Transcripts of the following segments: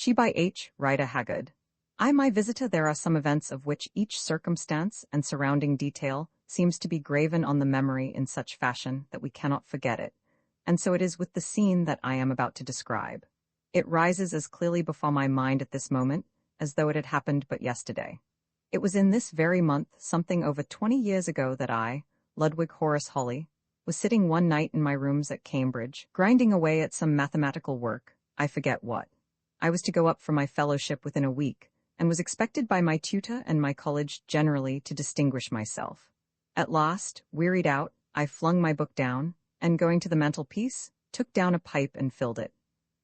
She by H. Rider Haggard. I, my visitor, there are some events of which each circumstance and surrounding detail seems to be graven on the memory in such fashion that we cannot forget it, and so it is with the scene that I am about to describe. It rises as clearly before my mind at this moment as though it had happened but yesterday. It was in this very month, something over 20 years ago, that I, Ludwig Horace Holly, was sitting one night in my rooms at Cambridge, grinding away at some mathematical work, I forget what. I was to go up for my fellowship within a week, and was expected by my tutor and my college generally to distinguish myself. At last, wearied out, I flung my book down, and going to the mantelpiece, took down a pipe and filled it.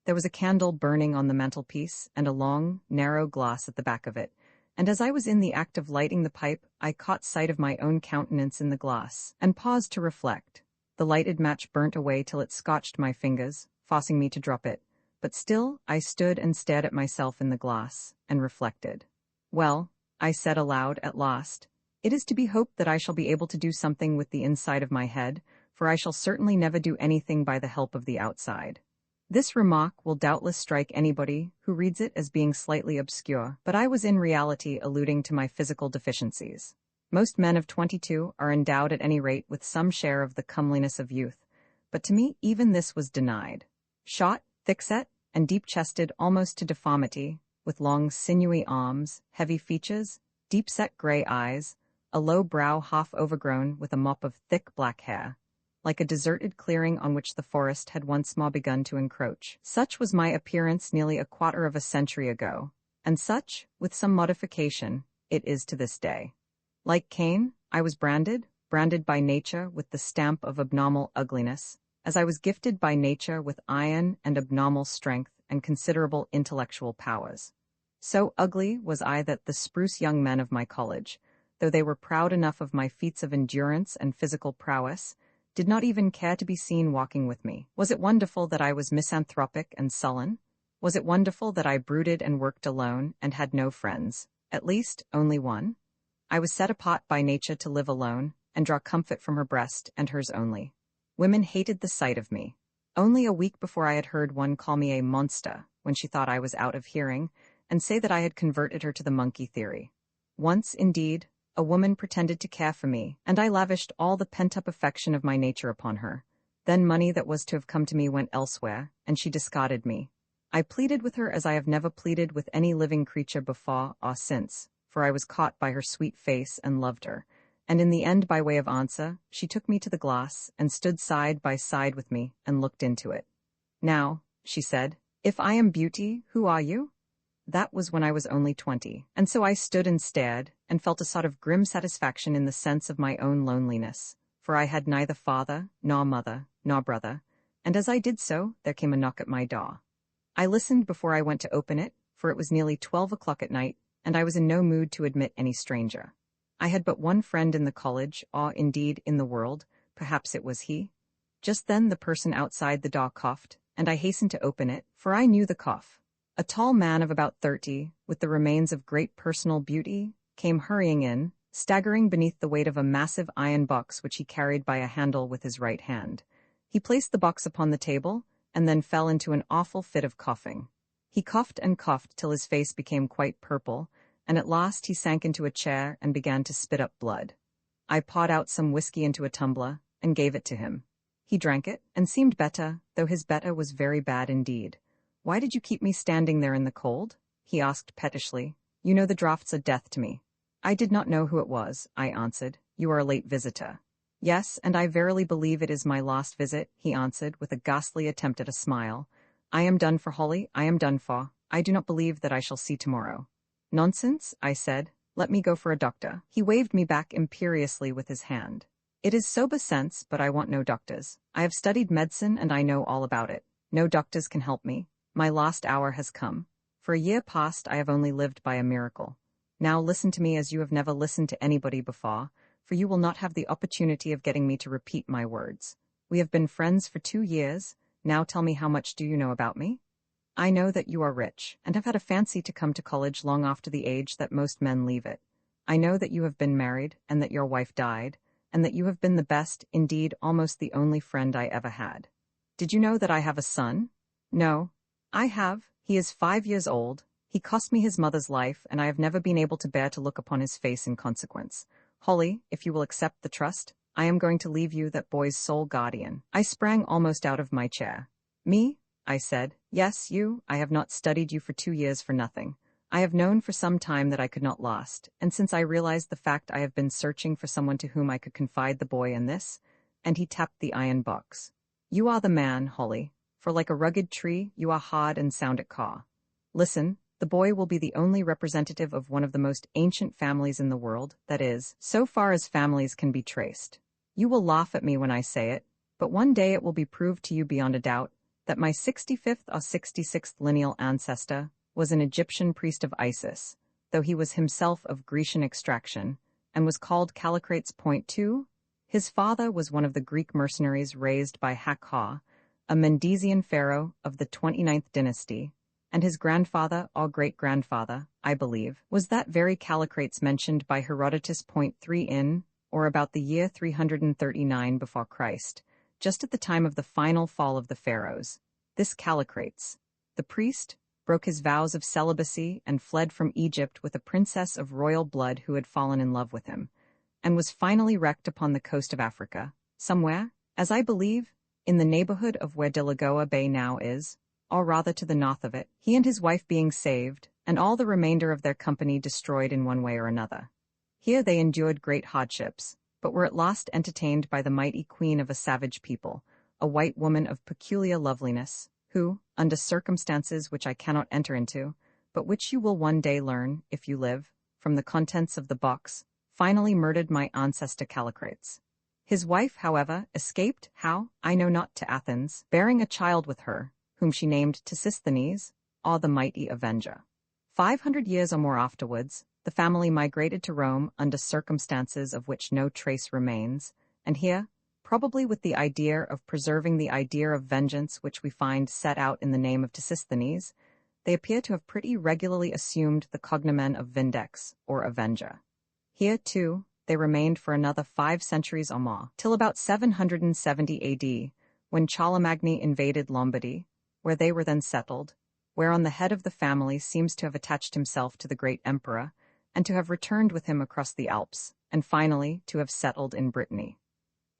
There was a candle burning on the mantelpiece, and a long, narrow glass at the back of it, and as I was in the act of lighting the pipe, I caught sight of my own countenance in the glass, and paused to reflect. The lighted match burnt away till it scotched my fingers, forcing me to drop it. But still, I stood and stared at myself in the glass, and reflected. Well, I said aloud at last, it is to be hoped that I shall be able to do something with the inside of my head, for I shall certainly never do anything by the help of the outside. This remark will doubtless strike anybody who reads it as being slightly obscure, but I was in reality alluding to my physical deficiencies. Most men of 22 are endowed at any rate with some share of the comeliness of youth, but to me even this was denied. Short, thick-set, and deep-chested almost to deformity, with long sinewy arms, heavy features, deep-set gray eyes, a low brow half overgrown with a mop of thick black hair, like a deserted clearing on which the forest had once more begun to encroach. Such was my appearance nearly a quarter of a century ago, and such, with some modification, it is to this day. Like Cain, I was branded by nature with the stamp of abnormal ugliness, as I was gifted by nature with iron and abnormal strength and considerable intellectual powers. So ugly was I that the spruce young men of my college, though they were proud enough of my feats of endurance and physical prowess, did not even care to be seen walking with me. Was it wonderful that I was misanthropic and sullen? Was it wonderful that I brooded and worked alone and had no friends, at least only one? I was set apart by nature to live alone and draw comfort from her breast and hers only. Women hated the sight of me. Only a week before I had heard one call me a monster when she thought I was out of hearing, and say that I had converted her to the monkey theory. Once, indeed, a woman pretended to care for me, and I lavished all the pent-up affection of my nature upon her. Then money that was to have come to me went elsewhere, and she discarded me. I pleaded with her as I have never pleaded with any living creature before or since, for I was caught by her sweet face and loved her, and in the end, by way of answer, she took me to the glass and stood side by side with me and looked into it. Now, she said, if I am beauty, who are you? That was when I was only 20, and so I stood and stared, and felt a sort of grim satisfaction in the sense of my own loneliness, for I had neither father, nor mother, nor brother, and as I did so, there came a knock at my door. I listened before I went to open it, for it was nearly 12 o'clock at night, and I was in no mood to admit any stranger. I had but one friend in the college, or indeed in the world, perhaps it was he. Just then the person outside the door coughed, and I hastened to open it, for I knew the cough. A tall man of about 30, with the remains of great personal beauty, came hurrying in, staggering beneath the weight of a massive iron box which he carried by a handle with his right hand. He placed the box upon the table, and then fell into an awful fit of coughing. He coughed and coughed till his face became quite purple, and at last he sank into a chair and began to spit up blood. I poured out some whiskey into a tumbler, and gave it to him. He drank it, and seemed better, though his better was very bad indeed. "Why did you keep me standing there in the cold?" he asked pettishly. "You know the draughts are death to me." "I did not know who it was," I answered. "You are a late visitor." "Yes, and I verily believe it is my last visit," he answered, with a ghastly attempt at a smile. "I am done for, Holly, I am done for. I do not believe that I shall see tomorrow." "Nonsense," I said. "Let me go for a doctor." He waved me back imperiously with his hand. "It is sober sense, but I want no doctors. I have studied medicine and I know all about it. No doctors can help me. My last hour has come. For a year past I have only lived by a miracle. Now listen to me as you have never listened to anybody before, for you will not have the opportunity of getting me to repeat my words. We have been friends for 2 years. Now tell me, how much do you know about me? I know that you are rich, and have had a fancy to come to college long after the age that most men leave it. I know that you have been married, and that your wife died, and that you have been the best, indeed almost the only friend I ever had. Did you know that I have a son? No. I have, He is 5 years old. He cost me his mother's life, and I have never been able to bear to look upon his face in consequence. Holly, if you will accept the trust, I am going to leave you that boy's sole guardian." I sprang almost out of my chair. "Me?" I said. "Yes, you. I have not studied you for 2 years for nothing. I have known for some time that I could not last, and since I realized the fact I have been searching for someone to whom I could confide the boy in this," and he tapped the iron box. "You are the man, Holly, for like a rugged tree, you are hard and sound at caw. Listen, the boy will be the only representative of one of the most ancient families in the world, that is, so far as families can be traced. You will laugh at me when I say it, but one day it will be proved to you beyond a doubt that my 65th or 66th lineal ancestor was an Egyptian priest of Isis, though he was himself of Grecian extraction, and was called Callicrates. Point 2. His father was one of the Greek mercenaries raised by Haggard, a Mendesian pharaoh of the 29th dynasty, and his grandfather, or great-grandfather, I believe, was that very Callicrates mentioned by Herodotus. Point 3 in, or about the year 339 before Christ, just at the time of the final fall of the pharaohs. This Callicrates, the priest, broke his vows of celibacy and fled from Egypt with a princess of royal blood who had fallen in love with him, and was finally wrecked upon the coast of Africa, somewhere, as I believe, in the neighborhood of where Delagoa Bay now is, or rather to the north of it, he and his wife being saved, and all the remainder of their company destroyed in one way or another. Here they endured great hardships, but were at last entertained by the mighty queen of a savage people, a white woman of peculiar loveliness, who, under circumstances which I cannot enter into, but which you will one day learn, if you live, from the contents of the box, finally murdered my ancestor Callicrates. His wife, however, escaped, how, I know not, to Athens, bearing a child with her, whom she named Tisisthenes, or the mighty Avenger. 500 years or more afterwards, the family migrated to Rome under circumstances of which no trace remains, and here, probably with the idea of preserving the idea of vengeance which we find set out in the name of Tisisthenes, they appear to have pretty regularly assumed the cognomen of Vindex, or Avenger. Here, too, they remained for another 5 centuries or more, till about 770 AD, when Charlemagne invaded Lombardy, where they were then settled, whereon the head of the family seems to have attached himself to the great emperor, and to have returned with him across the Alps, and finally to have settled in Brittany.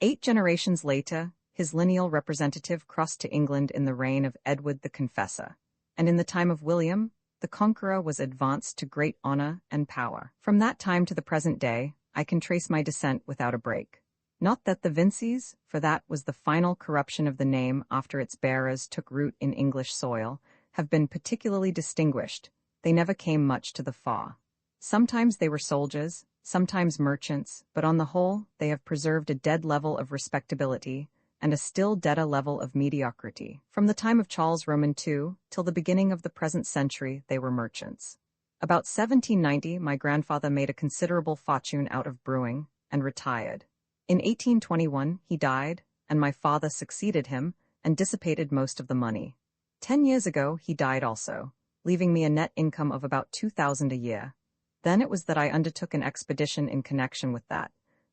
8 generations later, his lineal representative crossed to England in the reign of Edward the Confessor, and in the time of William, the Conqueror was advanced to great honor and power. From that time to the present day, I can trace my descent without a break. Not that the Vincies, for that was the final corruption of the name after its bearers took root in English soil, have been particularly distinguished. They never came much to the fore. Sometimes they were soldiers, sometimes merchants, but on the whole, they have preserved a dead level of respectability, and a still deader level of mediocrity. From the time of Charles Roman II, till the beginning of the present century, they were merchants. About 1790, my grandfather made a considerable fortune out of brewing, and retired. In 1821, he died, and my father succeeded him, and dissipated most of the money. 10 years ago, he died also, leaving me a net income of about 2,000 a year. Then it was that I undertook an expedition in connection with that,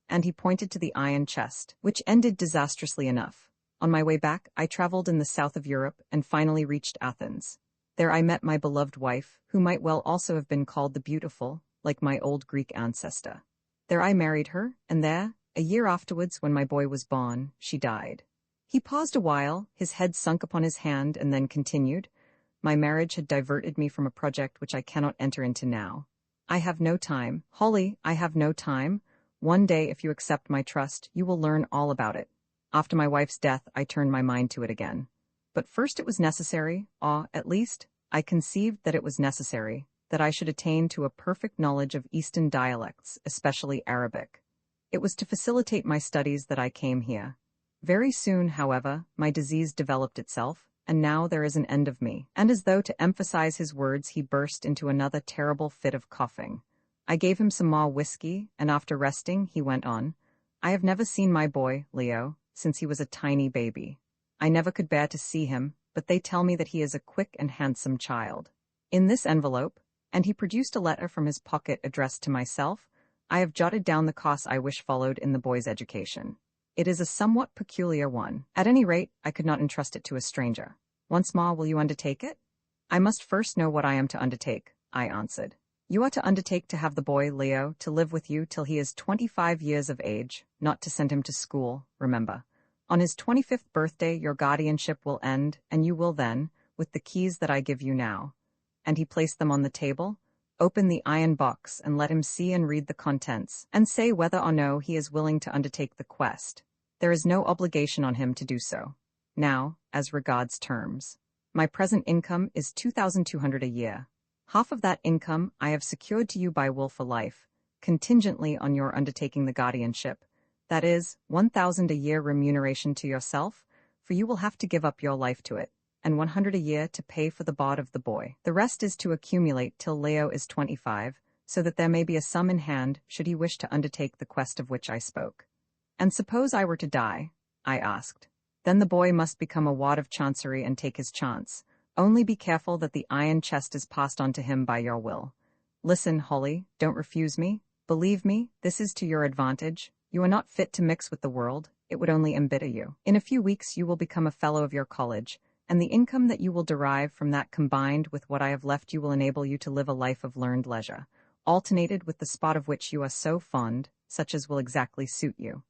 and he pointed to the iron chest, which ended disastrously enough. On my way back, I traveled in the south of Europe and finally reached Athens. There I met my beloved wife, who might well also have been called the Beautiful, like my old Greek ancestor. There I married her, and there, a year afterwards, when my boy was born, she died. He paused a while, his head sunk upon his hand, and then continued, "My marriage had diverted me from a project which I cannot enter into now. I have no time, Holly, I have no time. One day, if you accept my trust, you will learn all about it. After my wife's death, I turned my mind to it again. But first it was necessary, at least, I conceived that it was necessary, that I should attain to a perfect knowledge of Eastern dialects, especially Arabic. It was to facilitate my studies that I came here. Very soon, however, my disease developed itself, and now there is an end of me." And as though to emphasize his words, he burst into another terrible fit of coughing. I gave him some more whiskey, and after resting, he went on, "I have never seen my boy, Leo, since he was a tiny baby. I never could bear to see him, but they tell me that he is a quick and handsome child. In this envelope," and he produced a letter from his pocket addressed to myself, "I have jotted down the course I wish followed in the boy's education. It is a somewhat peculiar one. At any rate, I could not entrust it to a stranger. Once more, will you undertake it?" I must first know what I am to undertake, I answered. You are to undertake to have the boy, Leo, to live with you till he is 25 years of age, not to send him to school, remember. On his 25th birthday your guardianship will end, and you will then, with the keys that I give you now. And he placed them on the table. Open the iron box and let him see and read the contents, and say whether or no he is willing to undertake the quest. There is no obligation on him to do so. Now, as regards terms. My present income is $2,200 a year. Half of that income I have secured to you by will for life, contingently on your undertaking the guardianship. That is, $1,000 a year remuneration to yourself, for you will have to give up your life to it, and $100 a year to pay for the board of the boy. The rest is to accumulate till Leo is 25, so that there may be a sum in hand should he wish to undertake the quest of which I spoke. And suppose I were to die? I asked. Then the boy must become a ward of Chancery and take his chance. Only be careful that the iron chest is passed on to him by your will. Listen, Holly, don't refuse me. Believe me, this is to your advantage. You are not fit to mix with the world. It would only embitter you. In a few weeks you will become a fellow of your college, and the income that you will derive from that combined with what I have left you will enable you to live a life of learned leisure, alternated with the spot of which you are so fond, such as will exactly suit you.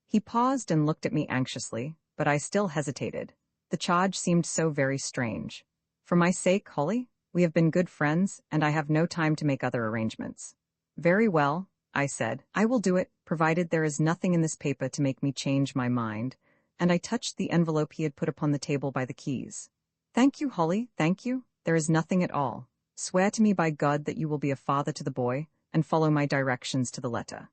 He paused and looked at me anxiously, but I still hesitated. The charge seemed so very strange. For my sake, Holly, we have been good friends, and I have no time to make other arrangements. Very well, I said. I will do it, provided there is nothing in this paper to make me change my mind, and I touched the envelope he had put upon the table by the keys. Thank you, Holly, thank you. There is nothing at all. Swear to me by God that you will be a father to the boy, and follow my directions to the letter.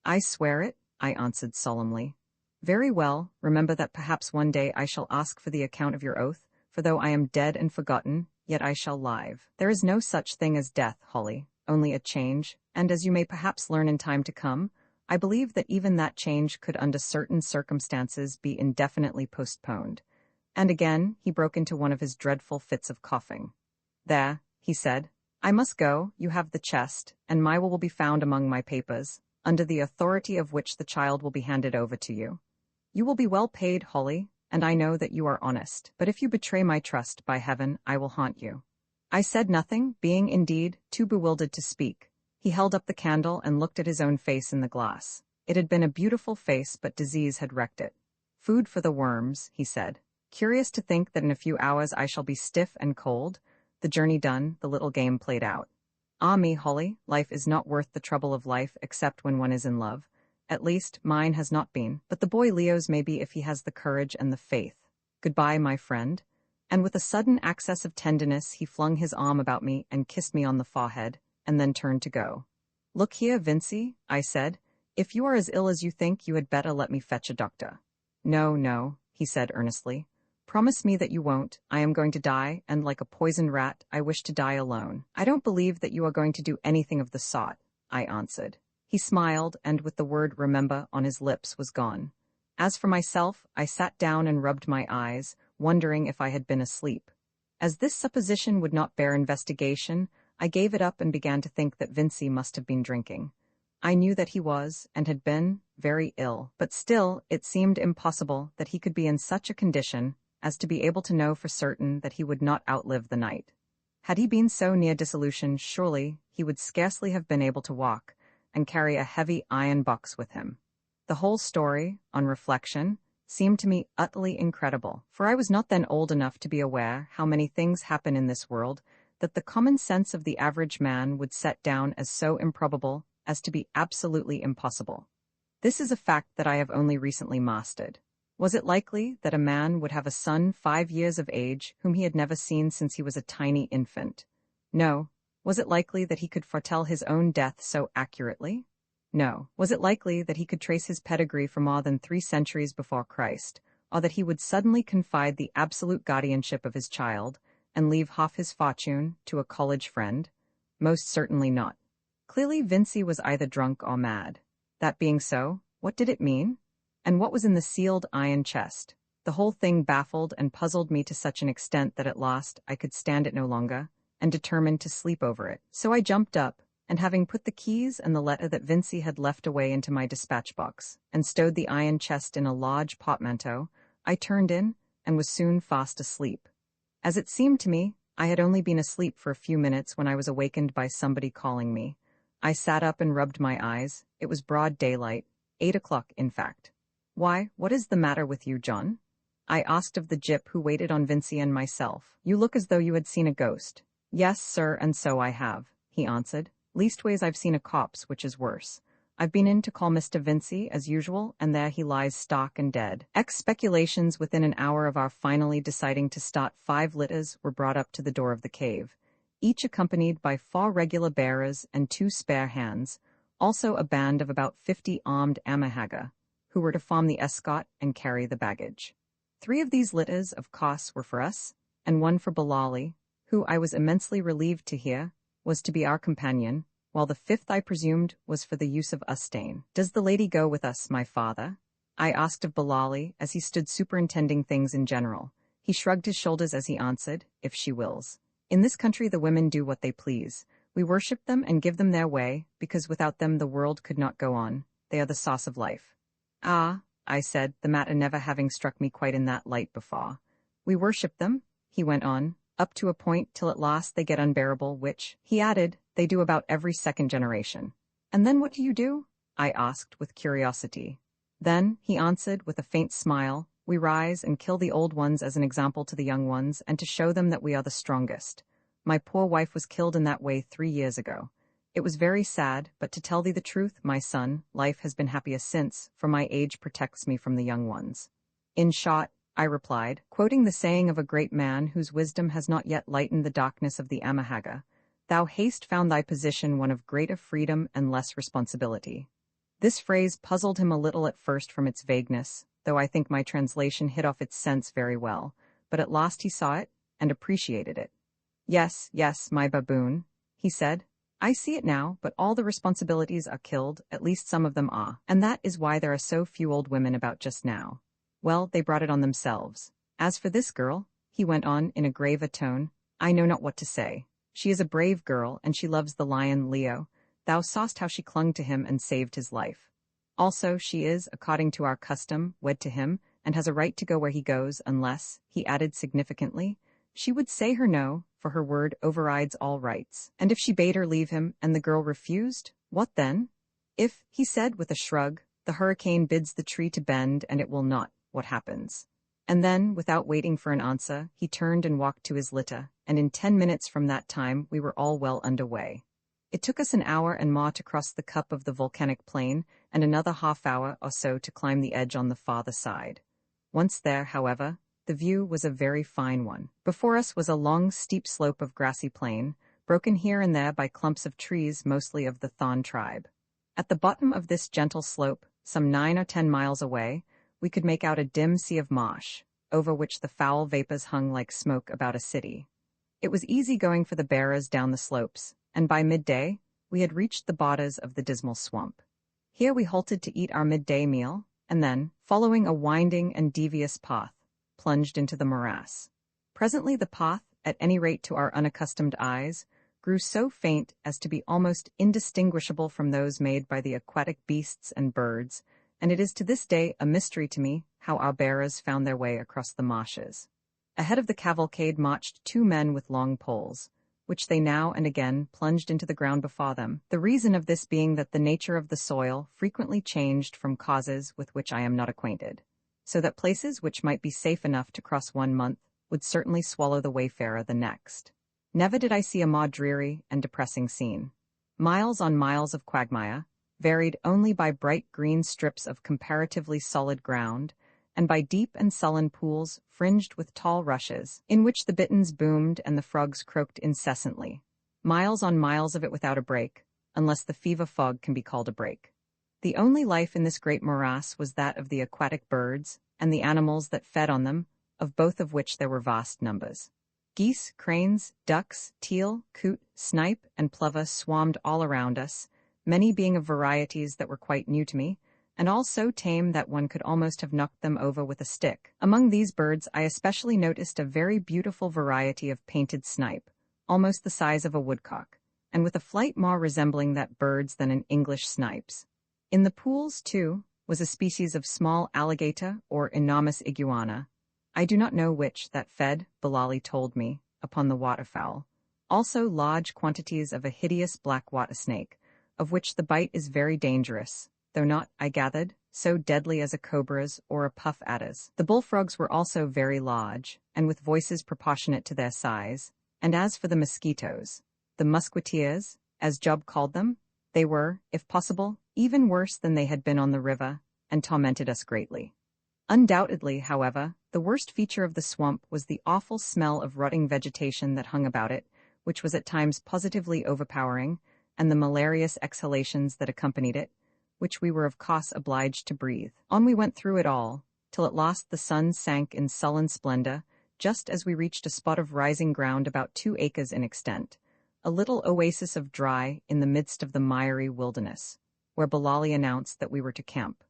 I swear it, I answered solemnly. Very well, remember that perhaps one day I shall ask for the account of your oath, for though I am dead and forgotten, yet I shall live. There is no such thing as death, Holly, only a change, and as you may perhaps learn in time to come, I believe that even that change could under certain circumstances be indefinitely postponed. And again he broke into one of his dreadful fits of coughing. There, he said, I must go, you have the chest, and my will be found among my papers, under the authority of which the child will be handed over to you. You will be well paid, Holly, and I know that you are honest, but if you betray my trust, by heaven, I will haunt you. I said nothing, being indeed too bewildered to speak. He held up the candle and looked at his own face in the glass. It had been a beautiful face, but disease had wrecked it. Food for the worms, he said. Curious to think that in a few hours I shall be stiff and cold. The journey done, the little game played out. Ah me, Holly, life is not worth the trouble of life except when one is in love. At least, mine has not been, but the boy Leo's may be if he has the courage and the faith. Goodbye, my friend. And with a sudden access of tenderness he flung his arm about me and kissed me on the forehead, and then turned to go. Look here, Vincey, I said, if you are as ill as you think, you had better let me fetch a doctor. No, no, he said earnestly. Promise me that you won't. I am going to die, and like a poisoned rat, I wish to die alone. I don't believe that you are going to do anything of the sort, I answered. He smiled, and with the word remember on his lips was gone. As for myself, I sat down and rubbed my eyes, wondering if I had been asleep. As this supposition would not bear investigation, I gave it up and began to think that Vincey must have been drinking. I knew that he was, and had been, very ill, but still it seemed impossible that he could be in such a condition as to be able to know for certain that he would not outlive the night. Had he been so near dissolution, surely he would scarcely have been able to walk, and carry a heavy iron box with him. The whole story, on reflection, seemed to me utterly incredible, for I was not then old enough to be aware how many things happen in this world that the common sense of the average man would set down as so improbable as to be absolutely impossible. This is a fact that I have only recently mastered. Was it likely that a man would have a son 5 years of age whom he had never seen since he was a tiny infant? No. Was it likely that he could foretell his own death so accurately? No. Was it likely that he could trace his pedigree for more than 3 centuries before Christ, or that he would suddenly confide the absolute guardianship of his child and leave half his fortune to a college friend? Most certainly not. Clearly Vincey was either drunk or mad. That being so, what did it mean? And what was in the sealed iron chest? The whole thing baffled and puzzled me to such an extent that at last I could stand it no longer, and determined to sleep over it. So I jumped up, and having put the keys and the letter that Vincey had left away into my dispatch box, and stowed the iron chest in a large portmanteau, I turned in, and was soon fast asleep. As it seemed to me, I had only been asleep for a few minutes when I was awakened by somebody calling me. I sat up and rubbed my eyes. It was broad daylight, 8 o'clock in fact. "Why, what is the matter with you, John?" I asked of the gyp who waited on Vincy and myself. "You look as though you had seen a ghost." "Yes, sir, and so I have," he answered. "Leastways I've seen a corpse, which is worse. I've been in to call Mr. Vincy, as usual, and there he lies stark and dead." Speculations within an hour of our finally deciding to start 5 litters were brought up to the door of the cave, each accompanied by 4 regular bearers and 2 spare hands, also a band of about 50 armed Amahaga, who were to form the escort and carry the baggage. 3 of these litters, of course, were for us, and 1 for Bilali, who, I was immensely relieved to hear, was to be our companion, while the 5th, I presumed, was for the use of Ustane. "Does the lady go with us, my father?" I asked of Bilali, as he stood superintending things in general. He shrugged his shoulders as he answered, "If she wills. In this country the women do what they please. We worship them and give them their way, because without them the world could not go on. They are the sauce of life." "Ah," I said, the matter never having struck me quite in that light before. "We worship them," he went on, "up to a point till at last they get unbearable, which," he added, "they do about every second generation." "And then what do you do?" I asked with curiosity. "Then," he answered with a faint smile, "we rise and kill the old ones as an example to the young ones and to show them that we are the strongest. My poor wife was killed in that way 3 years ago. It was very sad, but to tell thee the truth, my son, life has been happiest since, for my age protects me from the young ones." "In short," I replied, quoting the saying of a great man whose wisdom has not yet lightened the darkness of the Amahaga, "Thou hast found thy position one of greater freedom and less responsibility." This phrase puzzled him a little at first from its vagueness, though I think my translation hit off its sense very well, but at last he saw it and appreciated it. "Yes, yes, my baboon," he said. "I see it now, but all the responsibilities are killed, at least some of them are, and that is why there are so few old women about just now. Well, they brought it on themselves. As for this girl," he went on in a graver tone, "I know not what to say. She is a brave girl, and she loves the lion Leo. Thou sawest how she clung to him and saved his life. Also, she is, according to our custom, wed to him, and has a right to go where he goes, unless," he added significantly, "she would say her no, for her word overrides all rights. And if she bade her leave him, and the girl refused, what then? If," he said with a shrug, "the hurricane bids the tree to bend, and it will not, what happens?" And then, without waiting for an answer, he turned and walked to his litter, and in 10 minutes from that time we were all well under way. It took us an hour and more to cross the cup of the volcanic plain, and another half-hour or so to climb the edge on the farther side. Once there, however, the view was a very fine one. Before us was a long, steep slope of grassy plain, broken here and there by clumps of trees mostly of the thorn tribe. At the bottom of this gentle slope, some 9 or 10 miles away, we could make out a dim sea of marsh, over which the foul vapors hung like smoke about a city. It was easy going for the bearers down the slopes, and by midday, we had reached the borders of the dismal swamp. Here we halted to eat our midday meal, and then, following a winding and devious path, plunged into the morass. Presently the path, at any rate to our unaccustomed eyes, grew so faint as to be almost indistinguishable from those made by the aquatic beasts and birds, and it is to this day a mystery to me how our bearers found their way across the marshes. Ahead of the cavalcade marched 2 men with long poles, which they now and again plunged into the ground before them, the reason of this being that the nature of the soil frequently changed from causes with which I am not acquainted, so that places which might be safe enough to cross one month would certainly swallow the wayfarer the next. Never did I see a more dreary and depressing scene. Miles on miles of quagmire, varied only by bright green strips of comparatively solid ground, and by deep and sullen pools fringed with tall rushes, in which the bitterns boomed and the frogs croaked incessantly. Miles on miles of it without a break, unless the fever fog can be called a break. The only life in this great morass was that of the aquatic birds, and the animals that fed on them, of both of which there were vast numbers. Geese, cranes, ducks, teal, coot, snipe, and plover swarmed all around us, many being of varieties that were quite new to me, and all so tame that one could almost have knocked them over with a stick. Among these birds I especially noticed a very beautiful variety of painted snipe, almost the size of a woodcock, and with a flight more resembling that bird's than an English snipe's. In the pools, too, was a species of small alligator or enormous iguana, I do not know which, that fed, Bilali told me, upon the waterfowl, also large quantities of a hideous black water snake, of which the bite is very dangerous, though not, I gathered, so deadly as a cobra's or a puff adder's. The bullfrogs were also very large, and with voices proportionate to their size, and as for the mosquitoes, the musquiteers, as Job called them, they were, if possible, even worse than they had been on the river, and tormented us greatly. Undoubtedly, however, the worst feature of the swamp was the awful smell of rotting vegetation that hung about it, which was at times positively overpowering, and the malarious exhalations that accompanied it, which we were of course obliged to breathe. On we went through it all, till at last the sun sank in sullen splendor, just as we reached a spot of rising ground about 2 acres in extent, a little oasis of dry in the midst of the miry wilderness, where Bilali announced that we were to camp.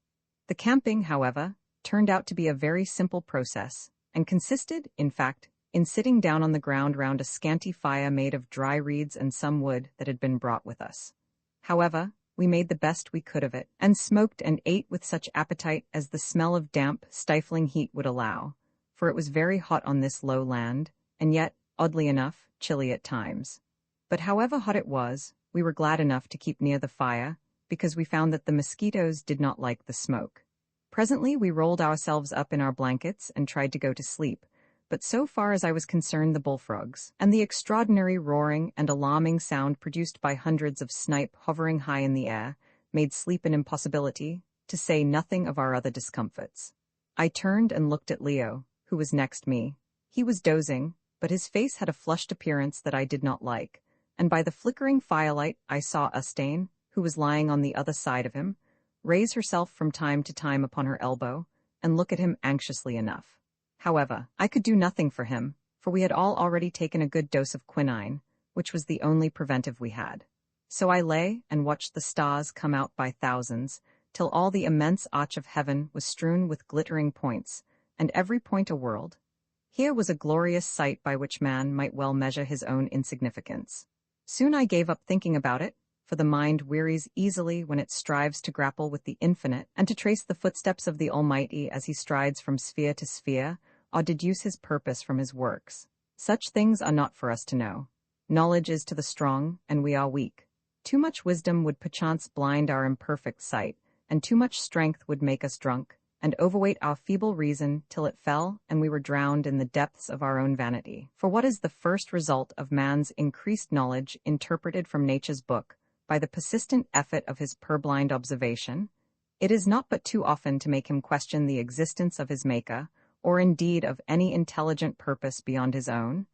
The camping, however, turned out to be a very simple process, and consisted, in fact, in sitting down on the ground round a scanty fire made of dry reeds and some wood that had been brought with us. However, we made the best we could of it, and smoked and ate with such appetite as the smell of damp, stifling heat would allow, for it was very hot on this low land, and yet, oddly enough, chilly at times. But however hot it was, we were glad enough to keep near the fire, because we found that the mosquitoes did not like the smoke. Presently we rolled ourselves up in our blankets and tried to go to sleep, but so far as I was concerned the bullfrogs, and the extraordinary roaring and alarming sound produced by hundreds of snipe hovering high in the air, made sleep an impossibility, to say nothing of our other discomforts. I turned and looked at Leo, who was next me. He was dozing, but his face had a flushed appearance that I did not like, and by the flickering firelight I saw Ustane, who was lying on the other side of him, raise herself from time to time upon her elbow, and look at him anxiously enough. However, I could do nothing for him, for we had all already taken a good dose of quinine, which was the only preventive we had. So I lay and watched the stars come out by thousands, till all the immense arch of heaven was strewn with glittering points, and every point a world. Here was a glorious sight by which man might well measure his own insignificance. Soon I gave up thinking about it, for the mind wearies easily when it strives to grapple with the infinite and to trace the footsteps of the Almighty as he strides from sphere to sphere, or deduce his purpose from his works. Such things are not for us to know. Knowledge is to the strong, and we are weak. Too much wisdom would perchance blind our imperfect sight, and too much strength would make us drunk, and overweight our feeble reason till it fell and we were drowned in the depths of our own vanity. For what is the first result of man's increased knowledge interpreted from nature's book, by the persistent effort of his purblind observation? It is not but too often to make him question the existence of his Maker, or indeed of any intelligent purpose beyond his own.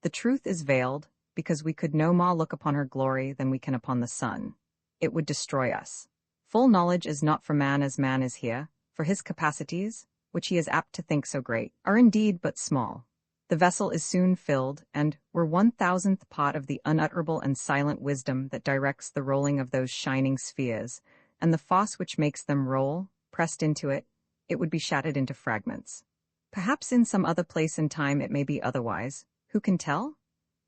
The truth is veiled, because we could no more look upon her glory than we can upon the sun. It would destroy us. Full knowledge is not for man as man is here, for his capacities, which he is apt to think so great, are indeed but small. The vessel is soon filled, and were 1,000th part of the unutterable and silent wisdom that directs the rolling of those shining spheres, and the force which makes them roll, pressed into it, it would be shattered into fragments. Perhaps in some other place and time it may be otherwise. Who can tell?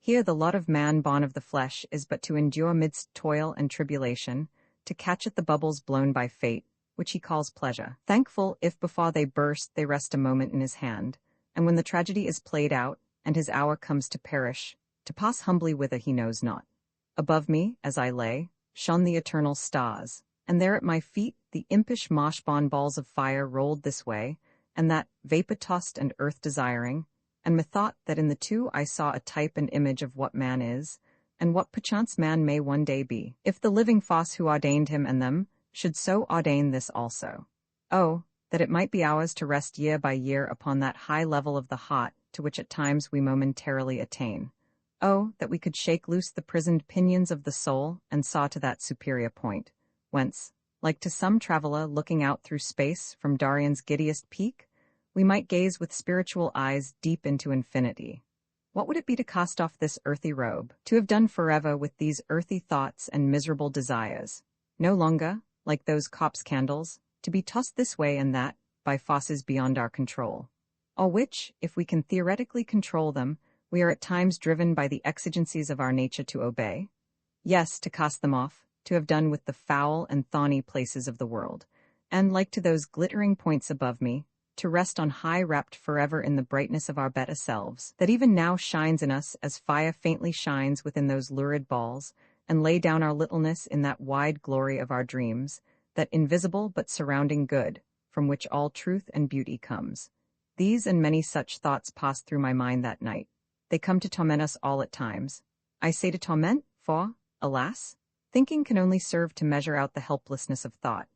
Here the lot of man born of the flesh is but to endure midst toil and tribulation, to catch at the bubbles blown by fate, which he calls pleasure. Thankful if before they burst they rest a moment in his hand, and when the tragedy is played out, and his hour comes to perish, to pass humbly whither he knows not. Above me, as I lay, shone the eternal stars, and there at my feet the impish marsh-born balls of fire rolled this way, and that, vapor-tossed and earth-desiring, and methought that in the two I saw a type and image of what man is, and what perchance man may one day be, if the living force who ordained him and them should so ordain this also. Oh, that it might be ours to rest year by year upon that high level of the heart to which at times we momentarily attain. Oh, that we could shake loose the prisoned pinions of the soul and soar to that superior point, whence, like to some traveler looking out through space from Darion's giddiest peak, we might gaze with spiritual eyes deep into infinity. What would it be to cast off this earthy robe, to have done forever with these earthy thoughts and miserable desires, no longer, like those copse candles, to be tossed this way and that, by forces beyond our control, or which, if we can theoretically control them, we are at times driven by the exigencies of our nature to obey? Yes, to cast them off, to have done with the foul and thorny places of the world, and, like to those glittering points above me, to rest on high wrapped forever in the brightness of our better selves, that even now shines in us as fire faintly shines within those lurid balls, and lay down our littleness in that wide glory of our dreams, that invisible but surrounding good, from which all truth and beauty comes. These and many such thoughts passed through my mind that night. They come to torment us all at times. I say to torment, for, alas, thinking can only serve to measure out the helplessness of thought.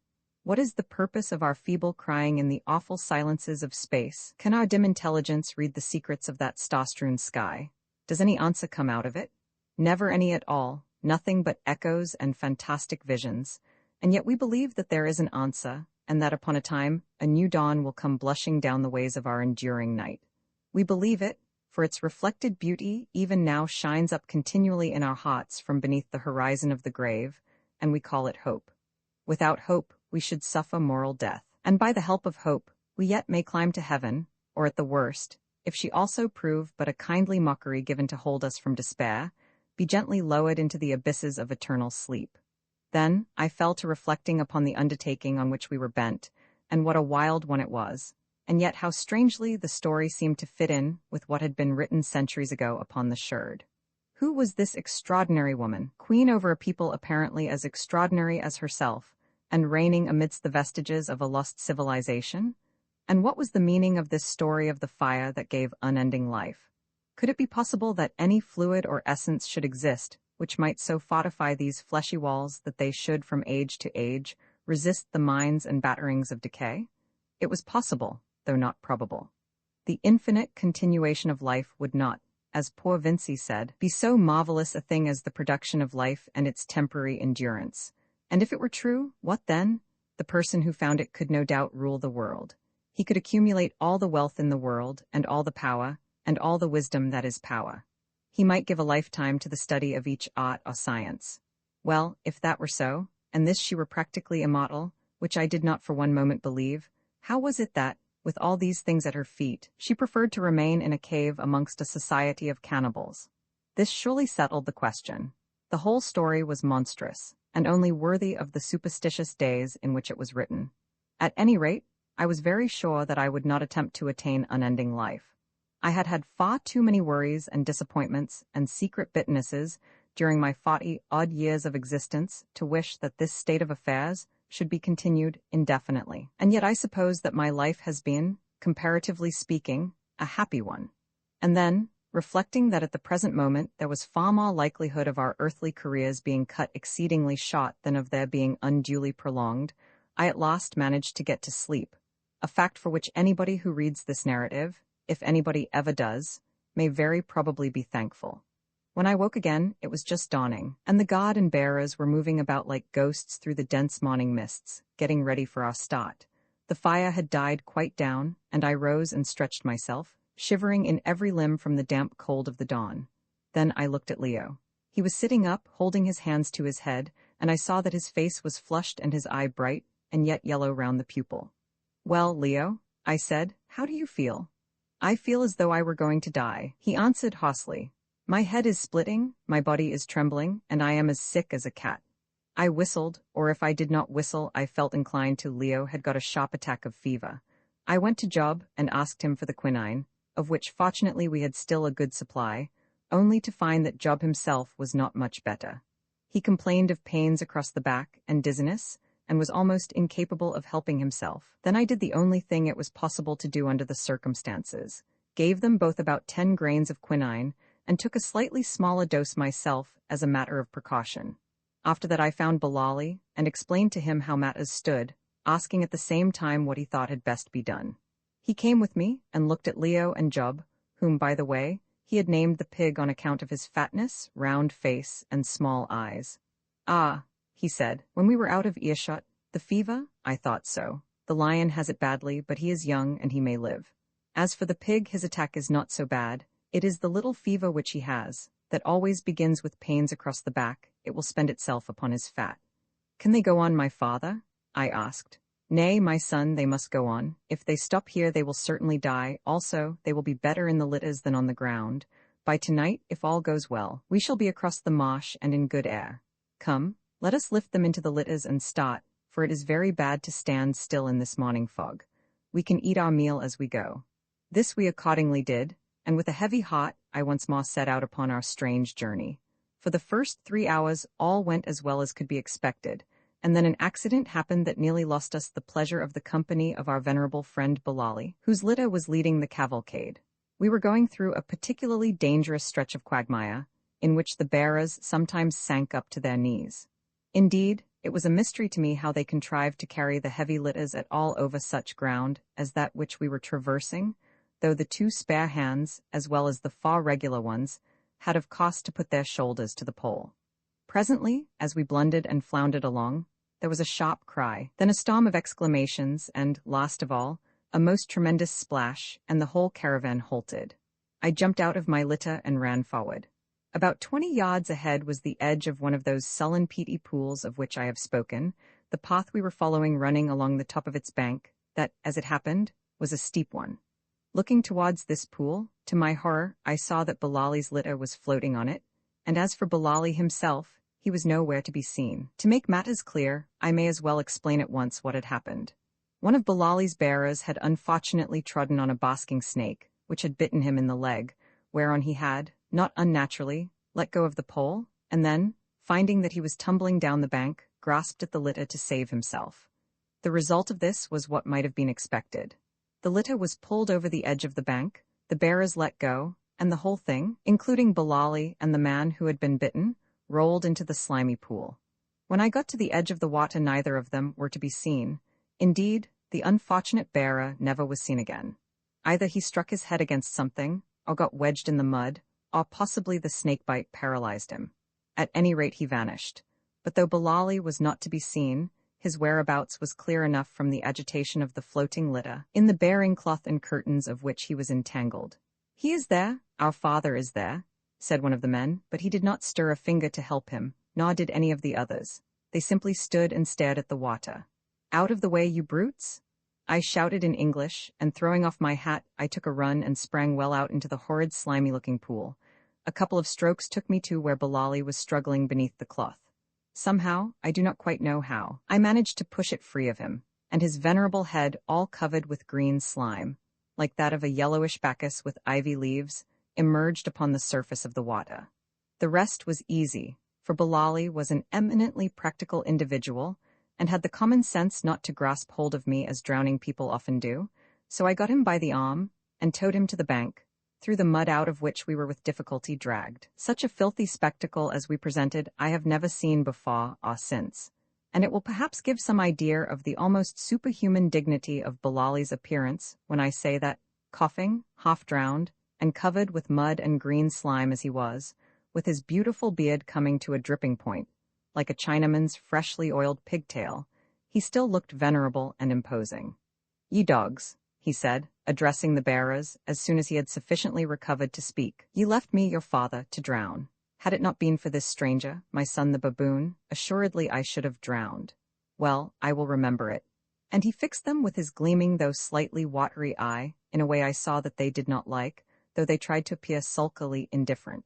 What is the purpose of our feeble crying in the awful silences of space? Can our dim intelligence read the secrets of that star-strewn sky? Does any answer come out of it? Never any at all, nothing but echoes and fantastic visions. And yet we believe that there is an answer, and that upon a time, a new dawn will come blushing down the ways of our enduring night. We believe it, for its reflected beauty even now shines up continually in our hearts from beneath the horizon of the grave, and we call it hope. Without hope, we should suffer moral death. And by the help of hope, we yet may climb to heaven, or at the worst, if she also prove but a kindly mockery given to hold us from despair, be gently lowered into the abysses of eternal sleep. Then I fell to reflecting upon the undertaking on which we were bent, and what a wild one it was, and yet how strangely the story seemed to fit in with what had been written centuries ago upon the sherd. Who was this extraordinary woman, queen over a people apparently as extraordinary as herself, and reigning amidst the vestiges of a lost civilization? And what was the meaning of this story of the fire that gave unending life? Could it be possible that any fluid or essence should exist which might so fortify these fleshy walls that they should from age to age resist the mines and batterings of decay? It was possible, though not probable. The infinite continuation of life would not, as poor Vinci said, be so marvelous a thing as the production of life and its temporary endurance. And if it were true, what then? The person who found it could no doubt rule the world. He could accumulate all the wealth in the world, and all the power, and all the wisdom that is power. He might give a lifetime to the study of each art or science. Well, if that were so, and this she were practically immortal, which I did not for one moment believe, how was it that, with all these things at her feet, she preferred to remain in a cave amongst a society of cannibals? This surely settled the question. The whole story was monstrous, and only worthy of the superstitious days in which it was written. At any rate, I was very sure that I would not attempt to attain unending life. I had had far too many worries and disappointments and secret bitternesses during my 40-odd years of existence to wish that this state of affairs should be continued indefinitely. And yet I suppose that my life has been, comparatively speaking, a happy one. And then, reflecting that at the present moment there was far more likelihood of our earthly careers being cut exceedingly short than of their being unduly prolonged, I at last managed to get to sleep, a fact for which anybody who reads this narrative, if anybody ever does, may very probably be thankful. When I woke again, it was just dawning, and the guard and bearers were moving about like ghosts through the dense morning mists, getting ready for our start. The fire had died quite down, and I rose and stretched myself, shivering in every limb from the damp cold of the dawn. Then I looked at Leo. He was sitting up, holding his hands to his head, and I saw that his face was flushed and his eye bright, and yet yellow round the pupil. "Well, Leo," I said, "how do you feel?" "I feel as though I were going to die," he answered hoarsely. "My head is splitting, my body is trembling, and I am as sick as a cat." I whistled, or if I did not whistle, I felt inclined to. Leo had got a sharp attack of fever. I went to Job and asked him for the quinine, of which fortunately we had still a good supply, only to find that Job himself was not much better. He complained of pains across the back and dizziness, and was almost incapable of helping himself. Then I did the only thing it was possible to do under the circumstances, gave them both about 10 grains of quinine, and took a slightly smaller dose myself as a matter of precaution. After that I found Bilali, and explained to him how matters stood, asking at the same time what he thought had best be done. He came with me, and looked at Leo and Job, whom, by the way, he had named the pig on account of his fatness, round face, and small eyes. "Ah," he said, when we were out of earshot, "the fever? I thought so. The lion has it badly, but he is young, and he may live. As for the pig, his attack is not so bad. It is the little fever which he has, that always begins with pains across the back. It will spend itself upon his fat." "Can they go on, my father?" I asked. "Nay, my son, they must go on. If they stop here they will certainly die. Also, they will be better in the litters than on the ground. By tonight, if all goes well, we shall be across the marsh and in good air. Come, let us lift them into the litters and start, for it is very bad to stand still in this morning fog. We can eat our meal as we go. This we accordingly did, and with a heavy heart, I once more set out upon our strange journey. For the first 3 hours, all went as well as could be expected, and then an accident happened that nearly lost us the pleasure of the company of our venerable friend Bilali, whose litter was leading the cavalcade. We were going through a particularly dangerous stretch of quagmire, in which the bearers sometimes sank up to their knees. Indeed, it was a mystery to me how they contrived to carry the heavy litters at all over such ground as that which we were traversing, though the 2 spare hands, as well as the far regular ones, had of course to put their shoulders to the pole. Presently, as we blundered and floundered along, there was a sharp cry, then a storm of exclamations, and, last of all, a most tremendous splash, and the whole caravan halted. I jumped out of my litter and ran forward. About 20 yards ahead was the edge of one of those sullen peaty pools of which I have spoken, the path we were following running along the top of its bank, that, as it happened, was a steep one. Looking towards this pool, to my horror, I saw that Bilali's litter was floating on it, and as for Bilali himself, he was nowhere to be seen. To make matters clear, I may as well explain at once what had happened. One of Bilali's bearers had unfortunately trodden on a basking snake, which had bitten him in the leg, whereon he had, not unnaturally, let go of the pole, and then, finding that he was tumbling down the bank, grasped at the litter to save himself. The result of this was what might have been expected. The litter was pulled over the edge of the bank, the bearers let go, and the whole thing, including Bilali and the man who had been bitten, rolled into the slimy pool. When I got to the edge of the water, neither of them were to be seen. Indeed, the unfortunate bearer never was seen again. Either he struck his head against something, or got wedged in the mud, or possibly the snakebite paralyzed him. At any rate, he vanished. But though Bilali was not to be seen, his whereabouts was clear enough from the agitation of the floating litter, in the bearing cloth and curtains of which he was entangled. "He is there, our father is there," said one of the men, but he did not stir a finger to help him, nor did any of the others. They simply stood and stared at the water. "Out of the way, you brutes!" I shouted in English, and throwing off my hat, I took a run and sprang well out into the horrid slimy-looking pool. A couple of strokes took me to where Bilali was struggling beneath the cloth. Somehow, I do not quite know how, I managed to push it free of him, and his venerable head, all covered with green slime, like that of a yellowish Bacchus with ivy leaves, emerged upon the surface of the water. The rest was easy, for Bilali was an eminently practical individual, and had the common sense not to grasp hold of me as drowning people often do, so I got him by the arm, and towed him to the bank, through the mud out of which we were with difficulty dragged. Such a filthy spectacle as we presented I have never seen before or since, and it will perhaps give some idea of the almost superhuman dignity of Bilali's appearance when I say that, coughing, half-drowned, and covered with mud and green slime as he was, with his beautiful beard coming to a dripping point, like a Chinaman's freshly oiled pigtail, he still looked venerable and imposing. "Ye dogs," he said, addressing the bearers, as soon as he had sufficiently recovered to speak, "ye left me, your father, to drown. Had it not been for this stranger, my son the baboon, assuredly I should have drowned. Well, I will remember it." And he fixed them with his gleaming though slightly watery eye, in a way I saw that they did not like, though they tried to appear sulkily indifferent.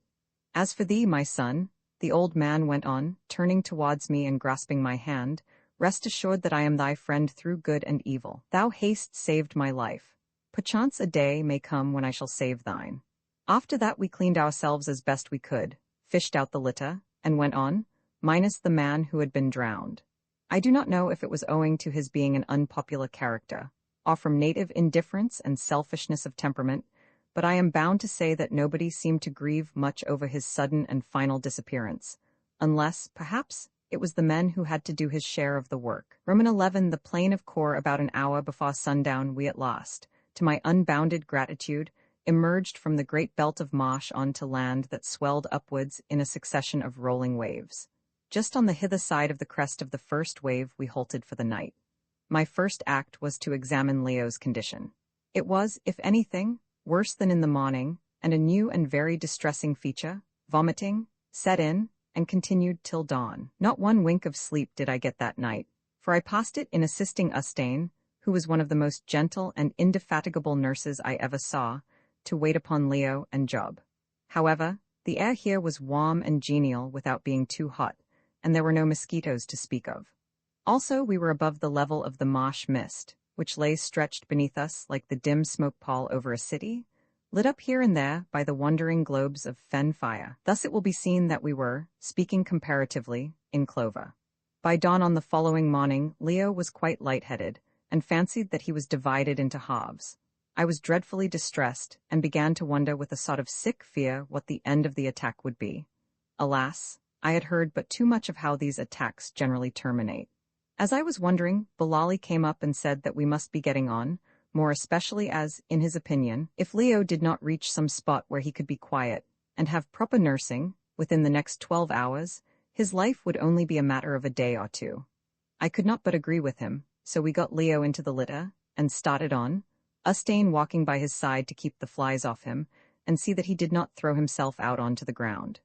"As for thee, my son," the old man went on, turning towards me and grasping my hand, "rest assured that I am thy friend through good and evil. Thou hast saved my life. Perchance a day may come when I shall save thine." After that we cleaned ourselves as best we could, fished out the litter, and went on, minus the man who had been drowned. I do not know if it was owing to his being an unpopular character, or from native indifference and selfishness of temperament, but I am bound to say that nobody seemed to grieve much over his sudden and final disappearance, unless, perhaps, it was the men who had to do his share of the work. Roman 11 The plain of Kor. About an hour before sundown we at last, to my unbounded gratitude, emerged from the great belt of marsh onto land that swelled upwards in a succession of rolling waves. Just on the hither side of the crest of the first wave we halted for the night. My first act was to examine Leo's condition. It was, if anything, worse than in the morning, and a new and very distressing feature, vomiting, set in, and continued till dawn. Not one wink of sleep did I get that night, for I passed it in assisting Ustane, who was one of the most gentle and indefatigable nurses I ever saw, to wait upon Leo and Job. However, the air here was warm and genial without being too hot, and there were no mosquitoes to speak of. Also, we were above the level of the marsh mist, which lay stretched beneath us like the dim smoke pall over a city, lit up here and there by the wandering globes of fen fire. Thus it will be seen that we were, speaking comparatively, in clover. By dawn on the following morning, Leo was quite lightheaded, and fancied that he was divided into halves. I was dreadfully distressed, and began to wonder with a sort of sick fear what the end of the attack would be. Alas, I had heard but too much of how these attacks generally terminate. As I was wondering, Bilali came up and said that we must be getting on, more especially as, in his opinion, if Leo did not reach some spot where he could be quiet and have proper nursing within the next 12 hours, his life would only be a matter of a day or two. I could not but agree with him, so we got Leo into the litter and started on, Ustane walking by his side to keep the flies off him and see that he did not throw himself out onto the ground.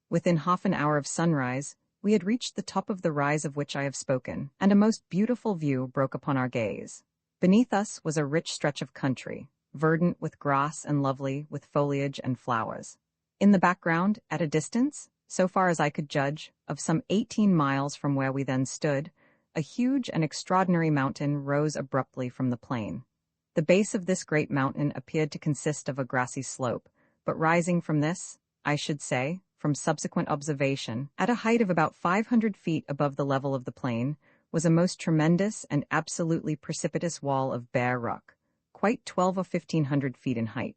Within half an hour of sunrise, we had reached the top of the rise of which I have spoken, and a most beautiful view broke upon our gaze. Beneath us was a rich stretch of country, verdant with grass and lovely with foliage and flowers. In the background, at a distance, so far as I could judge, of some 18 miles from where we then stood, a huge and extraordinary mountain rose abruptly from the plain. The base of this great mountain appeared to consist of a grassy slope, but rising from this, I should say, from subsequent observation, at a height of about 500 feet above the level of the plain, was a most tremendous and absolutely precipitous wall of bare rock, quite 12 or 1,500 feet in height.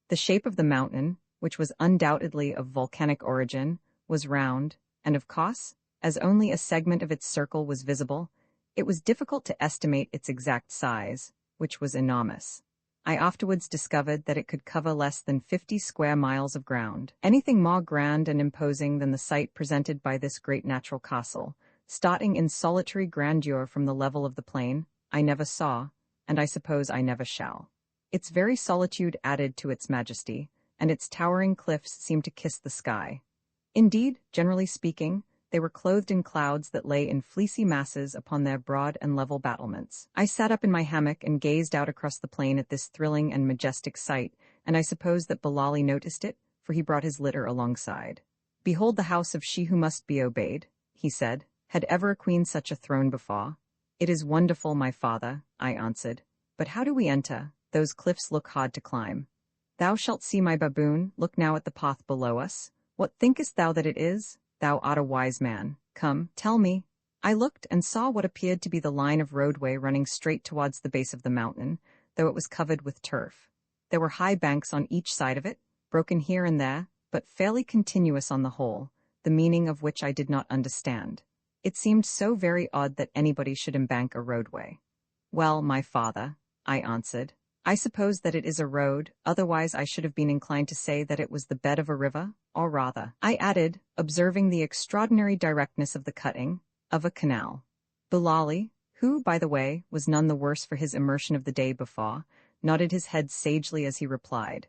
The shape of the mountain, which was undoubtedly of volcanic origin, was round, and of course, as only a segment of its circle was visible, it was difficult to estimate its exact size, which was enormous. I afterwards discovered that it could cover less than 50 square miles of ground. Anything more grand and imposing than the sight presented by this great natural castle, starting in solitary grandeur from the level of the plain, I never saw, and I suppose I never shall. Its very solitude added to its majesty, and its towering cliffs seemed to kiss the sky. Indeed, generally speaking, they were clothed in clouds that lay in fleecy masses upon their broad and level battlements. I sat up in my hammock and gazed out across the plain at this thrilling and majestic sight, and I suppose that Bilali noticed it, for he brought his litter alongside. "Behold the house of she who must be obeyed," he said. "Had ever a queen such a throne before?" "It is wonderful, my father," I answered. "But how do we enter? Those cliffs look hard to climb." "Thou shalt see, my baboon. Look now at the path below us. What thinkest thou that it is? Thou art a wise man. Come, tell me." I looked and saw what appeared to be the line of roadway running straight towards the base of the mountain, though it was covered with turf. There were high banks on each side of it, broken here and there, but fairly continuous on the whole, the meaning of which I did not understand. It seemed so very odd that anybody should embank a roadway. "Well, my father," I answered, "I suppose that it is a road, otherwise I should have been inclined to say that it was the bed of a river, or rather," I added, observing the extraordinary directness of the cutting, "of a canal." Bilali, who, by the way, was none the worse for his immersion of the day before, nodded his head sagely as he replied,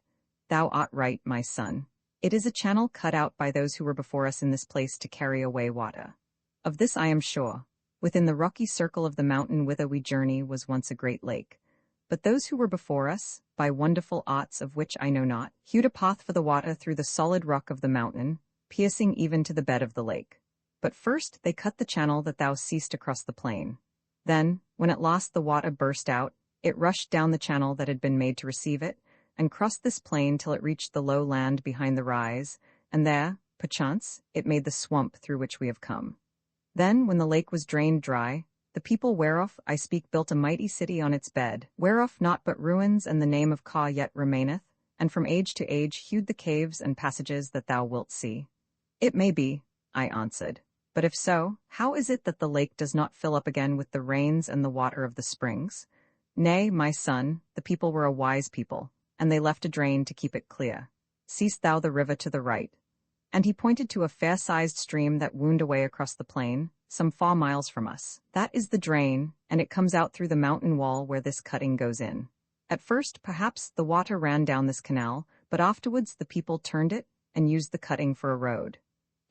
"Thou art right, my son. It is a channel cut out by those who were before us in this place to carry away water. Of this I am sure. Within the rocky circle of the mountain whither we journey was once a great lake. But those who were before us, by wonderful arts of which I know not, hewed a path for the water through the solid rock of the mountain, piercing even to the bed of the lake. But first they cut the channel that thou seest across the plain. Then, when at last the water burst out, it rushed down the channel that had been made to receive it, and crossed this plain till it reached the low land behind the rise, and there, perchance, it made the swamp through which we have come. Then, when the lake was drained dry, the people whereof I speak built a mighty city on its bed, whereof naught but ruins and the name of Ka yet remaineth, and from age to age hewed the caves and passages that thou wilt see." "It may be," I answered. "But if so, how is it that the lake does not fill up again with the rains and the water of the springs?" "Nay, my son, the people were a wise people, and they left a drain to keep it clear. Seest thou the river to the right?" And he pointed to a fair-sized stream that wound away across the plain, some 4 miles from us. "That is the drain, and it comes out through the mountain wall where this cutting goes in. At first, perhaps, the water ran down this canal, but afterwards the people turned it and used the cutting for a road."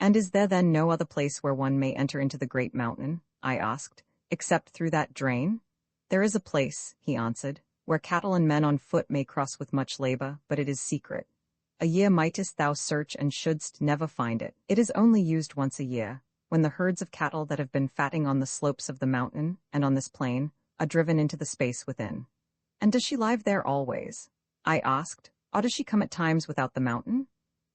"And is there then no other place where one may enter into the great mountain?" I asked, "except through that drain?" "There is a place," he answered, "where cattle and men on foot may cross with much labor, but it is secret. A year mightest thou search and shouldst never find it. It is only used once a year, when the herds of cattle that have been fatting on the slopes of the mountain and on this plain are driven into the space within. And does she live there always? I asked. Or does she come at times without the mountain?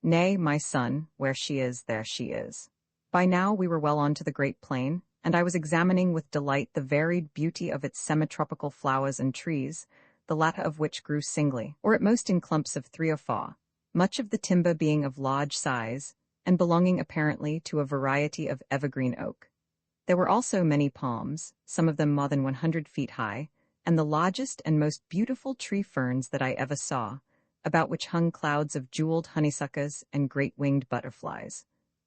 Nay, my son, where she is, there she is. By now we were well on to the great plain, and I was examining with delight the varied beauty of its semi-tropical flowers and trees, the latter of which grew singly, or at most in clumps of 3 or 4, much of the timber being of large size, and belonging apparently to a variety of evergreen oak. There were also many palms, some of them more than 100 feet high, and the largest and most beautiful tree ferns that I ever saw, about which hung clouds of jeweled honeysuckers and great-winged butterflies.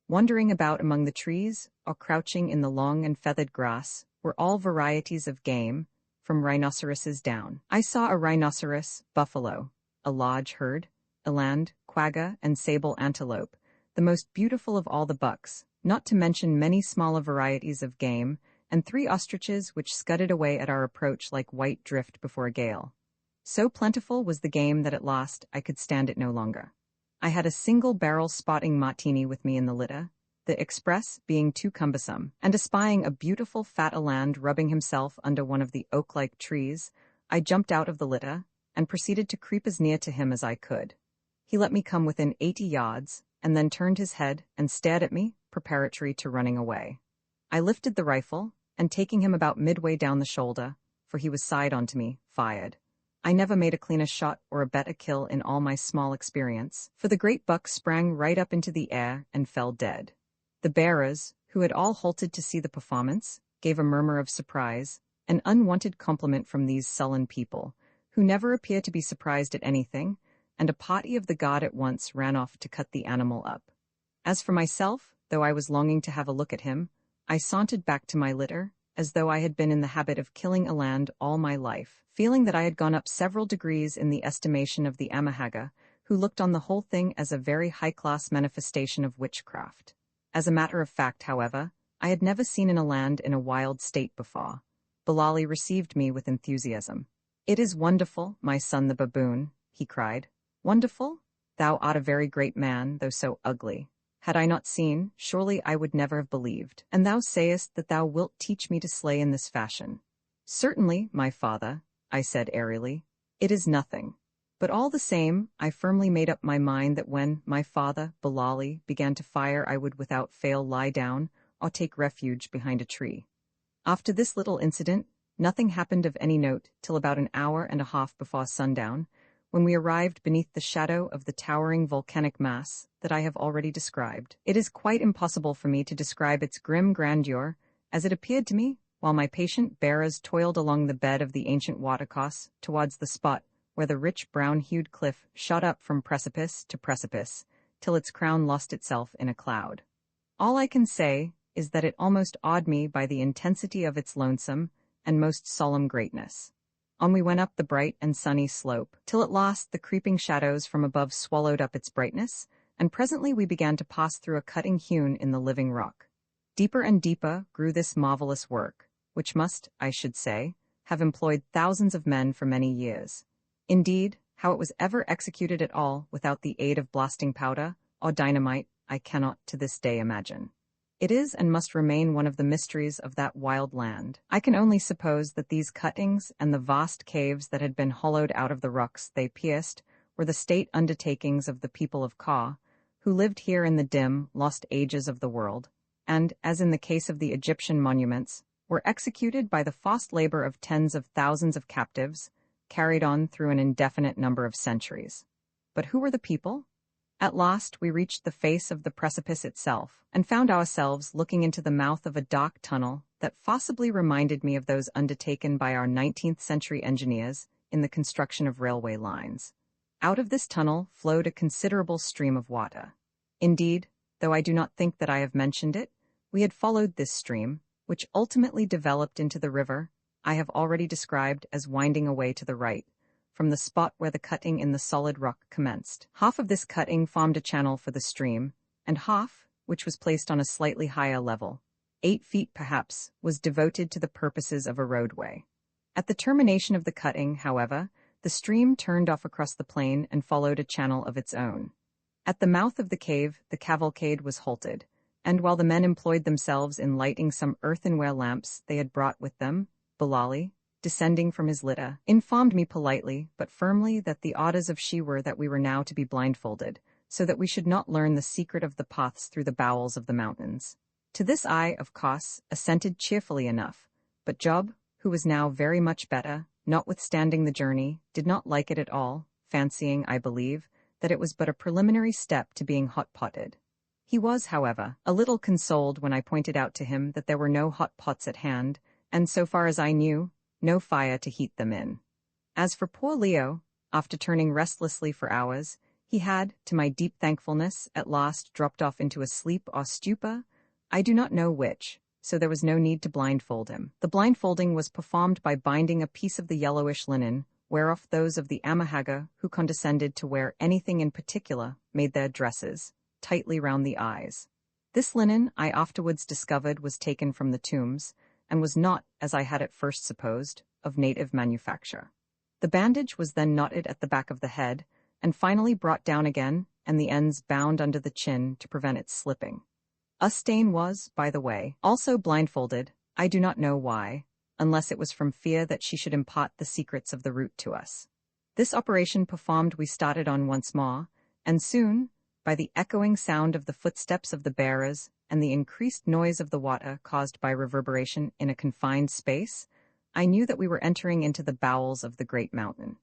Wandering about among the trees, or crouching in the long and feathered grass, were all varieties of game, from rhinoceroses down. I saw a rhinoceros, buffalo, a large herd, eland, quagga, and sable antelope, the most beautiful of all the bucks, not to mention many smaller varieties of game, and 3 ostriches which scudded away at our approach like white drift before a gale. So plentiful was the game that at last I could stand it no longer. I had a single-barrel spotting martini with me in the litter, the express being too cumbersome, and espying a beautiful fat eland rubbing himself under one of the oak-like trees, I jumped out of the litter and proceeded to creep as near to him as I could. He let me come within 80 yards, and then turned his head and stared at me, preparatory to running away. I lifted the rifle, and taking him about midway down the shoulder, for he was side on to me, fired. I never made a cleaner shot or a better kill in all my small experience, for the great buck sprang right up into the air and fell dead. The bearers, who had all halted to see the performance, gave a murmur of surprise, an unwanted compliment from these sullen people, who never appear to be surprised at anything, and a party of the guard at once ran off to cut the animal up. As for myself, though I was longing to have a look at him, I sauntered back to my litter, as though I had been in the habit of killing eland all my life, feeling that I had gone up several degrees in the estimation of the Amahagga, who looked on the whole thing as a very high-class manifestation of witchcraft. As a matter of fact, however, I had never seen an eland in a wild state before. Bilali received me with enthusiasm. "It is wonderful, my son the baboon," he cried. "Wonderful? Thou art a very great man, though so ugly. Had I not seen, surely I would never have believed. And thou sayest that thou wilt teach me to slay in this fashion." "Certainly, my father," I said airily. "It is nothing." But all the same, I firmly made up my mind that when my father, Bilali, began to fire, I would without fail lie down or take refuge behind a tree. After this little incident, nothing happened of any note till about an hour and a half before sundown, when we arrived beneath the shadow of the towering volcanic mass that I have already described. It is quite impossible for me to describe its grim grandeur, as it appeared to me, while my patient bearers toiled along the bed of the ancient watercourse towards the spot where the rich brown-hued cliff shot up from precipice to precipice, till its crown lost itself in a cloud. All I can say is that it almost awed me by the intensity of its lonesome and most solemn greatness. On we went up the bright and sunny slope, till at last the creeping shadows from above swallowed up its brightness, and presently we began to pass through a cutting hewn in the living rock. Deeper and deeper grew this marvelous work, which must, I should say, have employed thousands of men for many years. Indeed, how it was ever executed at all without the aid of blasting powder or dynamite, I cannot to this day imagine. It is and must remain one of the mysteries of that wild land. I can only suppose that these cuttings and the vast caves that had been hollowed out of the rocks they pierced were the state undertakings of the people of Ka, who lived here in the dim, lost ages of the world, and, as in the case of the Egyptian monuments, were executed by the forced labor of tens of thousands of captives, carried on through an indefinite number of centuries. But who were the people? At last we reached the face of the precipice itself, and found ourselves looking into the mouth of a dark tunnel that forcibly reminded me of those undertaken by our 19th-century engineers in the construction of railway lines. Out of this tunnel flowed a considerable stream of water. Indeed, though I do not think that I have mentioned it, we had followed this stream, which ultimately developed into the river I have already described as winding away to the right, from the spot where the cutting in the solid rock commenced. Half of this cutting formed a channel for the stream, and half, which was placed on a slightly higher level, 8 feet perhaps, was devoted to the purposes of a roadway. At the termination of the cutting, however, the stream turned off across the plain and followed a channel of its own. At the mouth of the cave, the cavalcade was halted, and while the men employed themselves in lighting some earthenware lamps they had brought with them, Bilali, descending from his litter, informed me politely but firmly that the orders of she were that we were now to be blindfolded, so that we should not learn the secret of the paths through the bowels of the mountains. To this I, of course, assented cheerfully enough, but Job, who was now very much better, notwithstanding the journey, did not like it at all, fancying, I believe, that it was but a preliminary step to being hot-potted. He was, however, a little consoled when I pointed out to him that there were no hot pots at hand, and so far as I knew, no fire to heat them in. As for poor Leo, after turning restlessly for hours, he had, to my deep thankfulness, at last dropped off into a sleep or stupor, I do not know which, so there was no need to blindfold him. The blindfolding was performed by binding a piece of the yellowish linen, whereof those of the Haggard who condescended to wear anything in particular made their dresses, tightly round the eyes. This linen, I afterwards discovered, was taken from the tombs, and was not, as I had at first supposed, of native manufacture. The bandage was then knotted at the back of the head, and finally brought down again, and the ends bound under the chin to prevent its slipping. Ustane was, by the way, also blindfolded, I do not know why, unless it was from fear that she should impart the secrets of the route to us. This operation performed, we started on once more, and soon, by the echoing sound of the footsteps of the bearers and the increased noise of the water caused by reverberation in a confined space, I knew that we were entering into the bowels of the great mountain.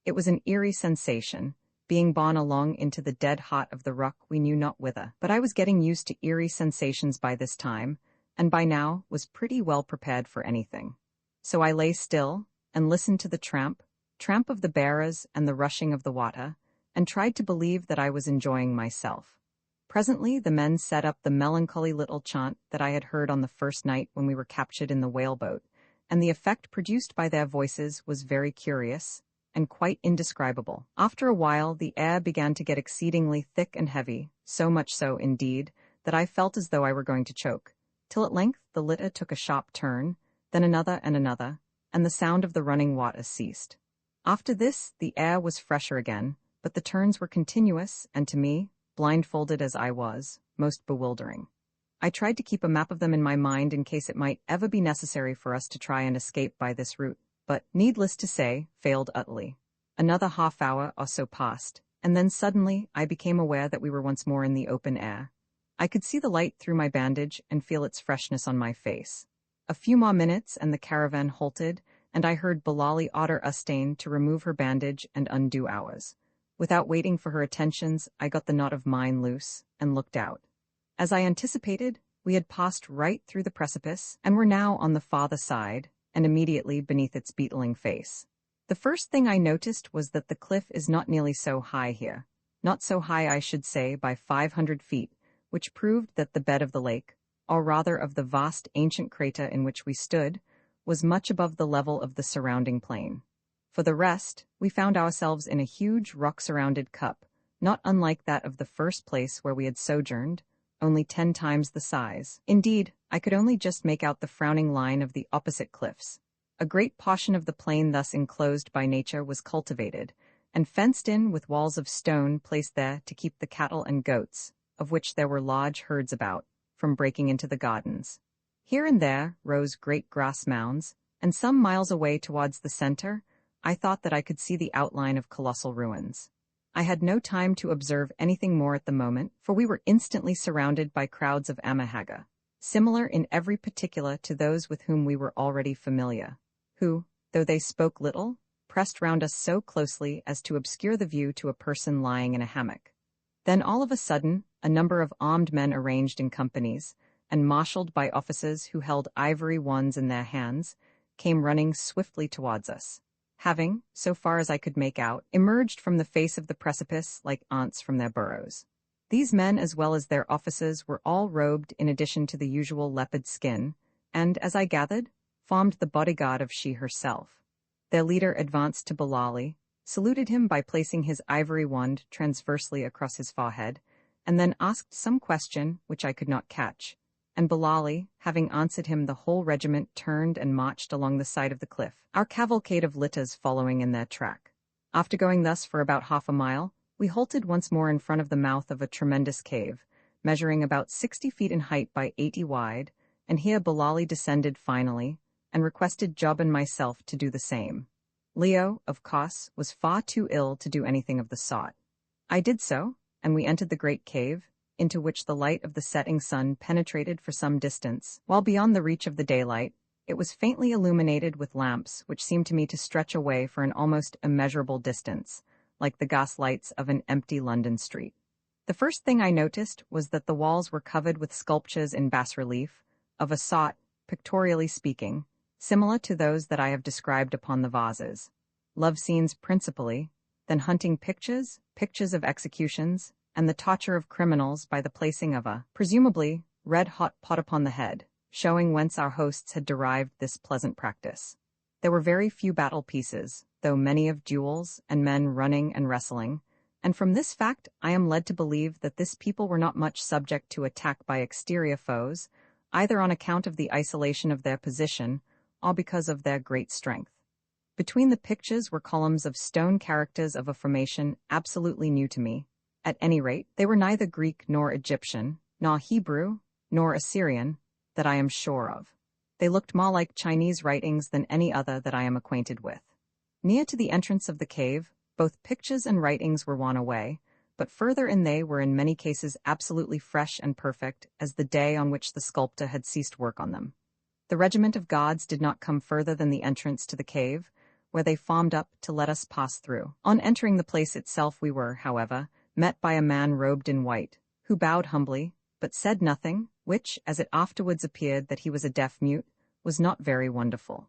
It was an eerie sensation, being borne along into the dead heart of the rock we knew not whither, but I was getting used to eerie sensations by this time, and by now was pretty well prepared for anything. So I lay still, and listened to the tramp of the bearers and the rushing of the water, and tried to believe that I was enjoying myself. Presently the men set up the melancholy little chant that I had heard on the first night when we were captured in the whaleboat, and the effect produced by their voices was very curious, and quite indescribable. After a while the air began to get exceedingly thick and heavy, so much so, indeed, that I felt as though I were going to choke, till at length the litter took a sharp turn, then another and another, and the sound of the running water ceased. After this the air was fresher again, but the turns were continuous, and to me, blindfolded as I was, most bewildering. I tried to keep a map of them in my mind in case it might ever be necessary for us to try and escape by this route, but, needless to say, failed utterly. Another half-hour or so passed, and then suddenly I became aware that we were once more in the open air. I could see the light through my bandage and feel its freshness on my face. A few more minutes and the caravan halted, and I heard Bilali order Ustane to remove her bandage and undo ours. Without waiting for her attentions, I got the knot of mine loose and looked out. As I anticipated, we had passed right through the precipice and were now on the farther side, and immediately beneath its beetling face. The first thing I noticed was that the cliff is not nearly so high here, not so high, I should say, by 500 feet, which proved that the bed of the lake, or rather of the vast ancient crater in which we stood, was much above the level of the surrounding plain. For the rest, we found ourselves in a huge rock-surrounded cup, not unlike that of the first place where we had sojourned, only 10 times the size. Indeed, I could only just make out the frowning line of the opposite cliffs. A great portion of the plain thus enclosed by nature was cultivated, and fenced in with walls of stone placed there to keep the cattle and goats, of which there were large herds about, from breaking into the gardens. Here and there rose great grass mounds, and some miles away towards the center, I thought that I could see the outline of colossal ruins. I had no time to observe anything more at the moment, for we were instantly surrounded by crowds of Haggard, similar in every particular to those with whom we were already familiar, who, though they spoke little, pressed round us so closely as to obscure the view to a person lying in a hammock. Then all of a sudden, a number of armed men arranged in companies, and marshaled by officers who held ivory wands in their hands, came running swiftly towards us, having, so far as I could make out, emerged from the face of the precipice like ants from their burrows. These men, as well as their officers, were all robed in addition to the usual leopard skin, and, as I gathered, formed the bodyguard of she herself. Their leader advanced to Bilali, saluted him by placing his ivory wand transversely across his forehead, and then asked some question which I could not catch, and Bilali, having answered him, the whole regiment turned and marched along the side of the cliff, our cavalcade of litters following in their track. After going thus for about half a mile, we halted once more in front of the mouth of a tremendous cave, measuring about 60 feet in height by 80 wide, and here Bilali descended finally, and requested Job and myself to do the same. Leo, of course, was far too ill to do anything of the sort. I did so, and we entered the great cave, into which the light of the setting sun penetrated for some distance, while beyond the reach of the daylight, it was faintly illuminated with lamps which seemed to me to stretch away for an almost immeasurable distance, like the gas lights of an empty London street. The first thing I noticed was that the walls were covered with sculptures in bas-relief, of a sort, pictorially speaking, similar to those that I have described upon the vases. Love scenes principally, then hunting pictures, pictures of executions, and the torture of criminals by the placing of a, presumably, red-hot pot upon the head, showing whence our hosts had derived this pleasant practice. There were very few battle pieces, though many of duels and men running and wrestling, and from this fact I am led to believe that this people were not much subject to attack by exterior foes, either on account of the isolation of their position or because of their great strength. Between the pictures were columns of stone characters of a formation absolutely new to me. At any rate, they were neither Greek nor Egyptian, nor Hebrew, nor Assyrian, that I am sure of. They looked more like Chinese writings than any other that I am acquainted with. Near to the entrance of the cave, both pictures and writings were worn away, but further in they were in many cases absolutely fresh and perfect as the day on which the sculptor had ceased work on them. The regiment of guards did not come further than the entrance to the cave, where they formed up to let us pass through. On entering the place itself we were, however, met by a man robed in white, who bowed humbly, but said nothing, which, as it afterwards appeared that he was a deaf-mute, was not very wonderful.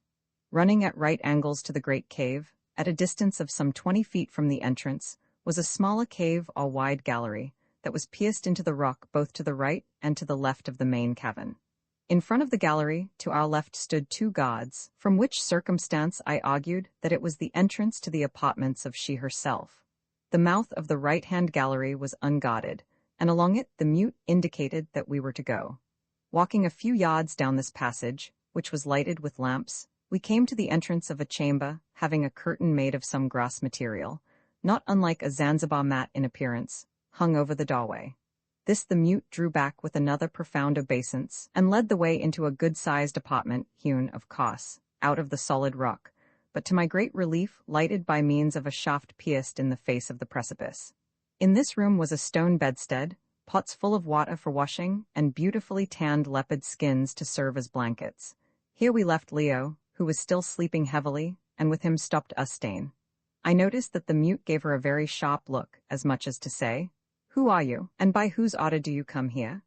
Running at right angles to the great cave, at a distance of some 20 feet from the entrance, was a smaller cave or wide gallery that was pierced into the rock both to the right and to the left of the main cavern. In front of the gallery, to our left stood 2 guards, from which circumstance I argued that it was the entrance to the apartments of she herself. The mouth of the right-hand gallery was unguarded, and along it the mute indicated that we were to go. Walking a few yards down this passage, which was lighted with lamps, we came to the entrance of a chamber having a curtain made of some grass material, not unlike a Zanzibar mat in appearance, hung over the doorway. This the mute drew back with another profound obeisance, and led the way into a good-sized apartment, hewn, of course, out of the solid rock, but to my great relief lighted by means of a shaft pierced in the face of the precipice. In this room was a stone bedstead, pots full of water for washing, and beautifully tanned leopard skins to serve as blankets. Here we left Leo, who was still sleeping heavily, and with him stopped Ustane. I noticed that the mute gave her a very sharp look, as much as to say, "Who are you, and by whose order do you come here?"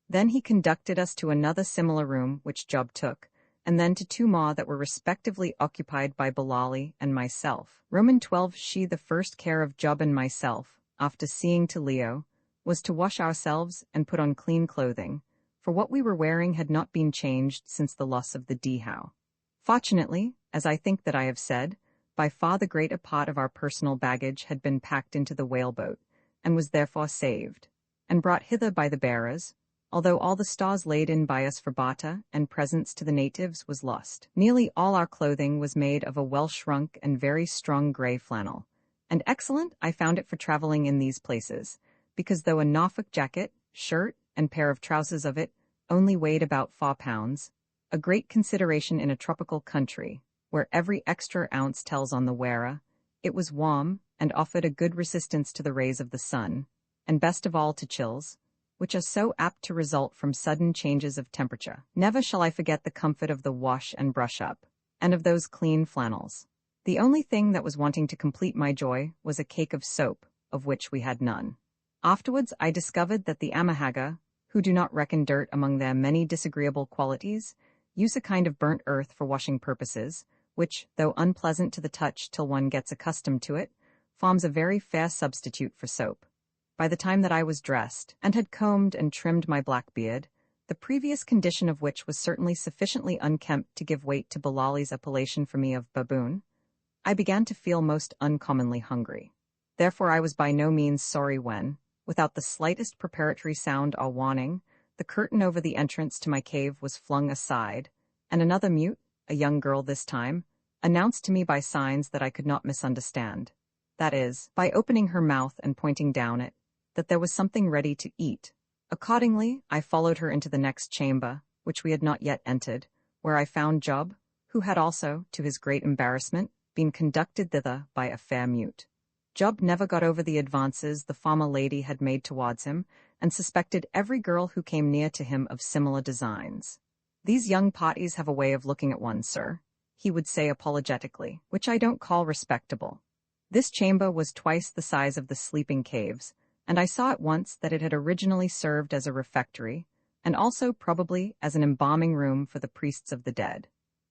Then he conducted us to another similar room which Job took, and then to 2 more that were respectively occupied by Bilali and myself. Roman 12. She the first care of Job and myself, after seeing to Leo, was to wash ourselves and put on clean clothing, for what we were wearing had not been changed since the loss of the Dhow. Fortunately, as I think that I have said, by far the greater part of our personal baggage had been packed into the whaleboat, and was therefore saved, and brought hither by the bearers, although all the stores laid in by us for barter and presents to the natives was lost. Nearly all our clothing was made of a well-shrunk and very strong grey flannel, and excellent I found it for travelling in these places, because though a Norfolk jacket, shirt, and pair of trousers of it only weighed about 4 pounds, a great consideration in a tropical country, where every extra ounce tells on the wearer, it was warm, and offered a good resistance to the rays of the sun, and best of all to chills, which are so apt to result from sudden changes of temperature. Never shall I forget the comfort of the wash and brush up, and of those clean flannels. The only thing that was wanting to complete my joy was a cake of soap, of which we had none. Afterwards I discovered that the Amahagga, who do not reckon dirt among their many disagreeable qualities, use a kind of burnt earth for washing purposes, which, though unpleasant to the touch till one gets accustomed to it, forms a very fair substitute for soap. By the time that I was dressed, and had combed and trimmed my black beard, the previous condition of which was certainly sufficiently unkempt to give weight to Bilali's appellation for me of baboon, I began to feel most uncommonly hungry. Therefore I was by no means sorry when, without the slightest preparatory sound or warning, the curtain over the entrance to my cave was flung aside, and another mute, a young girl this time, announced to me by signs that I could not misunderstand, that is, by opening her mouth and pointing down it, that there was something ready to eat. Accordingly, I followed her into the next chamber, which we had not yet entered, where I found Job, who had also, to his great embarrassment, been conducted thither by a fair mute. Job never got over the advances the former lady had made towards him, and suspected every girl who came near to him of similar designs. "These young parties have a way of looking at one, sir," he would say apologetically, "which I don't call respectable." This chamber was twice the size of the sleeping caves, and I saw at once that it had originally served as a refectory, and also probably as an embalming room for the priests of the dead.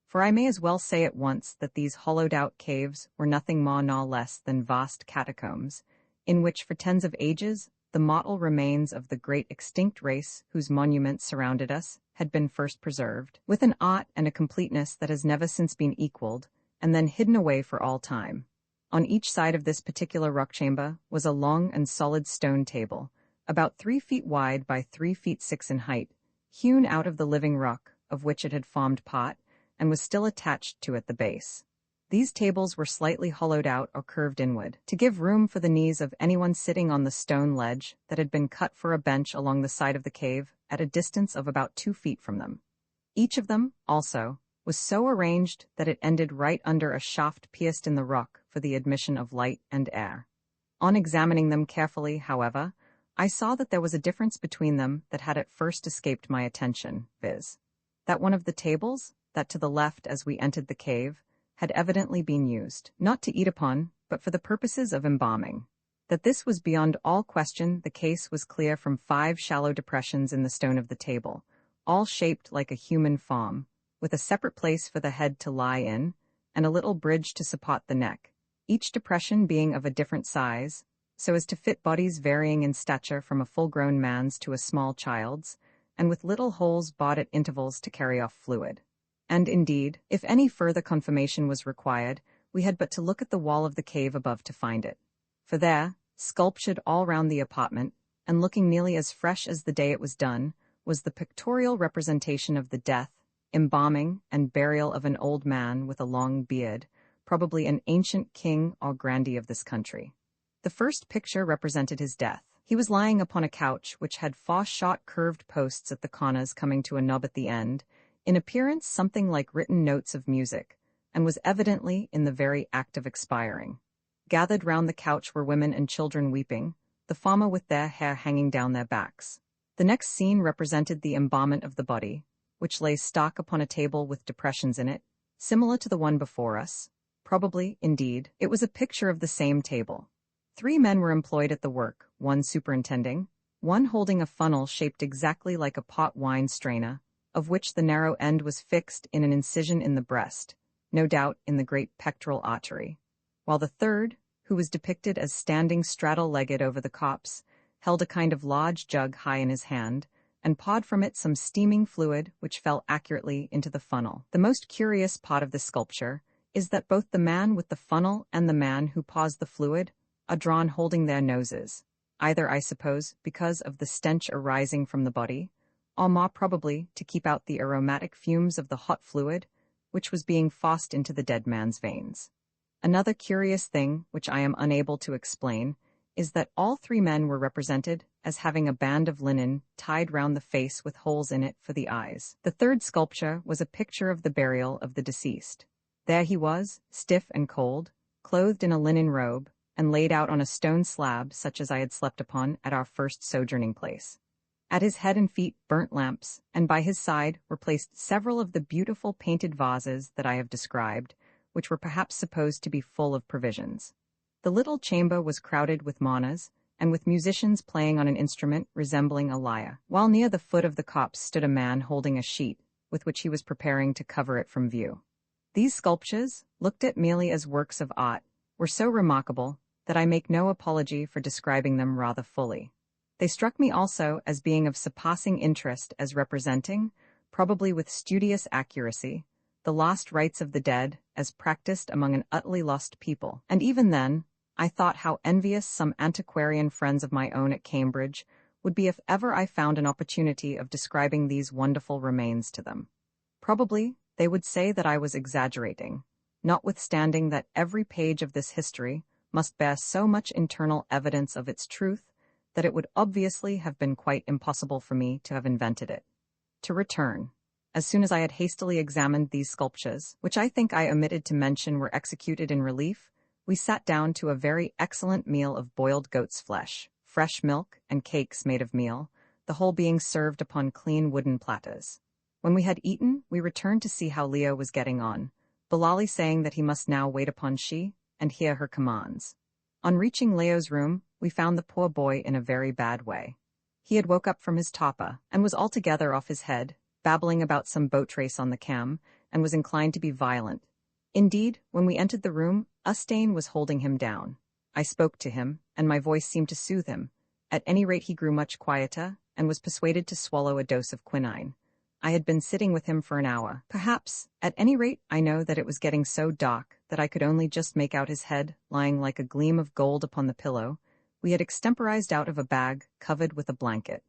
For I may as well say at once that these hollowed-out caves were nothing more nor less than vast catacombs, in which for tens of ages the mortal remains of the great extinct race whose monuments surrounded us had been first preserved, with an art and a completeness that has never since been equaled, and then hidden away for all time. On each side of this particular rock chamber was a long and solid stone table, about 3 feet wide by 3 feet 6 in height, hewn out of the living rock of which it had formed part, and was still attached to at the base. These tables were slightly hollowed out or curved inward, to give room for the knees of anyone sitting on the stone ledge that had been cut for a bench along the side of the cave at a distance of about 2 feet from them. Each of them, also, was so arranged that it ended right under a shaft pierced in the rock for the admission of light and air. On examining them carefully, however, I saw that there was a difference between them that had at first escaped my attention, viz., that one of the tables, that to the left as we entered the cave, had evidently been used, not to eat upon, but for the purposes of embalming. That this was beyond all question the case was clear from 5 shallow depressions in the stone of the table, all shaped like a human form, with a separate place for the head to lie in, and a little bridge to support the neck, each depression being of a different size, so as to fit bodies varying in stature from a full-grown man's to a small child's, and with little holes bored at intervals to carry off fluid. And indeed, if any further confirmation was required, we had but to look at the wall of the cave above to find it. For there, sculptured all round the apartment, and looking nearly as fresh as the day it was done, was the pictorial representation of the death, embalming, and burial of an old man with a long beard, probably an ancient king or grandee of this country. The first picture represented his death. He was lying upon a couch which had 4 short curved posts at the corners coming to a knob at the end, in appearance something like written notes of music, and was evidently in the very act of expiring. Gathered round the couch were women and children weeping, the former with their hair hanging down their backs. The next scene represented the embalmment of the body, which lay stock upon a table with depressions in it, similar to the one before us. Probably, indeed, it was a picture of the same table. 3 men were employed at the work, one superintending, one holding a funnel shaped exactly like a pot wine strainer, of which the narrow end was fixed in an incision in the breast, no doubt in the great pectoral artery, while the third, who was depicted as standing straddle-legged over the copse, held a kind of large jug high in his hand, and poured from it some steaming fluid which fell accurately into the funnel. The most curious part of this sculpture is that both the man with the funnel and the man who pours the fluid are drawn holding their noses, either, I suppose, because of the stench arising from the body, or more probably to keep out the aromatic fumes of the hot fluid which was being forced into the dead man's veins. Another curious thing, which I am unable to explain, is that all 3 men were represented as having a band of linen tied round the face with holes in it for the eyes. The third sculpture was a picture of the burial of the deceased. There he was, stiff and cold, clothed in a linen robe, and laid out on a stone slab such as I had slept upon at our first sojourning place. At his head and feet burnt lamps, and by his side were placed several of the beautiful painted vases that I have described, which were perhaps supposed to be full of provisions. The little chamber was crowded with mourners, and with musicians playing on an instrument resembling a lyre, while near the foot of the copse stood a man holding a sheet, with which he was preparing to cover it from view. These sculptures, looked at merely as works of art, were so remarkable that I make no apology for describing them rather fully. They struck me also as being of surpassing interest as representing, probably with studious accuracy, the lost rites of the dead as practiced among an utterly lost people. And even then, I thought how envious some antiquarian friends of my own at Cambridge would be if ever I found an opportunity of describing these wonderful remains to them. Probably they would say that I was exaggerating, notwithstanding that every page of this history must bear so much internal evidence of its truth that it would obviously have been quite impossible for me to have invented it. To return. As soon as I had hastily examined these sculptures, which I think I omitted to mention were executed in relief, we sat down to a very excellent meal of boiled goat's flesh, fresh milk, and cakes made of meal, the whole being served upon clean wooden platters. When we had eaten, we returned to see how Leo was getting on, Bilali saying that he must now wait upon she, and hear her commands. On reaching Leo's room, we found the poor boy in a very bad way. He had woke up from his torpor, and was altogether off his head, babbling about some boat race on the Cam, and was inclined to be violent. Indeed, when we entered the room, Ustane was holding him down. I spoke to him, and my voice seemed to soothe him. At any rate he grew much quieter, and was persuaded to swallow a dose of quinine. I had been sitting with him for an hour, perhaps. At any rate, I know that it was getting so dark that I could only just make out his head, lying like a gleam of gold upon the pillow. We had extemporized out of a bag, covered with a blanket,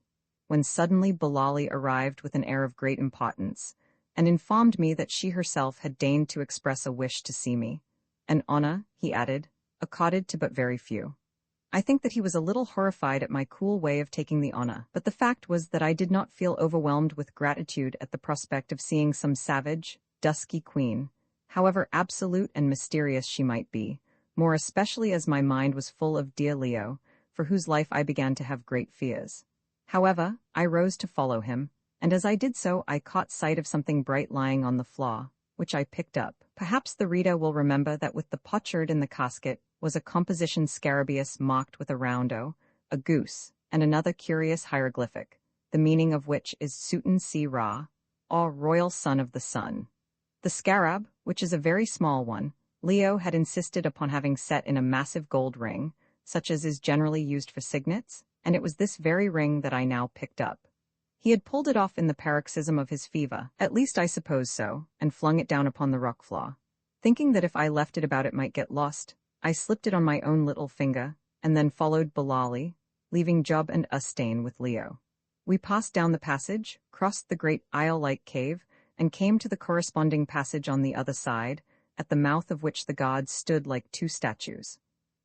when suddenly Bilali arrived with an air of great importance, and informed me that she herself had deigned to express a wish to see me. An honor, he added, accorded to but very few. I think that he was a little horrified at my cool way of taking the honor, but the fact was that I did not feel overwhelmed with gratitude at the prospect of seeing some savage, dusky queen, however absolute and mysterious she might be, more especially as my mind was full of dear Leo, for whose life I began to have great fears. However, I rose to follow him, and as I did so I caught sight of something bright lying on the floor, which I picked up. Perhaps the reader will remember that with the potsherd in the casket was a composition scarabaeus marked with a round O, a goose, and another curious hieroglyphic, the meaning of which is Suten Si Ra, or Royal Son of the Sun. The scarab, which is a very small one, Leo had insisted upon having set in a massive gold ring, such as is generally used for signets, and it was this very ring that I now picked up. He had pulled it off in the paroxysm of his fever, at least I suppose so, and flung it down upon the rock floor. Thinking that if I left it about it might get lost, I slipped it on my own little finger, and then followed Bilali, leaving Job and Ustane with Leo. We passed down the passage, crossed the great aisle-like cave, and came to the corresponding passage on the other side, at the mouth of which the gods stood like two statues.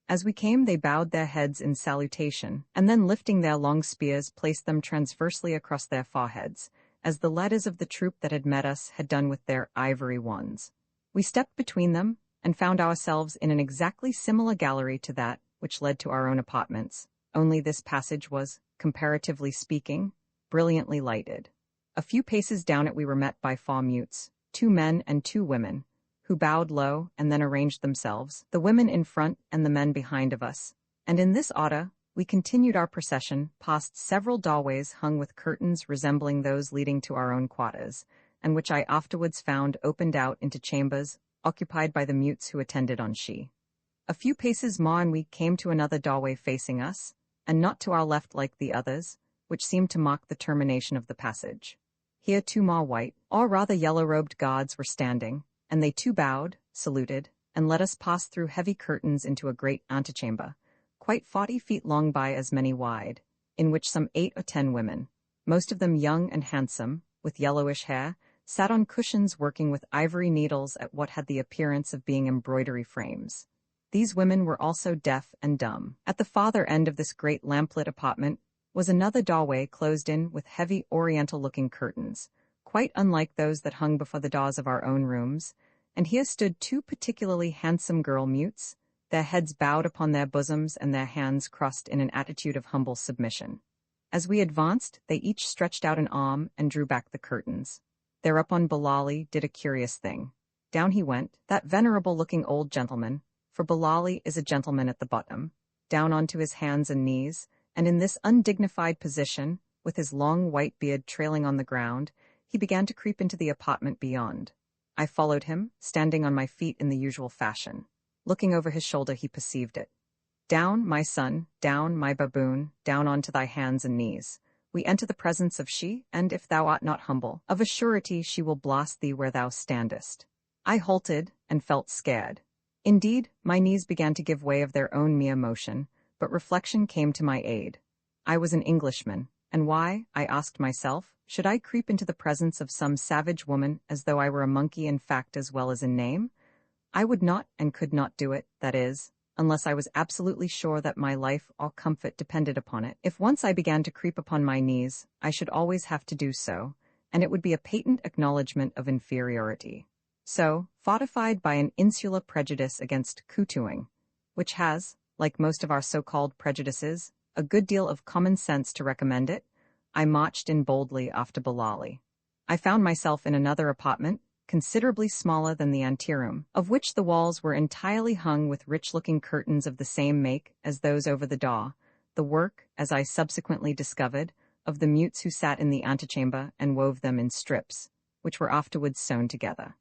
As we came they bowed their heads in salutation, and then lifting their long spears placed them transversely across their foreheads, as the ladders of the troop that had met us had done with their ivory wands. We stepped between them, and found ourselves in an exactly similar gallery to that which led to our own apartments, only this passage was, comparatively speaking, brilliantly lighted. A few paces down it we were met by 4 mutes, 2 men and 2 women, who bowed low and then arranged themselves, the women in front and the men behind of us, and in this order we continued our procession past several doorways hung with curtains resembling those leading to our own quarters, and which I afterwards found opened out into chambers occupied by the mutes who attended on she. A few paces more and we came to another doorway facing us, and not to our left like the others, which seemed to mark the termination of the passage. Here 2 more white, or rather yellow-robed guards were standing, and they too bowed, saluted, and let us pass through heavy curtains into a great antechamber, quite 40 feet long by as many wide, in which some 8 or 10 women, most of them young and handsome, with yellowish hair, sat on cushions working with ivory needles at what had the appearance of being embroidery frames. These women were also deaf and dumb. At the farther end of this great lamplit apartment was another doorway closed in with heavy oriental-looking curtains, quite unlike those that hung before the doors of our own rooms, and here stood 2 particularly handsome girl mutes, their heads bowed upon their bosoms and their hands crossed in an attitude of humble submission. As we advanced, they each stretched out an arm and drew back the curtains. Thereupon Bilali did a curious thing. Down he went, that venerable-looking old gentleman, for Bilali is a gentleman at the bottom, down onto his hands and knees, and in this undignified position, with his long white beard trailing on the ground, he began to creep into the apartment beyond. I followed him, standing on my feet in the usual fashion. Looking over his shoulder he perceived it. Down, my son, down, my baboon, down onto thy hands and knees. We enter the presence of she, and if thou art not humble, of a surety she will blast thee where thou standest. I halted, and felt scared. Indeed, my knees began to give way of their own mere motion, but reflection came to my aid. I was an Englishman, and why, I asked myself, should I creep into the presence of some savage woman as though I were a monkey in fact as well as in name? I would not and could not do it, that is, unless I was absolutely sure that my life or comfort depended upon it. If once I began to creep upon my knees, I should always have to do so, and it would be a patent acknowledgement of inferiority. So, fortified by an insular prejudice against kutuing, which has, like most of our so-called prejudices, a good deal of common sense to recommend it, I marched in boldly after Bilali. I found myself in another apartment, considerably smaller than the anteroom, of which the walls were entirely hung with rich-looking curtains of the same make as those over the door, the work, as I subsequently discovered, of the mutes who sat in the antechamber and wove them in strips, which were afterwards sewn together.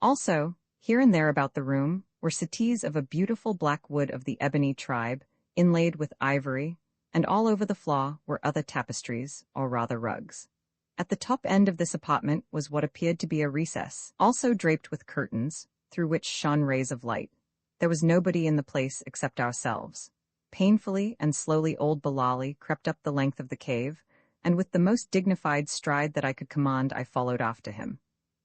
Also, here and there about the room, were settees of a beautiful black wood of the ebony tribe, inlaid with ivory, and all over the floor were other tapestries, or rather rugs. At the top end of this apartment was what appeared to be a recess, also draped with curtains, through which shone rays of light. There was nobody in the place except ourselves. Painfully and slowly old Bilali crept up the length of the cave, and with the most dignified stride that I could command I followed after him.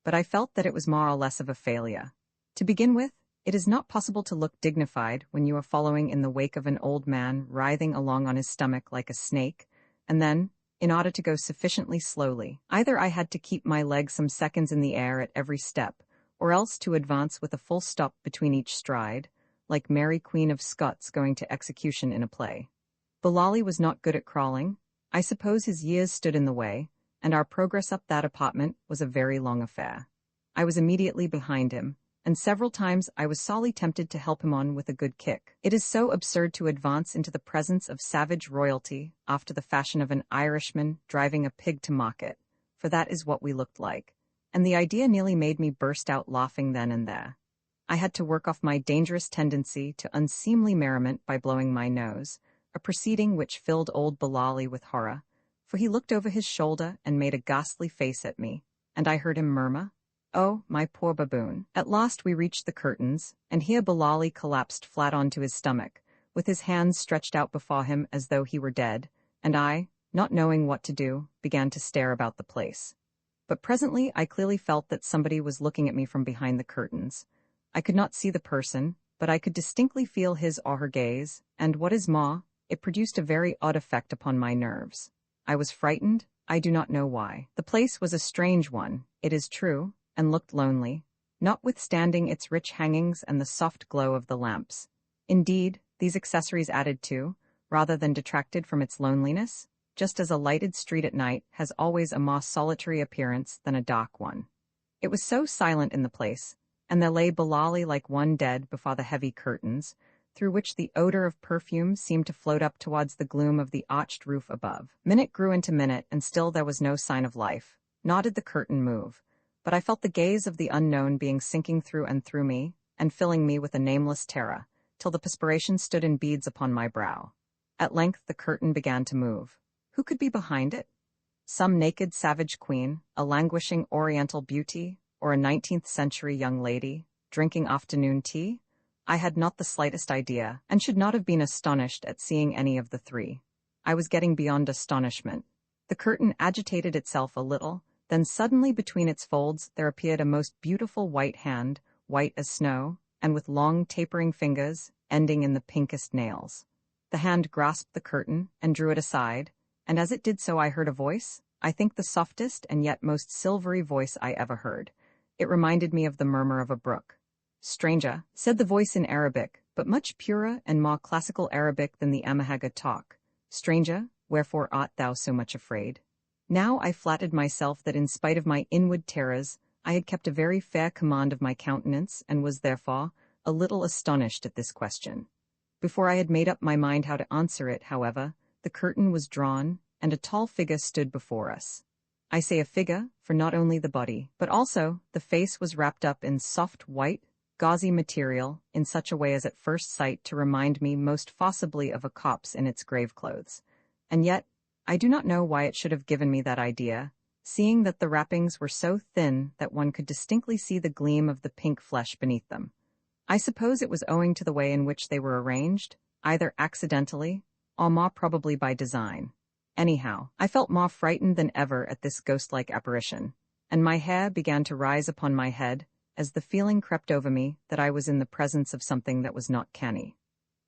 But I felt that it was more or less of a failure. To begin with, it is not possible to look dignified when you are following in the wake of an old man writhing along on his stomach like a snake, and then, in order to go sufficiently slowly, either I had to keep my legs some seconds in the air at every step, or else to advance with a full stop between each stride, like Mary Queen of Scots going to execution in a play. Bilali was not good at crawling. I suppose his years stood in the way, and our progress up that apartment was a very long affair. I was immediately behind him, and several times I was sorely tempted to help him on with a good kick. It is so absurd to advance into the presence of savage royalty after the fashion of an Irishman driving a pig to market, for that is what we looked like, and the idea nearly made me burst out laughing then and there. I had to work off my dangerous tendency to unseemly merriment by blowing my nose, a proceeding which filled old Bilali with horror, for he looked over his shoulder and made a ghastly face at me, and I heard him murmur, "Oh, my poor baboon." At last we reached the curtains, and here Bilali collapsed flat onto his stomach, with his hands stretched out before him as though he were dead, and I, not knowing what to do, began to stare about the place. But presently I clearly felt that somebody was looking at me from behind the curtains. I could not see the person, but I could distinctly feel his or her gaze, and what is more, it produced a very odd effect upon my nerves. I was frightened, I do not know why. The place was a strange one, it is true, and looked lonely, notwithstanding its rich hangings and the soft glow of the lamps. Indeed, these accessories added to, rather than detracted from its loneliness, just as a lighted street at night has always a more solitary appearance than a dark one. It was so silent in the place, and there lay Bilali like one dead before the heavy curtains, through which the odor of perfume seemed to float up towards the gloom of the arched roof above. Minute grew into minute, and still there was no sign of life, nor did the curtain move. But I felt the gaze of the unknown being sinking through and through me, and filling me with a nameless terror, till the perspiration stood in beads upon my brow. At length the curtain began to move. Who could be behind it? Some naked savage queen, a languishing oriental beauty, or a 19th-century young lady, drinking afternoon tea? I had not the slightest idea, and should not have been astonished at seeing any of the three. I was getting beyond astonishment. The curtain agitated itself a little, then suddenly between its folds there appeared a most beautiful white hand, white as snow, and with long tapering fingers, ending in the pinkest nails. The hand grasped the curtain and drew it aside, and as it did so I heard a voice, I think the softest and yet most silvery voice I ever heard. It reminded me of the murmur of a brook. "Stranger," said the voice in Arabic, but much purer and more classical Arabic than the Haggard talk. "Stranger, wherefore art thou so much afraid?" Now I flattered myself that in spite of my inward terrors, I had kept a very fair command of my countenance, and was therefore a little astonished at this question. Before I had made up my mind how to answer it, however, the curtain was drawn, and a tall figure stood before us. I say a figure, for not only the body, but also the face was wrapped up in soft white, gauzy material, in such a way as at first sight to remind me most forcibly of a corpse in its grave clothes. And yet, I do not know why it should have given me that idea, seeing that the wrappings were so thin that one could distinctly see the gleam of the pink flesh beneath them. I suppose it was owing to the way in which they were arranged, either accidentally, or more probably by design. Anyhow, I felt more frightened than ever at this ghost-like apparition, and my hair began to rise upon my head, as the feeling crept over me that I was in the presence of something that was not canny.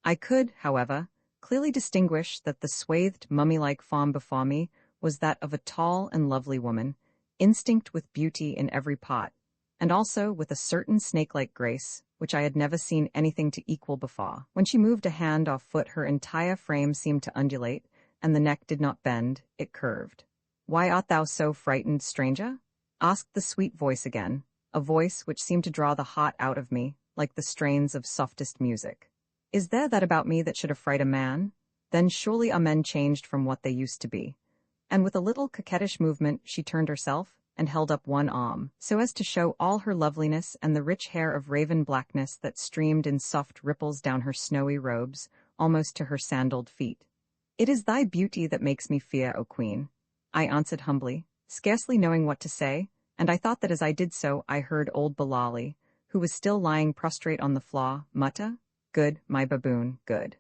I could, however, clearly distinguish that the swathed mummy-like form before me was that of a tall and lovely woman, instinct with beauty in every pot, and also with a certain snake-like grace, which I had never seen anything to equal before. When she moved a hand or foot, her entire frame seemed to undulate, and the neck did not bend, it curved. "Why art thou so frightened, stranger?" asked the sweet voice again, a voice which seemed to draw the heart out of me, like the strains of softest music. "Is there that about me that should affright a man? Then surely are men changed from what they used to be." And with a little coquettish movement she turned herself, and held up one arm, so as to show all her loveliness and the rich hair of raven blackness that streamed in soft ripples down her snowy robes, almost to her sandaled feet. "It is thy beauty that makes me fear, O Queen," I answered humbly, scarcely knowing what to say, and I thought that as I did so I heard old Bilali, who was still lying prostrate on the floor, mutter, "Good, my baboon, good.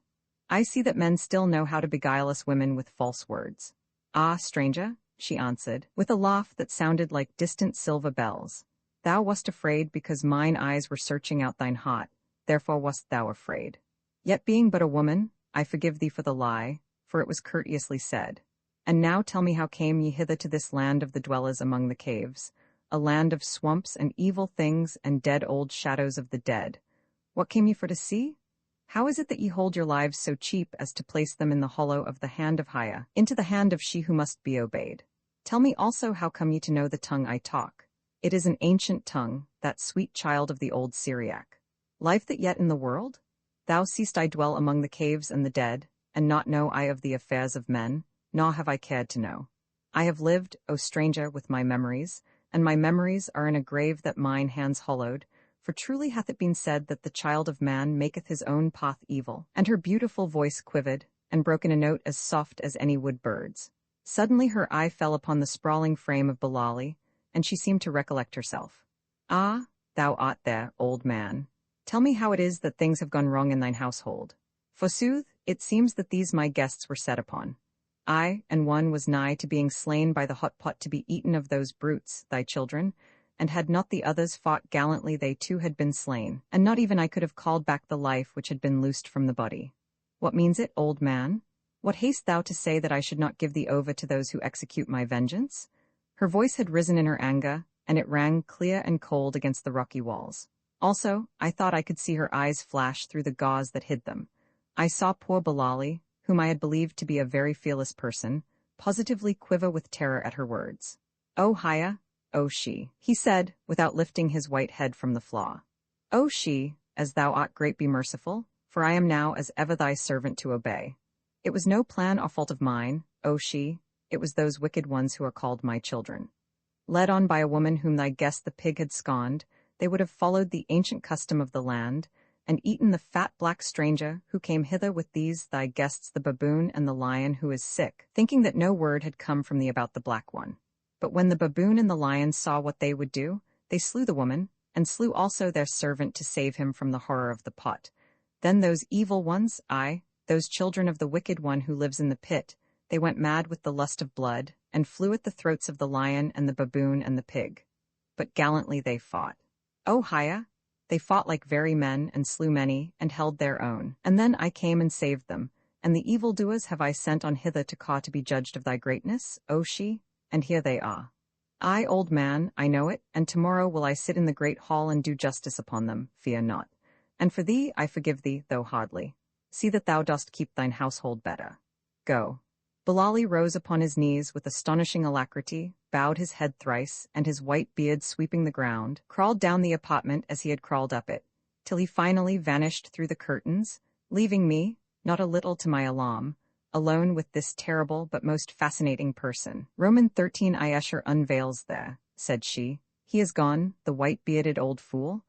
I see that men still know how to beguile us women with false words." "Ah, stranger," she answered, with a laugh that sounded like distant silver bells, "thou wast afraid because mine eyes were searching out thine heart, therefore wast thou afraid. Yet being but a woman, I forgive thee for the lie, for it was courteously said. And now tell me, how came ye hither to this land of the dwellers among the caves, a land of swamps and evil things and dead old shadows of the dead? What came ye for to see? How is it that ye hold your lives so cheap as to place them in the hollow of the hand of Haya, into the hand of she who must be obeyed? Tell me also, how come ye to know the tongue I talk? It is an ancient tongue, that sweet child of the old Syriac. Life that yet in the world? Thou seest I dwell among the caves and the dead, and not know I of the affairs of men, nor have I cared to know. I have lived, O stranger, with my memories, and my memories are in a grave that mine hands hollowed, for truly hath it been said that the child of man maketh his own path evil. And her beautiful voice quivered, and broke in a note as soft as any wood bird's. Suddenly her eye fell upon the sprawling frame of Bilali, and she seemed to recollect herself. "Ah, thou art there, old man. Tell me how it is that things have gone wrong in thine household. Forsooth, it seems that these my guests were set upon. Ay, and one was nigh to being slain by the hot pot to be eaten of those brutes, thy children, and had not the others fought gallantly they too had been slain, and not even I could have called back the life which had been loosed from the body. What means it, old man? What hast thou to say that I should not give thee over to those who execute my vengeance?" Her voice had risen in her anger, and it rang clear and cold against the rocky walls. Also, I thought I could see her eyes flash through the gauze that hid them. I saw poor Bilali, whom I had believed to be a very fearless person, positively quiver with terror at her words. "O Haya, O she," he said, without lifting his white head from the floor. "O she, as thou art great be merciful, for I am now as ever thy servant to obey. It was no plan or fault of mine, O she, it was those wicked ones who are called my children. Led on by a woman whom thy guest the pig had scorned, they would have followed the ancient custom of the land, and eaten the fat black stranger who came hither with these thy guests the baboon and the lion who is sick, thinking that no word had come from thee about the black one. But when the baboon and the lion saw what they would do, they slew the woman, and slew also their servant to save him from the horror of the pot. Then those evil ones, aye, those children of the wicked one who lives in the pit, they went mad with the lust of blood, and flew at the throats of the lion and the baboon and the pig. But gallantly they fought. O Haya, they fought like very men, and slew many, and held their own. And then I came and saved them, and the evildoers have I sent on hither to Ka to be judged of thy greatness, O she, and here they are. I, old man, I know it, and tomorrow will I sit in the great hall and do justice upon them, fear not. And for thee I forgive thee, though hardly. See that thou dost keep thine household better. Go." Bilali rose upon his knees with astonishing alacrity, bowed his head thrice, and his white beard sweeping the ground, crawled down the apartment as he had crawled up it, till he finally vanished through the curtains, leaving me, not a little to my alarm, alone with this terrible but most fascinating person. "Roman 13 Ayesher unveils there," said she. "He is gone, the white-bearded old fool.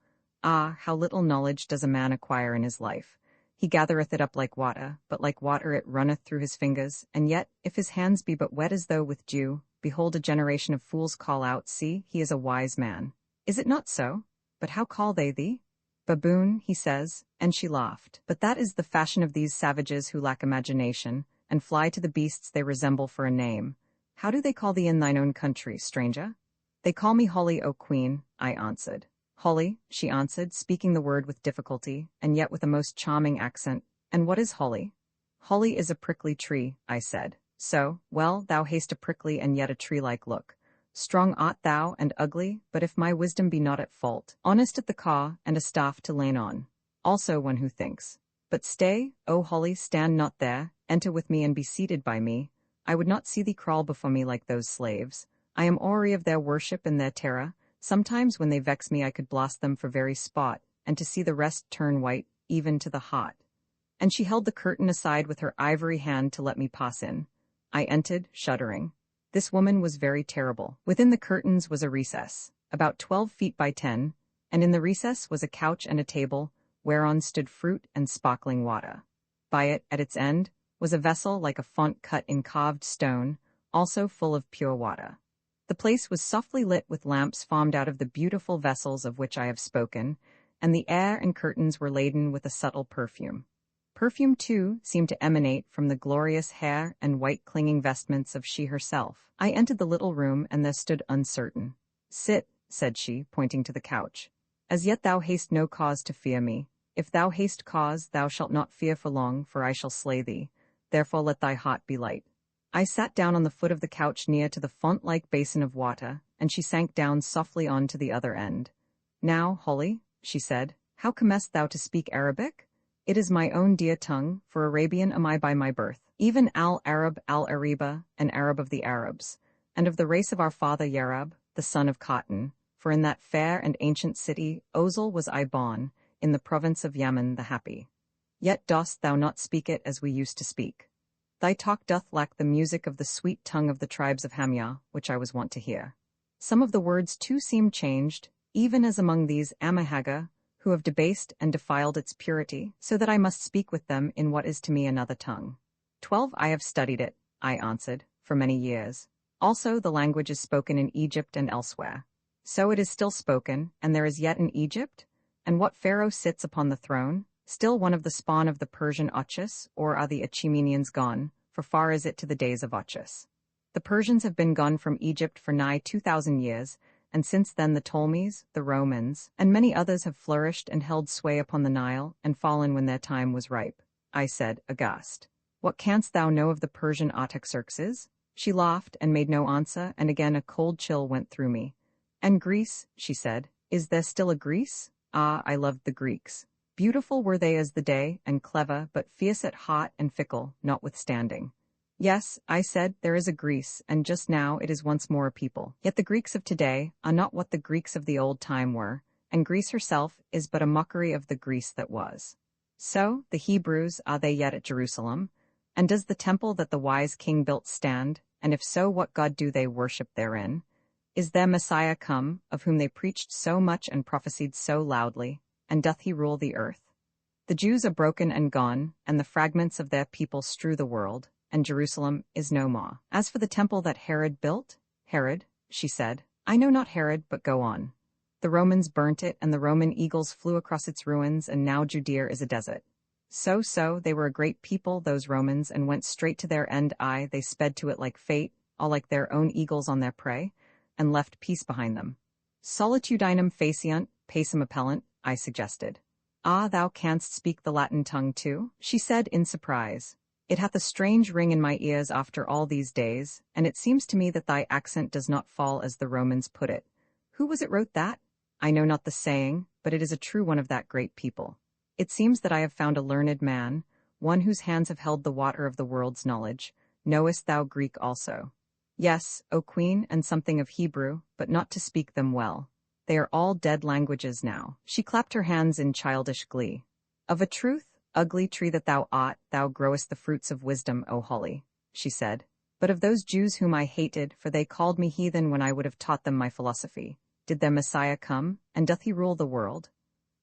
Ah, how little knowledge does a man acquire in his life. He gathereth it up like water, but like water it runneth through his fingers, and yet, if his hands be but wet as though with dew, behold a generation of fools call out, see, he is a wise man. Is it not so? But how call they thee? Baboon, he says, and she laughed. But that is the fashion of these savages who lack imagination, and fly to the beasts they resemble for a name. How do they call thee in thine own country, stranger?" "They call me Holly, O Queen," I answered. "Holly," she answered, speaking the word with difficulty, and yet with a most charming accent. "And what is holly?" "Holly is a prickly tree," I said. "So, well, thou hast a prickly and yet a tree-like look. Strong art thou and ugly, but if my wisdom be not at fault, honest at the caw and a staff to lean on. Also one who thinks. But stay, O Holly, stand not there, enter with me and be seated by me. I would not see thee crawl before me like those slaves. I am weary of their worship and their terror. Sometimes when they vex me I could blast them for very spot, and to see the rest turn white, even to the heart. And she held the curtain aside with her ivory hand to let me pass in. I entered, shuddering. This woman was very terrible. Within the curtains was a recess, about 12 feet by 10, and in the recess was a couch and a table, whereon stood fruit and sparkling water. By it, at its end, was a vessel like a font cut in carved stone, also full of pure water. The place was softly lit with lamps formed out of the beautiful vessels of which I have spoken, and the air and curtains were laden with a subtle perfume. Perfume, too, seemed to emanate from the glorious hair and white clinging vestments of she herself. I entered the little room, and there stood uncertain. Sit, said she, pointing to the couch. As yet thou hast no cause to fear me. If thou hast cause, thou shalt not fear for long, for I shall slay thee. Therefore let thy heart be light. I sat down on the foot of the couch near to the font-like basin of water, and she sank down softly on to the other end. Now, Holly, she said, how comest thou to speak Arabic? It is my own dear tongue, for Arabian am I by my birth, even al-Arab al-Ariba, an Arab of the Arabs, and of the race of our father Yarab, the son of Cotton, for in that fair and ancient city Ozil was I born, in the province of Yemen the happy. Yet dost thou not speak it as we used to speak. Thy talk doth lack the music of the sweet tongue of the tribes of Hamya, which I was wont to hear. Some of the words too seem changed, even as among these Amahaga, who have debased and defiled its purity, so that I must speak with them in what is to me another tongue. 12 I have studied it, I answered, for many years. Also the language is spoken in Egypt and elsewhere. So it is still spoken, and there is yet in Egypt? And what pharaoh sits upon the throne? Still one of the spawn of the Persian Ochus, or are the Achemenians gone, for far is it to the days of Ochus? The Persians have been gone from Egypt for nigh 2,000 years, and since then the Ptolemies, the Romans, and many others have flourished and held sway upon the Nile, and fallen when their time was ripe. I said, aghast. What canst thou know of the Persian Artaxerxes? She laughed and made no answer, and again a cold chill went through me. And Greece, she said, is there still a Greece? Ah, I loved the Greeks. Beautiful were they as the day, and clever, but fierce at heart and fickle, notwithstanding. Yes, I said, there is a Greece, and just now it is once more a people. Yet the Greeks of today are not what the Greeks of the old time were, and Greece herself is but a mockery of the Greece that was. So, the Hebrews, are they yet at Jerusalem? And does the temple that the wise king built stand? And if so, what God do they worship therein? Is their Messiah come, of whom they preached so much and prophesied so loudly, and doth he rule the earth? The Jews are broken and gone, and the fragments of their people strew the world, and Jerusalem is no more. As for the temple that Herod built, Herod, she said, I know not Herod, but go on. The Romans burnt it, and the Roman eagles flew across its ruins, and now Judea is a desert. So, they were a great people, those Romans, and went straight to their end. They sped to it like fate, all like their own eagles on their prey, and left peace behind them. Solitudinem faciunt, pacem appellant, I suggested. Ah, thou canst speak the Latin tongue too? She said in surprise. It hath a strange ring in my ears after all these days, and it seems to me that thy accent does not fall as the Romans put it. Who was it wrote that? I know not the saying, but it is a true one of that great people. It seems that I have found a learned man, one whose hands have held the water of the world's knowledge. Knowest thou Greek also? Yes, O Queen, and something of Hebrew, but not to speak them well. They are all dead languages now. She clapped her hands in childish glee. Of a truth, ugly tree that thou art, thou growest the fruits of wisdom, O Holly, she said. But of those Jews whom I hated, for they called me heathen when I would have taught them my philosophy, did their Messiah come, and doth he rule the world?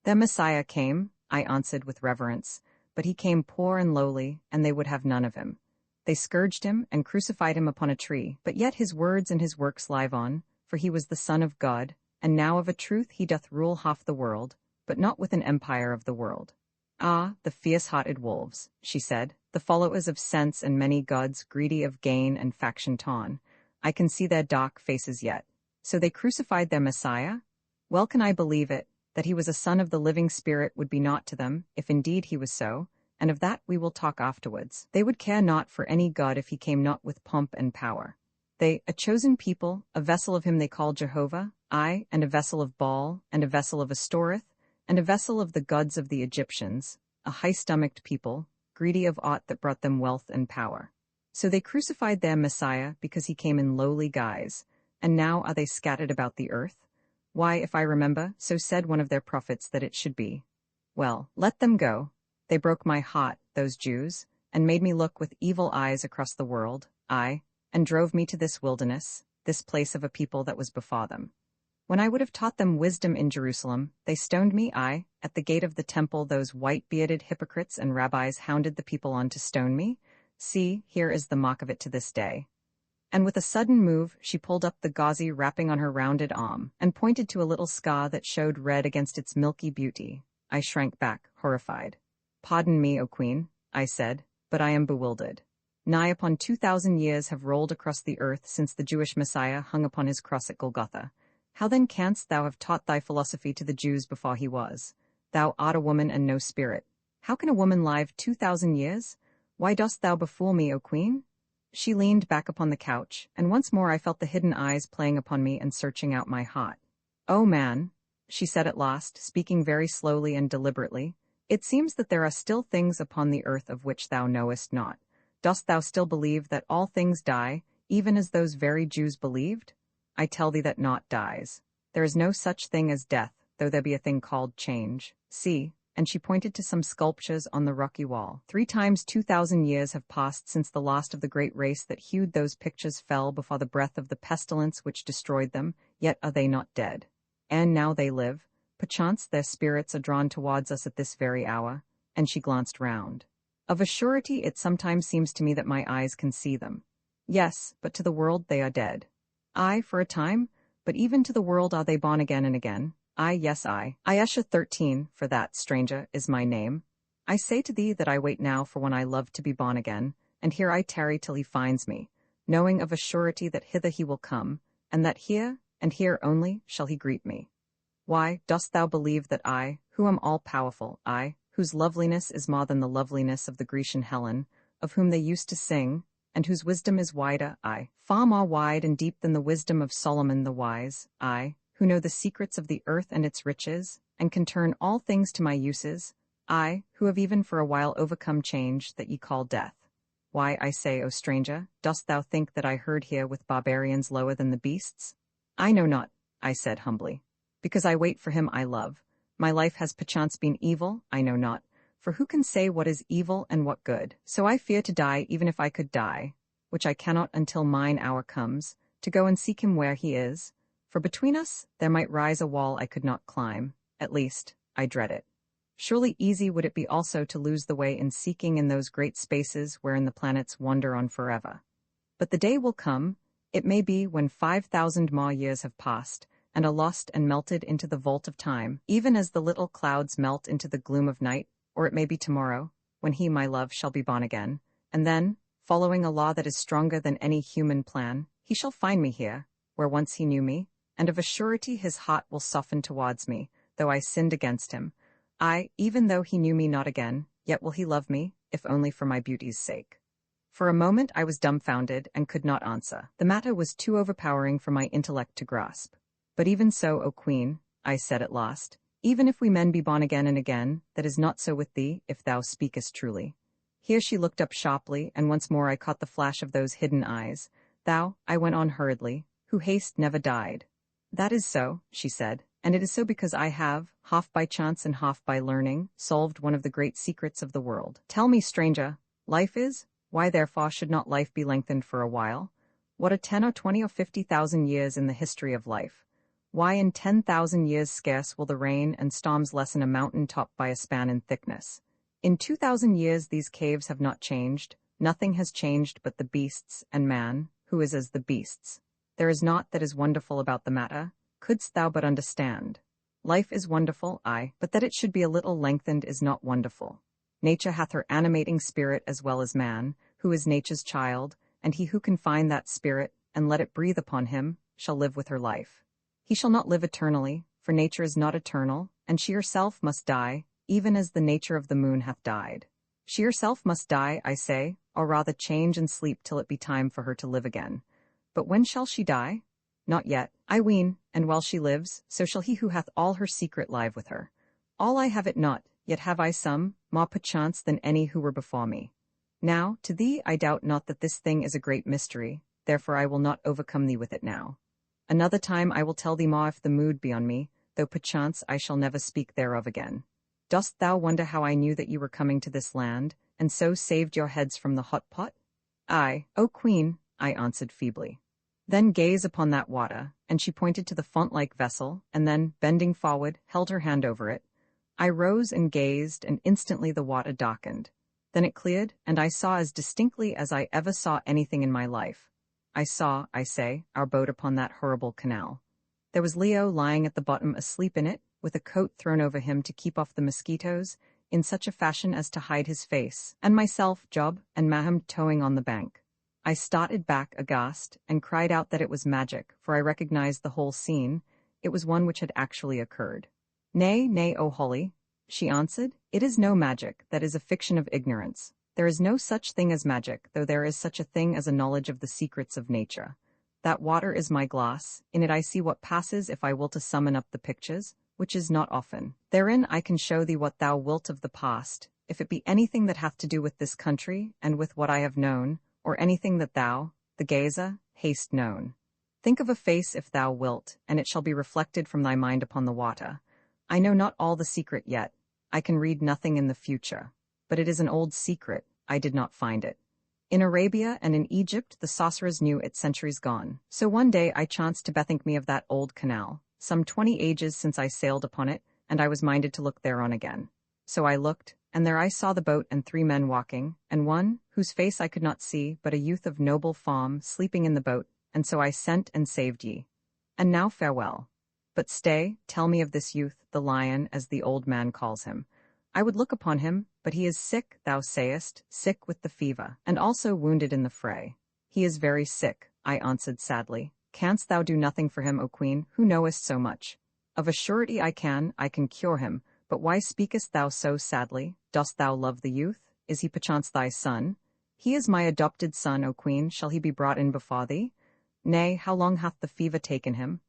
Their Messiah came, I answered with reverence, but he came poor and lowly, and they would have none of him. They scourged him and crucified him upon a tree, but yet his words and his works live on, for he was the Son of God, and now of a truth he doth rule half the world, but not with an empire of the world. Ah, the fierce-hearted wolves, she said, the followers of sense and many gods, greedy of gain and faction-torn. I can see their dark faces yet. So they crucified their Messiah? Well can I believe it, that he was a son of the living Spirit would be naught to them, if indeed he was so, and of that we will talk afterwards. They would care not for any god if he came not with pomp and power. They, a chosen people, a vessel of him they call Jehovah, I, and a vessel of Baal, and a vessel of Astoreth, and a vessel of the gods of the Egyptians, a high-stomached people, greedy of aught that brought them wealth and power. So they crucified their Messiah because he came in lowly guise, and now are they scattered about the earth? Why, if I remember, so said one of their prophets that it should be. Well, let them go. They broke my heart, those Jews, and made me look with evil eyes across the world, aye, and drove me to this wilderness, this place of a people that was before them. When I would have taught them wisdom in Jerusalem, they stoned me, aye, at the gate of the temple those white-bearded hypocrites and rabbis hounded the people on to stone me. See, here is the mark of it to this day. And with a sudden move, she pulled up the gauzy wrapping on her rounded arm, and pointed to a little scar that showed red against its milky beauty. I shrank back, horrified. Pardon me, O Queen, I said, but I am bewildered. Nigh upon 2,000 years have rolled across the earth since the Jewish Messiah hung upon his cross at Golgotha. How then canst thou have taught thy philosophy to the Jews before he was? Thou art a woman and no spirit. How can a woman live 2,000 years? Why dost thou befool me, O Queen? She leaned back upon the couch, and once more I felt the hidden eyes playing upon me and searching out my heart. "O man," she said at last, speaking very slowly and deliberately, "it seems that there are still things upon the earth of which thou knowest not. Dost thou still believe that all things die, even as those very Jews believed? I tell thee that naught dies. There is no such thing as death, though there be a thing called change. See," and she pointed to some sculptures on the rocky wall. 3 times 2,000 years have passed since the last of the great race that hewed those pictures fell before the breath of the pestilence which destroyed them, yet are they not dead. And now they live. Perchance their spirits are drawn towards us at this very hour, and she glanced round. Of a surety it sometimes seems to me that my eyes can see them. Yes, but to the world they are dead. Aye, for a time, but even to the world are they born again and again. Aye, yes, I. Ayesha 13, for that, stranger, is my name. I say to thee that I wait now for one I love to be born again, and here I tarry till he finds me, knowing of a surety that hither he will come, and that here, and here only, shall he greet me. Why, dost thou believe that I, who am all-powerful, I, whose loveliness is more than the loveliness of the Grecian Helen, of whom they used to sing, and whose wisdom is wider, I, far more wide and deep than the wisdom of Solomon the wise, I, who know the secrets of the earth and its riches, and can turn all things to my uses, I, who have even for a while overcome change that ye call death. Why, I say, O stranger, dost thou think that I herd here with barbarians lower than the beasts? I know not, I said humbly, because I wait for him I love. My life has perchance been evil, I know not, for who can say what is evil and what good? So I fear to die even if I could die, which I cannot until mine hour comes, to go and seek him where he is, for between us there might rise a wall I could not climb, at least, I dread it. Surely easy would it be also to lose the way in seeking in those great spaces wherein the planets wander on forever. But the day will come, it may be when 5,000 more years have passed, and are lost and melted into the vault of time, even as the little clouds melt into the gloom of night, or it may be tomorrow, when he, my love, shall be born again, and then, following a law that is stronger than any human plan, he shall find me here, where once he knew me, and of a surety his heart will soften towards me, though I sinned against him. I, even though he knew me not again, yet will he love me, if only for my beauty's sake. For a moment I was dumbfounded and could not answer. The matter was too overpowering for my intellect to grasp. But even so, O Queen, I said at last, even if we men be born again and again, that is not so with thee, if thou speakest truly. Here she looked up sharply, and once more I caught the flash of those hidden eyes. Thou, I went on hurriedly, who haste never died. That is so, she said, and it is so because I have, half by chance and half by learning, solved one of the great secrets of the world. Tell me, stranger, life is? Why therefore should not life be lengthened for a while? What are 10 or 20 or 50,000 years in the history of life? Why in 10,000 years scarce will the rain and storms lessen a mountain topped by a span in thickness? In 2,000 years these caves have not changed, nothing has changed but the beasts and man, who is as the beasts. There is naught that is wonderful about the matter, couldst thou but understand. Life is wonderful, aye, but that it should be a little lengthened is not wonderful. Nature hath her animating spirit as well as man, who is nature's child, and he who can find that spirit, and let it breathe upon him, shall live with her life. He shall not live eternally, for nature is not eternal, and she herself must die, even as the nature of the moon hath died. She herself must die, I say, or rather change and sleep till it be time for her to live again. But when shall she die? Not yet, I ween, and while she lives, so shall he who hath all her secret live with her. All I have it not, yet have I some, more perchance than any who were before me. Now, to thee I doubt not that this thing is a great mystery, therefore I will not overcome thee with it now. Another time I will tell thee more if the mood be on me, though perchance I shall never speak thereof again. Dost thou wonder how I knew that you were coming to this land, and so saved your heads from the hot pot? Aye, O Queen, I answered feebly. Then gaze upon that water, and she pointed to the font-like vessel, and then, bending forward, held her hand over it. I rose and gazed, and instantly the water darkened. Then it cleared, and I saw as distinctly as I ever saw anything in my life. I saw, I say, our boat upon that horrible canal. There was Leo lying at the bottom asleep in it, with a coat thrown over him to keep off the mosquitoes, in such a fashion as to hide his face, and myself, Job, and Maham towing on the bank. I started back aghast, and cried out that it was magic, for I recognized the whole scene. It was one which had actually occurred. Nay, nay, O Holly, she answered, it is no magic, that is a fiction of ignorance. There is no such thing as magic, though there is such a thing as a knowledge of the secrets of nature. That water is my glass, in it I see what passes if I will to summon up the pictures, which is not often. Therein I can show thee what thou wilt of the past, if it be anything that hath to do with this country, and with what I have known, or anything that thou, the gazer, hast known. Think of a face if thou wilt, and it shall be reflected from thy mind upon the water. I know not all the secret yet, I can read nothing in the future, but it is an old secret, I did not find it. In Arabia and in Egypt the sorcerers knew it centuries gone. So one day I chanced to bethink me of that old canal, some 20 ages since I sailed upon it, and I was minded to look thereon again. So I looked, and there I saw the boat and 3 men walking, and one, whose face I could not see, but a youth of noble form, sleeping in the boat, and so I sent and saved ye. And now farewell. But stay, tell me of this youth, the lion, as the old man calls him. I would look upon him, but he is sick, thou sayest, sick with the fever, and also wounded in the fray. He is very sick, I answered sadly. Canst thou do nothing for him, O Queen, who knowest so much? Of a surety I can cure him, but why speakest thou so sadly? Dost thou love the youth? Is he perchance thy son? He is my adopted son, O Queen, shall he be brought in before thee? Nay, how long hath the fever taken him?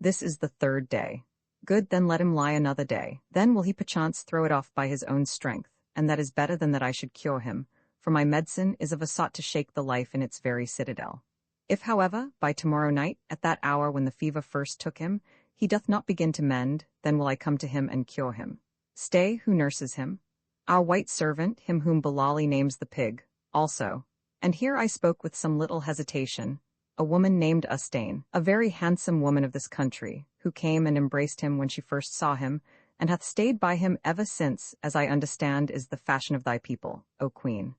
This is the 3rd day. Good, then let him lie another day. Then will he perchance throw it off by his own strength, and that is better than that I should cure him, for my medicine is of a sort to shake the life in its very citadel. If, however, by tomorrow night, at that hour when the fever first took him, he doth not begin to mend, then will I come to him and cure him. Stay, who nurses him? Our white servant, him whom Bilali names the pig, also. And here I spoke with some little hesitation, a woman named Ustane, a very handsome woman of this country, who came and embraced him when she first saw him, and hath stayed by him ever since, as I understand is the fashion of thy people, O Queen.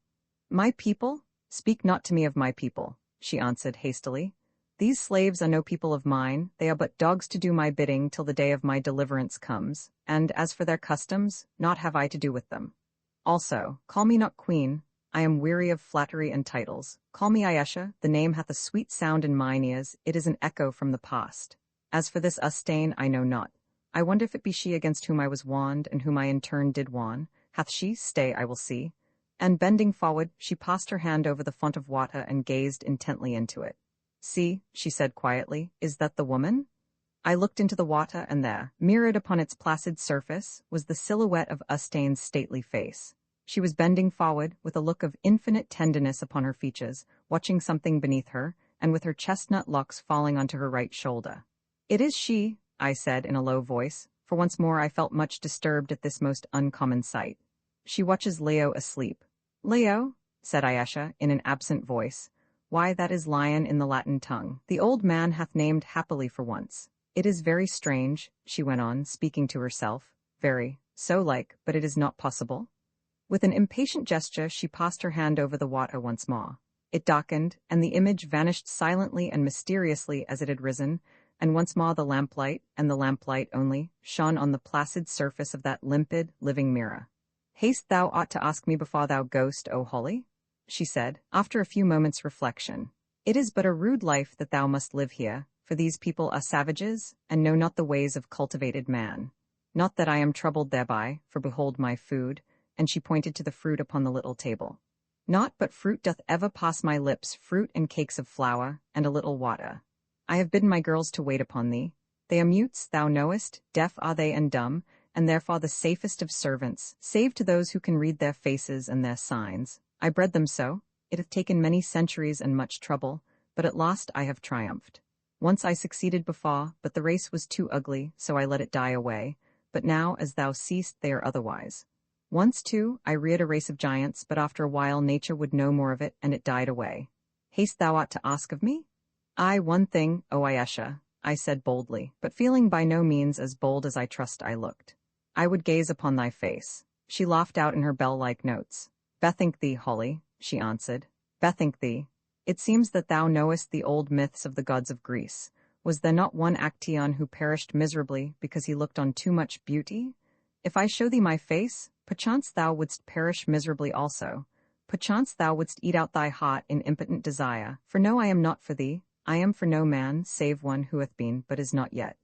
My people? Speak not to me of my people, she answered hastily. These slaves are no people of mine, they are but dogs to do my bidding till the day of my deliverance comes, and as for their customs, naught have I to do with them. Also, call me not Queen, I am weary of flattery and titles. Call me Ayesha, the name hath a sweet sound in mine ears, it is an echo from the past. As for this Ustane, I know not. I wonder if it be she against whom I was warned, and whom I in turn did warn. Hath she? Stay, I will see. And bending forward, she passed her hand over the font of water and gazed intently into it. See, she said quietly, is that the woman? I looked into the water, and there, mirrored upon its placid surface, was the silhouette of Ustane's stately face. She was bending forward, with a look of infinite tenderness upon her features, watching something beneath her, and with her chestnut locks falling onto her right shoulder. It is she, I said in a low voice, for once more I felt much disturbed at this most uncommon sight. She watches Leo asleep. Leo, said Ayesha, in an absent voice. Why, that is lion in the Latin tongue. The old man hath named happily for once. It is very strange, she went on, speaking to herself. Very, so like, but it is not possible. With an impatient gesture she passed her hand over the water once more. It darkened, and the image vanished silently and mysteriously as it had risen, and once more the lamplight, and the lamplight only, shone on the placid surface of that limpid, living mirror. Haste thou ought to ask me before thou goest, O Holly, she said, after a few moments' reflection. It is but a rude life that thou must live here, for these people are savages, and know not the ways of cultivated man. Not that I am troubled thereby, for behold my food, and she pointed to the fruit upon the little table. Naught but fruit doth ever pass my lips, fruit and cakes of flour, and a little water. I have bidden my girls to wait upon thee. They are mutes, thou knowest, deaf are they and dumb, and therefore the safest of servants, save to those who can read their faces and their signs. I bred them so. It hath taken many centuries and much trouble, but at last I have triumphed. Once I succeeded before, but the race was too ugly, so I let it die away. But now, as thou seest, they are otherwise. Once, too, I reared a race of giants, but after a while nature would no more of it, and it died away. Haste thou aught to ask of me? Aye, one thing, O Ayesha, I said boldly, but feeling by no means as bold as I trust I looked. I would gaze upon thy face. She laughed out in her bell-like notes. Bethink thee, Holly, she answered. Bethink thee. It seems that thou knowest the old myths of the gods of Greece. Was there not one Actaeon who perished miserably because he looked on too much beauty? If I show thee my face, perchance thou wouldst perish miserably also. Perchance thou wouldst eat out thy heart in impotent desire. For no, I am not for thee. I am for no man, save one who hath been, but is not yet.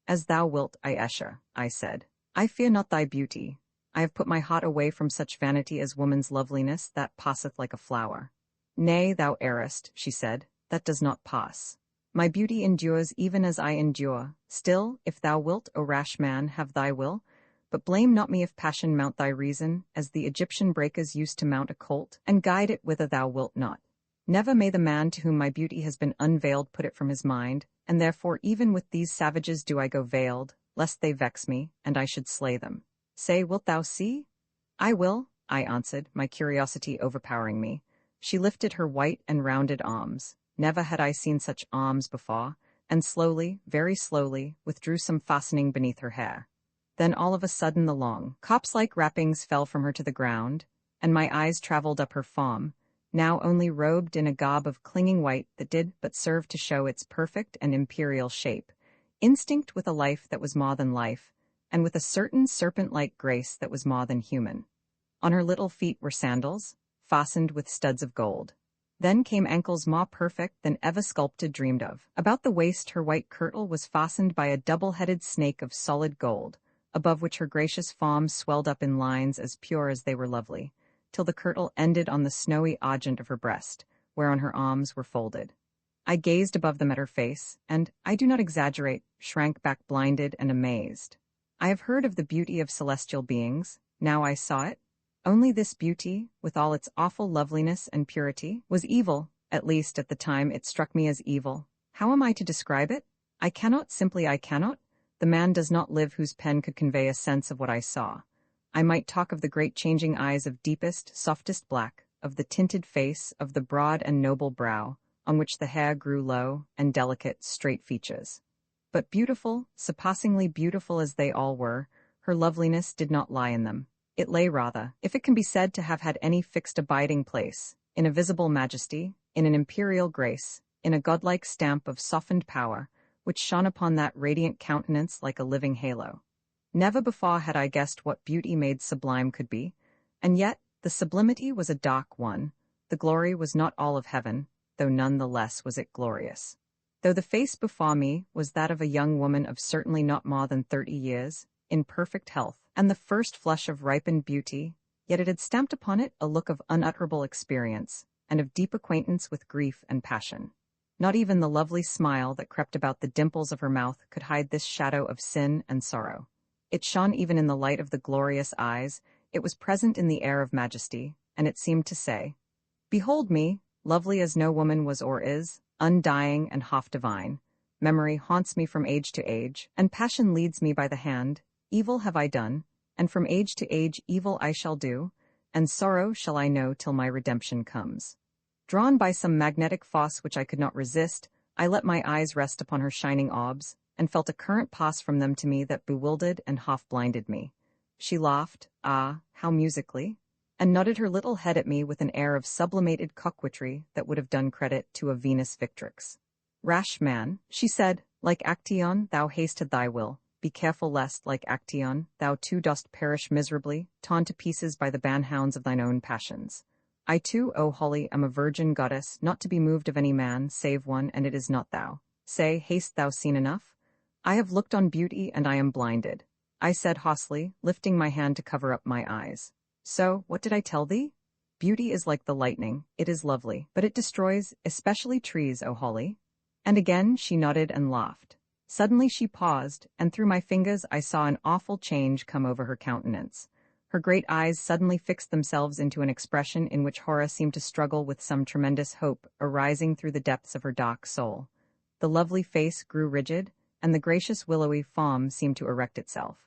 As thou wilt, Ayesha, I said. I fear not thy beauty. I have put my heart away from such vanity as woman's loveliness that passeth like a flower. Nay, thou errest, she said, that does not pass. My beauty endures even as I endure. Still, if thou wilt, O rash man, have thy will, but blame not me if passion mount thy reason, as the Egyptian breakers used to mount a colt, and guide it whither thou wilt not. Never may the man to whom my beauty has been unveiled put it from his mind, and therefore even with these savages do I go veiled, lest they vex me, and I should slay them. Say, wilt thou see? I will, I answered, my curiosity overpowering me. She lifted her white and rounded arms. Never had I seen such arms before, and slowly, very slowly, withdrew some fastening beneath her hair. Then all of a sudden the long, copse-like wrappings fell from her to the ground, and my eyes traveled up her form, now only robed in a garb of clinging white that did but serve to show its perfect and imperial shape, instinct with a life that was more than life, and with a certain serpent-like grace that was more than human. On her little feet were sandals, fastened with studs of gold. Then came ankles more perfect than ever sculpted dreamed of. About the waist her white kirtle was fastened by a double-headed snake of solid gold, above which her gracious form swelled up in lines as pure as they were lovely, till the kirtle ended on the snowy argent of her breast, whereon her arms were folded. I gazed above them at her face, and, I do not exaggerate, shrank back blinded and amazed. I have heard of the beauty of celestial beings. Now I saw it. Only this beauty, with all its awful loveliness and purity, was evil. At least at the time it struck me as evil. How am I to describe it? I cannot, simply I cannot. The man does not live whose pen could convey a sense of what I saw. I might talk of the great changing eyes of deepest, softest black, of the tinted face, of the broad and noble brow, on which the hair grew low, and delicate, straight features. But beautiful, surpassingly beautiful as they all were, her loveliness did not lie in them. It lay rather, if it can be said to have had any fixed abiding place, in a visible majesty, in an imperial grace, in a godlike stamp of softened power, which shone upon that radiant countenance like a living halo. Never before had I guessed what beauty made sublime could be, and yet the sublimity was a dark one. The glory was not all of heaven, though none the less was it glorious. Though the face before me was that of a young woman of certainly not more than 30 years, in perfect health, and the first flush of ripened beauty, yet it had stamped upon it a look of unutterable experience, and of deep acquaintance with grief and passion. Not even the lovely smile that crept about the dimples of her mouth could hide this shadow of sin and sorrow. It shone even in the light of the glorious eyes, it was present in the air of majesty, and it seemed to say, "Behold me, lovely as no woman was or is, undying and half-divine. Memory haunts me from age to age, and passion leads me by the hand. Evil have I done, and from age to age evil I shall do, and sorrow shall I know till my redemption comes." Drawn by some magnetic force which I could not resist, I let my eyes rest upon her shining orbs, and felt a current pass from them to me that bewildered and half-blinded me. She laughed, ah, how musically, and nodded her little head at me with an air of sublimated coquetry that would have done credit to a Venus Victrix. "Rash man," she said, "like Actaeon thou hasted thy will. Be careful lest, like Actaeon, thou too dost perish miserably, torn to pieces by the ban-hounds of thine own passions. I too, O Holy, am a virgin goddess, not to be moved of any man, save one, and it is not thou. Say, hast thou seen enough? I have looked on beauty, and I am blinded," I said hoarsely, lifting my hand to cover up my eyes. "So, what did I tell thee? Beauty is like the lightning, it is lovely, but it destroys, especially trees, O Holly. And again she nodded and laughed. Suddenly she paused, and through my fingers I saw an awful change come over her countenance. Her great eyes suddenly fixed themselves into an expression in which horror seemed to struggle with some tremendous hope arising through the depths of her dark soul. The lovely face grew rigid, and the gracious willowy form seemed to erect itself.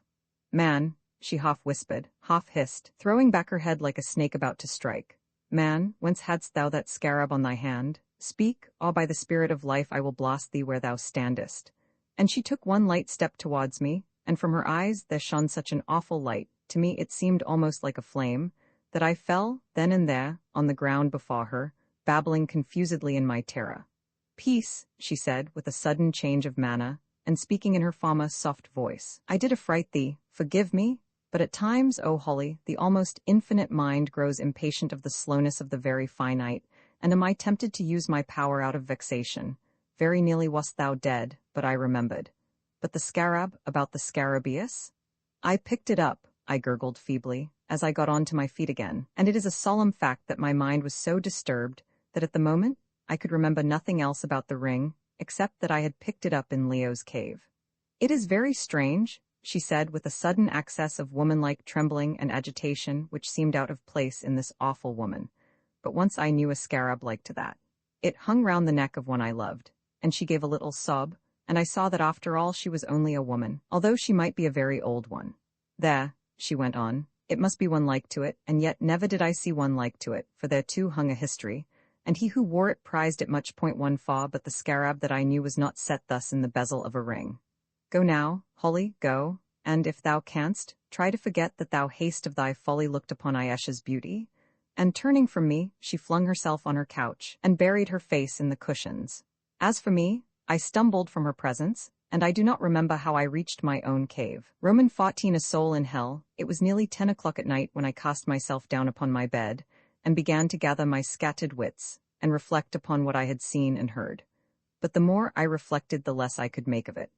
"Man," she half whispered, half hissed, throwing back her head like a snake about to strike. "Man, whence hadst thou that scarab on thy hand? Speak, or by the spirit of life I will blast thee where thou standest." And she took one light step towards me, and from her eyes there shone such an awful light, to me it seemed almost like a flame, that I fell, then and there, on the ground before her, babbling confusedly in my terror. "Peace," she said, with a sudden change of manner, and speaking in her former soft voice. "I did affright thee, forgive me, but at times, O Holly, the almost infinite mind grows impatient of the slowness of the very finite, and am I tempted to use my power out of vexation. Very nearly wast thou dead, but I remembered. But the scarab, about the scarabaeus? I picked it up," I gurgled feebly, as I got on to my feet again, and it is a solemn fact that my mind was so disturbed that at the moment I could remember nothing else about the ring, except that I had picked it up in Leo's cave. "It is very strange," she said with a sudden access of womanlike trembling and agitation which seemed out of place in this awful woman. But once I knew a scarab like to that. It hung round the neck of one I loved, and she gave a little sob, and I saw that after all she was only a woman, although she might be a very old one. "There," she went on, "it must be one like to it, and yet never did I see one like to it, for there too hung a history, and he who wore it prized it much. One faw, but the scarab that I knew was not set thus in the bezel of a ring. Go now, Holly, go, and if thou canst, try to forget that thou hast of thy folly looked upon Ayesha's beauty." And turning from me, she flung herself on her couch, and buried her face in the cushions. As for me, I stumbled from her presence, and I do not remember how I reached my own cave. Roman 14 A soul in hell. It was nearly 10 o'clock at night when I cast myself down upon my bed, and began to gather my scattered wits, and reflect upon what I had seen and heard. But the more I reflected, the less I could make of it.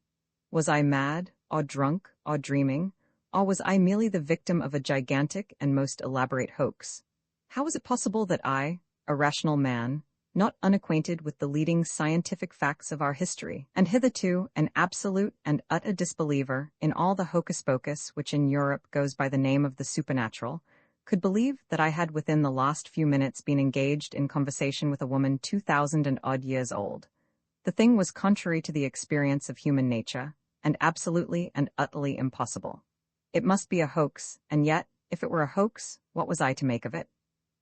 Was I mad, or drunk, or dreaming, or was I merely the victim of a gigantic and most elaborate hoax? How was it possible that I, a rational man, not unacquainted with the leading scientific facts of our history, and hitherto an absolute and utter disbeliever in all the hocus-pocus which in Europe goes by the name of the supernatural, could believe that I had within the last few minutes been engaged in conversation with a woman 2,000 and odd years old? The thing was contrary to the experience of human nature, and absolutely and utterly impossible. It must be a hoax, and yet, if it were a hoax, what was I to make of it?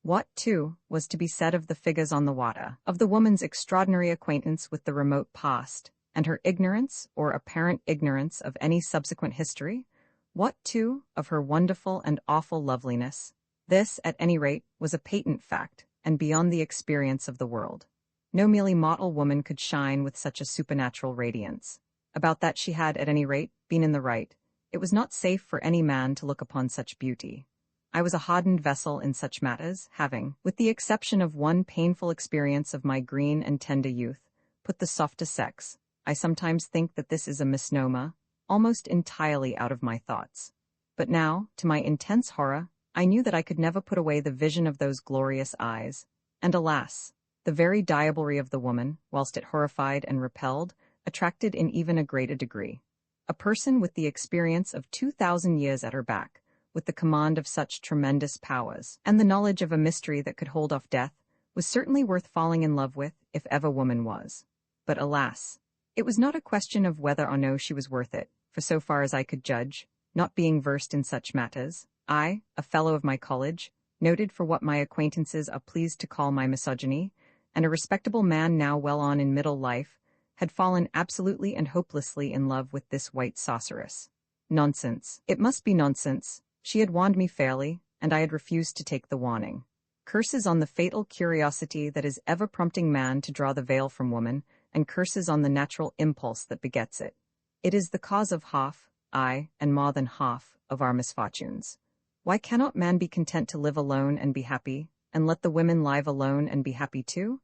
What, too, was to be said of the figures on the water, of the woman's extraordinary acquaintance with the remote past, and her ignorance or apparent ignorance of any subsequent history? What, too, of her wonderful and awful loveliness? This, at any rate, was a patent fact, and beyond the experience of the world. No merely mortal woman could shine with such a supernatural radiance. About that she had, at any rate, been in the right. It was not safe for any man to look upon such beauty. I was a hardened vessel in such matters, having, with the exception of one painful experience of my green and tender youth, put the softer sex, I sometimes think that this is a misnomer, almost entirely out of my thoughts. But now, to my intense horror, I knew that I could never put away the vision of those glorious eyes, and alas, the very diablerie of the woman, whilst it horrified and repelled, attracted in even a greater degree. A person with the experience of 2,000 years at her back, with the command of such tremendous powers, and the knowledge of a mystery that could hold off death, was certainly worth falling in love with, if ever woman was. But alas, it was not a question of whether or no she was worth it, for so far as I could judge, not being versed in such matters, I, a fellow of my college, noted for what my acquaintances are pleased to call my misogyny, and a respectable man now well on in middle life, had fallen absolutely and hopelessly in love with this white sorceress. Nonsense. It must be nonsense. She had warned me fairly, and I had refused to take the warning. Curses on the fatal curiosity that is ever prompting man to draw the veil from woman, and curses on the natural impulse that begets it. It is the cause of half, aye, and more than half, of our misfortunes. Why cannot man be content to live alone and be happy, and let the women live alone and be happy too?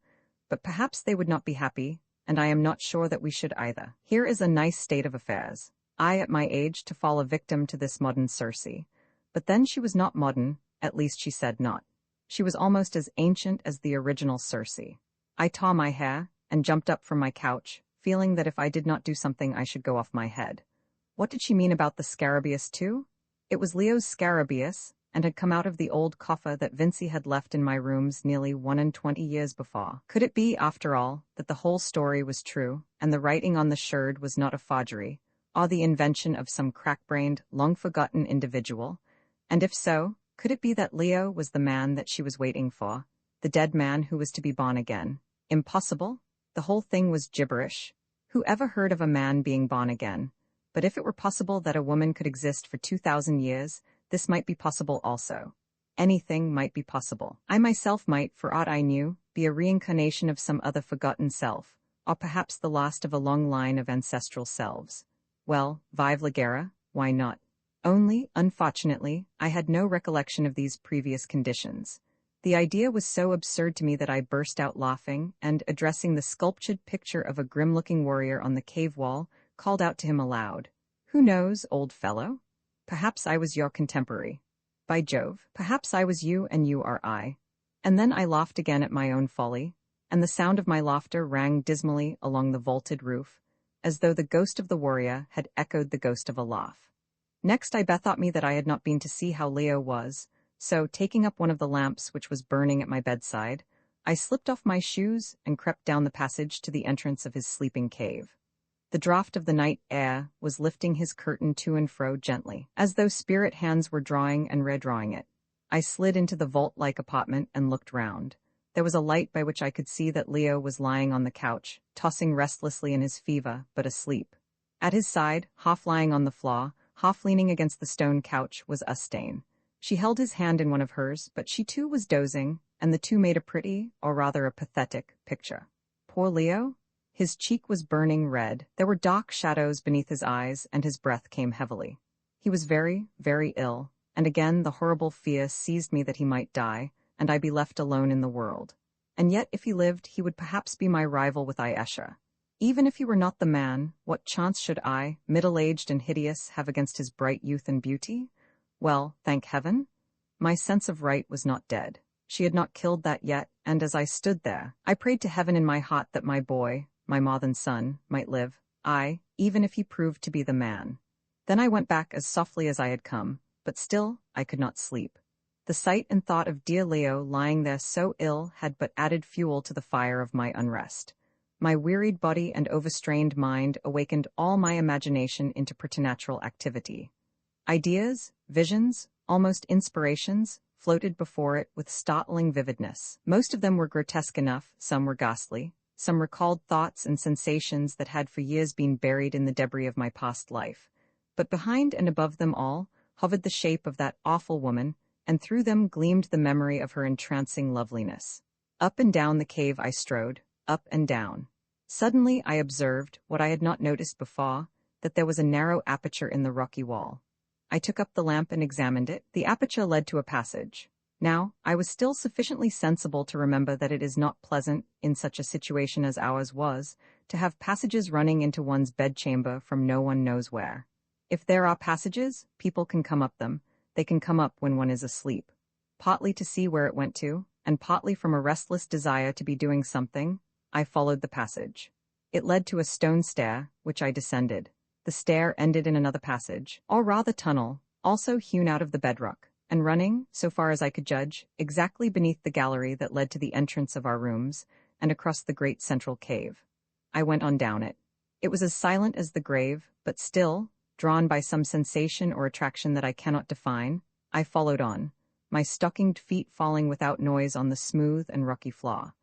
But perhaps they would not be happy, and I am not sure that we should either. Here is a nice state of affairs. I, at my age, to fall a victim to this modern Circe. But then she was not modern, at least she said not. She was almost as ancient as the original Circe. I tore my hair and jumped up from my couch, feeling that if I did not do something I should go off my head. What did she mean about the scarabaeus too? It was Leo's scarabaeus, and had come out of the old coffer that Vincy had left in my rooms nearly 21 years before. Could it be, after all, that the whole story was true, and the writing on the sherd was not a forgery, or the invention of some crack-brained, long-forgotten individual? And if so, could it be that Leo was the man that she was waiting for, the dead man who was to be born again? Impossible? The whole thing was gibberish. Who ever heard of a man being born again? But if it were possible that a woman could exist for 2,000 years, this might be possible also. Anything might be possible. I myself might, for aught I knew, be a reincarnation of some other forgotten self, or perhaps the last of a long line of ancestral selves. Well, vive la guerre, why not? Only, unfortunately, I had no recollection of these previous conditions. The idea was so absurd to me that I burst out laughing, and, addressing the sculptured picture of a grim-looking warrior on the cave wall, called out to him aloud, "Who knows, old fellow? Perhaps I was your contemporary. By Jove, perhaps I was you and you are I." And then I laughed again at my own folly, and the sound of my laughter rang dismally along the vaulted roof, as though the ghost of the warrior had echoed the ghost of a laugh. Next I bethought me that I had not been to see how Leo was, so, taking up one of the lamps which was burning at my bedside, I slipped off my shoes and crept down the passage to the entrance of his sleeping cave. The draught of the night air was lifting his curtain to and fro gently, as though spirit hands were drawing and redrawing it. I slid into the vault-like apartment and looked round. There was a light by which I could see that Leo was lying on the couch, tossing restlessly in his fever, but asleep. At his side, half lying on the floor, half leaning against the stone couch, was Ustane. She held his hand in one of hers, but she too was dozing, and the two made a pretty, or rather a pathetic, picture. Poor Leo? His cheek was burning red, there were dark shadows beneath his eyes, and his breath came heavily. He was very, very ill, and again the horrible fear seized me that he might die, and I be left alone in the world. And yet if he lived, he would perhaps be my rival with Ayesha. Even if he were not the man, what chance should I, middle-aged and hideous, have against his bright youth and beauty? Well, thank heaven, my sense of right was not dead. She had not killed that yet, and as I stood there, I prayed to heaven in my heart that my boy, my Marthan son, might live, even if he proved to be the man. Then I went back as softly as I had come, but still I could not sleep. The sight and thought of dear Leo lying there so ill had but added fuel to the fire of my unrest. My wearied body and overstrained mind awakened all my imagination into preternatural activity. Ideas, visions, almost inspirations, floated before it with startling vividness. Most of them were grotesque enough, some were ghastly. Some recalled thoughts and sensations that had for years been buried in the debris of my past life. But behind and above them all hovered the shape of that awful woman, and through them gleamed the memory of her entrancing loveliness. Up and down the cave I strode, up and down. Suddenly I observed, what I had not noticed before, that there was a narrow aperture in the rocky wall. I took up the lamp and examined it. The aperture led to a passage. Now, I was still sufficiently sensible to remember that it is not pleasant, in such a situation as ours was, to have passages running into one's bedchamber from no one knows where. If there are passages, people can come up them. They can come up when one is asleep. Partly to see where it went to, and partly from a restless desire to be doing something, I followed the passage. It led to a stone stair, which I descended. The stair ended in another passage, or rather tunnel, also hewn out of the bedrock, and running, so far as I could judge, exactly beneath the gallery that led to the entrance of our rooms, and across the great central cave. I went on down it. It was as silent as the grave, but still, drawn by some sensation or attraction that I cannot define, I followed on, my stockinged feet falling without noise on the smooth and rocky floor.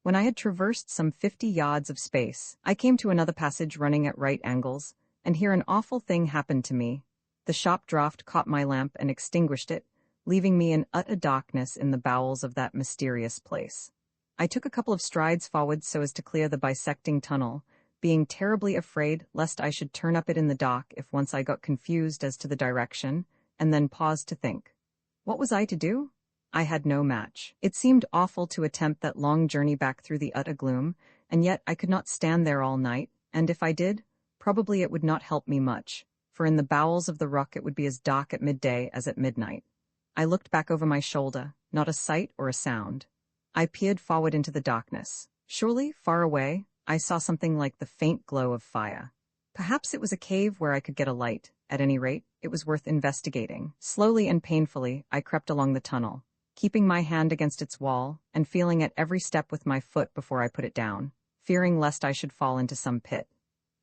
When I had traversed some 50 yards of space, I came to another passage running at right angles, and here an awful thing happened to me. The sharp draught caught my lamp and extinguished it, leaving me in utter darkness in the bowels of that mysterious place. I took a couple of strides forward so as to clear the bisecting tunnel, being terribly afraid lest I should turn up it in the dark if once I got confused as to the direction, and then paused to think. What was I to do? I had no match. It seemed awful to attempt that long journey back through the utter gloom, and yet I could not stand there all night, and if I did, probably it would not help me much, for in the bowels of the rock it would be as dark at midday as at midnight. I looked back over my shoulder, not a sight or a sound. I peered forward into the darkness. Surely, far away, I saw something like the faint glow of fire. Perhaps it was a cave where I could get a light. At any rate, it was worth investigating. Slowly and painfully, I crept along the tunnel, keeping my hand against its wall and feeling at every step with my foot before I put it down, fearing lest I should fall into some pit.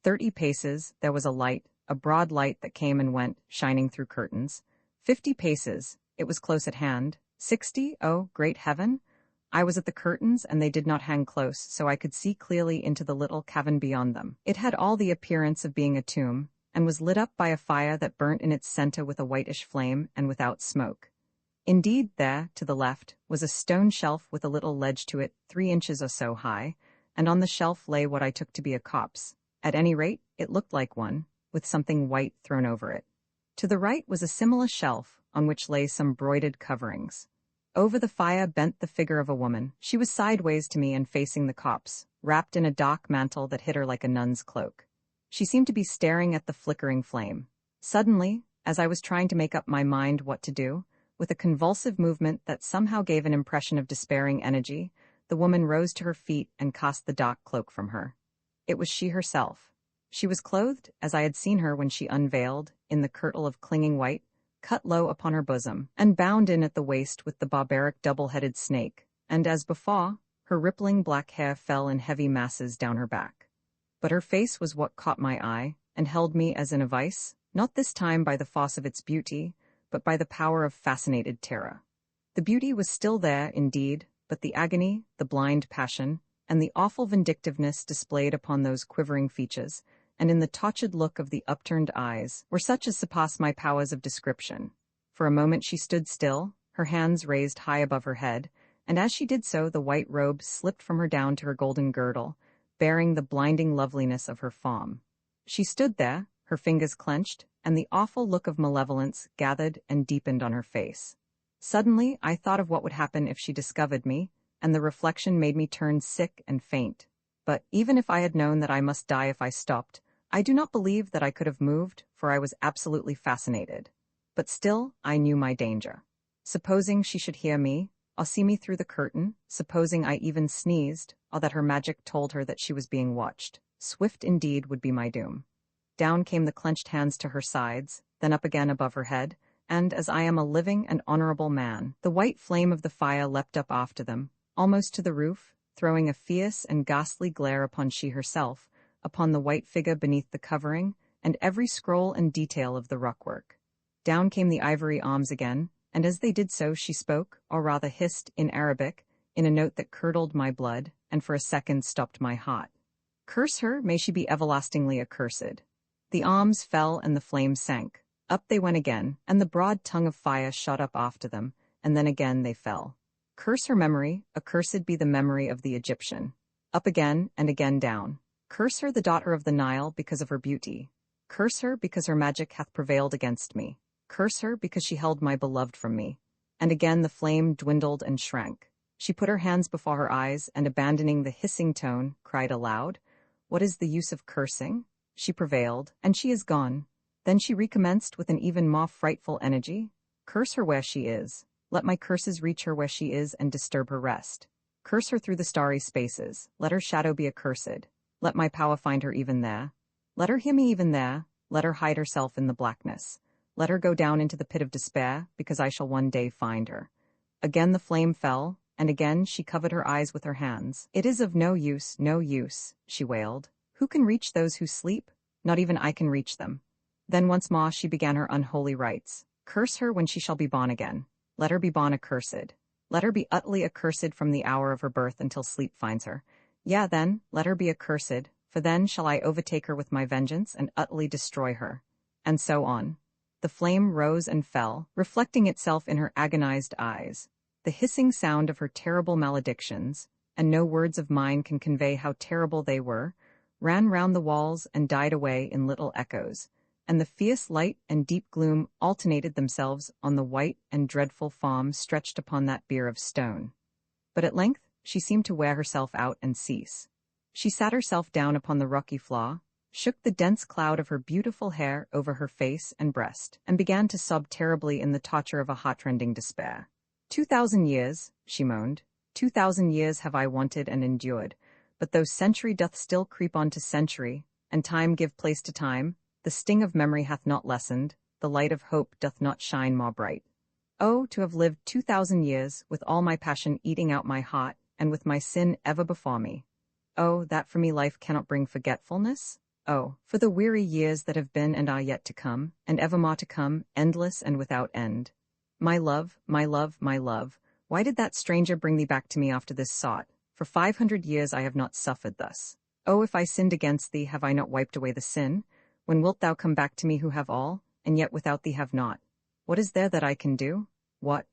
30 paces, there was a light, a broad light that came and went, shining through curtains. 50 paces, it was close at hand. 60, oh, great heaven! I was at the curtains and they did not hang close, so I could see clearly into the little cavern beyond them. It had all the appearance of being a tomb, and was lit up by a fire that burnt in its center with a whitish flame and without smoke. Indeed, there, to the left, was a stone shelf with a little ledge to it, 3 inches or so high, and on the shelf lay what I took to be a corpse. At any rate, it looked like one, with something white thrown over it. To the right was a similar shelf, on which lay some broidered coverings. Over the fire bent the figure of a woman. She was sideways to me and facing the corpse, wrapped in a dark mantle that hid her like a nun's cloak. She seemed to be staring at the flickering flame. Suddenly, as I was trying to make up my mind what to do, with a convulsive movement that somehow gave an impression of despairing energy, the woman rose to her feet and cast the dark cloak from her. It was she herself. She was clothed, as I had seen her when she unveiled, in the kirtle of clinging white, cut low upon her bosom, and bound in at the waist with the barbaric double-headed snake, and as before, her rippling black hair fell in heavy masses down her back. But her face was what caught my eye, and held me as in a vice, not this time by the force of its beauty, but by the power of fascinated terror. The beauty was still there, indeed, but the agony, the blind passion, and the awful vindictiveness displayed upon those quivering features, and in the tortured look of the upturned eyes, were such as surpass my powers of description. For a moment she stood still, her hands raised high above her head, and as she did so the white robe slipped from her down to her golden girdle, bearing the blinding loveliness of her form. She stood there, her fingers clenched, and the awful look of malevolence gathered and deepened on her face. Suddenly I thought of what would happen if she discovered me, and the reflection made me turn sick and faint. But even if I had known that I must die if I stopped, I do not believe that I could have moved, for I was absolutely fascinated. But still, I knew my danger. Supposing she should hear me, or see me through the curtain, supposing I even sneezed, or that her magic told her that she was being watched, swift indeed would be my doom. Down came the clenched hands to her sides, then up again above her head, and, as I am a living and honorable man, the white flame of the fire leapt up after them, almost to the roof, throwing a fierce and ghastly glare upon she herself, upon the white figure beneath the covering, and every scroll and detail of the rockwork. Down came the ivory arms again, and as they did so she spoke, or rather hissed, in Arabic, in a note that curdled my blood, and for a second stopped my heart. Curse her, may she be everlastingly accursed. The arms fell and the flame sank. Up they went again, and the broad tongue of fire shot up after them, and then again they fell. Curse her memory, accursed be the memory of the Egyptian. Up again, and again down. Curse her, the daughter of the Nile, because of her beauty. Curse her, because her magic hath prevailed against me. Curse her, because she held my beloved from me. And again the flame dwindled and shrank. She put her hands before her eyes, and abandoning the hissing tone, cried aloud, "What is the use of cursing?" She prevailed, and she is gone. Then she recommenced with an even more frightful energy. Curse her where she is. Let my curses reach her where she is and disturb her rest. Curse her through the starry spaces. Let her shadow be accursed. Let my power find her even there. Let her hear me even there. Let her hide herself in the blackness. Let her go down into the pit of despair, because I shall one day find her. Again the flame fell, and again she covered her eyes with her hands. "It is of no use, she wailed. "Who can reach those who sleep? Not even I can reach them." Then once more she began her unholy rites. Curse her when she shall be born again. Let her be born accursed. Let her be utterly accursed from the hour of her birth until sleep finds her. Yea, then, let her be accursed, for then shall I overtake her with my vengeance and utterly destroy her. And so on. The flame rose and fell, reflecting itself in her agonized eyes. The hissing sound of her terrible maledictions, and no words of mine can convey how terrible they were, ran round the walls and died away in little echoes, and the fierce light and deep gloom alternated themselves on the white and dreadful form stretched upon that bier of stone. But at length she seemed to wear herself out and cease. She sat herself down upon the rocky floor, shook the dense cloud of her beautiful hair over her face and breast, and began to sob terribly in the torture of a heartrending despair. 2,000 years, she moaned. 2,000 years have I wanted and endured, but though century doth still creep on to century, and time give place to time, the sting of memory hath not lessened, the light of hope doth not shine more bright. Oh, to have lived 2,000 years, with all my passion eating out my heart, and with my sin ever before me. Oh, that for me life cannot bring forgetfulness? Oh, for the weary years that have been and are yet to come, and evermore to come, endless and without end. My love, my love, my love, why did that stranger bring thee back to me after this sort? For 500 years I have not suffered thus. Oh, if I sinned against thee, have I not wiped away the sin? When wilt thou come back to me who have all, and yet without thee have not? What is there that I can do? What?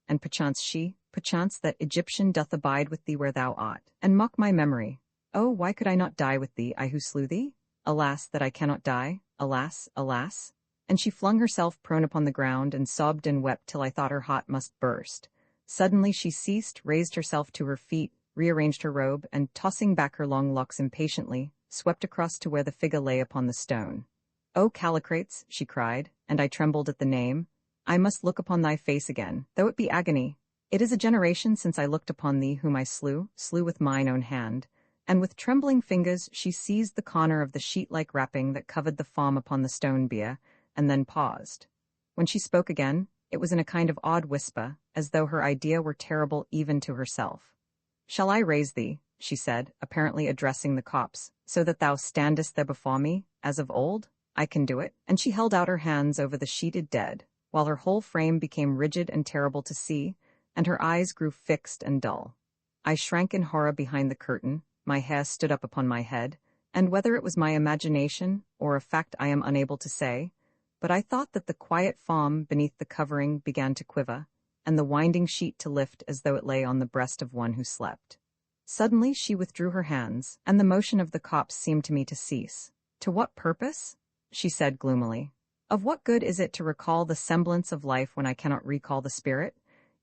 And perchance that Egyptian doth abide with thee where thou art, and mock my memory. Oh, why could I not die with thee, I who slew thee? Alas, that I cannot die, alas, alas. And she flung herself prone upon the ground and sobbed and wept till I thought her heart must burst. Suddenly she ceased, raised herself to her feet, rearranged her robe, and tossing back her long locks impatiently, swept across to where the figure lay upon the stone. "O Callicrates," she cried, and I trembled at the name, "I must look upon thy face again, though it be agony. It is a generation since I looked upon thee whom I slew with mine own hand." And with trembling fingers she seized the corner of the sheet-like wrapping that covered the form upon the stone bier, and then paused. When she spoke again, it was in a kind of odd whisper, as though her idea were terrible even to herself. "Shall I raise thee," she said, apparently addressing the corpse, "so that thou standest there before me, as of old? I can do it." And she held out her hands over the sheeted dead, while her whole frame became rigid and terrible to see, and her eyes grew fixed and dull. I shrank in horror behind the curtain, my hair stood up upon my head, and whether it was my imagination or a fact I am unable to say, but I thought that the quiet form beneath the covering began to quiver, and the winding sheet to lift as though it lay on the breast of one who slept. Suddenly she withdrew her hands, and the motion of the corpse seemed to me to cease. "To what purpose?" she said gloomily. "Of what good is it to recall the semblance of life when I cannot recall the spirit?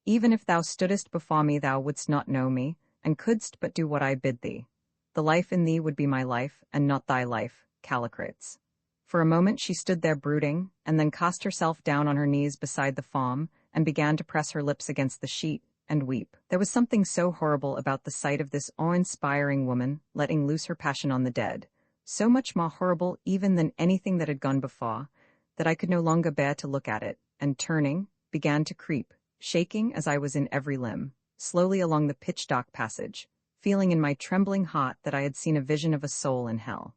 Even if thou stoodest before me thou wouldst not know me, and couldst but do what I bid thee. The life in thee would be my life, and not thy life, Callicrates." For a moment she stood there brooding, and then cast herself down on her knees beside the form, and began to press her lips against the sheet, and weep. There was something so horrible about the sight of this awe-inspiring woman letting loose her passion on the dead, so much more horrible even than anything that had gone before, that I could no longer bear to look at it, and turning, began to creep, shaking as I was in every limb, slowly along the pitch-dark passage, feeling in my trembling heart that I had seen a vision of a soul in hell.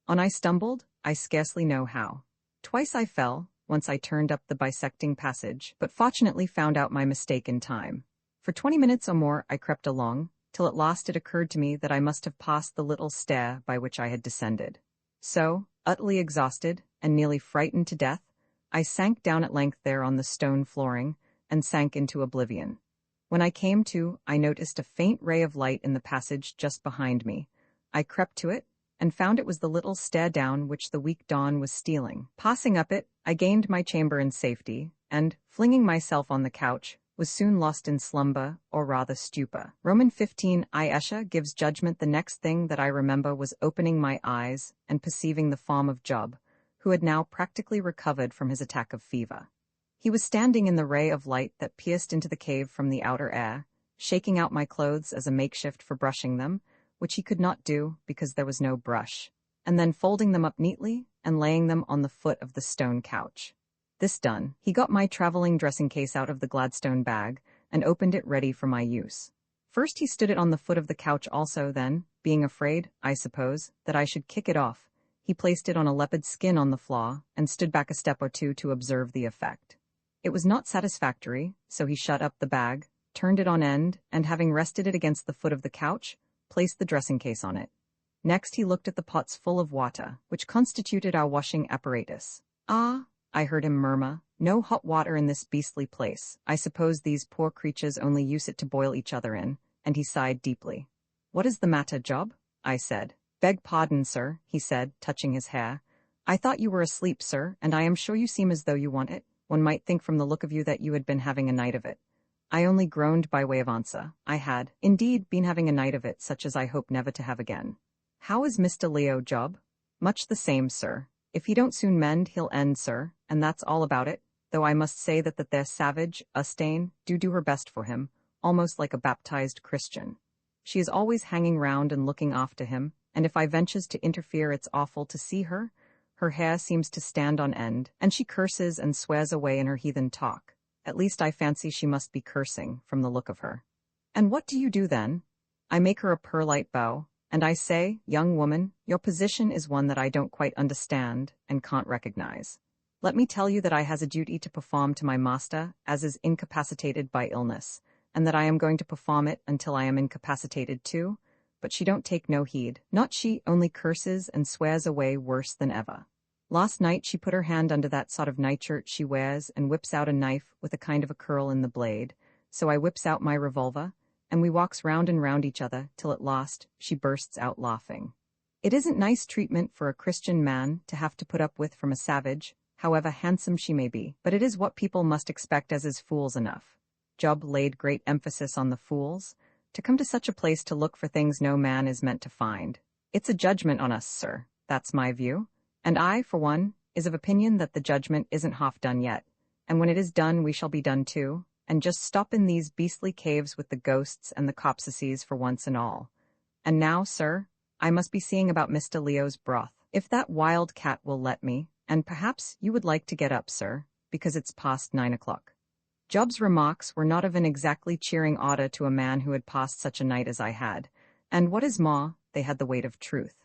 On I stumbled, I scarcely know how. Twice I fell, once I turned up the bisecting passage, but fortunately found out my mistake in time. For 20 minutes or more I crept along, till at last it occurred to me that I must have passed the little stair by which I had descended. So, utterly exhausted, and nearly frightened to death, I sank down at length there on the stone flooring, and sank into oblivion. When I came to, I noticed a faint ray of light in the passage just behind me. I crept to it, and found it was the little stair down which the weak dawn was stealing. Passing up it, I gained my chamber in safety, and, flinging myself on the couch, was soon lost in slumber, or rather stupor. Roman 15 Iesha gives judgment. The next thing that I remember was opening my eyes and perceiving the form of Job, who had now practically recovered from his attack of fever. He was standing in the ray of light that pierced into the cave from the outer air, shaking out my clothes as a makeshift for brushing them, which he could not do because there was no brush, and then folding them up neatly and laying them on the foot of the stone couch. This done, he got my traveling dressing case out of the Gladstone bag and opened it ready for my use. First he stood it on the foot of the couch also, then, being afraid, I suppose, that I should kick it off, he placed it on a leopard skin on the floor and stood back a step or two to observe the effect. It was not satisfactory, so he shut up the bag, turned it on end, and having rested it against the foot of the couch, placed the dressing case on it. Next he looked at the pots full of water, which constituted our washing apparatus. "Ah," I heard him murmur, "no hot water in this beastly place. I suppose these poor creatures only use it to boil each other in," and he sighed deeply. "What is the matter, Job?" I said. "Beg pardon, sir," he said, touching his hair. "I thought you were asleep, sir, and I am sure you seem as though you want it. One might think from the look of you that you had been having a night of it." I only groaned by way of answer. I had, indeed, been having a night of it such as I hope never to have again. "How is Mr. Leo, Job?" "Much the same, sir. If he don't soon mend, he'll end, sir, and that's all about it. though I must say that their savage, Ustane, do her best for him, almost like a baptized Christian. She is always hanging round and looking after him, and if I ventures to interfere it's awful to see her. Her hair seems to stand on end, and she curses and swears away in her heathen talk. At least I fancy she must be cursing, from the look of her. And what do you do then? I make her a polite bow, and I say, young woman, your position is one that I don't quite understand and can't recognize. Let me tell you that I has a duty to perform to my master, as is incapacitated by illness, and that I am going to perform it until I am incapacitated too, but she don't take no heed. Not she, only curses and swears away worse than ever. Last night she put her hand under that sort of nightshirt she wears and whips out a knife with a kind of a curl in the blade, so I whips out my revolver, and we walks round and round each other till at last she bursts out laughing. It isn't nice treatment for a Christian man to have to put up with from a savage, however handsome she may be, but it is what people must expect as is fools enough. Job laid great emphasis on the fools, to come to such a place to look for things no man is meant to find. It's a judgment on us, sir, that's my view, and I, for one, is of opinion that the judgment isn't half done yet, and when it is done we shall be done too, and just stop in these beastly caves with the ghosts and the copsices for once and all. And now, sir, I must be seeing about Mr. Leo's broth, if that wild cat will let me, and perhaps you would like to get up, sir, because it's past 9 o'clock. Job's remarks were not of an exactly cheering order to a man who had passed such a night as I had, and what is more, they had the weight of truth.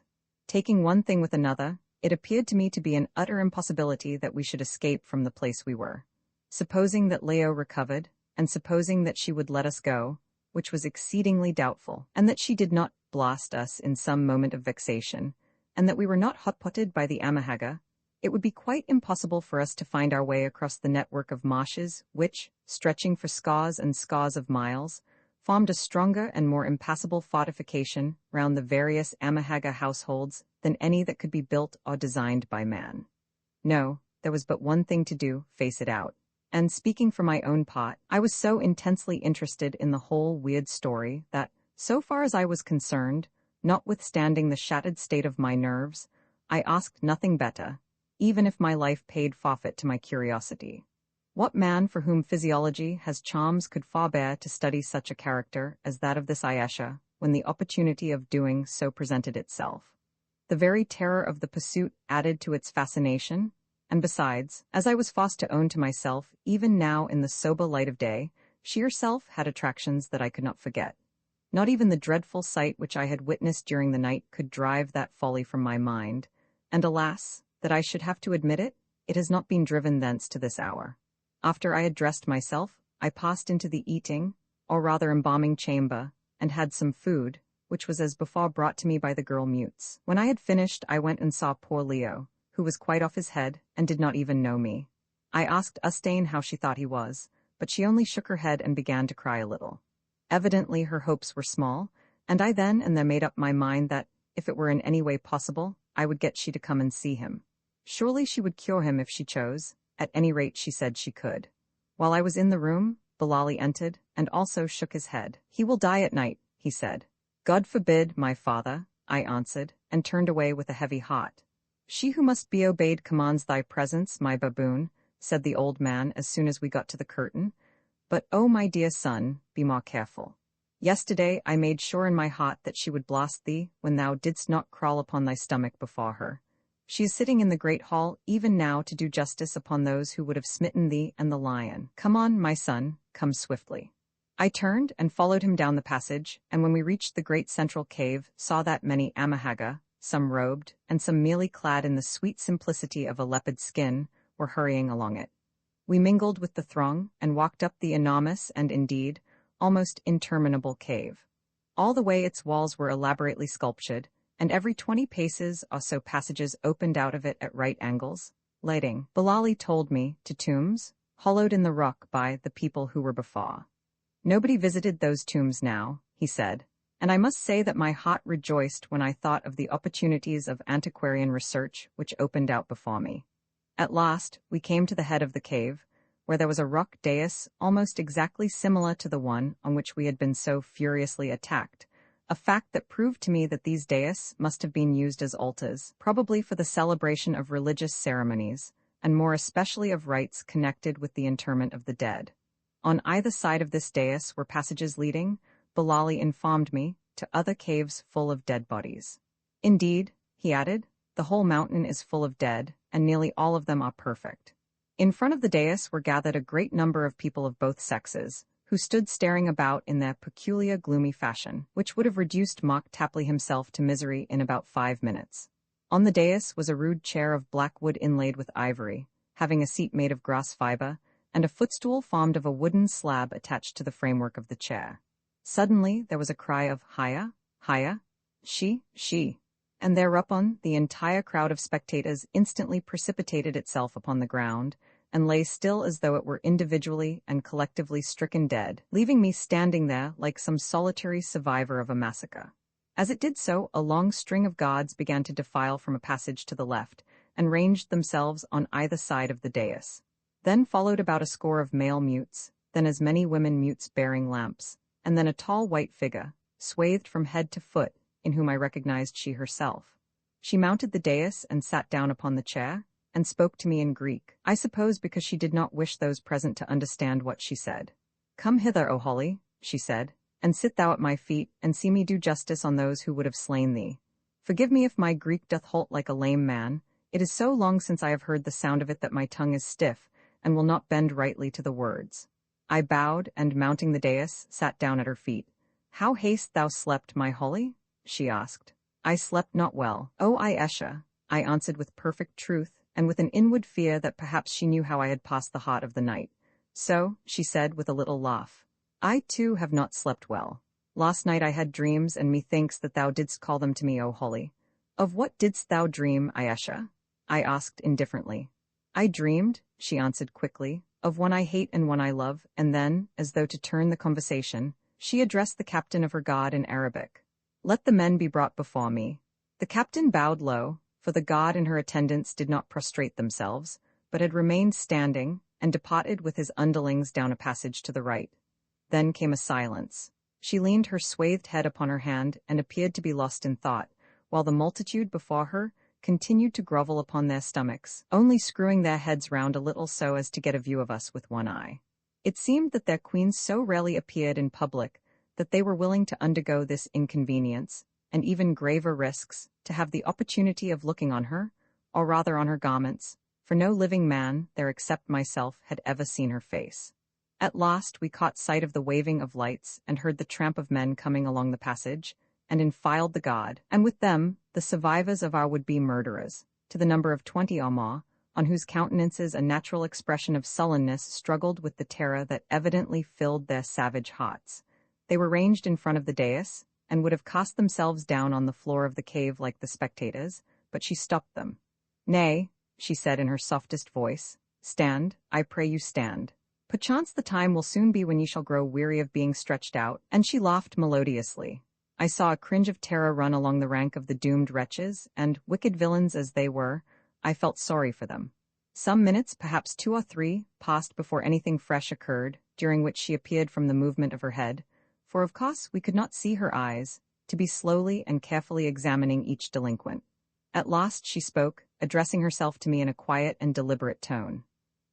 Taking one thing with another, it appeared to me to be an utter impossibility that we should escape from the place we were. Supposing that Leo recovered, and supposing that she would let us go, which was exceedingly doubtful, and that she did not blast us in some moment of vexation, and that we were not hot-potted by the Amahagga, it would be quite impossible for us to find our way across the network of marshes which, stretching for scores and scores of miles, formed a stronger and more impassable fortification round the various Amahagga households than any that could be built or designed by man. No, there was but one thing to do, face it out. And speaking for my own part, I was so intensely interested in the whole weird story that, so far as I was concerned, notwithstanding the shattered state of my nerves, I asked nothing better, even if my life paid forfeit to my curiosity. What man for whom physiology has charms could forbear to study such a character as that of this Ayesha, when the opportunity of doing so presented itself? The very terror of the pursuit added to its fascination, and besides, as I was forced to own to myself, even now in the sober light of day, she herself had attractions that I could not forget. Not even the dreadful sight which I had witnessed during the night could drive that folly from my mind, and alas, that I should have to admit it, it has not been driven thence to this hour. After I had dressed myself, I passed into the eating, or rather embalming chamber, and had some food, which was as before brought to me by the girl Mutes. When I had finished, I went and saw poor Leo, who was quite off his head, and did not even know me. I asked Ustane how she thought he was, but she only shook her head and began to cry a little. Evidently her hopes were small, and I then and there made up my mind that, if it were in any way possible, I would get she to come and see him. Surely she would cure him if she chose, at any rate she said she could. While I was in the room, Bilali entered, and also shook his head. He will die at night, he said. God forbid, my father, I answered, and turned away with a heavy heart. She who must be obeyed commands thy presence, my baboon, said the old man as soon as we got to the curtain. But, oh my dear son, be more careful. Yesterday I made sure in my heart that she would blast thee when thou didst not crawl upon thy stomach before her. She is sitting in the great hall even now to do justice upon those who would have smitten thee and the lion. Come on, my son, come swiftly. I turned and followed him down the passage, and when we reached the great central cave, saw that many Amahagga, some robed, and some merely clad in the sweet simplicity of a leopard skin, were hurrying along it. We mingled with the throng, and walked up the enormous and, indeed, almost interminable cave. All the way its walls were elaborately sculptured, and every 20 paces or so passages opened out of it at right angles, leading, Bilali told me, to tombs, hollowed in the rock by the people who were before. Nobody visited those tombs now, he said, and I must say that my heart rejoiced when I thought of the opportunities of antiquarian research which opened out before me. At last, we came to the head of the cave, where there was a rock dais almost exactly similar to the one on which we had been so furiously attacked, a fact that proved to me that these dais must have been used as altars, probably for the celebration of religious ceremonies, and more especially of rites connected with the interment of the dead. On either side of this dais were passages leading, Bilali informed me, to other caves full of dead bodies. Indeed, he added, the whole mountain is full of dead, and nearly all of them are perfect. In front of the dais were gathered a great number of people of both sexes, who stood staring about in their peculiar gloomy fashion, which would have reduced Mock Tapley himself to misery in about 5 minutes. On the dais was a rude chair of black wood inlaid with ivory, having a seat made of grass fiber, and a footstool formed of a wooden slab attached to the framework of the chair. Suddenly there was a cry of "Haya, Haya, she," and thereupon the entire crowd of spectators instantly precipitated itself upon the ground, and lay still as though it were individually and collectively stricken dead, leaving me standing there like some solitary survivor of a massacre. As it did so, a long string of guards began to defile from a passage to the left, and ranged themselves on either side of the dais. Then followed about a score of male mutes, then as many women mutes bearing lamps, and then a tall white figure, swathed from head to foot, in whom I recognized she herself. She mounted the dais and sat down upon the chair, and spoke to me in Greek, I suppose because she did not wish those present to understand what she said. "Come hither, O Holly," she said, "and sit thou at my feet, and see me do justice on those who would have slain thee. Forgive me if my Greek doth halt like a lame man. It is so long since I have heard the sound of it that my tongue is stiff, and will not bend rightly to the words." I bowed, and mounting the dais, sat down at her feet. "How hast thou slept, my Holly?" she asked. "I slept not well, O Ayesha," I answered with perfect truth, and with an inward fear that perhaps she knew how I had passed the heart of the night. "So," she said with a little laugh, "I too have not slept well. Last night I had dreams, and methinks that thou didst call them to me, O Holly." "Of what didst thou dream, Ayesha?" I asked indifferently. "I dreamed," she answered quickly, "of one I hate and one I love," and then, as though to turn the conversation, she addressed the captain of her guard in Arabic. "Let the men be brought before me." The captain bowed low, for the guard and her attendants did not prostrate themselves, but had remained standing, and departed with his underlings down a passage to the right. Then came a silence. She leaned her swathed head upon her hand and appeared to be lost in thought, while the multitude before her continued to grovel upon their stomachs, only screwing their heads round a little so as to get a view of us with one eye. It seemed that their queen so rarely appeared in public that they were willing to undergo this inconvenience, and even graver risks, to have the opportunity of looking on her, or rather on her garments, for no living man there except myself had ever seen her face. At last we caught sight of the waving of lights and heard the tramp of men coming along the passage, and infiled the guard, and with them the survivors of our would-be murderers, to the number of 20 or more, on whose countenances a natural expression of sullenness struggled with the terror that evidently filled their savage hearts. They were ranged in front of the dais, and would have cast themselves down on the floor of the cave like the spectators, but she stopped them. "Nay," she said in her softest voice, "stand, I pray you stand. Perchance the time will soon be when ye shall grow weary of being stretched out," and she laughed melodiously. I saw a cringe of terror run along the rank of the doomed wretches, and, wicked villains as they were, I felt sorry for them. Some minutes, perhaps 2 or 3, passed before anything fresh occurred, during which she appeared from the movement of her head, for of course we could not see her eyes, to be slowly and carefully examining each delinquent. At last she spoke, addressing herself to me in a quiet and deliberate tone.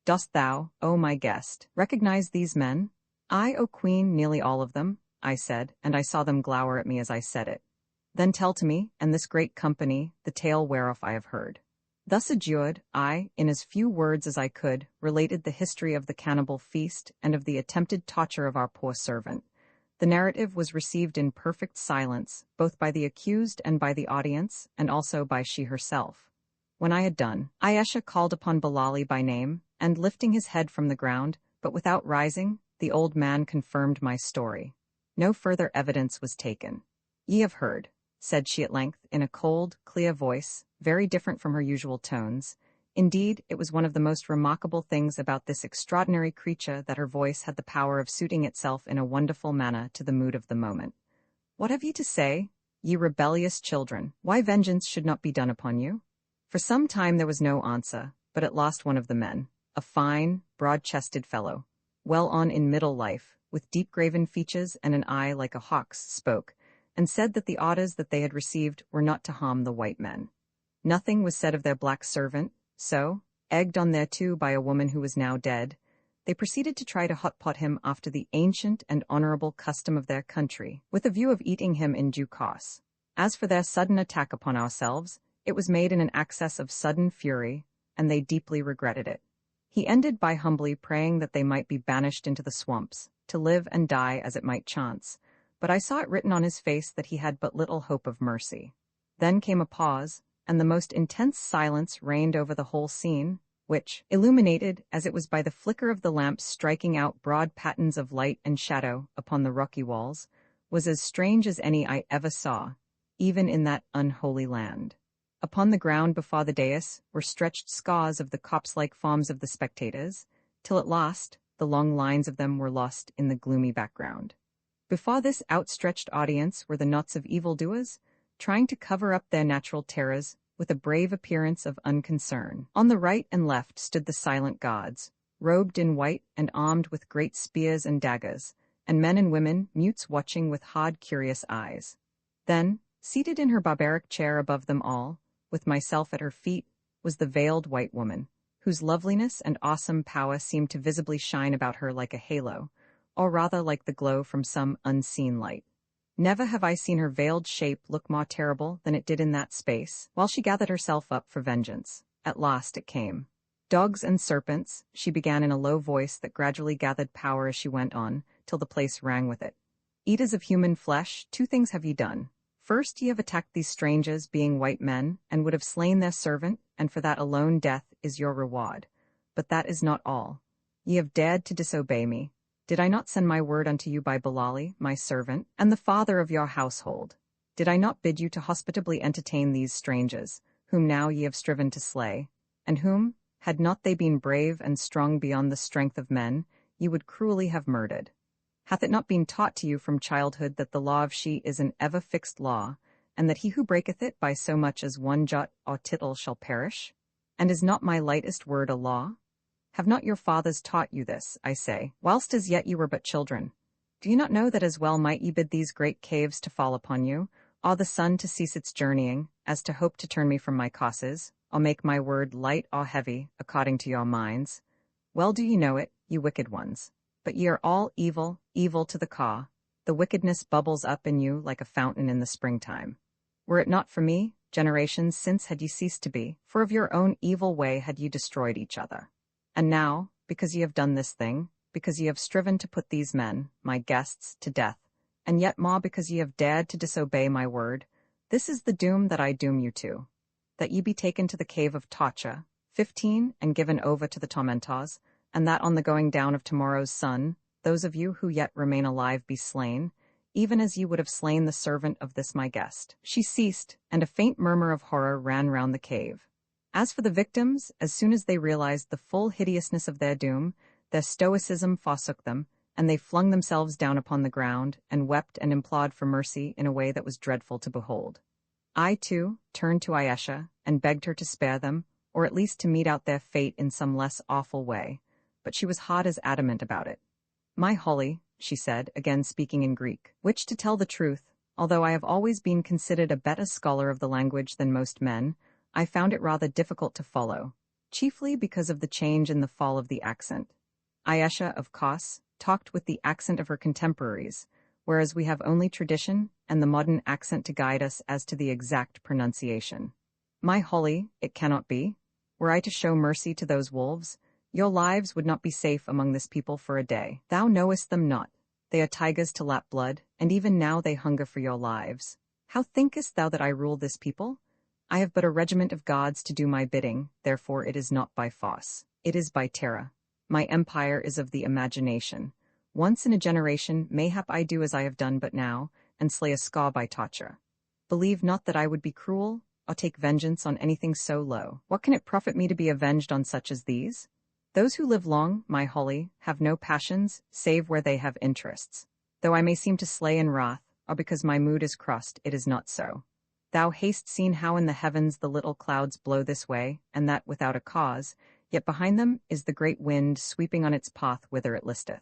"Dost thou, O my guest, recognize these men?" "Aye, O Queen, nearly all of them," I said, and I saw them glower at me as I said it. "Then tell to me, and this great company, the tale whereof I have heard." Thus adjured, I, in as few words as I could, related the history of the cannibal feast and of the attempted torture of our poor servant. The narrative was received in perfect silence, both by the accused and by the audience, and also by she herself. When I had done, Ayesha called upon Bilali by name, and lifting his head from the ground, but without rising, the old man confirmed my story. No further evidence was taken. "Ye have heard," said she at length, in a cold, clear voice, very different from her usual tones. Indeed, it was one of the most remarkable things about this extraordinary creature that her voice had the power of suiting itself in a wonderful manner to the mood of the moment. "What have ye to say, ye rebellious children, why vengeance should not be done upon you?" For some time there was no answer, but at last one of the men, a fine, broad-chested fellow, well on in middle life, with deep-graven features and an eye like a hawk's, spoke, and said that the orders that they had received were not to harm the white men. Nothing was said of their black servant, so, egged on thereto by a woman who was now dead, they proceeded to try to hotpot him after the ancient and honorable custom of their country, with a view of eating him in due course. As for their sudden attack upon ourselves, it was made in an access of sudden fury, and they deeply regretted it. He ended by humbly praying that they might be banished into the swamps, to live and die as it might chance, but I saw it written on his face that he had but little hope of mercy. Then came a pause, and the most intense silence reigned over the whole scene, which, illuminated as it was by the flicker of the lamps striking out broad patterns of light and shadow upon the rocky walls, was as strange as any I ever saw, even in that unholy land. Upon the ground before the dais were stretched scores of the corpse-like forms of the spectators, till at last the long lines of them were lost in the gloomy background. Before this outstretched audience were the knots of evildoers, trying to cover up their natural terrors with a brave appearance of unconcern. On the right and left stood the silent gods, robed in white and armed with great spears and daggers, and men and women, mutes watching with hard, curious eyes. Then, seated in her barbaric chair above them all, with myself at her feet, was the veiled white woman, whose loveliness and awesome power seemed to visibly shine about her like a halo, or rather like the glow from some unseen light. Never have I seen her veiled shape look more terrible than it did in that space, while she gathered herself up for vengeance. At last it came. Dogs and serpents, she began in a low voice that gradually gathered power as she went on, till the place rang with it. Eaters of human flesh, 2 things have ye done. First, ye have attacked these strangers, being white men, and would have slain their servant, and for that alone death is your reward. But that is not all. Ye have dared to disobey me. Did I not send my word unto you by Bilali, my servant, and the father of your household? Did I not bid you to hospitably entertain these strangers, whom now ye have striven to slay, and whom, had not they been brave and strong beyond the strength of men, ye would cruelly have murdered? Hath it not been taught to you from childhood that the law of she is an ever-fixed law, and that he who breaketh it by so much as one jot or tittle shall perish? And is not my lightest word a law? Have not your fathers taught you this, I say, whilst as yet you were but children? Do you not know that as well might ye bid these great caves to fall upon you, or the sun to cease its journeying, as to hope to turn me from my causes, or make my word light or heavy, according to your minds? Well do ye know it, ye wicked ones. But ye are all evil, evil to the core. The wickedness bubbles up in you like a fountain in the springtime. Were it not for me, generations since had ye ceased to be, for of your own evil way had ye destroyed each other. And now, because ye have done this thing, because ye have striven to put these men, my guests, to death, and yet more because ye have dared to disobey my word, this is the doom that I doom you to, that ye be taken to the cave of torture, 15, and given over to the tormentors, and that on the going down of tomorrow's sun, those of you who yet remain alive be slain, even as ye would have slain the servant of this my guest. She ceased, and a faint murmur of horror ran round the cave. As for the victims, as soon as they realized the full hideousness of their doom, their stoicism forsook them, and they flung themselves down upon the ground, and wept and implored for mercy in a way that was dreadful to behold. I, too, turned to Ayesha, and begged her to spare them, or at least to mete out their fate in some less awful way, but she was hard as adamant about it. My Holly, she said, again speaking in Greek, which, to tell the truth, although I have always been considered a better scholar of the language than most men, I found it rather difficult to follow, chiefly because of the change in the fall of the accent. Ayesha, of course, talked with the accent of her contemporaries, whereas we have only tradition and the modern accent to guide us as to the exact pronunciation. My Holly, it cannot be. Were I to show mercy to those wolves, your lives would not be safe among this people for a day. Thou knowest them not. They are tigers to lap blood, and even now they hunger for your lives. How thinkest thou that I rule this people? I have but a regiment of gods to do my bidding, therefore it is not by force. It is by terror. My empire is of the imagination. Once in a generation mayhap I do as I have done but now, and slay a score by torture. Believe not that I would be cruel, or take vengeance on anything so low. What can it profit me to be avenged on such as these? Those who live long, my Holly, have no passions, save where they have interests. Though I may seem to slay in wrath, or because my mood is crossed, it is not so. Thou hast seen how in the heavens the little clouds blow this way, and that without a cause, yet behind them is the great wind sweeping on its path whither it listeth.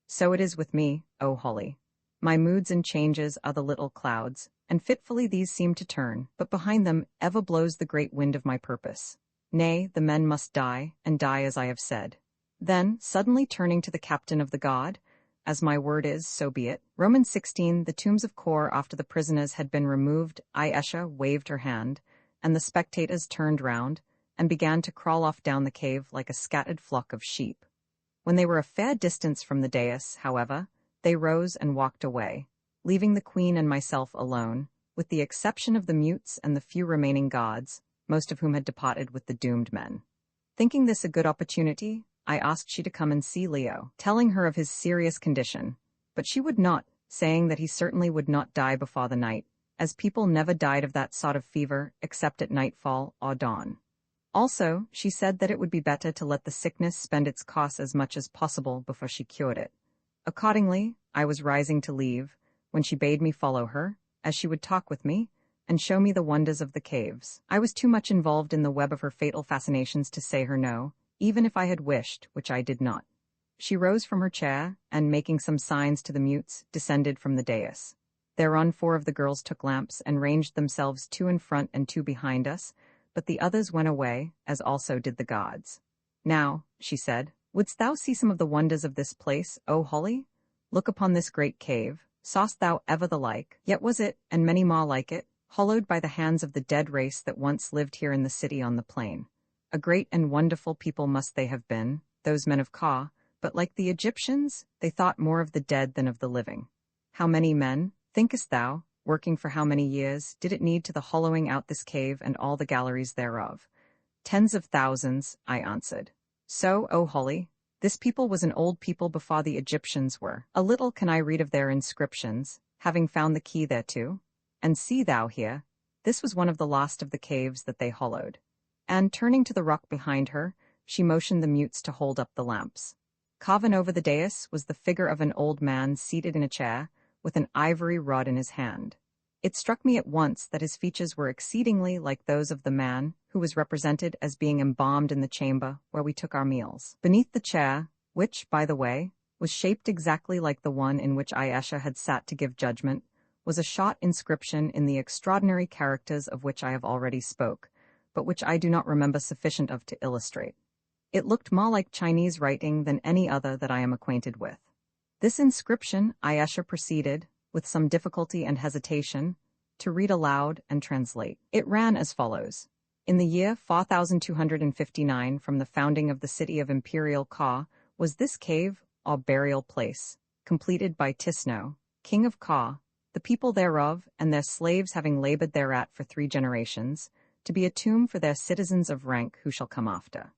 So it is with me, O Holly. My moods and changes are the little clouds, and fitfully these seem to turn, but behind them ever blows the great wind of my purpose. Nay, the men must die, and die as I have said. Then, suddenly turning to the captain of the guard, as my word is, so be it. Romans 16, the tombs of Kor after the prisoners had been removed, Aisha waved her hand, and the spectators turned round, and began to crawl off down the cave like a scattered flock of sheep. When they were a fair distance from the dais, however, they rose and walked away, leaving the queen and myself alone, with the exception of the mutes and the few remaining guards, most of whom had departed with the doomed men. Thinking this a good opportunity, I asked she to come and see Leo, telling her of his serious condition, but she would not, saying that he certainly would not die before the night, as people never died of that sort of fever except at nightfall or dawn. Also, she said that it would be better to let the sickness spend its course as much as possible before she cured it. Accordingly, I was rising to leave, when she bade me follow her, as she would talk with me, and show me the wonders of the caves. I was too much involved in the web of her fatal fascinations to say her no, even if I had wished, which I did not. She rose from her chair, and making some signs to the mutes, descended from the dais. Thereon 4 of the girls took lamps and ranged themselves 2 in front and 2 behind us, but the others went away, as also did the gods. Now, she said, wouldst thou see some of the wonders of this place, O Holly? Look upon this great cave. Saw'st thou ever the like? Yet was it, and many more like it, hollowed by the hands of the dead race that once lived here in the city on the plain. A great and wonderful people must they have been, those men of Ka, but like the Egyptians, they thought more of the dead than of the living. How many men, thinkest thou, working for how many years, did it need to the hollowing out this cave and all the galleries thereof? 10s of thousands, I answered. So, O Holly, this people was an old people before the Egyptians were. A little can I read of their inscriptions, having found the key thereto. And see thou here, this was one of the last of the caves that they hollowed. And, turning to the rock behind her, she motioned the mutes to hold up the lamps. Carven over the dais was the figure of an old man seated in a chair, with an ivory rod in his hand. It struck me at once that his features were exceedingly like those of the man who was represented as being embalmed in the chamber where we took our meals. Beneath the chair, which, by the way, was shaped exactly like the one in which Aisha had sat to give judgment, was a short inscription in the extraordinary characters of which I have already spoke, but which I do not remember sufficient of to illustrate. It looked more like Chinese writing than any other that I am acquainted with. This inscription Aisha proceeded, with some difficulty and hesitation, to read aloud and translate. It ran as follows. In the year 4259 from the founding of the city of Imperial Ka was this cave, or burial place, completed by Tisno, king of Ka, the people thereof and their slaves having labored thereat for 3 generations, to be a tomb for their citizens of rank who shall come after.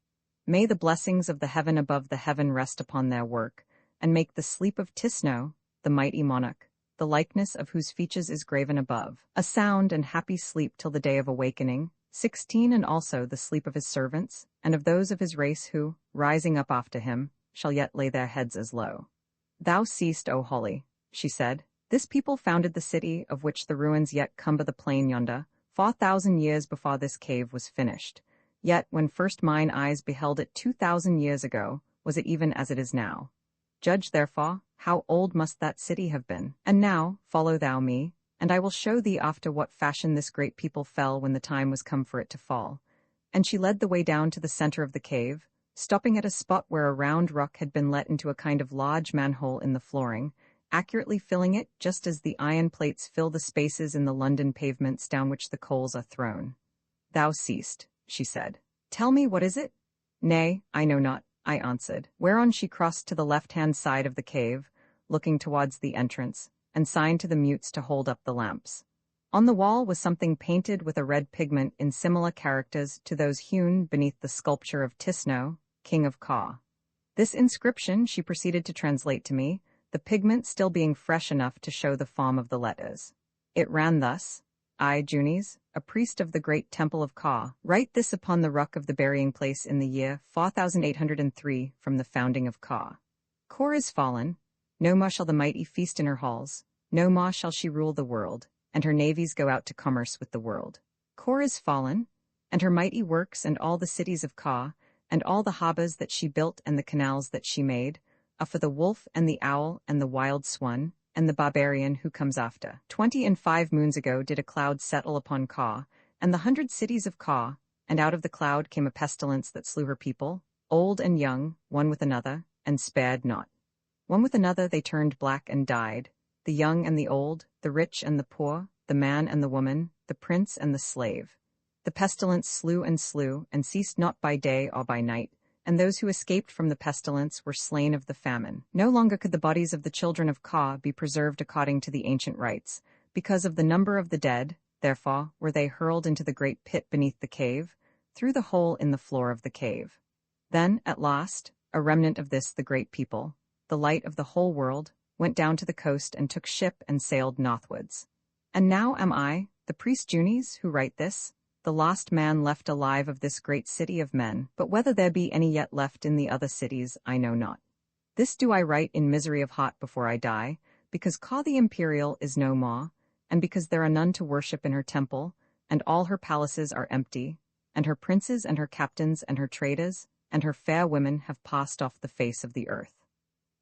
May the blessings of the heaven above the heaven rest upon their work, and make the sleep of Tisno, the mighty monarch, the likeness of whose features is graven above, a sound and happy sleep till the day of awakening, 16 and also the sleep of his servants, and of those of his race who, rising up after him, shall yet lay their heads as low. Thou seest, O Holly, she said, this people founded the city of which the ruins yet cumber the plain yonder, 4,000 years before this cave was finished. Yet, when first mine eyes beheld it 2,000 years ago, was it even as it is now. Judge, therefore, how old must that city have been. And now, follow thou me, and I will show thee after what fashion this great people fell when the time was come for it to fall. And she led the way down to the center of the cave, stopping at a spot where a round rock had been let into a kind of large manhole in the flooring, accurately filling it just as the iron plates fill the spaces in the London pavements down which the coals are thrown. Thou seest, she said. Tell me, what is it? Nay, I know not, I answered, whereon she crossed to the left-hand side of the cave, looking towards the entrance, and signed to the mutes to hold up the lamps. On the wall was something painted with a red pigment in similar characters to those hewn beneath the sculpture of Tisno, king of Ka. This inscription she proceeded to translate to me, the pigment still being fresh enough to show the form of the letters. It ran thus: I, Junis, a priest of the great temple of Ka, write this upon the rock of the burying place in the year 4803 from the founding of Ka. Kor is fallen, no more shall the mighty feast in her halls, no more shall she rule the world, and her navies go out to commerce with the world. Kor is fallen, and her mighty works and all the cities of Ka, and all the harbors that she built and the canals that she made, are for the wolf and the owl and the wild swan, and the barbarian who comes after. 25 moons ago did a cloud settle upon Ka, and the 100 cities of Ka, and out of the cloud came a pestilence that slew her people, old and young, one with another, and spared not. One with another they turned black and died, the young and the old, the rich and the poor, the man and the woman, the prince and the slave. The pestilence slew, and ceased not by day or by night, and those who escaped from the pestilence were slain of the famine. No longer could the bodies of the children of Ka be preserved according to the ancient rites. Because of the number of the dead, therefore, were they hurled into the great pit beneath the cave, through the hole in the floor of the cave. Then, at last, a remnant of this, the great people, the light of the whole world, went down to the coast and took ship and sailed northwards. And now am I, the priest Junis, who write this, the last man left alive of this great city of men, but whether there be any yet left in the other cities, I know not. This do I write in misery of heart before I die, because Ka the imperial is no more, and because there are none to worship in her temple, and all her palaces are empty, and her princes and her captains and her traders, and her fair women have passed off the face of the earth.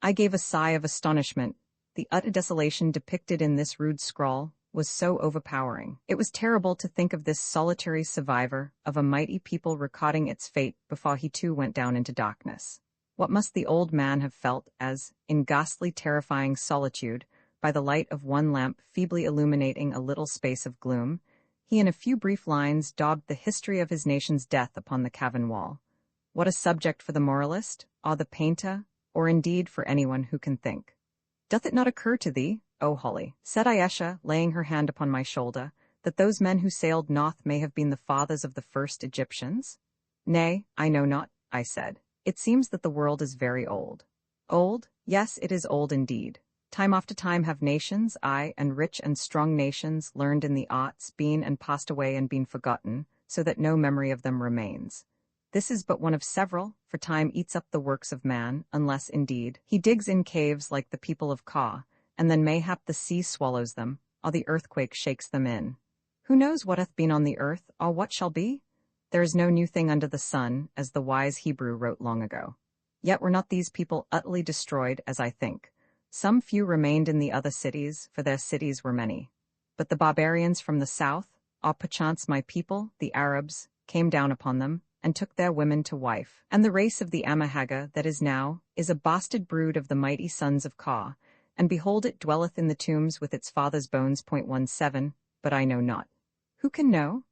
I gave a sigh of astonishment. The utter desolation depicted in this rude scrawl was so overpowering. It was terrible to think of this solitary survivor of a mighty people recording its fate before he too went down into darkness. What must the old man have felt as, in ghastly terrifying solitude, by the light of one lamp feebly illuminating a little space of gloom, he in a few brief lines daubed the history of his nation's death upon the cavern wall. What a subject for the moralist, or the painter, or indeed for anyone who can think. Doth it not occur to thee, O Holly, said Ayesha, laying her hand upon my shoulder, that those men who sailed north may have been the fathers of the first Egyptians? Nay, I know not, I said. It seems that the world is very old. Old? Yes, it is old indeed. Time after time have nations, aye, and rich and strong nations, learned in the arts, been and passed away and been forgotten, so that no memory of them remains. This is but one of several, for time eats up the works of man, unless, indeed, he digs in caves like the people of Ka, and then mayhap the sea swallows them, or the earthquake shakes them in. Who knows what hath been on the earth, or what shall be? There is no new thing under the sun, as the wise Hebrew wrote long ago. Yet were not these people utterly destroyed, as I think. Some few remained in the other cities, for their cities were many. But the barbarians from the south, or perchance my people, the Arabs, came down upon them, and took their women to wife. And the race of the Haggard that is now, is a bastard brood of the mighty sons of Ka, and behold it dwelleth in the tombs with its father's bones. 17, but I know not. Who can know?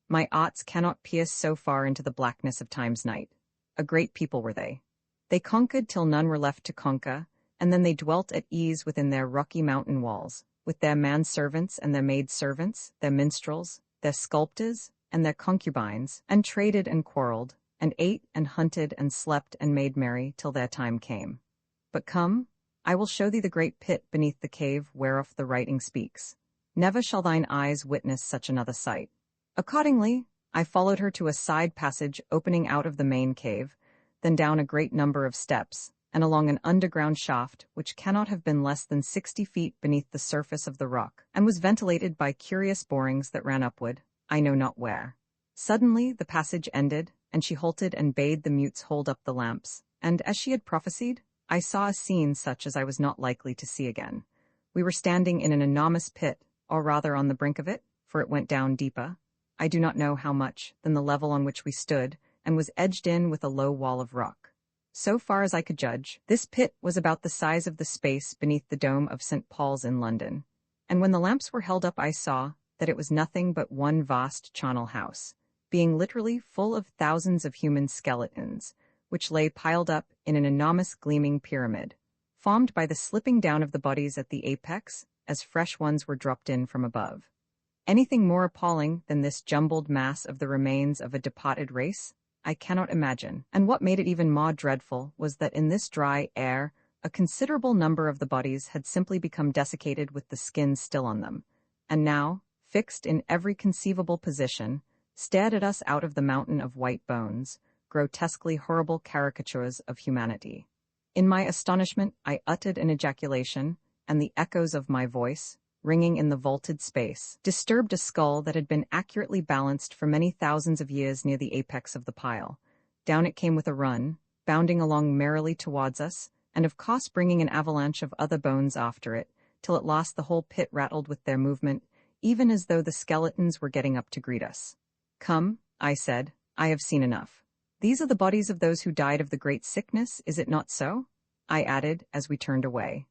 My arts cannot pierce so far into the blackness of time's night. A great people were they. They conquered till none were left to conquer, and then they dwelt at ease within their rocky mountain walls, with their manservants and their maidservants, their minstrels, their sculptors, and their concubines, and traded and quarrelled, and ate and hunted and slept and made merry till their time came. But come, I will show thee the great pit beneath the cave whereof the writing speaks. Never shall thine eyes witness such another sight. Accordingly, I followed her to a side passage opening out of the main cave, then down a great number of steps, and along an underground shaft which cannot have been less than 60 feet beneath the surface of the rock, and was ventilated by curious borings that ran upward, I know not where. Suddenly the passage ended, and she halted and bade the mutes hold up the lamps, and, as she had prophesied, I saw a scene such as I was not likely to see again. We were standing in an enormous pit, or rather on the brink of it, for it went down deeper, I do not know how much, than the level on which we stood, and was edged in with a low wall of rock. So far as I could judge, this pit was about the size of the space beneath the dome of St. Paul's in London, and when the lamps were held up I saw that it was nothing but one vast charnel house, being literally full of thousands of human skeletons, which lay piled up in an enormous gleaming pyramid, formed by the slipping down of the bodies at the apex, as fresh ones were dropped in from above. Anything more appalling than this jumbled mass of the remains of a departed race, I cannot imagine, and what made it even more dreadful was that in this dry air, a considerable number of the bodies had simply become desiccated with the skin still on them, and now, fixed in every conceivable position, stared at us out of the mountain of white bones, grotesquely horrible caricatures of humanity. In my astonishment, I uttered an ejaculation, and the echoes of my voice, ringing in the vaulted space, disturbed a skull that had been accurately balanced for many thousands of years near the apex of the pile. Down it came with a run, bounding along merrily towards us, and of course bringing an avalanche of other bones after it, till at last the whole pit rattled with their movement, even as though the skeletons were getting up to greet us. Come, I said, I have seen enough. These are the bodies of those who died of the great sickness, is it not so? I added as we turned away.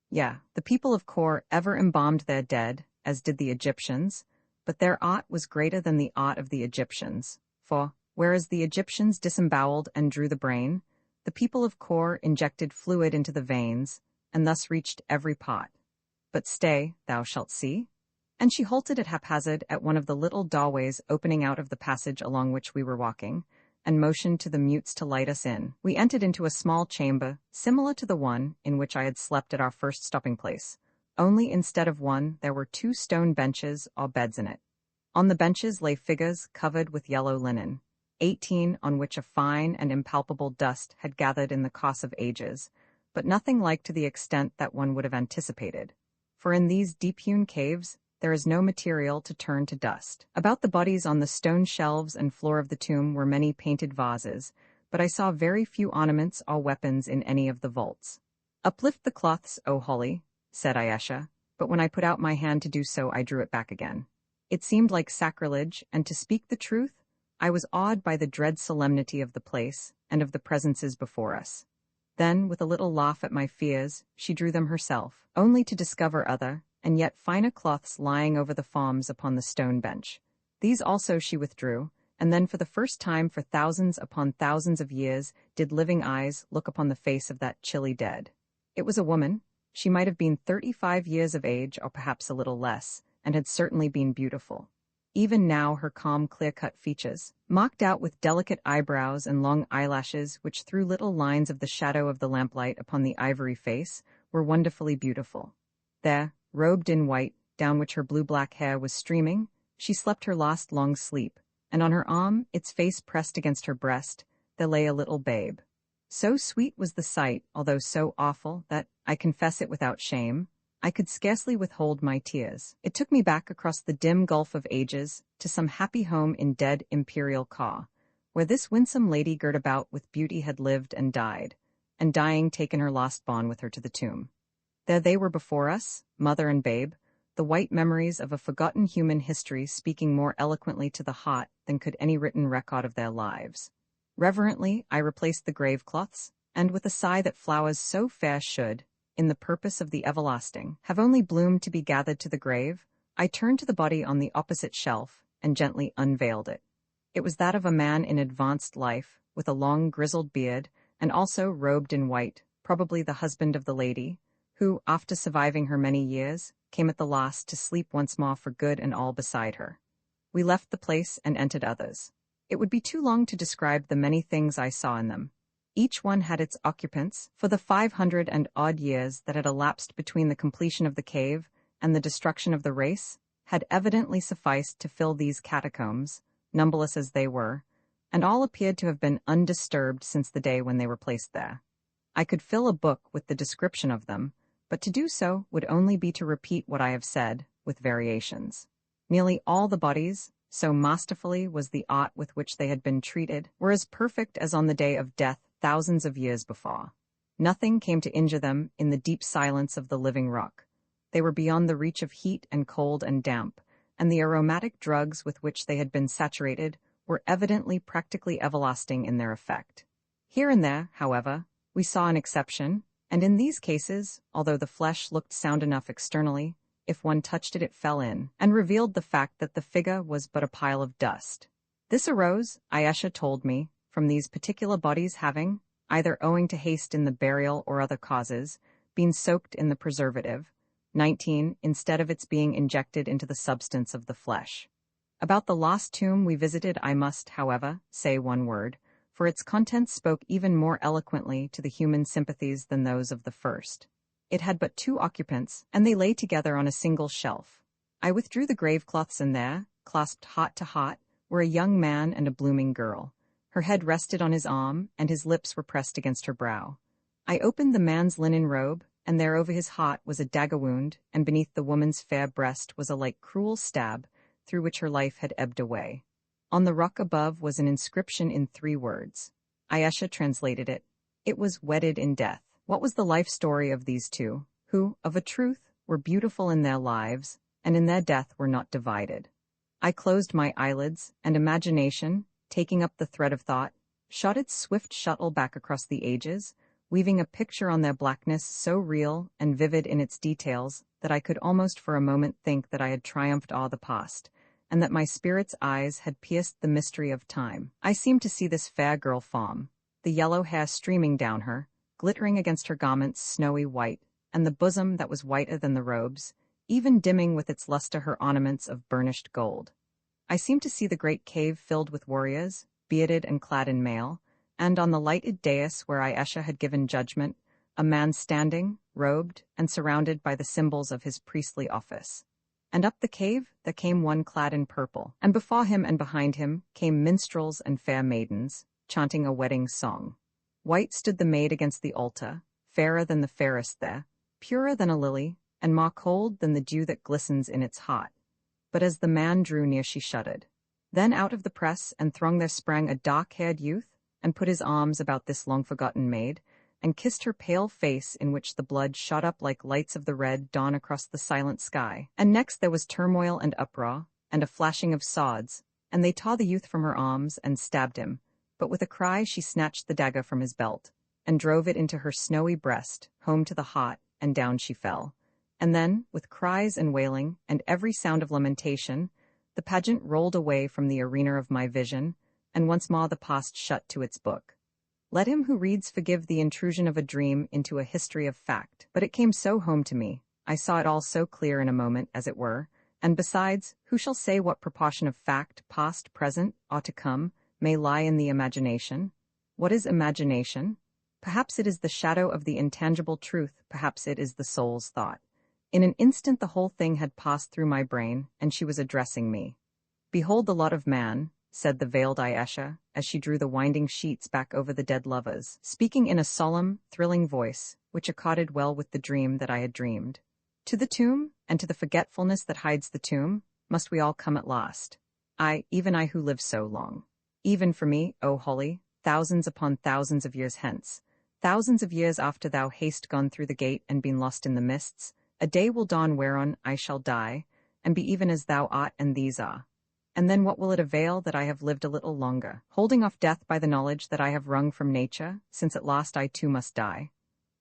Yeah, the people of Kor ever embalmed their dead, as did the Egyptians, but their art was greater than the art of the Egyptians, for, whereas the Egyptians disemboweled and drew the brain, the people of Kor injected fluid into the veins, and thus reached every part. But stay, thou shalt see. And she halted at haphazard at one of the little doorways opening out of the passage along which we were walking, and motioned to the mutes to light us in. We entered into a small chamber, similar to the one in which I had slept at our first stopping place, only instead of one there were 2 stone benches or beds in it. On the benches lay figures covered with yellow linen, 18 on which a fine and impalpable dust had gathered in the course of ages, but nothing like to the extent that one would have anticipated. For in these deep-hewn caves, there is no material to turn to dust. About the bodies on the stone shelves and floor of the tomb were many painted vases, but I saw very few ornaments or weapons in any of the vaults. "Uplift the cloths, O Holly," said Ayesha, but when I put out my hand to do so, I drew it back again. It seemed like sacrilege, and to speak the truth, I was awed by the dread solemnity of the place and of the presences before us. Then, with a little laugh at my fears, she drew them herself, only to discover other, and yet finer cloths lying over the forms upon the stone bench. These also she withdrew, and then for the first time for thousands upon thousands of years did living eyes look upon the face of that chilly dead. It was a woman. She might have been 35 years of age, or perhaps a little less, and had certainly been beautiful. Even now her calm, clear-cut features, marked out with delicate eyebrows and long eyelashes which threw little lines of the shadow of the lamplight upon the ivory face, were wonderfully beautiful. There, robed in white, down which her blue-black hair was streaming, she slept her last long sleep, and on her arm, its face pressed against her breast, there lay a little babe. So sweet was the sight, although so awful, that, I confess it without shame, I could scarcely withhold my tears. It took me back across the dim gulf of ages to some happy home in dead imperial Ka, where this winsome lady girt about with beauty had lived and died, and dying taken her lost bond with her to the tomb. There they were before us, mother and babe, the white memories of a forgotten human history speaking more eloquently to the heart than could any written record of their lives. Reverently I replaced the grave cloths, and with a sigh that flowers so fair should, in the purpose of the everlasting, have only bloomed to be gathered to the grave, I turned to the body on the opposite shelf and gently unveiled it. It was that of a man in advanced life, with a long grizzled beard, and also robed in white, probably the husband of the lady, who, after surviving her many years, came at the last to sleep once more for good and all beside her. We left the place and entered others. It would be too long to describe the many things I saw in them. Each one had its occupants, for the 500 and odd years that had elapsed between the completion of the cave and the destruction of the race had evidently sufficed to fill these catacombs, numberless as they were, and all appeared to have been undisturbed since the day when they were placed there. I could fill a book with the description of them, but to do so would only be to repeat what I have said, with variations. Nearly all the bodies, so masterfully was the art with which they had been treated, were as perfect as on the day of death thousands of years before. Nothing came to injure them in the deep silence of the living rock. They were beyond the reach of heat and cold and damp, and the aromatic drugs with which they had been saturated were evidently practically everlasting in their effect. Here and there, however, we saw an exception, and in these cases, although the flesh looked sound enough externally, if one touched it it fell in, and revealed the fact that the figure was but a pile of dust. This arose, Ayesha told me, from these particular bodies having, either owing to haste in the burial or other causes, been soaked in the preservative, 19, instead of its being injected into the substance of the flesh. About the lost tomb we visited I must, however, say one word, for its contents spoke even more eloquently to the human sympathies than those of the first. It had but 2 occupants, and they lay together on a single shelf. I withdrew the grave cloths, and there, clasped heart to heart, were a young man and a blooming girl. Her head rested on his arm, and his lips were pressed against her brow. I opened the man's linen robe, and there over his heart was a dagger wound, and beneath the woman's fair breast was a like cruel stab, through which her life had ebbed away. On the rock above was an inscription in 3 words. Ayesha translated it. It was wedded in death. What was the life story of these 2, who, of a truth, were beautiful in their lives, and in their death were not divided? I closed my eyelids, and imagination, taking up the thread of thought, shot its swift shuttle back across the ages, weaving a picture on their blackness so real and vivid in its details that I could almost for a moment think that I had triumphed o'er the past, and that my spirit's eyes had pierced the mystery of time. I seemed to see this fair girl form, the yellow hair streaming down her, glittering against her garments snowy white, and the bosom that was whiter than the robes, even dimming with its luster her ornaments of burnished gold. I seemed to see the great cave filled with warriors, bearded and clad in mail, and on the lighted dais where Ayesha had given judgment, a man standing, robed, and surrounded by the symbols of his priestly office. And up the cave there came one clad in purple, and before him and behind him came minstrels and fair maidens, chanting a wedding song. White stood the maid against the altar, fairer than the fairest there, purer than a lily, and more cold than the dew that glistens in its heart. But as the man drew near she shuddered. Then out of the press and throng there sprang a dark-haired youth, and put his arms about this long-forgotten maid, and kissed her pale face in which the blood shot up like lights of the red dawn across the silent sky. And next there was turmoil and uproar, and a flashing of swords, and they tore the youth from her arms and stabbed him, but with a cry she snatched the dagger from his belt, and drove it into her snowy breast, home to the heart, and down she fell. And then, with cries and wailing, and every sound of lamentation, the pageant rolled away from the arena of my vision, and once more the past shut to its book. Let him who reads forgive the intrusion of a dream into a history of fact, but it came so home to me, I saw it all so clear in a moment, as it were, and besides, who shall say what proportion of fact, past, present, or to come, may lie in the imagination? What is imagination? Perhaps it is the shadow of the intangible truth, perhaps it is the soul's thought. In an instant the whole thing had passed through my brain, and she was addressing me. Behold the lot of man, said the veiled Ayesha, as she drew the winding sheets back over the dead lovers, speaking in a solemn, thrilling voice, which accorded well with the dream that I had dreamed. To the tomb, and to the forgetfulness that hides the tomb, must we all come at last. Even I who lived so long. Even for me, O Holly, thousands upon thousands of years hence, thousands of years after thou hast gone through the gate and been lost in the mists, a day will dawn whereon I shall die, and be even as thou art and these are. And then what will it avail that I have lived a little longer, holding off death by the knowledge that I have wrung from nature, since at last I too must die?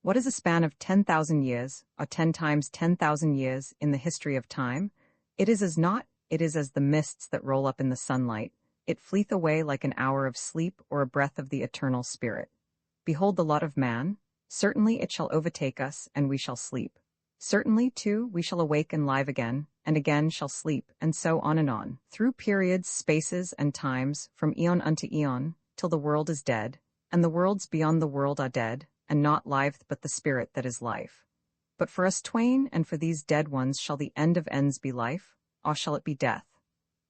What is a span of 10,000 years, or 10 times 10,000 years, in the history of time? It is as naught, it is as the mists that roll up in the sunlight. It fleeth away like an hour of sleep or a breath of the eternal spirit. Behold the lot of man. Certainly it shall overtake us, and we shall sleep. Certainly, too, we shall awake and live again, and again shall sleep, and so on and on, through periods, spaces, and times, from eon unto eon, till the world is dead, and the worlds beyond the world are dead, and not life but the spirit that is life. But for us twain, and for these dead ones, shall the end of ends be life, or shall it be death?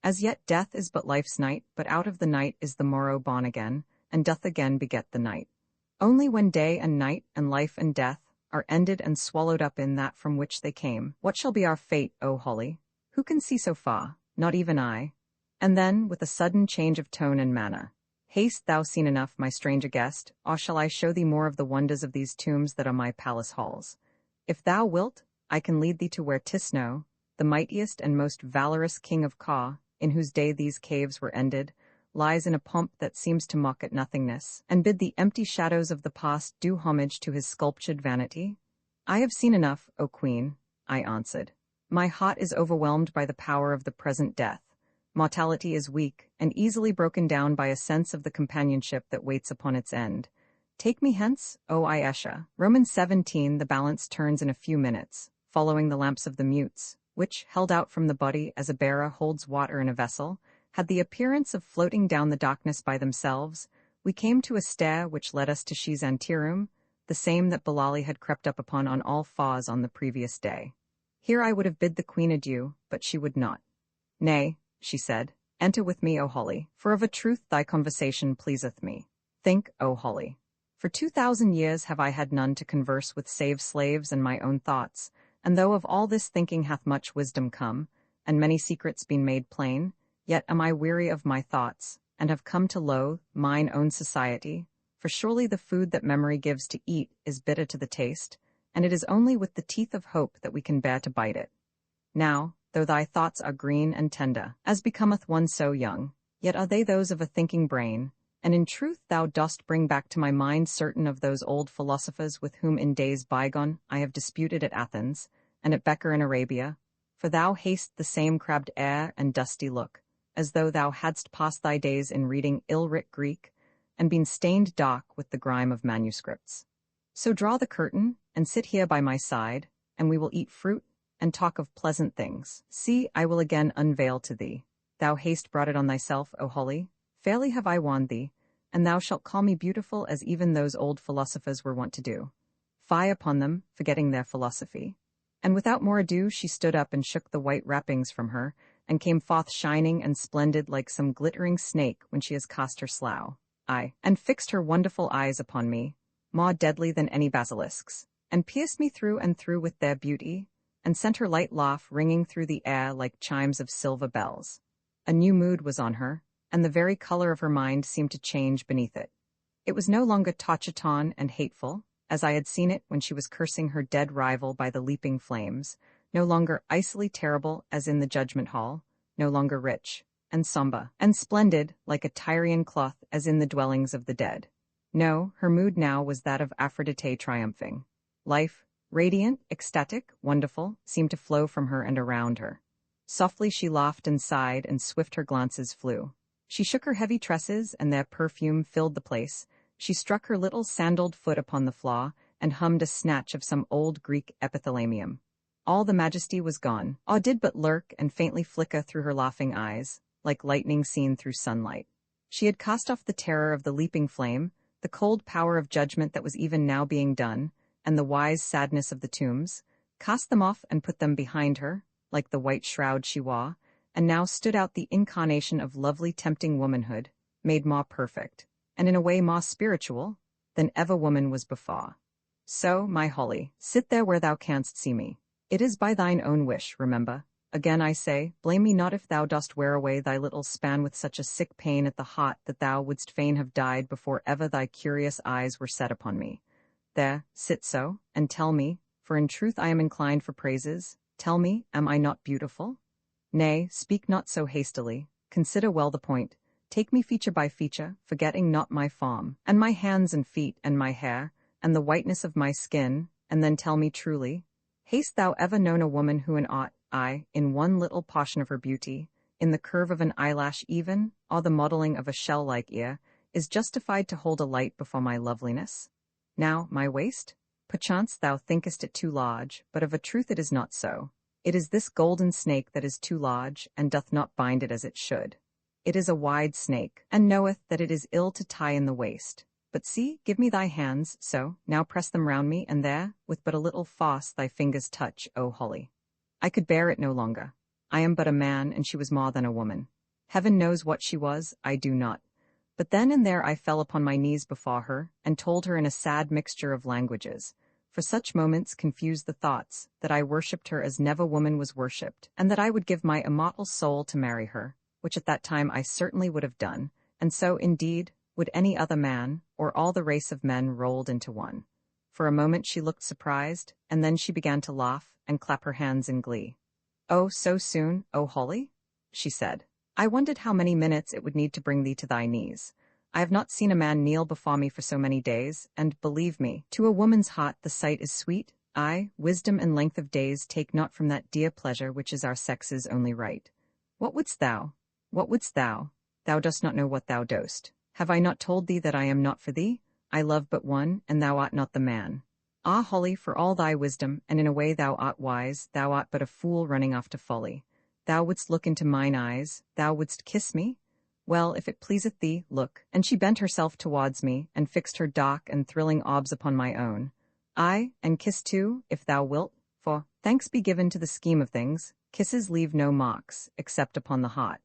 As yet death is but life's night, but out of the night is the morrow born again, and doth again beget the night. Only when day and night, and life and death, are ended and swallowed up in that from which they came, what shall be our fate, O Holly? Who can see so far? Not even I. And then, with a sudden change of tone and manner, Hast thou seen enough, my stranger guest, or shall I show thee more of the wonders of these tombs that are my palace halls? If thou wilt, I can lead thee to where Tisno, the mightiest and most valorous king of Ka, in whose day these caves were ended, lies in a pomp that seems to mock at nothingness, and bid the empty shadows of the past do homage to his sculptured vanity? I have seen enough, O Queen, I answered. My heart is overwhelmed by the power of the present death. Mortality is weak, and easily broken down by a sense of the companionship that waits upon its end. Take me hence, O Ayesha. Romans 17. The balance turns in a few minutes, following the lamps of the mutes, which, held out from the body as a bearer holds water in a vessel, had the appearance of floating down the darkness by themselves. We came to a stair which led us to She's anteroom, the same that Bilali had crept up upon on all fours on the previous day. Here I would have bid the queen adieu, but she would not. Nay, she said, enter with me, O Holly, for of a truth thy conversation pleaseth me. Think, O Holly. For 2,000 years have I had none to converse with save slaves and my own thoughts, and though of all this thinking hath much wisdom come, and many secrets been made plain, yet am I weary of my thoughts, and have come to loathe mine own society, for surely the food that memory gives to eat is bitter to the taste, and it is only with the teeth of hope that we can bear to bite it. Now, though thy thoughts are green and tender, as becometh one so young, yet are they those of a thinking brain, and in truth thou dost bring back to my mind certain of those old philosophers with whom in days bygone I have disputed at Athens, and at Becker in Arabia, for thou hast the same crabbed air and dusty look, as though thou hadst passed thy days in reading ill-writ Greek, and been stained dark with the grime of manuscripts. So draw the curtain, and sit here by my side, and we will eat fruit, and talk of pleasant things. See, I will again unveil to thee. Thou hast brought it on thyself, O Holly. Fairly have I warned thee, and thou shalt call me beautiful as even those old philosophers were wont to do. Fie upon them, forgetting their philosophy. And without more ado she stood up and shook the white wrappings from her, and came forth shining and splendid like some glittering snake when she has cast her slough. Aye, and fixed her wonderful eyes upon me, more deadly than any basilisks, and pierced me through and through with their beauty, and sent her light laugh ringing through the air like chimes of silver bells. A new mood was on her, and the very color of her mind seemed to change beneath it. It was no longer tauchiton and hateful, as I had seen it when she was cursing her dead rival by the leaping flames, no longer icily terrible as in the judgment hall, no longer rich, and sombre, and splendid, like a Tyrian cloth as in the dwellings of the dead. No, her mood now was that of Aphrodite triumphing. Life, radiant, ecstatic, wonderful, seemed to flow from her and around her. Softly she laughed and sighed, and swift her glances flew. She shook her heavy tresses, and their perfume filled the place. She struck her little sandaled foot upon the floor, and hummed a snatch of some old Greek epithalamium. All the majesty was gone. Awe did but lurk and faintly flicker through her laughing eyes, like lightning seen through sunlight. She had cast off the terror of the leaping flame, the cold power of judgment that was even now being done, and the wise sadness of the tombs, cast them off and put them behind her, like the white shroud she wore, and now stood out the incarnation of lovely tempting womanhood, made more perfect, and in a way more spiritual, than ever woman was before. So, my Holly, sit there where thou canst see me. It is by thine own wish, remember. Again I say, blame me not if thou dost wear away thy little span with such a sick pain at the heart that thou wouldst fain have died before ever thy curious eyes were set upon me. There, sit so, and tell me, for in truth I am inclined for praises, tell me, am I not beautiful? Nay, speak not so hastily, consider well the point, take me feature by feature, forgetting not my form, and my hands and feet, and my hair, and the whiteness of my skin, and then tell me truly, hast thou ever known a woman who in aught, aye, in one little portion of her beauty, in the curve of an eyelash even, or the modelling of a shell-like ear, is justified to hold a light before my loveliness? Now, my waist? Perchance thou thinkest it too large, but of a truth it is not so. It is this golden snake that is too large, and doth not bind it as it should. It is a wide snake, and knoweth that it is ill to tie in the waist. But see, give me thy hands, so, now press them round me, and there, with but a little force thy fingers touch, O Holly. I could bear it no longer. I am but a man, and she was more than a woman. Heaven knows what she was, I do not. But then and there I fell upon my knees before her, and told her in a sad mixture of languages, for such moments confused the thoughts, that I worshipped her as never woman was worshipped, and that I would give my immortal soul to marry her, which at that time I certainly would have done, and so, indeed, would any other man, or all the race of men rolled into one. For a moment she looked surprised, and then she began to laugh, and clap her hands in glee. Oh, so soon, O Holly? She said. I wondered how many minutes it would need to bring thee to thy knees. I have not seen a man kneel before me for so many days, and, believe me, to a woman's heart the sight is sweet. Aye, wisdom and length of days take not from that dear pleasure which is our sex's only right. What wouldst thou? What wouldst thou? Thou dost not know what thou dost. Have I not told thee that I am not for thee? I love but one, and thou art not the man. Ah, Holly, for all thy wisdom, and in a way thou art wise, thou art but a fool running off to folly. Thou wouldst look into mine eyes, thou wouldst kiss me? Well, if it pleaseth thee, look. And she bent herself towards me, and fixed her dark and thrilling orbs upon my own. Aye, and kiss too, if thou wilt, for, thanks be given to the scheme of things, kisses leave no marks, except upon the heart.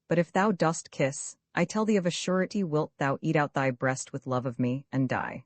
But if thou dost kiss, I tell thee of a surety wilt thou eat out thy breast with love of me, and die.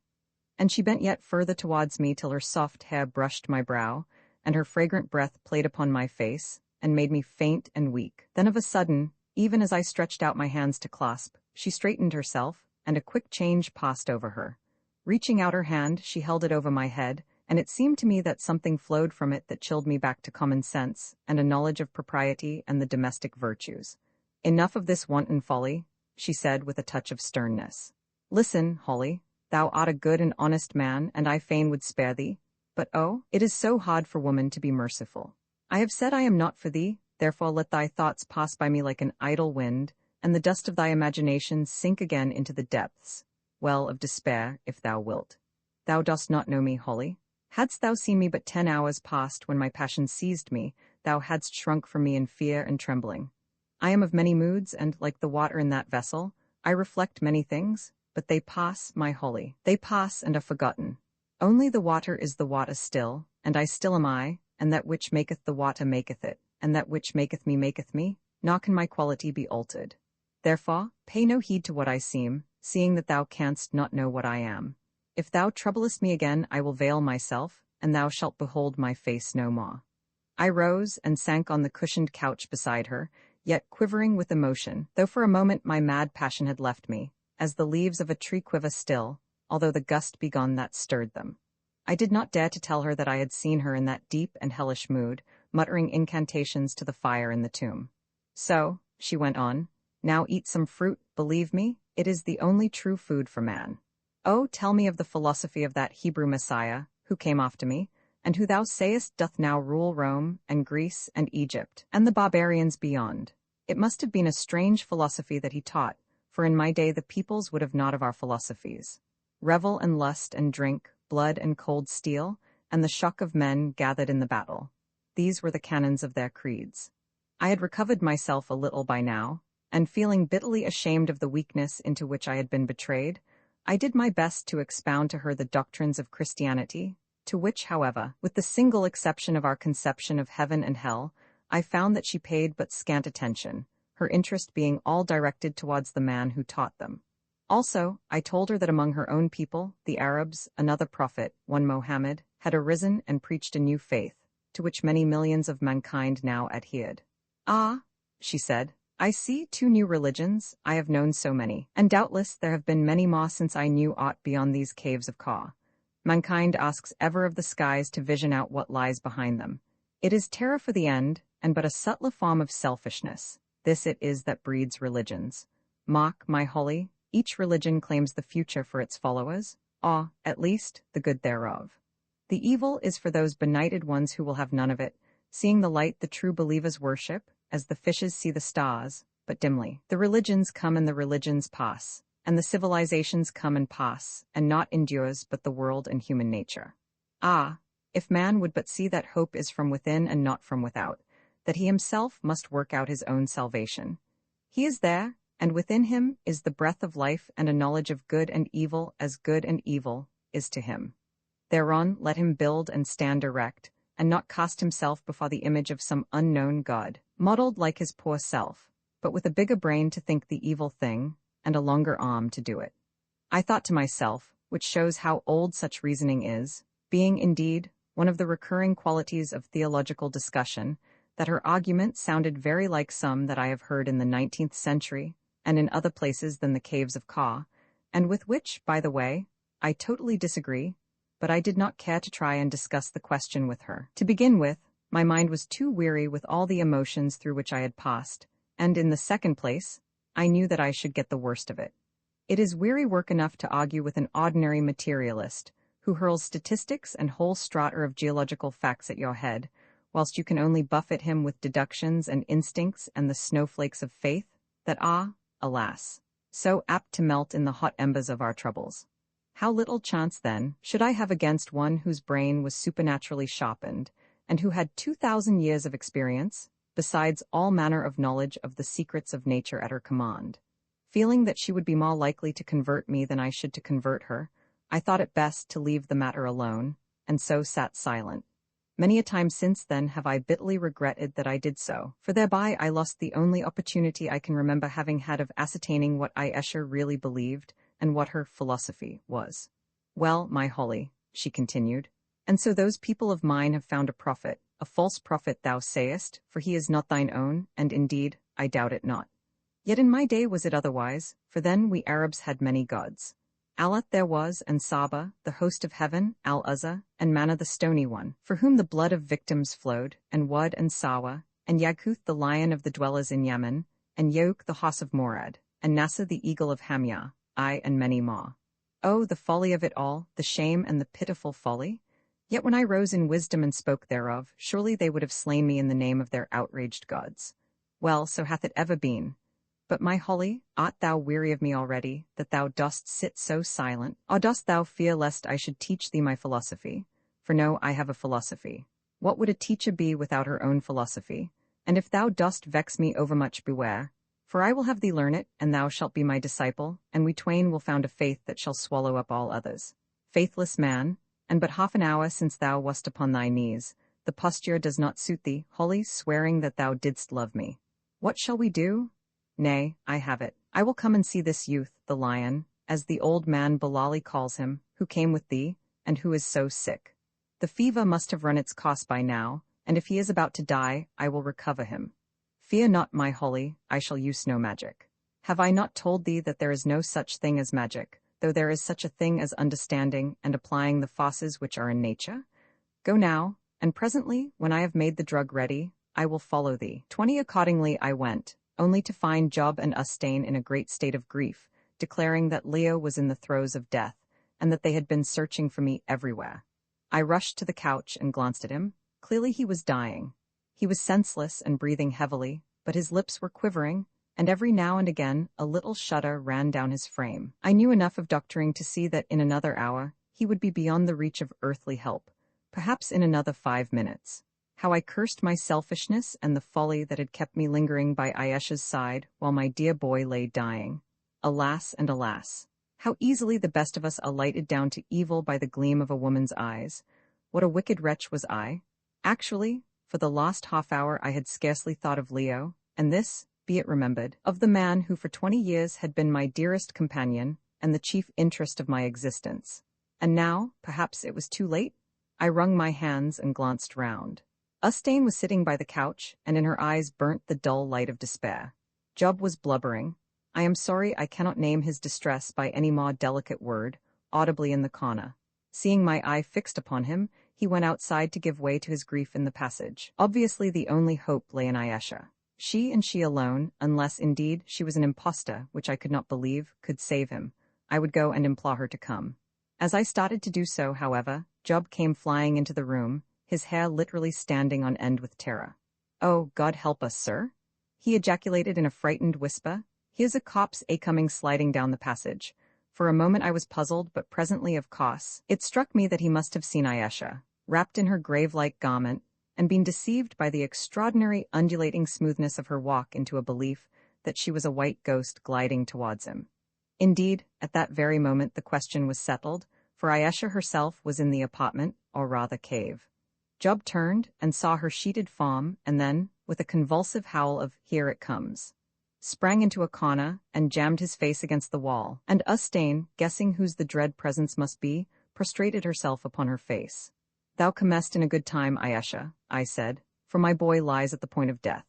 And she bent yet further towards me till her soft hair brushed my brow, and her fragrant breath played upon my face, and made me faint and weak. Then of a sudden, even as I stretched out my hands to clasp, she straightened herself, and a quick change passed over her. Reaching out her hand, she held it over my head, and it seemed to me that something flowed from it that chilled me back to common sense, and a knowledge of propriety and the domestic virtues. Enough of this wanton folly, she said with a touch of sternness. Listen, Holly, thou art a good and honest man, and I fain would spare thee, but oh, it is so hard for woman to be merciful. I have said I am not for thee, therefore let thy thoughts pass by me like an idle wind, and the dust of thy imagination sink again into the depths, well of despair, if thou wilt. Thou dost not know me, Holly. Hadst thou seen me but 10 hours past when my passion seized me, thou hadst shrunk from me in fear and trembling. I am of many moods, and, like the water in that vessel, I reflect many things, but they pass, my Holly. They pass and are forgotten. Only the water is the water still, and I still am I, and that which maketh the water maketh it, and that which maketh me, nor can my quality be altered. Therefore, pay no heed to what I seem, seeing that thou canst not know what I am. If thou troublest me again, I will veil myself, and thou shalt behold my face no more. I rose and sank on the cushioned couch beside her, yet quivering with emotion, though for a moment my mad passion had left me, as the leaves of a tree quiver still, although the gust be gone that stirred them. I did not dare to tell her that I had seen her in that deep and hellish mood, muttering incantations to the fire in the tomb. So, she went on, now eat some fruit, believe me, it is the only true food for man. Oh, tell me of the philosophy of that Hebrew Messiah, who came after me, and who thou sayest doth now rule Rome, and Greece, and Egypt, and the barbarians beyond. It must have been a strange philosophy that he taught, for in my day the peoples would have naught of our philosophies. Revel and lust and drink, blood and cold steel, and the shock of men gathered in the battle. These were the canons of their creeds. I had recovered myself a little by now, and feeling bitterly ashamed of the weakness into which I had been betrayed, I did my best to expound to her the doctrines of Christianity, to which, however, with the single exception of our conception of heaven and hell, I found that she paid but scant attention, her interest being all directed towards the man who taught them. Also, I told her that among her own people, the Arabs, another prophet, one Mohammed, had arisen and preached a new faith, to which many millions of mankind now adhered. Ah, she said, I see 2 new religions, I have known so many, and doubtless there have been many more since I knew aught beyond these caves of Ka. Mankind asks ever of the skies to vision out what lies behind them. It is terror for the end, and but a subtler form of selfishness. This it is that breeds religions. Mark, my Holly, each religion claims the future for its followers, or, at least, the good thereof. The evil is for those benighted ones who will have none of it, seeing the light the true believers worship, as the fishes see the stars, but dimly. The religions come and the religions pass, and the civilizations come and pass, and naught endures but the world and human nature. Ah, if man would but see that hope is from within and not from without, that he himself must work out his own salvation. He is there, and within him is the breath of life and a knowledge of good and evil as good and evil is to him. Thereon let him build and stand erect, and not cast himself before the image of some unknown god, modeled like his poor self, but with a bigger brain to think the evil thing, and a longer arm to do it. I thought to myself, which shows how old such reasoning is, being indeed one of the recurring qualities of theological discussion, that her argument sounded very like some that I have heard in the 19th century, and in other places than the caves of Ka, and with which, by the way, I totally disagree, but I did not care to try and discuss the question with her. To begin with, my mind was too weary with all the emotions through which I had passed, and in the second place, I knew that I should get the worst of it. It is weary work enough to argue with an ordinary materialist, who hurls statistics and whole strata of geological facts at your head, whilst you can only buffet him with deductions and instincts and the snowflakes of faith, that are, alas, so apt to melt in the hot embers of our troubles. How little chance, then, should I have against one whose brain was supernaturally sharpened, and who had 2,000 years of experience, besides all manner of knowledge of the secrets of nature at her command? Feeling that she would be more likely to convert me than I should to convert her, I thought it best to leave the matter alone, and so sat silent. Many a time since then have I bitterly regretted that I did so, for thereby I lost the only opportunity I can remember having had of ascertaining what Escher really believed, and what her philosophy was. Well, my Holly, she continued, and so those people of mine have found a prophet, a false prophet thou sayest, for he is not thine own, and indeed, I doubt it not. Yet in my day was it otherwise, for then we Arabs had many gods. Alat there was, and Saba, the host of heaven, Al-Uzza, and Manna the stony one, for whom the blood of victims flowed, and Wad and Sawa, and Yaguth the lion of the dwellers in Yemen, and Yeuk the Hoss of Morad, and Nasa the Eagle of Hamya, I and many more. Oh, the folly of it all, the shame and the pitiful folly! Yet when I rose in wisdom and spoke thereof, surely they would have slain me in the name of their outraged gods. Well, so hath it ever been. But my Holly, art thou weary of me already, that thou dost sit so silent? Or dost thou fear lest I should teach thee my philosophy? For know I have a philosophy. What would a teacher be without her own philosophy? And if thou dost vex me overmuch, beware. For I will have thee learn it, and thou shalt be my disciple, and we twain will found a faith that shall swallow up all others. Faithless man, and but half an hour since thou wast upon thy knees, the posture does not suit thee, Holly, swearing that thou didst love me. What shall we do? Nay, I have it. I will come and see this youth, the lion, as the old man Bilali calls him, who came with thee, and who is so sick. The fever must have run its course by now, and if he is about to die, I will recover him. Fear not, my Holly, I shall use no magic. Have I not told thee that there is no such thing as magic, though there is such a thing as understanding and applying the forces which are in nature? Go now, and presently, when I have made the drug ready, I will follow thee. 20 Accordingly I went, only to find Job and Ustane in a great state of grief, declaring that Leo was in the throes of death, and that they had been searching for me everywhere. I rushed to the couch and glanced at him. Clearly he was dying. He was senseless and breathing heavily, but his lips were quivering, and every now and again a little shudder ran down his frame. I knew enough of doctoring to see that in another hour he would be beyond the reach of earthly help, perhaps in another 5 minutes. How I cursed my selfishness and the folly that had kept me lingering by Ayesha's side while my dear boy lay dying. Alas and alas! How easily the best of us are lighted down to evil by the gleam of a woman's eyes. What a wicked wretch was I! Actually, for the last half-hour I had scarcely thought of Leo, and this, be it remembered, of the man who for 20 years had been my dearest companion and the chief interest of my existence. And now, perhaps it was too late? I wrung my hands and glanced round. Ustane was sitting by the couch, and in her eyes burnt the dull light of despair. Job was blubbering. I am sorry I cannot name his distress by any more delicate word, audibly in the corner. Seeing my eye fixed upon him, he went outside to give way to his grief in the passage. Obviously the only hope lay in Ayesha. She and she alone, unless indeed she was an impostor, which I could not believe, could save him. I would go and implore her to come. As I started to do so, however, Job came flying into the room, his hair literally standing on end with terror. "Oh, God help us, sir!" he ejaculated in a frightened whisper. "Here's a corpse coming sliding down the passage." For a moment I was puzzled, but presently, of course, it struck me that he must have seen Ayesha, wrapped in her grave-like garment, and been deceived by the extraordinary undulating smoothness of her walk into a belief that she was a white ghost gliding towards him. Indeed, at that very moment the question was settled, for Ayesha herself was in the apartment, or rather cave. Job turned and saw her sheeted form, and then, with a convulsive howl of "Here it comes," sprang into a corner and jammed his face against the wall, and Ustane, guessing whose the dread presence must be, prostrated herself upon her face. "Thou comest in a good time, Ayesha," I said, "for my boy lies at the point of death."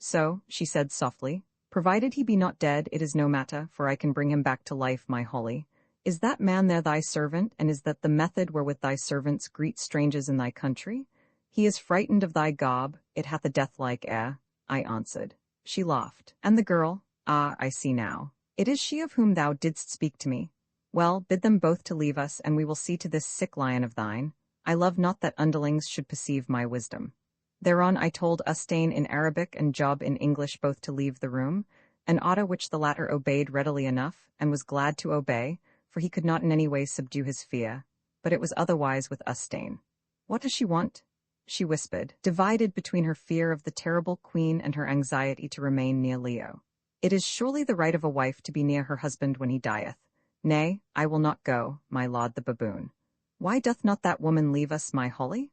"So," she said softly, "provided he be not dead, it is no matter, for I can bring him back to life, my Holly. Is that man there thy servant, and is that the method wherewith thy servants greet strangers in thy country? He is frightened of thy garb, it hath a death-like air," I answered. She laughed. "And the girl? Ah, I see now. It is she of whom thou didst speak to me. Well, bid them both to leave us, and we will see to this sick lion of thine. I love not that underlings should perceive my wisdom." Thereon I told Ustane in Arabic and Job in English both to leave the room, an order which the latter obeyed readily enough, and was glad to obey, for he could not in any way subdue his fear. But it was otherwise with Ustane. "What does she want?" she whispered, divided between her fear of the terrible queen and her anxiety to remain near Leo. "It is surely the right of a wife to be near her husband when he dieth. Nay, I will not go, my lord the baboon." "Why doth not that woman leave us, my Holly?"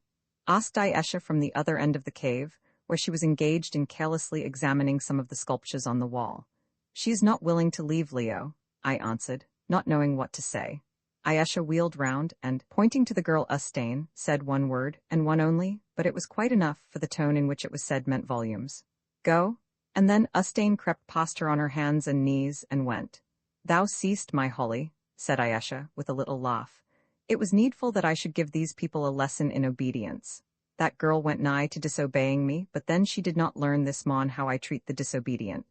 asked Ayesha from the other end of the cave, where she was engaged in carelessly examining some of the sculptures on the wall. "She is not willing to leave Leo," I answered, not knowing what to say. Ayesha wheeled round and, pointing to the girl Ustane, said one word, and one only, but it was quite enough, for the tone in which it was said meant volumes. "Go." And then Ustane crept past her on her hands and knees and went. "Thou seest, my Holly," said Ayesha, with a little laugh. "It was needful that I should give these people a lesson in obedience. That girl went nigh to disobeying me, but then she did not learn this morn how I treat the disobedient.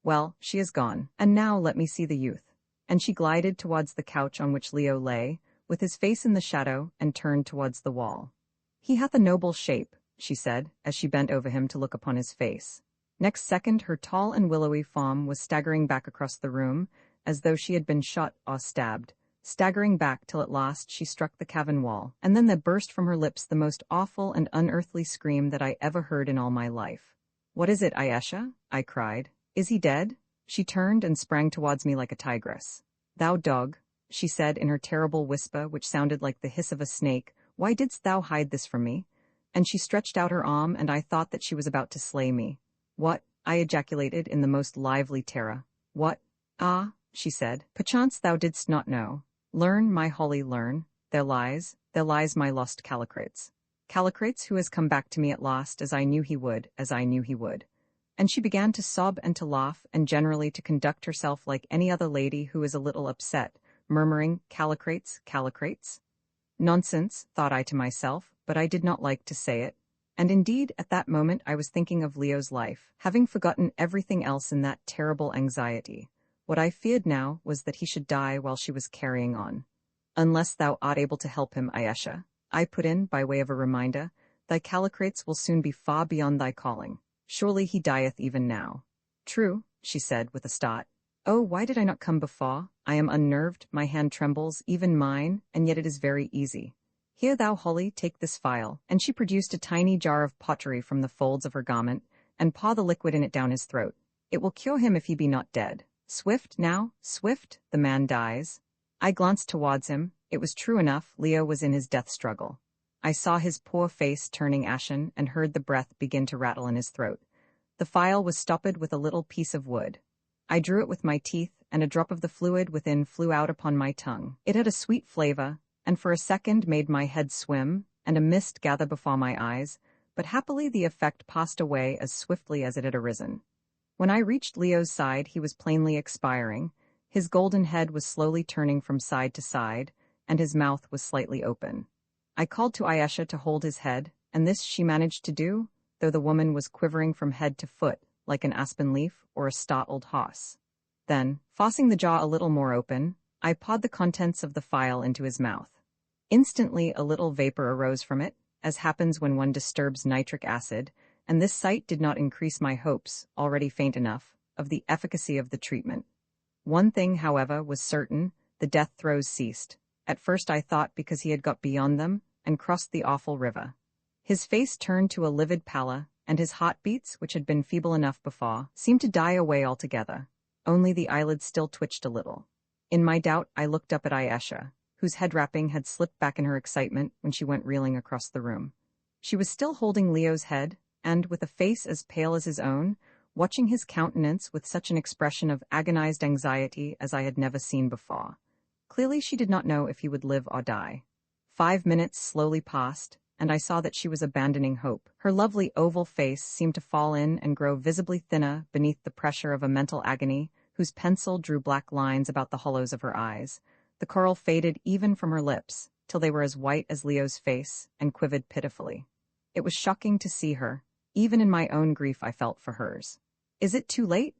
Well, she is gone, and now let me see the youth. And she glided towards the couch on which Leo lay, with his face in the shadow, and turned towards the wall. He hath a noble shape, she said, as she bent over him to look upon his face. Next second her tall and willowy form was staggering back across the room, as though she had been shot or stabbed, staggering back till at last she struck the cavern wall, and then there burst from her lips the most awful and unearthly scream that I ever heard in all my life. "What is it, Ayesha?" I cried. "Is he dead?" She turned and sprang towards me like a tigress. "Thou dog," she said in her terrible whisper, which sounded like the hiss of a snake, "why didst thou hide this from me?" And she stretched out her arm, and I thought that she was about to slay me. "What?" I ejaculated in the most lively terror. "What?" "Ah," she said, "perchance thou didst not know. Learn, my Holly, learn. There lies my lost Callicrates. Callicrates, who has come back to me at last, as I knew he would, as I knew he would." And she began to sob and to laugh, and generally to conduct herself like any other lady who is a little upset, murmuring, "Callicrates, Callicrates." Nonsense, thought I to myself, but I did not like to say it. And indeed, at that moment I was thinking of Leo's life, having forgotten everything else in that terrible anxiety. What I feared now was that he should die while she was carrying on. "Unless thou art able to help him, Ayesha," I put in, by way of a reminder, "thy Callicrates will soon be far beyond thy calling. Surely he dieth even now." "True," she said with a start. "Oh, why did I not come before? I am unnerved, my hand trembles, even mine, and yet it is very easy. Here thou, Holly, take this phial," and she produced a tiny jar of pottery from the folds of her garment, "and pour the liquid in it down his throat. It will cure him if he be not dead. Swift, now, swift, the man dies." I glanced towards him. It was true enough, Leo was in his death struggle. I saw his poor face turning ashen, and heard the breath begin to rattle in his throat. The phial was stoppered with a little piece of wood. I drew it with my teeth, and a drop of the fluid within flew out upon my tongue. It had a sweet flavor, and for a second made my head swim, and a mist gather before my eyes, but happily the effect passed away as swiftly as it had arisen. When I reached Leo's side, he was plainly expiring. His golden head was slowly turning from side to side, and his mouth was slightly open. I called to Ayesha to hold his head, and this she managed to do, though the woman was quivering from head to foot, like an aspen leaf or a startled horse. Then, forcing the jaw a little more open, I poured the contents of the phial into his mouth. Instantly a little vapor arose from it, as happens when one disturbs nitric acid, and this sight did not increase my hopes, already faint enough, of the efficacy of the treatment. One thing, however, was certain: the death throes ceased. At first I thought because he had got beyond them, and crossed the awful river. His face turned to a livid pallor, and his heartbeats, which had been feeble enough before, seemed to die away altogether. Only the eyelids still twitched a little. In my doubt I looked up at Ayesha, whose head wrapping had slipped back in her excitement when she went reeling across the room. She was still holding Leo's head, and, with a face as pale as his own, watching his countenance with such an expression of agonized anxiety as I had never seen before. Clearly she did not know if he would live or die. 5 minutes slowly passed, and I saw that she was abandoning hope. Her lovely oval face seemed to fall in and grow visibly thinner beneath the pressure of a mental agony, whose pencil drew black lines about the hollows of her eyes. The coral faded even from her lips, till they were as white as Leo's face, and quivered pitifully. It was shocking to see her. Even in my own grief I felt for hers. "Is it too late?"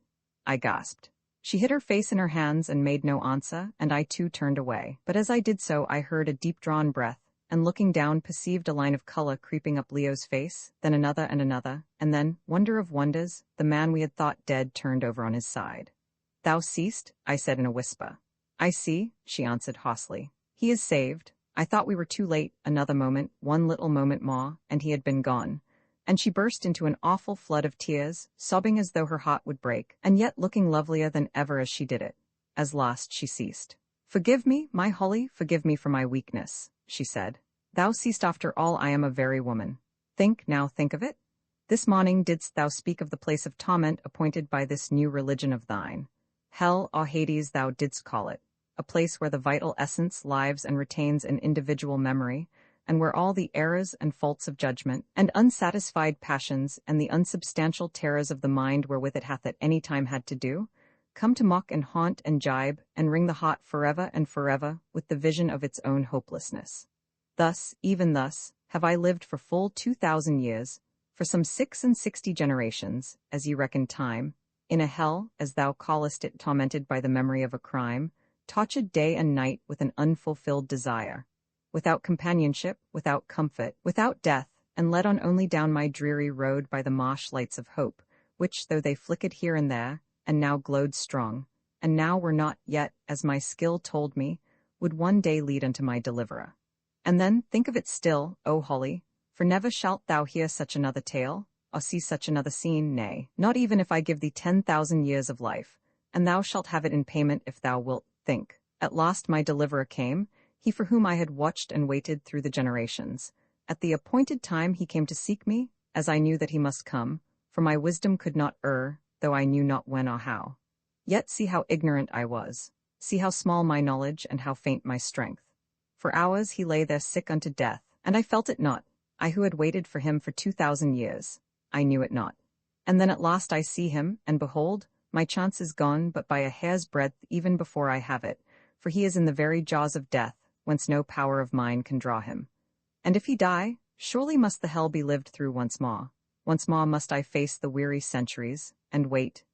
I gasped. She hid her face in her hands and made no answer, and I too turned away. But as I did so I heard a deep-drawn breath, and looking down perceived a line of color creeping up Leo's face, then another, and then, wonder of wonders, the man we had thought dead turned over on his side. "Thou seest?" I said in a whisper. "I see," she answered hoarsely. "He is saved. I thought we were too late. Another moment, one little moment more, and he had been gone." And she burst into an awful flood of tears, sobbing as though her heart would break, and yet looking lovelier than ever as she did it. As last she ceased. "Forgive me, my Holly, forgive me for my weakness," she said. "Thou seest after all I am a very woman. Think of it. This morning didst thou speak of the place of torment appointed by this new religion of thine. Hell or Hades thou didst call it, a place where the vital essence lives and retains an individual memory, and where all the errors and faults of judgment, and unsatisfied passions, and the unsubstantial terrors of the mind wherewith it hath at any time had to do, come to mock and haunt and gibe, and wring the heart forever and forever with the vision of its own hopelessness. Thus, even thus, have I lived for full 2,000 years, for some 66 generations, as ye reckon time, In a hell, as thou callest it, tormented by the memory of a crime, tortured day and night with an unfulfilled desire, without companionship, without comfort, without death, and led on only down my dreary road by the marsh lights of hope, which, though they flickered here and there, and now glowed strong, and now were not yet, as my skill told me, would one day lead unto my deliverer. And then think of it still, O Holly, for never shalt thou hear such another tale, or see such another scene, nay, not even if I give thee 10,000 years of life, and thou shalt have it in payment if thou wilt think. At last my deliverer came, he for whom I had watched and waited through the generations. At the appointed time he came to seek me, as I knew that he must come, for my wisdom could not err, though I knew not when or how. Yet see how ignorant I was, see how small my knowledge and how faint my strength. For hours he lay there sick unto death, and I felt it not, I who had waited for him for 2,000 years. I knew it not. And then at last I see him, and behold, my chance is gone but by a hair's breadth even before I have it, for he is in the very jaws of death, whence no power of mine can draw him. And if he die, surely must the hell be lived through once more. Once more must I face the weary centuries, and wait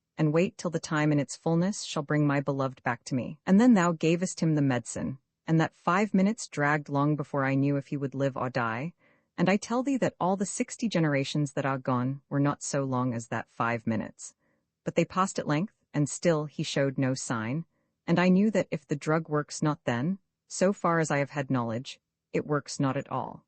till the time in its fullness shall bring my beloved back to me. And then thou gavest him the medicine, and that 5 minutes dragged long before I knew if he would live or die, and I tell thee that all the 60 generations that are gone were not so long as that 5 minutes. But they passed at length, and still he showed no sign, and I knew that if the drug works not then, so far as I have had knowledge, it works not at all.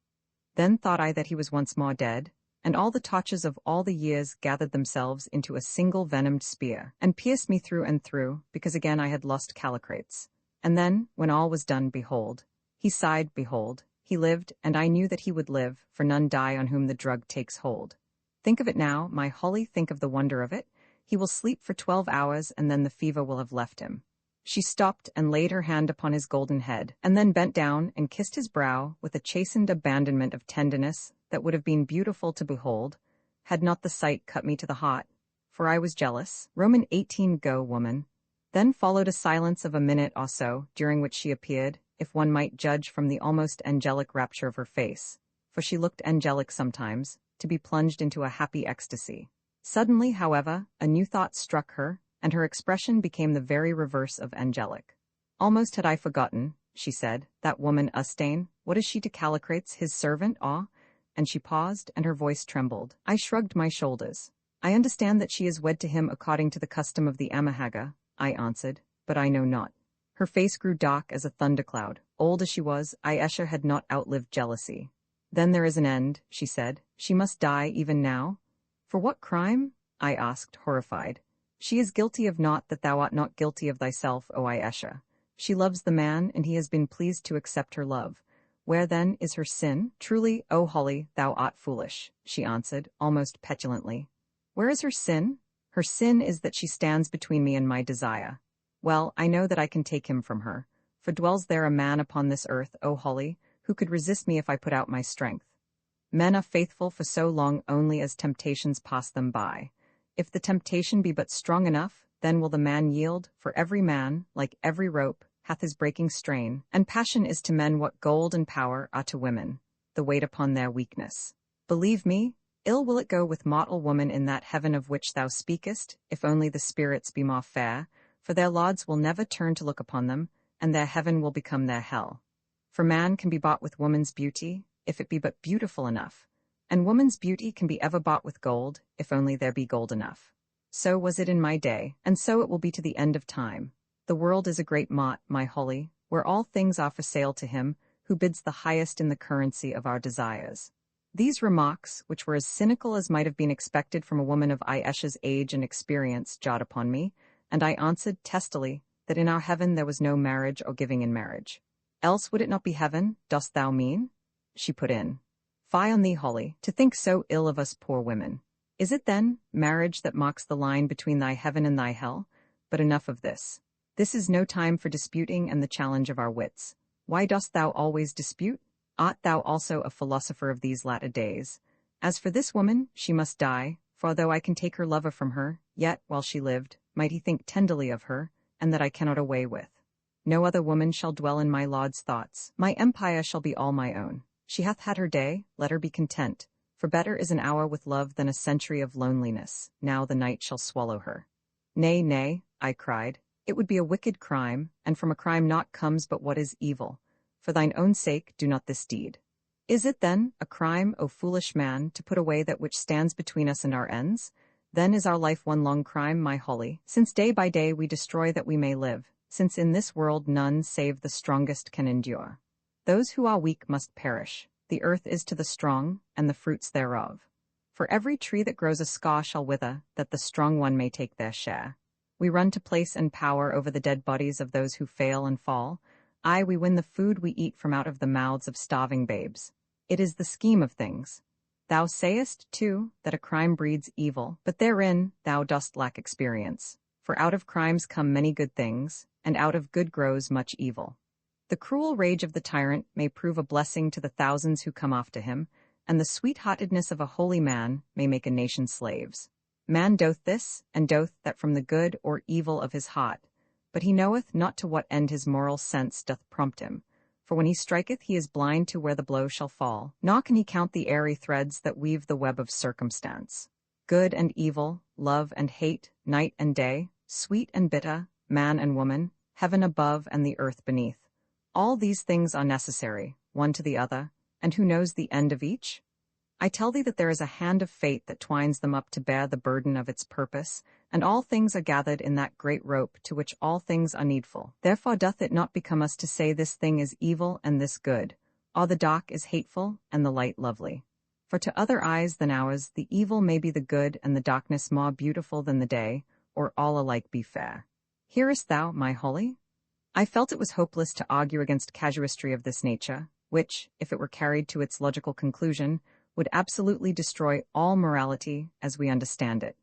Then thought I that he was once more dead, and all the torches of all the years gathered themselves into a single venomed spear, and pierced me through and through, because again I had lost Callicrates. And then, when all was done, behold, he sighed, behold, he lived, and I knew that he would live, for none die on whom the drug takes hold. Think of it now, my Holly, think of the wonder of it. He will sleep for 12 hours, and then the fever will have left him. She stopped and laid her hand upon his golden head, and then bent down and kissed his brow with a chastened abandonment of tenderness that would have been beautiful to behold, had not the sight cut me to the heart, for I was jealous. Roman 18 Go, woman. Then followed a silence of a minute or so, during which she appeared, if one might judge from the almost angelic rapture of her face, for she looked angelic sometimes, to be plunged into a happy ecstasy. Suddenly, however, a new thought struck her, and her expression became the very reverse of angelic. Almost had I forgotten, she said, that woman Ustane, what is she to Callicrates, his servant, And she paused, and her voice trembled. I shrugged my shoulders. I understand that she is wed to him according to the custom of the Amahagga, I answered, but I know not. Her face grew dark as a thundercloud. Old as she was, Ayesha had not outlived jealousy. Then there is an end, she said. She must die even now? For what crime? I asked, horrified. She is guilty of naught that thou art not guilty of thyself, O Ayesha. She loves the man, and he has been pleased to accept her love. Where then is her sin? Truly, O Holly, thou art foolish, she answered, almost petulantly. Where is her sin? Her sin is that she stands between me and my desire. Well, I know that I can take him from her, for dwells there a man upon this earth, O Holly, who could resist me if I put out my strength. Men are faithful for so long only as temptations pass them by. If the temptation be but strong enough, then will the man yield, for every man, like every rope, hath his breaking strain, and passion is to men what gold and power are to women, the weight upon their weakness. Believe me, ill will it go with mortal woman in that heaven of which thou speakest, if only the spirits be more fair, for their lords will never turn to look upon them, and their heaven will become their hell. For man can be bought with woman's beauty, if it be but beautiful enough, and woman's beauty can be ever bought with gold, if only there be gold enough. So was it in my day, and so it will be to the end of time. The world is a great mart, my Holly, where all things are for sale to him who bids the highest in the currency of our desires. These remarks, which were as cynical as might have been expected from a woman of Ayesha's age and experience, jarred upon me, and I answered testily that in our heaven there was no marriage or giving in marriage. Else would it not be heaven, dost thou mean? She put in. Fie on thee, Holly, to think so ill of us poor women. Is it, then, marriage that marks the line between thy heaven and thy hell? But enough of this. This is no time for disputing and the challenge of our wits. Why dost thou always dispute? Art thou also a philosopher of these latter days? As for this woman, she must die, for though I can take her lover from her, yet, while she lived, might he think tenderly of her, and that I cannot away with. No other woman shall dwell in my lord's thoughts. My empire shall be all my own. She hath had her day, let her be content, for better is an hour with love than a century of loneliness. Now the night shall swallow her. Nay, nay, I cried, it would be a wicked crime, and from a crime not comes but what is evil. For thine own sake do not this deed. Is it then a crime, O foolish man, to put away that which stands between us and our ends? Then is our life one long crime, my Holly, since day by day we destroy that we may live, since in this world none save the strongest can endure. Those who are weak must perish. The earth is to the strong, and the fruits thereof. For every tree that grows a scaur shall wither, that the strong one may take their share. We run to place and power over the dead bodies of those who fail and fall. Aye, we win the food we eat from out of the mouths of starving babes. It is the scheme of things. Thou sayest, too, that a crime breeds evil, but therein thou dost lack experience. For out of crimes come many good things, and out of good grows much evil. The cruel rage of the tyrant may prove a blessing to the thousands who come after him, and the sweet-heartedness of a holy man may make a nation slaves. Man doth this, and doth that from the good or evil of his heart, but he knoweth not to what end his moral sense doth prompt him. For when he striketh he is blind to where the blow shall fall, nor can he count the airy threads that weave the web of circumstance. Good and evil, love and hate, night and day, sweet and bitter, man and woman, heaven above and the earth beneath. All these things are necessary, one to the other, and who knows the end of each? I tell thee that there is a hand of fate that twines them up to bear the burden of its purpose, and all things are gathered in that great rope to which all things are needful. Therefore doth it not become us to say this thing is evil and this good, or the dark is hateful and the light lovely. For to other eyes than ours the evil may be the good and the darkness more beautiful than the day, or all alike be fair. Hearest thou, my Holly? I felt it was hopeless to argue against casuistry of this nature, which, if it were carried to its logical conclusion, would absolutely destroy all morality as we understand it.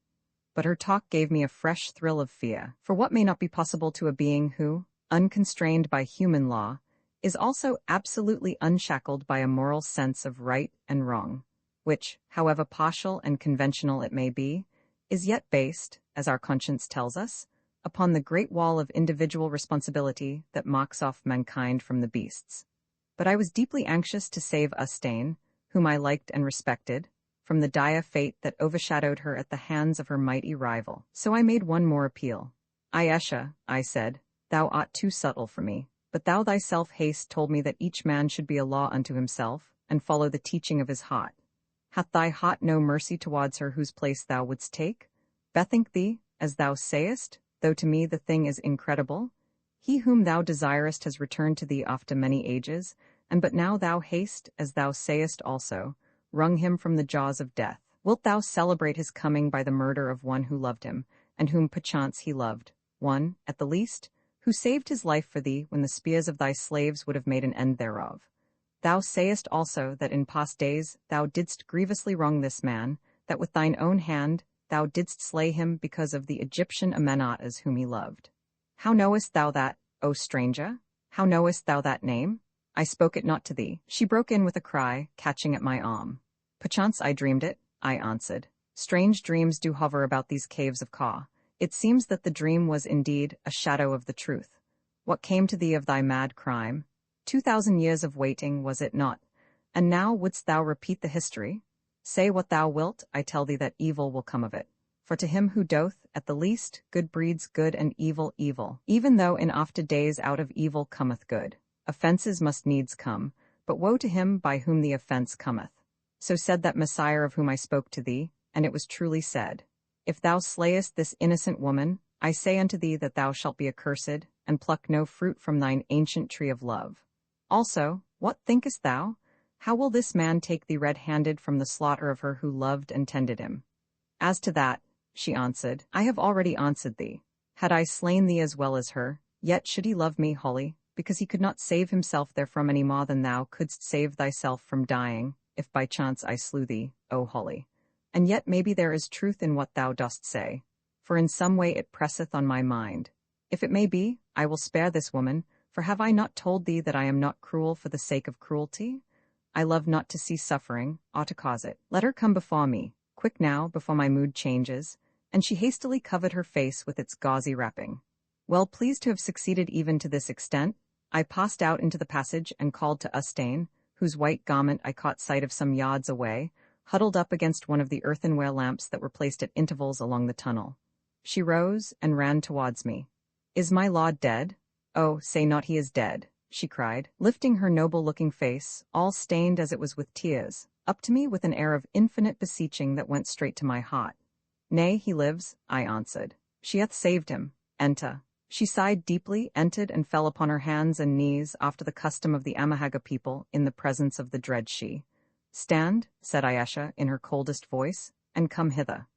But her talk gave me a fresh thrill of fear, for what may not be possible to a being who, unconstrained by human law, is also absolutely unshackled by a moral sense of right and wrong, which, however partial and conventional it may be, is yet based, as our conscience tells us, upon the great wall of individual responsibility that marks off mankind from the beasts. But I was deeply anxious to save Ustane, whom I liked and respected, from the dire fate that overshadowed her at the hands of her mighty rival. So I made one more appeal. Ayesha, I said, thou art too subtle for me, but thou thyself hast told me that each man should be a law unto himself, and follow the teaching of his heart. Hath thy heart no mercy towards her whose place thou wouldst take? Bethink thee, as thou sayest, though to me the thing is incredible, he whom thou desirest has returned to thee after many ages, and but now thou hast, as thou sayest also, wrung him from the jaws of death. Wilt thou celebrate his coming by the murder of one who loved him, and whom perchance he loved, one, at the least, who saved his life for thee when the spears of thy slaves would have made an end thereof? Thou sayest also that in past days thou didst grievously wrong this man, that with thine own hand thou didst slay him because of the Egyptian Amenatas whom he loved. How knowest thou that, O stranger? How knowest thou that name? I spoke it not to thee. She broke in with a cry, catching at my arm. Perchance I dreamed it, I answered. Strange dreams do hover about these caves of Ka. It seems that the dream was indeed a shadow of the truth. What came to thee of thy mad crime? 2,000 years of waiting, was it not? And now wouldst thou repeat the history? Say what thou wilt, I tell thee that evil will come of it. For to him who doth, at the least, good breeds good and evil evil, even though in after days out of evil cometh good. Offences must needs come, but woe to him by whom the offence cometh. So said that Messiah of whom I spoke to thee, and it was truly said. If thou slayest this innocent woman, I say unto thee that thou shalt be accursed, and pluck no fruit from thine ancient tree of love. Also, what thinkest thou? How will this man take thee red-handed from the slaughter of her who loved and tended him? As to that, she answered, I have already answered thee. Had I slain thee as well as her, yet should he love me, Holly, because he could not save himself therefrom any more than thou couldst save thyself from dying, if by chance I slew thee, O Holly. And yet maybe there is truth in what thou dost say, for in some way it presseth on my mind. If it may be, I will spare this woman, for have I not told thee that I am not cruel for the sake of cruelty? I love not to see suffering, or to cause it. Let her come before me, quick now, before my mood changes, and she hastily covered her face with its gauzy wrapping. Well pleased to have succeeded even to this extent, I passed out into the passage and called to Ustane, whose white garment I caught sight of some yards away, huddled up against one of the earthenware lamps that were placed at intervals along the tunnel. She rose and ran towards me. "Is my lord dead? Oh, say not he is dead," she cried, lifting her noble-looking face, all stained as it was with tears, up to me with an air of infinite beseeching that went straight to my heart. "Nay, he lives," I answered. "She hath saved him. Enter." She sighed deeply, entered, and fell upon her hands and knees after the custom of the Amahagga people in the presence of the dread she. "Stand," said Ayesha in her coldest voice, "and come hither."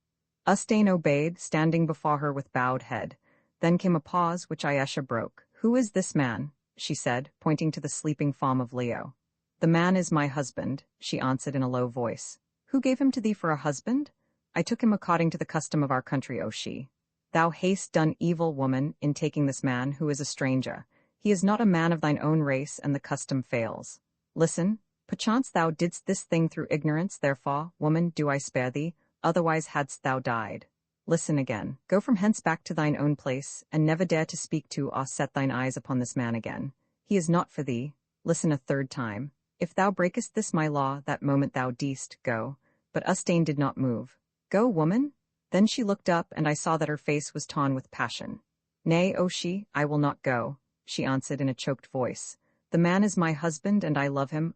Ustane obeyed, standing before her with bowed head. Then came a pause which Ayesha broke. "Who is this man?" she said, pointing to the sleeping form of Leo. "The man is my husband," she answered in a low voice. "Who gave him to thee for a husband?" "I took him according to the custom of our country, O she. Thou hast done evil, woman, in taking this man, who is a stranger. He is not a man of thine own race, and the custom fails. Listen, perchance thou didst this thing through ignorance, therefore, woman, do I spare thee, otherwise hadst thou died. Listen again. Go from hence back to thine own place, and never dare to speak to or set thine eyes upon this man again. He is not for thee. Listen a third time. If thou breakest this my law, that moment thou deest go." But Ustane did not move. "Go, woman?" Then she looked up, and I saw that her face was torn with passion. "Nay, O she, I will not go," she answered in a choked voice. "The man is my husband, and I love him,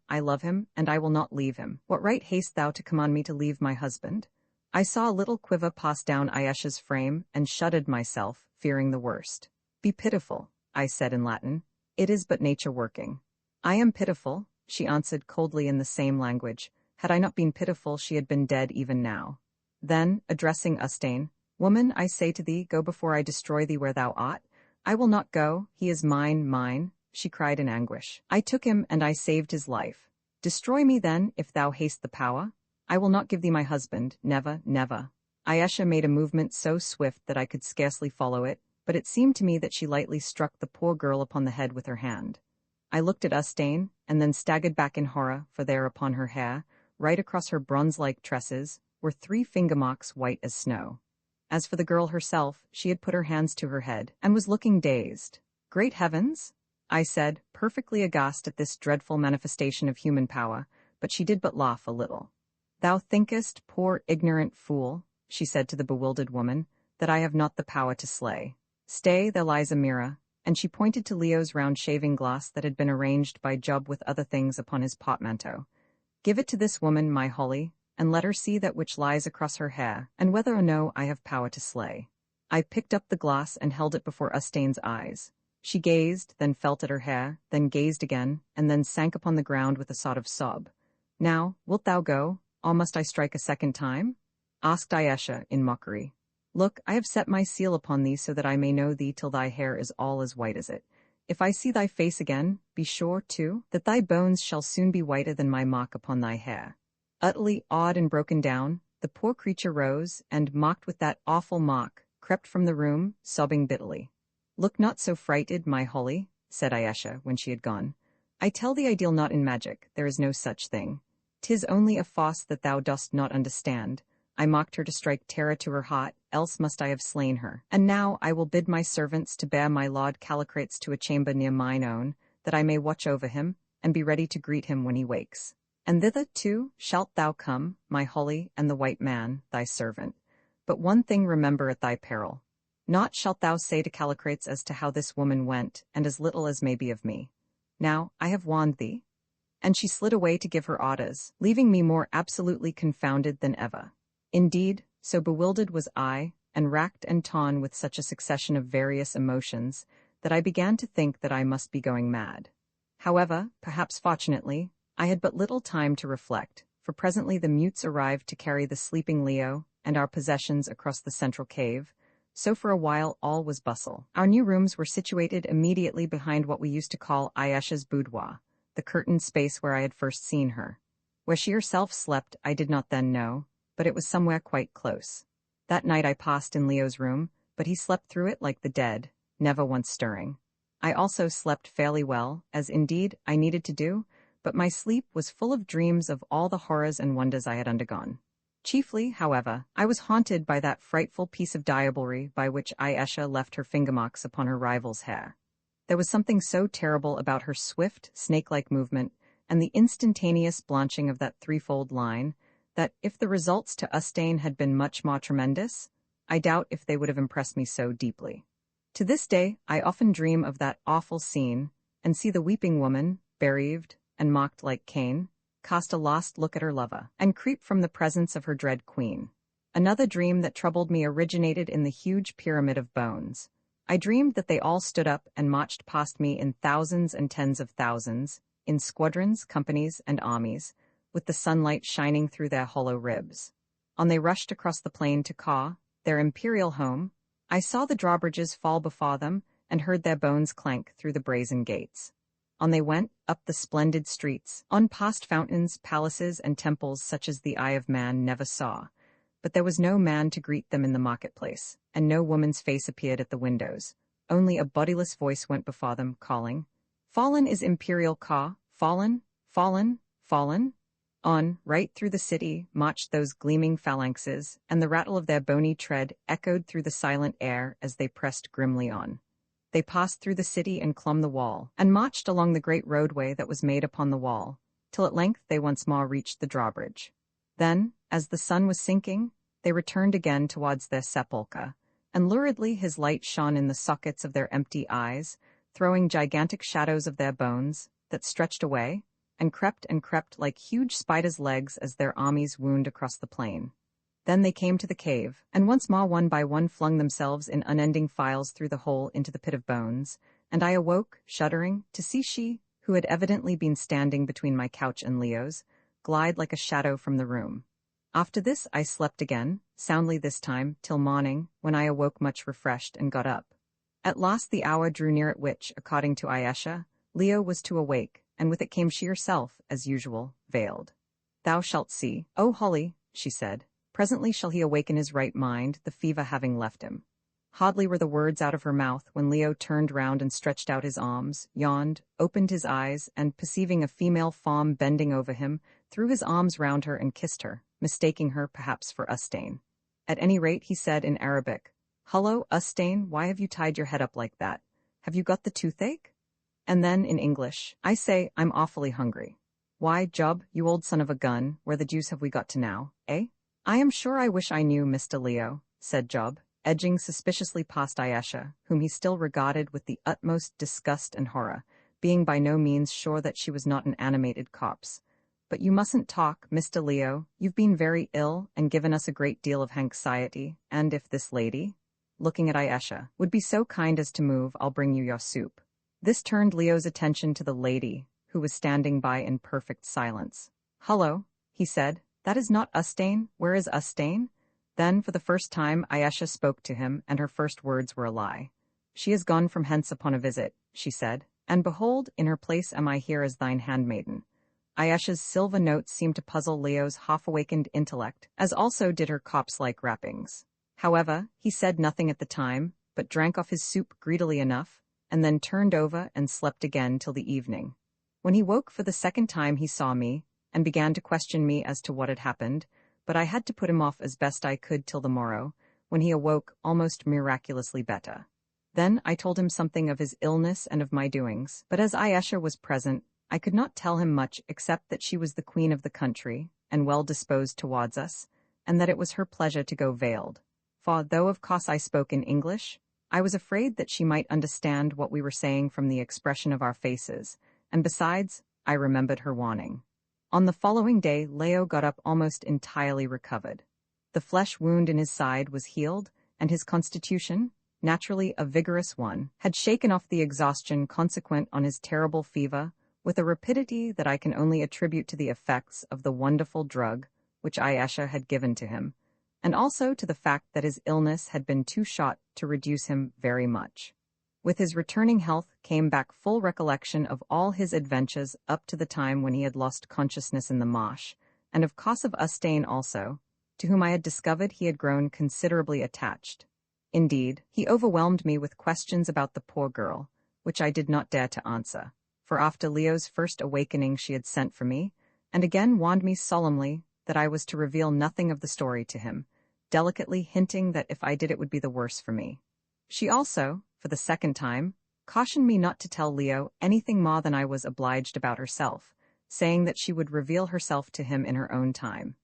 and I will not leave him. What right hast thou to command me to leave my husband?" I saw a little quiver pass down Ayesha's frame, and shuddered myself, fearing the worst. "Be pitiful," I said in Latin. "It is but nature working." "I am pitiful," she answered coldly in the same language. Had I not been pitiful, she had been dead even now. Then, addressing Ustane, "Woman, I say to thee, go before I destroy thee where thou art." "I will not go, he is mine," she cried in anguish. "I took him, and I saved his life. Destroy me then, if thou hast the power. I will not give thee my husband, never, never." Ayesha made a movement so swift that I could scarcely follow it, but it seemed to me that she lightly struck the poor girl upon the head with her hand. I looked at Ustane, and then staggered back in horror, for there upon her hair, right across her bronze-like tresses, were 3 finger marks white as snow. As for the girl herself, she had put her hands to her head, and was looking dazed. "Great heavens!" I said, perfectly aghast at this dreadful manifestation of human power, but she did but laugh a little. "Thou thinkest, poor ignorant fool," she said to the bewildered woman, "that I have not the power to slay. Stay, there lies a mirror," and she pointed to Leo's round shaving glass that had been arranged by Job with other things upon his portmanteau. "Give it to this woman, my Holly, and let her see that which lies across her hair, and whether or no I have power to slay." I picked up the glass and held it before Ustane's eyes. She gazed, then felt at her hair, then gazed again, and then sank upon the ground with a sort of sob. "Now, wilt thou go, or must I strike a second time?" asked Ayesha in mockery. "Look, I have set my seal upon thee so that I may know thee till thy hair is all as white as it. If I see thy face again, be sure, too, that thy bones shall soon be whiter than my mark upon thy hair." Utterly awed and broken down, the poor creature rose, and, mocked with that awful mock, crept from the room, sobbing bitterly. "Look not so frighted, my Holly," said Ayesha when she had gone. "I tell thee I deal not in magic, there is no such thing. 'Tis only a farce that thou dost not understand. I mocked her to strike terror to her heart, else must I have slain her. And now I will bid my servants to bear my lord Callicrates to a chamber near mine own, that I may watch over him, and be ready to greet him when he wakes. And thither, too, shalt thou come, my Holly, and the white man, thy servant. But one thing remember at thy peril. Naught shalt thou say to Callicrates as to how this woman went, and as little as may be of me. Now, I have warned thee." And she slid away to give her orders, leaving me more absolutely confounded than ever. Indeed, so bewildered was I, and racked and torn with such a succession of various emotions, that I began to think that I must be going mad. However, perhaps fortunately, I had but little time to reflect, for presently the mutes arrived to carry the sleeping Leo and our possessions across the central cave, so for a while all was bustle. Our new rooms were situated immediately behind what we used to call Ayesha's boudoir, the curtained space where I had first seen her. Where she herself slept I did not then know, but it was somewhere quite close. That night I passed in Leo's room, but he slept through it like the dead, never once stirring. I also slept fairly well, as indeed I needed to do, but my sleep was full of dreams of all the horrors and wonders I had undergone. Chiefly, however, I was haunted by that frightful piece of diablerie by which Ayesha left her finger marks upon her rival's hair. There was something so terrible about her swift, snake-like movement, and the instantaneous blanching of that threefold line, that if the results to Ustane had been much more tremendous, I doubt if they would have impressed me so deeply. To this day, I often dream of that awful scene, and see the weeping woman, bereaved and mocked like Cain, cast a last look at her lover, and creep from the presence of her dread queen. Another dream that troubled me originated in the huge pyramid of bones. I dreamed that they all stood up and marched past me in thousands and tens of thousands, in squadrons, companies, and armies, with the sunlight shining through their hollow ribs. On they rushed across the plain to Ka, their imperial home. I saw the drawbridges fall before them, and heard their bones clank through the brazen gates. On they went, up the splendid streets, on past fountains, palaces, and temples such as the eye of man never saw. But there was no man to greet them in the marketplace, and no woman's face appeared at the windows. Only a bodiless voice went before them, calling, "Fallen is Imperial Ka, fallen, fallen, fallen." On, right through the city, marched those gleaming phalanxes, and the rattle of their bony tread echoed through the silent air as they pressed grimly on. They passed through the city and clomb the wall, and marched along the great roadway that was made upon the wall, till at length they once more reached the drawbridge. Then, as the sun was sinking, they returned again towards their sepulchre, and luridly his light shone in the sockets of their empty eyes, throwing gigantic shadows of their bones, that stretched away, and crept like huge spiders' legs as their armies wound across the plain. Then they came to the cave, and once more one by one flung themselves in unending files through the hole into the pit of bones, and I awoke, shuddering, to see she, who had evidently been standing between my couch and Leo's, glide like a shadow from the room. After this I slept again, soundly this time, till morning, when I awoke much refreshed and got up. At last the hour drew near at which, according to Ayesha, Leo was to awake, and with it came she herself, as usual, veiled. "Thou shalt see, O Holly," she said. "Presently shall he awake in his right mind, the fever having left him." Hardly were the words out of her mouth when Leo turned round and stretched out his arms, yawned, opened his eyes, and, perceiving a female form bending over him, threw his arms round her and kissed her, mistaking her perhaps for Ustane. At any rate, he said in Arabic, "Hullo, Ustane, why have you tied your head up like that? Have you got the toothache?" And then, in English, "I say, I'm awfully hungry." "Why, Job, you old son of a gun, where the deuce have we got to now, eh?" "I am sure I wish I knew, Mr. Leo," said Job, edging suspiciously past Ayesha, whom he still regarded with the utmost disgust and horror, being by no means sure that she was not an animated corpse. "But you mustn't talk, Mr. Leo. You've been very ill and given us a great deal of anxiety, and if this lady," looking at Ayesha, "would be so kind as to move, I'll bring you your soup." This turned Leo's attention to the lady, who was standing by in perfect silence. "Hullo," he said, "that is not Ustane. Where is Ustane?" Then, for the first time, Ayesha spoke to him, and her first words were a lie. "She is gone from hence upon a visit," she said, "and behold, in her place am I here as thine handmaiden." Ayesha's silver notes seemed to puzzle Leo's half-awakened intellect, as also did her corpse-like wrappings. However, he said nothing at the time, but drank off his soup greedily enough, and then turned over and slept again till the evening. When he woke for the second time he saw me, and began to question me as to what had happened, but I had to put him off as best I could till the morrow, when he awoke almost miraculously better. Then I told him something of his illness and of my doings, but as Ayesha was present, I could not tell him much except that she was the queen of the country, and well disposed towards us, and that it was her pleasure to go veiled. For, though of course I spoke in English, I was afraid that she might understand what we were saying from the expression of our faces, and besides, I remembered her warning. On the following day, Leo got up almost entirely recovered. The flesh wound in his side was healed, and his constitution, naturally a vigorous one, had shaken off the exhaustion consequent on his terrible fever with a rapidity that I can only attribute to the effects of the wonderful drug which Ayesha had given to him, and also to the fact that his illness had been too short to reduce him very much. With his returning health came back full recollection of all his adventures up to the time when he had lost consciousness in the marsh, and of course of Ustane also, to whom I had discovered he had grown considerably attached. Indeed, he overwhelmed me with questions about the poor girl, which I did not dare to answer, for after Leo's first awakening she had sent for me, and again warned me solemnly that I was to reveal nothing of the story to him, delicately hinting that if I did it would be the worse for me. She also, for the second time, cautioned me not to tell Leo anything more than I was obliged about herself, saying that she would reveal herself to him in her own time.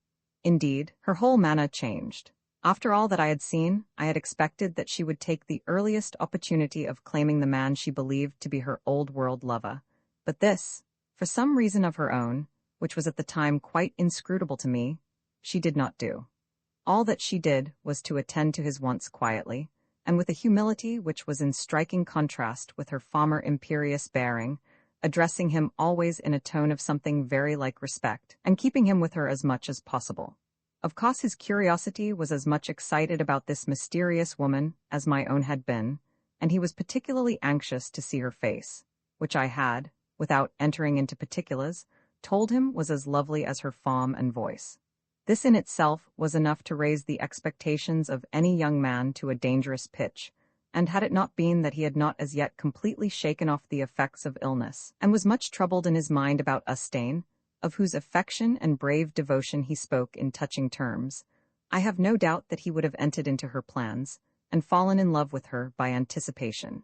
Indeed, her whole manner changed. After all that I had seen, I had expected that she would take the earliest opportunity of claiming the man she believed to be her old-world lover. But this, for some reason of her own, which was at the time quite inscrutable to me, she did not do. All that she did was to attend to his wants quietly, and with a humility which was in striking contrast with her former imperious bearing, addressing him always in a tone of something very like respect, and keeping him with her as much as possible. Of course his curiosity was as much excited about this mysterious woman as my own had been, and he was particularly anxious to see her face, which I had, without entering into particulars, told him was as lovely as her form and voice. This in itself was enough to raise the expectations of any young man to a dangerous pitch, and had it not been that he had not as yet completely shaken off the effects of illness, and was much troubled in his mind about Ustane, of whose affection and brave devotion he spoke in touching terms, I have no doubt that he would have entered into her plans, and fallen in love with her by anticipation.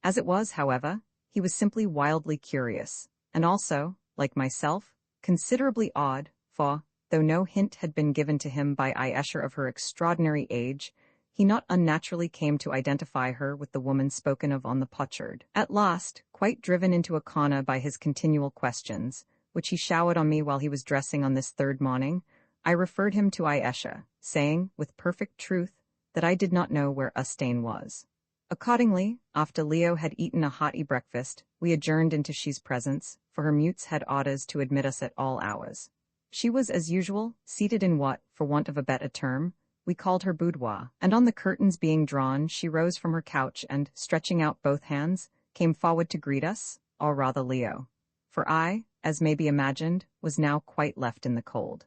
As it was, however, he was simply wildly curious, and also, like myself, considerably odd, for, though no hint had been given to him by Ayesha of her extraordinary age, he not unnaturally came to identify her with the woman spoken of on the potsherd. At last, quite driven into a corner by his continual questions, which he showered on me while he was dressing on this third morning, I referred him to Ayesha, saying, with perfect truth, that I did not know where Ustane was. Accordingly, after Leo had eaten a hearty breakfast, we adjourned into she's presence, for her mutes had orders to admit us at all hours. She was, as usual, seated in what, for want of a better term, we called her boudoir, and on the curtains being drawn, she rose from her couch and, stretching out both hands, came forward to greet us, or rather Leo. For I, as may be imagined, was now quite left in the cold.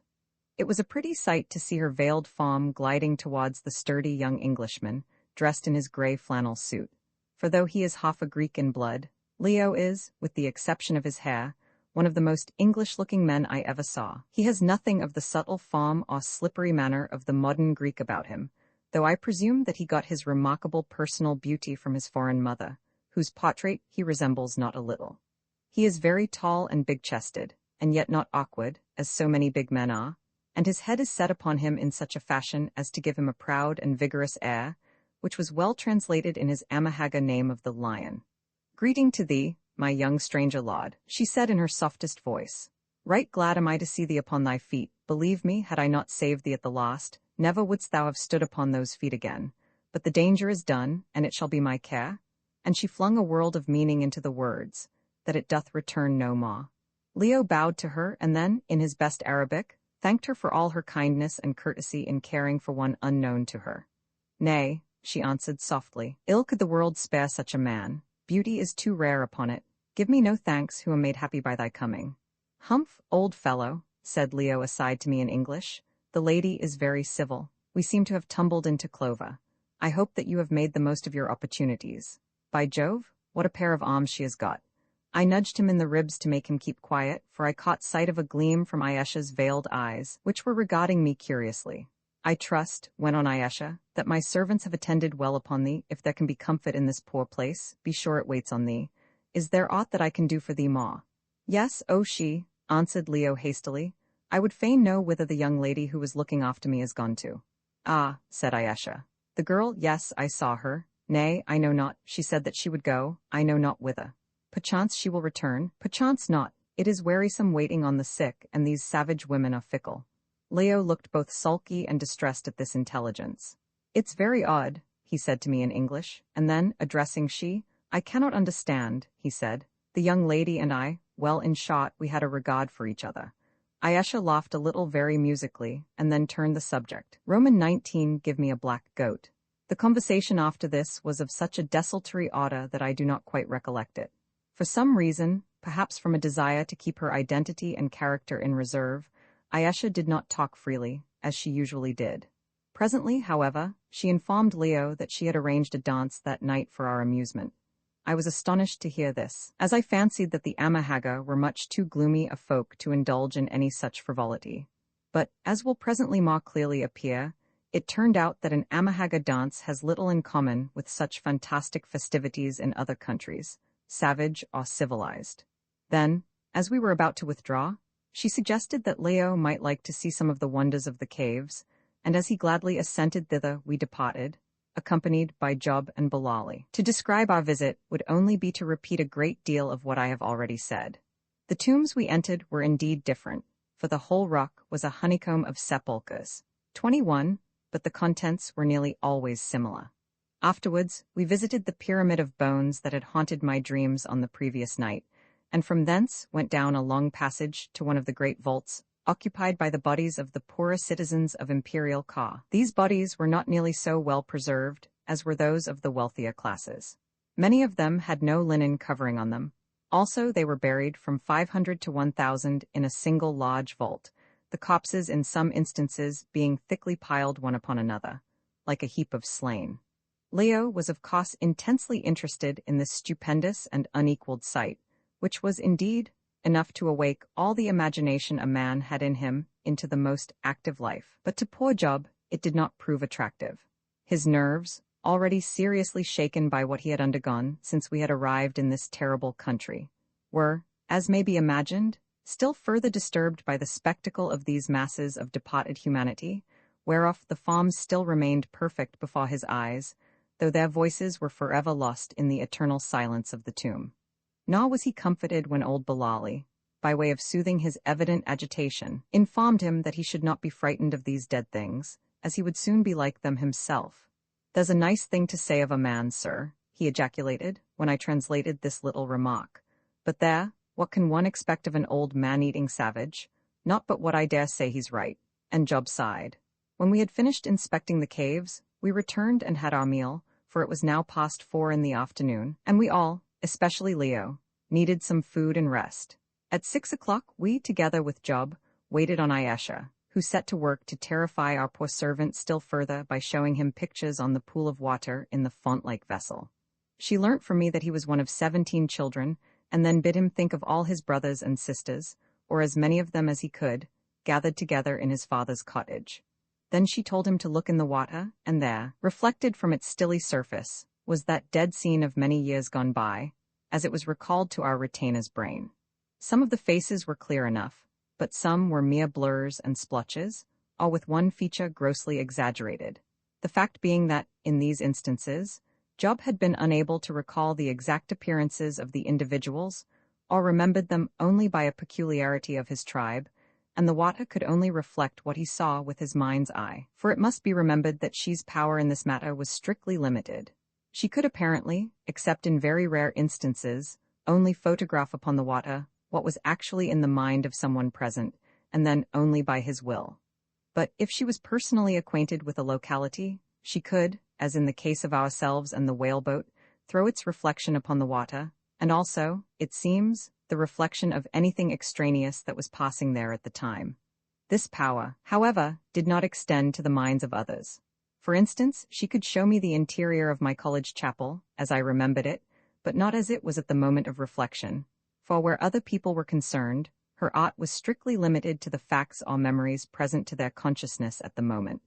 It was a pretty sight to see her veiled form gliding towards the sturdy young Englishman, dressed in his grey flannel suit. For though he is half a Greek in blood, Leo is, with the exception of his hair, one of the most English-looking men I ever saw. He has nothing of the subtle form or slippery manner of the modern Greek about him, though I presume that he got his remarkable personal beauty from his foreign mother, whose portrait he resembles not a little. He is very tall and big-chested, and yet not awkward, as so many big men are, and his head is set upon him in such a fashion as to give him a proud and vigorous air, which was well translated in his Amahagga name of the lion. "Greeting to thee, my young stranger lord," she said in her softest voice. "Right glad am I to see thee upon thy feet. Believe me, had I not saved thee at the last, never wouldst thou have stood upon those feet again. But the danger is done, and it shall be my care." And she flung a world of meaning into the words, that it doth return no more. Leo bowed to her, and then, in his best Arabic, thanked her for all her kindness and courtesy in caring for one unknown to her. "Nay," she answered softly, "ill could the world spare such a man. Beauty is too rare upon it. Give me no thanks who am made happy by thy coming." "Humph, old fellow," said Leo aside to me in English, "the lady is very civil. We seem to have tumbled into clover. I hope that you have made the most of your opportunities. By Jove, what a pair of arms she has got." I nudged him in the ribs to make him keep quiet, for I caught sight of a gleam from Ayesha's veiled eyes, which were regarding me curiously. "I trust," went on Ayesha, "that my servants have attended well upon thee. If there can be comfort in this poor place, be sure it waits on thee. Is there aught that I can do for thee, Ma?" "Yes, oh she," answered Leo hastily. "I would fain know whither the young lady who was looking after me is gone to." "Ah," said Ayesha. "The girl, yes, I saw her. Nay, I know not. She said that she would go, I know not whither. Perchance she will return, perchance not. It is wearisome waiting on the sick, and these savage women are fickle." Leo looked both sulky and distressed at this intelligence. "It's very odd," he said to me in English, and then, addressing she, "I cannot understand," he said. "The young lady and I, well, in short, we had a regard for each other." Ayesha laughed a little very musically, and then turned the subject. Roman 19, give me a black goat. The conversation after this was of such a desultory order that I do not quite recollect it. For some reason, perhaps from a desire to keep her identity and character in reserve, Ayesha did not talk freely, as she usually did. Presently, however, she informed Leo that she had arranged a dance that night for our amusement. I was astonished to hear this, as I fancied that the Amahagga were much too gloomy a folk to indulge in any such frivolity. But, as will presently more clearly appear, it turned out that an Amahagga dance has little in common with such fantastic festivities in other countries, savage or civilized. Then, as we were about to withdraw, she suggested that Leo might like to see some of the wonders of the caves, and as he gladly assented thither we departed, accompanied by Job and Bilali. To describe our visit would only be to repeat a great deal of what I have already said. The tombs we entered were indeed different, for the whole rock was a honeycomb of sepulchres, 21, but the contents were nearly always similar. Afterwards, we visited the pyramid of bones that had haunted my dreams on the previous night, and from thence went down a long passage to one of the great vaults, occupied by the bodies of the poorer citizens of Imperial Ka. These bodies were not nearly so well preserved as were those of the wealthier classes. Many of them had no linen covering on them. Also, they were buried from 500 to 1,000 in a single large vault, the corpses in some instances being thickly piled one upon another, like a heap of slain. Leo was of course intensely interested in this stupendous and unequaled sight, which was indeed enough to awake all the imagination a man had in him into the most active life. But to poor Job it did not prove attractive. His nerves, already seriously shaken by what he had undergone since we had arrived in this terrible country, were, as may be imagined, still further disturbed by the spectacle of these masses of departed humanity, whereof the forms still remained perfect before his eyes, though their voices were forever lost in the eternal silence of the tomb. Nor was he comforted when old Bilali, by way of soothing his evident agitation, informed him that he should not be frightened of these dead things, as he would soon be like them himself. "There's a nice thing to say of a man, sir," he ejaculated, when I translated this little remark. "But there, what can one expect of an old man-eating savage? Not but what I dare say he's right." And Job sighed. When we had finished inspecting the caves, we returned and had our meal, for it was now past 4 in the afternoon, and we all, especially Leo, needed some food and rest. At 6 o'clock we, together with Job, waited on Ayesha, who set to work to terrify our poor servant still further by showing him pictures on the pool of water in the font-like vessel. She learnt from me that he was one of 17 children, and then bid him think of all his brothers and sisters, or as many of them as he could, gathered together in his father's cottage. Then she told him to look in the water, and there, reflected from its stilly surface, was that dead scene of many years gone by, as it was recalled to our retainer's brain. Some of the faces were clear enough, but some were mere blurs and splotches, all with one feature grossly exaggerated. The fact being that, in these instances, Job had been unable to recall the exact appearances of the individuals, or remembered them only by a peculiarity of his tribe, and the water could only reflect what he saw with his mind's eye, for it must be remembered that she's power in this matter was strictly limited. She could apparently, except in very rare instances, only photograph upon the water what was actually in the mind of someone present, and then only by his will. But if she was personally acquainted with a locality, she could, as in the case of ourselves and the whaleboat, throw its reflection upon the water, and also, it seems, the reflection of anything extraneous that was passing there at the time. This power, however, did not extend to the minds of others. For instance, she could show me the interior of my college chapel, as I remembered it, but not as it was at the moment of reflection, for where other people were concerned, her art was strictly limited to the facts or memories present to their consciousness at the moment.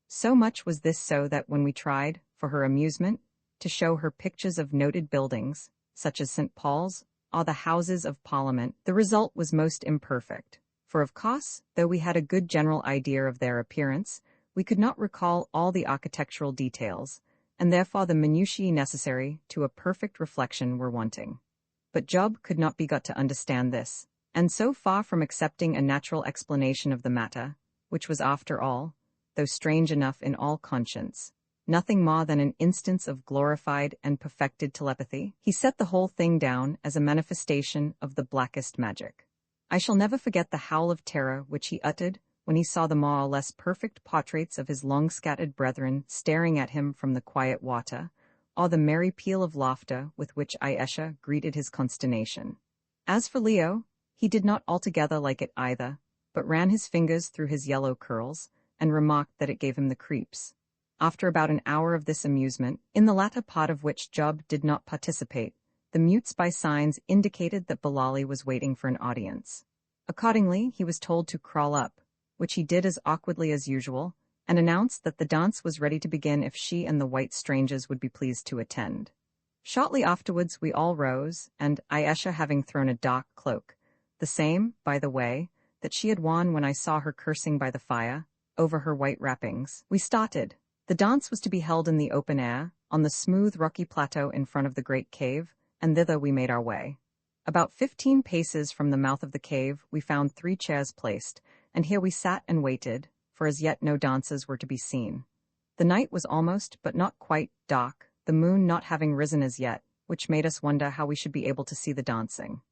So much was this so that when we tried, for her amusement, to show her pictures of noted buildings, such as St. Paul's, or the Houses of Parliament, the result was most imperfect, for of course, though we had a good general idea of their appearance, we could not recall all the architectural details, and therefore the minutiae necessary to a perfect reflection were wanting. But Job could not be got to understand this, and so far from accepting a natural explanation of the matter, which was after all, though strange enough in all conscience, nothing more than an instance of glorified and perfected telepathy, he set the whole thing down as a manifestation of the blackest magic. I shall never forget the howl of terror which he uttered when he saw the more or less perfect portraits of his long-scattered brethren staring at him from the quiet water, or the merry peal of laughter with which Ayesha greeted his consternation. As for Leo, he did not altogether like it either, but ran his fingers through his yellow curls, and remarked that it gave him the creeps. After about an hour of this amusement, in the latter part of which Job did not participate, the mutes by signs indicated that Bilali was waiting for an audience. Accordingly, he was told to crawl up, which he did as awkwardly as usual, and announced that the dance was ready to begin if she and the white strangers would be pleased to attend. Shortly afterwards we all rose, and Ayesha having thrown a dark cloak, the same, by the way, that she had worn when I saw her cursing by the fire, over her white wrappings. We started. The dance was to be held in the open air, on the smooth rocky plateau in front of the great cave, and thither we made our way. About 15 paces from the mouth of the cave we found 3 chairs placed, and here we sat and waited, for as yet no dancers were to be seen. The night was almost, but not quite, dark, the moon not having risen as yet, which made us wonder how we should be able to see the dancing.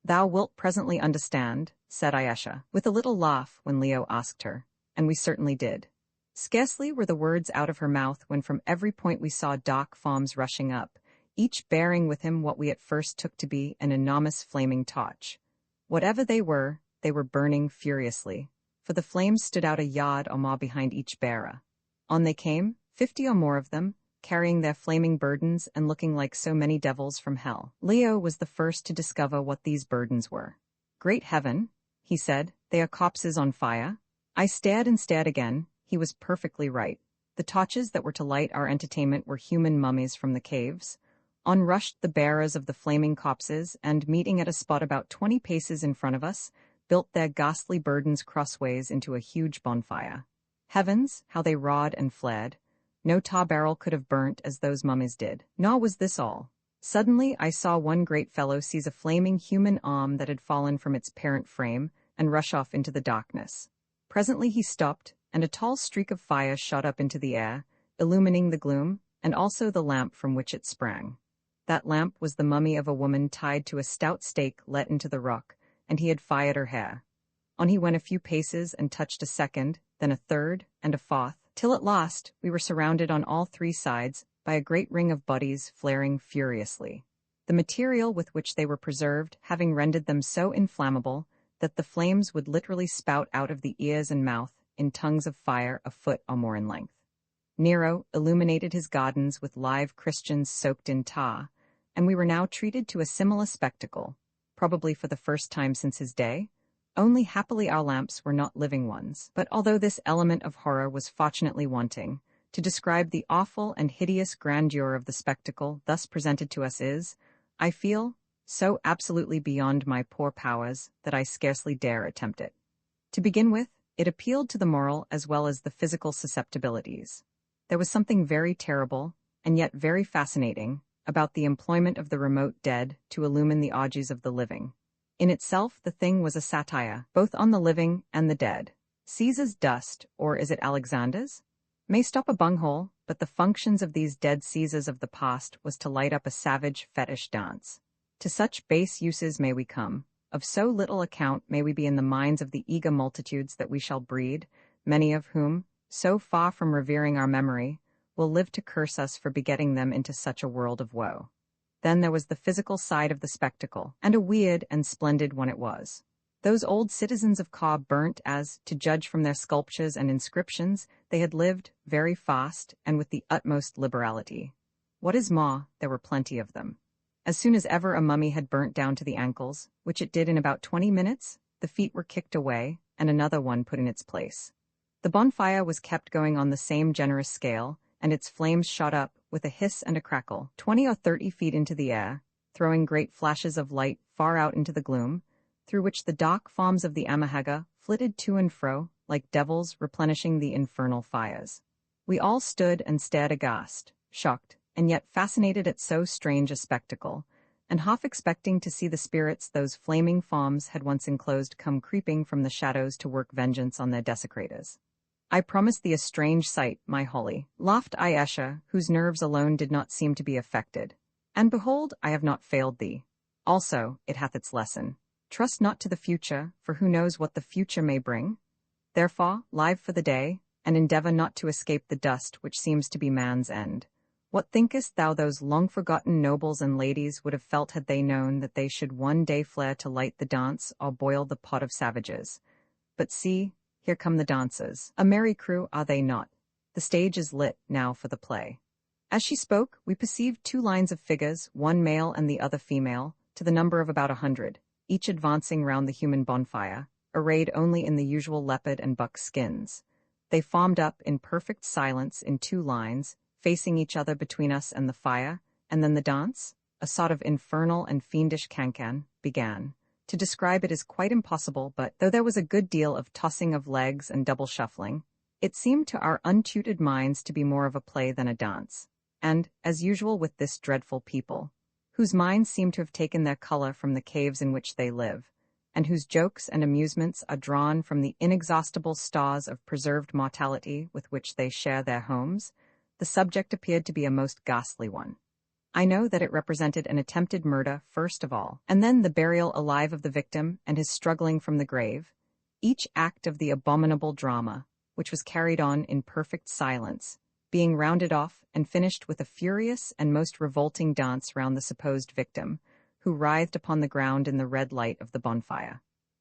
"Thou wilt presently understand," said Ayesha, with a little laugh when Leo asked her, and we certainly did. Scarcely were the words out of her mouth when from every point we saw dark forms rushing up, each bearing with him what we at first took to be an enormous flaming torch. Whatever they were burning furiously, for the flames stood out a yard or more behind each bearer. On they came, 50 or more of them, carrying their flaming burdens and looking like so many devils from hell. Leo was the first to discover what these burdens were. "Great heaven," he said, "they are corpses on fire." I stared and stared again. He was perfectly right. The torches that were to light our entertainment were human mummies from the caves. On rushed the bearers of the flaming corpses, and, meeting at a spot about 20 paces in front of us, built their ghastly burdens crossways into a huge bonfire. Heavens, how they roared and flared! No tar barrel could have burnt as those mummies did. Nor was this all. Suddenly I saw one great fellow seize a flaming human arm that had fallen from its parent frame and rush off into the darkness. Presently he stopped, and a tall streak of fire shot up into the air, illumining the gloom, and also the lamp from which it sprang. That lamp was the mummy of a woman tied to a stout stake let into the rock, and he had fired her hair. On he went a few paces and touched a second, then a third, and a fourth, till at last we were surrounded on all 3 sides by a great ring of bodies flaring furiously. The material with which they were preserved having rendered them so inflammable that the flames would literally spout out of the ears and mouth in tongues of fire a foot or more in length. Nero illuminated his gardens with live Christians soaked in tar, and we were now treated to a similar spectacle, probably for the first time since his day. Only happily our lamps were not living ones. But although this element of horror was fortunately wanting, to describe the awful and hideous grandeur of the spectacle thus presented to us is, I feel, so absolutely beyond my poor powers that I scarcely dare attempt it. To begin with, it appealed to the moral as well as the physical susceptibilities. There was something very terrible, and yet very fascinating, about the employment of the remote dead to illumine the orgies of the living. In itself, the thing was a satire, both on the living and the dead. Caesar's dust, or is it Alexander's, may stop a bunghole, but the functions of these dead Caesars of the past was to light up a savage fetish dance. To such base uses may we come. Of so little account may we be in the minds of the eager multitudes that we shall breed, many of whom, so far from revering our memory, will live to curse us for begetting them into such a world of woe. Then there was the physical side of the spectacle, and a weird and splendid one it was. Those old citizens of Ka burnt as, to judge from their sculptures and inscriptions, they had lived very fast and with the utmost liberality. What is more, there were plenty of them. As soon as ever a mummy had burnt down to the ankles, which it did in about 20 minutes, the feet were kicked away, and another one put in its place. The bonfire was kept going on the same generous scale, and its flames shot up, with a hiss and a crackle, 20 or 30 feet into the air, throwing great flashes of light far out into the gloom, through which the dark forms of the Amahagga flitted to and fro, like devils replenishing the infernal fires. We all stood and stared aghast, shocked, and yet fascinated at so strange a spectacle, and half expecting to see the spirits those flaming forms had once enclosed come creeping from the shadows to work vengeance on their desecrators. "I promise thee a strange sight, my Holly," laughed Ayesha, whose nerves alone did not seem to be affected. "And behold, I have not failed thee. Also, it hath its lesson. Trust not to the future, for who knows what the future may bring? Therefore, live for the day, and endeavor not to escape the dust which seems to be man's end. What thinkest thou those long-forgotten nobles and ladies would have felt had they known that they should one day flare to light the dance or boil the pot of savages? But see, here come the dancers. A merry crew, are they not? The stage is lit now for the play." As she spoke, we perceived 2 lines of figures, one male and the other female, to the number of about 100, each advancing round the human bonfire, arrayed only in the usual leopard and buck skins. They formed up in perfect silence in 2 lines, facing each other between us and the fire, and then the dance, a sort of infernal and fiendish cancan, began. To describe it is quite impossible, but, though there was a good deal of tossing of legs and double shuffling, It seemed to our untutored minds to be more of a play than a dance. And, as usual with this dreadful people, whose minds seem to have taken their color from the caves in which they live, and whose jokes and amusements are drawn from the inexhaustible stores of preserved mortality with which they share their homes, the subject appeared to be a most ghastly one. I know that it represented an attempted murder first of all, and then the burial alive of the victim and his struggling from the grave, each act of the abominable drama, which was carried on in perfect silence, being rounded off and finished with a furious and most revolting dance round the supposed victim, who writhed upon the ground in the red light of the bonfire.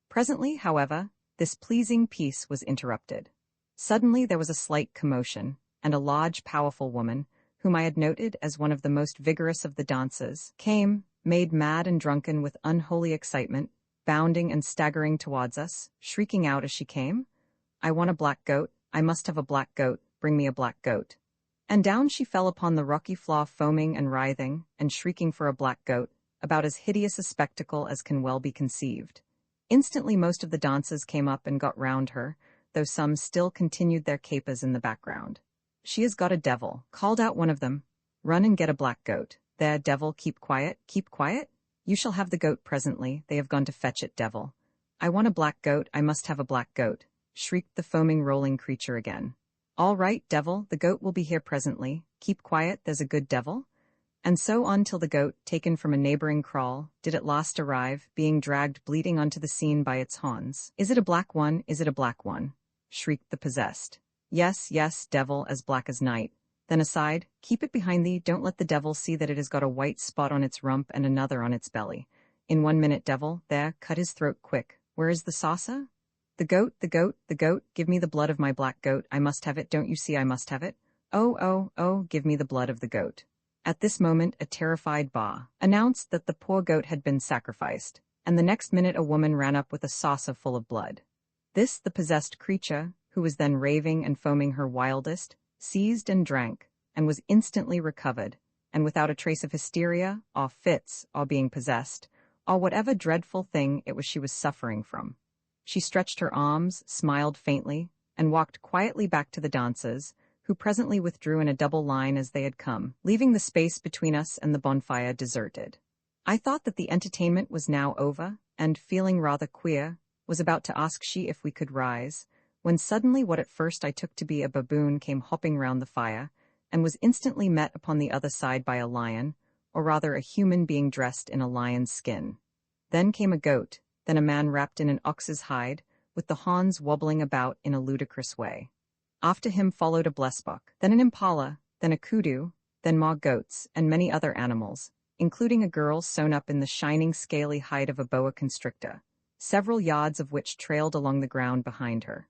Presently, however, this pleasing piece was interrupted. Suddenly there was a slight commotion, and a large, powerful woman, whom I had noted as one of the most vigorous of the dancers, came, made mad and drunken with unholy excitement, bounding and staggering towards us, shrieking out as she came, "I want a black goat, I must have a black goat, bring me a black goat." And down she fell upon the rocky floor, foaming and writhing, and shrieking for a black goat, about as hideous a spectacle as can well be conceived. Instantly most of the dancers came up and got round her, though some still continued their capers in the background. "She has got a devil," called out one of them. "Run and get a black goat. There, devil, keep quiet, keep quiet. You shall have the goat presently, they have gone to fetch it, devil." "I want a black goat, I must have a black goat," shrieked the foaming, rolling creature again. "All right, devil, the goat will be here presently. Keep quiet, there's a good devil." And so on till the goat, taken from a neighboring kraal, did at last arrive, being dragged bleating onto the scene by its horns. "Is it a black one? Is it a black one?" shrieked the possessed. "Yes, yes, devil, as black as night." Then aside, "Keep it behind thee, don't let the devil see that it has got a white spot on its rump and another on its belly. In 1 minute, devil, there, cut his throat quick. Where is the saucer? The goat, the goat, the goat, give me the blood of my black goat, I must have it, don't you see I must have it? Oh, oh, oh, give me the blood of the goat." At this moment a terrified Ba announced that the poor goat had been sacrificed, and the next minute a woman ran up with a saucer full of blood. This the possessed creature, who was then raving and foaming her wildest, seized and drank, and was instantly recovered, and without a trace of hysteria, or fits, or being possessed, or whatever dreadful thing it was she was suffering from. She stretched her arms, smiled faintly, and walked quietly back to the dancers, who presently withdrew in a double line as they had come, leaving the space between us and the bonfire deserted. I thought that the entertainment was now over, and, feeling rather queer, was about to ask she if we could rise, when suddenly what at first I took to be a baboon came hopping round the fire, and was instantly met upon the other side by a lion, or rather a human being dressed in a lion's skin. Then came a goat, then a man wrapped in an ox's hide, with the horns wobbling about in a ludicrous way. After him followed a blesbok, then an impala, then a kudu, then more goats, and many other animals, including a girl sewn up in the shining scaly hide of a boa constrictor, several yards of which trailed along the ground behind her.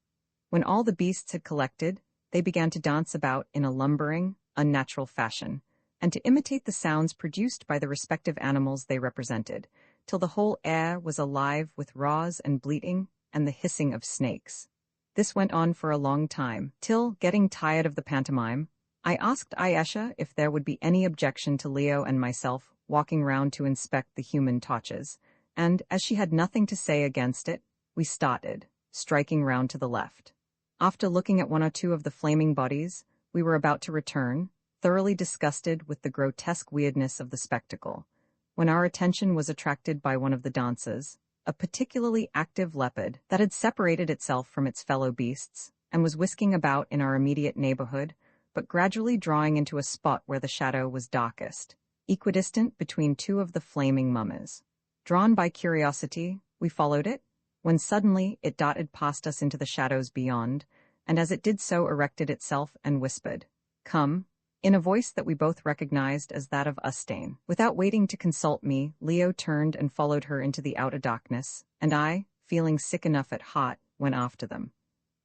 When all the beasts had collected, they began to dance about in a lumbering, unnatural fashion, and to imitate the sounds produced by the respective animals they represented, till the whole air was alive with roars and bleating and the hissing of snakes. This went on for a long time, till, getting tired of the pantomime, I asked Ayesha if there would be any objection to Leo and myself walking round to inspect the human torches, and, as she had nothing to say against it, we started, striking round to the left. After looking at 1 or 2 of the flaming bodies, we were about to return, thoroughly disgusted with the grotesque weirdness of the spectacle, when our attention was attracted by one of the dancers, a particularly active leopard that had separated itself from its fellow beasts, and was whisking about in our immediate neighborhood, but gradually drawing into a spot where the shadow was darkest, equidistant between 2 of the flaming mummies. Drawn by curiosity, we followed it, when suddenly it darted past us into the shadows beyond, and as it did so erected itself and whispered, "Come," in a voice that we both recognized as that of Ustane. Without waiting to consult me, Leo turned and followed her into the outer darkness, and I, feeling sick enough at heart, went after them.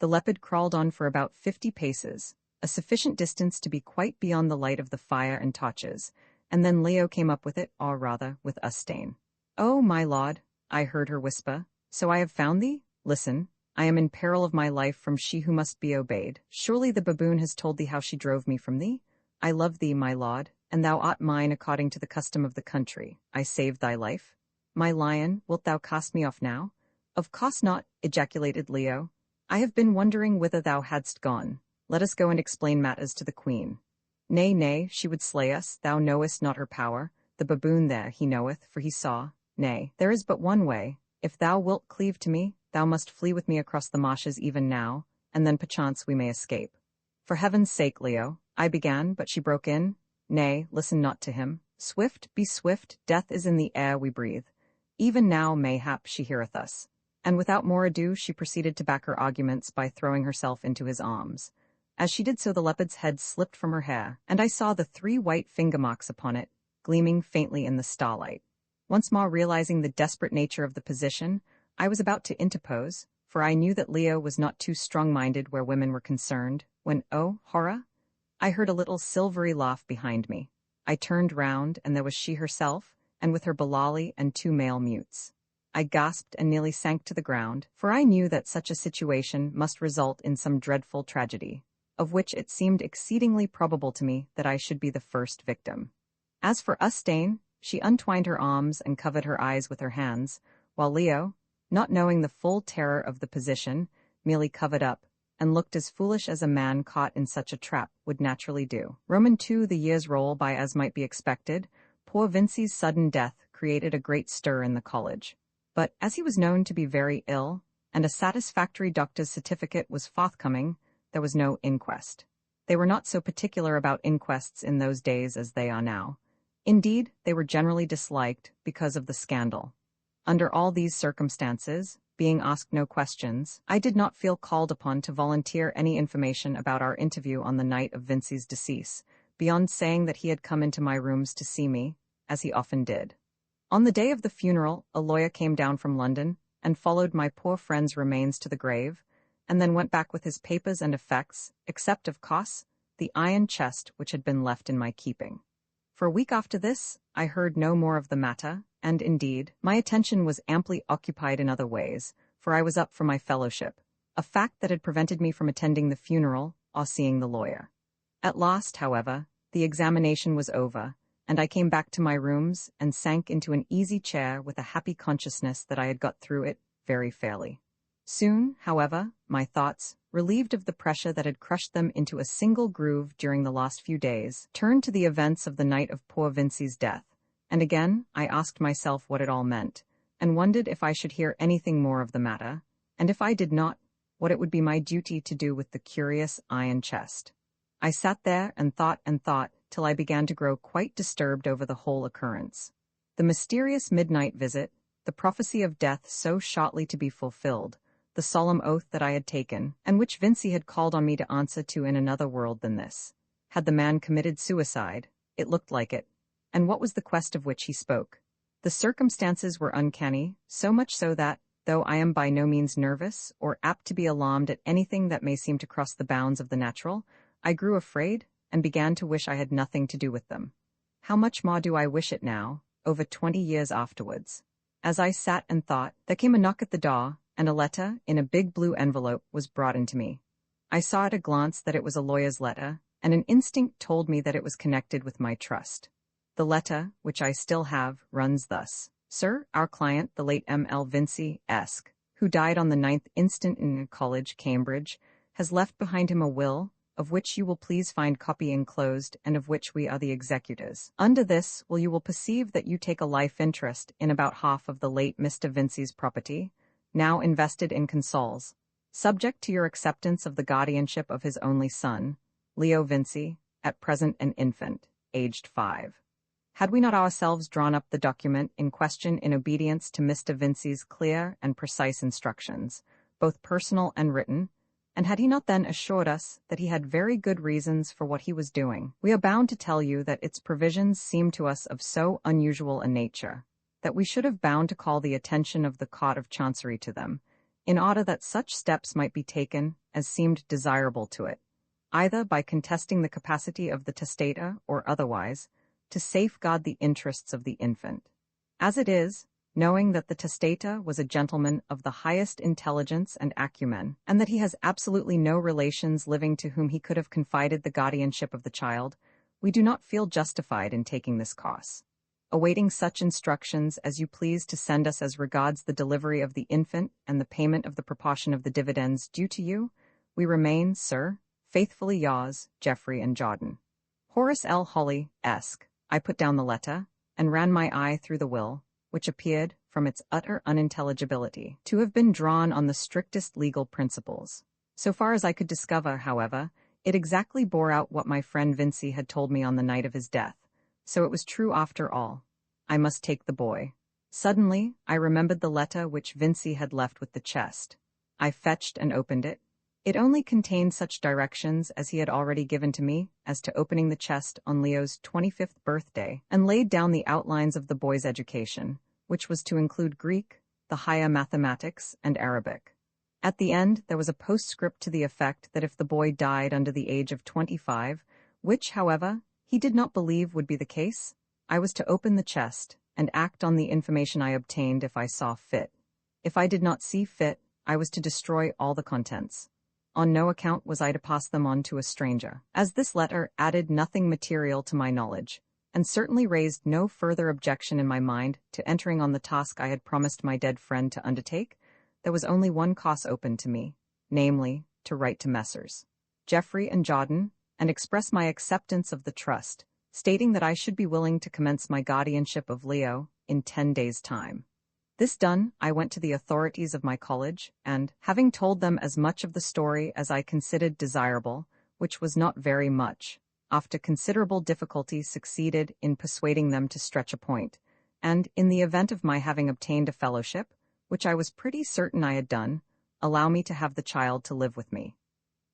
The leopard crawled on for about 50 paces, a sufficient distance to be quite beyond the light of the fire and torches, and then Leo came up with it, or rather, with Ustane. "Oh, my lord," I heard her whisper, "so I have found thee? Listen, I am in peril of my life from she who must be obeyed. Surely the baboon has told thee how she drove me from thee? I love thee, my lord, and thou art mine according to the custom of the country. I saved thy life. My lion, wilt thou cast me off now?" "Of course not," ejaculated Leo. I have been wondering whither thou hadst gone. Let us go and explain matters to the queen. Nay, nay, she would slay us, thou knowest not her power. The baboon there, he knoweth, for he saw. Nay, there is but one way. If thou wilt cleave to me, thou must flee with me across the marshes even now, and then perchance we may escape. For heaven's sake, Leo, I began, but she broke in. Nay, listen not to him. Swift, be swift, death is in the air we breathe. Even now, mayhap, she heareth us. And without more ado, she proceeded to back her arguments by throwing herself into his arms. As she did so, the leopard's head slipped from her hair, and I saw the 3 white finger marks upon it, gleaming faintly in the starlight. Once more realizing the desperate nature of the position, I was about to interpose, for I knew that Leo was not too strong-minded where women were concerned, when, oh, horror! I heard a little silvery laugh behind me. I turned round, and there was she herself, and with her Bilali and 2 male mutes. I gasped and nearly sank to the ground, for I knew that such a situation must result in some dreadful tragedy, of which it seemed exceedingly probable to me that I should be the first victim. As for Ustane, she untwined her arms and covered her eyes with her hands, while Leo, not knowing the full terror of the position, merely covered up, and looked as foolish as a man caught in such a trap would naturally do. Roman 2. The years roll by as might be expected. Poor Vincey's sudden death created a great stir in the college. But, as he was known to be very ill, and a satisfactory doctor's certificate was forthcoming, there was no inquest. They were not so particular about inquests in those days as they are now. Indeed, they were generally disliked because of the scandal. Under all these circumstances, being asked no questions, I did not feel called upon to volunteer any information about our interview on the night of Vincey's decease, beyond saying that he had come into my rooms to see me, as he often did. On the day of the funeral, a lawyer came down from London and followed my poor friend's remains to the grave, and then went back with his papers and effects, except, of course, the iron chest which had been left in my keeping. For a week after this, I heard no more of the matter, and indeed, my attention was amply occupied in other ways, for I was up for my fellowship, a fact that had prevented me from attending the funeral or seeing the lawyer. At last, however, the examination was over, and I came back to my rooms and sank into an easy chair with a happy consciousness that I had got through it very fairly. Soon, however, my thoughts, relieved of the pressure that had crushed them into a single groove during the last few days, turned to the events of the night of poor Vincey's death, and again I asked myself what it all meant, and wondered if I should hear anything more of the matter, and if I did not, what it would be my duty to do with the curious iron chest. I sat there and thought till I began to grow quite disturbed over the whole occurrence. The mysterious midnight visit, the prophecy of death so shortly to be fulfilled, the solemn oath that I had taken, and which Vincey had called on me to answer to in another world than this. Had the man committed suicide? It looked like it. And what was the quest of which he spoke? The circumstances were uncanny, so much so that, though I am by no means nervous, or apt to be alarmed at anything that may seem to cross the bounds of the natural, I grew afraid, and began to wish I had nothing to do with them. How much more do I wish it now, over 20 years afterwards? As I sat and thought, there came a knock at the door, and a letter, in a big blue envelope, was brought into me. I saw at a glance that it was a lawyer's letter, and an instinct told me that it was connected with my trust. The letter, which I still have, runs thus. Sir, our client, the late M.L. Vincey, Esq., who died on the 9th instant in College, Cambridge, has left behind him a will, of which you will please find copy enclosed, and of which we are the executors. Under this will you will perceive that you take a life interest in about half of the late Mr. Vincey's property, now invested in consols, subject to your acceptance of the guardianship of his only son, Leo Vincey, at present an infant, aged 5. Had we not ourselves drawn up the document in question in obedience to Mr. Vincey's clear and precise instructions, both personal and written, and had he not then assured us that he had very good reasons for what he was doing, we are bound to tell you that its provisions seem to us of so unusual a nature, that we should have bound to call the attention of the Court of Chancery to them, in order that such steps might be taken as seemed desirable to it, either by contesting the capacity of the testator or otherwise, to safeguard the interests of the infant. As it is, knowing that the testator was a gentleman of the highest intelligence and acumen, and that he has absolutely no relations living to whom he could have confided the guardianship of the child, we do not feel justified in taking this course. awaiting such instructions as you please to send us as regards the delivery of the infant and the payment of the proportion of the dividends due to you. We remain, sir, faithfully yours, Geoffrey and Jordan. Horace L. Hawley-esque. I put down the letter, and ran my eye through the will, which appeared, from its utter unintelligibility, to have been drawn on the strictest legal principles. So far as I could discover, however, it exactly bore out what my friend Vincy had told me on the night of his death, so it was true after all. I must take the boy. Suddenly, I remembered the letter which Vincy had left with the chest. I fetched and opened it. It only contained such directions as he had already given to me as to opening the chest on Leo's 25th birthday, and laid down the outlines of the boy's education, which was to include Greek, the higher mathematics, and Arabic. At the end, there was a postscript to the effect that if the boy died under the age of 25, which, however, he did not believe would be the case, I was to open the chest and act on the information I obtained if I saw fit. If I did not see fit, I was to destroy all the contents. On no account was I to pass them on to a stranger, as this letter added nothing material to my knowledge, and certainly raised no further objection in my mind to entering on the task I had promised my dead friend to undertake. There was only one course open to me, namely, to write to Messrs. Geoffrey and Jordan, and express my acceptance of the trust, stating that I should be willing to commence my guardianship of Leo in 10 days' time. This done, I went to the authorities of my college, and, having told them as much of the story as I considered desirable, which was not very much, after considerable difficulty succeeded in persuading them to stretch a point, and, in the event of my having obtained a fellowship, which I was pretty certain I had done, allow me to have the child to live with me.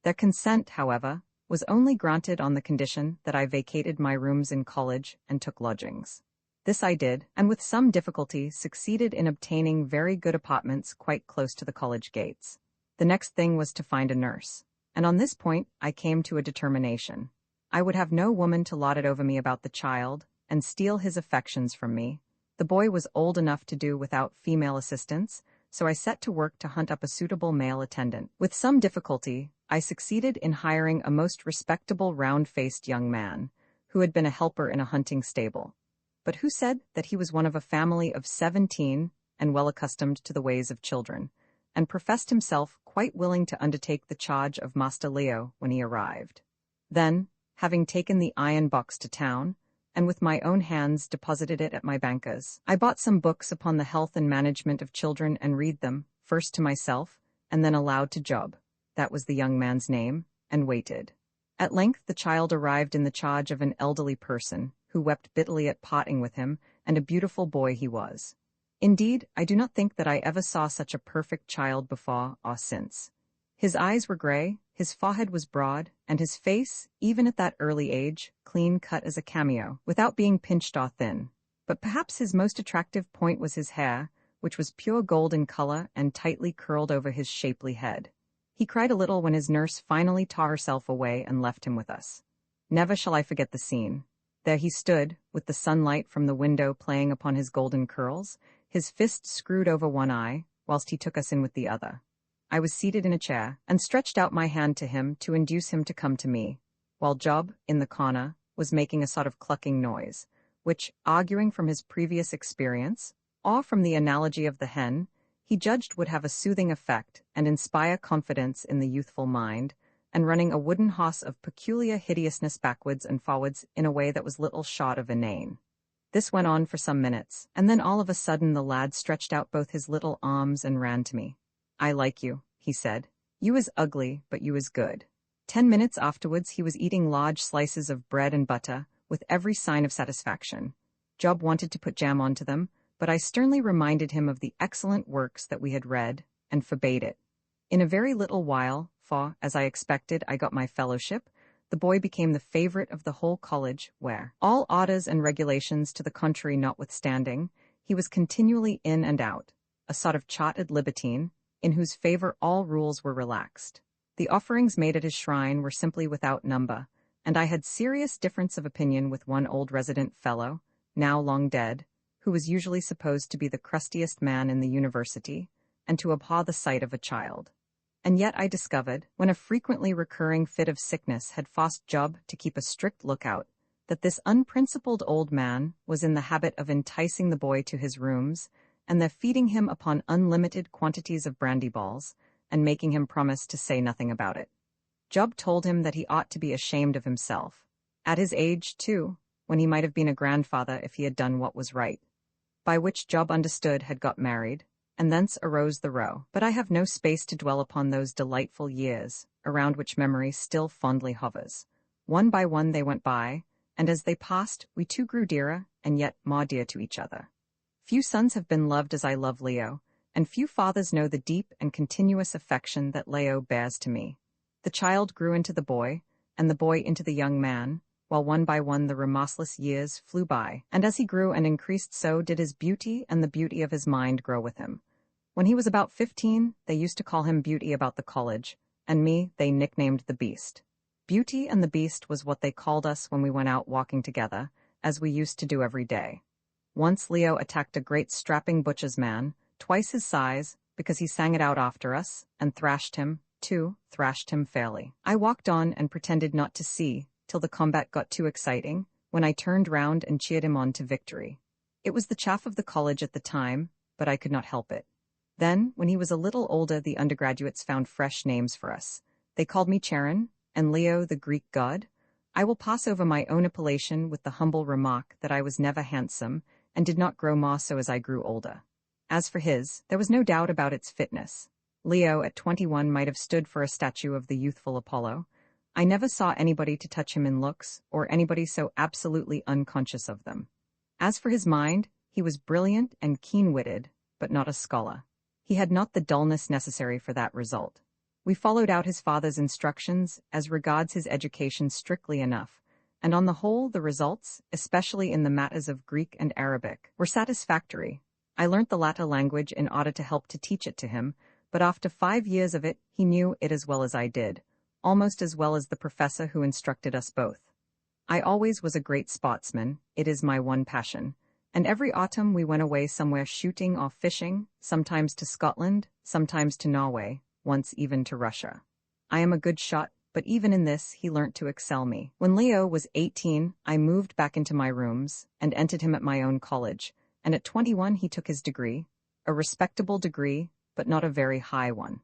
Their consent, however, was only granted on the condition that I vacated my rooms in college and took lodgings. This I did, and with some difficulty succeeded in obtaining very good apartments quite close to the college gates. The next thing was to find a nurse, and on this point I came to a determination. I would have no woman to lord it over me about the child, and steal his affections from me. The boy was old enough to do without female assistance, so I set to work to hunt up a suitable male attendant. With some difficulty, I succeeded in hiring a most respectable round-faced young man, who had been a helper in a hunting stable, but who said that he was one of a family of 17 and well accustomed to the ways of children, and professed himself quite willing to undertake the charge of Master Leo when he arrived. Then, having taken the iron box to town, and with my own hands deposited it at my banker's, I bought some books upon the health and management of children and read them, first to myself, and then aloud to Job, that was the young man's name, and waited. At length the child arrived in the charge of an elderly person, who wept bitterly at parting with him, and a beautiful boy he was. Indeed, I do not think that I ever saw such a perfect child before or since. His eyes were gray, his forehead was broad, and his face, even at that early age, clean-cut as a cameo, without being pinched or thin. But perhaps his most attractive point was his hair, which was pure gold in color and tightly curled over his shapely head. He cried a little when his nurse finally tore herself away and left him with us. Never shall I forget the scene. There he stood, with the sunlight from the window playing upon his golden curls, his fist screwed over one eye, whilst he took us in with the other. I was seated in a chair, and stretched out my hand to him to induce him to come to me, while Job, in the corner, was making a sort of clucking noise, which, arguing from his previous experience, or from the analogy of the hen, he judged would have a soothing effect and inspire confidence in the youthful mind, and running a wooden horse of peculiar hideousness backwards and forwards in a way that was little short of inane. This went on for some minutes, and then all of a sudden the lad stretched out both his little arms and ran to me. "I like you," he said. "You is ugly, but you is good." 10 minutes afterwards he was eating large slices of bread and butter, with every sign of satisfaction. Job wanted to put jam onto them, but I sternly reminded him of the excellent works that we had read, and forbade it. In a very little while, for, as I expected, I got my fellowship, the boy became the favorite of the whole college, where, all orders and regulations to the contrary notwithstanding, he was continually in and out, a sort of chartered libertine, in whose favor all rules were relaxed. The offerings made at his shrine were simply without number, and I had serious difference of opinion with one old resident fellow, now long dead, who was usually supposed to be the crustiest man in the university, and to abhor the sight of a child. And yet I discovered, when a frequently recurring fit of sickness had forced Job to keep a strict lookout, that this unprincipled old man was in the habit of enticing the boy to his rooms, and then feeding him upon unlimited quantities of brandy balls, and making him promise to say nothing about it. Job told him that he ought to be ashamed of himself. At his age, too, when he might have been a grandfather if he had done what was right. By which Job understood had got married, and thence arose the row. But I have no space to dwell upon those delightful years, around which memory still fondly hovers. One by one they went by, and as they passed, we too grew dearer, and yet more dear to each other. Few sons have been loved as I love Leo, and few fathers know the deep and continuous affection that Leo bears to me. The child grew into the boy, and the boy into the young man, while one by one the remorseless years flew by, and as he grew and increased so did his beauty and the beauty of his mind grow with him. When he was about 15, they used to call him Beauty about the college, and me they nicknamed the Beast. Beauty and the Beast was what they called us when we went out walking together, as we used to do every day. Once Leo attacked a great strapping butcher's man, twice his size, because he sang it out after us, and thrashed him fairly. I walked on and pretended not to see, till the combat got too exciting, when I turned round and cheered him on to victory. It was the chaff of the college at the time, but I could not help it. Then, when he was a little older, the undergraduates found fresh names for us. They called me Charon, and Leo the Greek god. I will pass over my own appellation with the humble remark that I was never handsome, and did not grow more so as I grew older. As for his, there was no doubt about its fitness. Leo at 21 might have stood for a statue of the youthful Apollo. I never saw anybody to touch him in looks, or anybody so absolutely unconscious of them. As for his mind, he was brilliant and keen-witted, but not a scholar. He had not the dullness necessary for that result. We followed out his father's instructions as regards his education strictly enough, and on the whole the results, especially in the matters of Greek and Arabic, were satisfactory. I learnt the latter language in order to help to teach it to him, but after 5 years of it he knew it as well as I did, almost as well as the professor who instructed us both. I always was a great sportsman, it is my one passion, and every autumn we went away somewhere shooting or fishing, sometimes to Scotland, sometimes to Norway, once even to Russia. I am a good shot, but even in this he learnt to excel me. When Leo was 18, I moved back into my rooms, and entered him at my own college, and at 21 he took his degree, a respectable degree, but not a very high one.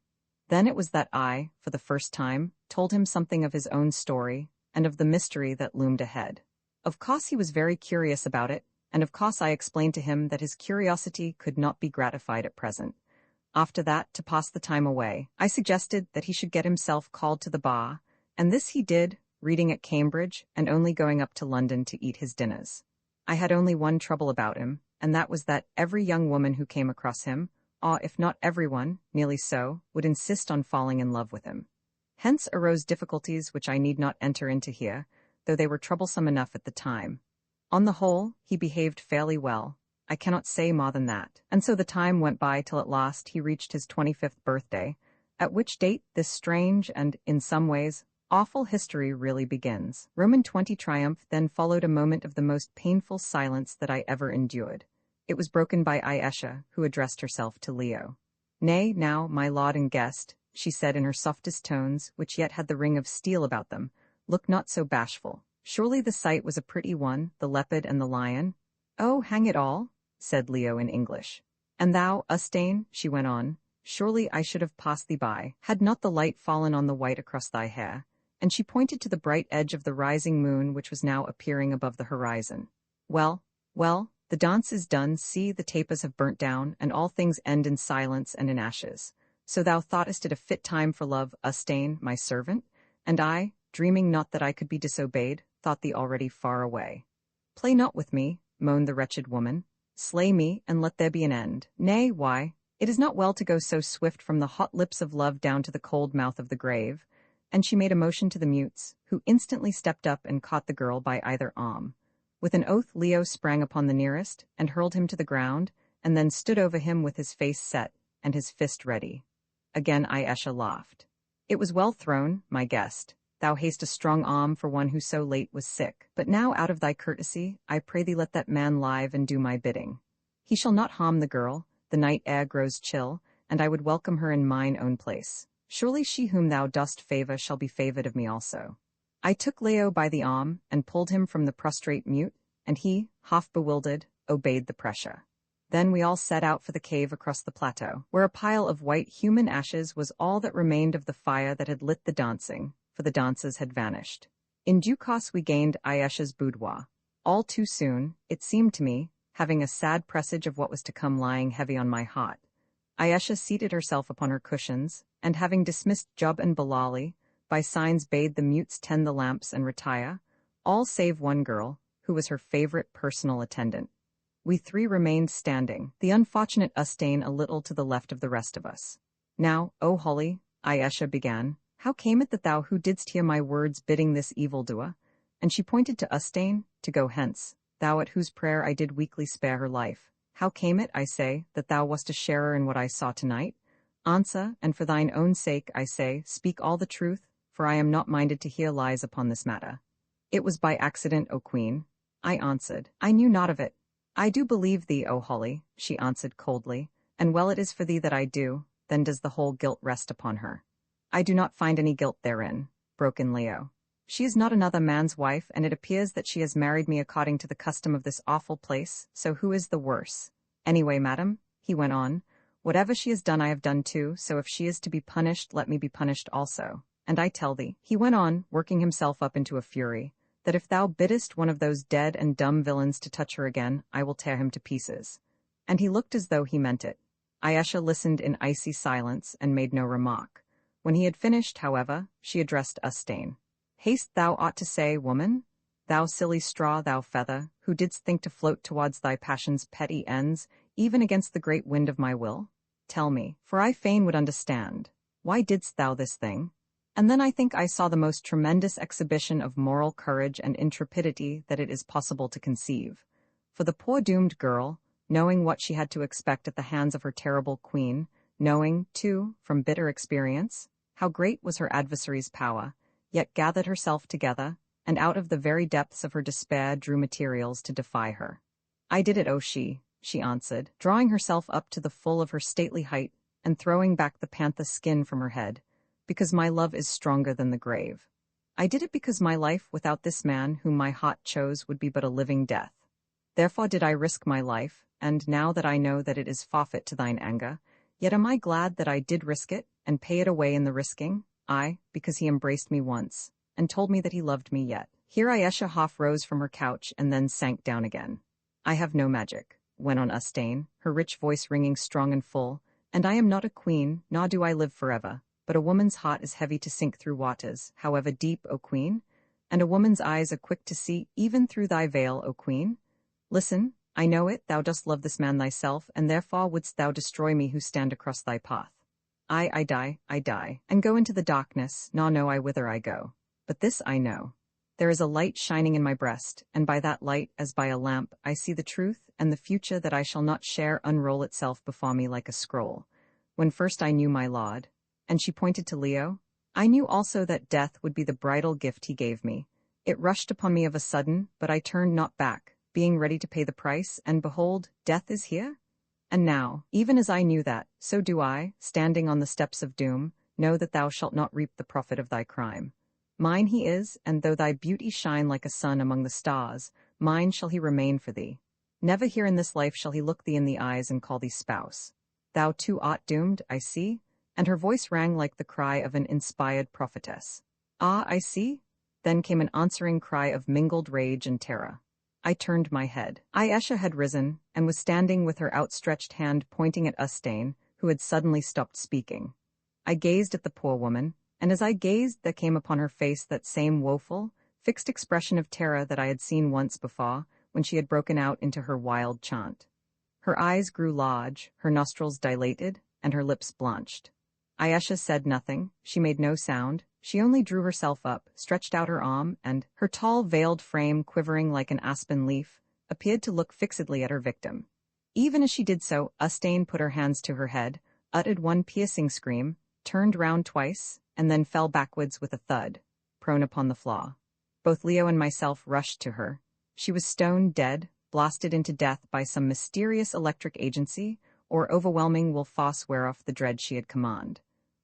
Then it was that I, for the first time, told him something of his own story, and of the mystery that loomed ahead. Of course he was very curious about it, and of course I explained to him that his curiosity could not be gratified at present. After that, to pass the time away, I suggested that he should get himself called to the bar, and this he did, reading at Cambridge, and only going up to London to eat his dinners. I had only one trouble about him, and that was that every young woman who came across him, or if not everyone, nearly so, would insist on falling in love with him. Hence arose difficulties which I need not enter into here, though they were troublesome enough at the time. On the whole, he behaved fairly well. I cannot say more than that. And so the time went by till at last he reached his 25th birthday, at which date this strange and, in some ways, awful history really begins. Roman 20 triumph then followed a moment of the most painful silence that I ever endured. It was broken by Ayesha, who addressed herself to Leo. "Nay, now, my lord and guest," she said in her softest tones, which yet had the ring of steel about them, "look not so bashful. Surely the sight was a pretty one, the leopard and the lion." "Oh, hang it all," said Leo in English. "And thou, Ustane," she went on, "surely I should have passed thee by, had not the light fallen on the white across thy hair," and she pointed to the bright edge of the rising moon which was now appearing above the horizon. "Well, well, the dance is done, see, the tapers have burnt down, and all things end in silence and in ashes. So thou thoughtest it a fit time for love, Ustane, my servant? And I, dreaming not that I could be disobeyed, thought thee already far away." "Play not with me," moaned the wretched woman. "Slay me, and let there be an end. Nay, why? It is not well to go so swift from the hot lips of love down to the cold mouth of the grave." And she made a motion to the mutes, who instantly stepped up and caught the girl by either arm. With an oath Leo sprang upon the nearest, and hurled him to the ground, and then stood over him with his face set, and his fist ready. Again Ayesha laughed. "It was well thrown, my guest. Thou hast a strong arm for one who so late was sick. But now out of thy courtesy, I pray thee let that man live and do my bidding. He shall not harm the girl, the night air grows chill, and I would welcome her in mine own place. Surely she whom thou dost favor shall be favored of me also." I took Leo by the arm and pulled him from the prostrate mute, and he, half bewildered, obeyed the pressure. Then we all set out for the cave across the plateau, where a pile of white human ashes was all that remained of the fire that had lit the dancing, for the dancers had vanished. In due course we gained Ayesha's boudoir. All too soon, it seemed to me, having a sad presage of what was to come lying heavy on my heart. Ayesha seated herself upon her cushions, and having dismissed Job and Bilali, by signs bade the mutes tend the lamps and retire, all save one girl, who was her favorite personal attendant. We three remained standing, the unfortunate Ustane a little to the left of the rest of us. Now, O Holly, Ayesha began, how came it that thou who didst hear my words bidding this evildoer, and she pointed to Ustane, to go hence, thou at whose prayer I did weakly spare her life, how came it, I say, that thou wast a sharer in what I saw tonight? Answer, and for thine own sake, I say, speak all the truth, for I am not minded to hear lies upon this matter. It was by accident, O Queen, I answered. I knew not of it. I do believe thee, O Holly, she answered coldly, and well it is for thee that I do, then does the whole guilt rest upon her. I do not find any guilt therein, broke in Leo. She is not another man's wife, and it appears that she has married me according to the custom of this awful place, so who is the worse? Anyway, madam, he went on, whatever she has done I have done too, so if she is to be punished, let me be punished also. And I tell thee, he went on, working himself up into a fury, that if thou biddest one of those dead and dumb villains to touch her again, I will tear him to pieces. And he looked as though he meant it. Ayesha listened in icy silence and made no remark. When he had finished, however, she addressed Ustane. Haste thou ought to say, woman? Thou silly straw, thou feather, who didst think to float towards thy passion's petty ends, even against the great wind of my will? Tell me, for I fain would understand, why didst thou this thing? And then I think I saw the most tremendous exhibition of moral courage and intrepidity that it is possible to conceive. For the poor doomed girl, knowing what she had to expect at the hands of her terrible queen, knowing, too, from bitter experience, how great was her adversary's power, yet gathered herself together, and out of the very depths of her despair drew materials to defy her. I did it, she answered, drawing herself up to the full of her stately height, and throwing back the panther skin from her head, because my love is stronger than the grave. I did it because my life without this man whom my heart chose would be but a living death. Therefore did I risk my life, and now that I know that it is forfeit to thine anger, yet am I glad that I did risk it, and pay it away in the risking, because he embraced me once, and told me that he loved me yet. Here Ayesha half rose from her couch and then sank down again. I have no magic, went on Ustane, her rich voice ringing strong and full, and I am not a queen, nor do I live forever. But a woman's heart is heavy to sink through waters, however deep, O Queen, and a woman's eyes are quick to see even through thy veil, O Queen. Listen, I know it, thou dost love this man thyself, and therefore wouldst thou destroy me who stand across thy path. I die, and go into the darkness, nor know I whither I go. But this I know. There is a light shining in my breast, and by that light, as by a lamp, I see the truth, and the future that I shall not share unroll itself before me like a scroll. When first I knew my Lord, and she pointed to Leo, I knew also that death would be the bridal gift he gave me. It rushed upon me of a sudden, but I turned not back, being ready to pay the price, and behold, death is here? And now, even as I knew that, so do I, standing on the steps of doom, know that thou shalt not reap the profit of thy crime. Mine he is, and though thy beauty shine like a sun among the stars, mine shall he remain for thee. Never here in this life shall he look thee in the eyes and call thee spouse. Thou too art doomed, I see, and her voice rang like the cry of an inspired prophetess. Ah, I see? Then came an answering cry of mingled rage and terror. I turned my head. Ayesha had risen, and was standing with her outstretched hand pointing at Ustane, who had suddenly stopped speaking. I gazed at the poor woman, and as I gazed there came upon her face that same woeful, fixed expression of terror that I had seen once before, when she had broken out into her wild chant. Her eyes grew large, her nostrils dilated, and her lips blanched. Ayesha said nothing, she made no sound, she only drew herself up, stretched out her arm, and, her tall veiled frame quivering like an aspen leaf, appeared to look fixedly at her victim. Even as she did so, Ustane put her hands to her head, uttered one piercing scream, turned round twice, and then fell backwards with a thud, prone upon the floor. Both Leo and myself rushed to her. She was stone dead, blasted into death by some mysterious electric agency, or overwhelming will force wear off the dread she had command.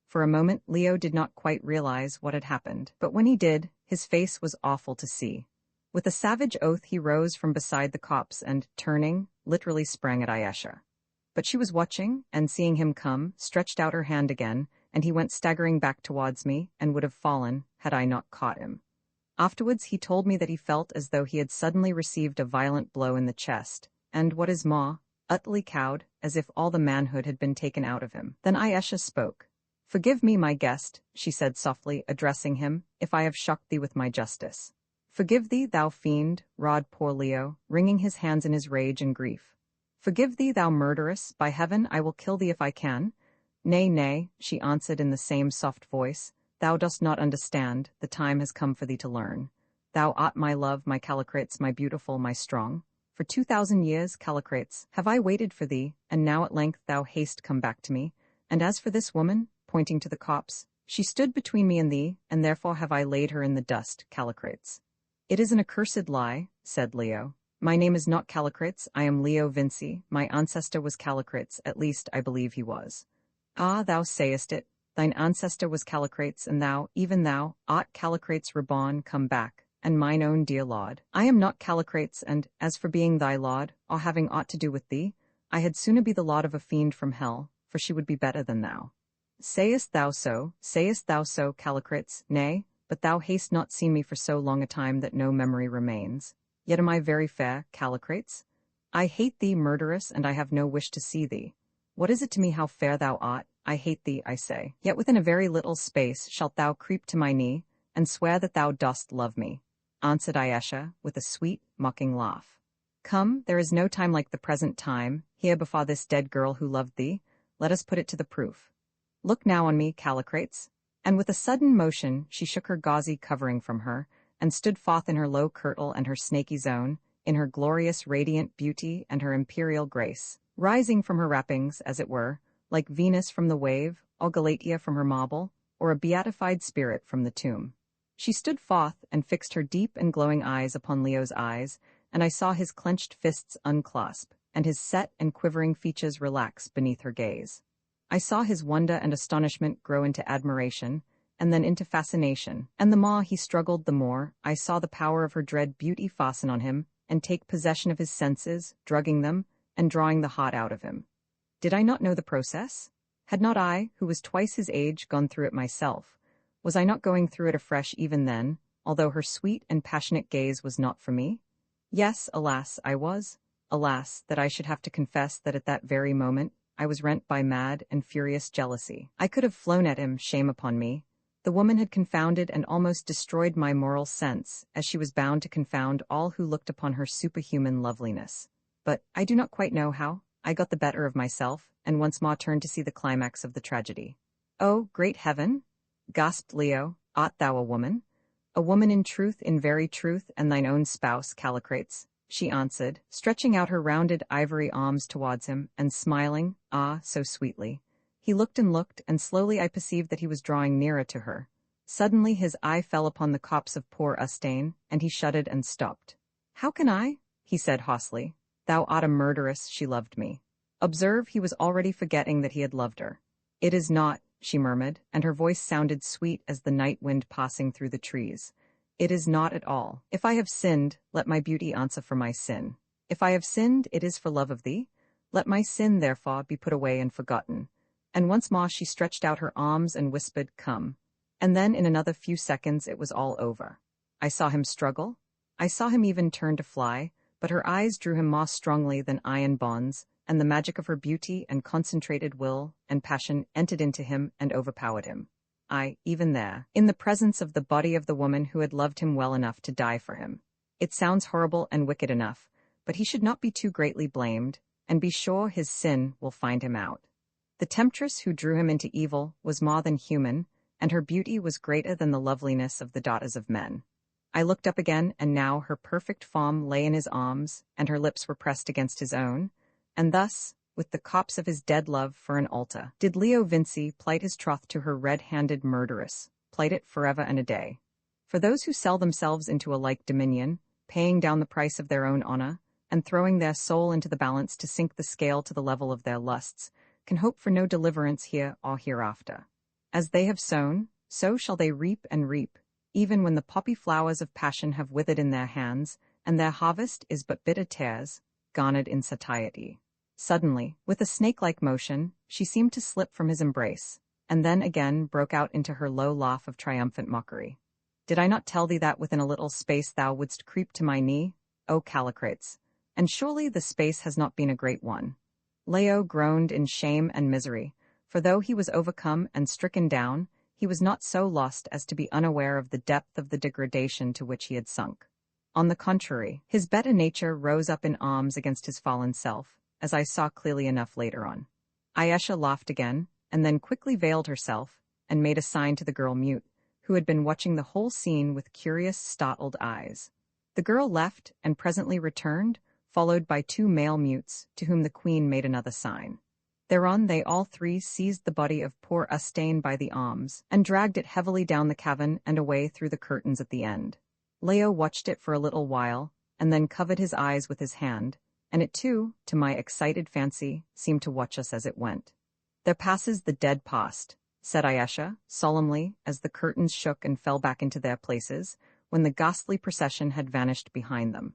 For a moment Leo did not quite realize what had happened, but when he did, His face was awful to see. With a savage oath he rose from beside the copse and, turning, literally sprang at Ayesha. But she was watching, and seeing him come, stretched out her hand again, and he went staggering back towards me, and would have fallen, had I not caught him. Afterwards he told me that he felt as though he had suddenly received a violent blow in the chest, and, what is more, utterly cowed, as if all the manhood had been taken out of him. Then Ayesha spoke. "Forgive me, my guest," she said softly, addressing him, "if I have shocked thee with my justice. Forgive thee, thou fiend," roared poor Leo, wringing his hands in his rage and grief. "Forgive thee, thou murderess, by heaven I will kill thee if I can." "Nay, nay," she answered in the same soft voice, "thou dost not understand, the time has come for thee to learn. Thou art my love, my Callicrates, my beautiful, my strong. For 2,000 years, Callicrates, have I waited for thee, and now at length thou hast come back to me. And as for this woman," pointing to the copse, "she stood between me and thee, and therefore have I laid her in the dust, Callicrates." "It is an accursed lie," said Leo. "My name is not Callicrates, I am Leo Vinci, my ancestor was Callicrates, at least I believe he was." "Ah, thou sayest it, thine ancestor was Callicrates, and thou, even thou, art Callicrates reborn, come back, and mine own dear lord. I am not Callicrates, and, as for being thy lord, or having aught to do with thee, I had sooner be the lord of a fiend from hell, for she would be better than thou." Sayest thou so, Callicrates? Nay, but thou hast not seen me for so long a time that no memory remains. Yet am I very fair, Callicrates? I hate thee, murderess, and I have no wish to see thee. What is it to me how fair thou art? I hate thee, I say. Yet within a very little space shalt thou creep to my knee, and swear that thou dost love me, answered Ayesha, with a sweet, mocking laugh. Come, there is no time like the present time, here before this dead girl who loved thee. Let us put it to the proof. Look now on me, Callicrates. And with a sudden motion she shook her gauzy covering from her, and stood forth in her low kirtle and her snaky zone, in her glorious radiant beauty and her imperial grace, rising from her wrappings, as it were, like Venus from the wave, or Galatea from her marble, or a beatified spirit from the tomb. She stood forth and fixed her deep and glowing eyes upon Leo's eyes, and I saw his clenched fists unclasp, and his set and quivering features relax beneath her gaze. I saw his wonder and astonishment grow into admiration, and then into fascination, and the more he struggled the more, I saw the power of her dread beauty fasten on him, and take possession of his senses, drugging them, and drawing the heart out of him. Did I not know the process? Had not I, who was twice his age, gone through it myself? Was I not going through it afresh even then, although her sweet and passionate gaze was not for me? Yes, alas, I was. Alas, that I should have to confess that at that very moment, I was rent by mad and furious jealousy. I could have flown at him, shame upon me. The woman had confounded and almost destroyed my moral sense, as she was bound to confound all who looked upon her superhuman loveliness. But I do not quite know how. I got the better of myself, and once more turned to see the climax of the tragedy. "Oh, great heaven!" gasped Leo. "Art thou a woman?" "A woman in truth, in very truth, and thine own spouse, Callicrates," she answered, stretching out her rounded ivory arms towards him, and smiling, ah, so sweetly. He looked, and slowly I perceived that he was drawing nearer to her. Suddenly his eye fell upon the copse of poor Ustane, and he shuddered and stopped. "How can I?" he said hoarsely. "Thou art a murderess, she loved me." Observe, he was already forgetting that he had loved her. "It is not," she murmured, and her voice sounded sweet as the night wind passing through the trees. "It is not at all. If I have sinned, let my beauty answer for my sin. If I have sinned, it is for love of thee. Let my sin, therefore, be put away and forgotten." And once more she stretched out her arms and whispered, "Come." And then in another few seconds it was all over. I saw him struggle. I saw him even turn to fly, but her eyes drew him more strongly than iron bonds, and the magic of her beauty and concentrated will and passion entered into him and overpowered him. Even there, in the presence of the body of the woman who had loved him well enough to die for him. It sounds horrible and wicked enough, but he should not be too greatly blamed, and be sure his sin will find him out. The temptress who drew him into evil was more than human, and her beauty was greater than the loveliness of the daughters of men. I looked up again, and now her perfect form lay in his arms, and her lips were pressed against his own, and thus, with the copse of his dead love for an altar, did Leo Vinci plight his troth to her red-handed murderess, plight it forever and a day. For those who sell themselves into a like dominion, paying down the price of their own honor, and throwing their soul into the balance to sink the scale to the level of their lusts, can hope for no deliverance here or hereafter. As they have sown, so shall they reap and reap. even when the poppy flowers of passion have withered in their hands, and their harvest is but bitter tares, garnered in satiety. Suddenly, with a snake-like motion, she seemed to slip from his embrace, and then again broke out into her low laugh of triumphant mockery. Did I not tell thee that within a little space thou wouldst creep to my knee, O Callicrates? And surely the space has not been a great one. Leo groaned in shame and misery, for though he was overcome and stricken down, he was not so lost as to be unaware of the depth of the degradation to which he had sunk. On the contrary, his better nature rose up in arms against his fallen self, as I saw clearly enough later on. Ayesha laughed again, and then quickly veiled herself, and made a sign to the girl mute, who had been watching the whole scene with curious, startled eyes. The girl left, and presently returned, followed by 2 male mutes, to whom the queen made another sign. Thereon they all 3 seized the body of poor Ustane by the arms, and dragged it heavily down the cavern and away through the curtains at the end. Leo watched it for a little while, and then covered his eyes with his hand, and it too, to my excited fancy, seemed to watch us as it went. "There passes the dead past," said Ayesha, solemnly, as the curtains shook and fell back into their places, when the ghastly procession had vanished behind them.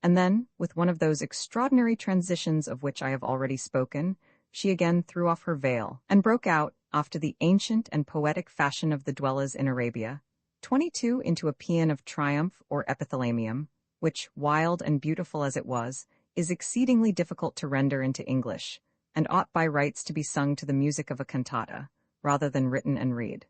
And then, with one of those extraordinary transitions of which I have already spoken, she again threw off her veil, and broke out, after the ancient and poetic fashion of the dwellers in Arabia, 22 into a paean of triumph or epithalamium, which, wild and beautiful as it was, is exceedingly difficult to render into English, and ought by rights to be sung to the music of a cantata, rather than written and read.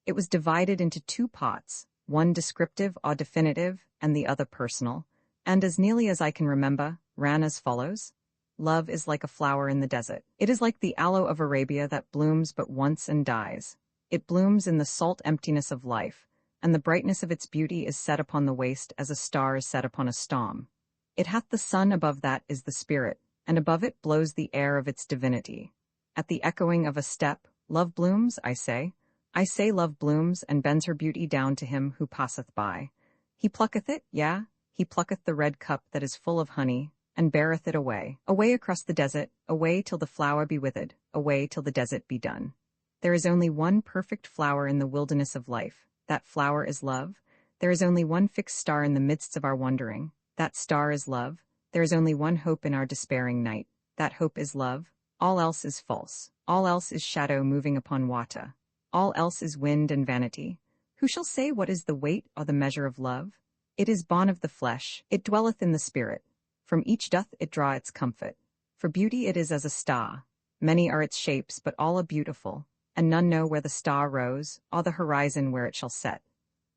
It was divided into 2 parts, one descriptive or definitive, and the other personal, and as nearly as I can remember, ran as follows. Love is like a flower in the desert. It is like the aloe of Arabia that blooms but once and dies. It blooms in the salt emptiness of life, and the brightness of its beauty is set upon the waste as a star is set upon a storm. It hath the sun above that is the spirit, and above it blows the air of its divinity. At the echoing of a step, love blooms, I say love blooms, and bends her beauty down to him who passeth by. He plucketh it, he plucketh the red cup that is full of honey, and beareth it away across the desert, away till the flower be withered, away till the desert be done. There is only one perfect flower in the wilderness of life, that flower is love. There is only one fixed star in the midst of our wandering, that star is love. There is only one hope in our despairing night, that hope is love. All else is false, all else is shadow moving upon water, all else is wind and vanity. Who shall say what is the weight or the measure of love? It is born of the flesh, it dwelleth in the spirit. From each doth it draw its comfort. For beauty it is as a star. Many are its shapes, but all are beautiful, and none know where the star rose, or the horizon where it shall set.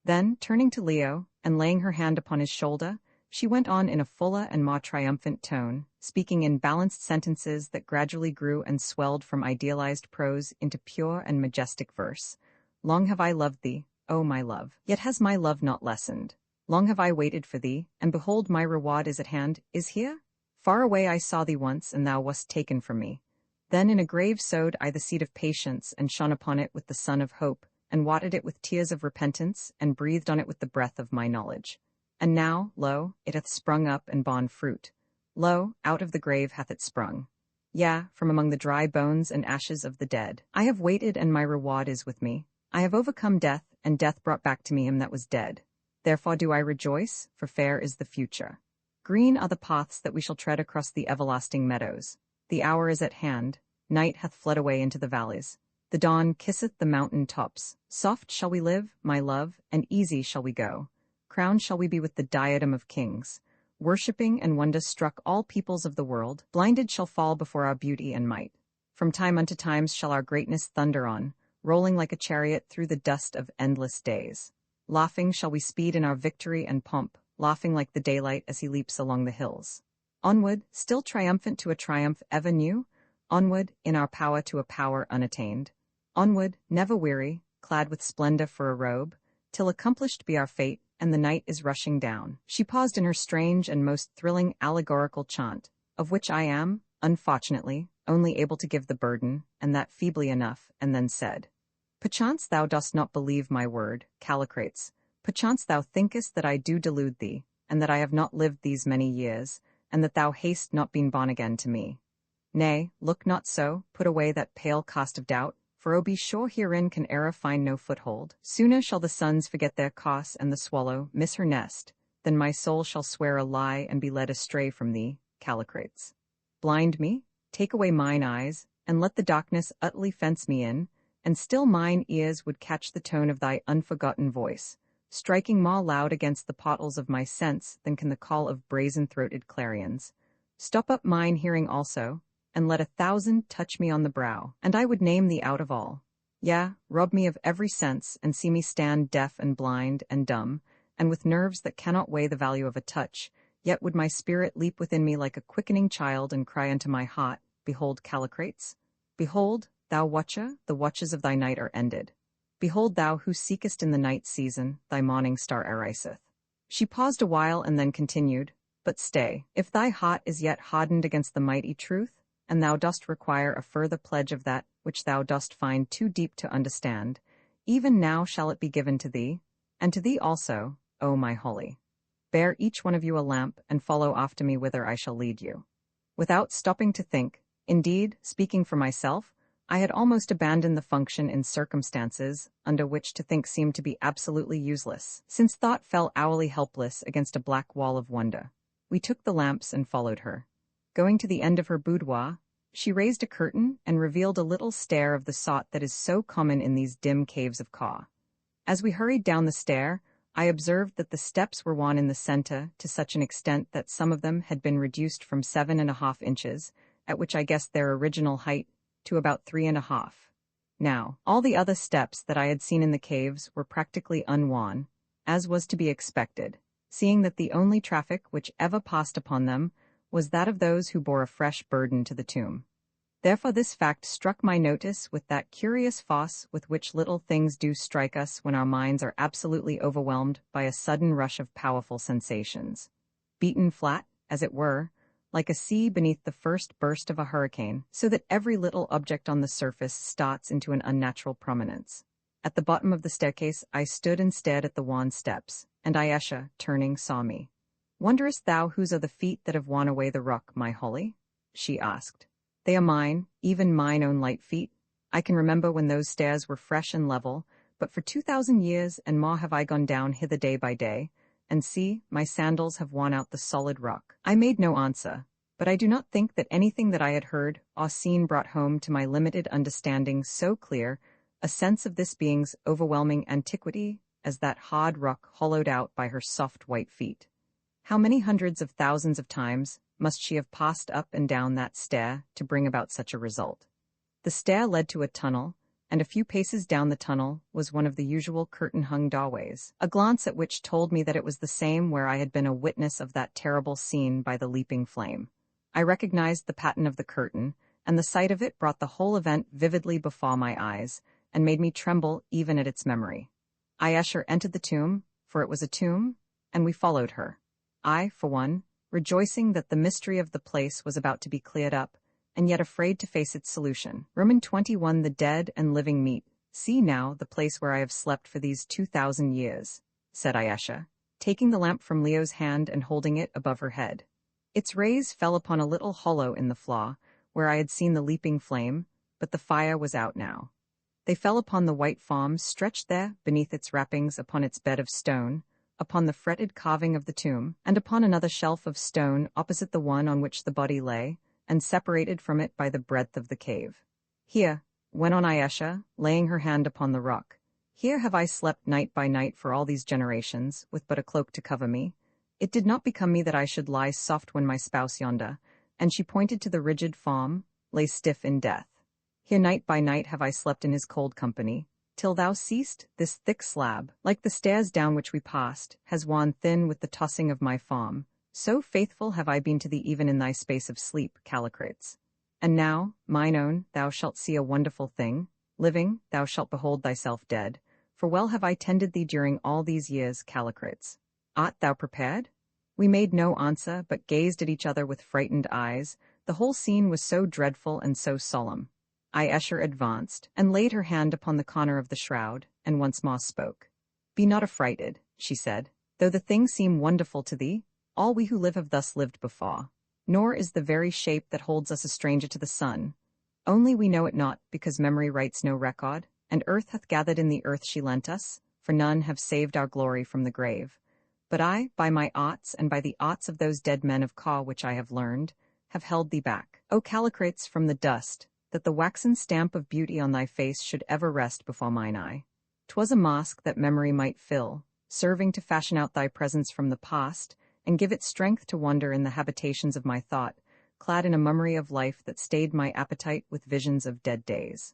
Then, turning to Leo, and laying her hand upon his shoulder, she went on in a fuller and more triumphant tone, speaking in balanced sentences that gradually grew and swelled from idealized prose into pure and majestic verse. Long have I loved thee, O my love, yet has my love not lessened. Long have I waited for thee, and behold my reward is at hand, is here? Far away I saw thee once, and thou wast taken from me. Then in a grave sowed I the seed of patience, and shone upon it with the sun of hope, and watered it with tears of repentance, and breathed on it with the breath of my knowledge. And now, lo, it hath sprung up and borne fruit. Lo, out of the grave hath it sprung. Yea, from among the dry bones and ashes of the dead. I have waited, and my reward is with me. I have overcome death, and death brought back to me him that was dead. Therefore do I rejoice, for fair is the future. Green are the paths that we shall tread across the everlasting meadows. The hour is at hand. Night hath fled away into the valleys. The dawn kisseth the mountain tops. Soft shall we live, my love, and easy shall we go. Crowned shall we be with the diadem of kings. Worshipping and wonder struck all peoples of the world. Blinded shall fall before our beauty and might. From time unto times shall our greatness thunder on, rolling like a chariot through the dust of endless days. Laughing shall we speed in our victory and pomp, laughing like the daylight as he leaps along the hills. Onward, still triumphant to a triumph ever new. Onward, in our power to a power unattained. Onward, never weary, clad with splendor for a robe, till accomplished be our fate, and the night is rushing down. She paused in her strange and most thrilling allegorical chant, of which I am, unfortunately, only able to give the burden, and that feebly enough, and then said, Perchance thou dost not believe my word, Callicrates. Perchance thou thinkest that I do delude thee, and that I have not lived these many years, and that thou hast not been born again to me. Nay, look not so, put away that pale cast of doubt, for oh be sure herein can error find no foothold. Sooner shall the sons forget their costs and the swallow miss her nest, than my soul shall swear a lie and be led astray from thee, Callicrates. Blind me, take away mine eyes, and let the darkness utterly fence me in, and still mine ears would catch the tone of thy unforgotten voice, striking more loud against the portals of my sense than can the call of brazen-throated clarions. Stop up mine hearing also, and let 1,000 touch me on the brow, and I would name thee out of all. Yea, rob me of every sense, and see me stand deaf and blind and dumb, and with nerves that cannot weigh the value of a touch, yet would my spirit leap within me like a quickening child and cry unto my heart, Behold, Callicrates! Behold, thou watcher, the watches of thy night are ended. Behold thou who seekest in the night season, thy morning star ariseth. She paused a while and then continued, But stay, if thy heart is yet hardened against the mighty truth, and thou dost require a further pledge of that which thou dost find too deep to understand, even now shall it be given to thee, and to thee also, O my Holly. Bear each one of you a lamp, and follow after me whither I shall lead you. Without stopping to think, indeed, speaking for myself, I had almost abandoned the function in circumstances under which to think seemed to be absolutely useless, since thought fell hourly helpless against a black wall of wonder. We took the lamps and followed her. Going to the end of her boudoir, she raised a curtain and revealed a little stair of the sort that is so common in these dim caves of Ka. As we hurried down the stair, I observed that the steps were worn in the center to such an extent that some of them had been reduced from 7.5 inches, at which I guessed their original height, to about 3.5. Now, all the other steps that I had seen in the caves were practically unworn, as was to be expected, seeing that the only traffic which ever passed upon them was that of those who bore a fresh burden to the tomb. Therefore this fact struck my notice with that curious force with which little things do strike us when our minds are absolutely overwhelmed by a sudden rush of powerful sensations. Beaten flat, as it were, like a sea beneath the first burst of a hurricane, so that every little object on the surface starts into an unnatural prominence. At the bottom of the staircase I stood and stared at the worn steps, and Ayesha, turning, saw me. "Wonderest thou whose are the feet that have worn away the rock, my Holly?" she asked. "They are mine, even mine own light feet. I can remember when those stairs were fresh and level, but for 2,000 years and more have I gone down hither day by day, and see, my sandals have worn out the solid rock." I made no answer, but I do not think that anything that I had heard or seen brought home to my limited understanding so clear a sense of this being's overwhelming antiquity as that hard rock hollowed out by her soft white feet. How many hundreds of thousands of times must she have passed up and down that stair to bring about such a result? The stair led to a tunnel, and a few paces down the tunnel was one of the usual curtain-hung doorways, a glance at which told me that it was the same where I had been a witness of that terrible scene by the leaping flame. I recognized the pattern of the curtain, and the sight of it brought the whole event vividly before my eyes, and made me tremble even at its memory. Ayesha entered the tomb, for it was a tomb, and we followed her. I, for one, rejoicing that the mystery of the place was about to be cleared up, and yet afraid to face its solution. Roman 21 The dead and living meet. See now the place where I have slept for these 2,000 years, said Ayesha, taking the lamp from Leo's hand and holding it above her head. Its rays fell upon a little hollow in the floor, where I had seen the leaping flame, but the fire was out now. They fell upon the white form stretched there beneath its wrappings upon its bed of stone, upon the fretted carving of the tomb, and upon another shelf of stone opposite the one on which the body lay, and separated from it by the breadth of the cave. "Here," went on Ayesha, laying her hand upon the rock, "here have I slept night by night for all these generations, with but a cloak to cover me. It did not become me that I should lie soft when my spouse yonder," and she pointed to the rigid form, lay stiff in death. "Here night by night have I slept in his cold company, till thou seest, this thick slab, like the stairs down which we passed, has worn thin with the tossing of my form. So faithful have I been to thee even in thy space of sleep, Callicrates. And now, mine own, thou shalt see a wonderful thing. Living, thou shalt behold thyself dead, for well have I tended thee during all these years, Callicrates. Art thou prepared?" We made no answer, but gazed at each other with frightened eyes. The whole scene was so dreadful and so solemn. Ayesha advanced, and laid her hand upon the corner of the shroud, and once more spoke. "Be not affrighted," she said, "though the thing seem wonderful to thee. All we who live have thus lived before. Nor is the very shape that holds us a stranger to the sun. Only we know it not, because memory writes no record, and earth hath gathered in the earth she lent us, for none have saved our glory from the grave. But I, by my arts and by the arts of those dead men of Ka which I have learned, have held thee back, O Callicrates, from the dust, that the waxen stamp of beauty on thy face should ever rest before mine eye. 'Twas a mask that memory might fill, serving to fashion out thy presence from the past, and give it strength to wander in the habitations of my thought, clad in a mummery of life that stayed my appetite with visions of dead days.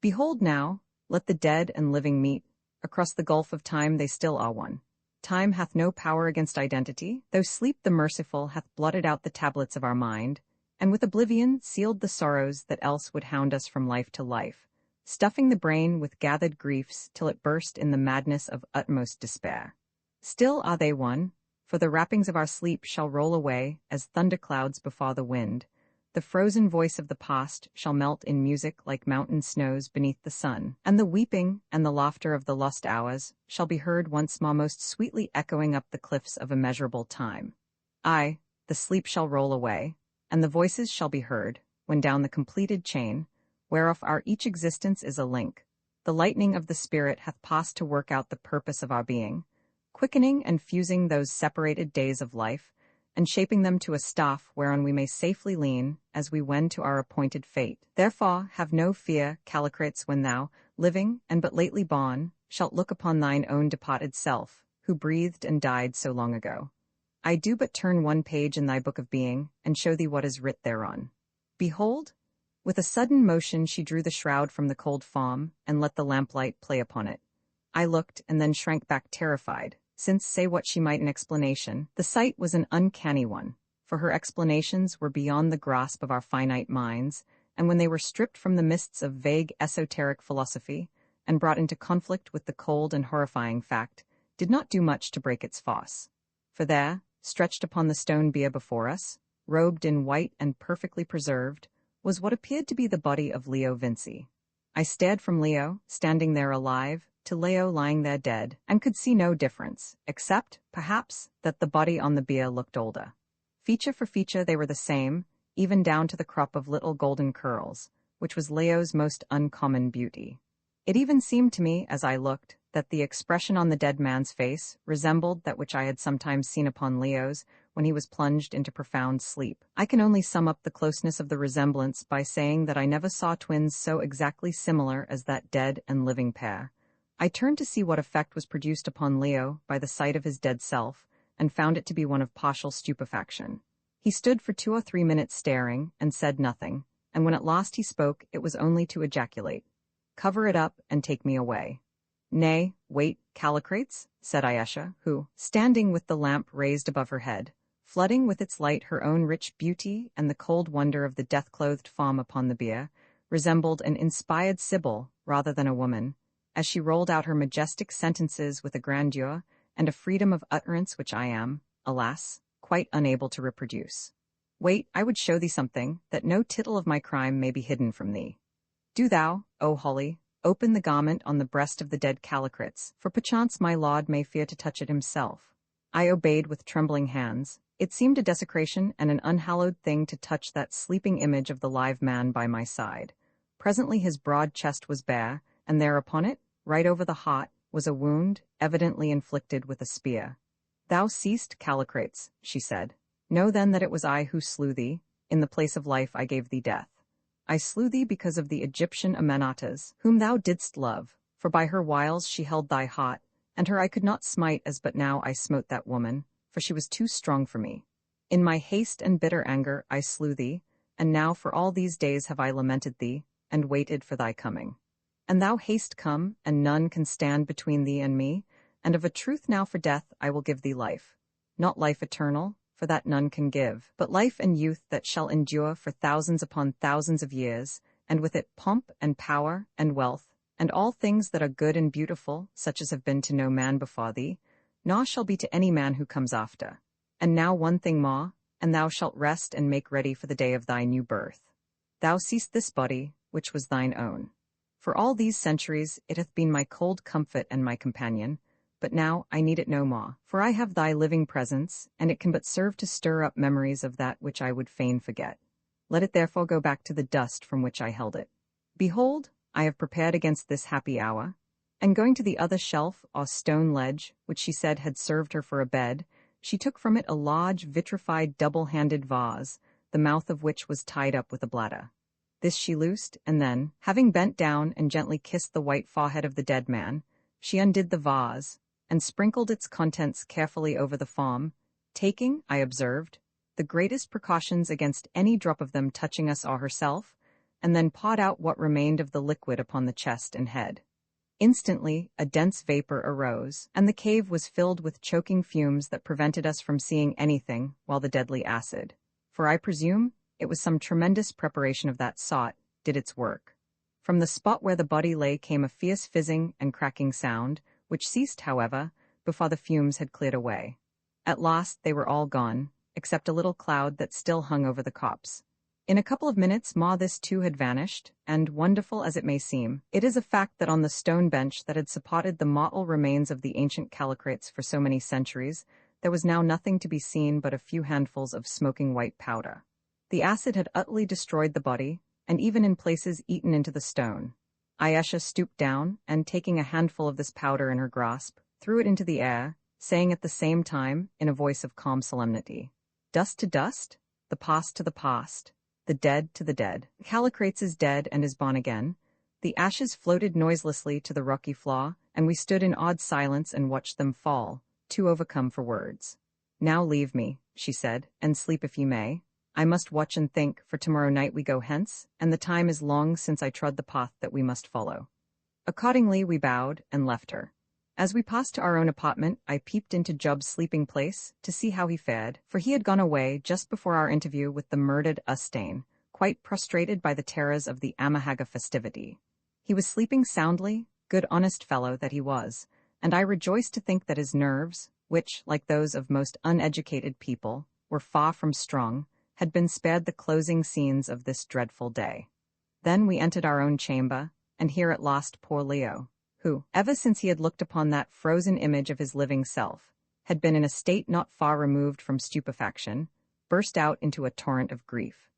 Behold now, let the dead and living meet, across the gulf of time they still are one. Time hath no power against identity, though sleep the merciful hath blotted out the tablets of our mind, and with oblivion sealed the sorrows that else would hound us from life to life, stuffing the brain with gathered griefs till it burst in the madness of utmost despair. Still are they one, for the wrappings of our sleep shall roll away as thunderclouds before the wind. The frozen voice of the past shall melt in music like mountain snows beneath the sun, and the weeping and the laughter of the lost hours shall be heard once more most sweetly echoing up the cliffs of immeasurable time. Aye, the sleep shall roll away, and the voices shall be heard, when down the completed chain, whereof our each existence is a link, the lightning of the spirit hath passed to work out the purpose of our being, quickening and fusing those separated days of life, and shaping them to a staff whereon we may safely lean as we wend to our appointed fate. Therefore have no fear, Callicrates, when thou, living and but lately born, shalt look upon thine own departed self, who breathed and died so long ago. I do but turn one page in thy book of being, and show thee what is writ thereon. Behold! With a sudden motion she drew the shroud from the cold form, and let the lamplight play upon it. I looked, and then shrank back terrified, since, say what she might in explanation, the sight was an uncanny one, for her explanations were beyond the grasp of our finite minds, and when they were stripped from the mists of vague esoteric philosophy, and brought into conflict with the cold and horrifying fact, did not do much to break its farce. For there, stretched upon the stone bier before us, robed in white and perfectly preserved, was what appeared to be the body of Leo Vinci. I stared from Leo, standing there alive, to Leo lying there dead, and could see no difference, except, perhaps, that the body on the bier looked older. Feature for feature they were the same, even down to the crop of little golden curls, which was Leo's most uncommon beauty. It even seemed to me, as I looked, that the expression on the dead man's face resembled that which I had sometimes seen upon Leo's when he was plunged into profound sleep. I can only sum up the closeness of the resemblance by saying that I never saw twins so exactly similar as that dead and living pair. I turned to see what effect was produced upon Leo by the sight of his dead self, and found it to be one of partial stupefaction. He stood for 2 or 3 minutes staring, and said nothing, and when at last he spoke it was only to ejaculate, "Cover it up, and take me away." "Nay, wait, Callicrates," said Ayesha, who, standing with the lamp raised above her head, flooding with its light her own rich beauty and the cold wonder of the death-clothed form upon the bier, resembled an inspired sibyl rather than a woman, as she rolled out her majestic sentences with a grandeur and a freedom of utterance which I am, alas, quite unable to reproduce. "Wait, I would show thee something, that no tittle of my crime may be hidden from thee. Do thou, O Holly, open the garment on the breast of the dead Callicrates, for perchance my lord may fear to touch it himself." I obeyed with trembling hands. It seemed a desecration and an unhallowed thing to touch that sleeping image of the live man by my side. Presently his broad chest was bare, and there upon it, right over the heart, was a wound, evidently inflicted with a spear. "Thou seest, Callicrates," she said. "Know then that it was I who slew thee. In the place of life I gave thee death. I slew thee because of the Egyptian Amenatas, whom thou didst love, for by her wiles she held thy heart, and her I could not smite as but now I smote that woman, for she was too strong for me. In my haste and bitter anger I slew thee, and now for all these days have I lamented thee, and waited for thy coming. And thou hast come, and none can stand between thee and me, and of a truth now for death I will give thee life. Not life eternal, for that none can give, but life and youth that shall endure for thousands upon thousands of years, and with it pomp and power and wealth, and all things that are good and beautiful, such as have been to no man before thee, nor shall be to any man who comes after. And now one thing more, and thou shalt rest and make ready for the day of thy new birth. Thou seest this body, which was thine own. For all these centuries it hath been my cold comfort and my companion, but now I need it no more, for I have thy living presence, and it can but serve to stir up memories of that which I would fain forget. Let it therefore go back to the dust from which I held it. Behold, I have prepared against this happy hour. And going to the other shelf or stone ledge, which she said had served her for a bed, she took from it a large vitrified double-handed vase, the mouth of which was tied up with a bladder. This she loosed, and then, having bent down and gently kissed the white forehead of the dead man, she undid the vase, and sprinkled its contents carefully over the form, taking, I observed, the greatest precautions against any drop of them touching us or herself, and then poured out what remained of the liquid upon the chest and head. Instantly, a dense vapor arose, and the cave was filled with choking fumes that prevented us from seeing anything while the deadly acid, for I presume it was some tremendous preparation of that sort, did its work. From the spot where the body lay came a fierce fizzing and cracking sound, which ceased, however, before the fumes had cleared away. At last they were all gone, except a little cloud that still hung over the copse. In a couple of minutes more this too had vanished, and, wonderful as it may seem, it is a fact that on the stone bench that had supported the mortal remains of the ancient Calicrates for so many centuries, there was now nothing to be seen but a few handfuls of smoking white powder. The acid had utterly destroyed the body, and even in places eaten into the stone. Ayesha stooped down, and taking a handful of this powder in her grasp, threw it into the air, saying at the same time, in a voice of calm solemnity, "Dust to dust, the past to the past, the dead to the dead. Calicrates is dead and is born again." The ashes floated noiselessly to the rocky floor, and we stood in awed silence and watched them fall, too overcome for words. "Now leave me," she said, "and sleep if you may. I must watch and think, for tomorrow night we go hence, and the time is long since I trod the path that we must follow." Accordingly we bowed and left her. As we passed to our own apartment, I peeped into Job's sleeping place to see how he fared, for he had gone away just before our interview with the murdered Ustane, quite prostrated by the terrors of the Amahaga festivity. He was sleeping soundly, good honest fellow that he was, and I rejoiced to think that his nerves, which, like those of most uneducated people, were far from strong, had been spared the closing scenes of this dreadful day. Then we entered our own chamber, and here at last poor Leo, who, ever since he had looked upon that frozen image of his living self, had been in a state not far removed from stupefaction, burst out into a torrent of grief.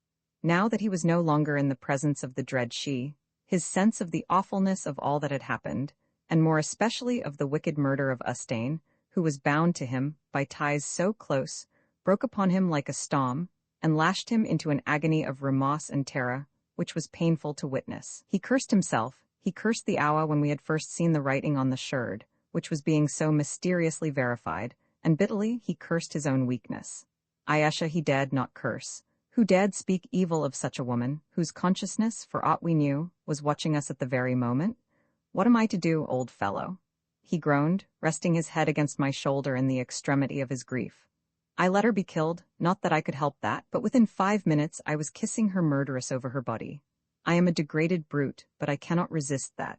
Now that he was no longer in the presence of the dread she, his sense of the awfulness of all that had happened, and more especially of the wicked murder of Ustane, who was bound to him by ties so close, broke upon him like a storm, and lashed him into an agony of remorse and terror, which was painful to witness. He cursed himself, he cursed the hour when we had first seen the writing on the sherd, which was being so mysteriously verified, and bitterly he cursed his own weakness. Ayesha he dared not curse. Who dared speak evil of such a woman, whose consciousness, for aught we knew, was watching us at the very moment? "What am I to do, old fellow?" he groaned, resting his head against my shoulder in the extremity of his grief. I let her be killed, not that I could help that, but within 5 minutes I was kissing her murderess over her body. I am a degraded brute, but I cannot resist that.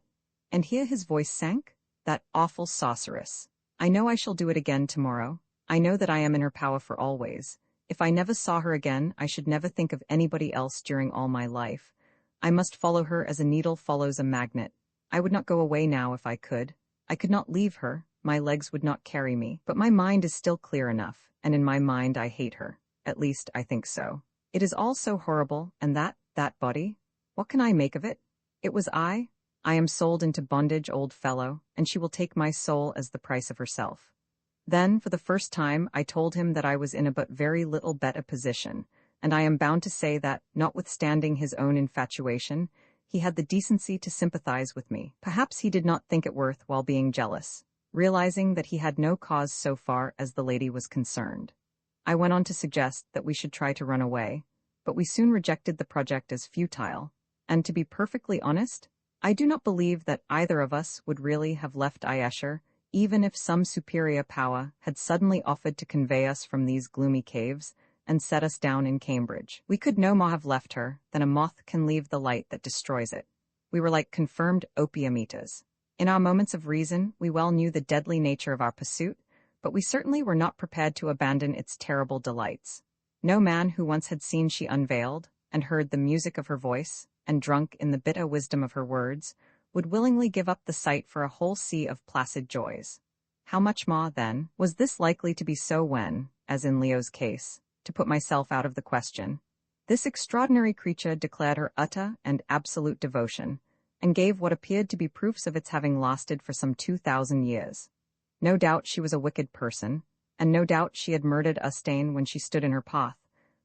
And here his voice sank. That awful sorceress. I know I shall do it again tomorrow. I know that I am in her power for always. If I never saw her again, I should never think of anybody else during all my life. I must follow her as a needle follows a magnet. I would not go away now if I could. I could not leave her. My legs would not carry me, but my mind is still clear enough, and in my mind I hate her. At least, I think so. It is all so horrible, and that body? What can I make of it? It was I am sold into bondage, old fellow, and she will take my soul as the price of herself. Then, for the first time, I told him that I was in a but very little better position, and I am bound to say that, notwithstanding his own infatuation, he had the decency to sympathize with me. Perhaps he did not think it worth while being jealous, realizing that he had no cause so far as the lady was concerned. I went on to suggest that we should try to run away, but we soon rejected the project as futile, and to be perfectly honest, I do not believe that either of us would really have left Ayesha, even if some superior power had suddenly offered to convey us from these gloomy caves and set us down in Cambridge. We could no more have left her than a moth can leave the light that destroys it. We were like confirmed opium eaters. In our moments of reason, we well knew the deadly nature of our pursuit, but we certainly were not prepared to abandon its terrible delights. No man who once had seen she unveiled, and heard the music of her voice, and drunk in the bitter wisdom of her words, would willingly give up the sight for a whole sea of placid joys. How much more, then, was this likely to be so when, as in Leo's case, to put myself out of the question, This extraordinary creature declared her utter and absolute devotion, and gave what appeared to be proofs of its having lasted for some 2,000 years. No doubt she was a wicked person, and no doubt she had murdered Ustane when she stood in her path,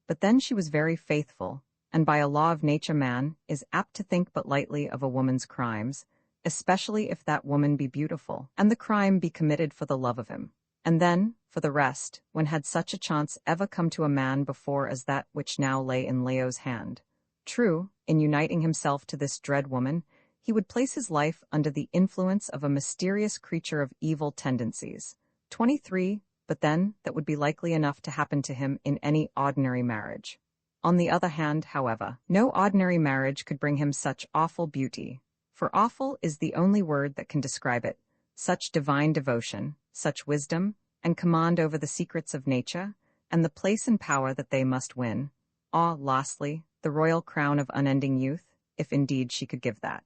but then she was very faithful, and by a law of nature man is apt to think but lightly of a woman's crimes, especially if that woman be beautiful, and the crime be committed for the love of him. And then, for the rest, when had such a chance ever come to a man before as that which now lay in Leo's hand? True, in uniting himself to this dread woman, he would place his life under the influence of a mysterious creature of evil tendencies. 23, but then that would be likely enough to happen to him in any ordinary marriage. On the other hand, however, no ordinary marriage could bring him such awful beauty, for awful is the only word that can describe it, such divine devotion, such wisdom, and command over the secrets of nature, and the place and power that they must win. Lastly, the royal crown of unending youth, if indeed she could give that.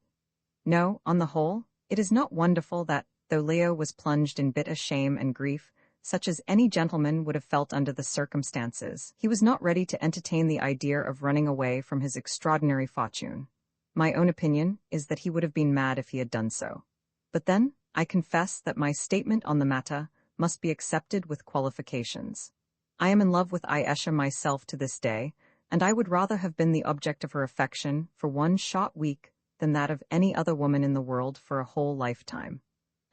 No, on the whole, it is not wonderful that, though Leo was plunged in bitter shame and grief, such as any gentleman would have felt under the circumstances, he was not ready to entertain the idea of running away from his extraordinary fortune. My own opinion is that he would have been mad if he had done so. But then, I confess that my statement on the matter must be accepted with qualifications. I am in love with Ayesha myself to this day, and I would rather have been the object of her affection for one short week than that of any other woman in the world for a whole lifetime.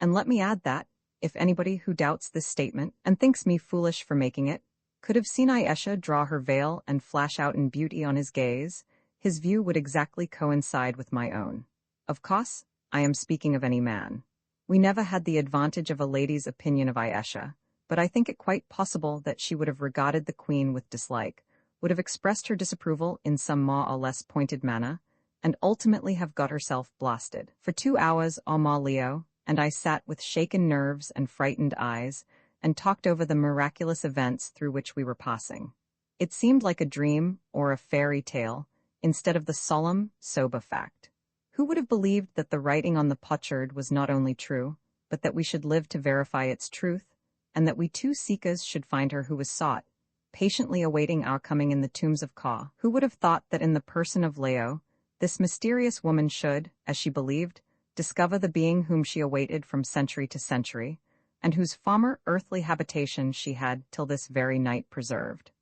And let me add that, if anybody who doubts this statement, and thinks me foolish for making it, could have seen Ayesha draw her veil and flash out in beauty on his gaze, his view would exactly coincide with my own. Of course, I am speaking of any man. We never had the advantage of a lady's opinion of Ayesha, but I think it quite possible that she would have regarded the queen with dislike, would have expressed her disapproval in some more or less pointed manner, and ultimately have got herself blasted. For 2 hours or more Leo and I sat with shaken nerves and frightened eyes, and talked over the miraculous events through which we were passing. It seemed like a dream or a fairy tale, instead of the solemn, sober fact. Who would have believed that the writing on the potsherd was not only true, but that we should live to verify its truth, and that we two seekers should find her who was sought, patiently awaiting our coming in the tombs of Ka? Who would have thought that in the person of Leo, this mysterious woman should, as she believed, discover the being whom she awaited from century to century, and whose former earthly habitation she had till this very night preserved?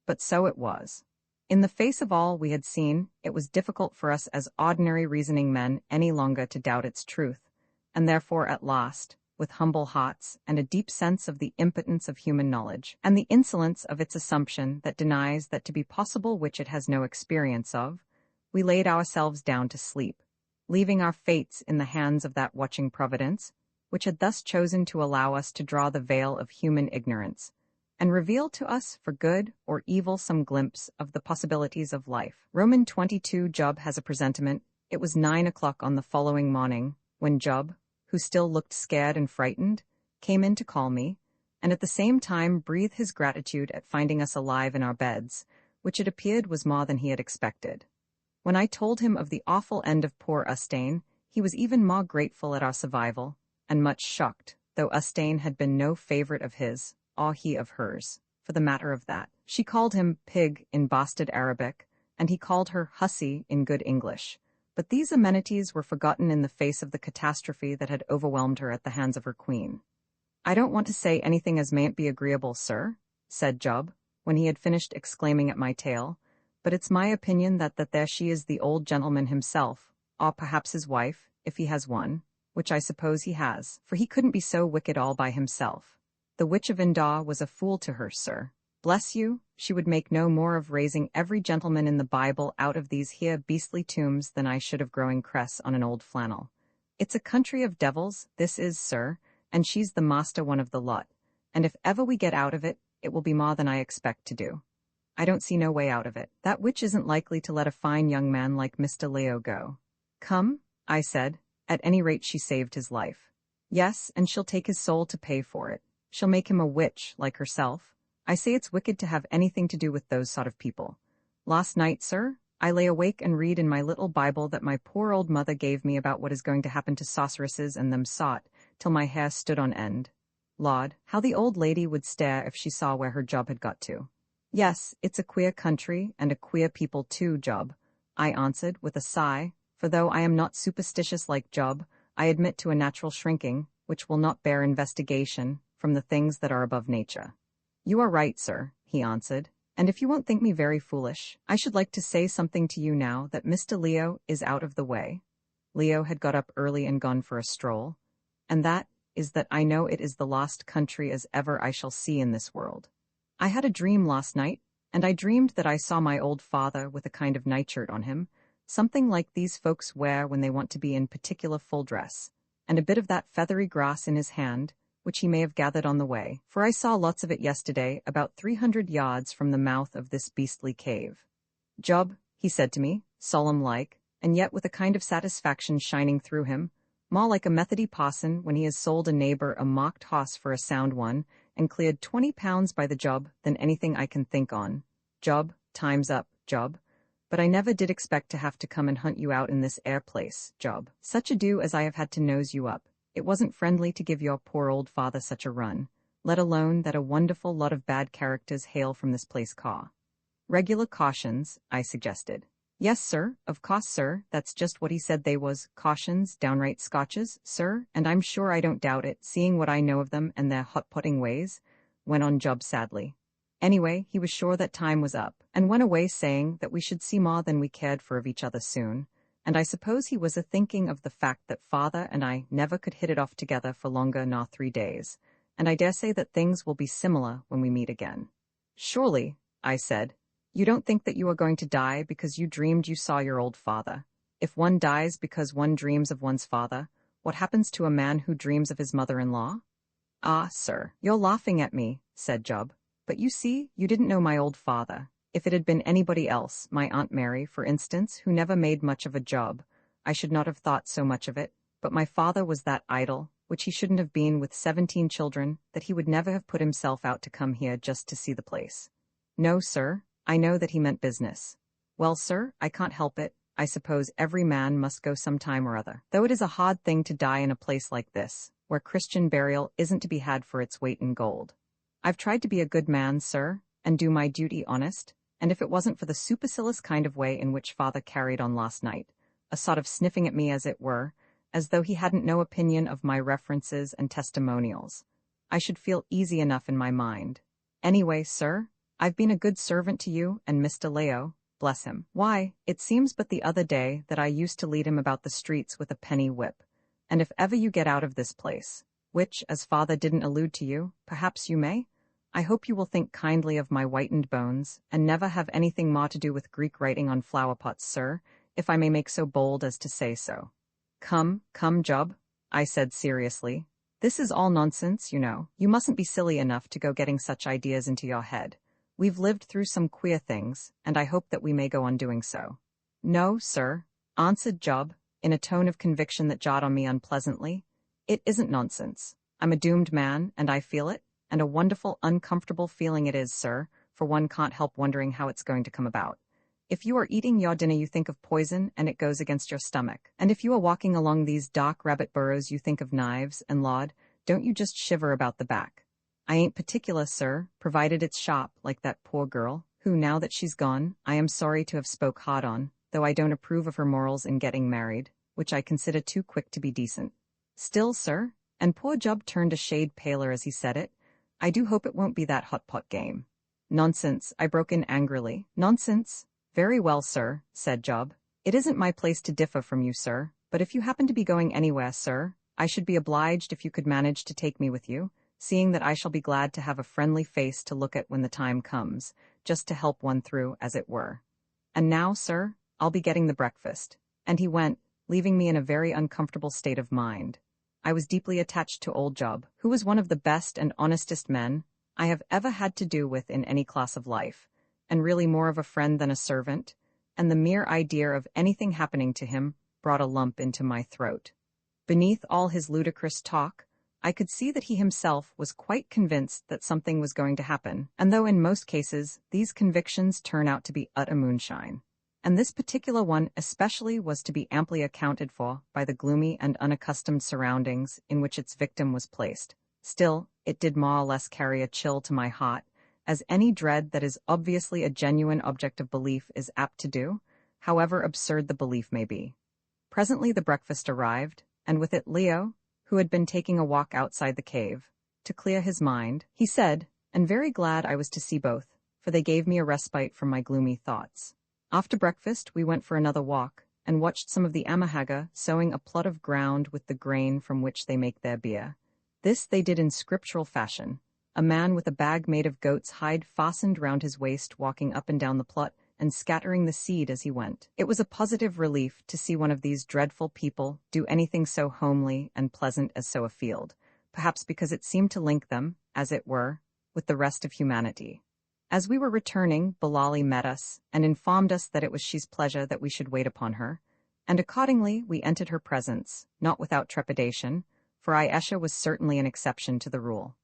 But so it was. In the face of all we had seen, it was difficult for us as ordinary reasoning men any longer to doubt its truth, and therefore at last, with humble hearts and a deep sense of the impotence of human knowledge, and the insolence of its assumption that denies that to be possible which it has no experience of, we laid ourselves down to sleep, leaving our fates in the hands of that watching Providence, which had thus chosen to allow us to draw the veil of human ignorance, and reveal to us for good or evil some glimpse of the possibilities of life. Roman 22. Job has a presentiment. It was 9 o'clock on the following morning, when Job, who still looked scared and frightened, came in to call me, and at the same time breathed his gratitude at finding us alive in our beds, which it appeared was more than he had expected. When I told him of the awful end of poor Ustane, he was even more grateful at our survival, and much shocked, though Ustane had been no favorite of his, or he of hers, for the matter of that. She called him pig in bastard Arabic, and he called her hussy in good English. But these amenities were forgotten in the face of the catastrophe that had overwhelmed her at the hands of her queen. "I don't want to say anything as mayn't be agreeable, sir," said Job, when he had finished exclaiming at my tale, "but it's my opinion that there she is the old gentleman himself, or perhaps his wife, if he has one, which I suppose he has, for he couldn't be so wicked all by himself. The witch of Endor was a fool to her, sir. Bless you, she would make no more of raising every gentleman in the Bible out of these here beastly tombs than I should of growing cress on an old flannel. It's a country of devils, this is, sir, and she's the master one of the lot, and if ever we get out of it, it will be more than I expect to do. I don't see no way out of it. That witch isn't likely to let a fine young man like Mr. Leo go." "Come," I said, "at any rate she saved his life." "Yes, and she'll take his soul to pay for it. She'll make him a witch, like herself. I say it's wicked to have anything to do with those sort of people. Last night, sir, I lay awake and read in my little Bible that my poor old mother gave me about what is going to happen to sorceresses and them sot, till my hair stood on end. Lord, how the old lady would stare if she saw where her job had got to. Yes, it's a queer country and a queer people too, Job, I answered with a sigh, for though I am not superstitious like Job, I admit to a natural shrinking, which will not bear investigation, from the things that are above nature. You are right, sir, he answered, and if you won't think me very foolish, I should like to say something to you now that Mr. Leo is out of the way. Leo had got up early and gone for a stroll, and that is that I know it is the last country as ever I shall see in this world. I had a dream last night, and I dreamed that I saw my old father with a kind of nightshirt on him, something like these folks wear when they want to be in particular full dress, and a bit of that feathery grass in his hand, which he may have gathered on the way, for I saw lots of it yesterday about 300 yards from the mouth of this beastly cave. Job, he said to me, solemn-like, and yet with a kind of satisfaction shining through him, more like a Methody parson when he has sold a neighbor a mocked hoss for a sound one, and cleared 20 pounds by the job than anything I can think on. Job, time's up, Job. But I never did expect to have to come and hunt you out in this air place, Job. Such ado as I have had to nose you up. It wasn't friendly to give your poor old father such a run, let alone that a wonderful lot of bad characters hail from this place caw. Regular cautions, I suggested. Yes, sir, of course, sir, that's just what he said they was, cautions, downright scotches, sir, and I'm sure I don't doubt it, seeing what I know of them and their hot-potting ways, went on Job sadly. Anyway, he was sure that time was up, and went away saying that we should see more than we cared for of each other soon, and I suppose he was a-thinking of the fact that father and I never could hit it off together for longer nor 3 days, and I dare say that things will be similar when we meet again. Surely, I said, you don't think that you are going to die because you dreamed you saw your old father. If one dies because one dreams of one's father, what happens to a man who dreams of his mother-in-law? Ah, sir, you're laughing at me, said Job. But you see, you didn't know my old father. If it had been anybody else, my Aunt Mary, for instance, who never made much of a job, I should not have thought so much of it, but my father was that idle, which he shouldn't have been with 17 children, that he would never have put himself out to come here just to see the place. No, sir, I know that he meant business. Well, sir, I can't help it. I suppose every man must go some time or other, though it is a hard thing to die in a place like this, where Christian burial isn't to be had for its weight in gold. I've tried to be a good man, sir, and do my duty honest, and if it wasn't for the supercilious kind of way in which father carried on last night, a sort of sniffing at me as it were, as though he hadn't no opinion of my references and testimonials, I should feel easy enough in my mind. Anyway, sir, I've been a good servant to you and Mr. Leo, bless him. Why, it seems but the other day that I used to lead him about the streets with a penny whip, and if ever you get out of this place, which, as father didn't allude to you, perhaps you may, I hope you will think kindly of my whitened bones, and never have anything more to do with Greek writing on flower pots, sir, if I may make so bold as to say so. Come, Job, I said seriously. This is all nonsense, you know. You mustn't be silly enough to go getting such ideas into your head. We've lived through some queer things, and I hope that we may go on doing so. No, sir, answered Job, in a tone of conviction that jarred on me unpleasantly. It isn't nonsense. I'm a doomed man, and I feel it, and a wonderful, uncomfortable feeling it is, sir, for one can't help wondering how it's going to come about. If you are eating your dinner you think of poison and it goes against your stomach, and if you are walking along these dark rabbit burrows you think of knives and laud, don't you just shiver about the back? I ain't particular, sir, provided it's sharp, like that poor girl, who, now that she's gone, I am sorry to have spoke hard on, though I don't approve of her morals in getting married, which I consider too quick to be decent. Still, sir, and poor Job turned a shade paler as he said it, I do hope it won't be that hot-pot game. Nonsense, I broke in angrily. Nonsense? Very well, sir, said Job. It isn't my place to differ from you, sir, but if you happen to be going anywhere, sir, I should be obliged if you could manage to take me with you, seeing that I shall be glad to have a friendly face to look at when the time comes, just to help one through, as it were. And now, sir, I'll be getting the breakfast. And he went, leaving me in a very uncomfortable state of mind. I was deeply attached to old Job, who was one of the best and honestest men I have ever had to do with in any class of life, and really more of a friend than a servant, and the mere idea of anything happening to him brought a lump into my throat. Beneath all his ludicrous talk, I could see that he himself was quite convinced that something was going to happen, and though in most cases these convictions turn out to be utter moonshine, and this particular one especially was to be amply accounted for by the gloomy and unaccustomed surroundings in which its victim was placed, still, it did more or less carry a chill to my heart, as any dread that is obviously a genuine object of belief is apt to do, however absurd the belief may be. Presently the breakfast arrived, and with it Leo, who had been taking a walk outside the cave. To clear his mind, he said, and very glad I was to see both, for they gave me a respite from my gloomy thoughts. After breakfast we went for another walk, and watched some of the Amahagga sowing a plot of ground with the grain from which they make their beer. This they did in scriptural fashion, a man with a bag made of goat's hide fastened round his waist walking up and down the plot and scattering the seed as he went. It was a positive relief to see one of these dreadful people do anything so homely and pleasant as sow a field, perhaps because it seemed to link them, as it were, with the rest of humanity. As we were returning, Bilali met us, and informed us that it was she's pleasure that we should wait upon her, and accordingly we entered her presence, not without trepidation, for Ayesha was certainly an exception to the rule.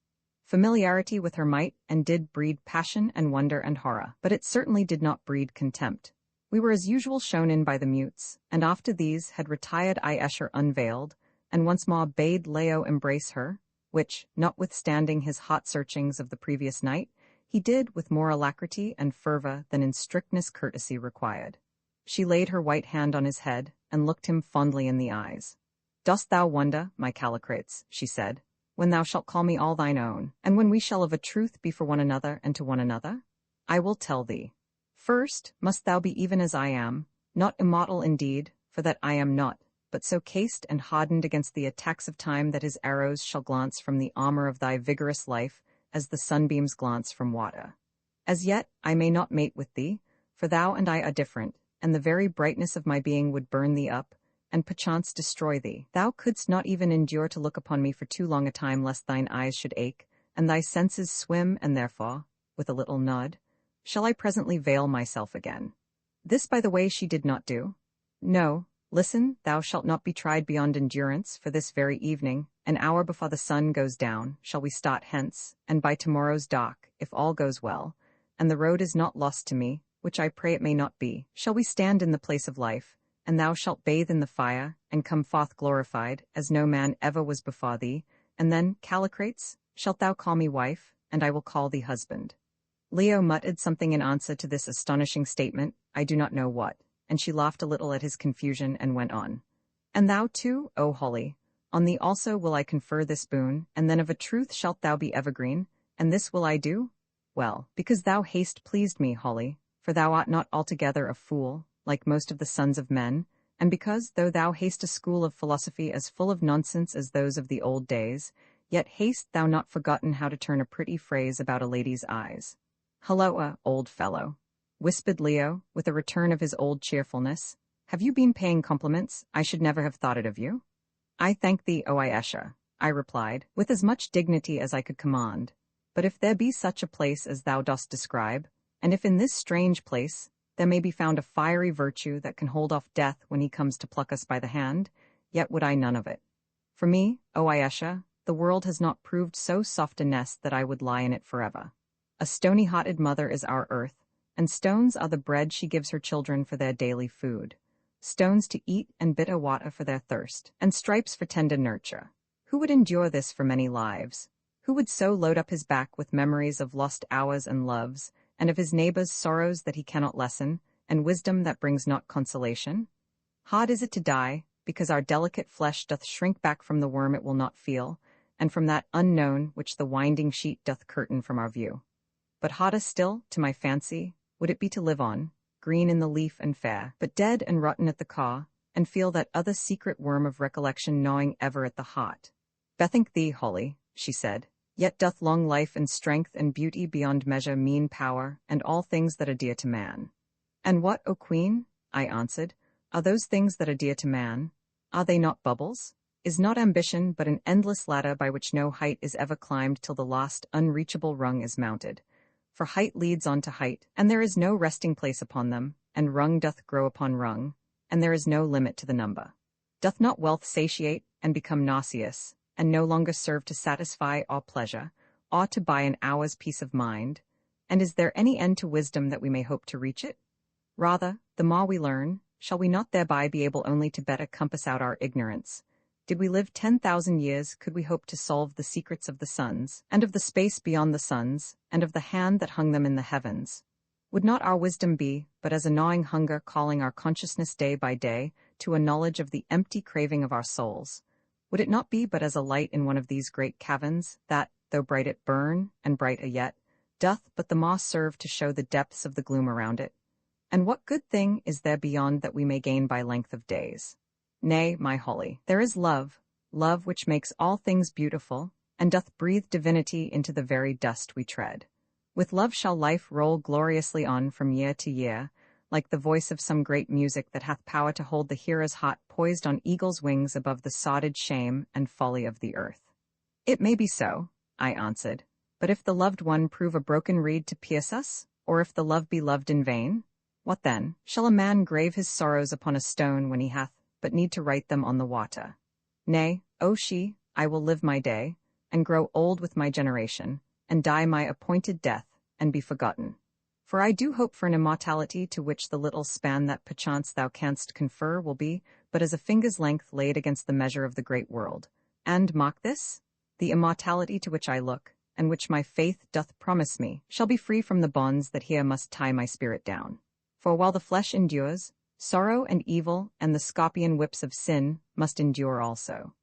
Familiarity with her might and did breed passion and wonder and horror, but it certainly did not breed contempt. We were as usual shown in by the mutes, and after these had retired Ayesha unveiled, and once more bade Leo embrace her, which, notwithstanding his hot searchings of the previous night, he did with more alacrity and fervour than in strictness courtesy required. She laid her white hand on his head, and looked him fondly in the eyes. "Dost thou wonder, my Callicrates," she said, "when thou shalt call me all thine own, and when we shall of a truth be for one another and to one another? I will tell thee. First must thou be even as I am, not immortal indeed, for that I am not, but so cased and hardened against the attacks of time that his arrows shall glance from the armour of thy vigorous life as the sunbeams glance from water. As yet I may not mate with thee, for thou and I are different, and the very brightness of my being would burn thee up, and perchance destroy thee. Thou couldst not even endure to look upon me for too long a time lest thine eyes should ache, and thy senses swim, and therefore, with a little nod, shall I presently veil myself again." This, by the way, she did not do. "No, listen, thou shalt not be tried beyond endurance, for this very evening, an hour before the sun goes down, shall we start hence, and by tomorrow's dark, if all goes well, and the road is not lost to me, which I pray it may not be, shall we stand in the place of life, and thou shalt bathe in the fire, and come forth glorified, as no man ever was before thee, and then, Callicrates, shalt thou call me wife, and I will call thee husband." Leo muttered something in answer to this astonishing statement, I do not know what, and she laughed a little at his confusion and went on. "And thou too, O Holly, on thee also will I confer this boon, and then of a truth shalt thou be evergreen, and this will I do? Well, because thou hast pleased me, Holly, for thou art not altogether a fool, like most of the sons of men, and because, though thou hast a school of philosophy as full of nonsense as those of the old days, yet hast thou not forgotten how to turn a pretty phrase about a lady's eyes." "Halloa, old fellow," whispered Leo, with a return of his old cheerfulness. "Have you been paying compliments? I should never have thought it of you." "I thank thee, O Ayesha," I replied, with as much dignity as I could command. "But if there be such a place as thou dost describe, and if in this strange place there may be found a fiery virtue that can hold off death when he comes to pluck us by the hand, yet would I none of it. For me, O Ayesha, the world has not proved so soft a nest that I would lie in it forever. A stony-hearted mother is our earth, and stones are the bread she gives her children for their daily food, stones to eat and bitter water for their thirst, and stripes for tender nurture. Who would endure this for many lives? Who would so load up his back with memories of lost hours and loves, and of his neighbor's sorrows that he cannot lessen, and wisdom that brings not consolation? Hard is it to die, because our delicate flesh doth shrink back from the worm it will not feel, and from that unknown which the winding sheet doth curtain from our view. But harder still, to my fancy, would it be to live on, green in the leaf and fair, but dead and rotten at the core, and feel that other secret worm of recollection gnawing ever at the heart. Bethink thee, Holly, she said, yet doth long life and strength and beauty beyond measure mean power, and all things that are dear to man. And what, O Queen, I answered, are those things that are dear to man? Are they not bubbles? Is not ambition but an endless ladder by which no height is ever climbed till the last unreachable rung is mounted? For height leads on to height, and there is no resting place upon them, and rung doth grow upon rung, and there is no limit to the number. Doth not wealth satiate, and become nauseous, and no longer serve to satisfy or pleasure, or to buy an hour's peace of mind? And is there any end to wisdom that we may hope to reach it? Rather, the more we learn, shall we not thereby be able only to better compass out our ignorance, Did we live 10,000 years, could we hope to solve the secrets of the suns, and of the space beyond the suns, and of the hand that hung them in the heavens? Would not our wisdom be but as a gnawing hunger calling our consciousness day by day to a knowledge of the empty craving of our souls? Would it not be but as a light in one of these great caverns, that, though bright it burn, and brighter yet, doth but the moss serve to show the depths of the gloom around it? And what good thing is there beyond that we may gain by length of days? Nay, my Holly, there is love, love which makes all things beautiful, and doth breathe divinity into the very dust we tread. With love shall life roll gloriously on from year to year, like the voice of some great music that hath power to hold the hearers hot poised on eagle's wings above the sodded shame and folly of the earth. It may be so, I answered, but if the loved one prove a broken reed to pierce us, or if the love be loved in vain, what then? Shall a man grave his sorrows upon a stone when he hath but need to write them on the water? Nay, O she, I will live my day, and grow old with my generation, and die my appointed death, and be forgotten. For I do hope for an immortality to which the little span that perchance thou canst confer will be but as a finger's length laid against the measure of the great world. And, mark this, the immortality to which I look, and which my faith doth promise me, shall be free from the bonds that here must tie my spirit down. For while the flesh endures, sorrow and evil and the scorpion whips of sin must endure also.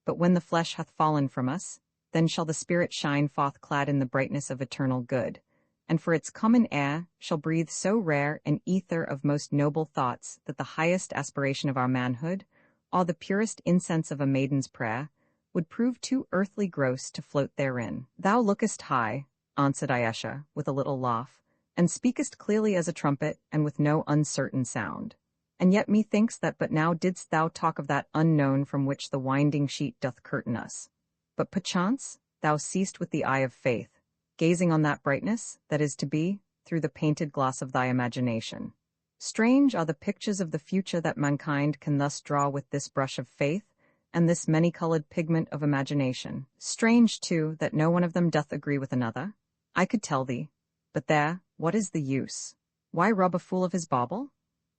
But when the flesh hath fallen from us, then shall the spirit shine forth clad in the brightness of eternal good, and for its common air shall breathe so rare an ether of most noble thoughts that the highest aspiration of our manhood, or the purest incense of a maiden's prayer, would prove too earthly gross to float therein. Thou lookest high, answered Ayesha, with a little laugh, and speakest clearly as a trumpet, and with no uncertain sound. And yet methinks that but now didst thou talk of that unknown from which the winding sheet doth curtain us. But perchance thou seest with the eye of faith, gazing on that brightness that is to be, through the painted glass of thy imagination. Strange are the pictures of the future that mankind can thus draw with this brush of faith, and this many-colored pigment of imagination. Strange, too, that no one of them doth agree with another. I could tell thee, but there, what is the use? Why rob a fool of his bauble?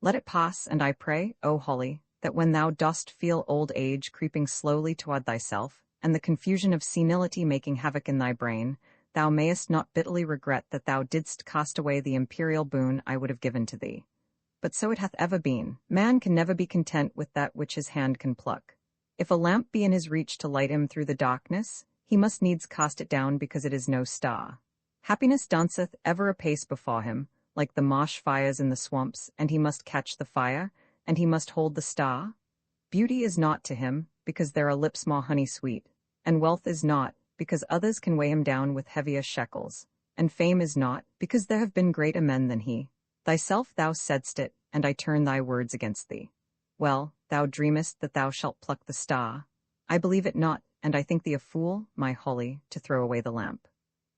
Let it pass, and I pray, O Holly, that when thou dost feel old age creeping slowly toward thyself, and the confusion of senility making havoc in thy brain, thou mayest not bitterly regret that thou didst cast away the imperial boon I would have given to thee. But so it hath ever been. Man can never be content with that which his hand can pluck. If a lamp be in his reach to light him through the darkness, he must needs cast it down because it is no star. Happiness danceth ever apace before him, like the marsh fires in the swamps, and he must catch the fire, and he must hold the star. Beauty is naught to him, because there are lips more honey sweet, and wealth is naught, because others can weigh him down with heavier shekels, and fame is naught, because there have been greater men than he. Thyself thou saidst it, and I turn thy words against thee. Well, thou dreamest that thou shalt pluck the star. I believe it not, and I think thee a fool, my Holly, to throw away the lamp.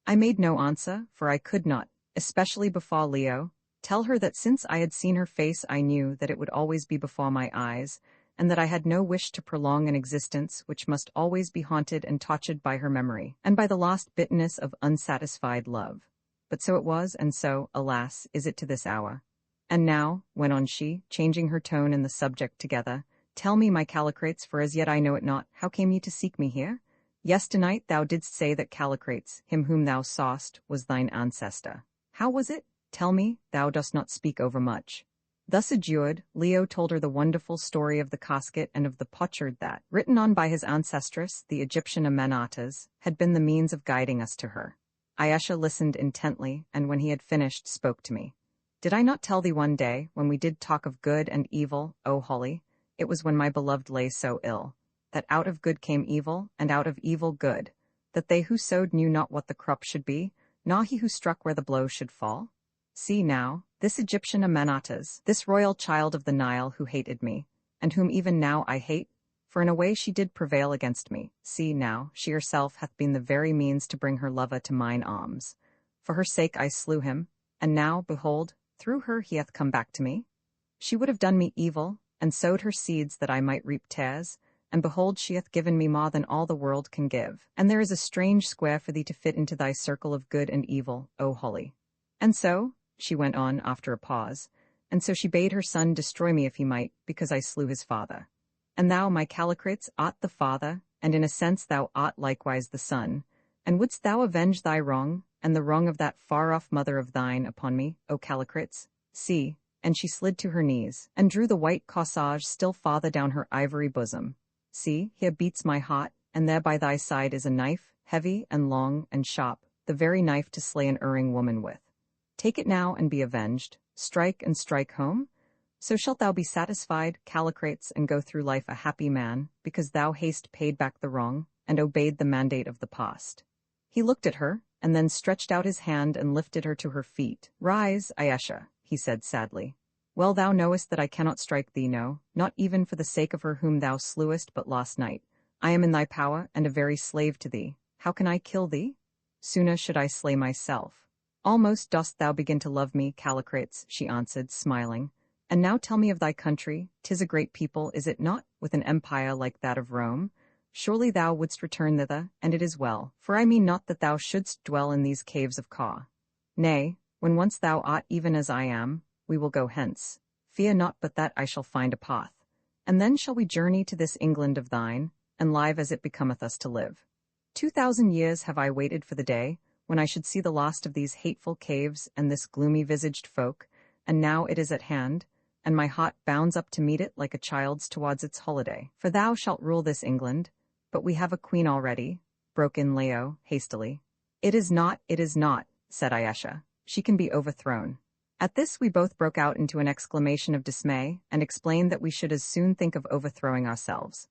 I made no answer, for I could not, especially before Leo, tell her that since I had seen her face I knew that it would always be before my eyes, and that I had no wish to prolong an existence which must always be haunted and tortured by her memory, and by the lost bitterness of unsatisfied love. But so it was, and so, alas, is it to this hour. And now, went on she, changing her tone and the subject together, tell me, my Callicrates, for as yet I know it not, how came ye to seek me here? Yesternight thou didst say that Callicrates, him whom thou sawest, was thine ancestor. How was it? Tell me, thou dost not speak overmuch. Thus adjured, Leo told her the wonderful story of the casket and of the potsherd that, written on by his ancestress, the Egyptian Amenatas, had been the means of guiding us to her. Ayesha listened intently, and when he had finished, spoke to me. Did I not tell thee one day, when we did talk of good and evil, O Holly, it was when my beloved lay so ill, that out of good came evil, and out of evil good, that they who sowed knew not what the crop should be, nor he who struck where the blow should fall? See now, this Egyptian Amenatas, this royal child of the Nile who hated me, and whom even now I hate, for in a way she did prevail against me. See now, she herself hath been the very means to bring her lover to mine arms. For her sake I slew him, and now, behold, through her he hath come back to me. She would have done me evil, and sowed her seeds that I might reap tares, and behold, she hath given me more than all the world can give. And there is a strange square for thee to fit into thy circle of good and evil, O Holly. And so, she went on after a pause, and so she bade her son destroy me if he might, because I slew his father. And thou, my Callicrates, art the father, and in a sense thou art likewise the son. And wouldst thou avenge thy wrong, and the wrong of that far-off mother of thine, upon me, O Callicrates? See, and she slid to her knees, and drew the white corsage still farther down her ivory bosom. See, here beats my heart, and there by thy side is a knife, heavy and long and sharp, the very knife to slay an erring woman with. Take it now and be avenged, strike and strike home. So shalt thou be satisfied, Callicrates, and go through life a happy man, because thou hast paid back the wrong, and obeyed the mandate of the past. He looked at her, and then stretched out his hand and lifted her to her feet. Rise, Ayesha, he said sadly. Well, thou knowest that I cannot strike thee, no, not even for the sake of her whom thou slewest but last night. I am in thy power, and a very slave to thee. How can I kill thee? Sooner should I slay myself. Almost dost thou begin to love me, Callicrates, she answered, smiling. And now tell me of thy country. 'Tis a great people, is it not, with an empire like that of Rome? Surely thou wouldst return thither, and it is well, for I mean not that thou shouldst dwell in these caves of Ka. Nay, when once thou art even as I am, we will go hence. Fear not but that I shall find a path. And then shall we journey to this England of thine, and live as it becometh us to live. 2,000 years have I waited for the day, when I should see the last of these hateful caves and this gloomy-visaged folk, and now it is at hand, and my heart bounds up to meet it like a child's towards its holiday. For thou shalt rule this England. But we have a queen already, broke in Leo, hastily. It is not, said Ayesha. She can be overthrown. At this we both broke out into an exclamation of dismay, and explained that we should as soon think of overthrowing ourselves.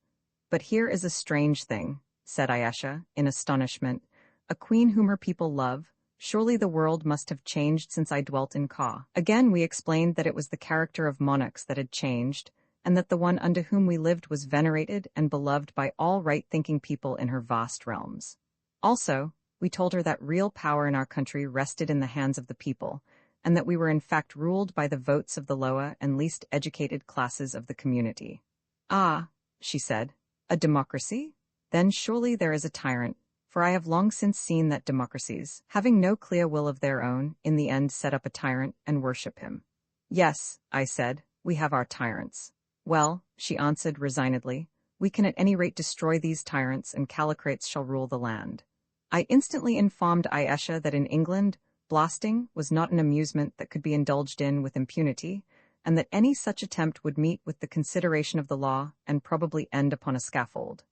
But here is a strange thing, said Ayesha, in astonishment. A queen whom her people love. Surely the world must have changed since I dwelt in Ka. Again we explained that it was the character of monarchs that had changed, and that the one under whom we lived was venerated and beloved by all right-thinking people in her vast realms. Also, we told her that real power in our country rested in the hands of the people, and that we were in fact ruled by the votes of the lower and least educated classes of the community. Ah, she said, a democracy? Then surely there is a tyrant, for I have long since seen that democracies, having no clear will of their own, in the end set up a tyrant and worship him. Yes, I said, we have our tyrants. Well, she answered resignedly, we can at any rate destroy these tyrants, and Callicrates shall rule the land. I instantly informed Ayesha that in England, blasting was not an amusement that could be indulged in with impunity, and that any such attempt would meet with the consideration of the law and probably end upon a scaffold.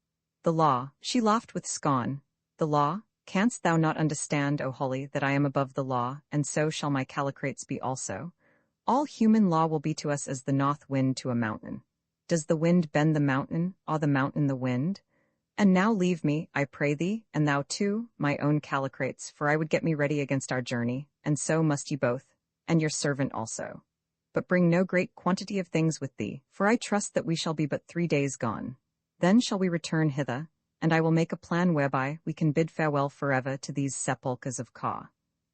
The law, she laughed with scorn. The law? Canst thou not understand, O Holly, that I am above the law, and so shall my Callicrates be also? All human law will be to us as the north wind to a mountain. Does the wind bend the mountain, or the mountain the wind? And now leave me, I pray thee, and thou too, my own Callicrates, for I would get me ready against our journey, and so must ye both, and your servant also. But bring no great quantity of things with thee, for I trust that we shall be but 3 days gone. Then shall we return hither, and I will make a plan whereby we can bid farewell forever to these sepulchres of Ka.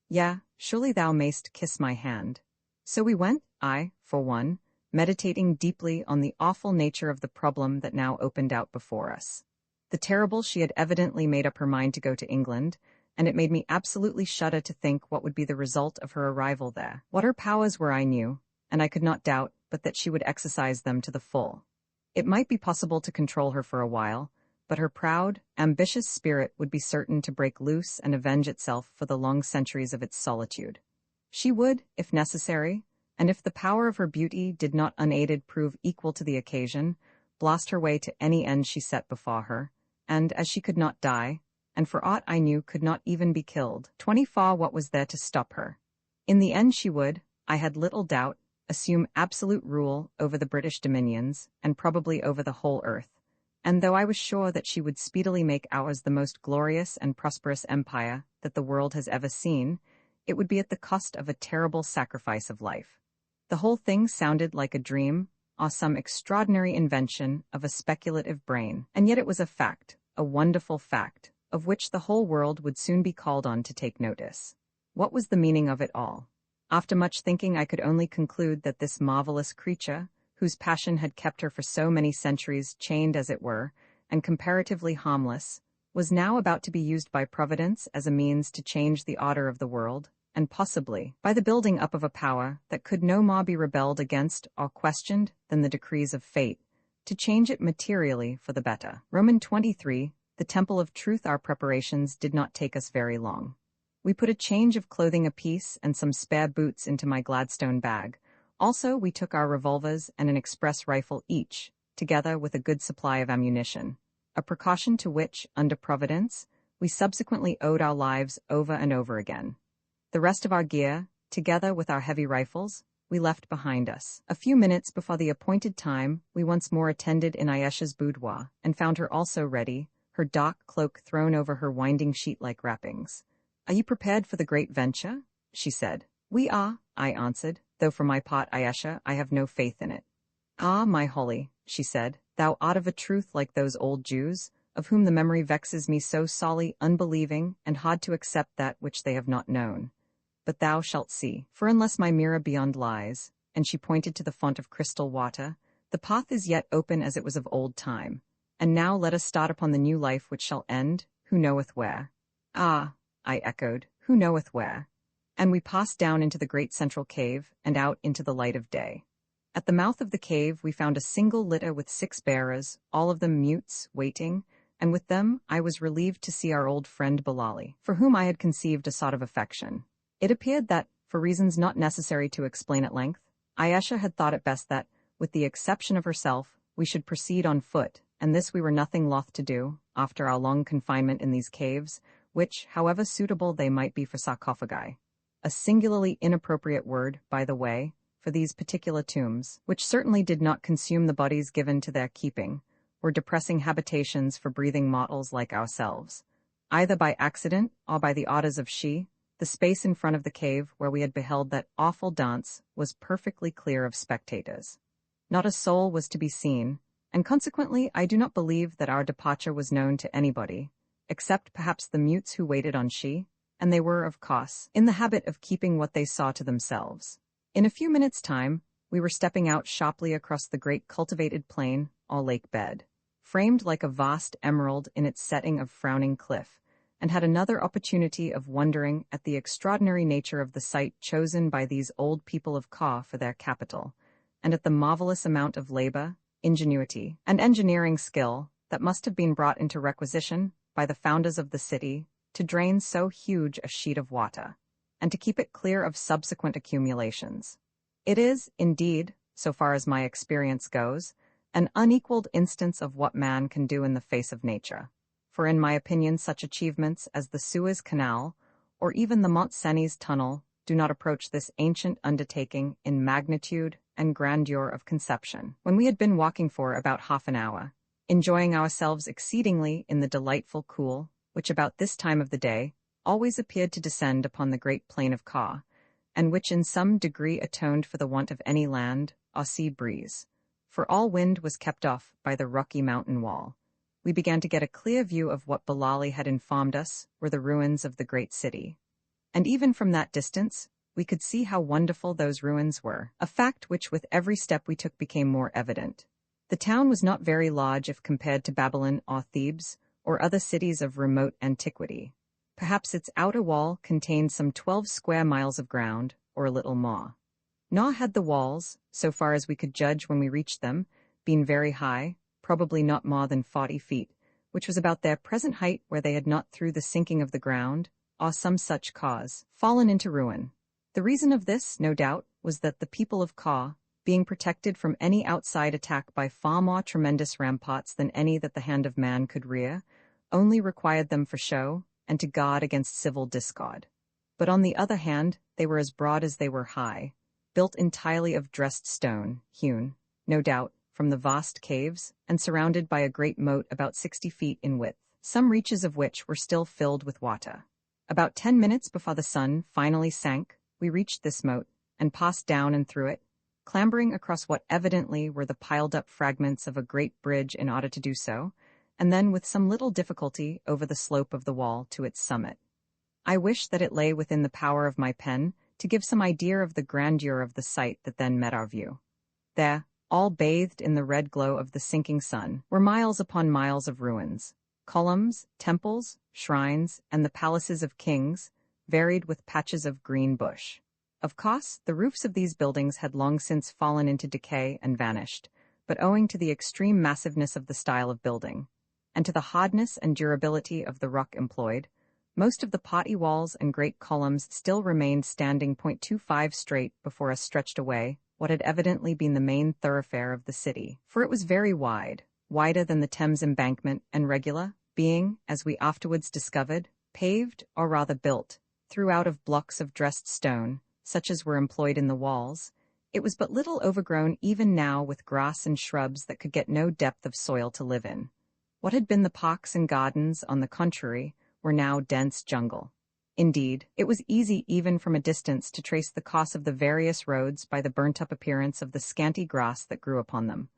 Yea, surely thou mayst kiss my hand. So we went, I, for one, meditating deeply on the awful nature of the problem that now opened out before us. The terrible she had evidently made up her mind to go to England, and it made me absolutely shudder to think what would be the result of her arrival there. What her powers were I knew, and I could not doubt but that she would exercise them to the full. It might be possible to control her for a while, but her proud, ambitious spirit would be certain to break loose and avenge itself for the long centuries of its solitude. She would, if necessary, and if the power of her beauty did not unaided prove equal to the occasion, blast her way to any end she set before her, and as she could not die, and for aught I knew could not even be killed, 24 what was there to stop her? In the end she would, I had little doubt, assume absolute rule over the British dominions, and probably over the whole earth, and though I was sure that she would speedily make ours the most glorious and prosperous empire that the world has ever seen, it would be at the cost of a terrible sacrifice of life. The whole thing sounded like a dream, or some extraordinary invention of a speculative brain, and yet it was a fact, a wonderful fact, of which the whole world would soon be called on to take notice. What was the meaning of it all? After much thinking I could only conclude that this marvelous creature, whose passion had kept her for so many centuries chained as it were, and comparatively harmless, was now about to be used by Providence as a means to change the order of the world, and possibly by the building up of a power that could no more be rebelled against or questioned than the decrees of fate, to change it materially for the better. Roman 23, the Temple of Truth. Our preparations did not take us very long. We put a change of clothing apiece and some spare boots into my Gladstone bag. Also, we took our revolvers and an express rifle each, together with a good supply of ammunition, a precaution to which, under Providence, we subsequently owed our lives over and over again. The rest of our gear, together with our heavy rifles, we left behind us. A few minutes before the appointed time, we once more attended in Ayesha's boudoir, and found her also ready, her dark cloak thrown over her winding sheet-like wrappings. "Are you prepared for the great venture?" she said. "We are," I answered, though for my part, Ayesha, I have no faith in it. "Ah, my Holly," she said, "thou art of a truth like those old Jews, of whom the memory vexes me so sorely, unbelieving, and hard to accept that which they have not known. But thou shalt see, for unless my mirror beyond lies," and she pointed to the font of crystal water, "the path is yet open as it was of old time. And now let us start upon the new life which shall end, who knoweth where." "Ah," I echoed, "who knoweth where?" And we passed down into the great central cave, and out into the light of day. At the mouth of the cave we found a single litter with 6 bearers, all of them mutes, waiting, and with them I was relieved to see our old friend Bilali, for whom I had conceived a sort of affection. It appeared that, for reasons not necessary to explain at length, Ayesha had thought it best that, with the exception of herself, we should proceed on foot, and this we were nothing loth to do, after our long confinement in these caves, which, however suitable they might be for sarcophagi, a singularly inappropriate word, by the way, for these particular tombs, which certainly did not consume the bodies given to their keeping, were depressing habitations for breathing mortals like ourselves. Either by accident or by the orders of she, the space in front of the cave where we had beheld that awful dance was perfectly clear of spectators. Not a soul was to be seen, and consequently I do not believe that our departure was known to anybody, except perhaps the mutes who waited on she, and they were, of course, in the habit of keeping what they saw to themselves. In a few minutes' time, we were stepping out sharply across the great cultivated plain, or lake bed, framed like a vast emerald in its setting of frowning cliff, and had another opportunity of wondering at the extraordinary nature of the site chosen by these old people of Ka for their capital, and at the marvelous amount of labor, ingenuity, and engineering skill that must have been brought into requisition by the founders of the city to drain so huge a sheet of water, and to keep it clear of subsequent accumulations. It is, indeed, so far as my experience goes, an unequaled instance of what man can do in the face of nature. For in my opinion such achievements as the Suez Canal, or even the Mont Cenis Tunnel, do not approach this ancient undertaking in magnitude and grandeur of conception. When we had been walking for about half an hour, enjoying ourselves exceedingly in the delightful cool, which about this time of the day always appeared to descend upon the great plain of Ka, and which in some degree atoned for the want of any land or sea breeze, for all wind was kept off by the rocky mountain wall, we began to get a clear view of what Bilali had informed us were the ruins of the great city. And even from that distance, we could see how wonderful those ruins were, a fact which with every step we took became more evident. The town was not very large if compared to Babylon or Thebes, or other cities of remote antiquity. Perhaps its outer wall contained some 12 square miles of ground, or a little more. Nor had the walls, so far as we could judge when we reached them, been very high, probably not more than 40 feet, which was about their present height where they had not through the sinking of the ground, or some such cause, fallen into ruin. The reason of this, no doubt, was that the people of Ka, being protected from any outside attack by far more tremendous ramparts than any that the hand of man could rear, only required them for show, and to guard against civil discord. But on the other hand, they were as broad as they were high, built entirely of dressed stone, hewn, no doubt, from the vast caves, and surrounded by a great moat about 60 feet in width, some reaches of which were still filled with water. About 10 minutes before the sun finally sank, we reached this moat, and passed down and through it, clambering across what evidently were the piled-up fragments of a great bridge in order to do so, and then with some little difficulty over the slope of the wall to its summit. I wish that it lay within the power of my pen to give some idea of the grandeur of the sight that then met our view. There, all bathed in the red glow of the sinking sun, were miles upon miles of ruins, columns, temples, shrines, and the palaces of kings, varied with patches of green bush. Of course, the roofs of these buildings had long since fallen into decay and vanished, but owing to the extreme massiveness of the style of building, and to the hardness and durability of the rock employed, most of the potty walls and great columns still remained standing 0.25 straight before us stretched away, what had evidently been the main thoroughfare of the city, for it was very wide, wider than the Thames embankment and regular, being, as we afterwards discovered, paved, or rather built, throughout of blocks of dressed stone, such as were employed in the walls. It was but little overgrown even now with grass and shrubs that could get no depth of soil to live in. What had been the parks and gardens, on the contrary, were now dense jungle. Indeed, it was easy even from a distance to trace the course of the various roads by the burnt-up appearance of the scanty grass that grew upon them.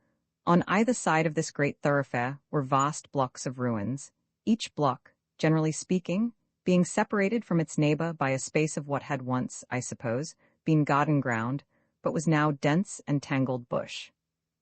On either side of this great thoroughfare were vast blocks of ruins, each block, generally speaking, being separated from its neighbor by a space of what had once, I suppose, been garden ground, but was now dense and tangled bush.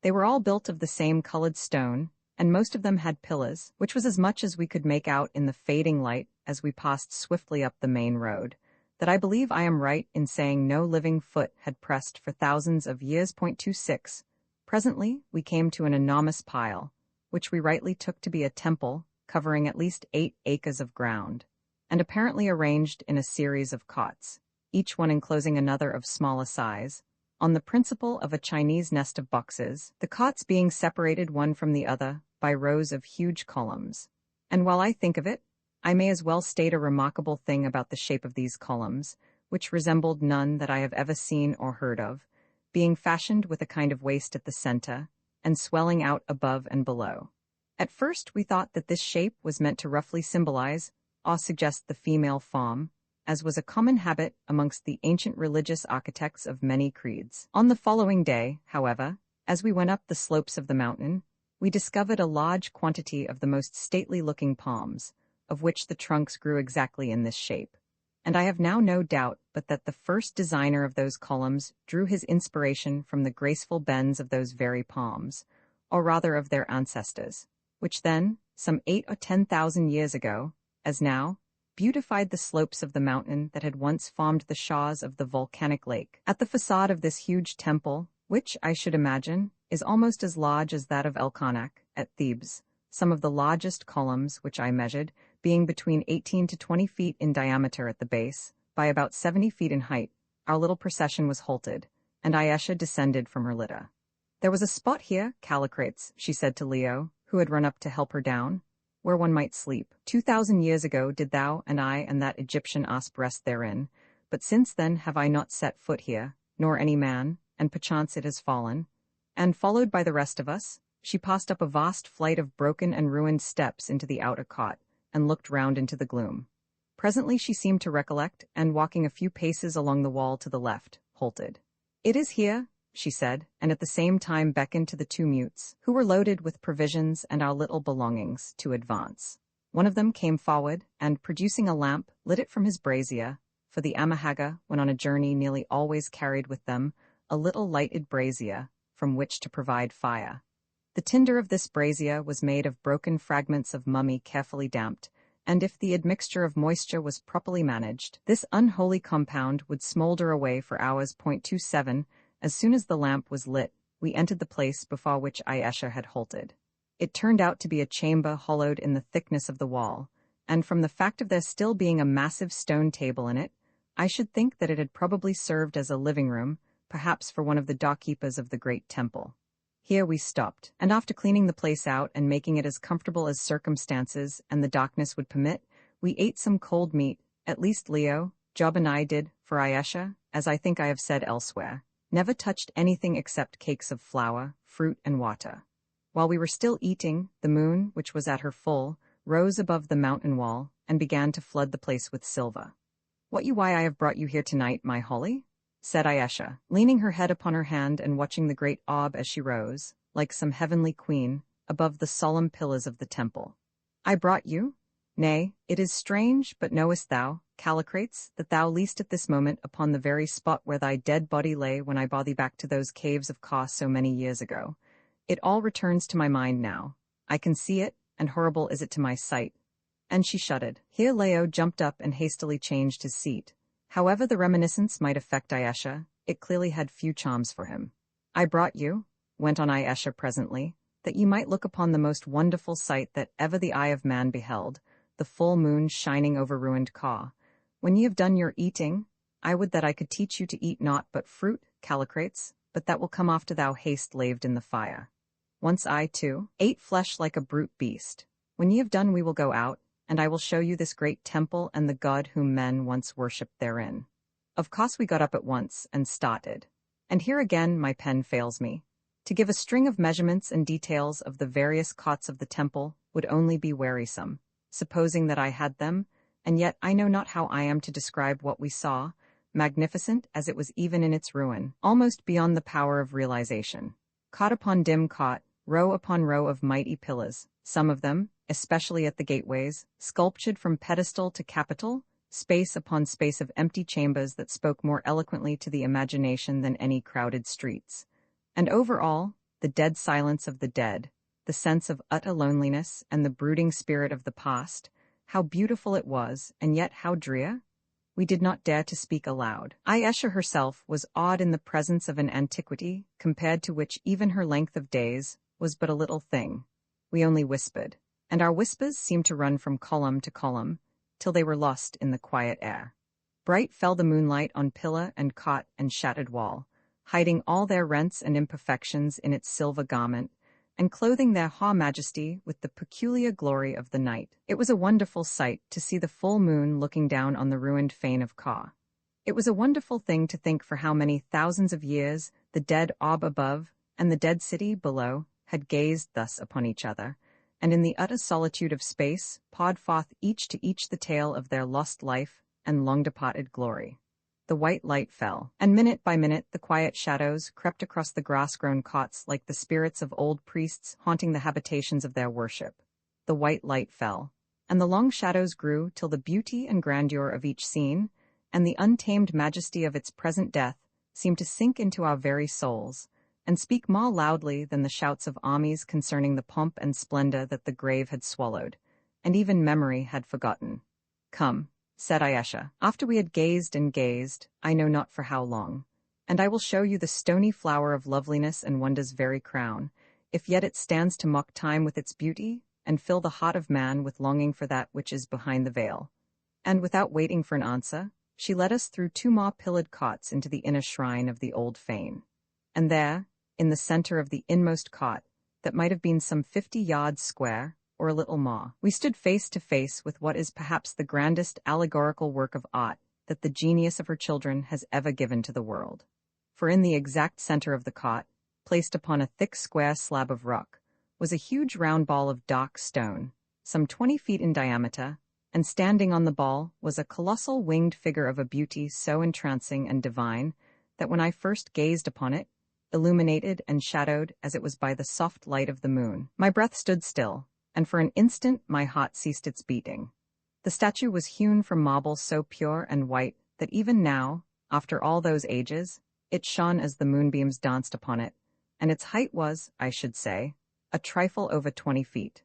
They were all built of the same colored stone, and most of them had pillars, which was as much as we could make out in the fading light as we passed swiftly up the main road, that I believe I am right in saying no living foot had pressed for thousands of years. 26. Presently, we came to an enormous pile, which we rightly took to be a temple, covering at least 8 acres of ground, and apparently arranged in a series of cots, each one enclosing another of smaller size, on the principle of a Chinese nest of boxes, the cots being separated one from the other by rows of huge columns. And while I think of it, I may as well state a remarkable thing about the shape of these columns, which resembled none that I have ever seen or heard of, being fashioned with a kind of waist at the center, and swelling out above and below. At first we thought that this shape was meant to roughly symbolize, or suggest the female form, as was a common habit amongst the ancient religious architects of many creeds. On the following day, however, as we went up the slopes of the mountain, we discovered a large quantity of the most stately-looking palms, of which the trunks grew exactly in this shape. And I have now no doubt but that the first designer of those columns drew his inspiration from the graceful bends of those very palms, or rather of their ancestors, which then, some 8 or 10,000 years ago, as now, beautified the slopes of the mountain that had once formed the shores of the volcanic lake. At the facade of this huge temple, which, I should imagine, is almost as large as that of El Karnak, at Thebes, some of the largest columns which I measured, being between 18 to 20 feet in diameter at the base, by about 70 feet in height, our little procession was halted, and Ayesha descended from her litter. "There was a spot here, Callicrates," she said to Leo, who had run up to help her down, "where one might sleep. 2,000 years ago did thou and I and that Egyptian asp rest therein, but since then have I not set foot here, nor any man, and perchance it has fallen." And, followed by the rest of us, she passed up a vast flight of broken and ruined steps into the outer cot, and looked round into the gloom. Presently she seemed to recollect, and walking a few paces along the wall to the left, halted. "It is here," she said, and at the same time beckoned to the 2 mutes, who were loaded with provisions and our little belongings, to advance. One of them came forward, and, producing a lamp, lit it from his brazier, for the Amahagga, when on a journey, nearly always carried with them a little lighted brazier, from which to provide fire. The tinder of this brazier was made of broken fragments of mummy carefully damped, and if the admixture of moisture was properly managed, this unholy compound would smolder away for hours. 27. As soon as the lamp was lit, we entered the place before which Ayesha had halted. It turned out to be a chamber hollowed in the thickness of the wall, and from the fact of there still being a massive stone table in it, I should think that it had probably served as a living room, perhaps for one of the doorkeepers of the great temple. Here we stopped, and after cleaning the place out and making it as comfortable as circumstances and the darkness would permit, we ate some cold meat, at least Leo, Job and I did, for Ayesha, as I think I have said elsewhere, never touched anything except cakes of flour, fruit, and water. While we were still eating, the moon, which was at her full, rose above the mountain wall and began to flood the place with silver. "What you why I have brought you here tonight, my Holly?" said Ayesha, leaning her head upon her hand and watching the great orb as she rose, like some heavenly queen, above the solemn pillars of the temple. "I brought you? Nay, it is strange, but knowest thou, Callicrates, that thou liest at this moment upon the very spot where thy dead body lay when I bore thee back to those caves of Kos so many years ago. It all returns to my mind now. I can see it, and horrible is it to my sight." And she shuddered. Here Leo jumped up and hastily changed his seat. However the reminiscence might affect Ayesha, it clearly had few charms for him. "I brought you? went on Ayesha presently, that ye might look upon the most wonderful sight that ever the eye of man beheld, the full moon shining over ruined Ka. When ye have done your eating, I would that I could teach you to eat naught but fruit, calicrates, but that will come after thou hast laved in the fire. Once I, too, ate flesh like a brute beast. When ye have done we will go out, and I will show you this great temple and the God whom men once worshipped therein. Of course we got up at once and started. And here again my pen fails me. To give a string of measurements and details of the various cots of the temple would only be wearisome, supposing that I had them, and yet I know not how I am to describe what we saw, magnificent as it was even in its ruin, almost beyond the power of realization. Cot upon dim cot, row upon row of mighty pillars, some of them, especially at the gateways, sculptured from pedestal to capital, space upon space of empty chambers that spoke more eloquently to the imagination than any crowded streets. And over all, the dead silence of the dead, the sense of utter loneliness and the brooding spirit of the past. How beautiful it was, and yet how drear? We did not dare to speak aloud. Ayesha herself was awed in the presence of an antiquity, compared to which even her length of days was but a little thing. We only whispered, and our whispers seemed to run from column to column, till they were lost in the quiet air. Bright fell the moonlight on pillar and cot and shattered wall, hiding all their rents and imperfections in its silver garment, and clothing their majesty with the peculiar glory of the night. It was a wonderful sight to see the full moon looking down on the ruined fane of Ka. It was a wonderful thing to think for how many thousands of years the dead Ob above and the dead city below had gazed thus upon each other, and in the utter solitude of space poured forth each to each the tale of their lost life and long-departed glory. The white light fell, and minute by minute the quiet shadows crept across the grass-grown cots like the spirits of old priests haunting the habitations of their worship. The white light fell, and the long shadows grew till the beauty and grandeur of each scene, and the untamed majesty of its present death, seemed to sink into our very souls, and speak more loudly than the shouts of armies concerning the pomp and splendor that the grave had swallowed, and even memory had forgotten. Come, said Ayesha, after we had gazed and gazed, I know not for how long, and I will show you the stony flower of loveliness and wonder's very crown, if yet it stands to mock time with its beauty, and fill the heart of man with longing for that which is behind the veil. And without waiting for an answer, she led us through 2 more pillared cots into the inner shrine of the old fane. And there, in the center of the inmost cot, that might have been some 50 yards square, or a little more, we stood face to face with what is perhaps the grandest allegorical work of art that the genius of her children has ever given to the world. For in the exact center of the cot, placed upon a thick square slab of rock, was a huge round ball of dark stone, some 20 feet in diameter, and standing on the ball was a colossal winged figure of a beauty so entrancing and divine that when I first gazed upon it, illuminated and shadowed as it was by the soft light of the moon, my breath stood still, and for an instant my heart ceased its beating. The statue was hewn from marble so pure and white that even now, after all those ages, it shone as the moonbeams danced upon it, and its height was, I should say, a trifle over 20 feet.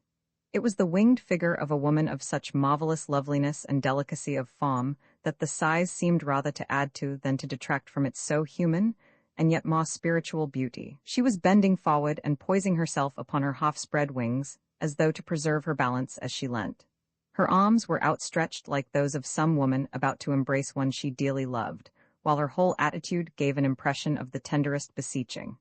It was the winged figure of a woman of such marvelous loveliness and delicacy of form that the size seemed rather to add to than to detract from its so human and yet more spiritual beauty. She was bending forward and poising herself upon her half-spread wings, as though to preserve her balance as she leant. Her arms were outstretched like those of some woman about to embrace one she dearly loved, while her whole attitude gave an impression of the tenderest beseeching.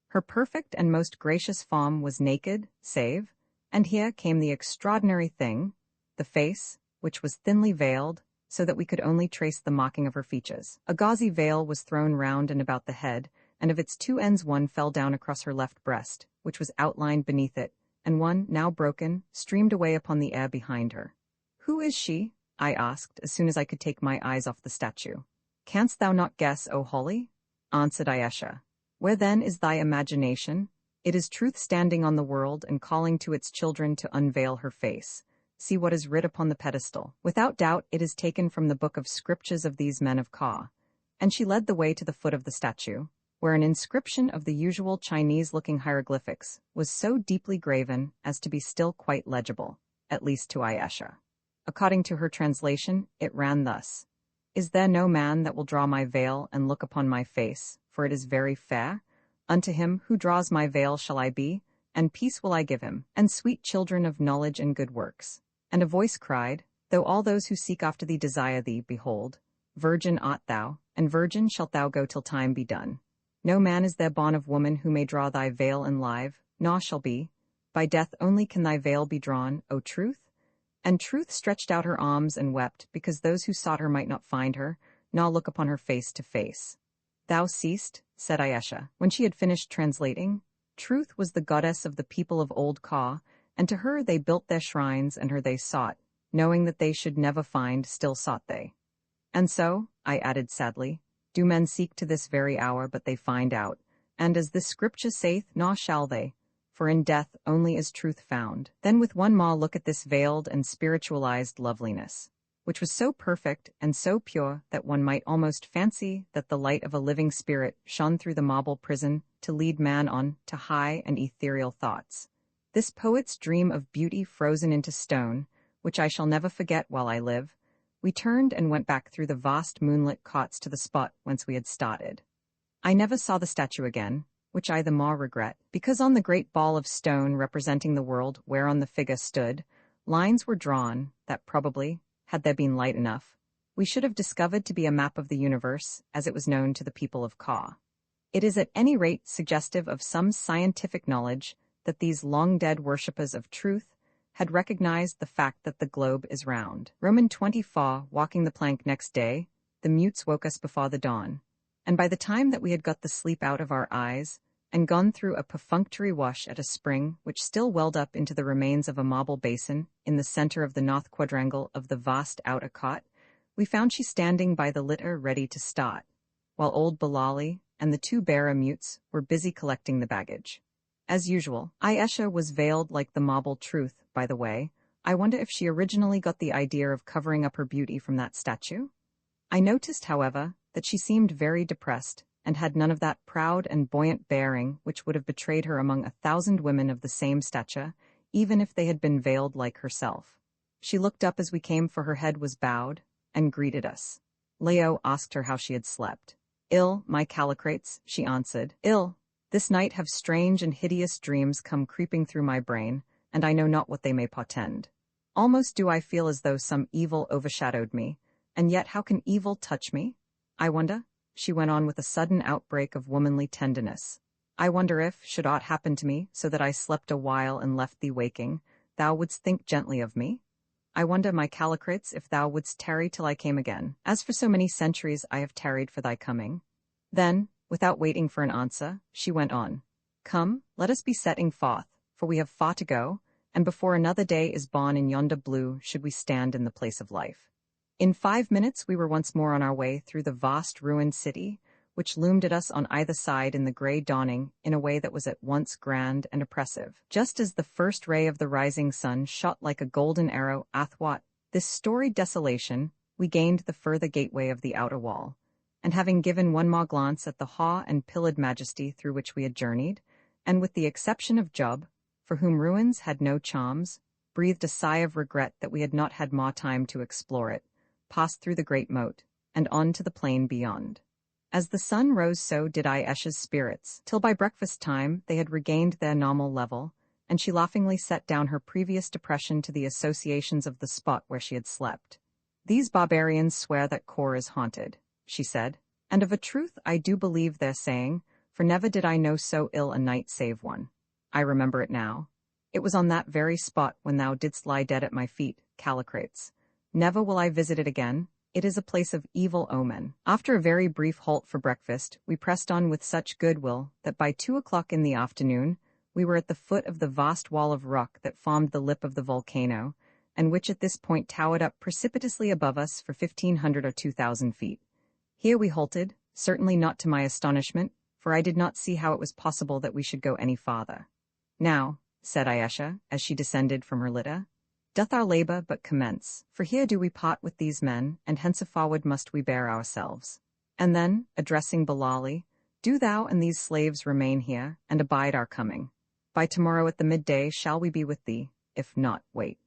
Her perfect and most gracious form was naked, save, and here came the extraordinary thing, the face, which was thinly veiled, so that we could only trace the mocking of her features. A gauzy veil was thrown round and about the head, and of its 2 ends one fell down across her left breast, which was outlined beneath it, and one, now broken, streamed away upon the air behind her. "Who is she?" I asked, as soon as I could take my eyes off the statue. "Canst thou not guess, O holy?" answered Ayesha. "Where then is thy imagination? It is truth standing on the world and calling to its children to unveil her face. See what is writ upon the pedestal. Without doubt it is taken from the book of scriptures of these men of Ka." And she led the way to the foot of the statue, where an inscription of the usual Chinese-looking hieroglyphics was so deeply graven as to be still quite legible, at least to Ayesha. According to her translation, it ran thus: "Is there no man that will draw my veil and look upon my face, for it is very fair? Unto him who draws my veil shall I be, and peace will I give him, and sweet children of knowledge and good works. And a voice cried, Though all those who seek after thee desire thee, behold, virgin art thou, and virgin shalt thou go till time be done. No man is there born of woman who may draw thy veil and live, nor shall be. By death only can thy veil be drawn, O Truth. And Truth stretched out her arms and wept, because those who sought her might not find her, nor look upon her face to face. Thou seest, said Ayesha, when she had finished translating. Truth was the goddess of the people of Old Ka, and to her they built their shrines, and her they sought, knowing that they should never find, still sought they. And so, I added sadly, do men seek to this very hour, but they find out, and as this scripture saith, nor shall they, for in death only is truth found. Then with one more look at this veiled and spiritualized loveliness, which was so perfect and so pure that one might almost fancy that the light of a living spirit shone through the marble prison to lead man on to high and ethereal thoughts. This poet's dream of beauty frozen into stone, which I shall never forget while I live, we turned and went back through the vast moonlit courts to the spot whence we had started. I never saw the statue again, which I the more regret, because on the great ball of stone representing the world whereon the figure stood, lines were drawn that probably, had there been light enough, we should have discovered to be a map of the universe as it was known to the people of Ka. It is at any rate suggestive of some scientific knowledge that these long-dead worshippers of truth had recognized the fact that the globe is round. Roman 24, walking the plank next day, the mutes woke us before the dawn, and by the time that we had got the sleep out of our eyes, and gone through a perfunctory wash at a spring which still welled up into the remains of a marble basin in the center of the north quadrangle of the vast outer cot, we found she standing by the litter ready to start, while old Bilali and the two bearer mutes were busy collecting the baggage. As usual, Ayesha was veiled like the marble Truth, by the way. I wonder if she originally got the idea of covering up her beauty from that statue? I noticed, however, that she seemed very depressed, and had none of that proud and buoyant bearing which would have betrayed her among 1,000 women of the same stature, even if they had been veiled like herself. She looked up as we came, for her head was bowed, and greeted us. Leo asked her how she had slept. Ill, my Callicrates, she answered. Ill. This night have strange and hideous dreams come creeping through my brain, and I know not what they may portend. Almost do I feel as though some evil overshadowed me, and yet how can evil touch me? I wonder, she went on with a sudden outbreak of womanly tenderness, I wonder if, should aught happen to me, so that I slept a while and left thee waking, thou wouldst think gently of me? I wonder, my Callicrates, if thou wouldst tarry till I came again, as for so many centuries I have tarried for thy coming. Then, without waiting for an answer, she went on. Come, let us be setting forth, for we have far to go, and before another day is born in yonder blue should we stand in the place of life. In 5 minutes we were once more on our way through the vast ruined city, which loomed at us on either side in the grey dawning in a way that was at once grand and oppressive. Just as the first ray of the rising sun shot like a golden arrow athwart this storied desolation, we gained the further gateway of the outer wall, and having given one more glance at the haw and pillared majesty through which we had journeyed, and with the exception of Job, for whom ruins had no charms, breathed a sigh of regret that we had not had more time to explore it, passed through the great moat, and on to the plain beyond. As the sun rose, so did Ayesha's spirits, till by breakfast time they had regained their normal level, and she laughingly set down her previous depression to the associations of the spot where she had slept. These barbarians swear that Kor is haunted, she said, and of a truth I do believe their saying, for never did I know so ill a night save one. I remember it now. It was on that very spot when thou didst lie dead at my feet, Callicrates. Never will I visit it again. It is a place of evil omen. After a very brief halt for breakfast, we pressed on with such goodwill that by 2 o'clock in the afternoon, we were at the foot of the vast wall of rock that formed the lip of the volcano, and which at this point towered up precipitously above us for 1,500 or 2,000 feet. Here we halted, certainly not to my astonishment, for I did not see how it was possible that we should go any farther. Now, said Ayesha, as she descended from her litter, doth our labor but commence, for here do we part with these men, and henceforward must we bear ourselves. And then, addressing Bilali, do thou and these slaves remain here, and abide our coming. By tomorrow at the midday shall we be with thee, if not, wait.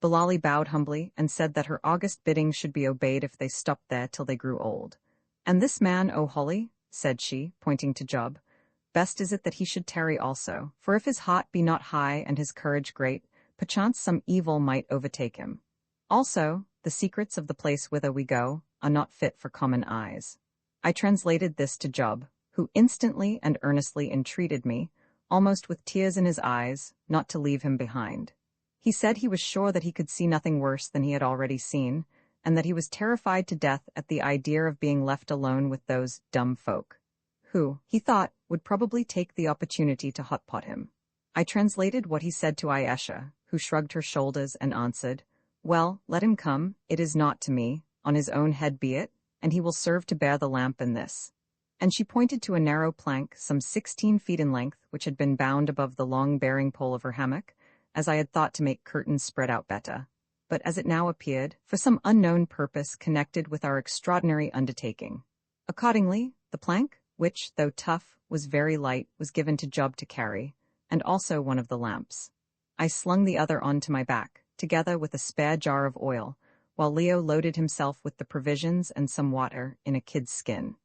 Bilali bowed humbly, and said that her august bidding should be obeyed if they stopped there till they grew old. And this man, O Holly, said she, pointing to Job, best is it that he should tarry also, for if his heart be not high and his courage great, perchance some evil might overtake him. Also, the secrets of the place whither we go are not fit for common eyes. I translated this to Job, who instantly and earnestly entreated me, almost with tears in his eyes, not to leave him behind. He said he was sure that he could see nothing worse than he had already seen, and that he was terrified to death at the idea of being left alone with those dumb folk, who, he thought, would probably take the opportunity to hotpot him. I translated what he said to Ayesha, who shrugged her shoulders and answered, "Well, let him come, it is not to me, on his own head be it, and he will serve to bear the lamp in this." And she pointed to a narrow plank some 16 feet in length which had been bound above the long bearing pole of her hammock, as I had thought to make curtains spread out better, but as it now appeared, for some unknown purpose connected with our extraordinary undertaking. Accordingly, the plank, which, though tough, was very light, was given to Job to carry, and also one of the lamps. I slung the other onto my back, together with a spare jar of oil, while Leo loaded himself with the provisions and some water in a kid's skin.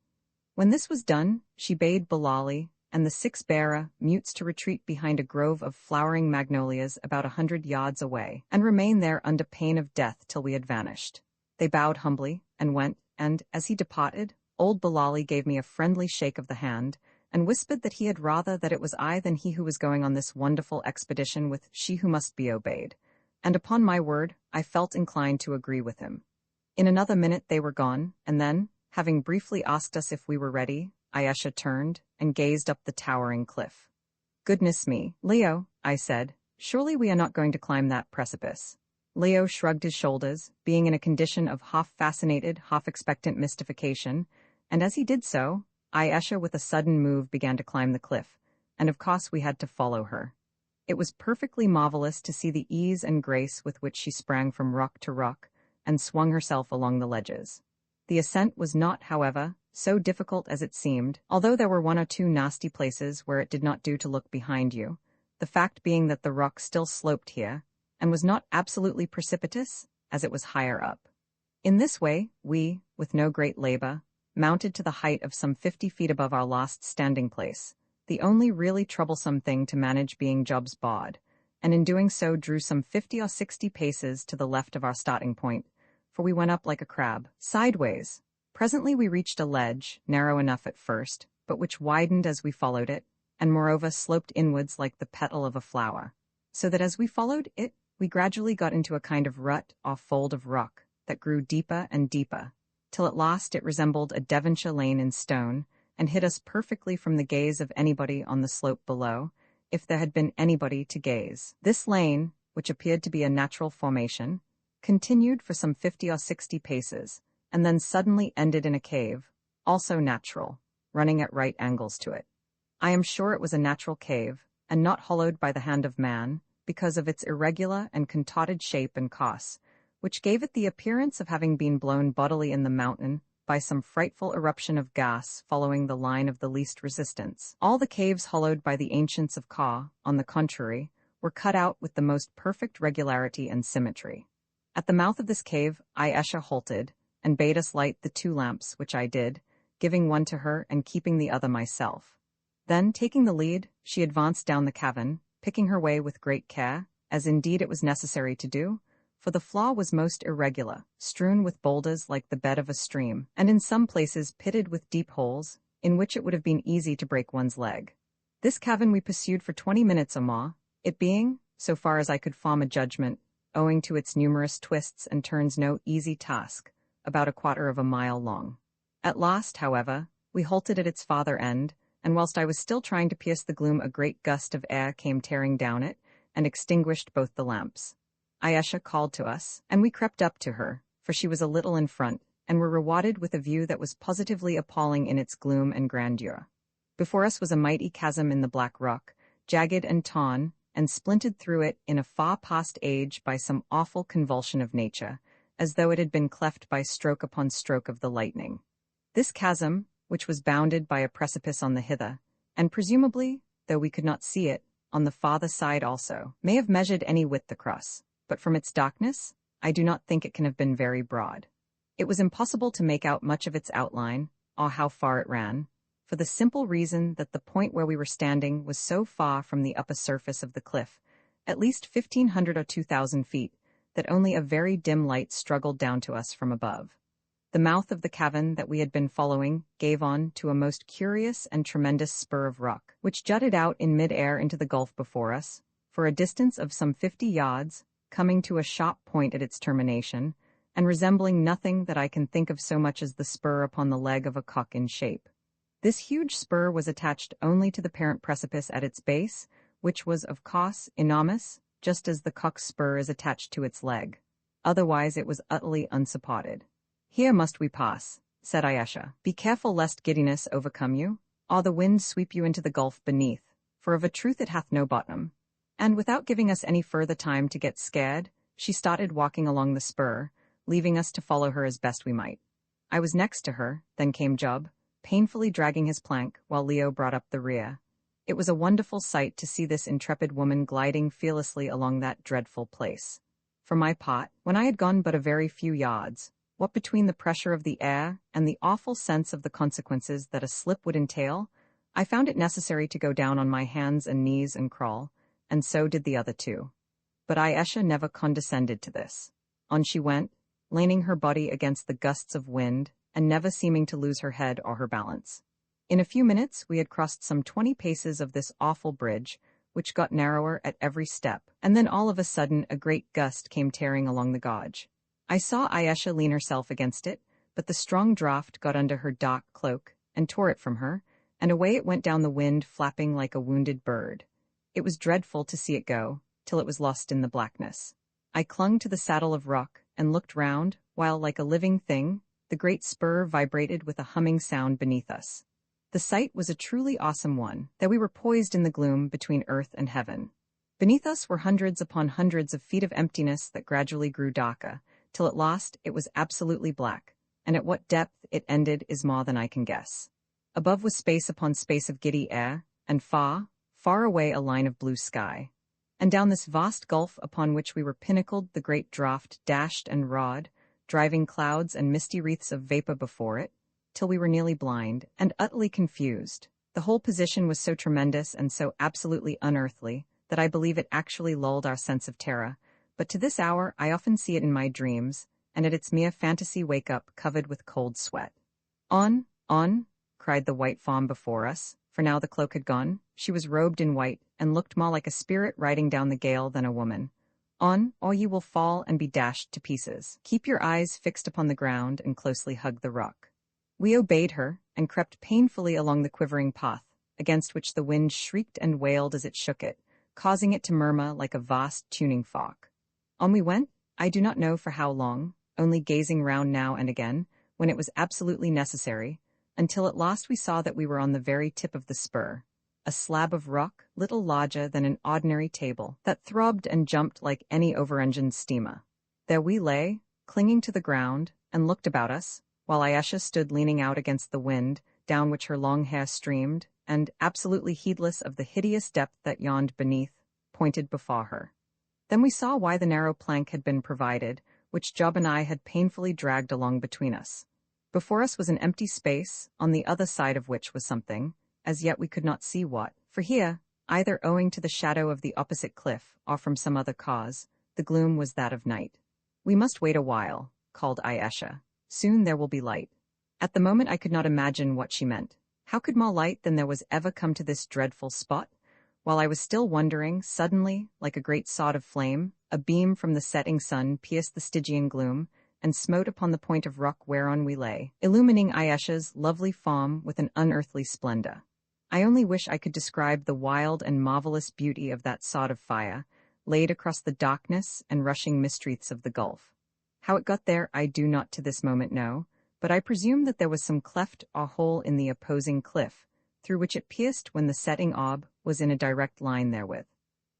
When this was done, she bade Bilali and the 6 bearer mutes to retreat behind a grove of flowering magnolias about 100 yards away, and remain there under pain of death till we had vanished. They bowed humbly, and went, and, as he departed, old Bilali gave me a friendly shake of the hand, and whispered that he had rather that it was I than he who was going on this wonderful expedition with she who must be obeyed. And upon my word, I felt inclined to agree with him. In another minute they were gone, and then, having briefly asked us if we were ready, Ayesha turned and gazed up the towering cliff. "Goodness me, Leo," I said, "surely we are not going to climb that precipice." Leo shrugged his shoulders, being in a condition of half-fascinated, half-expectant mystification, and as he did so, Ayesha with a sudden move began to climb the cliff, and of course we had to follow her. It was perfectly marvelous to see the ease and grace with which she sprang from rock to rock, and swung herself along the ledges. The ascent was not, however, so difficult as it seemed, although there were 1 or 2 nasty places where it did not do to look behind you, the fact being that the rock still sloped here, and was not absolutely precipitous, as it was higher up. In this way, we, with no great labor, mounted to the height of some 50 feet above our last standing place, the only really troublesome thing to manage being Job's bod, and in doing so drew some 50 or 60 paces to the left of our starting point, for we went up like a crab, sideways. Presently we reached a ledge, narrow enough at first, but which widened as we followed it, and moreover sloped inwards like the petal of a flower, so that as we followed it, we gradually got into a kind of rut or fold of rock that grew deeper and deeper, till at last it resembled a Devonshire lane in stone, and hid us perfectly from the gaze of anybody on the slope below, if there had been anybody to gaze. This lane, which appeared to be a natural formation, continued for some 50 or 60 paces, and then suddenly ended in a cave, also natural, running at right angles to it. I am sure it was a natural cave, and not hollowed by the hand of man, because of its irregular and contorted shape and course, which gave it the appearance of having been blown bodily in the mountain by some frightful eruption of gas following the line of the least resistance. All the caves hollowed by the ancients of Ka, on the contrary, were cut out with the most perfect regularity and symmetry. At the mouth of this cave, Ayesha halted, and bade us light the 2 lamps, which I did, giving one to her and keeping the other myself. Then, taking the lead, she advanced down the cavern, picking her way with great care, as indeed it was necessary to do, for the floor was most irregular, strewn with boulders like the bed of a stream, and in some places pitted with deep holes, in which it would have been easy to break one's leg. This cavern we pursued for 20 minutes or more, it being, so far as I could form a judgment, owing to its numerous twists and turns no easy task, about 1/4 of a mile long. At last, however, we halted at its farther end, and whilst I was still trying to pierce the gloom, a great gust of air came tearing down it, and extinguished both the lamps. Ayesha called to us, and we crept up to her, for she was a little in front, and were rewarded with a view that was positively appalling in its gloom and grandeur. Before us was a mighty chasm in the black rock, jagged and torn, and splintered through it in a far past age by some awful convulsion of nature, as though it had been cleft by stroke upon stroke of the lightning. This chasm, which was bounded by a precipice on the hither, and presumably, though we could not see it, on the farther side also, may have measured any width across, but from its darkness, I do not think it can have been very broad. It was impossible to make out much of its outline, or how far it ran, for the simple reason that the point where we were standing was so far from the upper surface of the cliff, at least 1,500 or 2,000 feet, that only a very dim light struggled down to us from above. The mouth of the cavern that we had been following gave on to a most curious and tremendous spur of rock, which jutted out in mid-air into the gulf before us, for a distance of some 50 yards, coming to a sharp point at its termination, and resembling nothing that I can think of so much as the spur upon the leg of a cock in shape. This huge spur was attached only to the parent precipice at its base, which was, of course, enormous, just as the cock's spur is attached to its leg. Otherwise it was utterly unsupported. "Here must we pass," said Ayesha. "Be careful lest giddiness overcome you, or the wind sweep you into the gulf beneath, for of a truth it hath no bottom." And without giving us any further time to get scared, she started walking along the spur, leaving us to follow her as best we might. I was next to her, then came Job, painfully dragging his plank, while Leo brought up the rear. It was a wonderful sight to see this intrepid woman gliding fearlessly along that dreadful place. For my part, when I had gone but a very few yards, what between the pressure of the air and the awful sense of the consequences that a slip would entail, I found it necessary to go down on my hands and knees and crawl, and so did the other two. But Ayesha never condescended to this. On she went, leaning her body against the gusts of wind, and never seeming to lose her head or her balance. In a few minutes we had crossed some 20 paces of this awful bridge, which got narrower at every step, and then all of a sudden a great gust came tearing along the gorge. I saw Ayesha lean herself against it, but the strong draught got under her dark cloak and tore it from her, and away it went down the wind, flapping like a wounded bird. It was dreadful to see it go, till it was lost in the blackness. I clung to the saddle of rock and looked round, while, like a living thing, the great spur vibrated with a humming sound beneath us. The sight was a truly awesome one, that we were poised in the gloom between earth and heaven. Beneath us were hundreds upon hundreds of feet of emptiness that gradually grew darker, till at last it was absolutely black, and at what depth it ended is more than I can guess. Above was space upon space of giddy air, and far, far away a line of blue sky. And down this vast gulf upon which we were pinnacled the great draught dashed and roared, driving clouds and misty wreaths of vapor before it, till we were nearly blind and utterly confused. The whole position was so tremendous and so absolutely unearthly that I believe it actually lulled our sense of terror, but to this hour I often see it in my dreams, and at its mere fantasy wake up covered with cold sweat. "On, on," cried the white form before us, for now the cloak had gone. She was robed in white, and looked more like a spirit riding down the gale than a woman. "On, or you will fall and be dashed to pieces. Keep your eyes fixed upon the ground and closely hug the rock." We obeyed her, and crept painfully along the quivering path, against which the wind shrieked and wailed as it shook it, causing it to murmur like a vast tuning fork. On we went, I do not know for how long, only gazing round now and again, when it was absolutely necessary, until at last we saw that we were on the very tip of the spur, a slab of rock little larger than an ordinary table, that throbbed and jumped like any over-engined steamer. There we lay, clinging to the ground, and looked about us, while Ayesha stood leaning out against the wind, down which her long hair streamed, and, absolutely heedless of the hideous depth that yawned beneath, pointed before her. Then we saw why the narrow plank had been provided, which Job and I had painfully dragged along between us. Before us was an empty space, on the other side of which was something, as yet we could not see what, for here, either owing to the shadow of the opposite cliff or from some other cause, the gloom was that of night. "We must wait a while," called Ayesha. "Soon there will be light." At the moment I could not imagine what she meant. How could more light than there was ever come to this dreadful spot? While I was still wondering, suddenly, like a great sword of flame, a beam from the setting sun pierced the Stygian gloom, and smote upon the point of rock whereon we lay, illumining Ayesha's lovely form with an unearthly splendor. I only wish I could describe the wild and marvelous beauty of that sword of fire, laid across the darkness and rushing mist-wreaths of the gulf. How it got there I do not to this moment know, but I presume that there was some cleft or hole in the opposing cliff, through which it pierced when the setting orb was in a direct line therewith.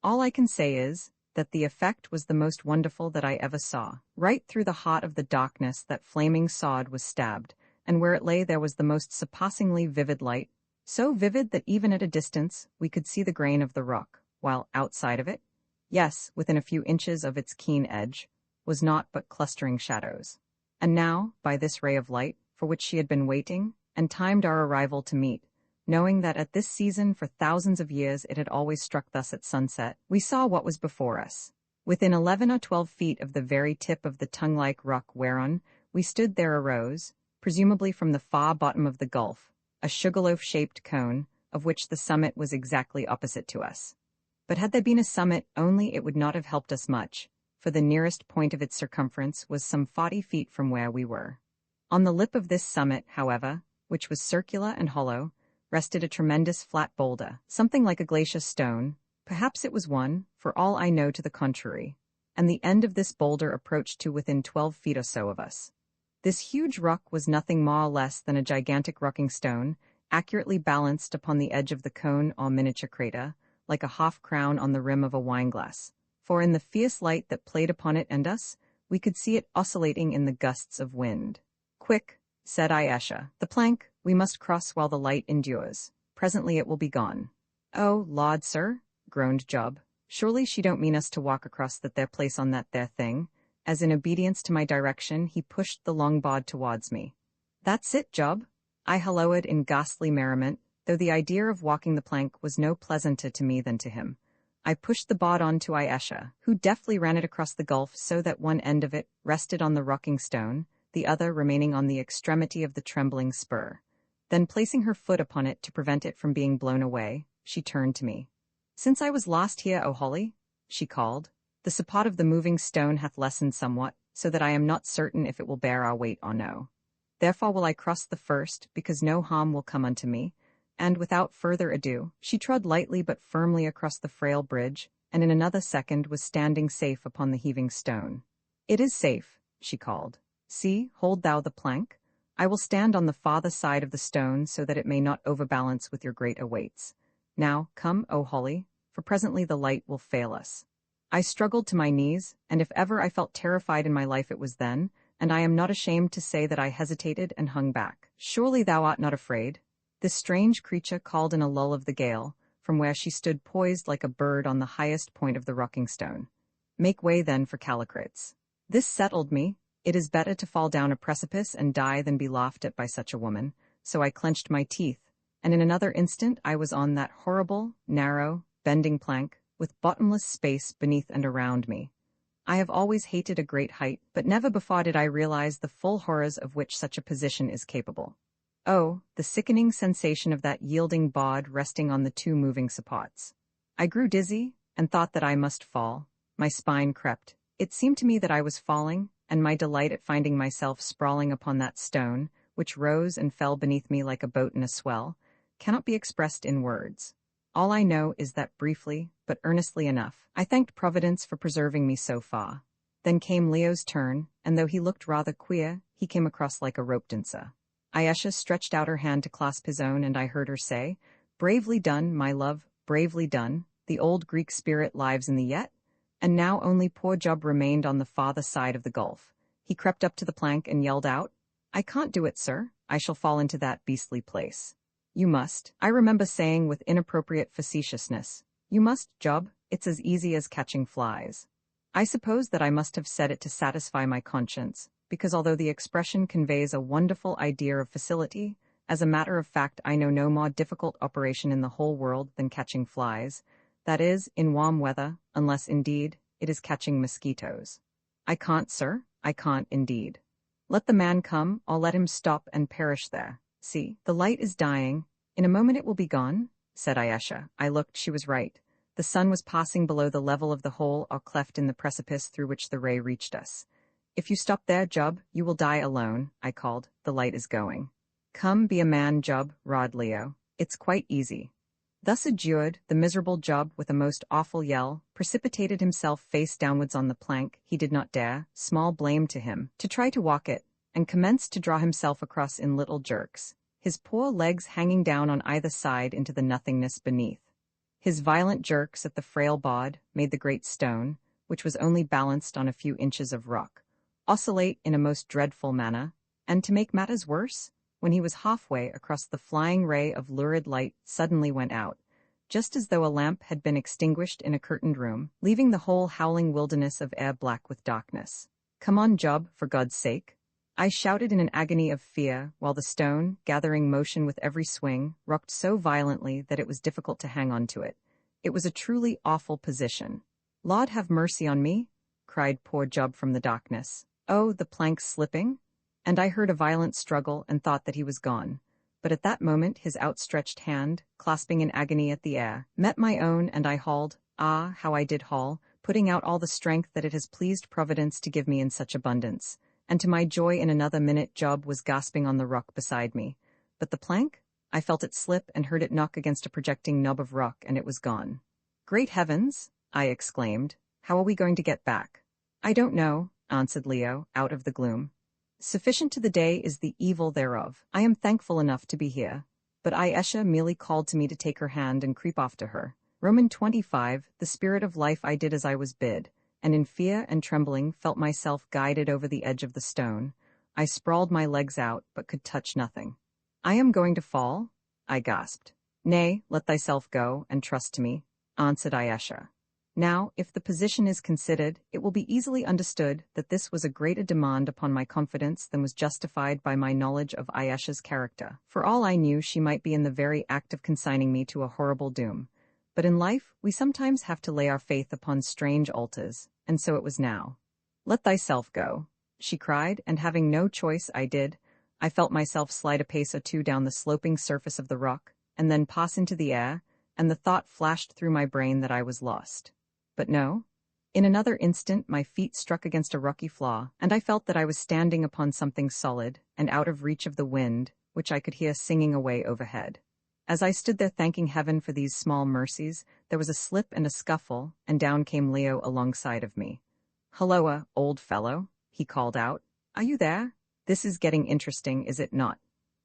All I can say is, that the effect was the most wonderful that I ever saw. Right through the heart of the darkness that flaming sword was stabbed, and where it lay there was the most surpassingly vivid light, so vivid that even at a distance we could see the grain of the rock, while outside of it, yes, within a few inches of its keen edge, was naught but clustering shadows. And now, by this ray of light, for which she had been waiting, and timed our arrival to meet, knowing that at this season for thousands of years it had always struck thus at sunset. We saw what was before us. Within 11 or 12 feet of the very tip of the tongue-like rock whereon we stood there arose, presumably from the far bottom of the gulf, a sugarloaf-shaped cone, of which the summit was exactly opposite to us. But had there been a summit only, it would not have helped us much, for the nearest point of its circumference was some 40 feet from where we were. On the lip of this summit, however, which was circular and hollow, rested a tremendous flat boulder, something like a glacier stone. Perhaps it was one, for all I know to the contrary, and the end of this boulder approached to within 12 feet or so of us. This huge rock was nothing more or less than a gigantic rocking stone, accurately balanced upon the edge of the cone or miniature crater, like a half-crown on the rim of a wineglass, for in the fierce light that played upon it and us, we could see it oscillating in the gusts of wind. "Quick," said Ayesha, "the plank, we must cross while the light endures. Presently it will be gone." "Oh, Lord, sir," groaned Job, "surely she don't mean us to walk across that there place on that there thing," as in obedience to my direction he pushed the long board towards me. "That's it, Job," I halloed in ghastly merriment, though the idea of walking the plank was no pleasanter to me than to him. I pushed the board on to Ayesha, who deftly ran it across the gulf so that one end of it rested on the rocking stone, the other remaining on the extremity of the trembling spur. Then placing her foot upon it to prevent it from being blown away, she turned to me. "Since I was last here, O Holly," she called, "the support of the moving stone hath lessened somewhat, so that I am not certain if it will bear our weight or no. Therefore will I cross the first, because no harm will come unto me." And without further ado, she trod lightly but firmly across the frail bridge, and in another second was standing safe upon the heaving stone. "It is safe," she called. "See, hold thou the plank. I will stand on the farther side of the stone so that it may not overbalance with your greater weights. Now, come, O Holly, for presently the light will fail us." I struggled to my knees, and if ever I felt terrified in my life it was then, and I am not ashamed to say that I hesitated and hung back. "Surely thou art not afraid?" This strange creature called in a lull of the gale, from where she stood poised like a bird on the highest point of the rocking stone. "Make way then for Callicrates." This settled me. It is better to fall down a precipice and die than be laughed at by such a woman, so I clenched my teeth, and in another instant I was on that horrible, narrow, bending plank, with bottomless space beneath and around me. I have always hated a great height, but never before did I realize the full horrors of which such a position is capable. Oh, the sickening sensation of that yielding board resting on the two moving supports. I grew dizzy, and thought that I must fall. My spine crept. It seemed to me that I was falling, and my delight at finding myself sprawling upon that stone, which rose and fell beneath me like a boat in a swell, cannot be expressed in words. All I know is that briefly, but earnestly enough, I thanked Providence for preserving me so far. Then came Leo's turn, and though he looked rather queer, he came across like a rope dancer. Ayesha stretched out her hand to clasp his own, and I heard her say, "Bravely done, my love, bravely done. The old Greek spirit lives in thee yet." And now only poor Job remained on the farther side of the gulf. He crept up to the plank and yelled out, "I can't do it, sir. I shall fall into that beastly place." "You must," I remember saying with inappropriate facetiousness. "You must, Job. It's as easy as catching flies." I suppose that I must have said it to satisfy my conscience, because although the expression conveys a wonderful idea of facility, as a matter of fact I know no more difficult operation in the whole world than catching flies, that is, in warm weather, unless, indeed, it is catching mosquitoes. "I can't, sir, I can't, indeed." "Let the man come, or let him stop and perish there. See, the light is dying. In a moment it will be gone," said Ayesha. I looked, she was right. The sun was passing below the level of the hole or cleft in the precipice through which the ray reached us. "If you stop there, Job, you will die alone," I called. "The light is going." "Come, be a man, Job," roared Leo. "It's quite easy." Thus adjured, the miserable Job, with a most awful yell, precipitated himself face downwards on the plank. He did not dare, small blame to him, to try to walk it, and commenced to draw himself across in little jerks, his poor legs hanging down on either side into the nothingness beneath. His violent jerks at the frail board made the great stone, which was only balanced on a few inches of rock, oscillate in a most dreadful manner, and to make matters worse, when he was halfway across the flying ray of lurid light suddenly went out, just as though a lamp had been extinguished in a curtained room, leaving the whole howling wilderness of air black with darkness. "Come on, Job, for God's sake." I shouted in an agony of fear, while the stone, gathering motion with every swing, rocked so violently that it was difficult to hang on to it. It was a truly awful position. "Lord have mercy on me," cried poor Job from the darkness. "Oh, the plank's slipping?" And I heard a violent struggle and thought that he was gone. But at that moment his outstretched hand, clasping in agony at the air, met my own, and I hauled, how I did haul, putting out all the strength that it has pleased Providence to give me in such abundance. And to my joy in another minute Job was gasping on the rock beside me. But the plank? I felt it slip and heard it knock against a projecting knob of rock, and it was gone. "Great heavens!" I exclaimed. "How are we going to get back?" "I don't know," answered Leo, out of the gloom. "Sufficient to the day is the evil thereof. I am thankful enough to be here." But Ayesha merely called to me to take her hand and creep after her. Roman 25, the spirit of life, I did as I was bid, and in fear and trembling felt myself guided over the edge of the stone. I sprawled my legs out, but could touch nothing. "I am going to fall?" I gasped. "Nay, let thyself go, and trust to me," answered Ayesha. Now, if the position is considered, it will be easily understood that this was a greater demand upon my confidence than was justified by my knowledge of Ayesha's character. For all I knew, she might be in the very act of consigning me to a horrible doom. But in life, we sometimes have to lay our faith upon strange altars, and so it was now. "Let thyself go," she cried, and having no choice, I did. I felt myself slide a pace or two down the sloping surface of the rock, and then pass into the air, and the thought flashed through my brain that I was lost. But no. In another instant my feet struck against a rocky flaw, and I felt that I was standing upon something solid, and out of reach of the wind, which I could hear singing away overhead. As I stood there thanking heaven for these small mercies, there was a slip and a scuffle, and down came Leo alongside of me. "Hulloa, old fellow," he called out. "Are you there? This is getting interesting, is it not?"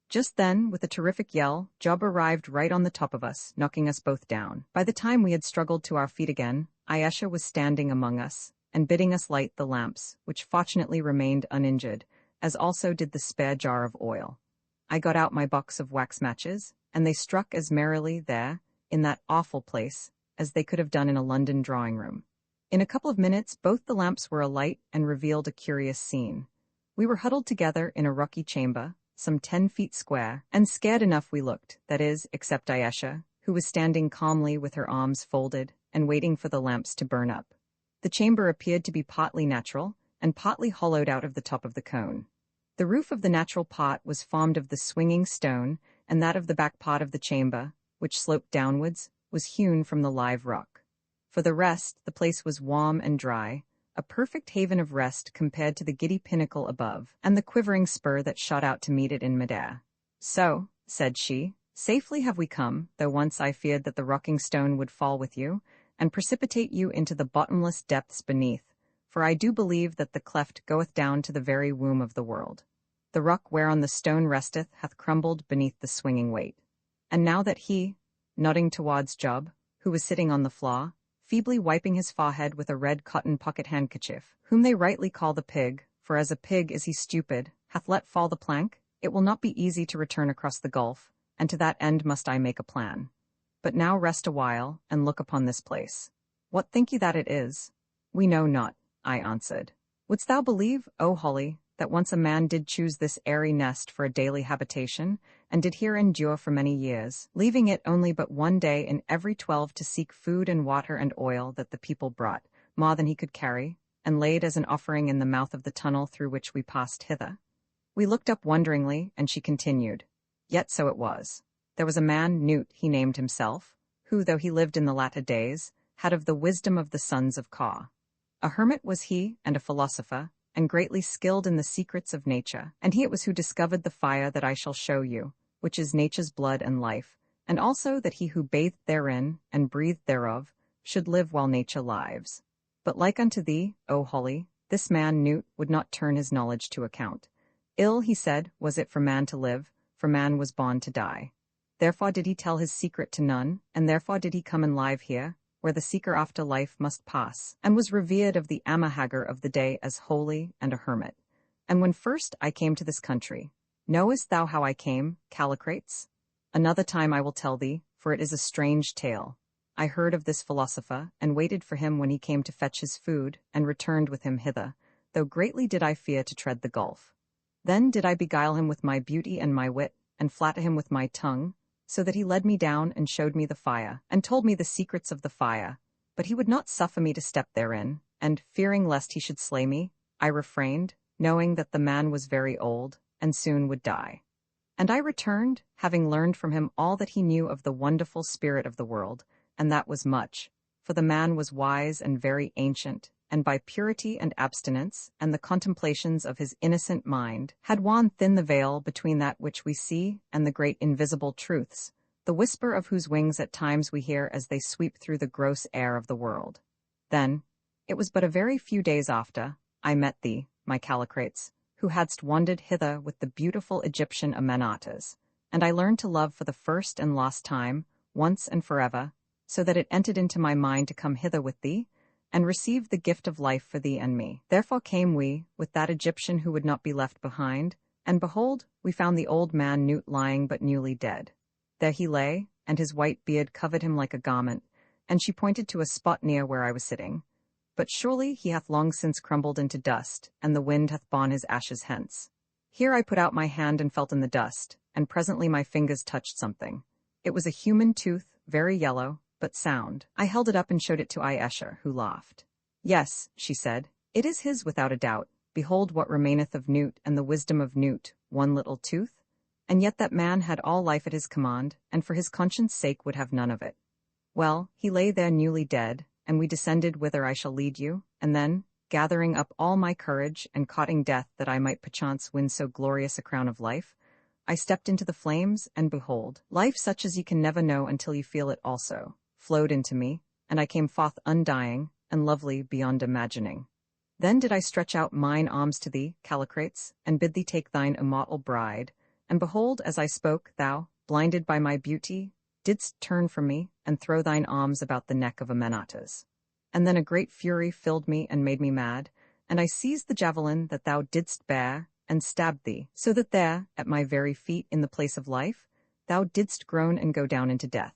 Just then, with a terrific yell, Job arrived right on the top of us, knocking us both down. By the time we had struggled to our feet again, Ayesha was standing among us, and bidding us light the lamps, which fortunately remained uninjured, as also did the spare jar of oil. I got out my box of wax matches, and they struck as merrily there, in that awful place, as they could have done in a London drawing-room. In a couple of minutes both the lamps were alight and revealed a curious scene. We were huddled together in a rocky chamber, some 10 feet square, and scared enough we looked, that is, except Ayesha, who was standing calmly with her arms folded and waiting for the lamps to burn up. The chamber appeared to be partly natural, and partly hollowed out of the top of the cone. The roof of the natural part was formed of the swinging stone, and that of the back part of the chamber, which sloped downwards, was hewn from the live rock. For the rest, the place was warm and dry, a perfect haven of rest compared to the giddy pinnacle above, and the quivering spur that shot out to meet it in midair. "So," said she, "safely have we come, though once I feared that the rocking stone would fall with you, and precipitate you into the bottomless depths beneath, for I do believe that the cleft goeth down to the very womb of the world. The rock whereon the stone resteth hath crumbled beneath the swinging weight. And now that he," nodding towards Job, who was sitting on the floor, feebly wiping his forehead with a red cotton pocket handkerchief, "whom they rightly call the pig, for as a pig is he stupid, hath let fall the plank, it will not be easy to return across the gulf, and to that end must I make a plan. But now rest a while, and look upon this place. What think ye that it is?" "We know not," I answered. "Wouldst thou believe, O Holly, that once a man did choose this airy nest for a daily habitation, and did here endure for many years, leaving it only but one day in every 12 to seek food and water and oil that the people brought, more than he could carry, and laid as an offering in the mouth of the tunnel through which we passed hither?" We looked up wonderingly, and she continued, "Yet so it was. There was a man, Newt he named himself, who, though he lived in the latter days, had of the wisdom of the sons of Ka. A hermit was he, and a philosopher, and greatly skilled in the secrets of nature, and he it was who discovered the fire that I shall show you, which is nature's blood and life, and also that he who bathed therein, and breathed thereof, should live while nature lives. But like unto thee, O Holly, this man Newt would not turn his knowledge to account. Ill, he said, was it for man to live, for man was born to die. Therefore did he tell his secret to none, and therefore did he come and live here, where the seeker after life must pass, and was revered of the Haggard of the day as holy and a hermit. And when first I came to this country, knowest thou how I came, Callicrates? Another time I will tell thee, for it is a strange tale. I heard of this philosopher, and waited for him when he came to fetch his food, and returned with him hither, though greatly did I fear to tread the gulf. Then did I beguile him with my beauty and my wit, and flatter him with my tongue, so that he led me down and showed me the fire, and told me the secrets of the fire. But he would not suffer me to step therein, and, fearing lest he should slay me, I refrained, knowing that the man was very old, and soon would die. And I returned, having learned from him all that he knew of the wonderful spirit of the world, and that was much, for the man was wise and very ancient, and by purity and abstinence, and the contemplations of his innocent mind, had wan thin the veil between that which we see and the great invisible truths, the whisper of whose wings at times we hear as they sweep through the gross air of the world. Then, it was but a very few days after, I met thee, my Callicrates, who hadst wandered hither with the beautiful Egyptian Amenartas, and I learned to love for the first and last time, once and forever, so that it entered into my mind to come hither with thee, and receive the gift of life for thee and me. Therefore came we, with that Egyptian who would not be left behind, and behold, we found the old man Newt lying but newly dead. There he lay, and his white beard covered him like a garment, and she pointed to a spot near where I was sitting. But surely he hath long since crumbled into dust, and the wind hath borne his ashes hence. Here I put out my hand and felt in the dust, and presently my fingers touched something. It was a human tooth, very yellow, but sound. I held it up and showed it to Escher, who laughed. Yes, she said, it is his without a doubt. Behold what remaineth of Newt and the wisdom of Newt, one little tooth. And yet that man had all life at his command, and for his conscience' sake would have none of it. Well, he lay there newly dead, and we descended whither I shall lead you, and then, gathering up all my courage and courting death that I might perchance win so glorious a crown of life, I stepped into the flames, and behold, life such as ye can never know until you feel it also, flowed into me, and I came forth undying, and lovely beyond imagining. Then did I stretch out mine arms to thee, Callicrates, and bid thee take thine immortal bride, and behold, as I spoke, thou, blinded by my beauty, didst turn from me, and throw thine arms about the neck of Amenartas. And then a great fury filled me and made me mad, and I seized the javelin that thou didst bear, and stabbed thee, so that there, at my very feet in the place of life, thou didst groan and go down into death.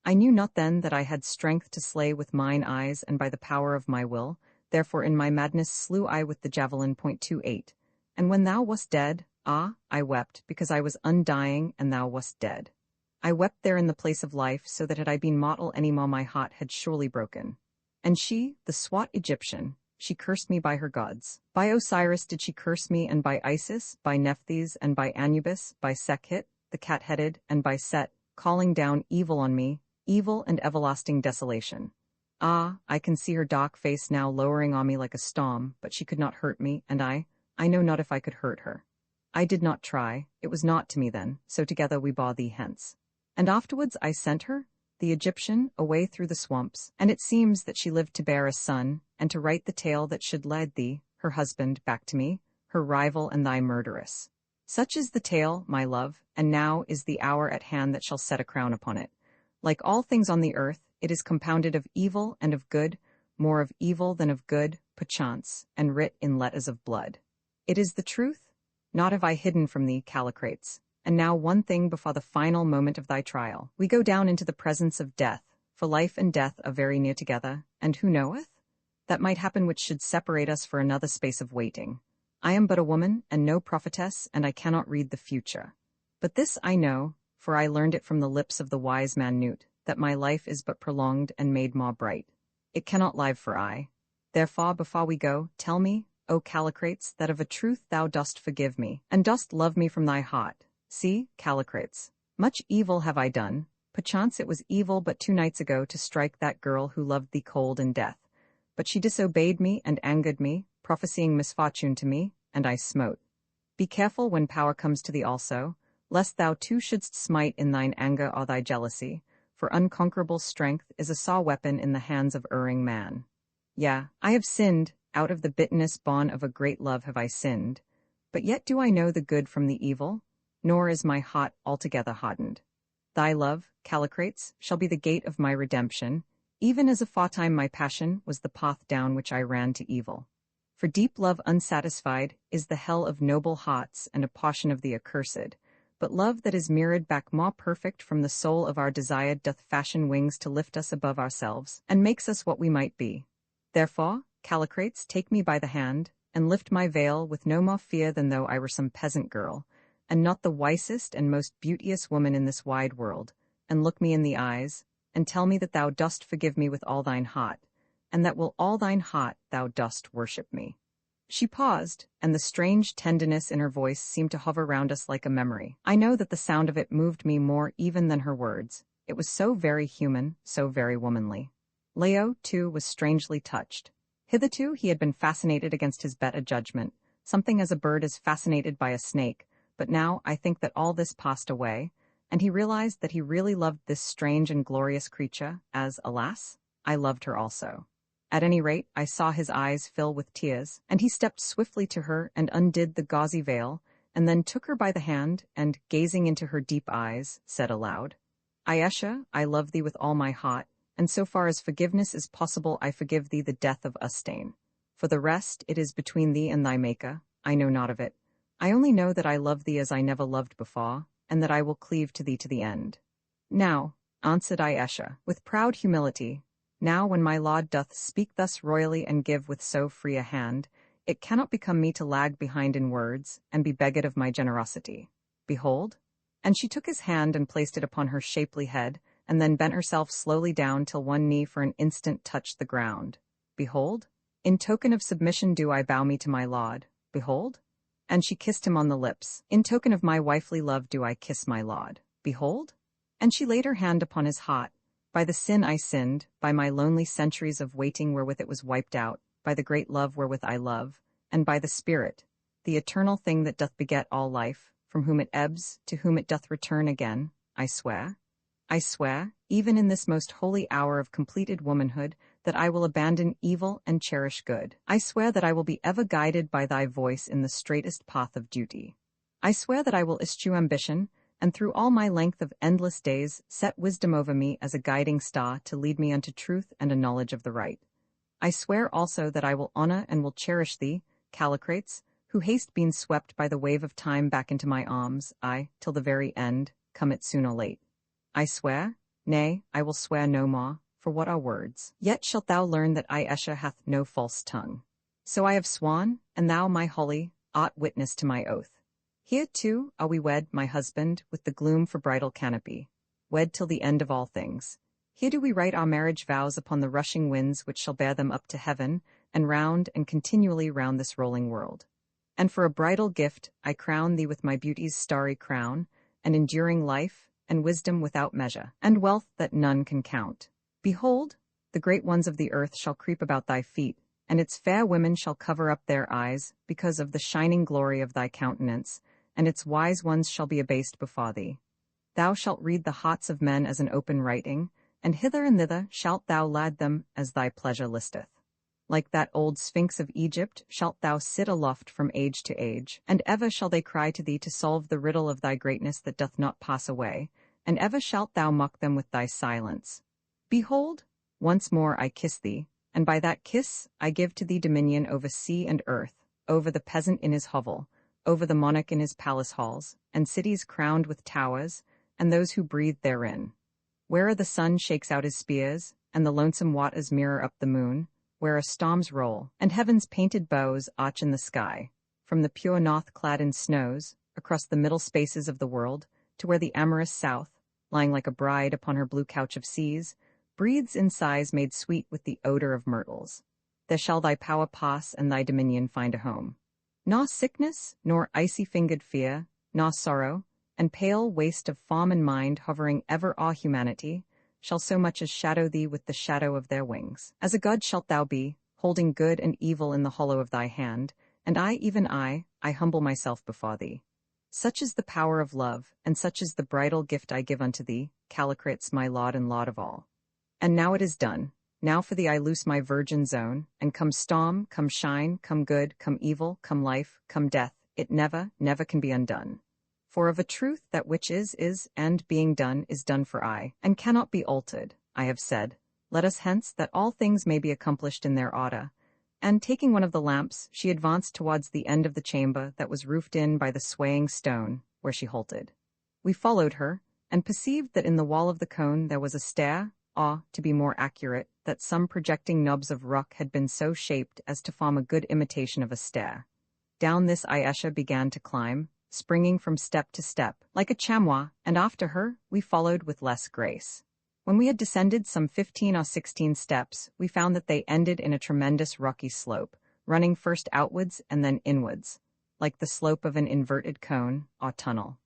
I knew not then that I had strength to slay with mine eyes and by the power of my will, therefore in my madness slew I with the javelin. 28. And when thou wast dead, I wept, because I was undying and thou wast dead. I wept there in the place of life, so that had I been mortal any more my heart had surely broken. And she, the swat Egyptian, she cursed me by her gods. By Osiris did she curse me, and by Isis, by Nephthys, and by Anubis, by Sekhit, the cat-headed, and by Set, calling down evil on me, evil and everlasting desolation. I can see her dark face now lowering on me like a storm, but she could not hurt me, and I know not if I could hurt her. I did not try, it was naught to me then, so together we bore thee hence. And afterwards I sent her, the Egyptian, away through the swamps, and it seems that she lived to bear a son, and to write the tale that should lead thee, her husband, back to me, her rival and thy murderess. Such is the tale, my love, and now is the hour at hand that shall set a crown upon it. Like all things on the earth, it is compounded of evil and of good, more of evil than of good, perchance, and writ in letters of blood. It is the truth, not have I hidden from thee, Callicrates. And now one thing before the final moment of thy trial. We go down into the presence of death, for life and death are very near together, and who knoweth? That might happen which should separate us for another space of waiting. I am but a woman, and no prophetess, and I cannot read the future. But this I know, for I learned it from the lips of the wise man Newt, that my life is but prolonged and made more bright. It cannot live for aye. Therefore, before we go, tell me, O Callicrates, that of a truth thou dost forgive me, and dost love me from thy heart. See, Callicrates, much evil have I done. Perchance it was evil but 2 nights ago to strike that girl who loved thee cold in death. But she disobeyed me and angered me, prophesying misfortune to me, and I smote. Be careful when power comes to thee also, lest thou too shouldst smite in thine anger or thy jealousy, for unconquerable strength is a sore weapon in the hands of erring man. Yea, I have sinned, out of the bitterness born of a great love have I sinned, but yet do I know the good from the evil, nor is my heart altogether hardened. Thy love, Callicrates, shall be the gate of my redemption, even as aforetime my passion was the path down which I ran to evil. For deep love unsatisfied is the hell of noble hearts and a portion of the accursed, but love that is mirrored back more perfect from the soul of our desired doth fashion wings to lift us above ourselves, and makes us what we might be. Therefore, Callicrates, take me by the hand, and lift my veil with no more fear than though I were some peasant girl, and not the wisest and most beauteous woman in this wide world, and look me in the eyes, and tell me that thou dost forgive me with all thine heart, and that will all thine heart thou dost worship me. She paused, and the strange tenderness in her voice seemed to hover round us like a memory. I know that the sound of it moved me more even than her words. It was so very human, so very womanly. Leo, too, was strangely touched. Hitherto he had been fascinated against his better judgment, something as a bird is fascinated by a snake, but now I think that all this passed away, and he realized that he really loved this strange and glorious creature, as, alas, I loved her also. At any rate, I saw his eyes fill with tears, and he stepped swiftly to her and undid the gauzy veil, and then took her by the hand, and, gazing into her deep eyes, said aloud, Ayesha, I love thee with all my heart, and so far as forgiveness is possible I forgive thee the death of Ustane. For the rest, it is between thee and thy Maker, I know not of it. I only know that I love thee as I never loved before, and that I will cleave to thee to the end. Now, answered Ayesha, with proud humility, now when my lord doth speak thus royally and give with so free a hand, it cannot become me to lag behind in words, and be begged of my generosity. Behold. And she took his hand and placed it upon her shapely head, and then bent herself slowly down till one knee for an instant touched the ground. Behold. In token of submission do I bow me to my lord. Behold. And she kissed him on the lips. In token of my wifely love do I kiss my lord. Behold. And she laid her hand upon his heart. By the sin I sinned, by my lonely centuries of waiting wherewith it was wiped out, by the great love wherewith I love, and by the Spirit, the eternal thing that doth beget all life, from whom it ebbs, to whom it doth return again, I swear, even in this most holy hour of completed womanhood, that I will abandon evil and cherish good. I swear that I will be ever guided by thy voice in the straightest path of duty. I swear that I will eschew ambition, and through all my length of endless days set wisdom over me as a guiding star to lead me unto truth and a knowledge of the right. I swear also that I will honor and will cherish thee, Callicrates, who haste been swept by the wave of time back into my arms, I, till the very end, come it soon or late. I swear, nay, I will swear no more, for what are words? Yet shalt thou learn that Ayesha hath no false tongue. So I have sworn, and thou, my Holly, art witness to my oath. Here, too, are we wed, my husband, with the gloom for bridal canopy, wed till the end of all things. Here do we write our marriage vows upon the rushing winds which shall bear them up to heaven, and round and continually round this rolling world. And for a bridal gift I crown thee with my beauty's starry crown, and enduring life, and wisdom without measure, and wealth that none can count. Behold, the great ones of the earth shall creep about thy feet, and its fair women shall cover up their eyes, because of the shining glory of thy countenance, and its wise ones shall be abased before thee. Thou shalt read the hearts of men as an open writing, and hither and thither shalt thou lad them as thy pleasure listeth. Like that old Sphinx of Egypt shalt thou sit aloft from age to age, and ever shall they cry to thee to solve the riddle of thy greatness that doth not pass away, and ever shalt thou mock them with thy silence. Behold, once more I kiss thee, and by that kiss I give to thee dominion over sea and earth, over the peasant in his hovel, over the monarch in his palace halls, and cities crowned with towers, and those who breathe therein. Where the sun shakes out his spears, and the lonesome waters mirror up the moon, where storms roll, and heaven's painted bows arch in the sky, from the pure north clad in snows, across the middle spaces of the world, to where the amorous south, lying like a bride upon her blue couch of seas, breathes in sighs made sweet with the odor of myrtles. There shall thy power pass, and thy dominion find a home. Nor sickness, nor icy-fingered fear, nor sorrow, and pale waste of form and mind hovering ever o'er humanity, shall so much as shadow thee with the shadow of their wings. As a god shalt thou be, holding good and evil in the hollow of thy hand, and I, even I humble myself before thee. Such is the power of love, and such is the bridal gift I give unto thee, Callicrates, my lord and lord of all. And now it is done. Now for thee I loose my virgin zone, and come storm, come shine, come good, come evil, come life, come death, it never, never can be undone. For of a truth that which is, and being done is done for aye, and cannot be altered. I have said, let us hence that all things may be accomplished in their order. And taking one of the lamps, she advanced towards the end of the chamber that was roofed in by the swaying stone, where she halted. We followed her, and perceived that in the wall of the cone there was a stair, or, to be more accurate, that some projecting knobs of rock had been so shaped as to form a good imitation of a stair. Down this Ayesha began to climb, springing from step to step, like a chamois, and after her, we followed with less grace. When we had descended some 15 or 16 steps, we found that they ended in a tremendous rocky slope, running first outwards and then inwards, like the slope of an inverted cone or tunnel.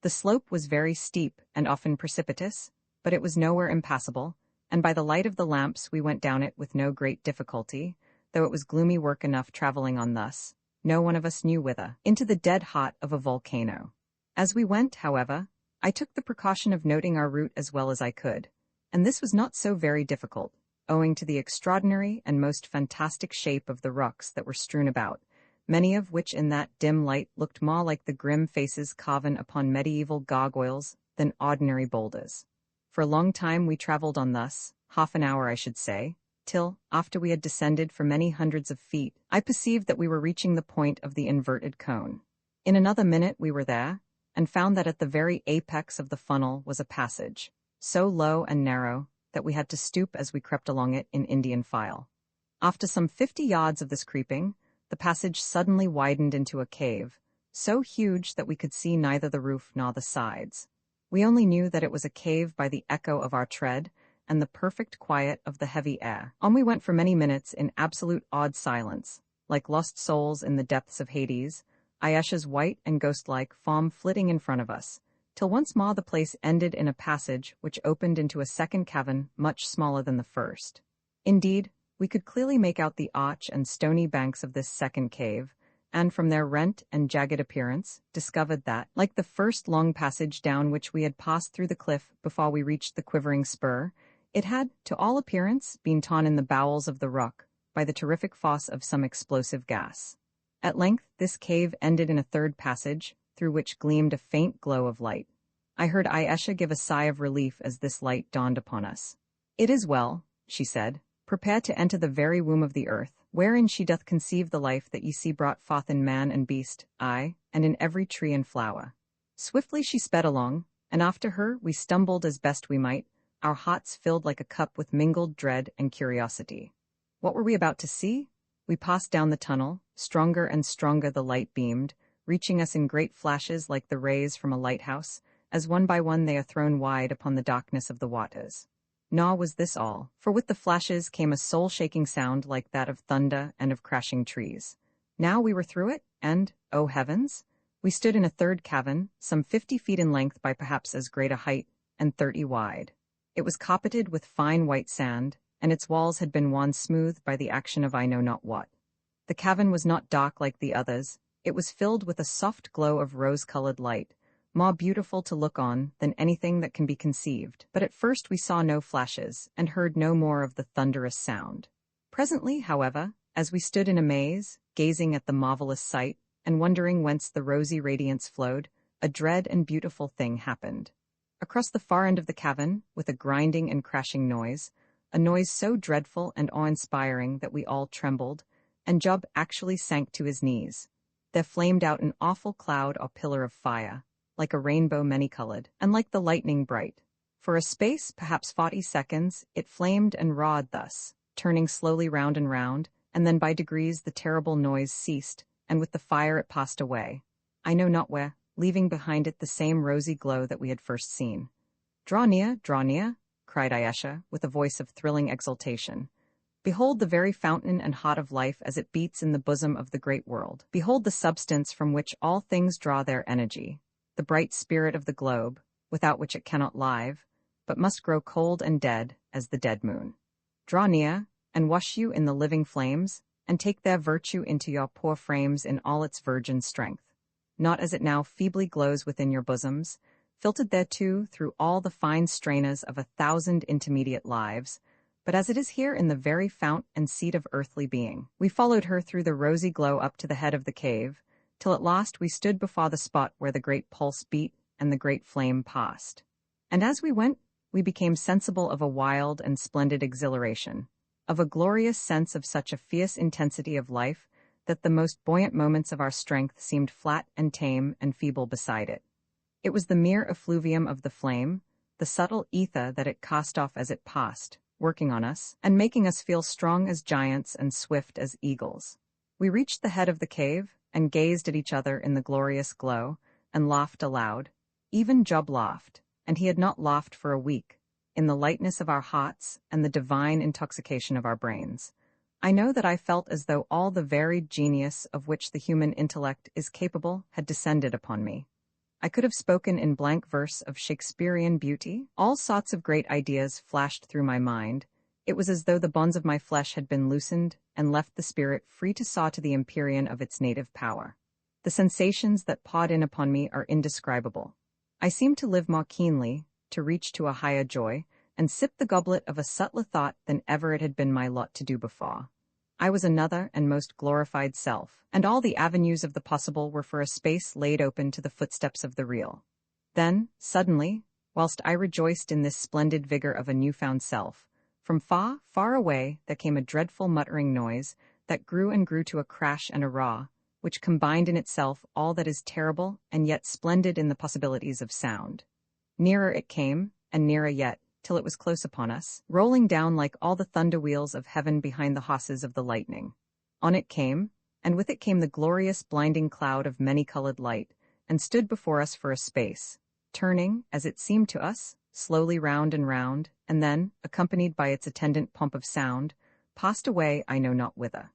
The slope was very steep and often precipitous, but it was nowhere impassable, and by the light of the lamps we went down it with no great difficulty, though it was gloomy work enough traveling on thus, no one of us knew whither, into the dead heart of a volcano. As we went, however, I took the precaution of noting our route as well as I could, and this was not so very difficult, owing to the extraordinary and most fantastic shape of the rocks that were strewn about, many of which in that dim light looked more like the grim faces carven upon medieval gargoyles than ordinary boulders. For a long time we traveled on thus, half an hour I should say, till, after we had descended for many hundreds of feet, I perceived that we were reaching the point of the inverted cone. In another minute we were there, and found that at the very apex of the funnel was a passage, so low and narrow that we had to stoop as we crept along it in Indian file. After some 50 yards of this creeping, the passage suddenly widened into a cave, so huge that we could see neither the roof nor the sides. We only knew that it was a cave by the echo of our tread and the perfect quiet of the heavy air. On we went for many minutes in absolute awed silence, like lost souls in the depths of Hades, Ayesha's white and ghost-like form flitting in front of us, till once more the place ended in a passage which opened into a second cavern much smaller than the first. Indeed, we could clearly make out the arch and stony banks of this second cave, and from their rent and jagged appearance, discovered that, like the first long passage down which we had passed through the cliff before we reached the quivering spur, it had, to all appearance, been torn in the bowels of the rock by the terrific force of some explosive gas. At length, this cave ended in a third passage, through which gleamed a faint glow of light. I heard Ayesha give a sigh of relief as this light dawned upon us. "It is well," she said. "Prepare to enter the very womb of the earth, wherein she doth conceive the life that ye see brought forth in man and beast, aye, and in every tree and flower." Swiftly she sped along, and after her we stumbled as best we might, our hearts filled like a cup with mingled dread and curiosity. What were we about to see? We passed down the tunnel, stronger and stronger the light beamed, reaching us in great flashes like the rays from a lighthouse, as one by one they are thrown wide upon the darkness of the waters. Nor was this all, for with the flashes came a soul-shaking sound like that of thunder and of crashing trees. Now we were through it, and, oh heavens, we stood in a third cavern, some 50 feet in length by perhaps as great a height, and 30 wide. It was carpeted with fine white sand, and its walls had been worn smooth by the action of I know not what. The cavern was not dark like the others, it was filled with a soft glow of rose-colored light, more beautiful to look on than anything that can be conceived, but at first we saw no flashes, and heard no more of the thunderous sound. Presently, however, as we stood in amaze, gazing at the marvelous sight, and wondering whence the rosy radiance flowed, a dread and beautiful thing happened. Across the far end of the cavern, with a grinding and crashing noise, a noise so dreadful and awe-inspiring that we all trembled, and Job actually sank to his knees, there flamed out an awful cloud or pillar of fire, like a rainbow many-colored, and like the lightning bright. For a space, perhaps 40 seconds, it flamed and roared thus, turning slowly round and round, and then by degrees the terrible noise ceased, and with the fire it passed away, I know not where, leaving behind it the same rosy glow that we had first seen. Draw near, cried Ayesha, with a voice of thrilling exultation. Behold the very fountain and heart of life as it beats in the bosom of the great world. Behold the substance from which all things draw their energy, the bright spirit of the globe, without which it cannot live, but must grow cold and dead as the dead moon. Draw near, and wash you in the living flames, and take their virtue into your poor frames in all its virgin strength, not as it now feebly glows within your bosoms, filtered thereto through all the fine strainers of 1,000 intermediate lives, but as it is here in the very fount and seat of earthly being. We followed her through the rosy glow up to the head of the cave, till at last we stood before the spot where the great pulse beat and the great flame passed. And as we went, we became sensible of a wild and splendid exhilaration, of a glorious sense of such a fierce intensity of life that the most buoyant moments of our strength seemed flat and tame and feeble beside it. It was the mere effluvium of the flame, the subtle ether that it cast off as it passed, working on us, and making us feel strong as giants and swift as eagles. We reached the head of the cave, and gazed at each other in the glorious glow, and laughed aloud. Even Job laughed, and he had not laughed for a week, in the lightness of our hearts and the divine intoxication of our brains. I know that I felt as though all the varied genius of which the human intellect is capable had descended upon me. I could have spoken in blank verse of Shakespearean beauty. All sorts of great ideas flashed through my mind. It was as though the bonds of my flesh had been loosened and left the spirit free to soar to the empyrean of its native power. The sensations that poured in upon me are indescribable. I seemed to live more keenly, to reach to a higher joy, and sip the goblet of a subtler thought than ever it had been my lot to do before. I was another and most glorified self, and all the avenues of the possible were for a space laid open to the footsteps of the real. Then, suddenly, whilst I rejoiced in this splendid vigor of a newfound self, from far, far away there came a dreadful muttering noise that grew and grew to a crash and a roar, which combined in itself all that is terrible and yet splendid in the possibilities of sound. Nearer it came, and nearer yet, till it was close upon us, rolling down like all the thunder wheels of heaven behind the hosses of the lightning. On it came, and with it came the glorious blinding cloud of many-colored light, and stood before us for a space, turning, as it seemed to us, slowly round and round, and then, accompanied by its attendant pomp of sound, passed away I know not whither.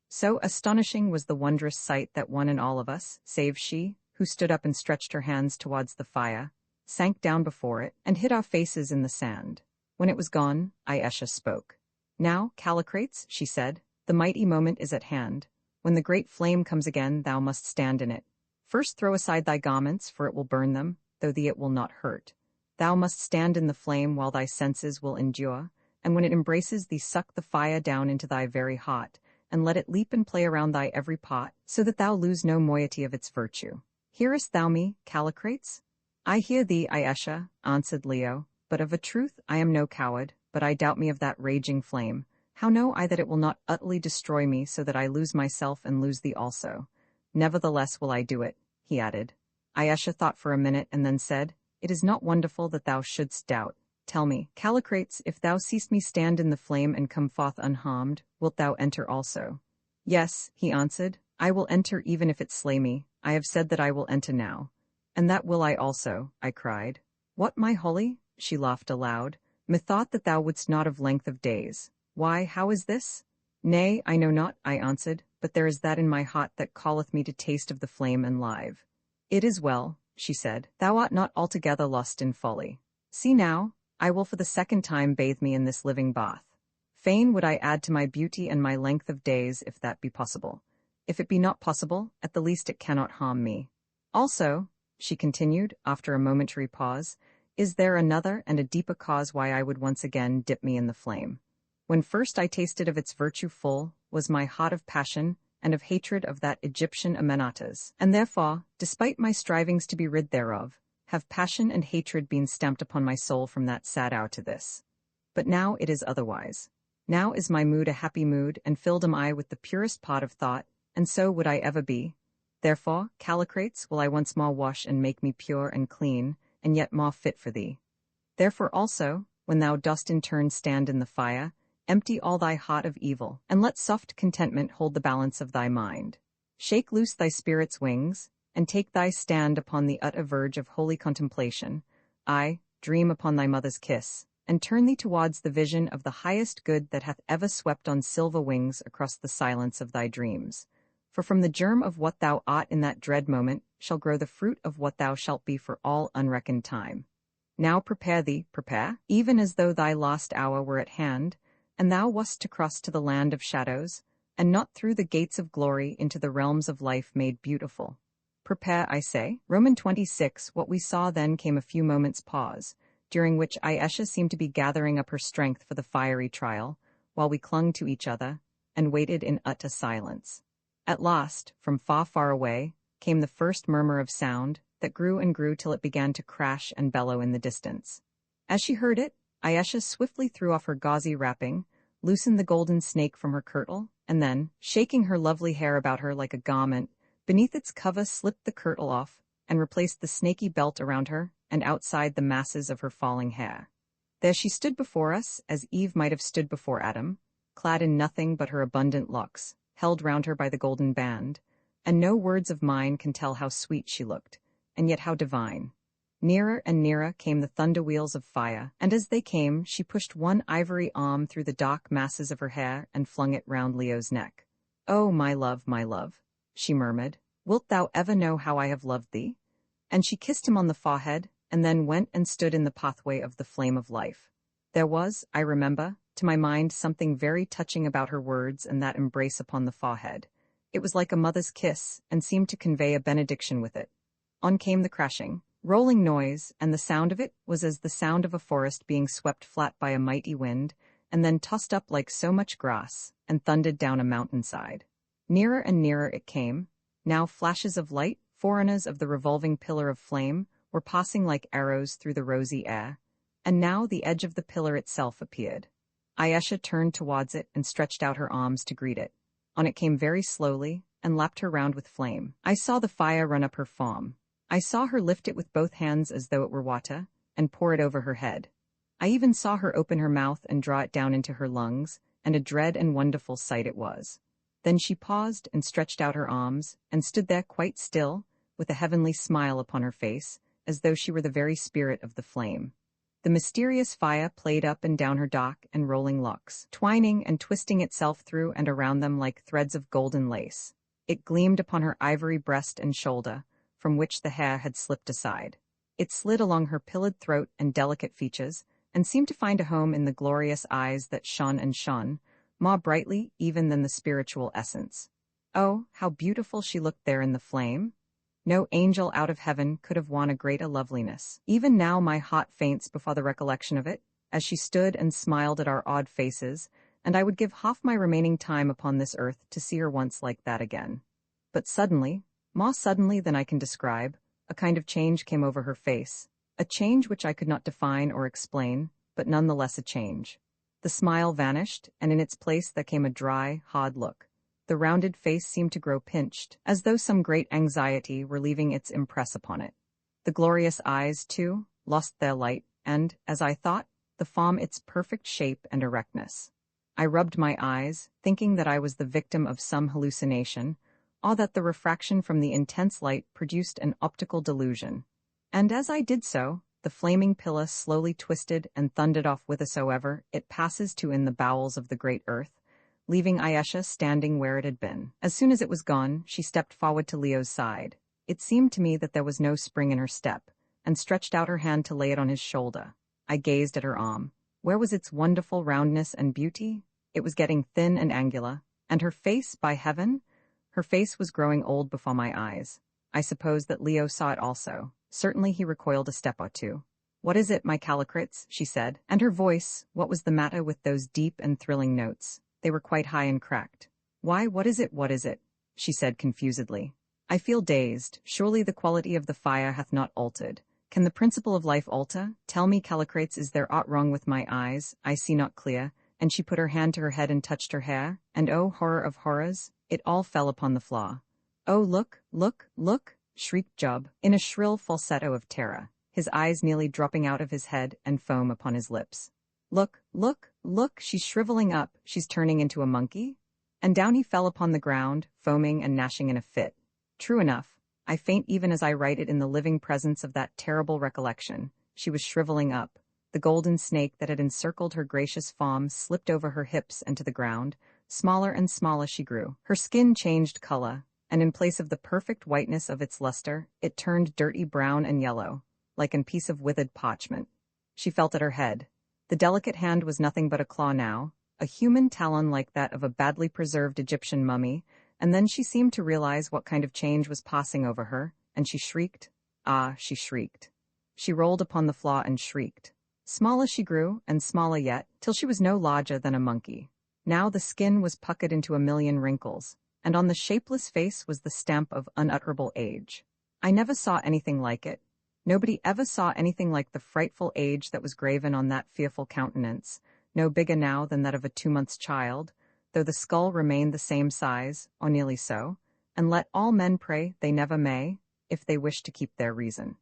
So astonishing was the wondrous sight that one and all of us, save she, who stood up and stretched her hands towards the fire, sank down before it, and hid our faces in the sand. When it was gone, Ayesha spoke. "Now, Callicrates," she said, "the mighty moment is at hand. When the great flame comes again, thou must stand in it. First throw aside thy garments, for it will burn them, though thee it will not hurt. Thou must stand in the flame while thy senses will endure, and when it embraces thee suck the fire down into thy very heart, and let it leap and play around thy every part, so that thou lose no moiety of its virtue. Hearest thou me, Callicrates?" "I hear thee, Ayesha," answered Leo, "but of a truth I am no coward, but I doubt me of that raging flame. How know I that it will not utterly destroy me so that I lose myself and lose thee also? Nevertheless will I do it," he added. Ayesha thought for a minute and then said, "It is not wonderful that thou shouldst doubt. Tell me, Callicrates, if thou seest me stand in the flame and come forth unharmed, wilt thou enter also?" "Yes," he answered, "I will enter even if it slay me. I have said that I will enter now." "And that will I also," I cried. "What, my Holly?" She laughed aloud. "Methought that thou wouldst not of length of days. Why, how is this?" "Nay, I know not," I answered, "but there is that in my heart that calleth me to taste of the flame and live." "It is well," she said, "thou art not altogether lost in folly. See now, I will for the second time bathe me in this living bath. Fain would I add to my beauty and my length of days if that be possible. If it be not possible, at the least it cannot harm me. Also," she continued, after a momentary pause, "is there another and a deeper cause why I would once again dip me in the flame? When first I tasted of its virtue full, was my heart of passion and of hatred of that Egyptian Amenatas, and therefore, despite my strivings to be rid thereof, have passion and hatred been stamped upon my soul from that sad hour to this. But now it is otherwise. Now is my mood a happy mood, and filled am I with the purest part of thought, and so would I ever be. Therefore, Callicrates, will I once more wash and make me pure and clean, and yet more fit for thee. Therefore also, when thou dost in turn stand in the fire, empty all thy heart of evil, and let soft contentment hold the balance of thy mind. Shake loose thy spirit's wings, and take thy stand upon the utter verge of holy contemplation. Ay, dream upon thy mother's kiss, and turn thee towards the vision of the highest good that hath ever swept on silver wings across the silence of thy dreams. For from the germ of what thou art in that dread moment shall grow the fruit of what thou shalt be for all unreckoned time. Now prepare thee, prepare, even as though thy last hour were at hand, and thou wast to cross to the land of shadows, and not through the gates of glory into the realms of life made beautiful. Prepare, I say. Roman 26. What we saw then came a few moments' pause, during which Ayesha seemed to be gathering up her strength for the fiery trial, while we clung to each other, and waited in utter silence. At last, from far, far away, came the first murmur of sound, that grew and grew till it began to crash and bellow in the distance. As she heard it, Ayesha swiftly threw off her gauzy wrapping, loosened the golden snake from her kirtle, and then, shaking her lovely hair about her like a garment, beneath its cover slipped the kirtle off, and replaced the snaky belt around her, and outside the masses of her falling hair. There she stood before us, as Eve might have stood before Adam, clad in nothing but her abundant locks, held round her by the golden band, and no words of mine can tell how sweet she looked, and yet how divine. Nearer and nearer came the thunder wheels of fire, and as they came, she pushed one ivory arm through the dark masses of her hair and flung it round Leo's neck. "Oh, my love, she murmured, wilt thou ever know how I have loved thee?" And she kissed him on the forehead, and then went and stood in the pathway of the flame of life. There was, I remember, to my mind something very touching about her words and that embrace upon the forehead. It was like a mother's kiss, and seemed to convey a benediction with it. On came the crashing, rolling noise, and the sound of it was as the sound of a forest being swept flat by a mighty wind, and then tossed up like so much grass, and thundered down a mountainside. Nearer and nearer it came. Now flashes of light, forerunners of the revolving pillar of flame, were passing like arrows through the rosy air, and now the edge of the pillar itself appeared. Ayesha turned towards it and stretched out her arms to greet it. On it came very slowly, and lapped her round with flame. I saw the fire run up her form. I saw her lift it with both hands as though it were water, and pour it over her head. I even saw her open her mouth and draw it down into her lungs, and a dread and wonderful sight it was. Then she paused and stretched out her arms, and stood there quite still, with a heavenly smile upon her face, as though she were the very spirit of the flame. The mysterious fire played up and down her dark and rolling locks, twining and twisting itself through and around them like threads of golden lace. It gleamed upon her ivory breast and shoulder, from which the hair had slipped aside. It slid along her pillared throat and delicate features, and seemed to find a home in the glorious eyes that shone and shone, more brightly even than the spiritual essence. Oh, how beautiful she looked there in the flame! No angel out of heaven could have won a greater loveliness. Even now my heart faints before the recollection of it, as she stood and smiled at our odd faces, and I would give half my remaining time upon this earth to see her once like that again. But suddenly, more suddenly than I can describe, a kind of change came over her face, a change which I could not define or explain, but none the less a change. The smile vanished, and in its place there came a dry, hard look. The rounded face seemed to grow pinched, as though some great anxiety were leaving its impress upon it. The glorious eyes, too, lost their light, and, as I thought, the form its perfect shape and erectness. I rubbed my eyes, thinking that I was the victim of some hallucination, or that the refraction from the intense light produced an optical delusion. And as I did so, the flaming pillar slowly twisted and thundered off whithersoever it passes to in the bowels of the great earth, leaving Ayesha standing where it had been. As soon as it was gone, she stepped forward to Leo's side. It seemed to me that there was no spring in her step, and stretched out her hand to lay it on his shoulder. I gazed at her arm. Where was its wonderful roundness and beauty? It was getting thin and angular, and her face, by heaven! Her face was growing old before my eyes. I suppose that Leo saw it also. Certainly he recoiled a step or two. "What is it, my Callicrates?" she said, and her voice, what was the matter with those deep and thrilling notes? They were quite high and cracked. "Why, what is it?" she said confusedly. "I feel dazed. Surely the quality of the fire hath not altered. Can the principle of life alter? Tell me, Callicrates, is there aught wrong with my eyes? I see not clear." And she put her hand to her head and touched her hair, and oh, horror of horrors, it all fell upon the floor. "Oh, look, look, look!" shrieked Job, in a shrill falsetto of terror, his eyes nearly dropping out of his head and foam upon his lips. "Look, look, look, she's shriveling up, she's turning into a monkey?" And down he fell upon the ground, foaming and gnashing in a fit. True enough, I faint even as I write it in the living presence of that terrible recollection. She was shriveling up. The golden snake that had encircled her gracious form slipped over her hips and to the ground. Smaller and smaller she grew. Her skin changed color, and in place of the perfect whiteness of its luster, it turned dirty brown and yellow, like a piece of withered parchment. She felt at her head. The delicate hand was nothing but a claw now, a human talon like that of a badly preserved Egyptian mummy, and then she seemed to realize what kind of change was passing over her, and she shrieked. Ah, she shrieked. She rolled upon the floor and shrieked. Smaller she grew, and smaller yet, till she was no larger than a monkey. Now the skin was puckered into a million wrinkles, and on the shapeless face was the stamp of unutterable age. I never saw anything like it. Nobody ever saw anything like the frightful age that was graven on that fearful countenance, no bigger now than that of a 2 months' child, though the skull remained the same size, or nearly so, and let all men pray they never may, if they wish to keep their reason.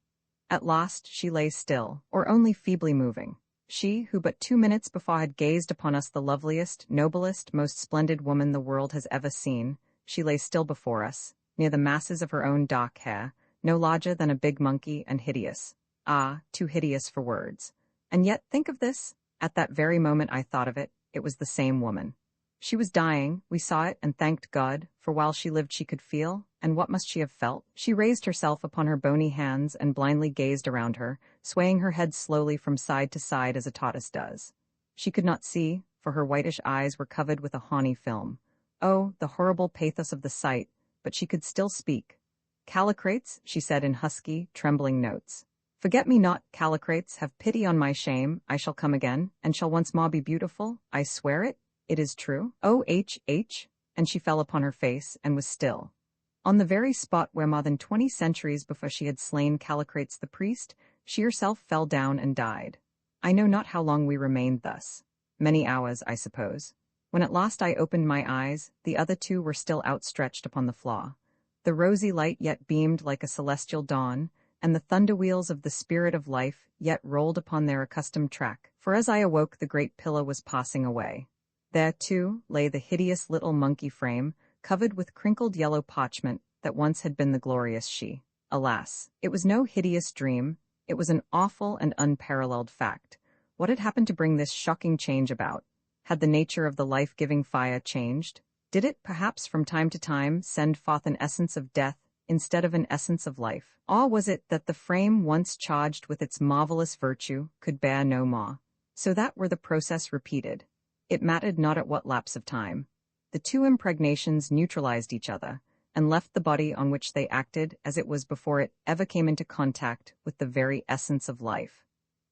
At last she lay still, or only feebly moving. She, who but 2 minutes before had gazed upon us the loveliest, noblest, most splendid woman the world has ever seen, she lay still before us, near the masses of her own dark hair, no larger than a big monkey and hideous. Ah, too hideous for words. And yet, think of this, at that very moment I thought of it, it was the same woman. She was dying, we saw it and thanked God, for while she lived she could feel, and what must she have felt? She raised herself upon her bony hands and blindly gazed around her, swaying her head slowly from side to side as a tortoise does. She could not see, for her whitish eyes were covered with a hawny film. Oh, the horrible pathos of the sight, but she could still speak. "Callicrates," she said in husky, trembling notes. "Forget me not, Callicrates, have pity on my shame, I shall come again, and shall once more be beautiful, I swear it. It is true. Oh, and she fell upon her face, and was still. On the very spot where more than 20 centuries before she had slain Callicrates the priest, she herself fell down and died. I know not how long we remained thus. Many hours, I suppose. When at last I opened my eyes, the other two were still outstretched upon the floor. The rosy light yet beamed like a celestial dawn, and the thunder wheels of the spirit of life yet rolled upon their accustomed track, for as I awoke the great pillar was passing away. There, too, lay the hideous little monkey frame, covered with crinkled yellow parchment that once had been the glorious she. Alas, it was no hideous dream, it was an awful and unparalleled fact. What had happened to bring this shocking change about? Had the nature of the life-giving fire changed? Did it, perhaps, from time to time, send forth an essence of death instead of an essence of life? Or was it that the frame once charged with its marvelous virtue could bear no more? So that were the process repeated. It mattered not at what lapse of time. The two impregnations neutralized each other, and left the body on which they acted as it was before it ever came into contact with the very essence of life.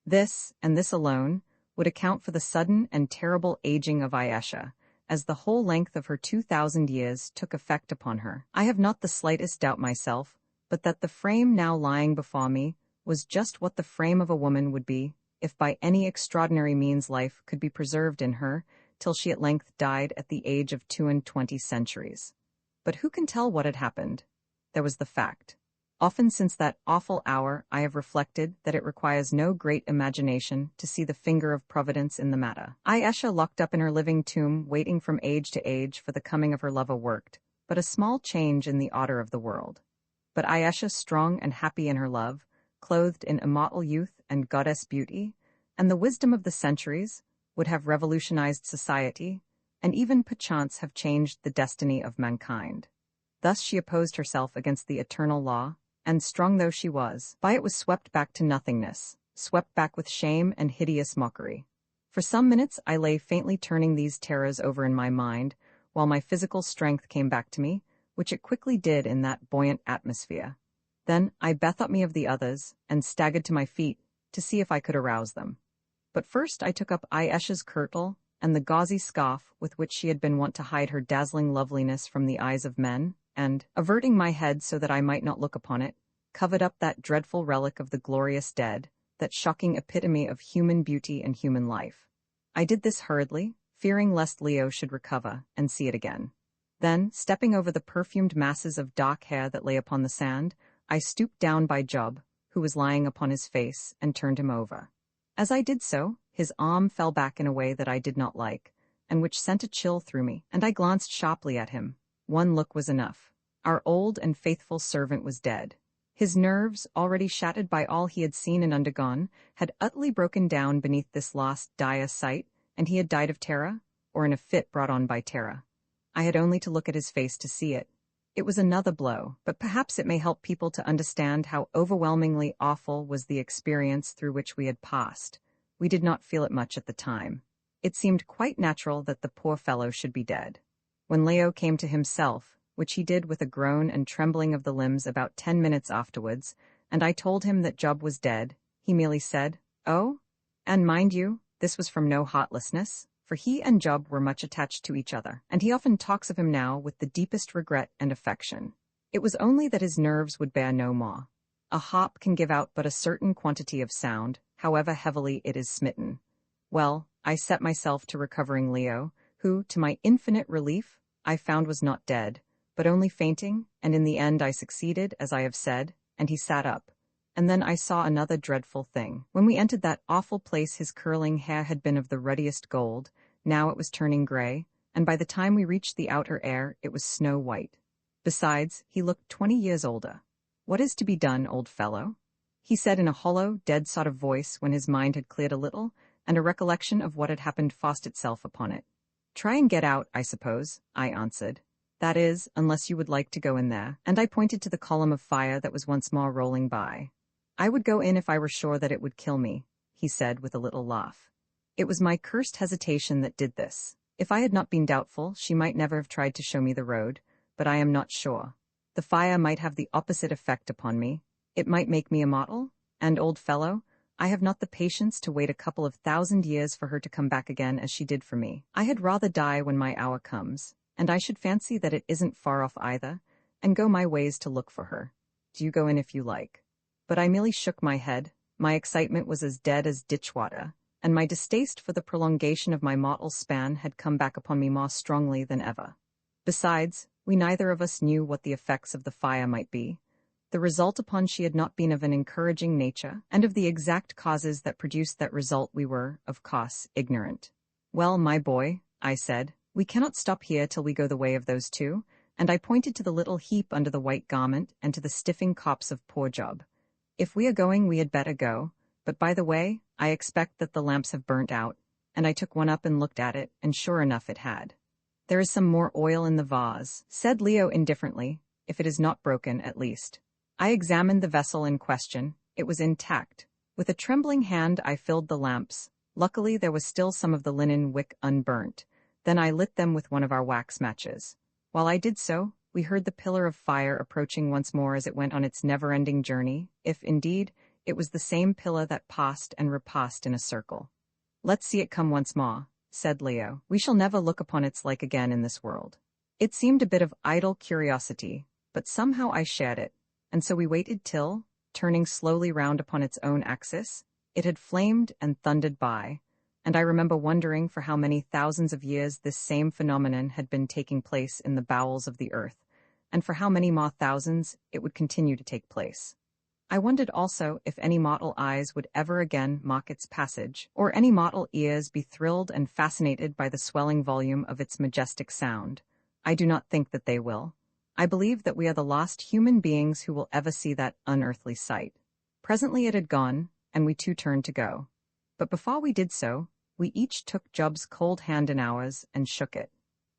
This, and this alone, would account for the sudden and terrible aging of Ayesha, as the whole length of her 2,000 years took effect upon her. I have not the slightest doubt myself, but that the frame now lying before me was just what the frame of a woman would be, if by any extraordinary means life could be preserved in her, till she at length died at the age of 22 centuries. But who can tell what had happened? There was the fact. Often since that awful hour I have reflected that it requires no great imagination to see the finger of Providence in the matter. Ayesha locked up in her living tomb, waiting from age to age for the coming of her lover worked, but a small change in the order of the world. But Ayesha, strong and happy in her love, clothed in immortal youth and goddess beauty, and the wisdom of the centuries, would have revolutionized society, and even perchance have changed the destiny of mankind. Thus she opposed herself against the eternal law, and strong though she was, by it was swept back to nothingness, swept back with shame and hideous mockery. For some minutes I lay faintly turning these terrors over in my mind, while my physical strength came back to me, which it quickly did in that buoyant atmosphere. Then I bethought me of the others, and staggered to my feet, to see if I could arouse them. But first I took up Ayesha's kirtle, and the gauzy scarf with which she had been wont to hide her dazzling loveliness from the eyes of men, and, averting my head so that I might not look upon it, covered up that dreadful relic of the glorious dead, that shocking epitome of human beauty and human life. I did this hurriedly, fearing lest Leo should recover and see it again. Then, stepping over the perfumed masses of dark hair that lay upon the sand, I stooped down by Job, who was lying upon his face, and turned him over. As I did so, his arm fell back in a way that I did not like, and which sent a chill through me, and I glanced sharply at him. One look was enough. Our old and faithful servant was dead. His nerves, already shattered by all he had seen and undergone, had utterly broken down beneath this last dire sight, and he had died of terror, or in a fit brought on by terror. I had only to look at his face to see it. It was another blow, but perhaps it may help people to understand how overwhelmingly awful was the experience through which we had passed. We did not feel it much at the time. It seemed quite natural that the poor fellow should be dead. When Leo came to himself, which he did with a groan and trembling of the limbs about 10 minutes afterwards, and I told him that Job was dead, he merely said, "Oh?" And mind you, this was from no heartlessness, for he and Job were much attached to each other, and he often talks of him now with the deepest regret and affection. It was only that his nerves would bear no more. A harp can give out but a certain quantity of sound, however heavily it is smitten. Well, I set myself to recovering Leo, who, to my infinite relief, I found was not dead, but only fainting, and in the end I succeeded, as I have said, and he sat up. and then I saw another dreadful thing. When we entered that awful place, his curling hair had been of the ruddiest gold, now it was turning gray, and by the time we reached the outer air, it was snow white. Besides, he looked 20 years older. "What is to be done, old fellow?" he said in a hollow, dead sort of voice when his mind had cleared a little, and a recollection of what had happened forced itself upon it. "Try and get out, I suppose," I answered. "That is, unless you would like to go in there," and I pointed to the column of fire that was once more rolling by. "I would go in if I were sure that it would kill me," he said with a little laugh. "It was my cursed hesitation that did this. If I had not been doubtful, she might never have tried to show me the road, but I am not sure. The fire might have the opposite effect upon me. It might make me immortal, and, old fellow, I have not the patience to wait a couple of 1,000 years for her to come back again as she did for me. I had rather die when my hour comes, and I should fancy that it isn't far off either, and go my ways to look for her. Do you go in if you like." But I merely shook my head. My excitement was as dead as ditch water, and my distaste for the prolongation of my mortal span had come back upon me more strongly than ever. Besides, we neither of us knew what the effects of the fire might be. The result upon she had not been of an encouraging nature, and of the exact causes that produced that result we were, of course, ignorant. "Well, my boy," I said, "we cannot stop here till we go the way of those two," and I pointed to the little heap under the white garment and to the stiffing corpse of poor Job. "If we are going, we had better go, but by the way, I expect that the lamps have burnt out," and I took one up and looked at it, and sure enough it had. "There is some more oil in the vase," said Leo indifferently, "if it is not broken, at least." I examined the vessel in question. It was intact. With a trembling hand I filled the lamps. Luckily there was still some of the linen wick unburnt. Then I lit them with one of our wax matches. While I did so, we heard the pillar of fire approaching once more as it went on its never-ending journey, if, indeed, it was the same pillar that passed and repassed in a circle. "Let's see it come once more," said Leo. "We shall never look upon its like again in this world." It seemed a bit of idle curiosity, but somehow I shared it. And so we waited till, turning slowly round upon its own axis, it had flamed and thundered by, and I remember wondering for how many thousands of years this same phenomenon had been taking place in the bowels of the earth, and for how many more thousands it would continue to take place. I wondered also if any mortal eyes would ever again mark its passage, or any mortal ears be thrilled and fascinated by the swelling volume of its majestic sound. I do not think that they will. I believe that we are the last human beings who will ever see that unearthly sight. Presently it had gone, and we too turned to go. But before we did so, we each took Job's cold hand in ours and shook it.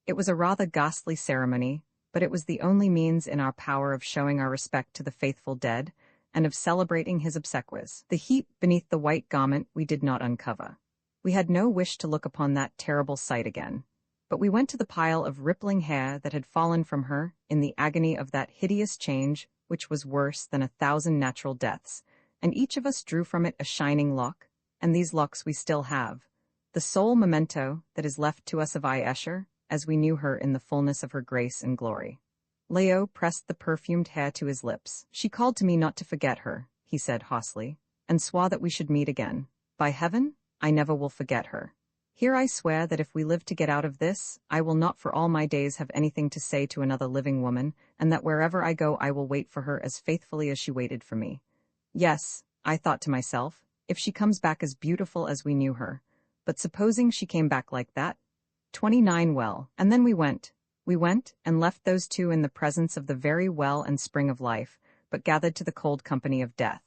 It was a rather ghastly ceremony, but it was the only means in our power of showing our respect to the faithful dead, and of celebrating his obsequies. The heap beneath the white garment we did not uncover. We had no wish to look upon that terrible sight again. But we went to the pile of rippling hair that had fallen from her in the agony of that hideous change which was worse than 1,000 natural deaths, and each of us drew from it a shining lock, and these locks we still have, the sole memento that is left to us of Esher, as we knew her in the fullness of her grace and glory. Leo pressed the perfumed hair to his lips. "She called to me not to forget her," he said hoarsely, "and swore that we should meet again. By heaven, I never will forget her. Here I swear that if we live to get out of this, I will not for all my days have anything to say to another living woman, and that wherever I go I will wait for her as faithfully as she waited for me. Yes, I thought to myself, if she comes back as beautiful as we knew her. But supposing she came back like that? 29 well, and then we went. We went, and left those two in the presence of the very well and spring of life, but gathered to the cold company of death.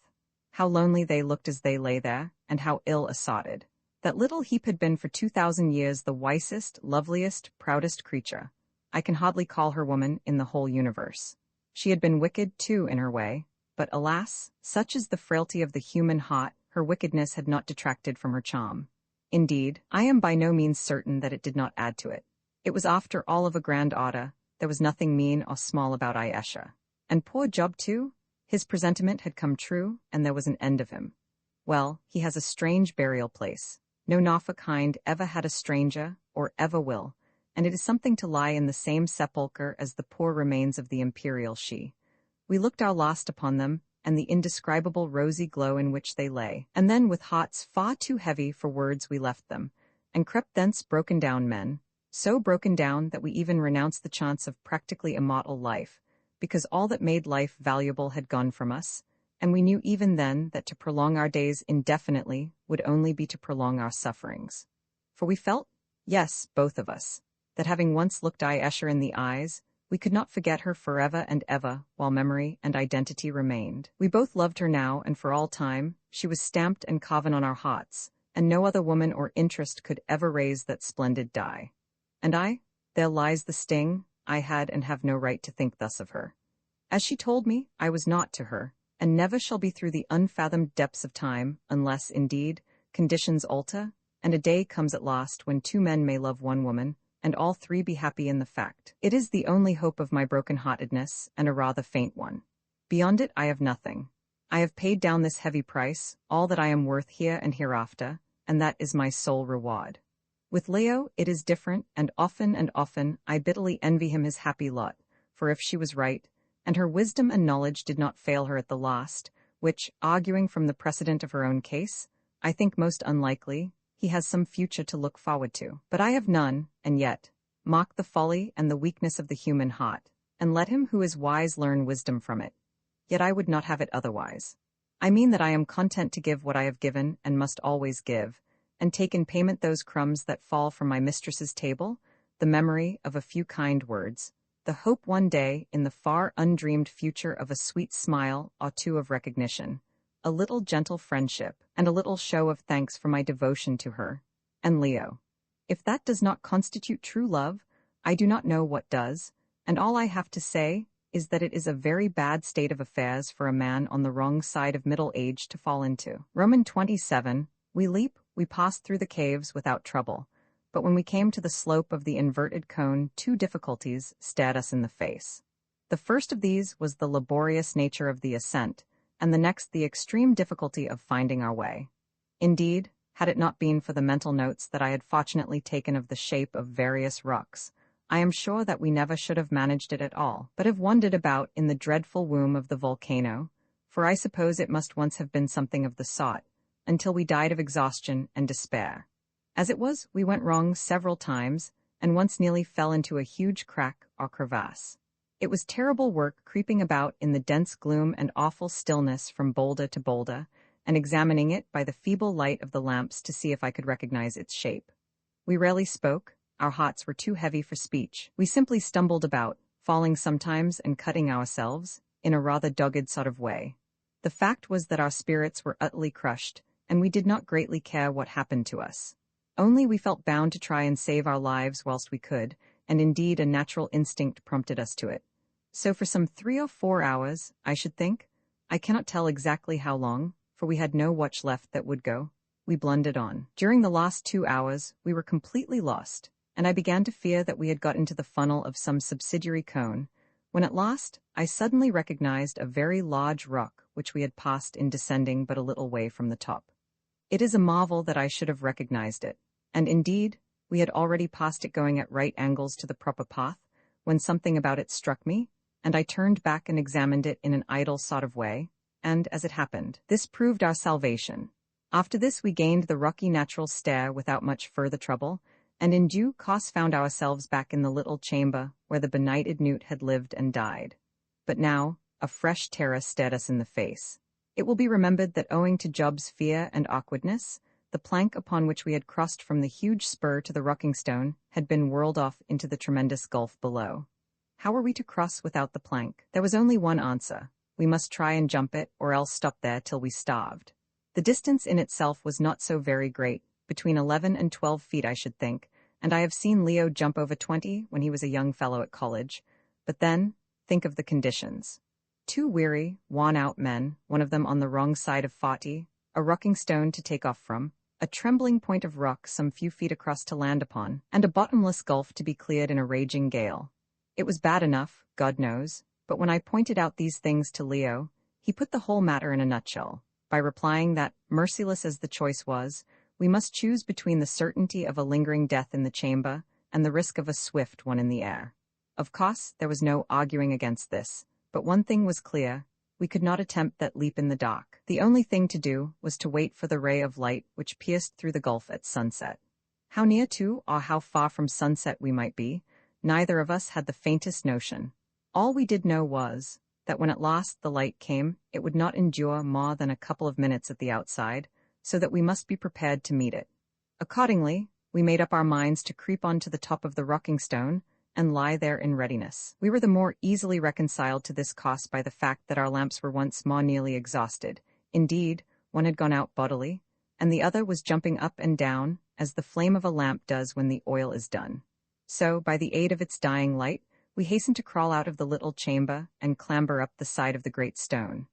How lonely they looked as they lay there, and how ill-assorted. That little heap had been for 2,000 years the wisest, loveliest, proudest creature. I can hardly call her woman in the whole universe. She had been wicked, too, in her way, but alas, such is the frailty of the human heart, her wickedness had not detracted from her charm. Indeed, I am by no means certain that it did not add to it. It was after all of a grand order. There was nothing mean or small about Esher. And poor Job, too? His presentiment had come true, and there was an end of him. Well, he has a strange burial place. No Norfolk hind ever had a stranger, or ever will, and it is something to lie in the same sepulchre as the poor remains of the imperial she. We looked our last upon them, and the indescribable rosy glow in which they lay, and then with hearts far too heavy for words we left them, and crept thence broken down men, so broken down that we even renounced the chance of practically immortal life, because all that made life valuable had gone from us, and we knew even then that to prolong our days indefinitely would only be to prolong our sufferings. For we felt, yes, both of us, that having once looked Escher in the eyes, we could not forget her forever and ever while memory and identity remained. We both loved her now and for all time. She was stamped and carven on our hearts, and no other woman or interest could ever raise that splendid die. And there lies the sting, I had and have no right to think thus of her. As she told me, I was naught to her, and never shall be through the unfathomed depths of time, unless, indeed, conditions alter, and a day comes at last when two men may love one woman, and all three be happy in the fact. It is the only hope of my broken-heartedness, and a rather faint one. Beyond it I have nothing. I have paid down this heavy price, all that I am worth here and hereafter, and that is my sole reward. With Leo it is different, and often I bitterly envy him his happy lot, for if she was right, and her wisdom and knowledge did not fail her at the last, which, arguing from the precedent of her own case, I think most unlikely, he has some future to look forward to. But I have none, and yet, mark the folly and the weakness of the human heart, and let him who is wise learn wisdom from it. Yet I would not have it otherwise. I mean that I am content to give what I have given and must always give, and take in payment those crumbs that fall from my mistress's table, the memory of a few kind words, the hope one day in the far undreamed future of a sweet smile or two of recognition, a little gentle friendship, and a little show of thanks for my devotion to her. And Leo. If that does not constitute true love, I do not know what does, and all I have to say is that it is a very bad state of affairs for a man on the wrong side of middle age to fall into. Roman 27, we passed through the caves without trouble, but when we came to the slope of the inverted cone, two difficulties stared us in the face. The first of these was the laborious nature of the ascent, and the next the extreme difficulty of finding our way. Indeed, had it not been for the mental notes that I had fortunately taken of the shape of various rocks, I am sure that we never should have managed it at all, but have wandered about in the dreadful womb of the volcano, for I suppose it must once have been something of the sort, until we died of exhaustion and despair. As it was, we went wrong several times, and once nearly fell into a huge crack or crevasse. It was terrible work creeping about in the dense gloom and awful stillness from boulder to boulder, and examining it by the feeble light of the lamps to see if I could recognize its shape. We rarely spoke, our hearts were too heavy for speech. We simply stumbled about, falling sometimes and cutting ourselves, in a rather dogged sort of way. The fact was that our spirits were utterly crushed, and we did not greatly care what happened to us. Only we felt bound to try and save our lives whilst we could, and indeed a natural instinct prompted us to it. So for some 3 or 4 hours, I should think, I cannot tell exactly how long, for we had no watch left that would go, we blundered on. During the last 2 hours, we were completely lost, and I began to fear that we had got into the funnel of some subsidiary cone, when at last I suddenly recognized a very large rock which we had passed in descending but a little way from the top. It is a marvel that I should have recognized it, and indeed, we had already passed it going at right angles to the proper path, when something about it struck me, and I turned back and examined it in an idle sort of way, and, as it happened, this proved our salvation. After this we gained the rocky natural stair without much further trouble, and in due course found ourselves back in the little chamber where the benighted newt had lived and died. But now, a fresh terror stared us in the face. It will be remembered that owing to Job's fear and awkwardness, the plank upon which we had crossed from the huge spur to the rocking stone had been whirled off into the tremendous gulf below. How were we to cross without the plank? There was only one answer. We must try and jump it, or else stop there till we starved. The distance in itself was not so very great, between 11 and 12 feet I should think, and I have seen Leo jump over 20 when he was a young fellow at college. But then, think of the conditions. 2 weary, worn-out men, one of them on the wrong side of 40, a rocking stone to take off from, a trembling point of rock some few feet across to land upon, and a bottomless gulf to be cleared in a raging gale. It was bad enough, God knows, but when I pointed out these things to Leo, he put the whole matter in a nutshell, by replying that, merciless as the choice was, we must choose between the certainty of a lingering death in the chamber and the risk of a swift one in the air. Of course, there was no arguing against this, but one thing was clear, we could not attempt that leap in the dark. The only thing to do was to wait for the ray of light which pierced through the gulf at sunset. How near to or how far from sunset we might be, neither of us had the faintest notion. All we did know was, that when at last the light came, it would not endure more than a couple of minutes at the outside, so that we must be prepared to meet it. Accordingly, we made up our minds to creep on to the top of the rocking stone and lie there in readiness. We were the more easily reconciled to this course by the fact that our lamps were once more nearly exhausted. Indeed, one had gone out bodily, and the other was jumping up and down, as the flame of a lamp does when the oil is done. So, by the aid of its dying light, we hastened to crawl out of the little chamber and clamber up the side of the great stone.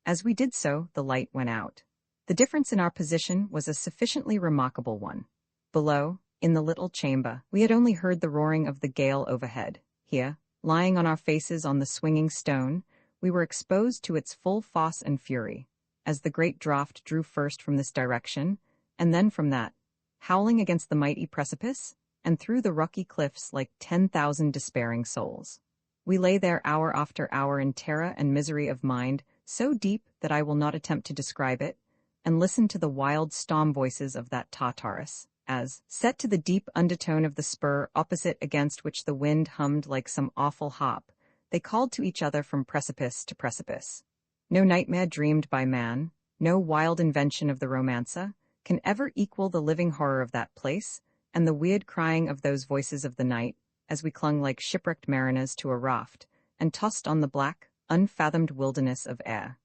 As we did so, the light went out. The difference in our position was a sufficiently remarkable one. Below, in the little chamber, we had only heard the roaring of the gale overhead. Here, lying on our faces on the swinging stone, we were exposed to its full force and fury, as the great draught drew first from this direction, and then from that, howling against the mighty precipice, and through the rocky cliffs like 10,000 despairing souls. We lay there hour after hour in terror and misery of mind, so deep that I will not attempt to describe it, and listened to the wild storm voices of that Tartarus, as, set to the deep undertone of the spur opposite against which the wind hummed like some awful harp, they called to each other from precipice to precipice. No nightmare dreamed by man, no wild invention of the romancer, can ever equal the living horror of that place, and the weird crying of those voices of the night, as we clung like shipwrecked mariners to a raft, and tossed on the black, unfathomed wilderness of air.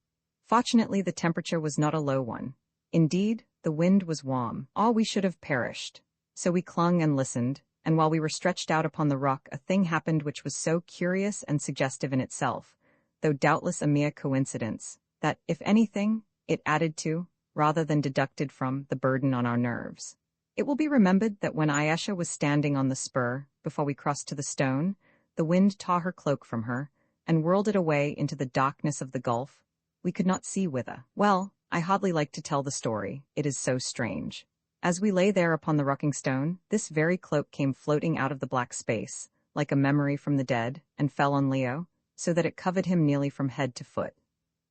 Fortunately, the temperature was not a low one. Indeed, the wind was warm, or we should have perished. So we clung and listened, and while we were stretched out upon the rock, a thing happened which was so curious and suggestive in itself, though doubtless a mere coincidence, that, if anything, it added to, rather than deducted from, the burden on our nerves. It will be remembered that when Ayesha was standing on the spur, before we crossed to the stone, the wind tore her cloak from her, and whirled it away into the darkness of the gulf. We could not see whither. Well, I hardly like to tell the story, it is so strange. As we lay there upon the rocking stone, this very cloak came floating out of the black space, like a memory from the dead, and fell on Leo, so that it covered him nearly from head to foot.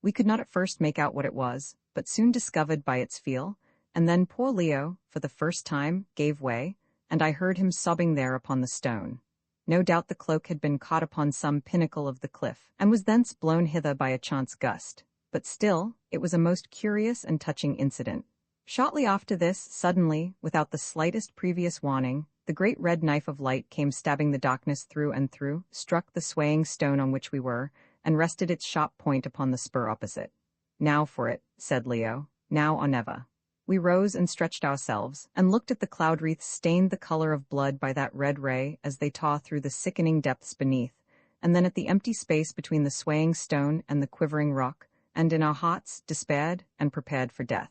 We could not at first make out what it was, but soon discovered by its feel, and then poor Leo, for the first time, gave way, and I heard him sobbing there upon the stone. No doubt the cloak had been caught upon some pinnacle of the cliff, and was thence blown hither by a chance gust. But still, it was a most curious and touching incident. Shortly after this, suddenly, without the slightest previous warning, the great red knife of light came stabbing the darkness through and through, struck the swaying stone on which we were, and rested its sharp point upon the spur opposite. "Now for it," said Leo, "now or never." We rose and stretched ourselves, and looked at the cloud wreaths stained the color of blood by that red ray as they tore through the sickening depths beneath, and then at the empty space between the swaying stone and the quivering rock, and in our hearts despaired and prepared for death.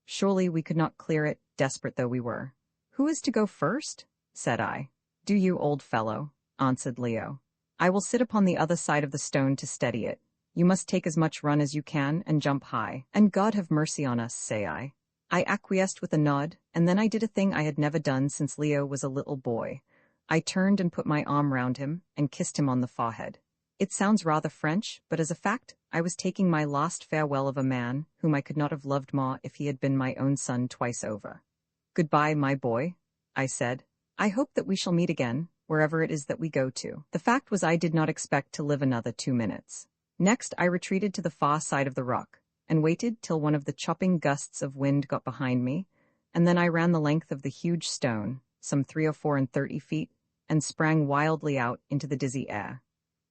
Surely we could not clear it, desperate though we were. "Who is to go first?" said I. "Do you, old fellow," answered Leo. "I will sit upon the other side of the stone to steady it. You must take as much run as you can and jump high, and God have mercy on us," say I. I acquiesced with a nod, and then I did a thing I had never done since Leo was a little boy. I turned and put my arm round him and kissed him on the forehead. It sounds rather French, but as a fact, I was taking my last farewell of a man whom I could not have loved more if he had been my own son twice over. "Goodbye, my boy," I said. "I hope that we shall meet again, wherever it is that we go to." The fact was I did not expect to live another 2 minutes. Next, I retreated to the far side of the rock, and waited till one of the chopping gusts of wind got behind me, and then I ran the length of the huge stone, some 34 feet, and sprang wildly out into the dizzy air.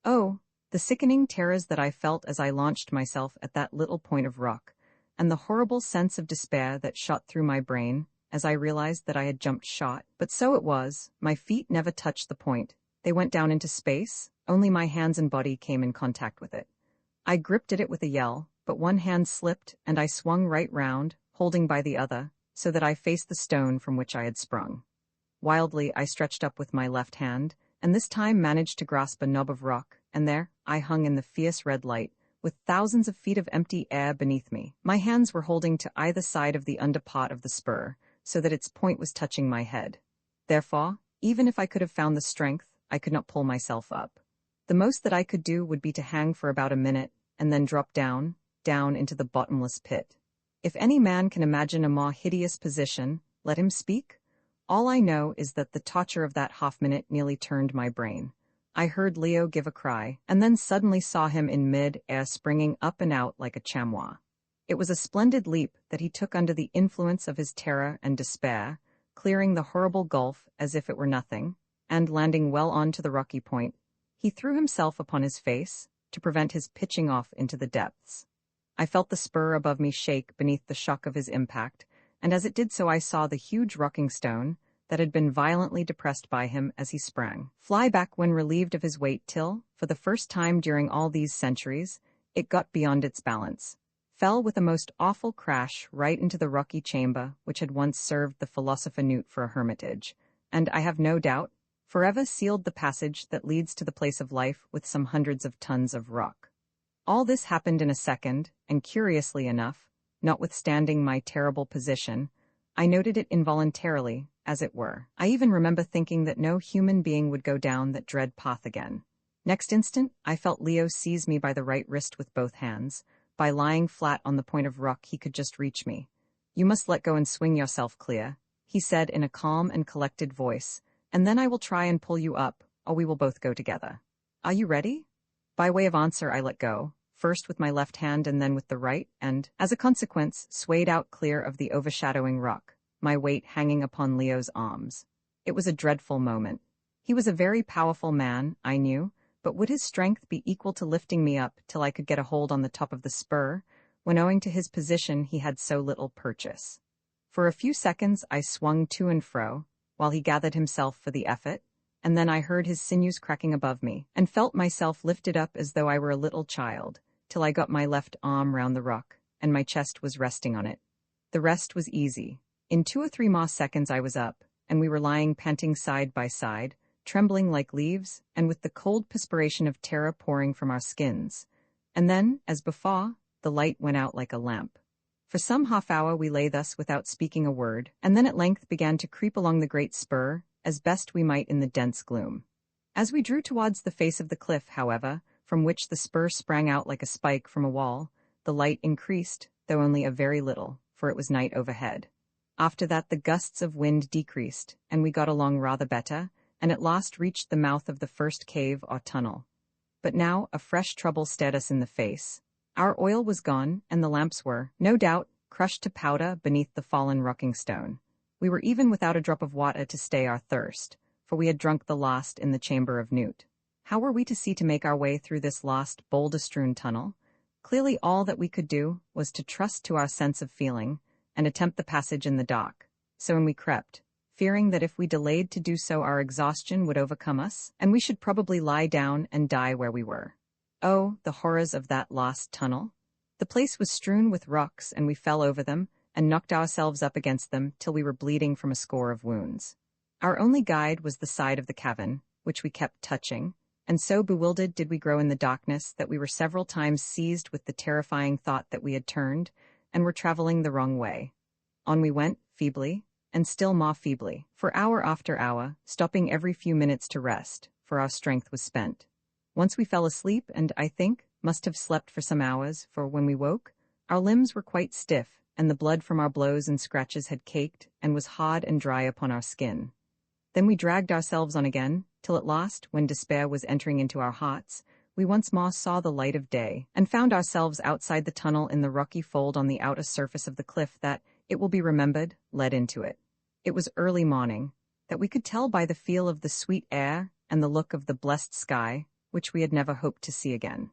Oh, the sickening terrors that I felt as I launched myself at that little point of rock, and the horrible sense of despair that shot through my brain as I realized that I had jumped short. But so it was, my feet never touched the point. They went down into space, only my hands and body came in contact with it. I gripped at it with a yell, but one hand slipped, and I swung right round, holding by the other, so that I faced the stone from which I had sprung. Wildly I stretched up with my left hand, and this time managed to grasp a knob of rock, and there I hung in the fierce red light, with thousands of feet of empty air beneath me. My hands were holding to either side of the underpart of the spur, so that its point was touching my head. Therefore, even if I could have found the strength, I could not pull myself up. The most that I could do would be to hang for about a minute, and then drop down into the bottomless pit. If any man can imagine a more hideous position, let him speak. All I know is that the torture of that half-minute nearly turned my brain. I heard Leo give a cry, and then suddenly saw him in mid-air springing up and out like a chamois. It was a splendid leap that he took under the influence of his terror and despair, clearing the horrible gulf as if it were nothing, and landing well onto the rocky point. He threw himself upon his face, to prevent his pitching off into the depths. I felt the spur above me shake beneath the shock of his impact, and as it did so I saw the huge rocking stone, that had been violently depressed by him as he sprang, fly back when relieved of his weight till, for the first time during all these centuries, it got beyond its balance, fell with a most awful crash right into the rocky chamber which had once served the philosopher Newt for a hermitage, and, I have no doubt, forever sealed the passage that leads to the place of life with some hundreds of tons of rock. All this happened in a second, and curiously enough, notwithstanding my terrible position, I noted it involuntarily, as it were. I even remember thinking that no human being would go down that dread path again. Next instant, I felt Leo seize me by the right wrist with both hands. By lying flat on the point of rock he could just reach me. "You must let go and swing yourself clear," he said in a calm and collected voice, "and then I will try and pull you up, or we will both go together. Are you ready?" By way of answer I let go, first with my left hand and then with the right, and, as a consequence, swayed out clear of the overshadowing rock, my weight hanging upon Leo's arms. It was a dreadful moment. He was a very powerful man, I knew, but would his strength be equal to lifting me up till I could get a hold on the top of the spur, when owing to his position he had so little purchase? For a few seconds I swung to and fro, while he gathered himself for the effort, and then I heard his sinews cracking above me, and felt myself lifted up as though I were a little child, till I got my left arm round the rock, and my chest was resting on it. The rest was easy. In 2 or 3 more seconds I was up, and we were lying panting side by side, trembling like leaves, and with the cold perspiration of terror pouring from our skins. And then, as before, the light went out like a lamp. For some half-hour we lay thus without speaking a word, and then at length began to creep along the great spur, as best we might in the dense gloom. As we drew towards the face of the cliff, however, from which the spur sprang out like a spike from a wall, the light increased, though only a very little, for it was night overhead. After that the gusts of wind decreased, and we got along rather better, and at last reached the mouth of the first cave or tunnel. But now a fresh trouble stared us in the face. Our oil was gone, and the lamps were, no doubt, crushed to powder beneath the fallen rocking stone. We were even without a drop of water to stay our thirst, for we had drunk the last in the chamber of Newt. How were we to see to make our way through this lost, boulder-strewn tunnel? Clearly all that we could do was to trust to our sense of feeling, and attempt the passage in the dark. So in we crept, fearing that if we delayed to do so our exhaustion would overcome us, and we should probably lie down and die where we were. Oh, the horrors of that lost tunnel! The place was strewn with rocks, and we fell over them, and knocked ourselves up against them till we were bleeding from a score of wounds. Our only guide was the side of the cavern, which we kept touching, and so bewildered did we grow in the darkness that we were several times seized with the terrifying thought that we had turned, and were traveling the wrong way. On we went, feebly, and still more feebly, for hour after hour, stopping every few minutes to rest, for our strength was spent. Once we fell asleep, and, I think, must have slept for some hours, for when we woke, our limbs were quite stiff, and the blood from our blows and scratches had caked, and was hard and dry upon our skin. Then we dragged ourselves on again, till at last, when despair was entering into our hearts, we once more saw the light of day, and found ourselves outside the tunnel in the rocky fold on the outer surface of the cliff that, it will be remembered, led into it. It was early morning, that we could tell by the feel of the sweet air and the look of the blessed sky, which we had never hoped to see again.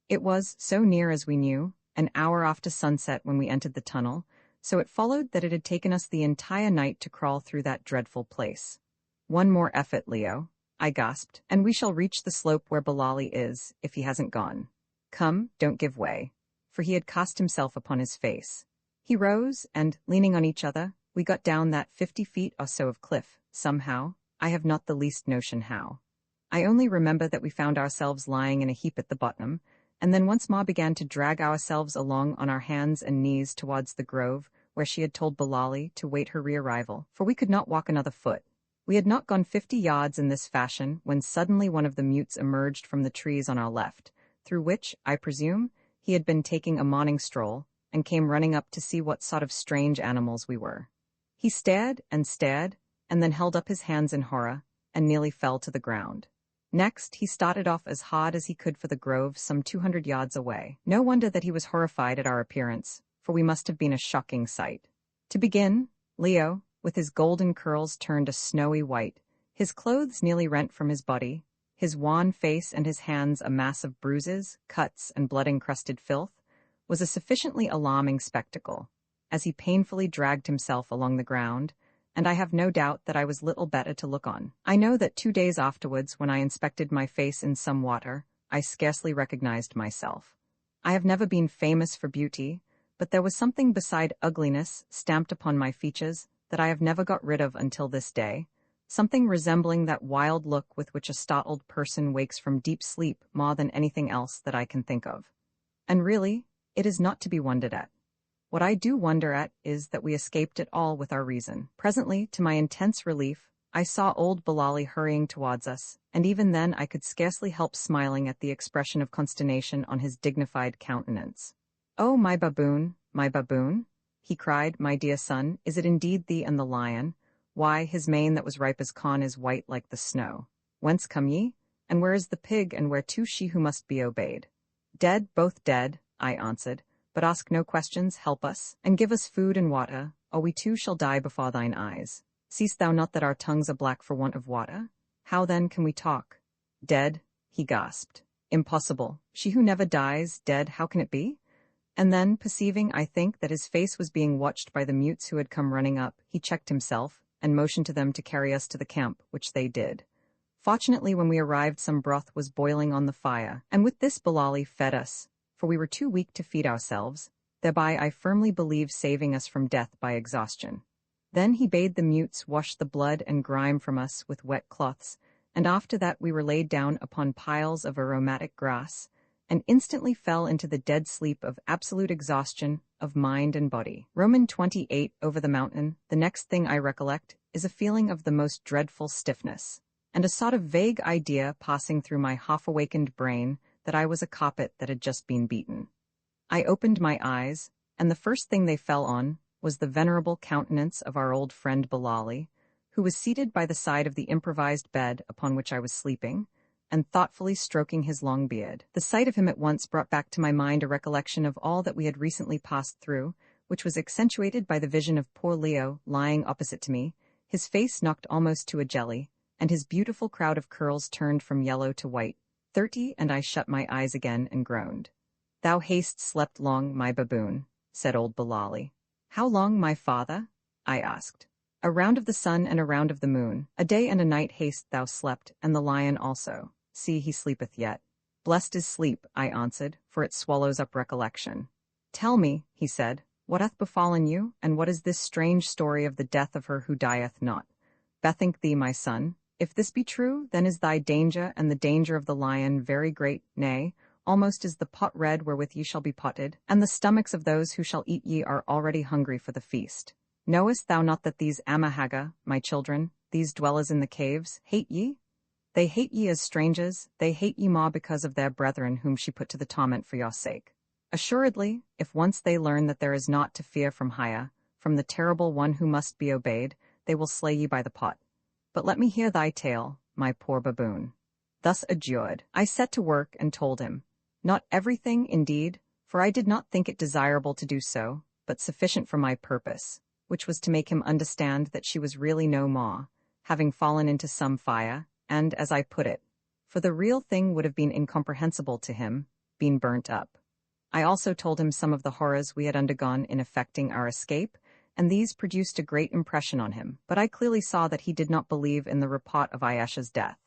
It was, so near as we knew, an hour after sunset when we entered the tunnel, so it followed that it had taken us the entire night to crawl through that dreadful place. "One more effort, Leo," I gasped, "and we shall reach the slope where Bilali is, if he hasn't gone. Come, don't give way." For he had cast himself upon his face. He rose, and, leaning on each other, we got down that 50 feet or so of cliff, somehow, I have not the least notion how. I only remember that we found ourselves lying in a heap at the bottom, and then once more began to drag ourselves along on our hands and knees towards the grove where she had told Bilali to wait her re-arrival, for we could not walk another foot. We had not gone 50 yards in this fashion when suddenly one of the mutes emerged from the trees on our left, through which, I presume, he had been taking a morning stroll, and came running up to see what sort of strange animals we were. He stared, and then held up his hands in horror, and nearly fell to the ground. Next, he started off as hard as he could for the grove some 200 yards away. No wonder that he was horrified at our appearance, for we must have been a shocking sight. To begin, Leo, with his golden curls turned a snowy white, his clothes nearly rent from his body, his wan face and his hands a mass of bruises, cuts, and blood-encrusted filth, was a sufficiently alarming spectacle, as he painfully dragged himself along the ground, and I have no doubt that I was little better to look on. I know that 2 days afterwards, when I inspected my face in some water, I scarcely recognized myself. I have never been famous for beauty, but there was something beside ugliness stamped upon my features that I have never got rid of until this day, something resembling that wild look with which a startled person wakes from deep sleep more than anything else that I can think of. And really, it is not to be wondered at. What I do wonder at is that we escaped it all with our reason. Presently, to my intense relief, I saw old Bilali hurrying towards us, and even then I could scarcely help smiling at the expression of consternation on his dignified countenance. "Oh, my baboon, he cried, "my dear son, is it indeed thee and the lion? Why, his mane that was ripe as corn is white like the snow. Whence come ye? And where is the pig, and where too she who must be obeyed?" "Dead, both dead," I answered. "But ask no questions, help us, and give us food and water, or we too shall die before thine eyes. Seest thou not that our tongues are black for want of water? How then can we talk?" "Dead," he gasped. "Impossible. She who never dies, dead, how can it be?" And then, perceiving, I think, that his face was being watched by the mutes who had come running up, he checked himself, and motioned to them to carry us to the camp, which they did. Fortunately, when we arrived, some broth was boiling on the fire, and with this Bilali fed us, for we were too weak to feed ourselves, thereby I firmly believe saving us from death by exhaustion. Then he bade the mutes wash the blood and grime from us with wet cloths, and after that we were laid down upon piles of aromatic grass, and instantly fell into the dead sleep of absolute exhaustion of mind and body. Roman 28 over the mountain, the next thing I recollect is a feeling of the most dreadful stiffness, and a sort of vague idea passing through my half-awakened brain that I was a carpet that had just been beaten. I opened my eyes, and the first thing they fell on was the venerable countenance of our old friend Bilali, who was seated by the side of the improvised bed upon which I was sleeping, and thoughtfully stroking his long beard. The sight of him at once brought back to my mind a recollection of all that we had recently passed through, which was accentuated by the vision of poor Leo lying opposite to me, his face knocked almost to a jelly, and his beautiful crowd of curls turned from yellow to white. 30, and I shut my eyes again and groaned. "Thou hast slept long, my baboon," said old Bilali. "How long, my father?" I asked. "A round of the sun and a round of the moon. A day and a night hast thou slept, and the lion also. See, he sleepeth yet." "Blessed is sleep," I answered, "for it swallows up recollection." "Tell me," he said, "what hath befallen you, and what is this strange story of the death of her who dieth not? Bethink thee, my son, if this be true, then is thy danger and the danger of the lion very great, nay, almost as the pot red wherewith ye shall be potted, and the stomachs of those who shall eat ye are already hungry for the feast. Knowest thou not that these Amahaga, my children, these dwellers in the caves, hate ye? They hate ye as strangers, they hate ye more because of their brethren whom she put to the torment for your sake. Assuredly, if once they learn that there is naught to fear from Haya, from the terrible one who must be obeyed, they will slay ye by the pot. But let me hear thy tale, my poor baboon." Thus adjured, I set to work and told him, not everything, indeed, for I did not think it desirable to do so, but sufficient for my purpose, which was to make him understand that she was really no more, having fallen into some fire, and, as I put it, for the real thing would have been incomprehensible to him, been burnt up. I also told him some of the horrors we had undergone in effecting our escape, and these produced a great impression on him, but I clearly saw that he did not believe in the report of Ayesha's death.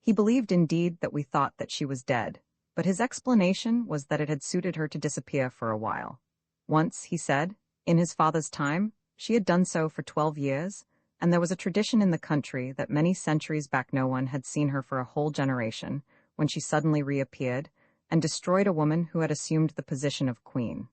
He believed indeed that we thought that she was dead, but his explanation was that it had suited her to disappear for a while. Once, he said, in his father's time, she had done so for 12 years, and there was a tradition in the country that many centuries back no one had seen her for a whole generation, when she suddenly reappeared, and destroyed a woman who had assumed the position of queen.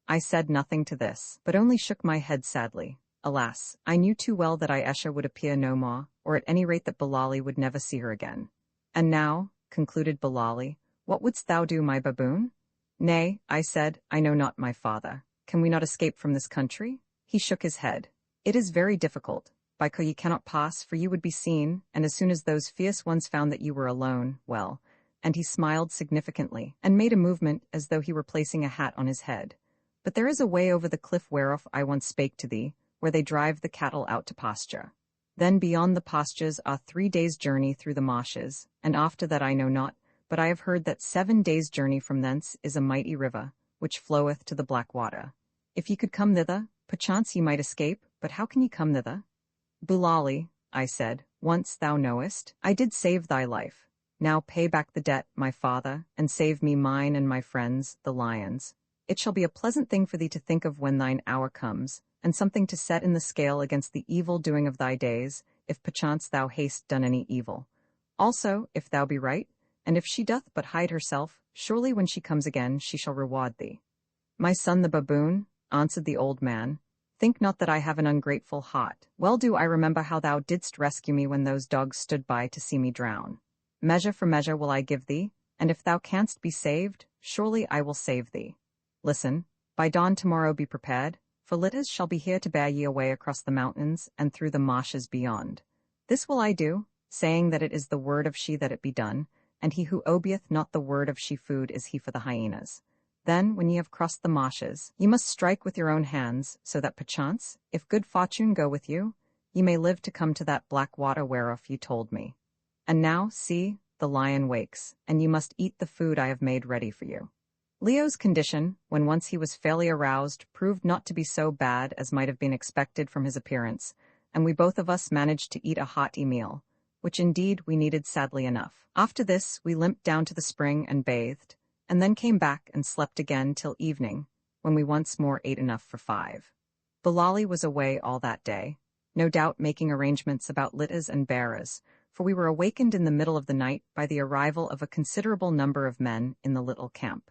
I said nothing to this, but only shook my head sadly. Alas, I knew too well that Ayesha would appear no more, or at any rate that Bilali would never see her again. "And now," concluded Bilali, "what wouldst thou do, my baboon?" "Nay," I said, "I know not, my father. Can we not escape from this country?" He shook his head. "It is very difficult. By co ye cannot pass, for you would be seen, and as soon as those fierce ones found that you were alone, well," and he smiled significantly, and made a movement as though he were placing a hat on his head. "But there is a way over the cliff whereof I once spake to thee, where they drive the cattle out to pasture. Then beyond the pastures are 3 days' journey through the marshes, and after that I know not, but I have heard that 7 days' journey from thence is a mighty river, which floweth to the black water. If ye could come thither, perchance ye might escape, but how can ye come thither?" "Bulali," I said, "once, thou knowest, I did save thy life. Now pay back the debt, my father, and save me mine and my friends, the lions. It shall be a pleasant thing for thee to think of when thine hour comes, and something to set in the scale against the evil doing of thy days, if perchance thou hast done any evil. Also, if thou be right, and if she doth but hide herself, surely when she comes again she shall reward thee." "My son the baboon," answered the old man, "think not that I have an ungrateful heart. Well do I remember how thou didst rescue me when those dogs stood by to see me drown. Measure for measure will I give thee, and if thou canst be saved, surely I will save thee. Listen, by dawn tomorrow be prepared, for litters shall be here to bear ye away across the mountains and through the marshes beyond. This will I do, saying that it is the word of she that it be done, and he who obeyeth not the word of she food is he for the hyenas. Then, when ye have crossed the marshes, ye must strike with your own hands, so that perchance, if good fortune go with you, ye may live to come to that black water whereof ye told me. And now, see, the lion wakes, and ye must eat the food I have made ready for you." Leo's condition, when once he was fairly aroused, proved not to be so bad as might have been expected from his appearance, and we both of us managed to eat a hearty meal, which indeed we needed sadly enough. After this, we limped down to the spring and bathed, and then came back and slept again till evening, when we once more ate enough for 5. Bulali was away all that day, no doubt making arrangements about litters and bearers, for we were awakened in the middle of the night by the arrival of a considerable number of men in the little camp.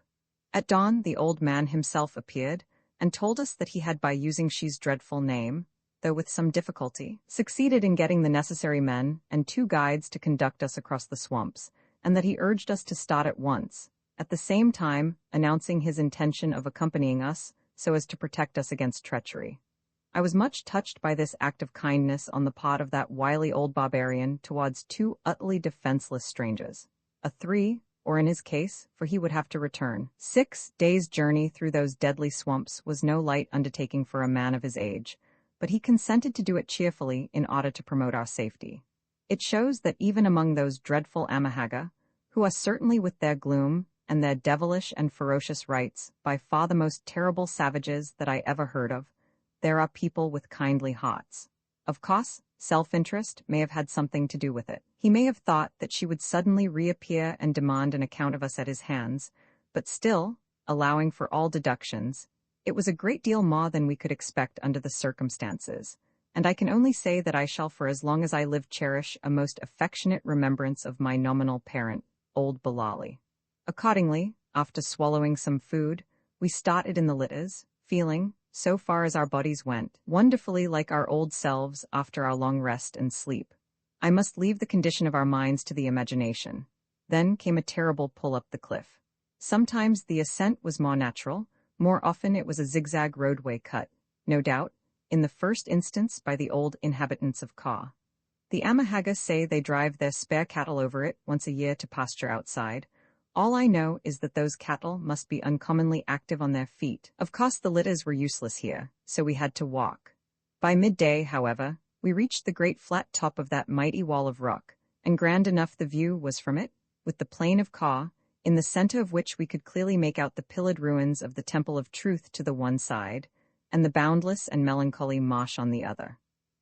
At dawn the old man himself appeared, and told us that he had, by using she's dreadful name, though with some difficulty, succeeded in getting the necessary men and 2 guides to conduct us across the swamps, and that he urged us to start at once, at the same time announcing his intention of accompanying us so as to protect us against treachery. I was much touched by this act of kindness on the part of that wily old barbarian towards 2 utterly defenseless strangers. A 3, or in his case, for he would have to return, 6 days' journey through those deadly swamps was no light undertaking for a man of his age, but he consented to do it cheerfully in order to promote our safety. It shows that even among those dreadful Amahagga, who are certainly with their gloom and their devilish and ferocious rites by far the most terrible savages that I ever heard of, there are people with kindly hearts. Of course, self-interest may have had something to do with it. He may have thought that she would suddenly reappear and demand an account of us at his hands, but still, allowing for all deductions, it was a great deal more than we could expect under the circumstances, and I can only say that I shall for as long as I live cherish a most affectionate remembrance of my nominal parent, old Bulali. Accordingly, after swallowing some food, we started in the litters, feeling, so far as our bodies went, wonderfully like our old selves after our long rest and sleep. I must leave the condition of our minds to the imagination. Then came a terrible pull up the cliff. Sometimes the ascent was more natural, more often it was a zigzag roadway cut, no doubt, in the first instance by the old inhabitants of Ka. The Amahagga say they drive their spare cattle over it once a year to pasture outside. All I know is that those cattle must be uncommonly active on their feet. Of course the litters were useless here, so we had to walk. By midday, however, we reached the great flat top of that mighty wall of rock, and grand enough the view was from it, with the plain of Ka, in the center of which we could clearly make out the pillared ruins of the Temple of Truth to the one side, and the boundless and melancholy marsh on the other.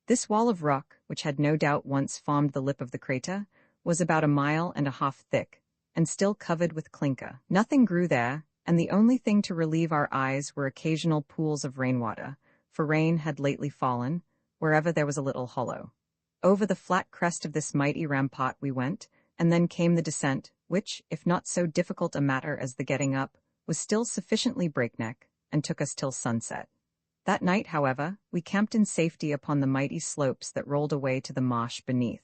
This wall of rock, which had no doubt once formed the lip of the crater, was about 1.5 miles thick, and still covered with clinker. Nothing grew there, and the only thing to relieve our eyes were occasional pools of rainwater, for rain had lately fallen, wherever there was a little hollow. Over the flat crest of this mighty rampart we went, and then came the descent, which, if not so difficult a matter as the getting up, was still sufficiently breakneck, and took us till sunset. That night, however, we camped in safety upon the mighty slopes that rolled away to the marsh beneath.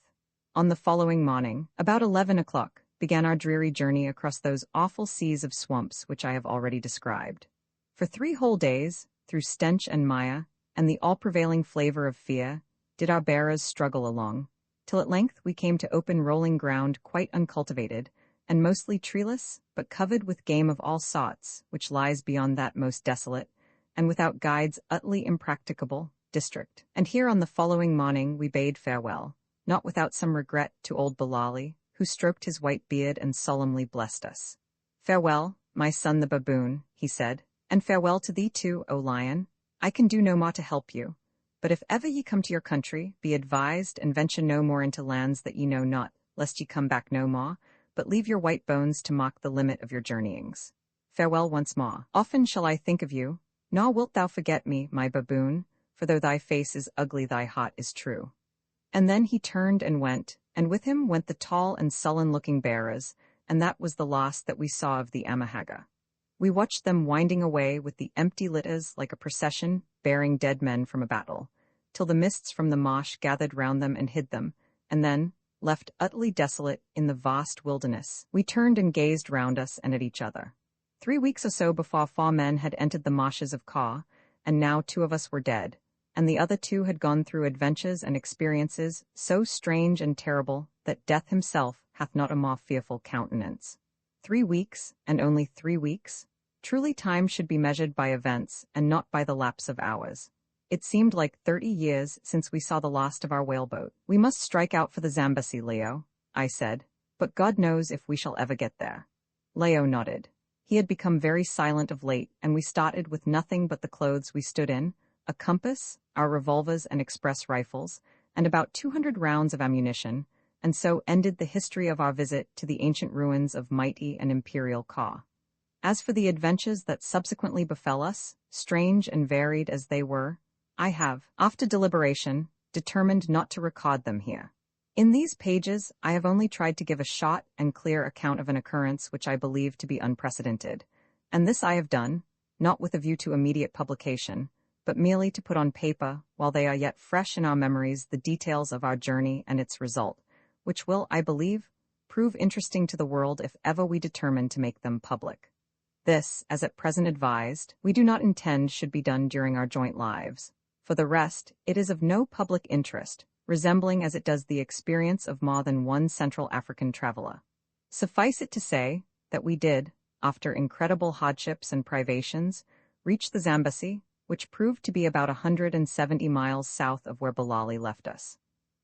On the following morning, about 11 o'clock, began our dreary journey across those awful seas of swamps which I have already described. For 3 whole days, through stench and mire, and the all-prevailing flavor of fear, did our bearers struggle along, till at length we came to open rolling ground quite uncultivated, and mostly treeless, but covered with game of all sorts, which lies beyond that most desolate, and without guides utterly impracticable, district. And here on the following morning we bade farewell, not without some regret, to old Bilali, who stroked his white beard and solemnly blessed us. "Farewell, my son the baboon," he said, "and farewell to thee too, O lion. I can do no more to help you. But if ever ye come to your country, be advised, and venture no more into lands that ye know not, lest ye come back no more, but leave your white bones to mark the limit of your journeyings. Farewell once more. Often shall I think of you, nor wilt thou forget me, my baboon, for though thy face is ugly thy heart is true." And then he turned and went, and with him went the tall and sullen-looking bearers, and that was the last that we saw of the Amahagga. We watched them winding away with the empty litters like a procession bearing dead men from a battle, till the mists from the marsh gathered round them and hid them, and then, left utterly desolate in the vast wilderness, we turned and gazed round us and at each other. 3 weeks or so before 4 men had entered the marshes of Kau, and now 2 of us were dead, and the other 2 had gone through adventures and experiences so strange and terrible that death himself hath not a more fearful countenance. 3 weeks, and only 3 weeks? Truly time should be measured by events, and not by the lapse of hours. It seemed like 30 years since we saw the last of our whaleboat. "We must strike out for the Zambesi, Leo," I said, "but God knows if we shall ever get there." Leo nodded. He had become very silent of late, and we started with nothing but the clothes we stood in, a compass, our revolvers and express rifles, and about 200 rounds of ammunition, and so ended the history of our visit to the ancient ruins of mighty and imperial Kau. As for the adventures that subsequently befell us, strange and varied as they were, I have, after deliberation, determined not to record them here. In these pages, I have only tried to give a short and clear account of an occurrence which I believe to be unprecedented, and this I have done, not with a view to immediate publication, but merely to put on paper, while they are yet fresh in our memories, the details of our journey and its result, which will, I believe, prove interesting to the world if ever we determine to make them public. This, as at present advised, we do not intend should be done during our joint lives. For the rest, it is of no public interest, resembling as it does the experience of more than one Central African traveler. Suffice it to say that we did, after incredible hardships and privations, reach the Zambesi, which proved to be about 170 miles south of where Bilali left us.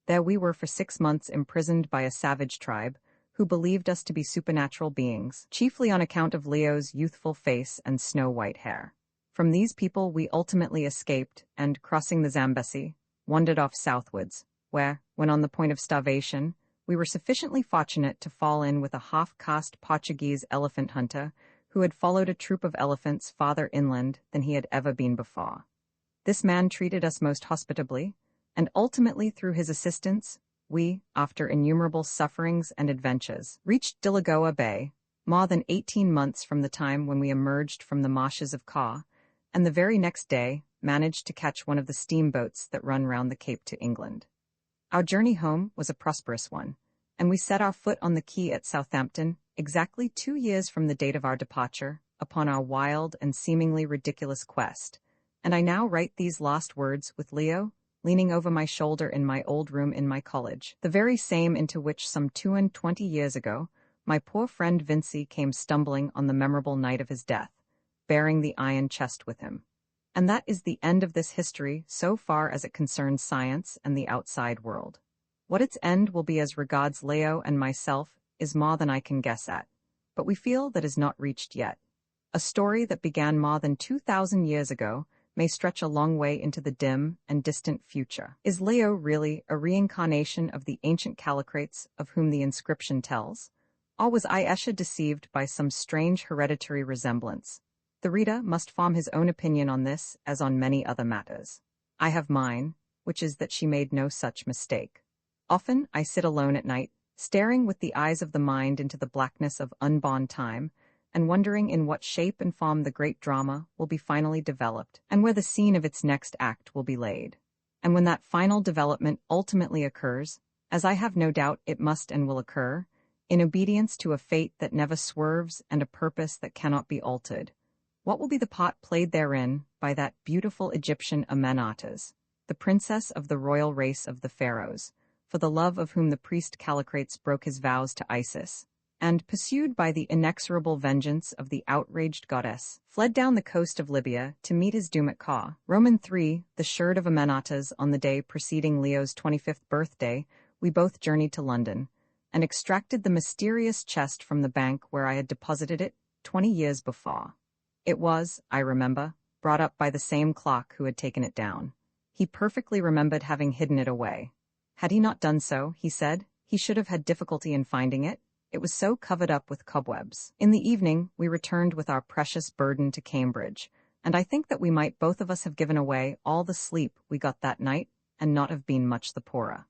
There we were for 6 months imprisoned by a savage tribe, who believed us to be supernatural beings, chiefly on account of Leo's youthful face and snow-white hair. From these people we ultimately escaped and, crossing the Zambesi, wandered off southwards, where, when on the point of starvation, we were sufficiently fortunate to fall in with a half-caste Portuguese elephant hunter who had followed a troop of elephants farther inland than he had ever been before. This man treated us most hospitably, and ultimately through his assistance, we, after innumerable sufferings and adventures, reached Delagoa Bay, more than 18 months from the time when we emerged from the marshes of Kau, and the very next day managed to catch one of the steamboats that run round the Cape to England. Our journey home was a prosperous one, and we set our foot on the quay at Southampton exactly 2 years from the date of our departure, upon our wild and seemingly ridiculous quest, and I now write these last words with Leo, leaning over my shoulder in my old room in my college, the very same into which some 22 years ago my poor friend Vincy came stumbling on the memorable night of his death, bearing the iron chest with him. And that is the end of this history so far as it concerns science and the outside world. What its end will be as regards Leo and myself is more than I can guess at, but we feel that is not reached yet. A story that began more than 2,000 years ago may stretch a long way into the dim and distant future. Is Leo really a reincarnation of the ancient Callicrates of whom the inscription tells? Or was Ayesha deceived by some strange hereditary resemblance? The reader must form his own opinion on this as on many other matters. I have mine, which is that she made no such mistake. Often I sit alone at night, staring with the eyes of the mind into the blackness of unborn time, and wondering in what shape and form the great drama will be finally developed, and where the scene of its next act will be laid. And when that final development ultimately occurs, as I have no doubt it must and will occur, in obedience to a fate that never swerves and a purpose that cannot be altered, what will be the part played therein by that beautiful Egyptian Amenartas? the princess of the royal race of the pharaohs, for the love of whom the priest Callicrates broke his vows to Isis, and, pursued by the inexorable vengeance of the outraged goddess, fled down the coast of Libya to meet his doom at Ka. Roman 3, the sherd of Amenatas on the day preceding Leo's 25th birthday, we both journeyed to London, and extracted the mysterious chest from the bank where I had deposited it 20 years before. It was, I remember, brought up by the same clerk who had taken it down. He perfectly remembered having hidden it away. Had he not done so, he said, he should have had difficulty in finding it. It was so covered up with cobwebs. In the evening, we returned with our precious burden to Cambridge, and I think that we might both of us have given away all the sleep we got that night and not have been much the poorer.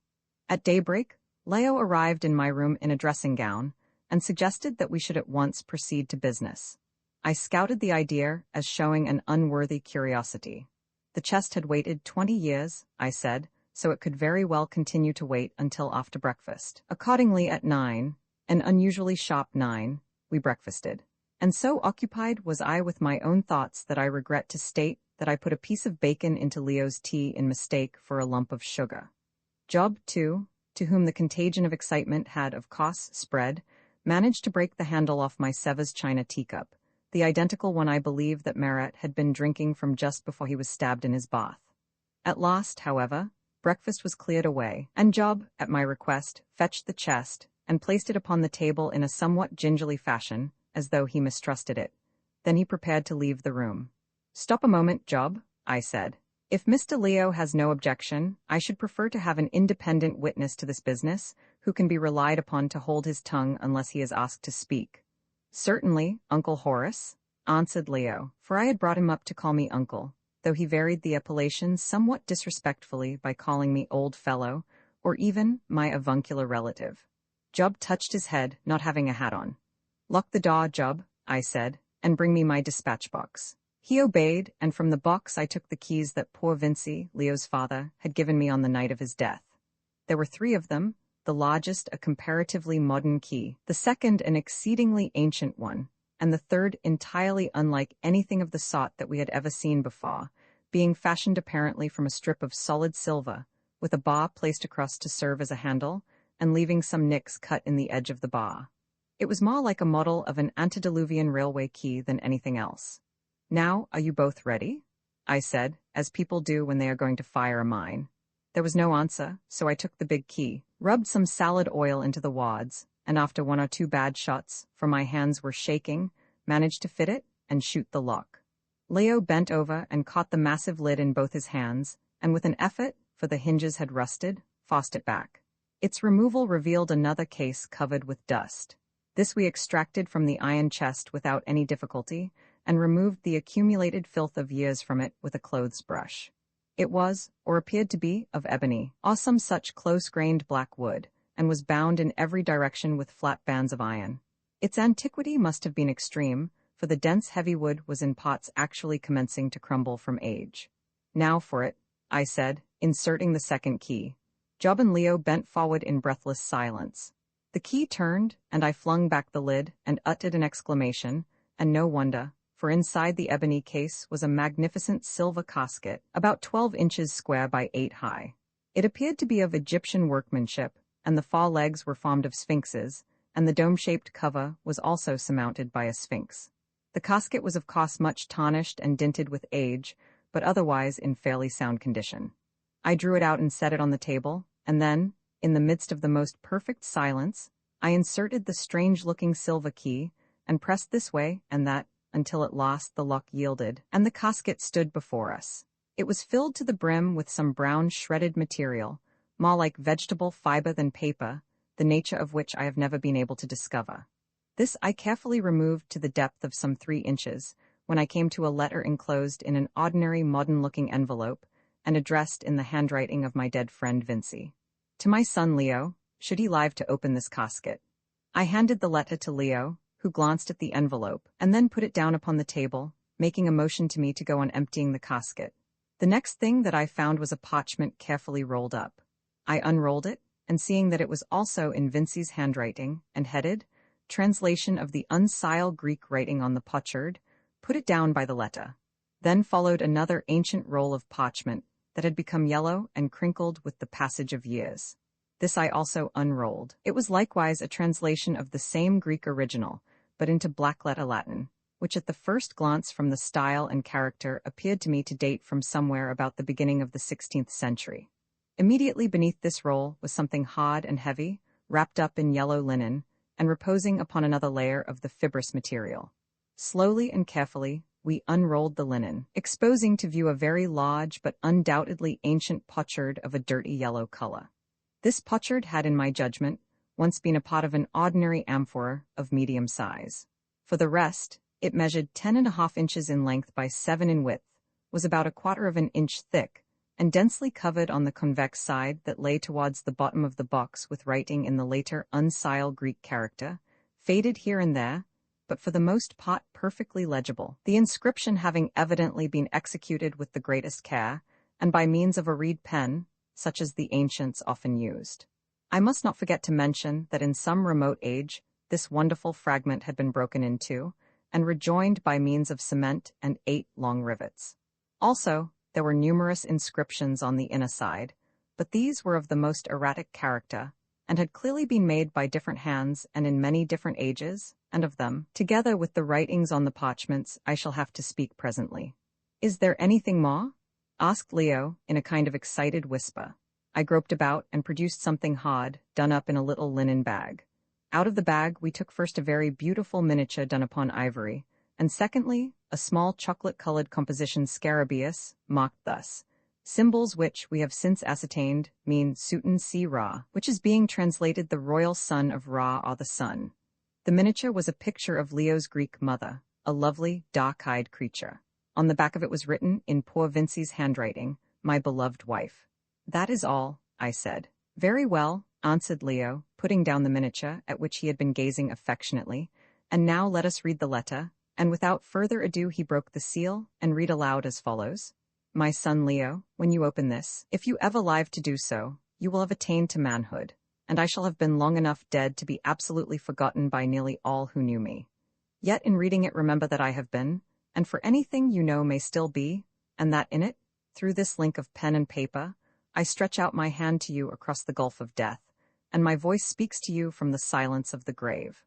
At daybreak, Leo arrived in my room in a dressing gown and suggested that we should at once proceed to business. I scouted the idea as showing an unworthy curiosity. The chest had waited 20 years, I said, so it could very well continue to wait until after breakfast. Accordingly, at 9, an unusually sharp 9, we breakfasted. And so occupied was I with my own thoughts that I regret to state that I put a piece of bacon into Leo's tea in mistake for a lump of sugar. Job, too, to whom the contagion of excitement had, of course, spread, managed to break the handle off my Sevres china teacup, the identical one I believe that Marat had been drinking from just before he was stabbed in his bath. At last, however, breakfast was cleared away, and Job, at my request, fetched the chest and placed it upon the table in a somewhat gingerly fashion, as though he mistrusted it. Then he prepared to leave the room. "Stop a moment, Job," I said. "If Mr. Leo has no objection, I should prefer to have an independent witness to this business, who can be relied upon to hold his tongue unless he is asked to speak." "Certainly, Uncle Horace," answered Leo, for I had brought him up to call me uncle, though he varied the appellation somewhat disrespectfully by calling me old fellow, or even my avuncular relative. Job touched his head, not having a hat on. "Lock the door, Job," I said, "and bring me my dispatch box." He obeyed, and from the box I took the keys that poor Vincy, Leo's father, had given me on the night of his death. There were 3 of them, the largest a comparatively modern key, the second an exceedingly ancient one, and the third entirely unlike anything of the sort that we had ever seen before, being fashioned apparently from a strip of solid silver, with a bar placed across to serve as a handle, and leaving some nicks cut in the edge of the bar. It was more like a model of an antediluvian railway key than anything else. "Now, are you both ready?" I said, as people do when they are going to fire a mine. There was no answer, so I took the big key, rubbed some salad oil into the wads, and after 1 or 2 bad shots, for my hands were shaking, managed to fit it and shoot the lock. Leo bent over and caught the massive lid in both his hands, and with an effort, for the hinges had rusted, forced it back. Its removal revealed another case covered with dust. This we extracted from the iron chest without any difficulty, and removed the accumulated filth of years from it with a clothes brush. It was, or appeared to be, of ebony, or some such close-grained black wood, and was bound in every direction with flat bands of iron. Its antiquity must have been extreme, for the dense heavy wood was in parts actually commencing to crumble from age. "Now for it," I said, inserting the second key. Job and Leo bent forward in breathless silence. The key turned, and I flung back the lid and uttered an exclamation, and no wonder, for inside the ebony case was a magnificent silver casket, about 12 inches square by 8 high. It appeared to be of Egyptian workmanship, and the 4 legs were formed of sphinxes, and the dome-shaped cover was also surmounted by a sphinx. The casket was of course much tarnished and dinted with age, but otherwise in fairly sound condition. I drew it out and set it on the table, and then, in the midst of the most perfect silence, I inserted the strange-looking silver key, and pressed this way and that, until at last the lock yielded, and the casket stood before us. It was filled to the brim with some brown shredded material, more like vegetable fiber than paper, the nature of which I have never been able to discover. This I carefully removed to the depth of some 3 inches, when I came to a letter enclosed in an ordinary modern-looking envelope, and addressed in the handwriting of my dead friend Vincy. "To my son Leo, should he live to open this casket." I handed the letter to Leo, who glanced at the envelope, and then put it down upon the table, making a motion to me to go on emptying the casket. The next thing that I found was a parchment carefully rolled up. I unrolled it, and seeing that it was also in Vincy's handwriting, and headed, "Translation of the uncial Greek writing on the potsherd," put it down by the letter. Then followed another ancient roll of parchment, that had become yellow and crinkled with the passage of years. This I also unrolled. It was likewise a translation of the same Greek original, but into black-letter Latin, which at the first glance from the style and character appeared to me to date from somewhere about the beginning of the 16th century. Immediately beneath this roll was something hard and heavy, wrapped up in yellow linen, and reposing upon another layer of the fibrous material. Slowly and carefully, we unrolled the linen, exposing to view a very large but undoubtedly ancient potsherd of a dirty yellow color. This potsherd had, in my judgment, once been a pot of an ordinary amphora of medium size. For the rest, it measured 10.5 inches in length by 7 in width, was about 1/4 of an inch thick, and densely covered on the convex side that lay towards the bottom of the box with writing in the later uncial Greek character, faded here and there, but for the most part perfectly legible, the inscription having evidently been executed with the greatest care, and by means of a reed pen, such as the ancients often used. I must not forget to mention that in some remote age, this wonderful fragment had been broken in two, and rejoined by means of cement and 8 long rivets. Also, there were numerous inscriptions on the inner side, but these were of the most erratic character, and had clearly been made by different hands and in many different ages, and of them, together with the writings on the parchments, I shall have to speak presently. "Is there anything more?" asked Leo, in a kind of excited whisper. I groped about and produced something hard, done up in a little linen bag. Out of the bag we took first a very beautiful miniature done upon ivory, and secondly, a small chocolate-colored composition scarabaeus, marked thus, symbols which, we have since ascertained, mean Suten Si Ra, which is being translated the royal son of Ra or the sun. The miniature was a picture of Leo's Greek mother, a lovely, dark-eyed creature. On the back of it was written, in poor Vincey's handwriting, "My beloved wife." "That is all," I said. "Very well," answered Leo, putting down the miniature, at which he had been gazing affectionately, "and now let us read the letter," and without further ado he broke the seal, and read aloud as follows. "My son Leo, when you open this, if you ever live to do so, you will have attained to manhood, and I shall have been long enough dead to be absolutely forgotten by nearly all who knew me. Yet in reading it remember that I have been, and for anything you know may still be, and that in it, through this link of pen and paper, I stretch out my hand to you across the gulf of death, and my voice speaks to you from the silence of the grave.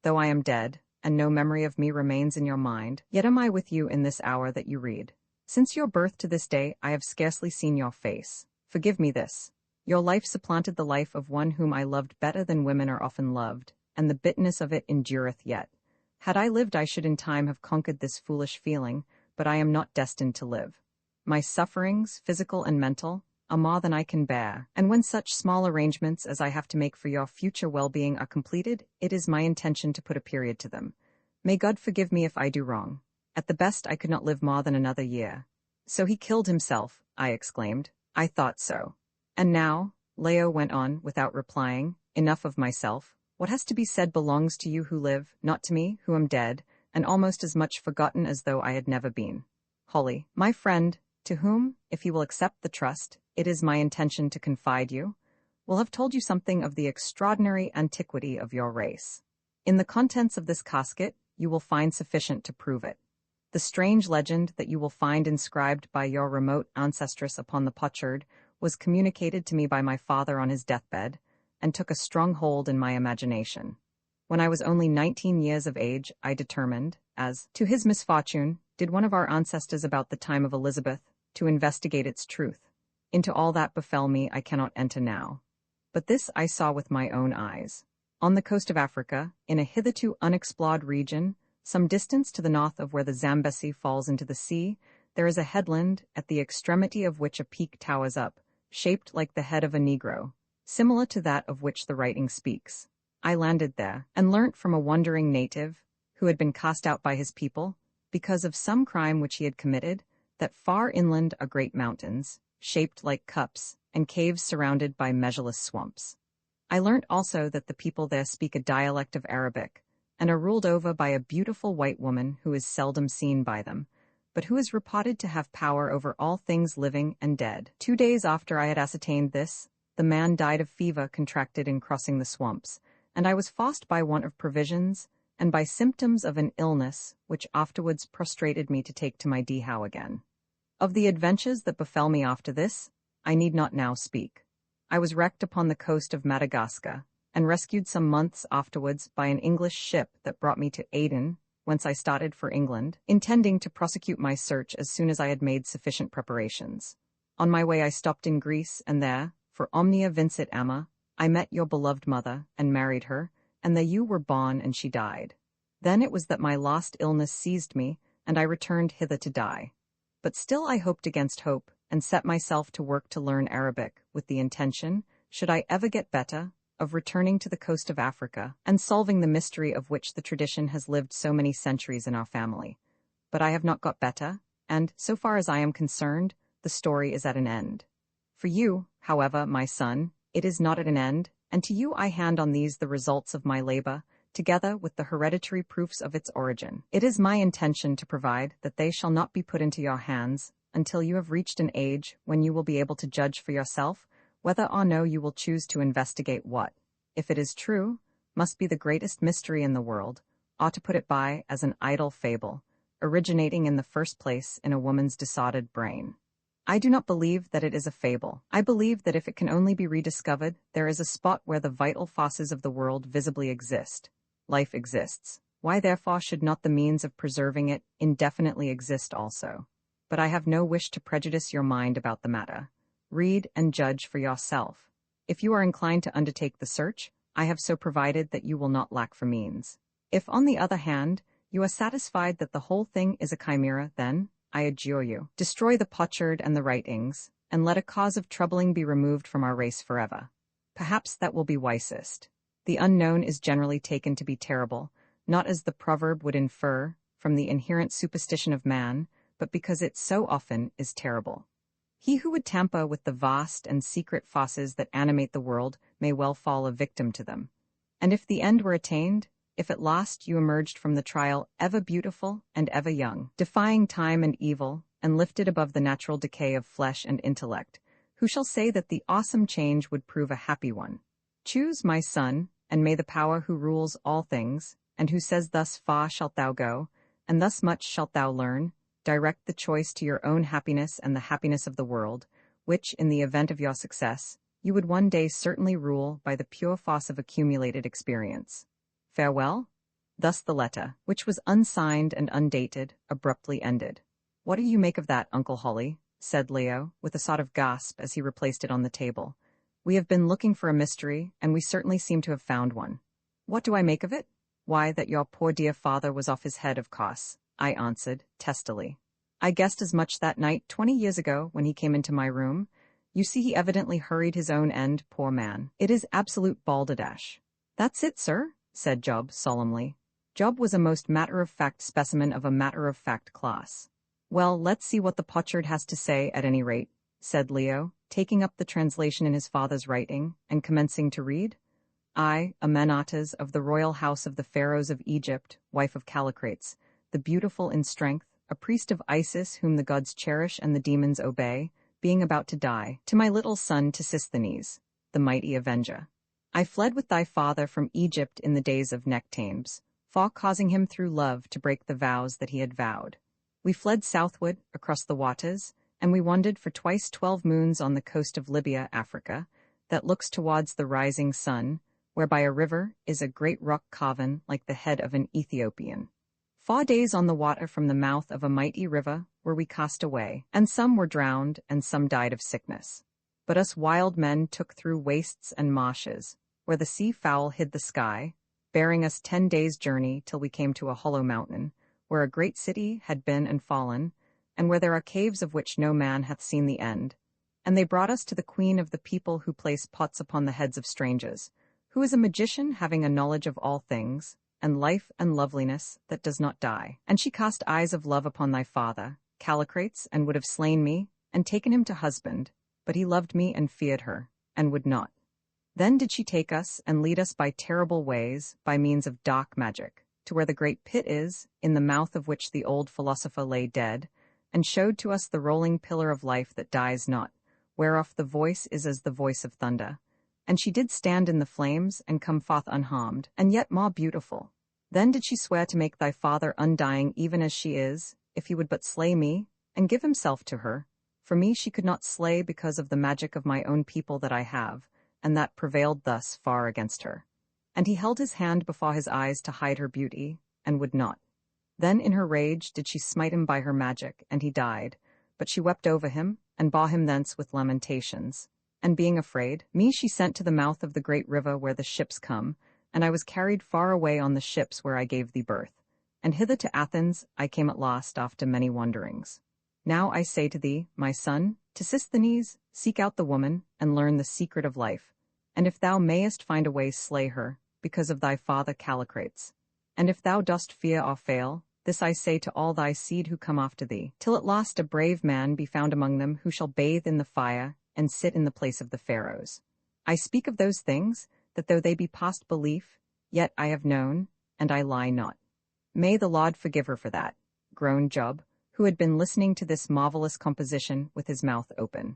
Though I am dead, and no memory of me remains in your mind, yet am I with you in this hour that you read. Since your birth to this day I have scarcely seen your face. Forgive me this. Your life supplanted the life of one whom I loved better than women are often loved, and the bitterness of it endureth yet. Had I lived I should in time have conquered this foolish feeling, but I am not destined to live. My sufferings, physical and mental, are more than I can bear, and when such small arrangements as I have to make for your future well-being are completed, it is my intention to put a period to them. May God forgive me if I do wrong. At the best I could not live more than another year." "So he killed himself," I exclaimed. "I thought so. And now," Leo went on without replying, "enough of myself. What has to be said belongs to you who live, not to me, who am dead, and almost as much forgotten as though I had never been. Holly, my friend, to whom, if he will accept the trust, it is my intention to confide you, will have told you something of the extraordinary antiquity of your race. In the contents of this casket, you will find sufficient to prove it. The strange legend that you will find inscribed by your remote ancestress upon the potsherd was communicated to me by my father on his deathbed, and took a strong hold in my imagination. When I was only 19 years of age, I determined, as, to his misfortune, did one of our ancestors about the time of Elizabeth, to investigate its truth. Into all that befell me I cannot enter now. But this I saw with my own eyes. On the coast of Africa, in a hitherto unexplored region, some distance to the north of where the Zambesi falls into the sea, there is a headland, at the extremity of which a peak towers up, shaped like the head of a Negro, similar to that of which the writing speaks. I landed there, and learnt from a wandering native, who had been cast out by his people, because of some crime which he had committed, that far inland are great mountains, shaped like cups, and caves surrounded by measureless swamps. I learnt also that the people there speak a dialect of Arabic, and are ruled over by a beautiful white woman who is seldom seen by them, but who is reported to have power over all things living and dead. 2 days after I had ascertained this, the man died of fever contracted in crossing the swamps, and I was forced by want of provisions, and by symptoms of an illness which afterwards prostrated me to take to my dhow again. Of the adventures that befell me after this, I need not now speak. I was wrecked upon the coast of Madagascar, and rescued some months afterwards by an English ship that brought me to Aden, whence I started for England, intending to prosecute my search as soon as I had made sufficient preparations. On my way I stopped in Greece, and there, for omnia vincit ama, I met your beloved mother, and married her, and there you were born and she died. Then it was that my last illness seized me, and I returned hither to die. But still I hoped against hope, and set myself to work to learn Arabic, with the intention, should I ever get better, of returning to the coast of Africa, and solving the mystery of which the tradition has lived so many centuries in our family. But I have not got better, and, so far as I am concerned, the story is at an end. For you, however, my son, it is not at an end, and to you I hand on these the results of my labor, together with the hereditary proofs of its origin. It is my intention to provide that they shall not be put into your hands until you have reached an age when you will be able to judge for yourself whether or no you will choose to investigate what, if it is true, must be the greatest mystery in the world, or to put it by as an idle fable, originating in the first place in a woman's disordered brain. I do not believe that it is a fable. I believe that if it can only be rediscovered, there is a spot where the vital forces of the world visibly exist. Life exists. Why therefore should not the means of preserving it indefinitely exist also? But I have no wish to prejudice your mind about the matter. Read and judge for yourself. If you are inclined to undertake the search, I have so provided that you will not lack for means. If, on the other hand, you are satisfied that the whole thing is a chimera, then, I adjure you, destroy the potsherd and the writings, and let a cause of troubling be removed from our race forever. Perhaps that will be wisest. The unknown is generally taken to be terrible, not as the proverb would infer, from the inherent superstition of man, but because it so often is terrible. He who would tamper with the vast and secret forces that animate the world may well fall a victim to them. And if the end were attained, if at last you emerged from the trial ever beautiful and ever young, defying time and evil, and lifted above the natural decay of flesh and intellect, who shall say that the awesome change would prove a happy one? Choose, my son, and may the power who rules all things, and who says thus far shalt thou go, and thus much shalt thou learn, direct the choice to your own happiness and the happiness of the world, which, in the event of your success, you would one day certainly rule by the pure force of accumulated experience. Farewell. Thus the letter, which was unsigned and undated, abruptly ended. What do you make of that, Uncle Holly? Said Leo, with a sort of gasp as he replaced it on the table. We have been looking for a mystery, and we certainly seem to have found one. What do I make of it? Why, that your poor dear father was off his head, of course, I answered, testily. I guessed as much that night 20 years ago when he came into my room. You see, he evidently hurried his own end, poor man. It is absolute balderdash. That's it, sir, said Job solemnly. Job was a most matter-of-fact specimen of a matter-of-fact class. Well, let's see what the potsherd has to say at any rate, said Leo, taking up the translation in his father's writing and commencing to read. I, Amenatas of the royal house of the pharaohs of Egypt, wife of Callicrates, the beautiful in strength, a priest of Isis whom the gods cherish and the demons obey, being about to die, to my little son Tisisthenes, the mighty avenger. I fled with thy father from Egypt in the days of Nectanes, far causing him through love to break the vows that he had vowed. We fled southward across the waters, and we wandered for twice 12 moons on the coast of Libya, Africa, that looks towards the rising sun, where by a river is a great rock carven like the head of an Ethiopian. 4 days on the water from the mouth of a mighty river were we cast away, and some were drowned, and some died of sickness. But us wild men took through wastes and marshes, where the sea fowl hid the sky, bearing us 10 days' journey till we came to a hollow mountain, where a great city had been and fallen, and where there are caves of which no man hath seen the end. And they brought us to the queen of the people who place pots upon the heads of strangers, who is a magician having a knowledge of all things, and life and loveliness that does not die. And she cast eyes of love upon thy father, Callicrates, and would have slain me, and taken him to husband, but he loved me and feared her, and would not. Then did she take us and lead us by terrible ways, by means of dark magic, to where the great pit is, in the mouth of which the old philosopher lay dead, and showed to us the rolling pillar of life that dies not, whereof the voice is as the voice of thunder. And she did stand in the flames, and come forth unharmed, and yet more beautiful. Then did she swear to make thy father undying even as she is, if he would but slay me, and give himself to her. For me she could not slay because of the magic of my own people that I have, and that prevailed thus far against her. And he held his hand before his eyes to hide her beauty, and would not. Then in her rage did she smite him by her magic, and he died. But she wept over him, and bore him thence with lamentations. And being afraid, me she sent to the mouth of the great river where the ships come, and I was carried far away on the ships where I gave thee birth. And hither to Athens I came at last after many wanderings. Now I say to thee, my son, Tisisthenes, seek out the woman, and learn the secret of life. And if thou mayest find a way, slay her, because of thy father Callicrates. And if thou dost fear or fail, this I say to all thy seed who come after thee, till at last a brave man be found among them who shall bathe in the fire, and sit in the place of the pharaohs. I speak of those things, that though they be past belief, yet I have known, and I lie not. May the Lord forgive her for that, groaned Job, who had been listening to this marvelous composition with his mouth open.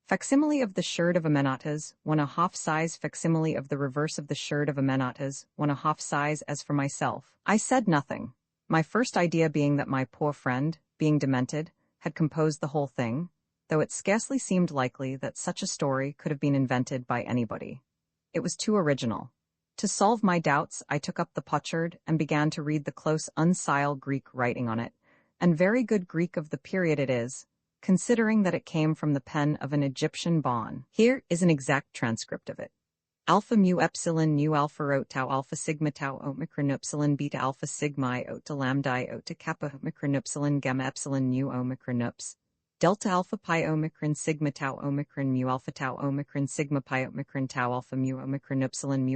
Facsimile of the shirt of Amenatas, 1/2 size. Facsimile of the reverse of the shirt of Amenatas, 1/2 size. As for myself, I said nothing, my first idea being that my poor friend, being demented, had composed the whole thing, though it scarcely seemed likely that such a story could have been invented by anybody. It was too original. To solve my doubts, I took up the potsherd and began to read the close uncial Greek writing on it, and very good Greek of the period it is, considering that it came from the pen of an Egyptian bonne. Here is an exact transcript of it. Alpha mu epsilon nu alpha rho tau alpha sigma tau omicron epsilon beta alpha sigma iota lambda iota kappa omicron epsilon gamma epsilon nu omicron ups. Delta alpha pi omicron sigma tau omicron mu alpha tau omicron sigma pi omicron tau alpha mu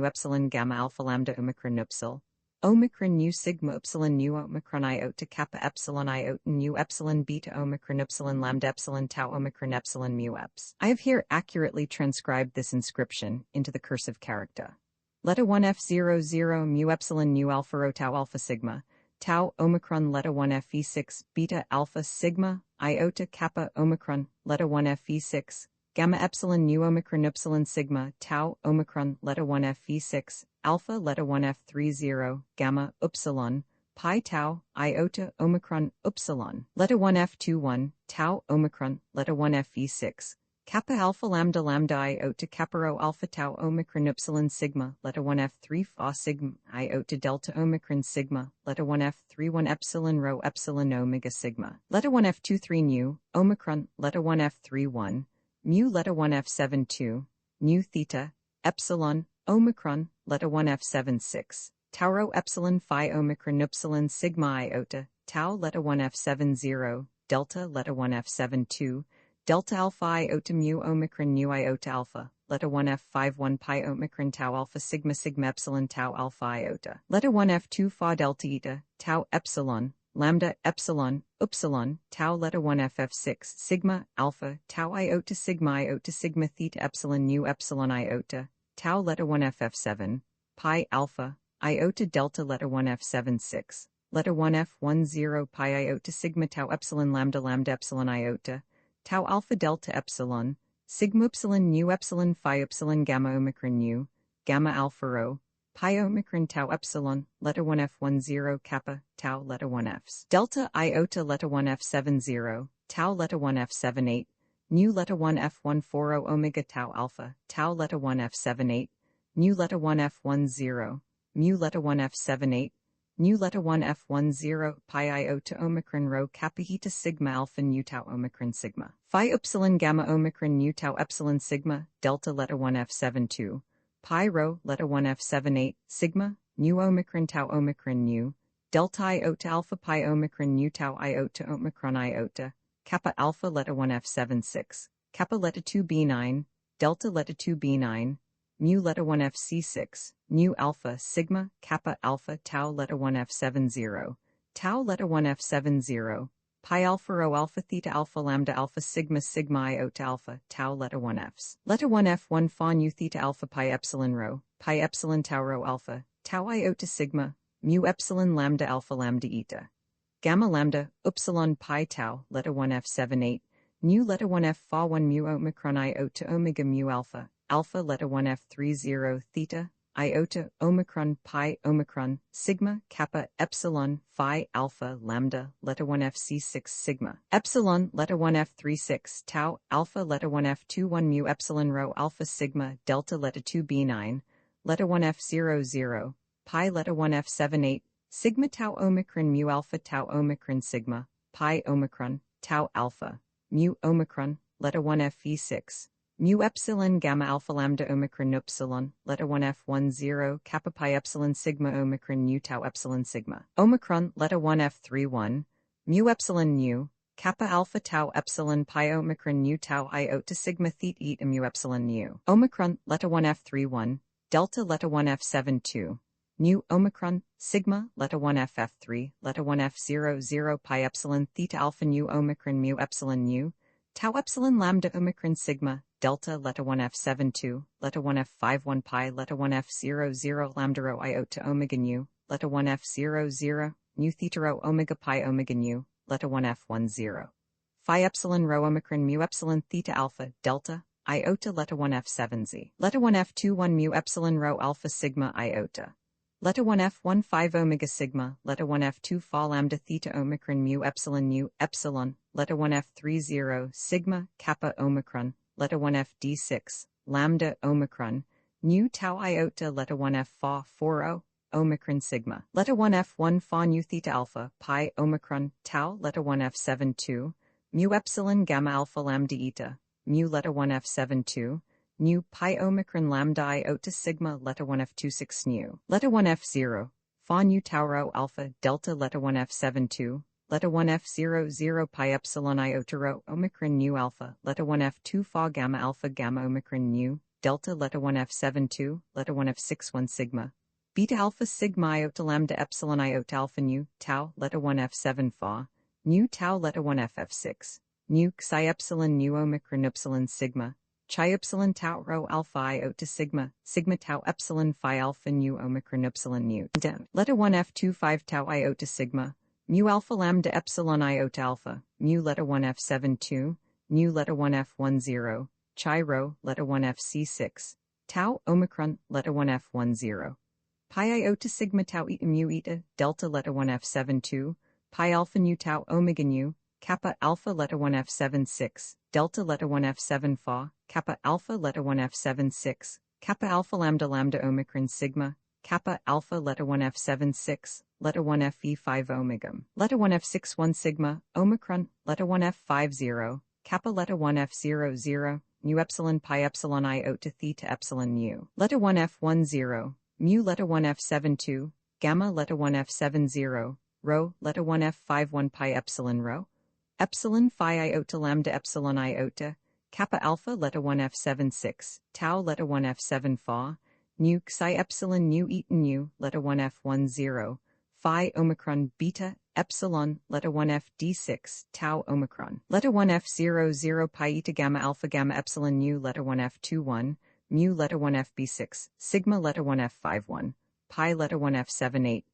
epsilon gamma alpha lambda omicron upsil. Omicron nu sigma epsilon nu omicron iota kappa epsilon iota nu epsilon beta omicron epsilon lambda epsilon tau omicron epsilon mu eps. I have here accurately transcribed this inscription into the cursive character. Letter 1 F00 mu epsilon nu alpha rho tau alpha sigma. Tau omicron letter 1 Fe6 beta alpha sigma iota kappa omicron letter 1 Fe6 gamma epsilon nu omicron epsilon sigma tau omicron letter 1 Fe6 alpha letter 1 F30 gamma upsilon pi tau iota omicron upsilon letter 1 F21 tau omicron letter 1 Fe6 kappa alpha lambda lambda iota kappa rho alpha tau omicron epsilon sigma letter 1 F3 phi sigma iota delta omicron sigma letter 1 F31 epsilon rho epsilon omega sigma letter 1 F23 nu omicron letter 1 F31 mu letter 1 F72 nu theta epsilon omicron letter 1 F76 tau rho epsilon phi omicron epsilon sigma iota tau letter 1 F70 delta letter 1 F72 delta alpha iota mu omicron nu iota alpha letter 1 F51 pi omicron tau alpha sigma sigma epsilon tau alpha iota letter 1 F2 phi delta eta tau epsilon lambda epsilon upsilon tau letter 1 F6 sigma alpha tau iota sigma theta epsilon nu epsilon iota tau letter 1 F7 pi alpha iota delta letter 1 F76 letter 1 F10 pi iota sigma tau epsilon lambda epsilon iota tau alpha delta epsilon sigma epsilon nu epsilon phi epsilon gamma omicron nu gamma alpha rho pi omicron tau epsilon letter 1 F10 kappa tau letter 1 Fs delta iota letter 1 F70 tau letter 1 F78 nu letter 1 F14 omega tau alpha tau letter 1 F78 nu letter 1 F10 mu letter 1 F78 nu letter 1 F10 pi iota omicron rho kappa eta sigma alpha nu tau omicron sigma phi epsilon gamma omicron nu tau epsilon sigma delta letter 1 F72 pi rho letter 1 F78 sigma nu omicron tau omicron nu delta iota alpha pi omicron nu tau iota omicron iota kappa alpha letter 1 F76 kappa letter 2 B9 delta letter 2 B9 mu letter 1 Fc6 nu alpha sigma kappa alpha tau letter 1 F70 tau letter 1 F70 pi alpha rho alpha theta alpha lambda alpha sigma sigma iota alpha tau letter 1 Fs letter 1 F1 phi nu theta alpha pi epsilon tau rho alpha tau iota sigma mu epsilon lambda eta gamma lambda upsilon pi tau letter 1 F78 nu letter 1 F phi 1 mu omicron iota omega mu alpha alpha letter 1 F30 theta iota, omicron, pi, omicron, sigma, kappa, epsilon, phi, alpha, lambda, letter 1f c6 sigma, epsilon, letter 1f 36, tau, alpha, letter 1f 21 mu, epsilon, rho, alpha, sigma, delta, letter 2 b9, letter 1f 00, pi, letter 1f 78, sigma, tau, omicron, mu, alpha, tau, omicron, sigma, pi, omicron, tau, alpha, mu, omicron, letter 1f e6, mu epsilon gamma alpha lambda omicron epsilon, letter 1f10, kappa pi epsilon sigma omicron nu tau epsilon sigma. Omicron, letter 1f31, mu epsilon nu, kappa alpha tau epsilon pi omicron nu tau iota sigma theta eta mu epsilon nu. Omicron, letter 1f31, delta letter 1f72. Nu omicron, sigma, letter 1f3, letter 1f00 pi epsilon theta alpha nu omicron mu epsilon nu, tau epsilon lambda omicron sigma, delta, letter 1f72, letter 1f51 pi, letter 1f00 lambda rho iota omega nu, letter 1f00, nu theta rho omega pi omega nu, letter 1f10. Phi epsilon rho omicron mu epsilon theta alpha, delta, iota letter 1f7z. Letter 1f21 mu epsilon rho alpha sigma iota. Letter 1f15 omega sigma, letter 1f2 phi lambda theta omicron mu epsilon nu epsilon, letter 1f30 sigma kappa omicron, letter 1f d6, lambda omicron, nu tau iota, letter 1f phi 40, omicron sigma, letter 1f1 phi nu theta alpha, pi omicron, tau, letter 1f72, mu epsilon gamma alpha lambda eta, mu letter 1f72, nu pi omicron lambda iota sigma, letter 1f26 nu, letter 1f0, phi nu tau rho alpha, delta, letter 1f72, letter 1f00 pi epsilon iota rho omicron nu alpha, letter 1f2 phi gamma omicron nu, delta, letter 1f72, letter 1f61 sigma, beta alpha sigma iota lambda epsilon iota alpha nu, tau, letter 1f7 phi, nu tau, letter 1f6, nu psi epsilon nu omicron epsilon sigma, chi epsilon tau rho alpha iota sigma, sigma tau epsilon phi alpha nu omicron epsilon nu, letter 1f25 tau iota sigma, mu alpha lambda epsilon iota alpha, mu letter 1f72, nu letter 1f10, chi rho, letter 1f c6, tau omicron, letter 1f10, pi iota sigma tau eta mu eta, delta, letter 1f72, pi alpha nu tau omega nu, kappa alpha, letter 1f76, delta, letter 1f7 phi, kappa alpha, letter 1f76, kappa alpha lambda omicron sigma, kappa alpha, letter 1f76, letter 1f e5 omega, letter 1f61 sigma, omicron, letter 1f50, kappa letter 1f00, nu epsilon pi epsilon iota theta epsilon nu, letter 1f10, mu letter 1f72, gamma letter 1f70, rho letter 1f51 pi epsilon rho, epsilon phi iota lambda epsilon iota, kappa alpha letter 1f76, tau letter 1f7 phi, nu psi epsilon nu eta nu, letter 1f10, phi omicron beta, epsilon, letter 1f d6, tau omicron, letter 1f00 pi eta gamma epsilon nu, letter 1f21, mu letter 1f b6, sigma letter 1f51, pi letter 1f78,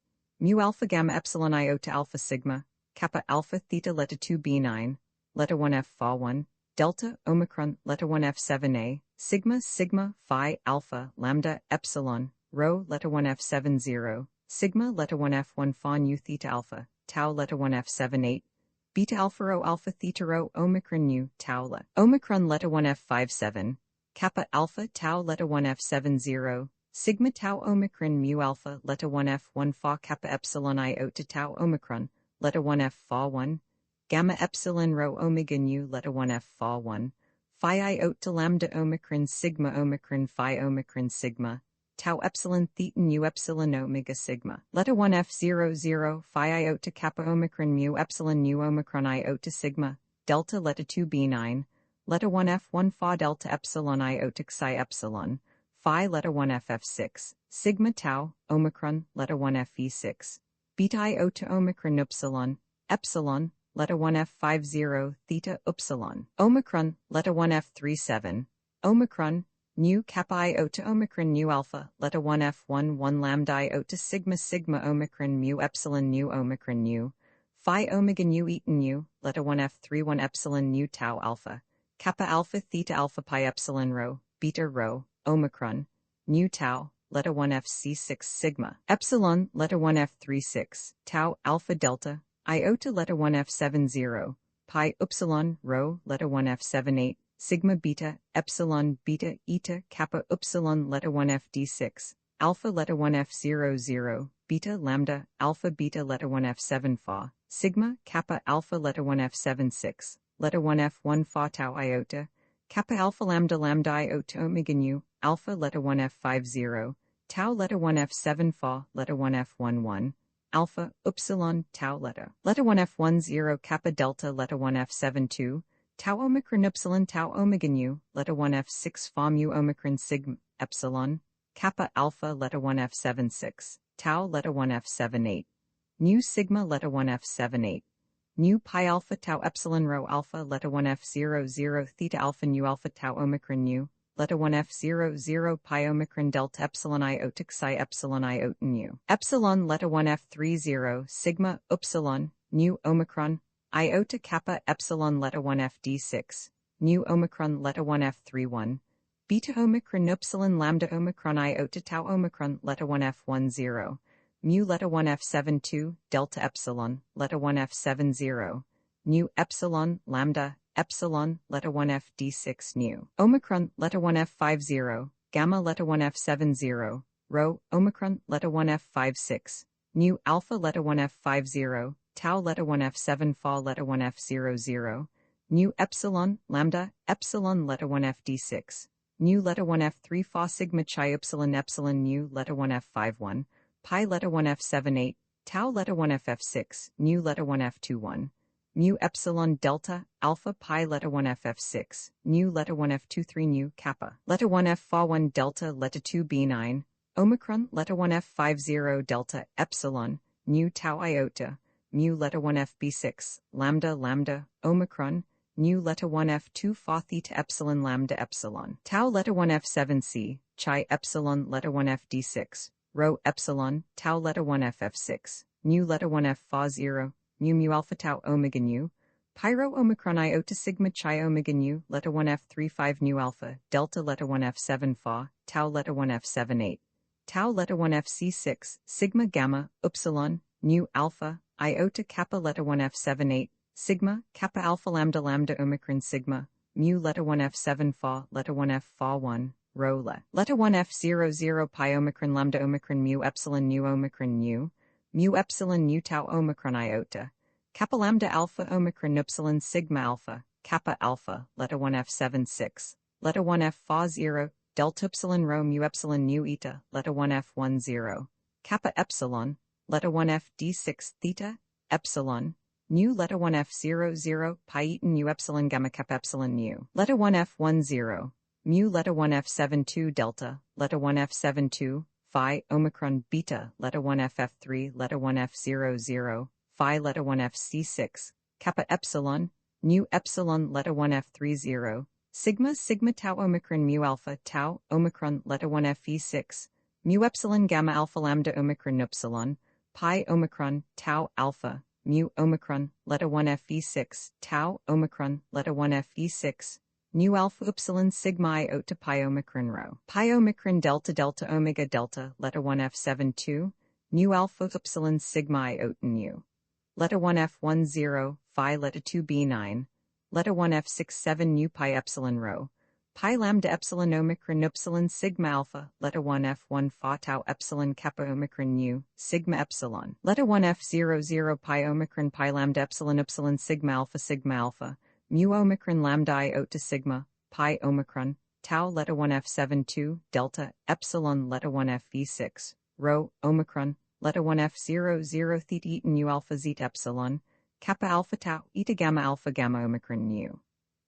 mu alpha gamma epsilon iota alpha sigma, kappa alpha theta letter 2 b9, letter 1f phi 1, delta omicron letter 1f7a, sigma phi alpha lambda epsilon, rho letter 1f70, sigma letter 1f1 phi nu theta alpha, tau letter 1f78, beta alpha rho alpha theta rho omicron nu tau le, omicron letter 1f57, kappa alpha tau letter 1f70, sigma tau omicron mu alpha letter 1f1 phi kappa epsilon iota tau omicron, letter 1f phi 1, gamma epsilon rho omega nu letter 1f phi 1, phi iota lambda omicron phi omicron sigma, tau epsilon theta nu epsilon omega sigma, letter 1f00 phi iota kappa omicron mu epsilon nu omicron iota sigma, delta letter 2 b9, letter 1f1 phi delta epsilon iota psi epsilon, phi letter 1f6, sigma tau, omicron, letter 1f e6, beta iota omicron epsilon, letter 1f50, theta upsilon, omicron, letter 1f37, omicron, nu kappa iota omicron nu alpha, letter 1f11 lambda iota sigma omicron mu epsilon nu omicron nu, phi omega nu eta nu, letter 1f31 epsilon nu tau alpha, kappa alpha theta alpha pi epsilon rho, beta rho, omicron, nu tau, letter 1 F C6 sigma, epsilon, letter 1 F36, tau alpha delta, iota letter 1 F70, pi upsilon, rho, letter 1 F78, sigma beta, epsilon beta eta kappa upsilon letter 1 FD6, alpha letter 1 F00, beta lambda, alpha beta letter 1 F7 fa, sigma kappa alpha letter 1 F76, letter 1 F1 fa tau iota, kappa alpha lambda lambda iota omega nu, alpha letter 1 F50, tau letter 1 F7 fa, letter 1 F11, alpha, upsilon, tau letter 1 F10 kappa delta letter 1 F72, tau omicron epsilon tau omega nu, letter 1 F6 fa mu omicron sigma, epsilon, kappa alpha letter 1 F76, tau letter 1 F78, nu sigma letter 1 F78, nu pi alpha tau epsilon rho alpha letter 1 F00 theta alpha nu alpha tau omicron nu, letter 1 F00 pi omicron delta epsilon iota psi epsilon iota nu, epsilon letter 1 F30 sigma upsilon, nu omicron, iota kappa epsilon letter 1 FD6, nu omicron letter 1 F31, beta omicron upsilon lambda omicron iota tau omicron letter 1 F10, mu letter 1 F72, delta epsilon, letter 1 F70, nu epsilon, lambda, epsilon, letter 1 FD6 nu, omicron, letter 1 F50, gamma letter 1 F70, rho, omicron, letter 1 F56, nu alpha letter 1 F50, tau letter 1 F7 fa letter 1 F00, nu epsilon, lambda, epsilon letter 1 FD6, nu letter 1 F3 fa sigma chi epsilon epsilon nu letter 1 F51, pi letter 1 F78, tau letter 1 FF6, nu letter 1 F21, mu epsilon delta, alpha pi letter 1 FF6, nu letter 1 F23 nu kappa, letter 1 F fa1 delta letter 2 B9, omicron letter 1 F50 delta epsilon, nu tau iota, mu letter 1 FB6, lambda lambda, omicron, nu letter 1 F2 fa theta epsilon lambda epsilon, tau letter 1 F7C, chi epsilon letter 1 FD6, rho epsilon, tau letter 1 FF6, nu letter 1 F fa 0, mu alpha tau omega nu, pyro omicron iota sigma chi omega nu, letter 1 F35 nu alpha, delta letter 1 F7 fa, tau letter 1 F78, tau letter 1 FC6, sigma gamma, upsilon, nu alpha, iota kappa letter 1 F78, sigma, kappa alpha lambda lambda omicron sigma, mu letter 1 F7 fa, letter 1 F fa 1, rho letter 1 F00 pi omicron lambda omicron mu epsilon nu omicron nu, mu epsilon nu tau omicron iota, kappa lambda alpha omicron epsilon sigma alpha, kappa alpha, letter 1 F76, letter 1 F fa 0, delta epsilon rho mu epsilon nu eta, letter 1 F10, kappa epsilon, letter 1 FD6 theta, epsilon, nu letter 1 F00 pi eta nu epsilon gamma kappa epsilon nu, letter 1 F10, mu letter 1 F72 delta, letter 1 F72, phi omicron beta, letter 1 FF3, letter 1 F00, phi letter 1 FC6, kappa epsilon, nu epsilon letter 1 F30, sigma sigma tau omicron mu alpha tau omicron letter 1 FE6, mu epsilon gamma alpha lambda omicron epsilon, pi omicron tau alpha, mu omicron letter 1 FE6, tau omicron letter 1 FE6, nu alpha upsilon sigma iota pi omicron rho, pi omicron delta delta omega delta, letter 1 F72, nu alpha upsilon sigma iota nu, letter 1 F10, phi letter 2 B9, letter 1 F67 nu pi epsilon rho, pi lambda epsilon omicron upsilon sigma alpha, letter 1 F1 fa tau epsilon kappa omicron nu, sigma epsilon, letter 1 F00 pi omicron pi lambda epsilon upsilon sigma alpha, mu omicron lambda iota sigma, pi omicron, tau letter 1 F72, delta, epsilon letter 1 FE6, rho, omicron, letter 1 F00 theta eta nu alpha zeta epsilon, kappa alpha tau eta gamma omicron nu.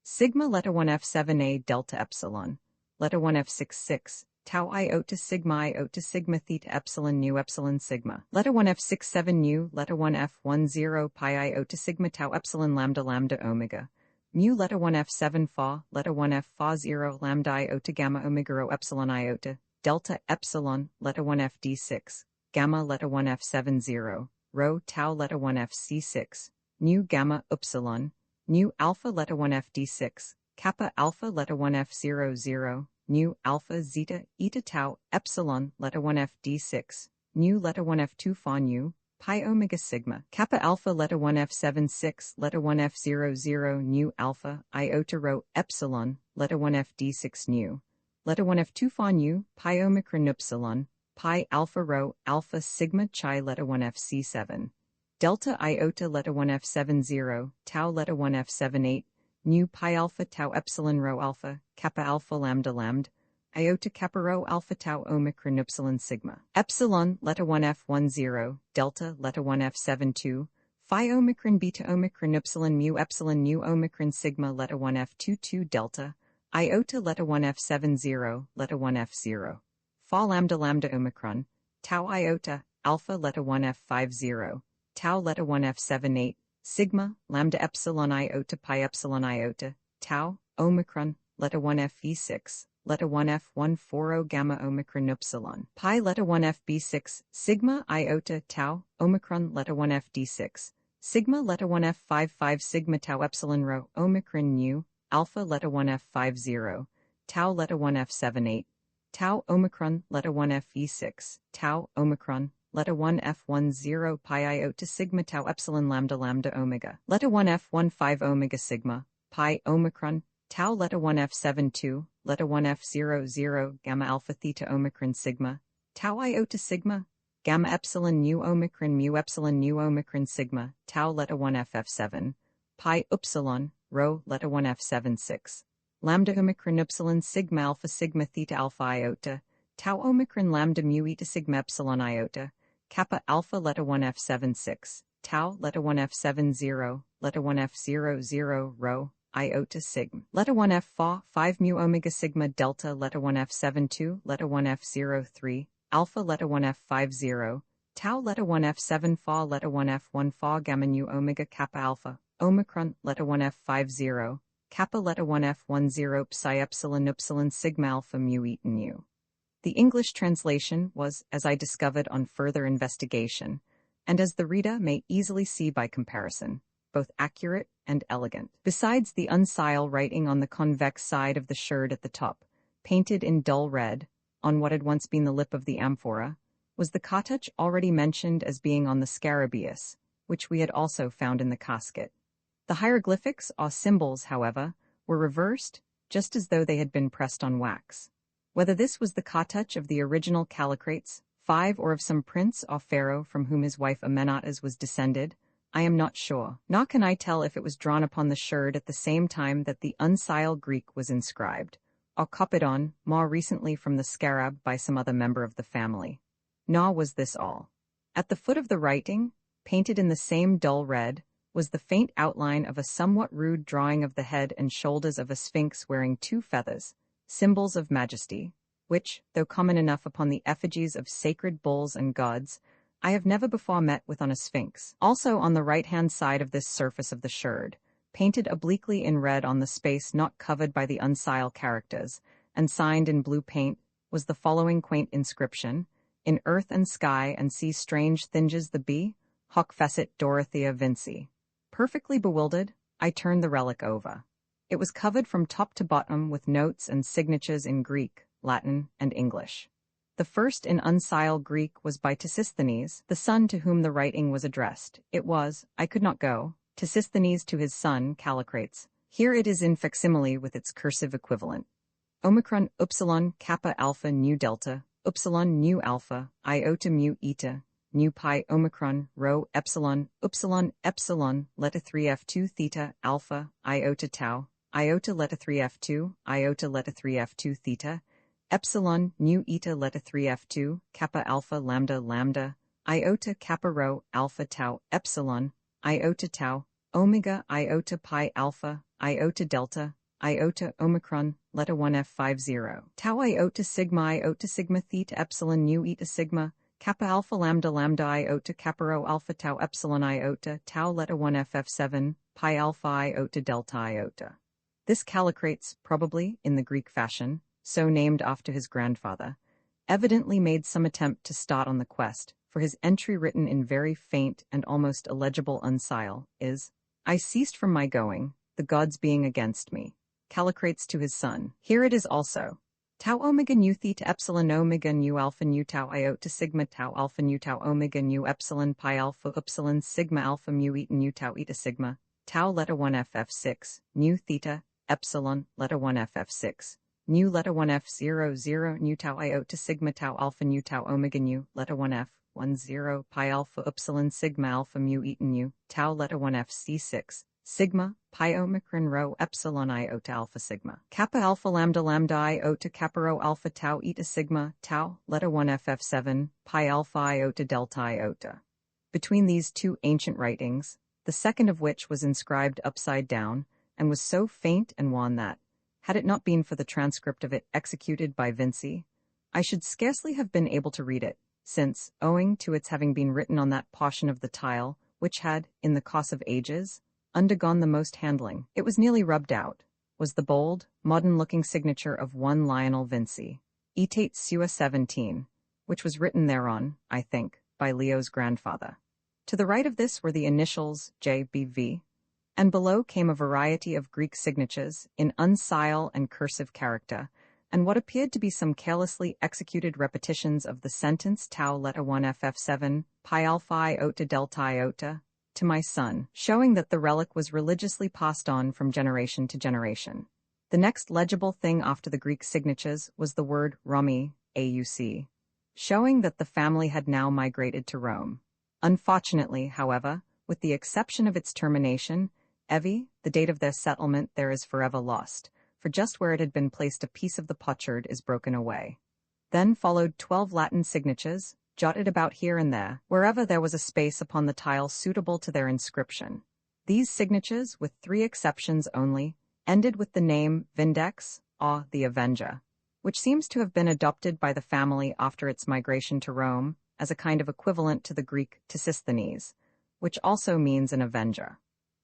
Sigma letter 1 F7a delta epsilon, letter 1 F66, tau iota sigma theta epsilon nu epsilon sigma, letter 1 F67 nu, letter 1 F10 pi iota sigma tau epsilon lambda omega, mu letter 1 F7 fa, letter 1 F fa 0 lambda iota gamma omega rho epsilon iota, delta epsilon, letter 1 FD6, gamma letter 1 F70, rho tau letter 1 FC6, nu gamma upsilon, nu alpha letter 1 FD6, kappa alpha letter 1 F00, nu alpha zeta eta tau epsilon letter 1f d6, nu letter 1f 2 fa nu, pi omega sigma, kappa alpha letter 1f 7 6 letter 1f 0 0 nu alpha iota rho epsilon letter 1f d6 nu, letter 1f 2 fa nu, pi omicron upsilon, pi alpha rho alpha sigma chi letter 1f c7, delta iota letter 1f 7 0, tau letter 1f 7 8, nu pi alpha tau epsilon rho alpha, kappa alpha lambda lambda, iota kappa rho alpha tau omicron upsilon sigma, epsilon letter 1f 1 0, delta letter 1f 7 2, phi omicron beta omicron upsilon mu epsilon nu omicron sigma letter 1f 2 2 delta, iota letter 1f 7 0, letter 1f 0, phi lambda lambda omicron, tau iota, alpha letter 1f 5 0, tau letter 1f 7 8, sigma, lambda epsilon iota pi epsilon iota, tau, omicron, letter 1f e6, letter 1f 1 4 gamma omicron upsilon, pi letter 1f b6, sigma iota tau, omicron letter 1f d6, sigma letter 1f 5 5 sigma tau epsilon rho, omicron nu, alpha letter 1f 5 0, tau letter 1f 7 8, tau omicron letter 1f e6, tau omicron letter 1f 1 0 pi iota sigma tau epsilon lambda lambda omega, letter 1f 1 5 omega sigma, pi omicron, tau letter 1f 7 2, letter 1f 0 0 gamma alpha theta omicron sigma, tau iota sigma, gamma epsilon nu omicron mu epsilon nu omicron sigma, tau letter 1f f7, pi upsilon, rho letter 1f 7 6, lambda omicron upsilon sigma alpha theta alpha iota, tau omicron lambda mu eta sigma epsilon iota, kappa alpha letter 1f 7 6, tau letter 1f 7 0, letter 1f 0 0 rho, iota sigma, letter 1f fa 5 mu omega sigma delta letter 1f 7 2, letter 1f 0 3, alpha letter 1f 5 0, tau letter 1f 7 fa letter 1f 1 fa gamma nu omega kappa alpha, omicron letter 1f 5 0, kappa letter 1f 1 0 psi epsilon upsilon sigma alpha mu eta nu. The English translation was, as I discovered on further investigation, and as the reader may easily see by comparison, both accurate and elegant. Besides the uncial writing on the convex side of the sherd at the top, painted in dull red, on what had once been the lip of the amphora, was the cartouche already mentioned as being on the scarabaeus, which we had also found in the casket. The hieroglyphics, or symbols, however, were reversed, just as though they had been pressed on wax. Whether this was the cartouche of the original Callicrates, 5, or of some prince or pharaoh from whom his wife Amenatas was descended, I am not sure, nor can I tell if it was drawn upon the sherd at the same time that the uncial Greek was inscribed, or copied on, more recently from the scarab by some other member of the family. Nor was this all. At the foot of the writing, painted in the same dull red, was the faint outline of a somewhat rude drawing of the head and shoulders of a sphinx wearing 2 feathers, symbols of majesty, which, though common enough upon the effigies of sacred bulls and gods, I have never before met with on a sphinx. Also on the right-hand side of this surface of the sherd, painted obliquely in red on the space not covered by the uncial characters, and signed in blue paint, was the following quaint inscription: in earth and sky and sea strange things the be, hoc fecit Dorothea Vinci. Perfectly bewildered, I turned the relic over. It was covered from top to bottom with notes and signatures in Greek, Latin, and English. The first in uncial Greek was by Tisisthenes, the son to whom the writing was addressed. It was, I could not go, Tisisthenes to his son, Callicrates. Here it is in facsimile with its cursive equivalent. Omicron upsilon kappa alpha nu delta, upsilon nu alpha, iota mu eta, nu pi omicron rho epsilon epsilon letter 3f2 theta alpha iota tau, iota letter 3f2, iota letter 3f2 theta, epsilon nu eta letter 3f2, kappa alpha lambda lambda, iota kappa rho alpha tau epsilon, iota tau, omega iota pi alpha, iota delta, iota omicron, letter 1f50, tau iota sigma theta epsilon nu eta sigma, kappa alpha lambda lambda iota kappa rho alpha tau epsilon iota tau letter 1f7, pi alpha iota delta iota. This Callicrates, probably, in the Greek fashion, so named after his grandfather, evidently made some attempt to start on the quest, for his entry written in very faint and almost illegible uncial is, I ceased from my going, the gods being against me. Callicrates to his son. Here it is also. Tau omega nu theta epsilon omega nu alpha nu tau iota sigma tau alpha nu tau omega nu epsilon pi alpha upsilon sigma alpha mu nu tau eta sigma, tau leta 1 ff6, nu theta, epsilon, leta 1 ff6, nu leta 1 f0 0 nu tau iota sigma tau alpha nu tau omega nu, leta 1 f 1 0 pi alpha upsilon sigma alpha mu nu, tau leta 1 fc6, sigma, pi omicron rho epsilon iota alpha sigma, kappa alpha lambda lambda iota kappa rho alpha tau eta sigma, tau, leta 1 ff7, pi alpha iota delta iota. Between these two ancient writings, the second of which was inscribed upside down, and was so faint and wan that, had it not been for the transcript of it executed by Vinci, I should scarcely have been able to read it, since, owing to its having been written on that portion of the tile, which had, in the course of ages, undergone the most handling, it was nearly rubbed out, was the bold, modern-looking signature of one Lionel Vinci, Etate Sua 17, which was written thereon, I think, by Leo's grandfather. To the right of this were the initials J.B.V., and below came a variety of Greek signatures in uncial and cursive character, and what appeared to be some carelessly executed repetitions of the sentence tau leta 1 ff7, pi alpha iota delta iota, to my son, showing that the relic was religiously passed on from generation to generation. The next legible thing after the Greek signatures was the word Romi, AUC, showing that the family had now migrated to Rome. Unfortunately, however, with the exception of its termination, Evi, the date of their settlement there is forever lost, for just where it had been placed a piece of the potsherd is broken away. Then followed 12 Latin signatures, jotted about here and there, wherever there was a space upon the tile suitable to their inscription. These signatures, with 3 exceptions only, ended with the name Vindex, or the Avenger, which seems to have been adopted by the family after its migration to Rome, as a kind of equivalent to the Greek Tisisthenes, which also means an avenger.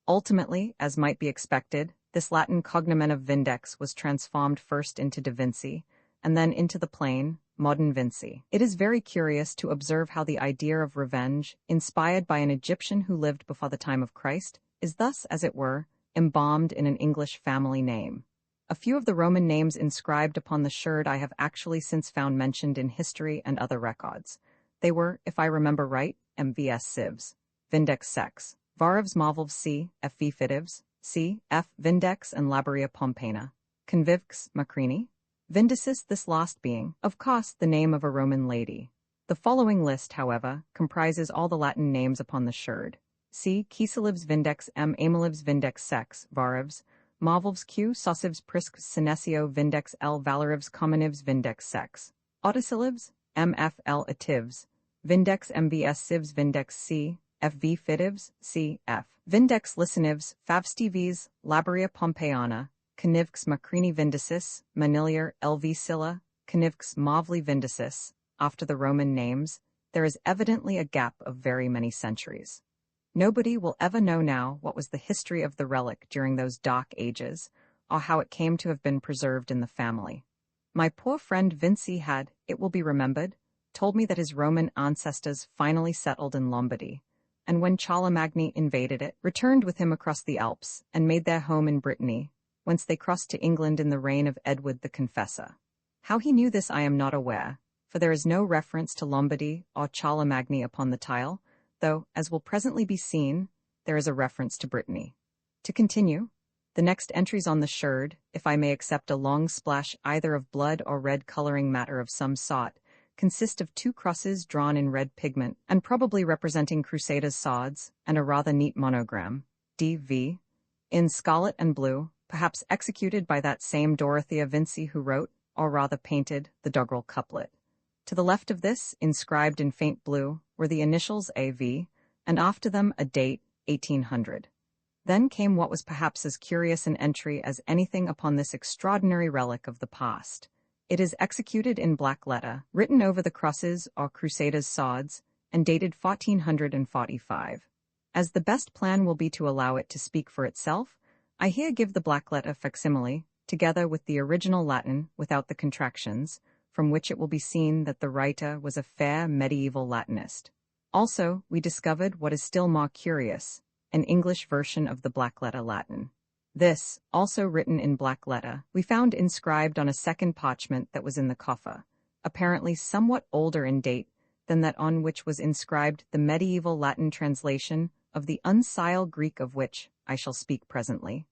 Ultimately, as might be expected, this Latin cognomen of Vindex was transformed first into Da Vinci, and then into the plain, modern Vinci. It is very curious to observe how the idea of revenge, inspired by an Egyptian who lived before the time of Christ, is thus, as it were, embalmed in an English family name. A few of the Roman names inscribed upon the sherd I have actually since found mentioned in history and other records. They were, if I remember right, MVS Civs, Vindex Sex, Varivs Marvels C, FV Fitivs, C, F, Vindex and Labaria Pompena, Convivx Macrini, Vindicis, this last being, of course, the name of a Roman lady. The following list, however, comprises all the Latin names upon the sherd. C. Kieselivs Vindex M. Amalivs Vindex Sex, Varivs, Marvels Q. Sosivs Prisc Senesio Vindex L. Valorivs Commonivs Vindex Sex, Autosilivs, M. F. L. Ativs, Vindex MVS Civs Vindex C. FV Fitivs, C. F. Vindex Listenivs, Favstivs, Labaria Pompeiana, Canivx Macrini Vindicis, Maniliar, LV Scylla, Canivx Mavli Vindicis. After the Roman names, there is evidently a gap of very many centuries. Nobody will ever know now what was the history of the relic during those dark ages, or how it came to have been preserved in the family. My poor friend Vinci had, it will be remembered, told me that his Roman ancestors finally settled in Lombardy, and when Charlemagne invaded it, returned with him across the Alps and made their home in Brittany, whence they crossed to England in the reign of Edward the Confessor. How he knew this I am not aware, for there is no reference to Lombardy or Charlemagne upon the tile, though, as will presently be seen, there is a reference to Brittany. To continue, the next entries on the sherd, if I may accept a long splash either of blood or red coloring matter of some sort, consist of 2 crosses drawn in red pigment, and probably representing Crusaders' swords, and a rather neat monogram, D.V., in scarlet and blue, perhaps executed by that same Dorothea Vinci who wrote, or rather painted, the doggerel couplet. To the left of this, inscribed in faint blue, were the initials A.V., and after them a date, 1800. Then came what was perhaps as curious an entry as anything upon this extraordinary relic of the past. It is executed in black letter, written over the crosses or Crusaders' swords, and dated 1445. As the best plan will be to allow it to speak for itself, I here give the black letter facsimile, together with the original Latin without the contractions, from which it will be seen that the writer was a fair medieval Latinist. Also, we discovered what is still more curious, an English version of the black letter Latin. This, also written in black letter, we found inscribed on a second parchment that was in the coffer, apparently somewhat older in date than that on which was inscribed the medieval Latin translation of the uncial Greek of which I shall speak presently.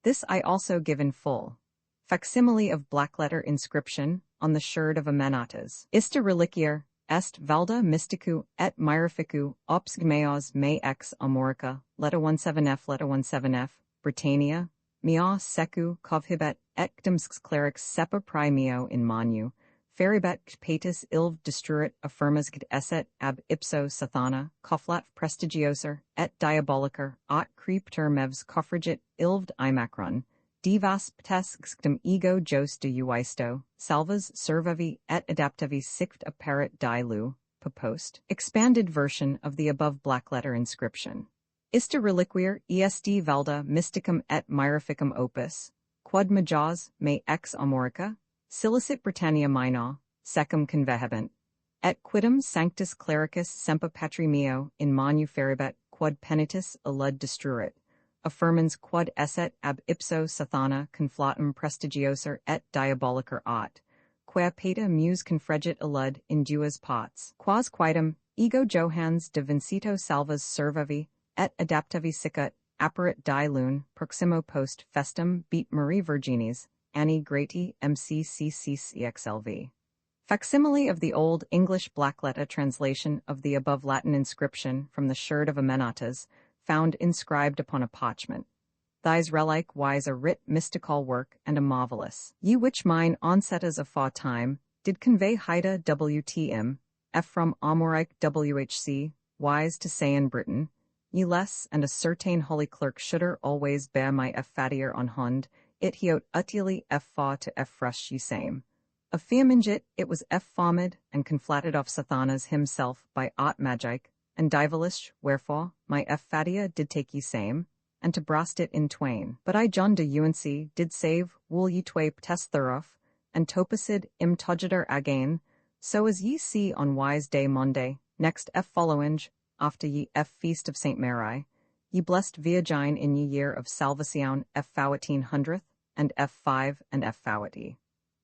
This I also give in full. Facsimile of black letter inscription on the sherd of Amenatas. Ista reliquier est valda mysticu et myrificu obsgmeos me ex amorica, letter 17f, letter 17f, Britannia, mea secu covhibet ectums clerix sepa primeo in manu, feribet patis ilv destruit affirmascit esset ab ipso sathana, coflat prestigioser, et diabolicer, ot creepter mevs coffrigit ilvd imacron, divas ptesctum ego jos de uisto, salvas servavi et adaptavi sict apparit dilu, post. Expanded version of the above black letter inscription. Ista reliquier est valda mysticum et myrificum opus, quod majaz me ex amorica, silicit Britannia minor, secum convehebent, et quidem sanctus clericus semper patri meo in manu feribet quod penitus illud destruit, affirmans quod esset ab ipso sathana conflatum prestigioser et diabolicer ot, quae peta mus confregit illud in duas pots, quas quidem ego johans de vincito salvas servavi, et adaptavi sicut, apparit dilune, proximo post festum beat Marie Virginis, Annie Grati MCCCCXLV. Facsimile of the Old English black letter translation of the above Latin inscription from the sherd of Amenatas, found inscribed upon a parchment. Thys relic wise a writ mystical work and a marvelous. Ye which mine onsetas afore time, did convey Haida WTM, F from Amorike WHC, wise to say in Britain, ye less and a certain holy clerk shoulder always bear my F fatier on hund, it hiot utili F fa to F fresh ye same. A firmingit it was F famid and conflated off Sathanas himself by ot magic, and divelish, wherefore, my F fatia did take ye same, and to brast it in twain. But I John de UNC did save wool ye twae test thereof, and topasid im togiter again, so as ye see on wise day Monday, next F followinge, after ye F feast of Saint Mary, ye blessed Viagine in ye year of Salvation F 1800th, and F5 and F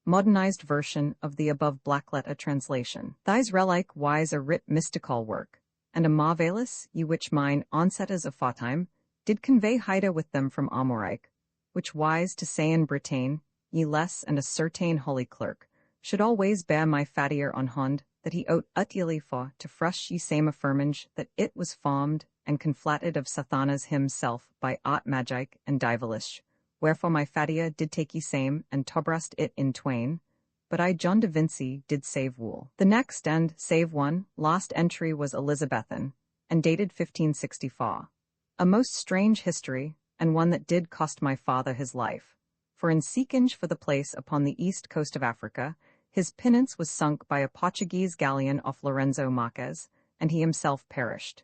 modernized version of the above black letter translation. Thys relic wise a writ mystical work, and a marvelous ye which mine onsetas of fatime, did convey Haida with them from Amorike, which wise to say in Britain, ye less and a certain holy clerk, should always bear my fatier on hund, that he ote utili for to fresh ye same affirmage that it was formed and conflated of Sathanas himself by ot magic and divelish, wherefore my fatia did take ye same and tobrast it in twain, but I John de Vinci did save wool. The next and, save one, last entry was Elizabethan, and dated 1564. A most strange history, and one that did cost my father his life, for in seekinge for the place upon the east coast of Africa, his pinnace was sunk by a Portuguese galleon off Lorenzo Marques, and he himself perished.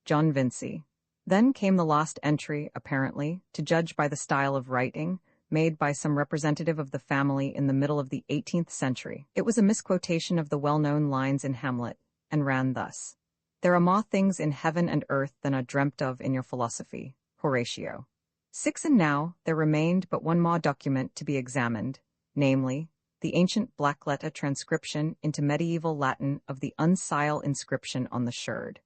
John Vinci. Then came the last entry, apparently, to judge by the style of writing, made by some representative of the family in the middle of the 18th century. It was a misquotation of the well-known lines in Hamlet, and ran thus. There are more things in heaven and earth than are dreamt of in your philosophy. Horatio. 6 And now, there remained but one more document to be examined, namely, the ancient black letter transcription into medieval Latin of the uncial inscription on the sherd.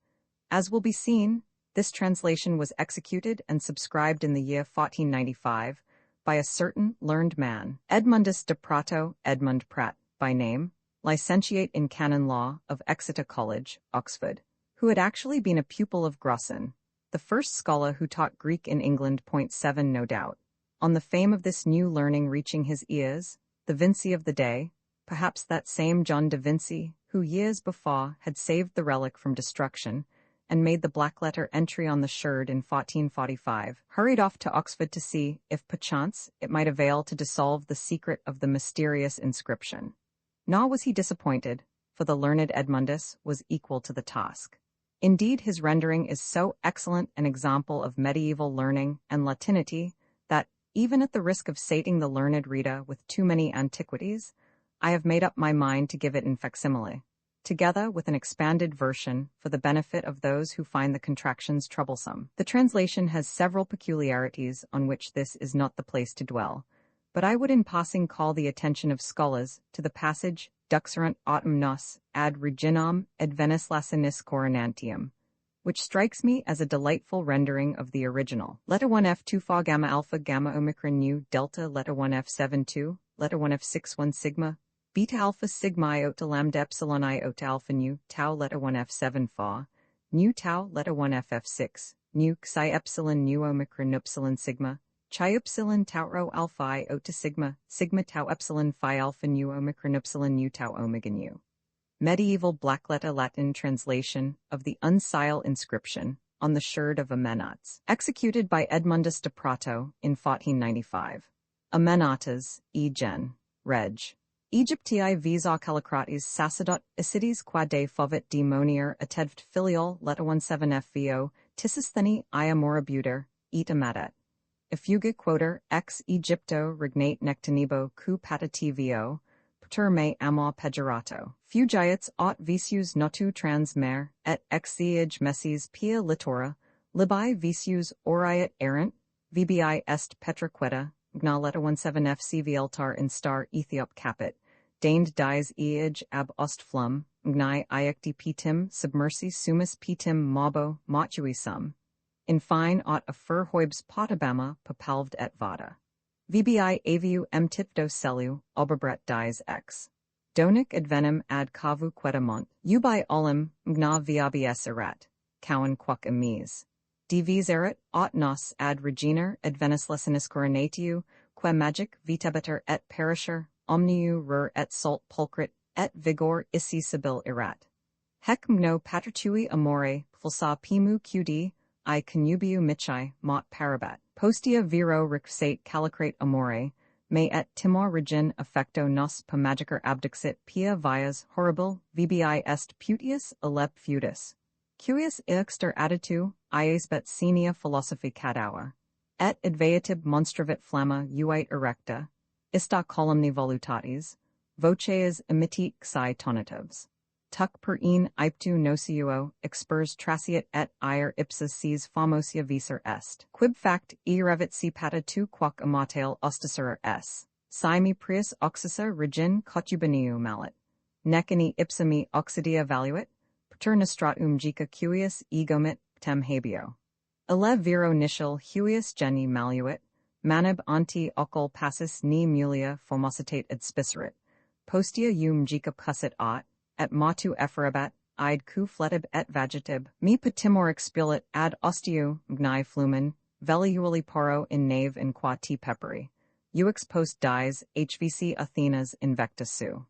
As will be seen, this translation was executed and subscribed in the year 1495 by a certain learned man, Edmundus de Prato, Edmund Pratt, by name, licentiate in canon law of Exeter College, Oxford, who had actually been a pupil of Grocyn, the first scholar who taught Greek in England. 7 No doubt. On the fame of this new learning reaching his ears, the Vinci of the day, perhaps that same John de Vinci, who years before had saved the relic from destruction, and made the black letter entry on the sherd in 1445, hurried off to Oxford to see if perchance it might avail to dissolve the secret of the mysterious inscription. Nor was he disappointed, for the learned Edmundus was equal to the task. Indeed, his rendering is so excellent an example of medieval learning and Latinity that, even at the risk of sating the learned reader with too many antiquities, I have made up my mind to give it in facsimile. together with an expanded version for the benefit of those who find the contractions troublesome. The translation has several peculiarities on which this is not the place to dwell, but I would in passing call the attention of scholars to the passage Duxerant autem nos ad reginam advenis lacinis coronantium, which strikes me as a delightful rendering of the original. Letter 1F2 Fa Gamma Alpha Gamma Omicron Nu Delta Letter 1F7 2, Letter 1F6 1 Sigma, Beta Alpha Sigma Iota Lambda Epsilon Iota Alpha Nu Tau Letter 1F7 Fa, Nu Tau Letter 1F6, Nu Xi Epsilon Nu Omicron Upsilon Sigma, Chi Upsilon Tau Rho Alpha Iota Sigma, Sigma Tau Epsilon Phi Alpha Nu Omicron Upsilon Nu Tau Omega Nu. Medieval blackletter Latin translation of the uncial inscription on the sherd of Amenats, executed by Edmundus de Prato in 1495. Amenatas, E. Gen. Reg. Egyptii vis callicrates sacerdot Isides quade fovit demonier atedvt filial letter 17 FVO Tisistheni ia morabuter, et amadet. Effuge quoter ex Egypto regnate nectinibo cu patativio, pater me ama pejorato. Fugiates aut vicius notu trans mer, et exiege messes pia litora, libi vicius oriat errant, vbi est petraqueta, gna letter 17 FCV altar in star Ethiop capit, deigned dies eage ab ostflum, gni iacti pitim submersi sumus pitim mabo motui sum. In fine aut a fur hoibs potabama papalved et vada. Vbi aviu tipto celu, obabret dies ex. Donic advenem ad cavu quedamont, ubi olim, gna viabies erat, cowan quac emis. Divis erat, aut nos ad reginer advenis lesinis coronatiu, que magic vitabeter et perisher, omniu rur et salt pulcrit, et vigor isi sibyl erat. Hec mno patritui amore, fulsa pimu qd, I connubiu michai, mot parabat. Postia viro rixate calicrate amore, me et timor regin affecto nos magicer abdixit pia vias horrible, vbi est putius alep feudus. Cuius ixter additu, ies bet senia philosophi cadawa. Et adveatib monstravit flamma uite erecta, ista columni volutatis, voces emitit xi tonatives. Tuc per een iptu nociuo, expers traciat et ire ipsa sees famosia visor est. Quib fact erevit si pata tu quoc amatail osticerer s. Simi prius oxisa regin cotubiniu malet. Necani ipsami oxidia valuit, pater nostratum jica cuius egomit tem habio. Ele viro nicial huius geni maluit, manib anti ocul passus ni mulia formositate et spicerit. Postia jica cussit aut, et matu efferabat, id cu fletib et vagetib, mi patimor expilit ad osteo, gni flumen, veliuli poro in nave in qua t peperi. Ux post dies, hvc Athenas invecta su.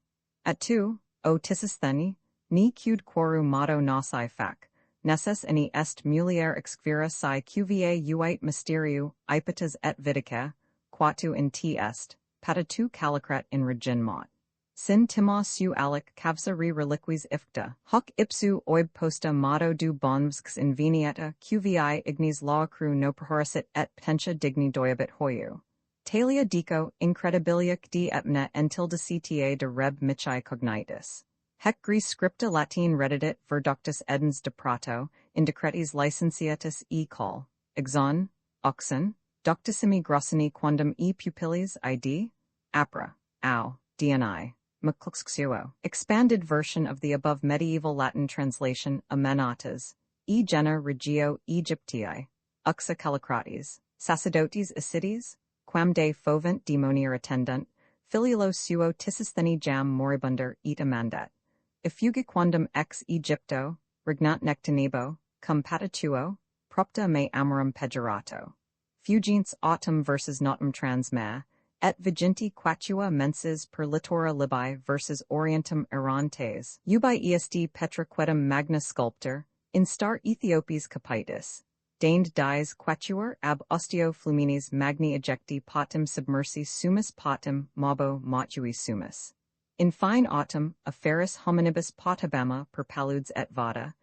At tu, o Tisistheni, ni cud quoru motto nasi fac, nesses any est mulier exquira si qva uite mysteriu, ipatas et vidica, quatu in t est, patatu calicret in regin mot. Sin timos su alic cavsa re reliquis ifta, hoc ipsu oib posta motto du bonvsks invenieta qvi ignis laacru no prohorisit et potentia digni doiabit hoiu. Talia dico incredibiliac di epna entildicitae de reb michai cognitus. Hec gris scripta Latine redidit verdoctus edens de prato, in decretis licentiatus e call, exon, oxen, doctissimi grossini quondam e pupillis id, apra, au, dni. McCluxxuo. Expanded version of the above medieval Latin translation Amenatas, e genera regio Egyptii, uxa calicrates, sacerdotes Isides, quam de fovent demonier attendant, filialo suo Tisistheni jam moribunder et amandat. Effuge quondam ex Egypto, regnat nectinibo, cum patituo, propta me amorum pejorato. Fugentes autem versus notum transma, et viginti quatua menses per litora libi versus orientum errantes, ubi est petraquetum magna sculptor, in star Ethiopis capitis, deigned dies quatuor ab osteo fluminis magni ejecti potum submersi sumus potum mabo motui sumus. In fine autumn, aferis hominibus potabama per paludes et vada,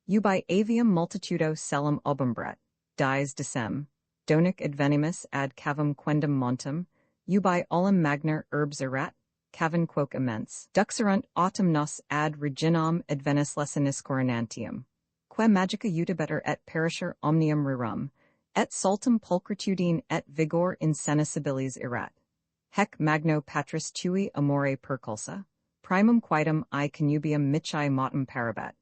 ubi avium multitudo celum obumbret, dies decem, donic advenimus ad cavum quendam montum, ubi olim magner herbs erat, cavin quoque immense, duxerunt autumn nos ad reginam advenus lessenis coronantium, que magica utibeter et perisher omnium rerum, et saltum pulchritudein et vigor in senescibilis erat. Hec magno patris tui amore perculsa, primum quidem I connubium mici motum parabat.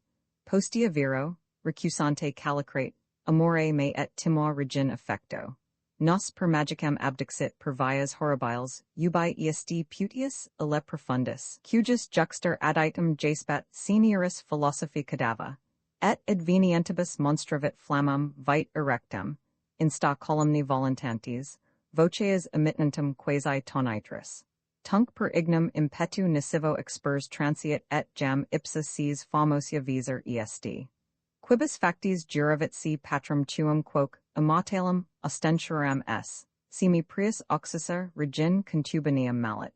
Postea viro, recusante calicrate, amore me et timor regin affecto. Nos per magicam abdixit per vias horribiles, ubi est putius, ille profundus, cujus juxter aditum jaspat senioris philosophi cadava, et advenientibus monstravit flammam vite erectam, insta columni voluntantes, voces emittentem quasi tonitris. Tunc per ignum impetu nisivo expers transiet et jam ipsa sees famosia visor est. Quibus factis juravit si patrum tuum quoque, immortalem ostentioram s, simi prius oxisar regin contubernium mallet.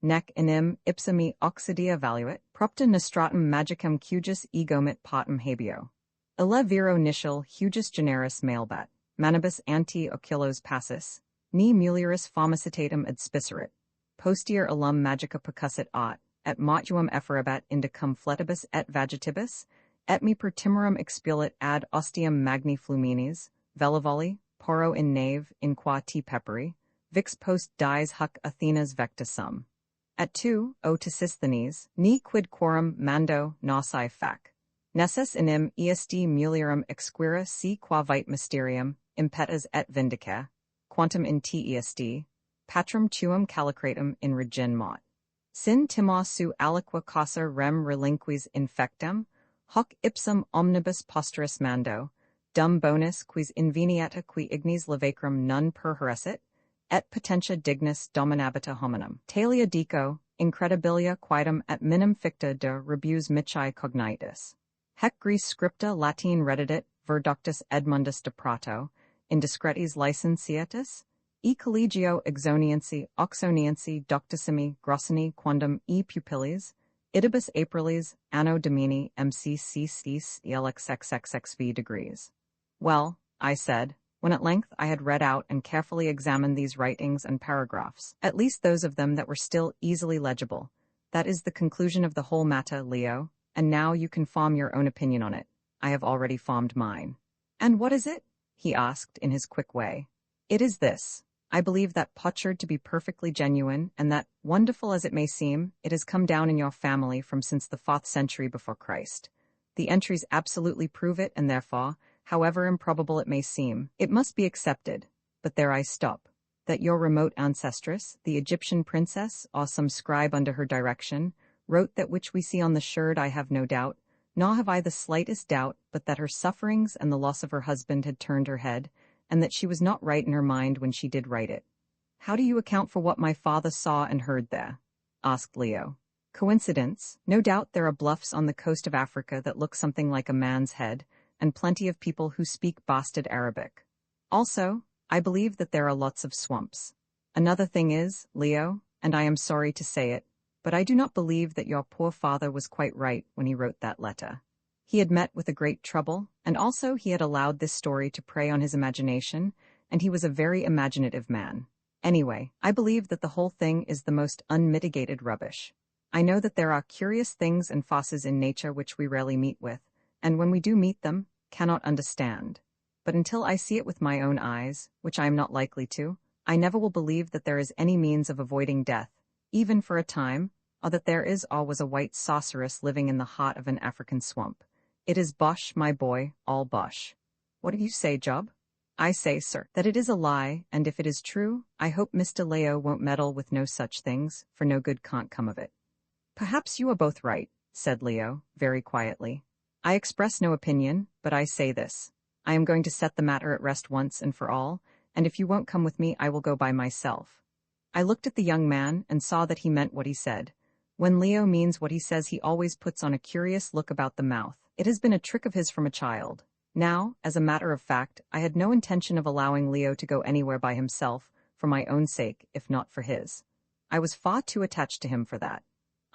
Nec inim ipsa me oxidia valuit, propta nostratum magicam cujus egomit patum habeo. Ille viro nitial hugis generis malebat, manibus anti oculos passus, ni mulieris famicitatum adspicerit. Posterior alum magica percussit aut, et motuum efferabat indicum fletibus et vagetibus, et me per timorum expulit ad ostium magni fluminis, velivoli, poro in nave, in qua te peperi, vix post dies huc Athenas vecta sum. At tu, O Tisisthenes, ni quid quorum mando nosae fac. Nessus inim est mulierum exquira si qua vite mysterium, impetus et vindica, quantum in te est, patrum tuum calicratum in regin mot. Sin timos su aliqua causa rem relinquis infectam, hoc ipsum omnibus posteris mando, dum bonus quis inveniata qui ignis levacrum non perheresit, et potentia dignus dominabita hominum. Talia dico, incredibilia quidem et minim ficta de rebus mici cognitus. Hec gris scripta Latine reddit, ver doctus Edmundus de Prato, indiscretis licentiatus, e collegio exoniensi oxoniensi doctissimi grossini quondam e pupillis, idibus aprilis, anno domini mcc elxxxxv degrees. Well, I said, when at length I had read out and carefully examined these writings and paragraphs, at least those of them that were still easily legible, that is the conclusion of the whole matter, Leo, and now you can form your own opinion on it. I have already formed mine. And what is it? He asked in his quick way. It is this. I believe that potsherd to be perfectly genuine, and that, wonderful as it may seem, it has come down in your family from since the 4th century before Christ. The entries absolutely prove it, and therefore, however improbable it may seem, it must be accepted. But there I stop. That your remote ancestress, the Egyptian princess, or some scribe under her direction, wrote that which we see on the sherd I have no doubt, nor have I the slightest doubt but that her sufferings and the loss of her husband had turned her head, and that she was not right in her mind when she did write it. How do you account for what my father saw and heard there? Asked Leo. Coincidence? No doubt there are bluffs on the coast of Africa that look something like a man's head, and plenty of people who speak bastard Arabic. Also, I believe that there are lots of swamps. Another thing is, Leo, and I am sorry to say it, but I do not believe that your poor father was quite right when he wrote that letter. He had met with a great trouble, and also he had allowed this story to prey on his imagination, and he was a very imaginative man. Anyway, I believe that the whole thing is the most unmitigated rubbish. I know that there are curious things and farces in nature which we rarely meet with, and when we do meet them, cannot understand. But until I see it with my own eyes, which I am not likely to, I never will believe that there is any means of avoiding death, even for a time, or that there is or was a white sorceress living in the heart of an African swamp. It is bosh, my boy, all bosh. What do you say, Job? I say, sir, that it is a lie, and if it is true, I hope Mr. Leo won't meddle with no such things, for no good can't come of it. Perhaps you are both right, said Leo, very quietly. I express no opinion, but I say this. I am going to set the matter at rest once and for all, and if you won't come with me, I will go by myself. I looked at the young man and saw that he meant what he said. When Leo means what he says, he always puts on a curious look about the mouth. It has been a trick of his from a child. Now, as a matter of fact, I had no intention of allowing Leo to go anywhere by himself, for my own sake, if not for his. I was far too attached to him for that.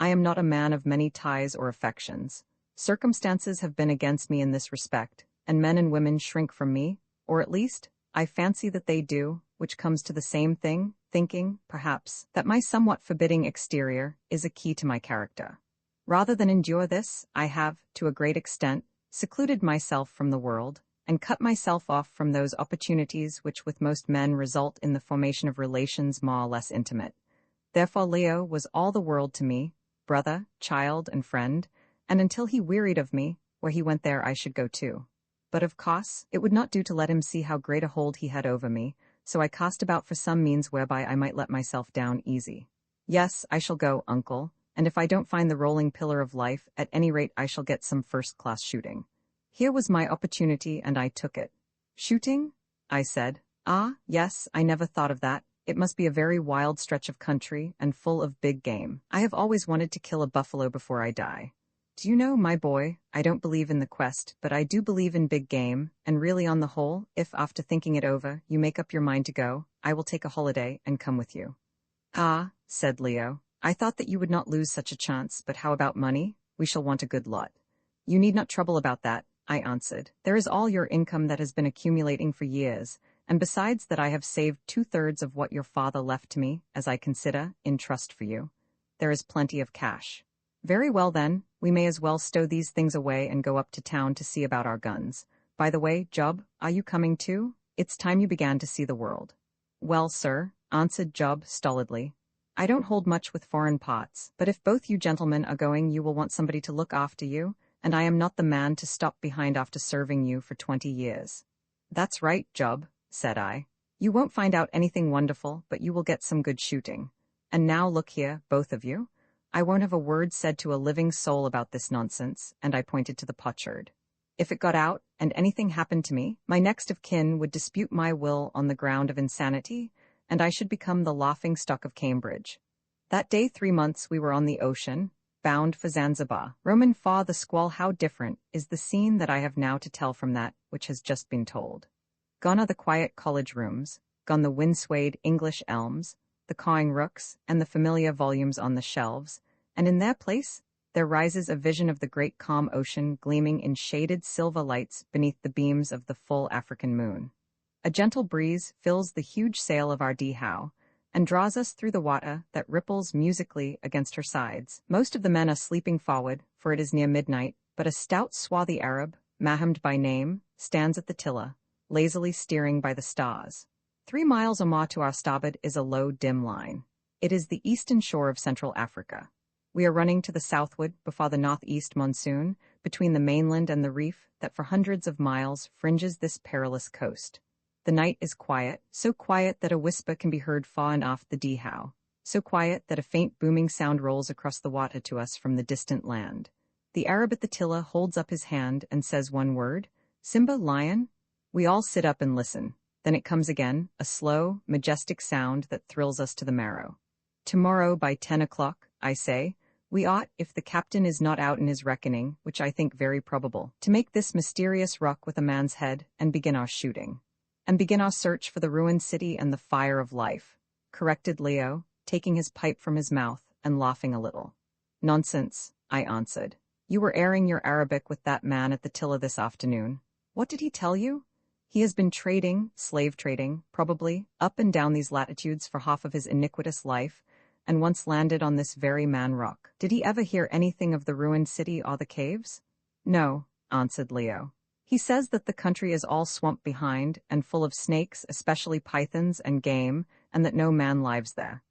I am not a man of many ties or affections. Circumstances have been against me in this respect, and men and women shrink from me, or at least, I fancy that they do, which comes to the same thing, thinking, perhaps, that my somewhat forbidding exterior is a key to my character. Rather than endure this, I have, to a great extent, secluded myself from the world, and cut myself off from those opportunities which with most men result in the formation of relations more or less intimate. Therefore Leo was all the world to me, brother, child, and friend, and until he wearied of me, where he went there I should go too. But of course, it would not do to let him see how great a hold he had over me, so I cast about for some means whereby I might let myself down easy. Yes, I shall go, uncle, and if I don't find the rolling pillar of life, at any rate I shall get some first-class shooting. Here was my opportunity, and I took it. Shooting? I said. Ah, yes, I never thought of that. It must be a very wild stretch of country, and full of big game. I have always wanted to kill a buffalo before I die. Do you know, my boy, I don't believe in the quest, but I do believe in big game, and really on the whole, if after thinking it over, you make up your mind to go, I will take a holiday and come with you. Ah, said Leo, I thought that you would not lose such a chance, but how about money? We shall want a good lot. You need not trouble about that, I answered. There is all your income that has been accumulating for years, and besides that I have saved 2/3 of what your father left to me, as I consider, in trust for you. There is plenty of cash. Very well then, we may as well stow these things away and go up to town to see about our guns. By the way, Job, are you coming too? It's time you began to see the world. Well, sir, answered Job stolidly, I don't hold much with foreign parts, but if both you gentlemen are going you will want somebody to look after you, and I am not the man to stop behind after serving you for 20 years. That's right, Job, said I. You won't find out anything wonderful, but you will get some good shooting. And now look here, both of you. I won't have a word said to a living soul about this nonsense, and I pointed to the potsherd. If it got out, and anything happened to me, my next of kin would dispute my will on the ground of insanity, and I should become the laughing-stock of Cambridge. That day 3 months we were on the ocean, bound for Zanzibar. Roman fa the squall, how different is the scene that I have now to tell from that which has just been told. Gone are the quiet college rooms, gone the wind-swayed English elms, the cawing rooks, and the familiar volumes on the shelves, and in their place there rises a vision of the great calm ocean gleaming in shaded silver lights beneath the beams of the full African moon. A gentle breeze fills the huge sail of our dhow, and draws us through the water that ripples musically against her sides. Most of the men are sleeping forward, for it is near midnight, but a stout swarthy Arab, Mahomed by name, stands at the tiller, lazily steering by the stars. 3 miles or more to our starboard is a low, dim line. It is the eastern shore of Central Africa. We are running to the southward before the northeast monsoon, between the mainland and the reef that for hundreds of miles fringes this perilous coast. The night is quiet, so quiet that a whisper can be heard far and off the dhow, so quiet that a faint booming sound rolls across the water to us from the distant land. The Arab at the tiller holds up his hand and says one word, Simba, lion? We all sit up and listen. Then it comes again, a slow, majestic sound that thrills us to the marrow. Tomorrow by 10 o'clock, I say, we ought, if the captain is not out in his reckoning, which I think very probable, to make this mysterious rock with a man's head and begin our shooting. And begin our search for the ruined city and the fire of life, corrected Leo, taking his pipe from his mouth and laughing a little. Nonsense, I answered. You were airing your Arabic with that man at the tiller this afternoon. What did he tell you? He has been trading, slave trading, probably, up and down these latitudes for half of his iniquitous life, and once landed on this very Man Rock. Did he ever hear anything of the ruined city or the caves? No, answered Leo. He says that the country is all swamp behind, and full of snakes, especially pythons and game, and that no man lives there.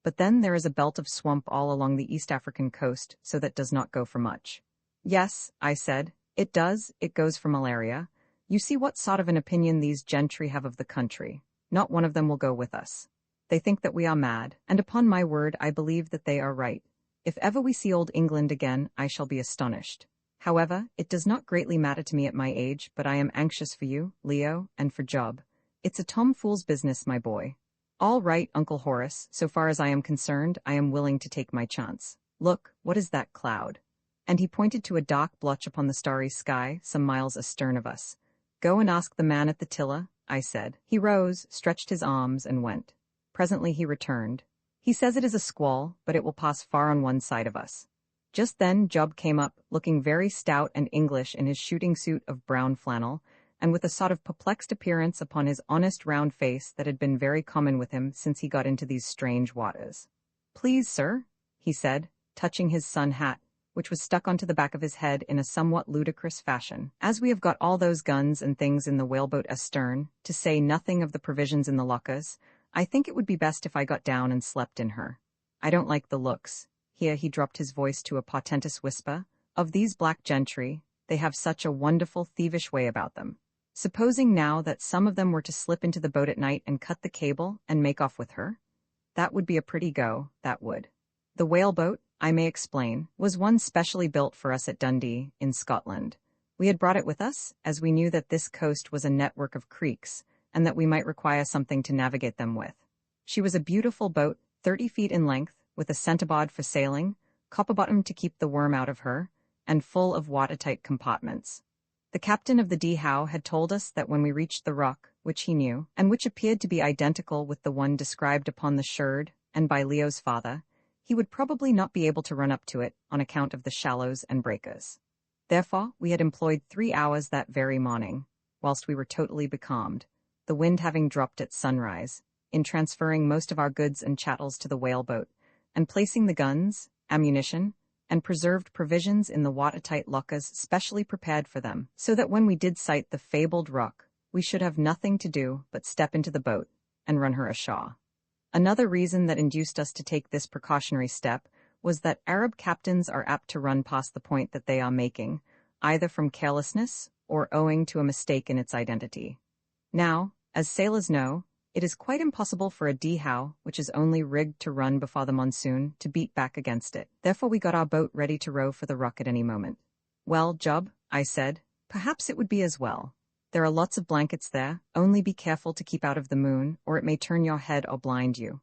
But then there is a belt of swamp all along the East African coast, so that does not go for much. Yes, I said, it does, it goes for malaria. You see what sort of an opinion these gentry have of the country. Not one of them will go with us. They think that we are mad, and upon my word I believe that they are right. If ever we see old England again, I shall be astonished. However, it does not greatly matter to me at my age, but I am anxious for you, Leo, and for Job. It's a tomfool's business, my boy. All right, Uncle Horace, so far as I am concerned, I am willing to take my chance. Look, what is that cloud? And he pointed to a dark blotch upon the starry sky, some miles astern of us. Go and ask the man at the tiller, I said. He rose, stretched his arms, and went. Presently he returned. He says it is a squall, but it will pass far on one side of us. Just then Job came up, looking very stout and English in his shooting suit of brown flannel, and with a sort of perplexed appearance upon his honest round face that had been very common with him since he got into these strange waters. "Please, sir," he said, touching his sun hat, which was stuck onto the back of his head in a somewhat ludicrous fashion. "As we have got all those guns and things in the whaleboat astern, to say nothing of the provisions in the lockers, I think it would be best if I got down and slept in her. I don't like the looks," here he dropped his voice to a portentous whisper, "of these black gentry. They have such a wonderful thievish way about them. Supposing now that some of them were to slip into the boat at night and cut the cable and make off with her? That would be a pretty go, that would." The whaleboat, I may explain, was one specially built for us at Dundee, in Scotland. We had brought it with us, as we knew that this coast was a network of creeks, and that we might require something to navigate them with. She was a beautiful boat, 30 feet in length, with a centerboard for sailing, copper-bottom to keep the worm out of her, and full of watertight compartments. The captain of the Dhow had told us that when we reached the rock, which he knew, and which appeared to be identical with the one described upon the sherd and by Leo's father, he would probably not be able to run up to it on account of the shallows and breakers. Therefore, we had employed 3 hours that very morning, whilst we were totally becalmed, the wind having dropped at sunrise, in transferring most of our goods and chattels to the whaleboat, and placing the guns, ammunition, and preserved provisions in the watertight lockers specially prepared for them, so that when we did sight the fabled rock, we should have nothing to do but step into the boat and run her ashore. Another reason that induced us to take this precautionary step was that Arab captains are apt to run past the point that they are making, either from carelessness or owing to a mistake in its identity. Now, as sailors know, it is quite impossible for a Dhow, which is only rigged to run before the monsoon, to beat back against it. Therefore we got our boat ready to row for the rock at any moment. "Well, Job," I said, "perhaps it would be as well. There are lots of blankets there, only be careful to keep out of the moon, or it may turn your head or blind you."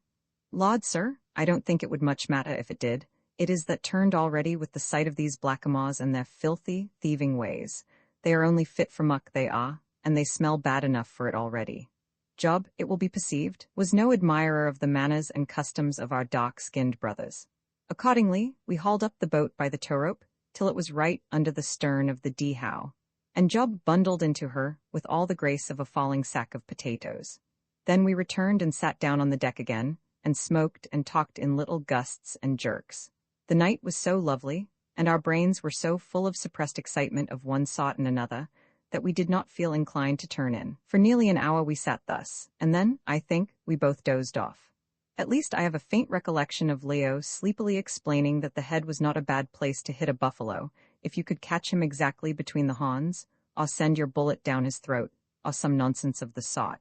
"Lord, sir, I don't think it would much matter if it did. It is that turned already with the sight of these blackamoors and their filthy, thieving ways. They are only fit for muck, they are, and they smell bad enough for it already." Job, it will be perceived, was no admirer of the manners and customs of our dark-skinned brothers. Accordingly, we hauled up the boat by the tow-rope till it was right under the stern of the Dhow, and Job bundled into her with all the grace of a falling sack of potatoes. Then we returned and sat down on the deck again, and smoked and talked in little gusts and jerks. The night was so lovely, and our brains were so full of suppressed excitement of one sort and another, that we did not feel inclined to turn in. For nearly an hour we sat thus, and then, I think, we both dozed off. At least I have a faint recollection of Leo sleepily explaining that the head was not a bad place to hit a buffalo, if you could catch him exactly between the horns, or send your bullet down his throat, or some nonsense of the sort.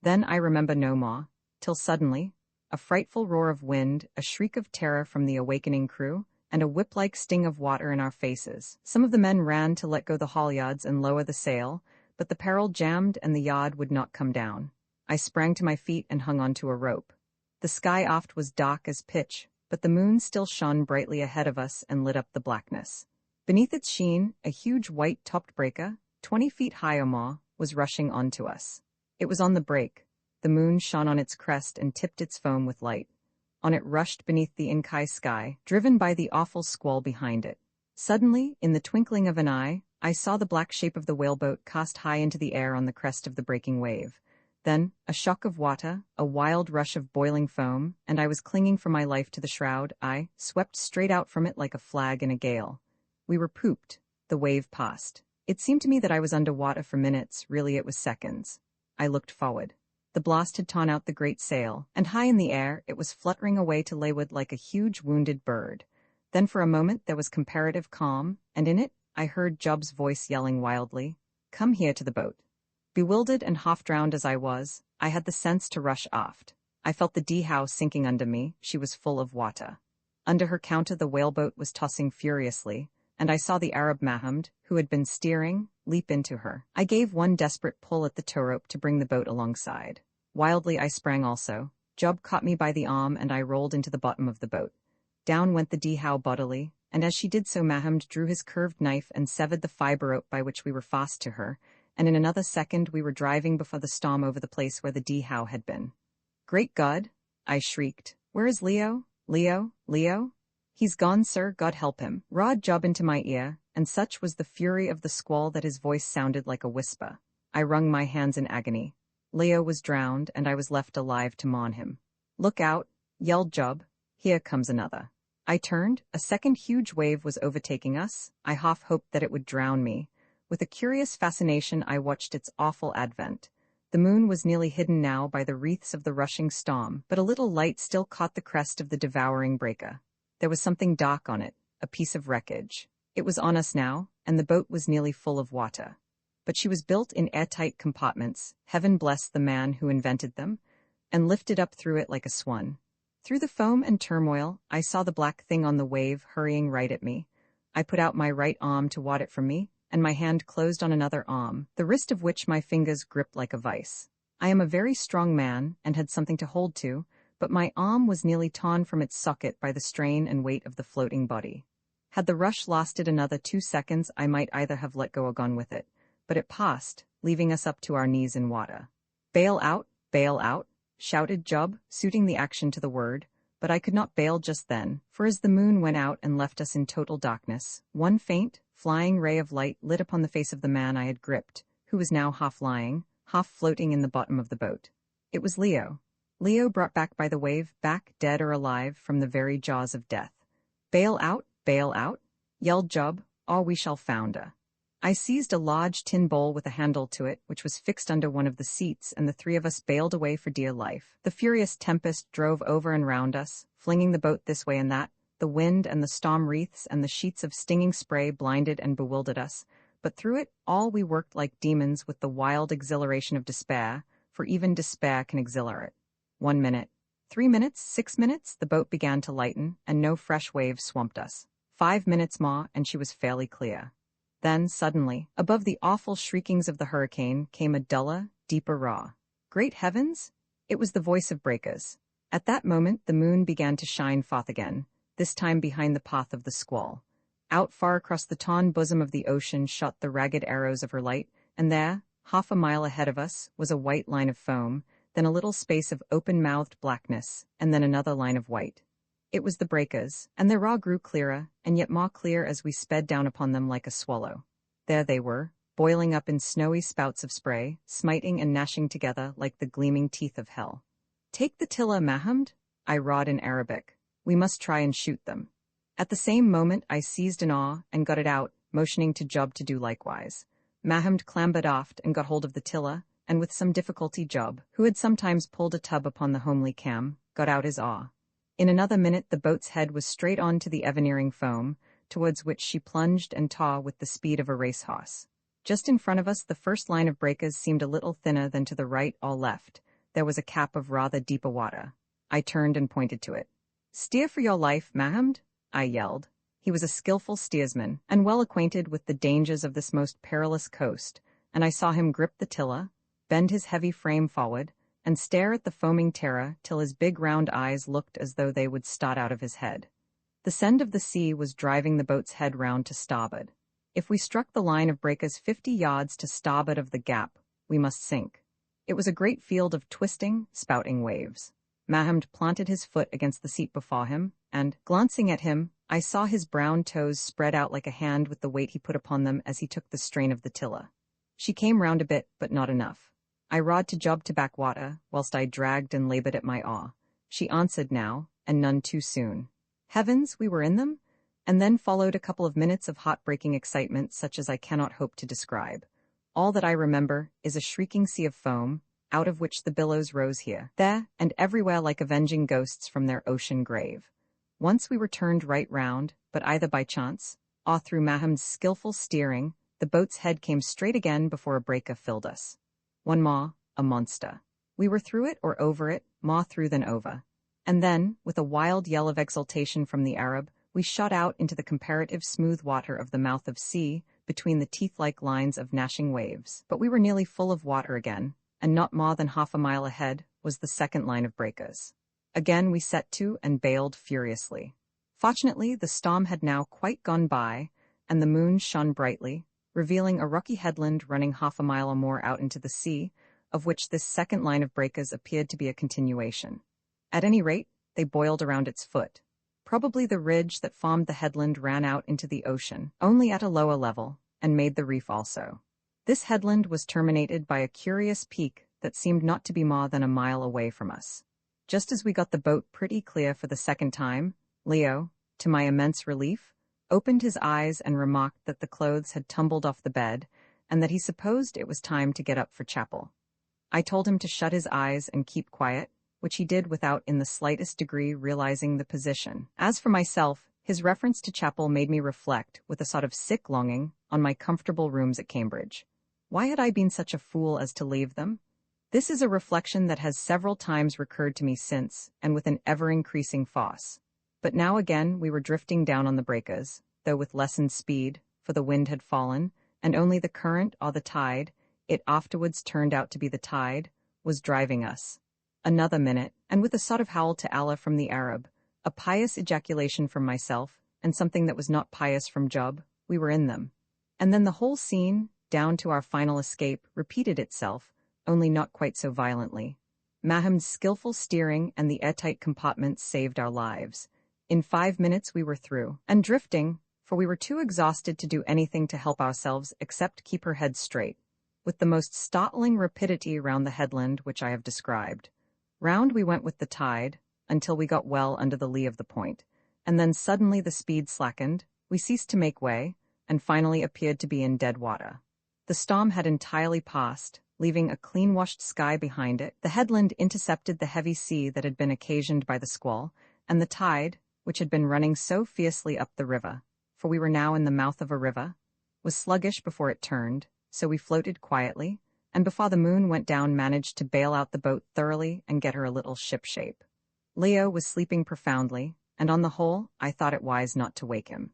Then I remember no more, till suddenly, a frightful roar of wind, a shriek of terror from the awakening crew, and a whip-like sting of water in our faces. Some of the men ran to let go the halyards and lower the sail, but the peril jammed and the yard would not come down. I sprang to my feet and hung onto a rope. The sky aft was dark as pitch, but the moon still shone brightly ahead of us and lit up the blackness. Beneath its sheen, a huge white-topped breaker, 20 feet high or more, was rushing onto us. It was on the break. The moon shone on its crest and tipped its foam with light. On it rushed beneath the inky sky, driven by the awful squall behind it. Suddenly, in the twinkling of an eye, I saw the black shape of the whaleboat cast high into the air on the crest of the breaking wave. Then, a shock of water, a wild rush of boiling foam, and I was clinging for my life to the shroud. I swept straight out from it like a flag in a gale. We were pooped. The wave passed. It seemed to me that I was under water for minutes, really it was seconds. I looked forward. The blast had torn out the great sail, and high in the air it was fluttering away to leeward like a huge wounded bird. Then for a moment there was comparative calm, and in it I heard Job's voice yelling wildly, "Come here to the boat." Bewildered and half-drowned as I was, I had the sense to rush aft. I felt the Dhow sinking under me. She was full of water. Under her counter the whaleboat was tossing furiously, and I saw the Arab Mohammed, who had been steering, leap into her. I gave one desperate pull at the tow-rope to bring the boat alongside. Wildly I sprang also. Job caught me by the arm and I rolled into the bottom of the boat. Down went the Dhow bodily, and as she did so Mohammed drew his curved knife and severed the fibre rope by which we were fast to her, and in another second we were driving before the storm over the place where the Dhow had been. "Great God!" I shrieked. "Where is Leo? Leo? Leo?" "He's gone, sir, God help him," roared Job into my ear, and such was the fury of the squall that his voice sounded like a whisper. I wrung my hands in agony. Leo was drowned, and I was left alive to mourn him. "Look out," yelled Job. "Here comes another." I turned. A second huge wave was overtaking us. I half hoped that it would drown me. With a curious fascination, I watched its awful advent. The moon was nearly hidden now by the wreaths of the rushing storm, but a little light still caught the crest of the devouring breaker. There was something dark on it, a piece of wreckage. It was on us now, and the boat was nearly full of water. But she was built in airtight compartments, heaven bless the man who invented them, and lifted up through it like a swan. Through the foam and turmoil, I saw the black thing on the wave hurrying right at me. I put out my right arm to ward it from me, and my hand closed on another arm, the wrist of which my fingers gripped like a vice. I am a very strong man, and had something to hold to, but my arm was nearly torn from its socket by the strain and weight of the floating body. Had the rush lasted another 2 seconds, I might either have let go or gone with it, but it passed, leaving us up to our knees in water. Bail out, shouted Job, suiting the action to the word, but I could not bail just then, for as the moon went out and left us in total darkness, one faint, flying ray of light lit upon the face of the man I had gripped, who was now half lying, half floating in the bottom of the boat. It was Leo. Leo brought back by the wave, back, dead or alive, from the very jaws of death. Bail out, yelled Job, or we shall founder. I seized a large tin bowl with a handle to it, which was fixed under one of the seats, and the three of us bailed away for dear life. The furious tempest drove over and round us, flinging the boat this way and that. The wind and the storm wreaths and the sheets of stinging spray blinded and bewildered us, but through it all we worked like demons with the wild exhilaration of despair, for even despair can exhilarate. 1 minute, 3 minutes, 6 minutes, the boat began to lighten, and no fresh waves swamped us. 5 minutes more, and she was fairly clear. Then, suddenly, above the awful shriekings of the hurricane, came a duller, deeper roar. Great heavens! It was the voice of breakers. At that moment the moon began to shine forth again, this time behind the path of the squall. Out far across the torn bosom of the ocean shot the ragged arrows of her light, and there, half a mile ahead of us, was a white line of foam, then a little space of open-mouthed blackness, and then another line of white. It was the breakers, and their roar grew clearer, and yet more clear as we sped down upon them like a swallow. There they were, boiling up in snowy spouts of spray, smiting and gnashing together like the gleaming teeth of hell. "Take the tiller, Mahamd," I roared in Arabic. "We must try and shoot them." At the same moment I seized an oar and got it out, motioning to Job to do likewise. Mahamd clambered aft and got hold of the tiller, and with some difficulty Job, who had sometimes pulled a tub upon the homely cam, got out his oar. In another minute the boat's head was straight on to the ever-nearing foam, towards which she plunged and tore with the speed of a racehorse. Just in front of us the first line of breakers seemed a little thinner than to the right or left. There was a cap of rather deeper water. I turned and pointed to it. "Steer for your life, Mahamd," I yelled. He was a skillful steersman, and well acquainted with the dangers of this most perilous coast, and I saw him grip the tiller, bend his heavy frame forward, and stare at the foaming terror till his big round eyes looked as though they would start out of his head. The send of the sea was driving the boat's head round to starboard. If we struck the line of breakers 50 yards to starboard of the gap, we must sink. It was a great field of twisting, spouting waves. Mahamd planted his foot against the seat before him, and, glancing at him, I saw his brown toes spread out like a hand with the weight he put upon them as he took the strain of the tiller. She came round a bit, but not enough. I roared to Job to back water, whilst I dragged and laboured at my oar. She answered now, and none too soon. Heavens, we were in them? And then followed a couple of minutes of heart-breaking excitement such as I cannot hope to describe. All that I remember is a shrieking sea of foam, out of which the billows rose here, there, and everywhere like avenging ghosts from their ocean grave. Once we were turned right round, but either by chance, or through Mahamd's skillful steering, the boat's head came straight again before a breaker filled us. One more, a monster. We were through it or over it, more through than over. And then, with a wild yell of exultation from the Arab, we shot out into the comparative smooth water of the mouth of sea, between the teeth-like lines of gnashing waves. But we were nearly full of water again, and not more than half a mile ahead was the second line of breakers. Again we set to and bailed furiously. Fortunately, the storm had now quite gone by, and the moon shone brightly, revealing a rocky headland running half a mile or more out into the sea, of which this second line of breakers appeared to be a continuation. At any rate, they boiled around its foot. Probably the ridge that formed the headland ran out into the ocean, only at a lower level, and made the reef also. This headland was terminated by a curious peak that seemed not to be more than a mile away from us. Just as we got the boat pretty clear for the second time, Leo, to my immense relief, opened his eyes and remarked that the clothes had tumbled off the bed, and that he supposed it was time to get up for chapel. I told him to shut his eyes and keep quiet, which he did without in the slightest degree realizing the position. As for myself, his reference to chapel made me reflect, with a sort of sick longing, on my comfortable rooms at Cambridge. Why had I been such a fool as to leave them? This is a reflection that has several times recurred to me since, and with an ever-increasing force. But now again we were drifting down on the breakers, though with lessened speed, for the wind had fallen, and only the current or the tide, it afterwards turned out to be the tide, was driving us. Another minute, and with a sort of howl to Allah from the Arab, a pious ejaculation from myself, and something that was not pious from Job, we were in them. And then the whole scene, down to our final escape, repeated itself, only not quite so violently. Maham's skillful steering and the airtight compartments saved our lives. In 5 minutes we were through, and drifting, for we were too exhausted to do anything to help ourselves except keep her head straight, with the most startling rapidity round the headland which I have described. Round we went with the tide, until we got well under the lee of the point, and then suddenly the speed slackened, we ceased to make way, and finally appeared to be in dead water. The storm had entirely passed, leaving a clean-washed sky behind it. The headland intercepted the heavy sea that had been occasioned by the squall, and the tide, which had been running so fiercely up the river, for we were now in the mouth of a river, was sluggish before it turned, so we floated quietly, and before the moon went down managed to bail out the boat thoroughly and get her a little ship-shape. Leo was sleeping profoundly, and on the whole, I thought it wise not to wake him.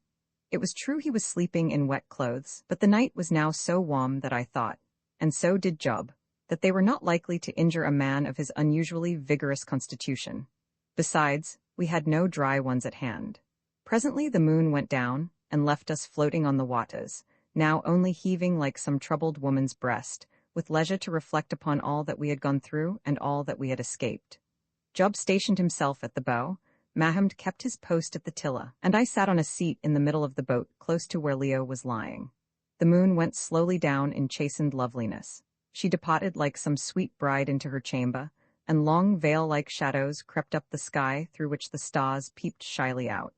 It was true he was sleeping in wet clothes, but the night was now so warm that I thought, and so did Job, that they were not likely to injure a man of his unusually vigorous constitution. Besides, we had no dry ones at hand. Presently the moon went down, and left us floating on the waters, now only heaving like some troubled woman's breast, with leisure to reflect upon all that we had gone through and all that we had escaped. Job stationed himself at the bow, Mahamd kept his post at the tiller, and I sat on a seat in the middle of the boat close to where Leo was lying. The moon went slowly down in chastened loveliness. She departed like some sweet bride into her chamber, and long veil-like shadows crept up the sky through which the stars peeped shyly out.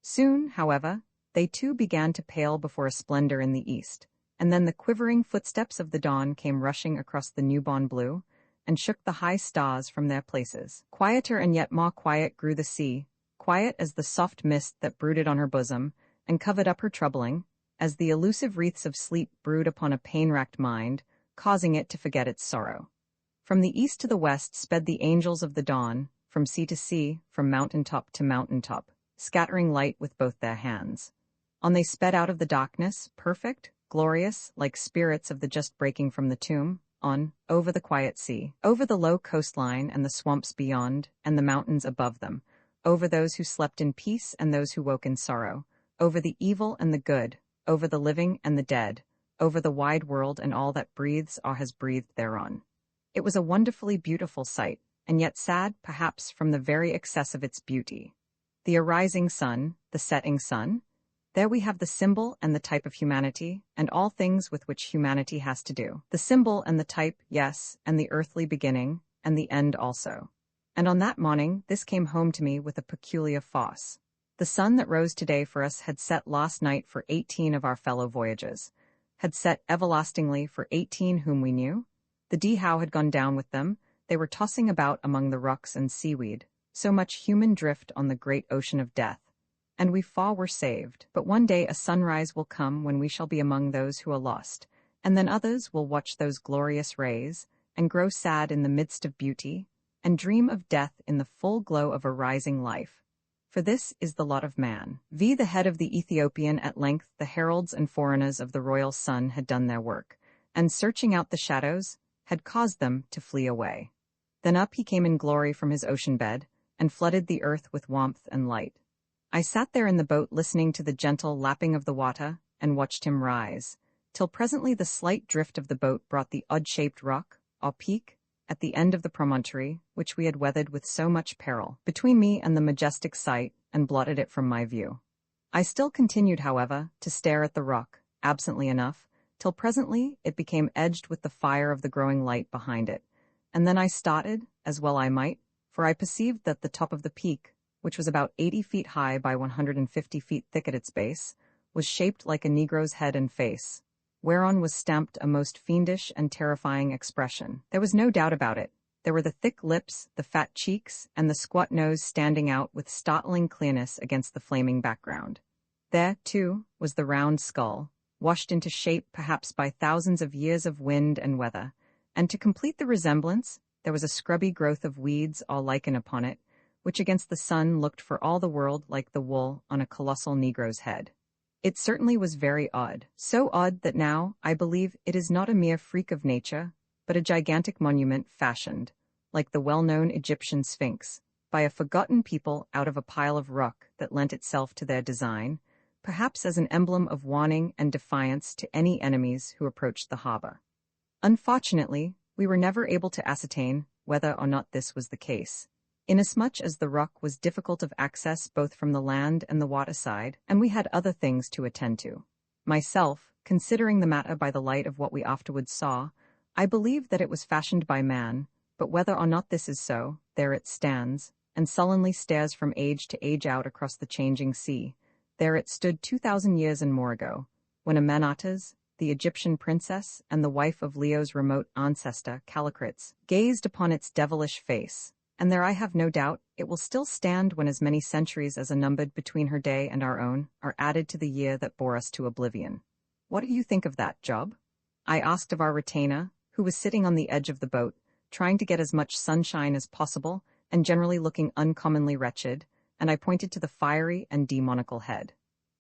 Soon, however, they too began to pale before a splendor in the east, and then the quivering footsteps of the dawn came rushing across the newborn blue, and shook the high stars from their places. Quieter and yet more quiet grew the sea, quiet as the soft mist that brooded on her bosom, and covered up her troubling, as the elusive wreaths of sleep brood upon a pain-racked mind, causing it to forget its sorrow. From the east to the west sped the angels of the dawn, from sea to sea, from mountain-top to mountain-top, scattering light with both their hands. On they sped out of the darkness, perfect, glorious, like spirits of the just breaking from the tomb, on, over the quiet sea, over the low coastline and the swamps beyond, and the mountains above them, over those who slept in peace and those who woke in sorrow, over the evil and the good, over the living and the dead, over the wide world and all that breathes or has breathed thereon. It was a wonderfully beautiful sight, and yet sad, perhaps, from the very excess of its beauty. The arising sun, the setting sun, there we have the symbol and the type of humanity, and all things with which humanity has to do. The symbol and the type, yes, and the earthly beginning, and the end also. And on that morning, this came home to me with a peculiar force. The sun that rose today for us had set last night for 18 of our fellow voyagers, had set everlastingly for 18 whom we knew. The Dhow had gone down with them, they were tossing about among the rocks and seaweed, so much human drift on the great ocean of death. And we four were saved. But one day a sunrise will come when we shall be among those who are lost, and then others will watch those glorious rays, and grow sad in the midst of beauty, and dream of death in the full glow of a rising life. For this is the lot of man. The head of the Ethiopian at length the heralds and foreigners of the royal sun had done their work, and searching out the shadows, had caused them to flee away. Then up he came in glory from his ocean bed, and flooded the earth with warmth and light. I sat there in the boat listening to the gentle lapping of the water, and watched him rise, till presently the slight drift of the boat brought the odd-shaped rock, or peak, at the end of the promontory, which we had weathered with so much peril, between me and the majestic sight, and blotted it from my view. I still continued, however, to stare at the rock, absently enough, till presently it became edged with the fire of the growing light behind it. And then I started, as well I might, for I perceived that the top of the peak, which was about 80 feet high by 150 feet thick at its base, was shaped like a Negro's head and face, whereon was stamped a most fiendish and terrifying expression. There was no doubt about it. There were the thick lips, the fat cheeks, and the squat nose standing out with startling clearness against the flaming background. There, too, was the round skull, washed into shape perhaps by thousands of years of wind and weather, and to complete the resemblance, there was a scrubby growth of weeds all lichen upon it, which against the sun looked for all the world like the wool on a colossal Negro's head. It certainly was very odd, so odd that now I believe it is not a mere freak of nature, but a gigantic monument fashioned, like the well-known Egyptian Sphinx, by a forgotten people out of a pile of rock that lent itself to their design, perhaps as an emblem of warning and defiance to any enemies who approached the harbor. Unfortunately, we were never able to ascertain whether or not this was the case, inasmuch as the rock was difficult of access both from the land and the water side, and we had other things to attend to. Myself, considering the matter by the light of what we afterwards saw, I believe that it was fashioned by man, but whether or not this is so, there it stands, and sullenly stares from age to age out across the changing sea. There it stood 2,000 years and more ago, when Amenatas, the Egyptian princess and the wife of Leo's remote ancestor, Callicrates, gazed upon its devilish face, and there I have no doubt it will still stand when as many centuries as are numbered between her day and our own are added to the year that bore us to oblivion. What do you think of that, Job? I asked of our retainer, who was sitting on the edge of the boat, trying to get as much sunshine as possible, and generally looking uncommonly wretched, and I pointed to the fiery and demoniacal head.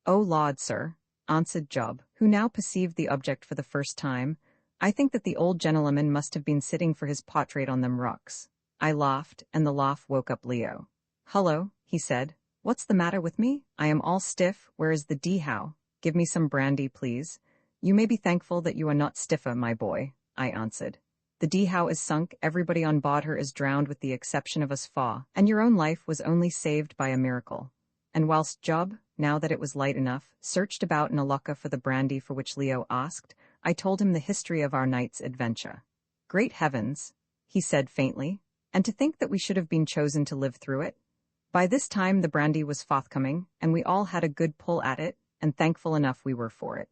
"Oh Lord, sir," answered Job, who now perceived the object for the first time, "I think that the old gentleman must have been sitting for his portrait on them rocks." I laughed, and the laugh woke up Leo. "Hullo," he said, "what's the matter with me? I am all stiff. Where is the D-how? Give me some brandy, please." "You may be thankful that you are not stiffer, my boy," I answered. "The D-how is sunk, everybody on board her is drowned with the exception of us four, and your own life was only saved by a miracle." And whilst Job, now that it was light enough, searched about in a locker for the brandy for which Leo asked, I told him the history of our night's adventure. "Great heavens," he said faintly, "and to think that we should have been chosen to live through it." By this time the brandy was forthcoming, and we all had a good pull at it, and thankful enough we were for it.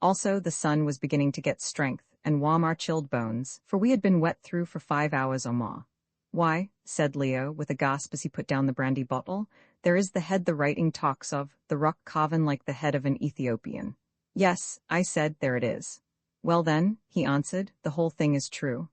Also, the sun was beginning to get strength and warm our chilled bones, for we had been wet through for 5 hours or more. "Why," said Leo, with a gasp as he put down the brandy bottle, "there is the head the writing talks of, the rock carven like the head of an Ethiopian." "Yes," I said, "there it is." "Well then," he answered, "the whole thing is true."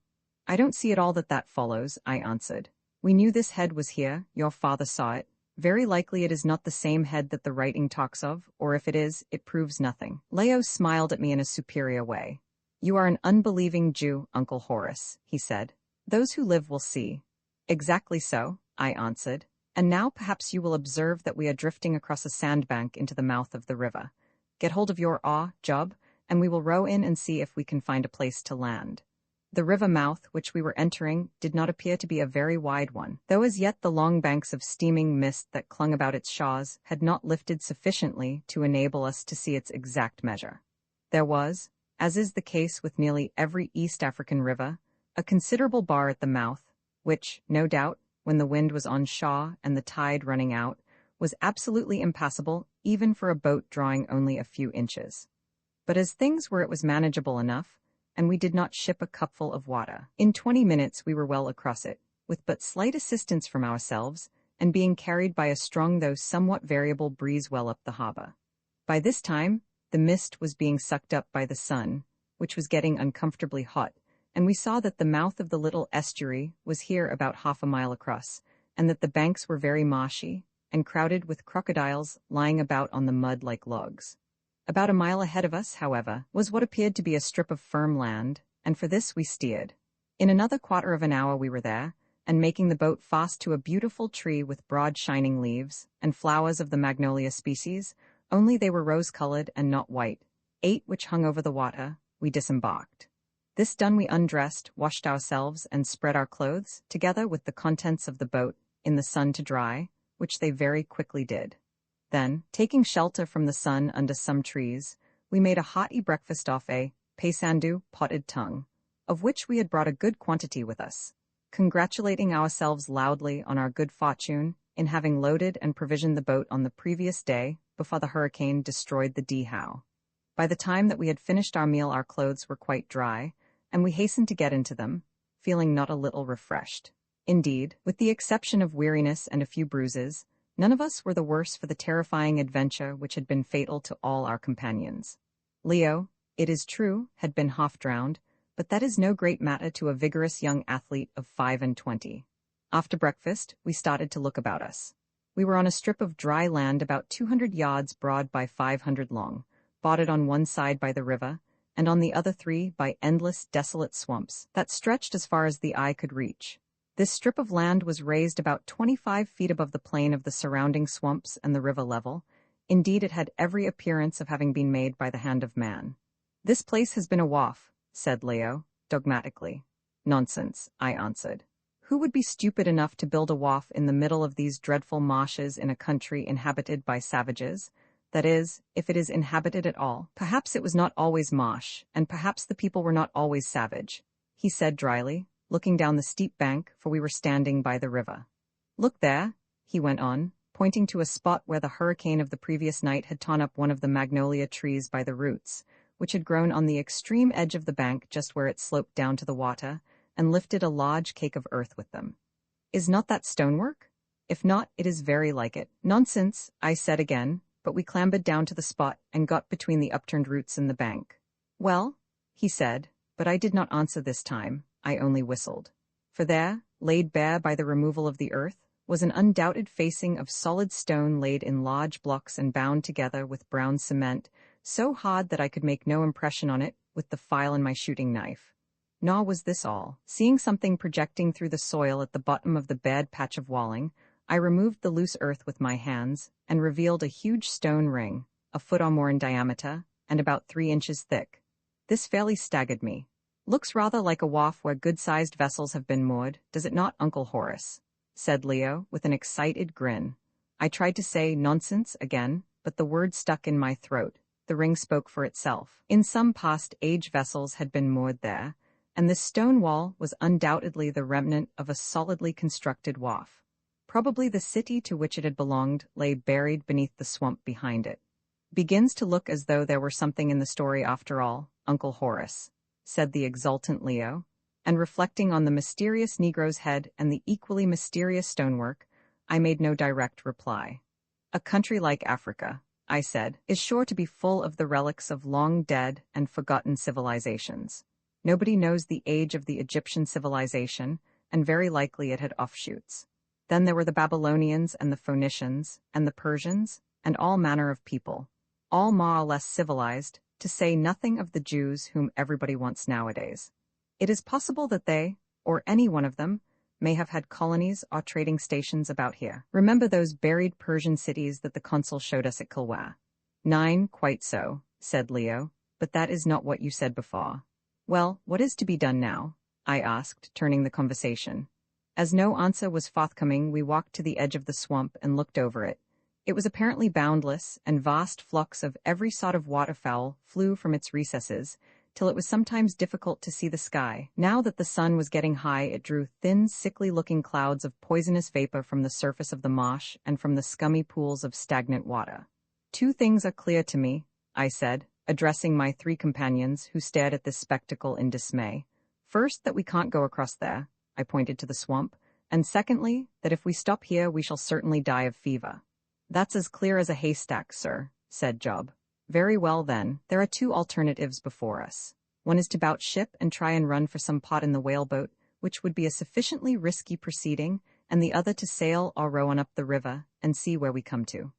"I don't see at all that follows," I answered. "We knew this head was here, your father saw it. Very likely it is not the same head that the writing talks of, or if it is, it proves nothing." Leo smiled at me in a superior way. "You are an unbelieving Jew, Uncle Horace," he said. "Those who live will see." "Exactly so," I answered. "And now perhaps you will observe that we are drifting across a sandbank into the mouth of the river. Get hold of your oar, Job, and we will row in and see if we can find a place to land." The river mouth which we were entering did not appear to be a very wide one, though as yet the long banks of steaming mist that clung about its shores had not lifted sufficiently to enable us to see its exact measure. There was, as is the case with nearly every East African river, a considerable bar at the mouth, which, no doubt, when the wind was on shore and the tide running out, was absolutely impassable even for a boat drawing only a few inches. But as things were, it was manageable enough, and we did not ship a cupful of water. In 20 minutes we were well across it, with but slight assistance from ourselves, and being carried by a strong though somewhat variable breeze well up the harbor. By this time, the mist was being sucked up by the sun, which was getting uncomfortably hot, and we saw that the mouth of the little estuary was here about half a mile across, and that the banks were very marshy, and crowded with crocodiles lying about on the mud like logs. About a mile ahead of us, however, was what appeared to be a strip of firm land, and for this we steered. In another quarter of an hour we were there, and making the boat fast to a beautiful tree with broad shining leaves, and flowers of the magnolia species, only they were rose-colored and not white, 8 which hung over the water, we disembarked. This done we undressed, washed ourselves, and spread our clothes, together with the contents of the boat, in the sun to dry, which they very quickly did. Then, taking shelter from the sun under some trees, we made a hearty breakfast off a paysandu, potted tongue, of which we had brought a good quantity with us, congratulating ourselves loudly on our good fortune in having loaded and provisioned the boat on the previous day before the hurricane destroyed the dhow. By the time that we had finished our meal, our clothes were quite dry, and we hastened to get into them, feeling not a little refreshed. Indeed, with the exception of weariness and a few bruises, none of us were the worse for the terrifying adventure which had been fatal to all our companions. Leo, it is true, had been half drowned, but that is no great matter to a vigorous young athlete of 25. After breakfast, we started to look about us. We were on a strip of dry land about 200 yards broad by 500 long, bordered on one side by the river, and on the other 3 by endless, desolate swamps that stretched as far as the eye could reach. This strip of land was raised about 25 feet above the plane of the surrounding swamps and the river level. Indeed, it had every appearance of having been made by the hand of man. "This place has been a wharf," said Leo, dogmatically. "Nonsense," I answered. "Who would be stupid enough to build a wharf in the middle of these dreadful marshes in a country inhabited by savages? That is, if it is inhabited at all. Perhaps it was not always marsh, and perhaps the people were not always savage," he said dryly, looking down the steep bank, for we were standing by the river. "Look there," he went on, pointing to a spot where the hurricane of the previous night had torn up one of the magnolia trees by the roots, which had grown on the extreme edge of the bank just where it sloped down to the water, and lifted a large cake of earth with them. "Is not that stonework? If not, it is very like it." "Nonsense," I said again, but we clambered down to the spot and got between the upturned roots in the bank. "Well," he said, but I did not answer this time. I only whistled. For there, laid bare by the removal of the earth, was an undoubted facing of solid stone laid in large blocks and bound together with brown cement, so hard that I could make no impression on it with the file in my shooting knife. Nor was this all. Seeing something projecting through the soil at the bottom of the bared patch of walling, I removed the loose earth with my hands and revealed a huge stone ring, a foot or more in diameter, and about 3 inches thick. This fairly staggered me. "Looks rather like a wharf where good-sized vessels have been moored, does it not, Uncle Horace?" said Leo, with an excited grin. I tried to say "nonsense" again, but the word stuck in my throat. The ring spoke for itself. In some past-age vessels had been moored there, and this stone wall was undoubtedly the remnant of a solidly constructed wharf. Probably the city to which it had belonged lay buried beneath the swamp behind it. "Begins to look as though there were something in the story after all, Uncle Horace," said the exultant Leo, and reflecting on the mysterious Negro's head and the equally mysterious stonework, I made no direct reply. "A country like Africa," I said, "is sure to be full of the relics of long-dead and forgotten civilizations. Nobody knows the age of the Egyptian civilization, and very likely it had offshoots. Then there were the Babylonians and the Phoenicians and the Persians, and all manner of people, all more or less civilized, to say nothing of the Jews whom everybody wants nowadays. It is possible that they, or any one of them, may have had colonies or trading stations about here. Remember those buried Persian cities that the consul showed us at Kilwa?" "9, quite so," said Leo, "but that is not what you said before." "Well, what is to be done now?" I asked, turning the conversation. As no answer was forthcoming, we walked to the edge of the swamp and looked over it. It was apparently boundless, and vast flocks of every sort of waterfowl flew from its recesses, till it was sometimes difficult to see the sky. Now that the sun was getting high, it drew thin, sickly-looking clouds of poisonous vapor from the surface of the marsh and from the scummy pools of stagnant water. "2 things are clear to me," I said, addressing my 3 companions, who stared at this spectacle in dismay. "First, that we can't go across there," I pointed to the swamp, "and secondly, that if we stop here we shall certainly die of fever." "That's as clear as a haystack, sir," said Job. "Very well then, there are 2 alternatives before us. One is to bout ship and try and run for some pot in the whaleboat, which would be a sufficiently risky proceeding, and the other to sail or row on up the river and see where we come to."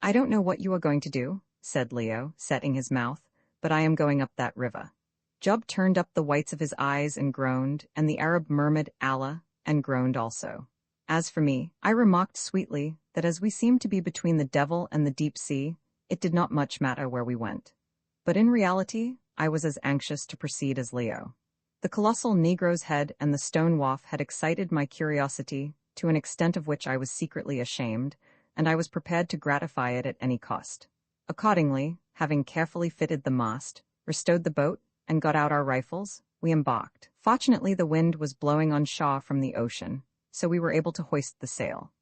"I don't know what you are going to do," said Leo, setting his mouth, "but I am going up that river." Job turned up the whites of his eyes and groaned, and the Arab murmured Allah and groaned also. As for me, I remarked sweetly that as we seemed to be between the devil and the deep sea, it did not much matter where we went. But in reality, I was as anxious to proceed as Leo. The colossal Negro's head and the stone wharf had excited my curiosity to an extent of which I was secretly ashamed, and I was prepared to gratify it at any cost. Accordingly, having carefully fitted the mast, restowed the boat, and got out our rifles, we embarked. Fortunately, the wind was blowing on shore from the ocean, so we were able to hoist the sail.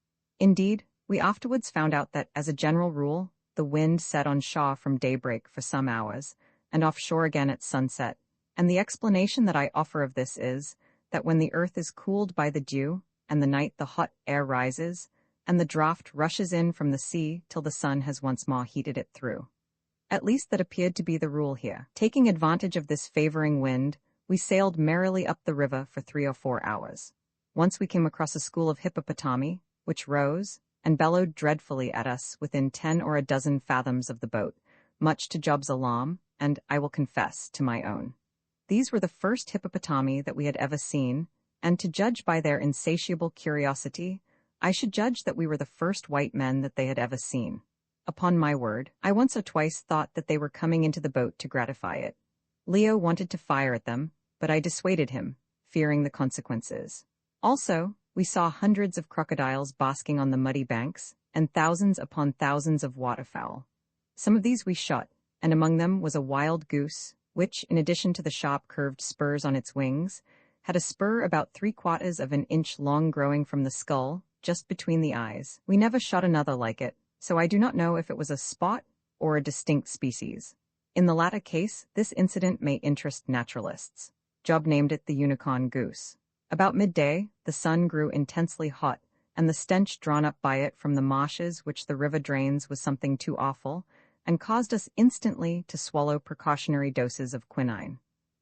Indeed, we afterwards found out that, as a general rule, the wind set on shore from daybreak for some hours, and offshore again at sunset, and the explanation that I offer of this is that when the earth is cooled by the dew, and the night the hot air rises, and the draught rushes in from the sea till the sun has once more heated it through. At least that appeared to be the rule here. Taking advantage of this favoring wind, we sailed merrily up the river for 3 or 4 hours. Once we came across a school of hippopotami, which rose and bellowed dreadfully at us within 10 or a dozen fathoms of the boat, much to Job's alarm, and, I will confess, to my own. These were the first hippopotami that we had ever seen, and to judge by their insatiable curiosity, I should judge that we were the first white men that they had ever seen. Upon my word, I once or twice thought that they were coming into the boat to gratify it. Leo wanted to fire at them, but I dissuaded him, fearing the consequences. Also, we saw hundreds of crocodiles basking on the muddy banks, and thousands upon thousands of waterfowl. Some of these we shot, and among them was a wild goose, which, in addition to the sharp curved spurs on its wings, had a spur about 3/4 of an inch long growing from the skull, just between the eyes. We never shot another like it, so I do not know if it was a spot or a distinct species. In the latter case, this incident may interest naturalists. Job named it the unicorn goose. About midday, the sun grew intensely hot, and the stench drawn up by it from the marshes which the river drains was something too awful, and caused us instantly to swallow precautionary doses of quinine.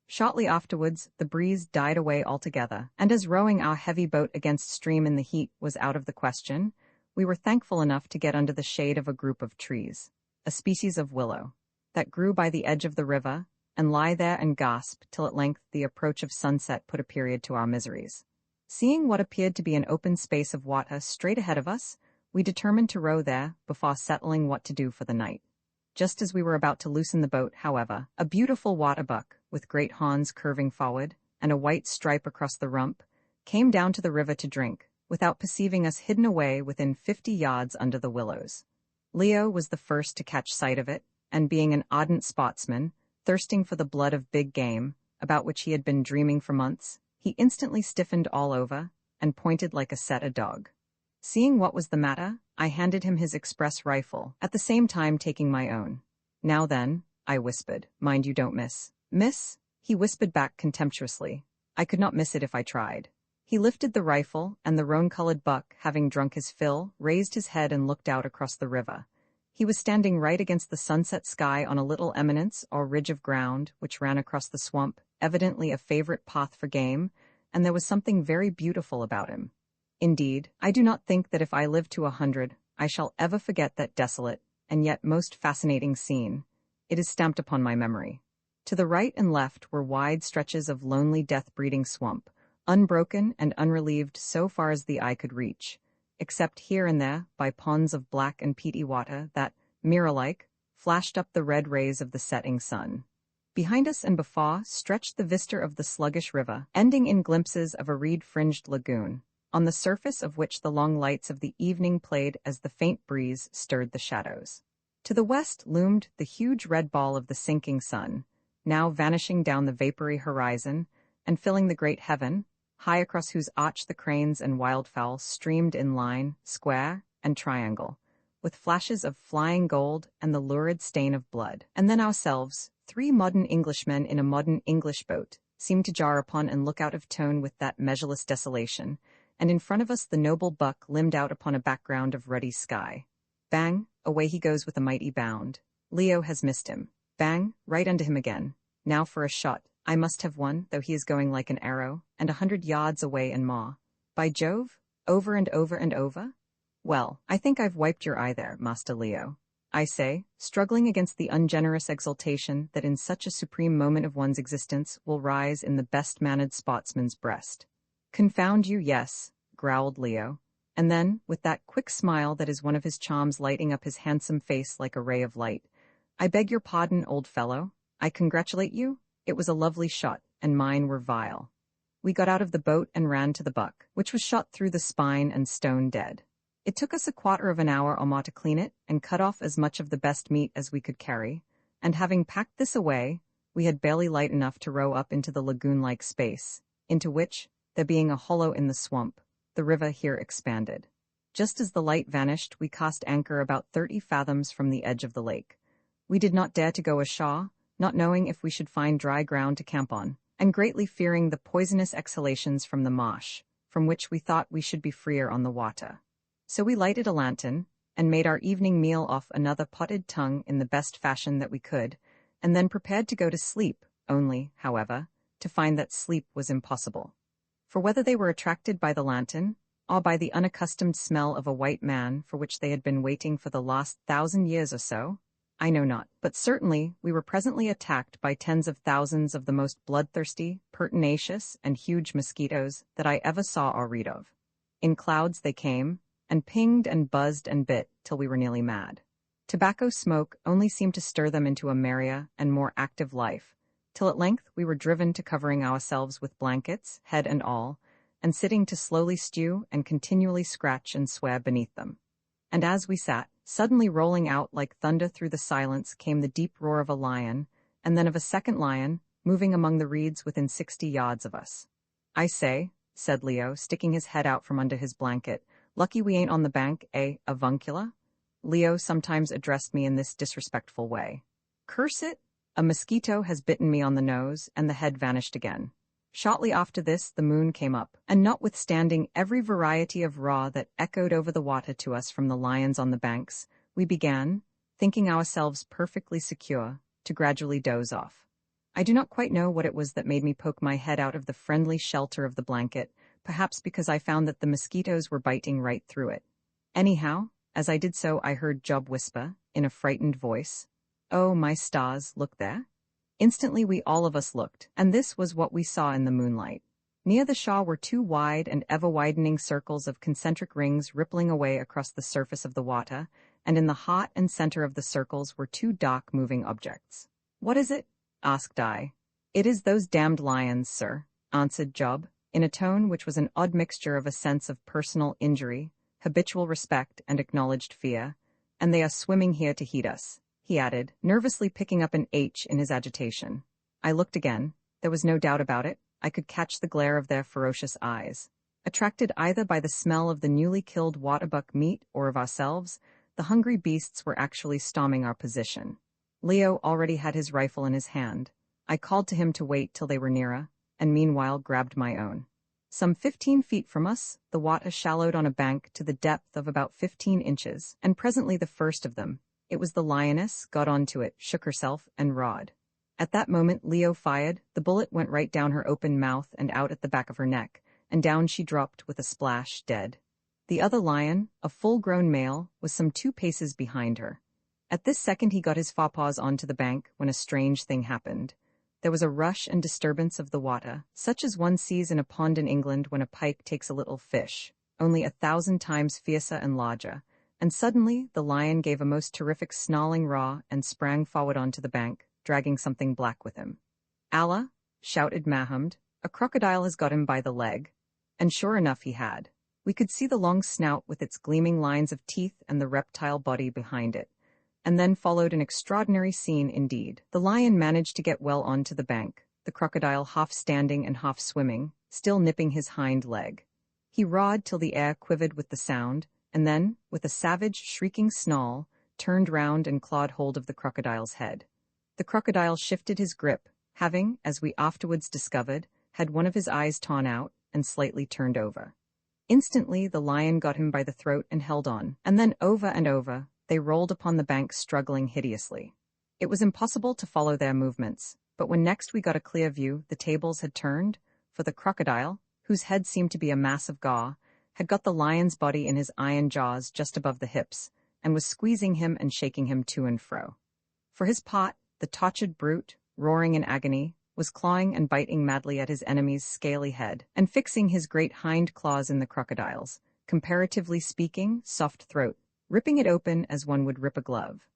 Shortly afterwards, the breeze died away altogether, and as rowing our heavy boat against stream in the heat was out of the question, we were thankful enough to get under the shade of a group of trees, a species of willow, that grew by the edge of the river, and lie there and gasp till at length the approach of sunset put a period to our miseries. Seeing what appeared to be an open space of water straight ahead of us, we determined to row there before settling what to do for the night. Just as we were about to loosen the boat, however, a beautiful waterbuck, with great horns curving forward, and a white stripe across the rump, came down to the river to drink, without perceiving us hidden away within 50 yards under the willows. Leo was the first to catch sight of it, and being an ardent sportsman, thirsting for the blood of big game, about which he had been dreaming for months, he instantly stiffened all over, and pointed like a setter dog. Seeing what was the matter, I handed him his express rifle, at the same time taking my own. "Now then," I whispered, "mind you don't miss." "Miss?" he whispered back contemptuously. I could not miss it if I tried. He lifted the rifle, and the roan-colored buck, having drunk his fill, raised his head and looked out across the river. He was standing right against the sunset sky on a little eminence or ridge of ground which ran across the swamp, evidently a favorite path for game, and there was something very beautiful about him. Indeed, I do not think that if I live to 100, I shall ever forget that desolate, and yet most fascinating scene. It is stamped upon my memory. To the right and left were wide stretches of lonely death-breeding swamp, unbroken and unrelieved so far as the eye could reach, except here and there by ponds of black and peaty water that, mirror-like, flashed up the red rays of the setting sun. Behind us and before stretched the vista of the sluggish river, ending in glimpses of a reed-fringed lagoon, on the surface of which the long lights of the evening played as the faint breeze stirred the shadows. To the west loomed the huge red ball of the sinking sun, now vanishing down the vapory horizon and filling the great heaven, high across whose arch the cranes and wildfowl streamed in line, square, and triangle, with flashes of flying gold and the lurid stain of blood. And then ourselves, 3 modern Englishmen in a modern English boat, seemed to jar upon and look out of tone with that measureless desolation, and in front of us the noble buck limned out upon a background of ruddy sky. Bang, away he goes with a mighty bound. Leo has missed him. Bang, right under him again. Now for a shot. I must have one, though he is going like an arrow, and 100 yards away and more. By Jove, over and over and over? Well, I think I've wiped your eye there, Master Leo. I say, struggling against the ungenerous exultation that in such a supreme moment of one's existence will rise in the best-mannered sportsman's breast. Confound you, yes, growled Leo, and then, with that quick smile that is one of his charms lighting up his handsome face like a ray of light, I beg your pardon, old fellow. I congratulate you. It was a lovely shot, and mine were vile. We got out of the boat and ran to the buck, which was shot through the spine and stone dead. It took us a quarter of an hour or more to clean it and cut off as much of the best meat as we could carry, and having packed this away, we had barely light enough to row up into the lagoon-like space, into which, there being a hollow in the swamp, the river here expanded. Just as the light vanished, we cast anchor about 30 fathoms from the edge of the lake. We did not dare to go ashore, not knowing if we should find dry ground to camp on, and greatly fearing the poisonous exhalations from the marsh, from which we thought we should be freer on the water. So we lighted a lantern, and made our evening meal off another potted tongue in the best fashion that we could, and then prepared to go to sleep, only, however, to find that sleep was impossible. For whether they were attracted by the lantern, or by the unaccustomed smell of a white man for which they had been waiting for the last 1,000 years or so, I know not, but certainly we were presently attacked by tens of thousands of the most bloodthirsty, pertinacious, and huge mosquitoes that I ever saw or read of. In clouds they came, and pinged and buzzed and bit till we were nearly mad. Tobacco smoke only seemed to stir them into a merrier and more active life, till at length we were driven to covering ourselves with blankets, head and all, and sitting to slowly stew and continually scratch and swear beneath them. And as we sat, suddenly rolling out like thunder through the silence came the deep roar of a lion, and then of a second lion, moving among the reeds within 60 yards of us. "I say," said Leo, sticking his head out from under his blanket, "lucky we ain't on the bank, eh, avuncular?" Leo sometimes addressed me in this disrespectful way. "Curse it! A mosquito has bitten me on the nose," and the head vanished again. Shortly after this the moon came up, and notwithstanding every variety of raw that echoed over the water to us from the lions on the banks, we began, thinking ourselves perfectly secure, to gradually doze off. I do not quite know what it was that made me poke my head out of the friendly shelter of the blanket, perhaps because I found that the mosquitoes were biting right through it. Anyhow, as I did so I heard Job whisper, in a frightened voice, "Oh, my stars, look there." Instantly we all of us looked, and this was what we saw in the moonlight. Near the shore were two wide and ever-widening circles of concentric rings rippling away across the surface of the water, and in the heart and center of the circles were two dark moving objects. "What is it?" asked I. "It is those damned lions, sir," answered Job, in a tone which was an odd mixture of a sense of personal injury, habitual respect, and acknowledged fear, "and they are swimming here to heed us," he added, nervously picking up an H in his agitation. I looked again. There was no doubt about it. I could catch the glare of their ferocious eyes. Attracted either by the smell of the newly killed waterbuck meat or of ourselves, the hungry beasts were actually storming our position. Leo already had his rifle in his hand. I called to him to wait till they were nearer, and meanwhile grabbed my own. Some 15 feet from us, the water shallowed on a bank to the depth of about 15 inches, and presently the first of them, it was the lioness, got onto it, shook herself, and roared. At that moment Leo fired. The bullet went right down her open mouth and out at the back of her neck, and down she dropped with a splash, dead. The other lion, a full-grown male, was some 2 paces behind her. At this second he got his forepaws onto the bank when a strange thing happened. There was a rush and disturbance of the water, such as one sees in a pond in England when a pike takes a little fish, only 1,000 times fiercer and larger, and suddenly the lion gave a most terrific snarling roar and sprang forward onto the bank, dragging something black with him. "Allah!" shouted Mahomed, "a crocodile has got him by the leg." And sure enough he had. We could see the long snout with its gleaming lines of teeth and the reptile body behind it. And then followed an extraordinary scene indeed. The lion managed to get well onto the bank, the crocodile half standing and half swimming, still nipping his hind leg. He roared till the air quivered with the sound, and then, with a savage, shrieking snarl, turned round and clawed hold of the crocodile's head. The crocodile shifted his grip, having, as we afterwards discovered, had one of his eyes torn out and slightly turned over. Instantly the lion got him by the throat and held on, and then over and over, they rolled upon the bank struggling hideously. It was impossible to follow their movements, but when next we got a clear view, the tables had turned, for the crocodile, whose head seemed to be a mass of gaw, had got the lion's body in his iron jaws just above the hips, and was squeezing him and shaking him to and fro. For his part, the tortured brute, roaring in agony, was clawing and biting madly at his enemy's scaly head, and fixing his great hind claws in the crocodile's, comparatively speaking, soft throat, ripping it open as one would rip a glove.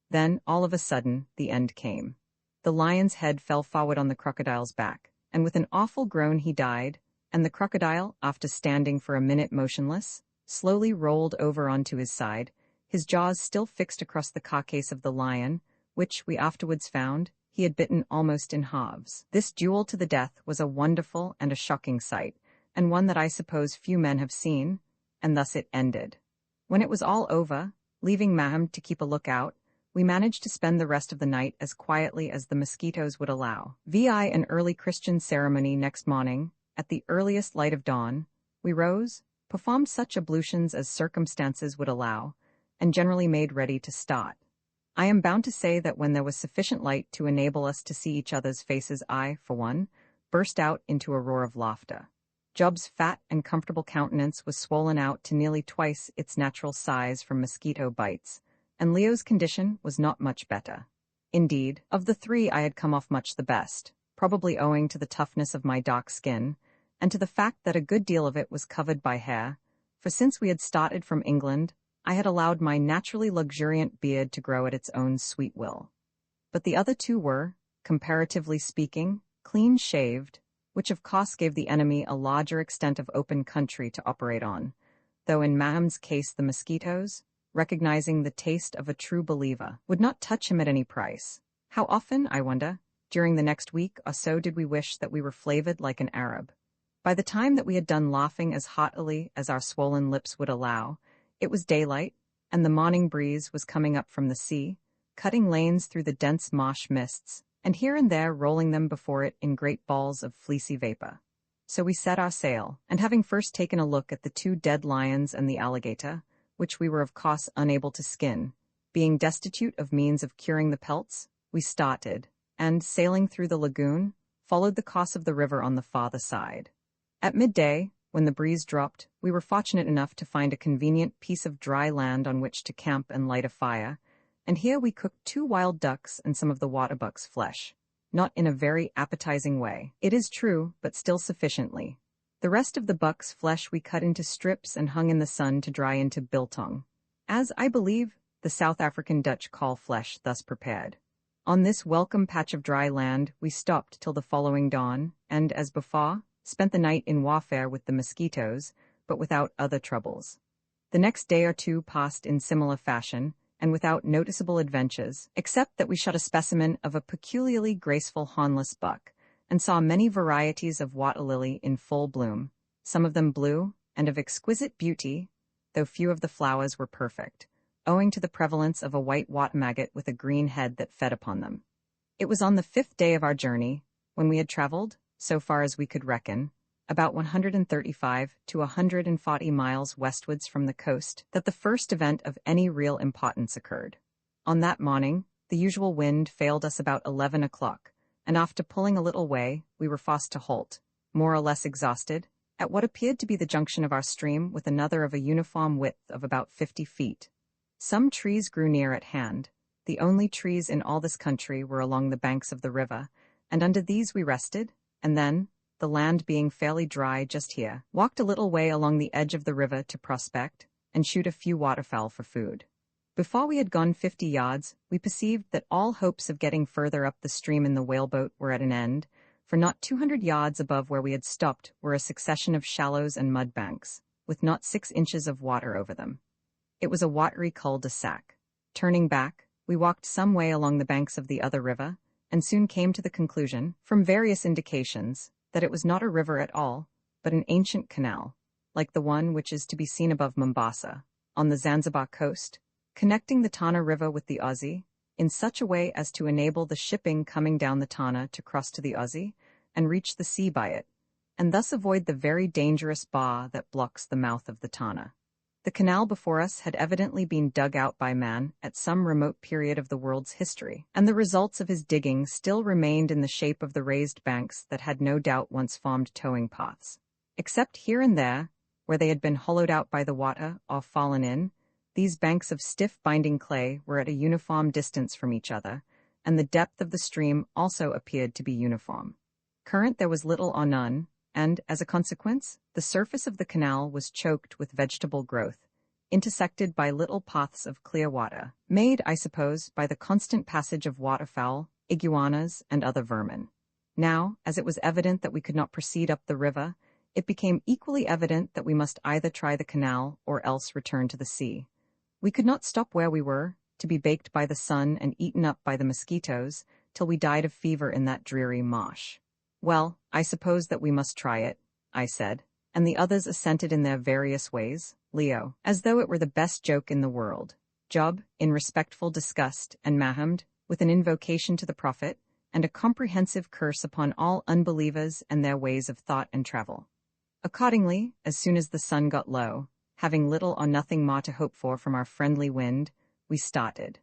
Then, all of a sudden, the end came. The lion's head fell forward on the crocodile's back, and with an awful groan he died, and the crocodile, after standing for a minute motionless, slowly rolled over onto his side, his jaws still fixed across the carcass of the lion, which, we afterwards found, he had bitten almost in halves. This duel to the death was a wonderful and a shocking sight, and one that I suppose few men have seen, and thus it ended. When it was all over, leaving Maham to keep a lookout, we managed to spend the rest of the night as quietly as the mosquitoes would allow. Vi an early Christian ceremony next morning, at the earliest light of dawn, we rose, performed such ablutions as circumstances would allow, and generally made ready to start. I am bound to say that when there was sufficient light to enable us to see each other's faces, I, for one, burst out into a roar of laughter. Job's fat and comfortable countenance was swollen out to nearly twice its natural size from mosquito bites, and Leo's condition was not much better. Indeed, of the three I had come off much the best, probably owing to the toughness of my dark skin, and to the fact that a good deal of it was covered by hair, for since we had started from England, I had allowed my naturally luxuriant beard to grow at its own sweet will. But the other two were, comparatively speaking, clean-shaved, which of course gave the enemy a larger extent of open country to operate on, though in Maham's case the mosquitoes, recognizing the taste of a true believer, would not touch him at any price. How often, I wonder, during the next week or so did we wish that we were flavored like an Arab? By the time that we had done laughing as heartily as our swollen lips would allow, it was daylight, and the morning breeze was coming up from the sea, cutting lanes through the dense marsh mists, and here and there rolling them before it in great balls of fleecy vapor. So we set our sail, and having first taken a look at the 2 dead lions and the alligator, which we were of course unable to skin, being destitute of means of curing the pelts, we started, and, sailing through the lagoon, followed the course of the river on the farther side. At midday, when the breeze dropped, we were fortunate enough to find a convenient piece of dry land on which to camp and light a fire, and here we cooked 2 wild ducks and some of the waterbuck's flesh, not in a very appetizing way, it is true, but still sufficiently. The rest of the buck's flesh we cut into strips and hung in the sun to dry into biltong, as, I believe, the South African Dutch call flesh thus prepared. On this welcome patch of dry land we stopped till the following dawn, and, as before, spent the night in warfare with the mosquitoes, but without other troubles. The next day or two passed in similar fashion, and without noticeable adventures, except that we shot a specimen of a peculiarly graceful hornless buck, and saw many varieties of water lily in full bloom, some of them blue, and of exquisite beauty, though few of the flowers were perfect, owing to the prevalence of a white water maggot with a green head that fed upon them. It was on the 5th day of our journey, when we had traveled, so far as we could reckon, about 135 to 140 miles westwards from the coast, that the first event of any real importance occurred. On that morning, the usual wind failed us about 11 o'clock, and after pulling a little way, we were forced to halt, more or less exhausted, at what appeared to be the junction of our stream with another of a uniform width of about 50 feet. Some trees grew near at hand. The only trees in all this country were along the banks of the river, and under these we rested, and then, the land being fairly dry just here, walked a little way along the edge of the river to prospect, and shoot a few waterfowl for food. Before we had gone 50 yards, we perceived that all hopes of getting further up the stream in the whaleboat were at an end, for not 200 yards above where we had stopped were a succession of shallows and mud banks, with not 6 inches of water over them. It was a watery cul-de-sac. Turning back, we walked some way along the banks of the other river, and soon came to the conclusion, from various indications, that it was not a river at all, but an ancient canal, like the one which is to be seen above Mombasa, on the Zanzibar coast, connecting the Tana River with the Aussie, in such a way as to enable the shipping coming down the Tana to cross to the Aussie and reach the sea by it, and thus avoid the very dangerous bar that blocks the mouth of the Tana. The canal before us had evidently been dug out by man at some remote period of the world's history, and the results of his digging still remained in the shape of the raised banks that had no doubt once formed towing paths. Except here and there, where they had been hollowed out by the water or fallen in, these banks of stiff binding clay were at a uniform distance from each other, and the depth of the stream also appeared to be uniform. Current there was little or none, and, as a consequence, the surface of the canal was choked with vegetable growth, intersected by little paths of clear water, made, I suppose, by the constant passage of waterfowl, iguanas, and other vermin. Now, as it was evident that we could not proceed up the river, it became equally evident that we must either try the canal or else return to the sea. We could not stop where we were, to be baked by the sun and eaten up by the mosquitoes, till we died of fever in that dreary marsh. Well, I suppose that we must try it, I said, and the others assented in their various ways, Leo, as though it were the best joke in the world, Job, in respectful disgust, and Mahamd, with an invocation to the Prophet, and a comprehensive curse upon all unbelievers and their ways of thought and travel. Accordingly, as soon as the sun got low, having little or nothing more to hope for from our friendly wind, we started.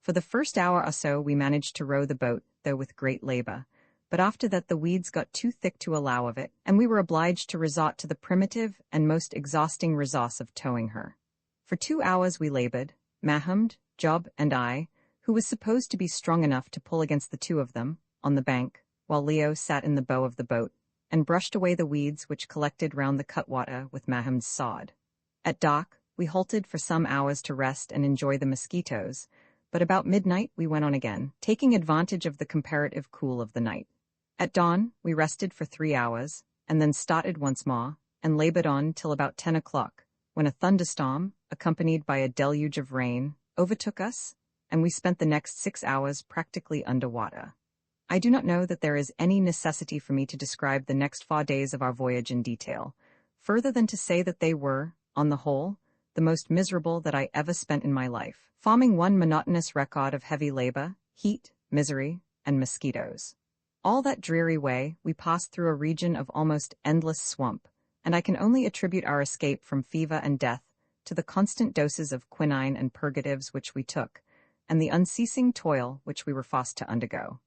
For the first hour or so we managed to row the boat, though with great labor, but after that the weeds got too thick to allow of it, and we were obliged to resort to the primitive and most exhausting resource of towing her. For 2 hours we labored, Mahamd, Job, and I, who was supposed to be strong enough to pull against the two of them, on the bank, while Leo sat in the bow of the boat, and brushed away the weeds which collected round the cutwater with Mahamd's sod. At dark, we halted for some hours to rest and enjoy the mosquitoes, but about midnight we went on again, taking advantage of the comparative cool of the night. At dawn, we rested for 3 hours, and then started once more, and labored on till about 10 o'clock, when a thunderstorm, accompanied by a deluge of rain, overtook us, and we spent the next 6 hours practically under water. I do not know that there is any necessity for me to describe the next 4 days of our voyage in detail, further than to say that they were, on the whole, the most miserable that I ever spent in my life, forming one monotonous record of heavy labor, heat, misery, and mosquitoes. All that dreary way, we passed through a region of almost endless swamp, and I can only attribute our escape from fever and death to the constant doses of quinine and purgatives which we took, and the unceasing toil which we were forced to undergo.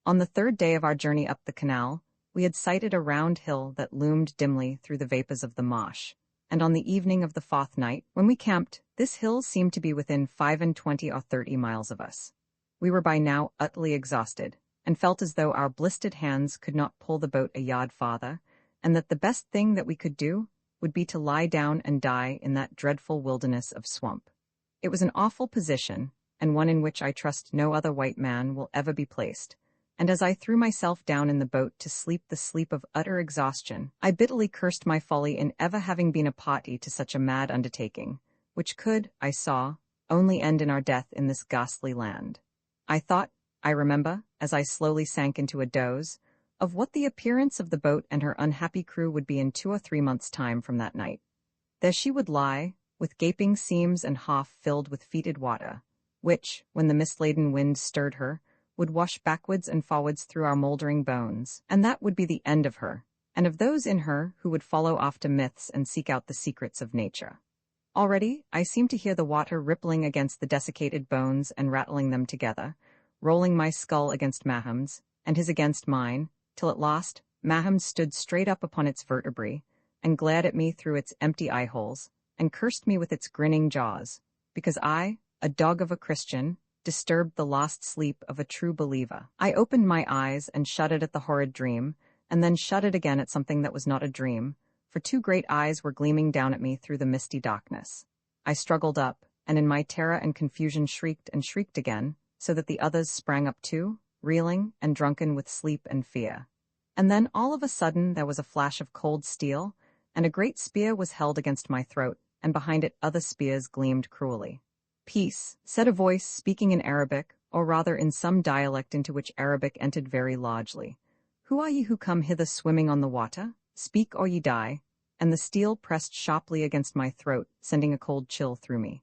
On the 3rd day of our journey up the canal, we had sighted a round hill that loomed dimly through the vapors of the marsh, and on the evening of the 4th night, when we camped, this hill seemed to be within 25 or 30 miles of us. We were by now utterly exhausted, and felt as though our blistered hands could not pull the boat a yard farther, and that the best thing that we could do would be to lie down and die in that dreadful wilderness of swamp. It was an awful position, and one in which I trust no other white man will ever be placed, and as I threw myself down in the boat to sleep the sleep of utter exhaustion, I bitterly cursed my folly in ever having been a party to such a mad undertaking, which could, I saw, only end in our death in this ghastly land. I thought, I remember, as I slowly sank into a doze, of what the appearance of the boat and her unhappy crew would be in 2 or 3 months' time from that night. There she would lie, with gaping seams and half filled with fetid water, which, when the mist-laden wind stirred her, would wash backwards and forwards through our mouldering bones, and that would be the end of her, and of those in her who would follow after myths and seek out the secrets of nature. Already, I seemed to hear the water rippling against the desiccated bones and rattling them together, rolling my skull against Mahamd's, and his against mine, till at last Mahamd stood straight up upon its vertebrae, and glared at me through its empty eye-holes, and cursed me with its grinning jaws, because I, a dog of a Christian, disturbed the lost sleep of a true believer. I opened my eyes and shuddered at the horrid dream, and then shuddered again at something that was not a dream, for 2 great eyes were gleaming down at me through the misty darkness. I struggled up, and in my terror and confusion shrieked and shrieked again, so that the others sprang up too, reeling and drunken with sleep and fear. And then all of a sudden there was a flash of cold steel, and a great spear was held against my throat, and behind it other spears gleamed cruelly. "Peace," said a voice speaking in Arabic, or rather in some dialect into which Arabic entered very largely. "Who are ye who come hither swimming on the water? Speak or ye die." And the steel pressed sharply against my throat, sending a cold chill through me.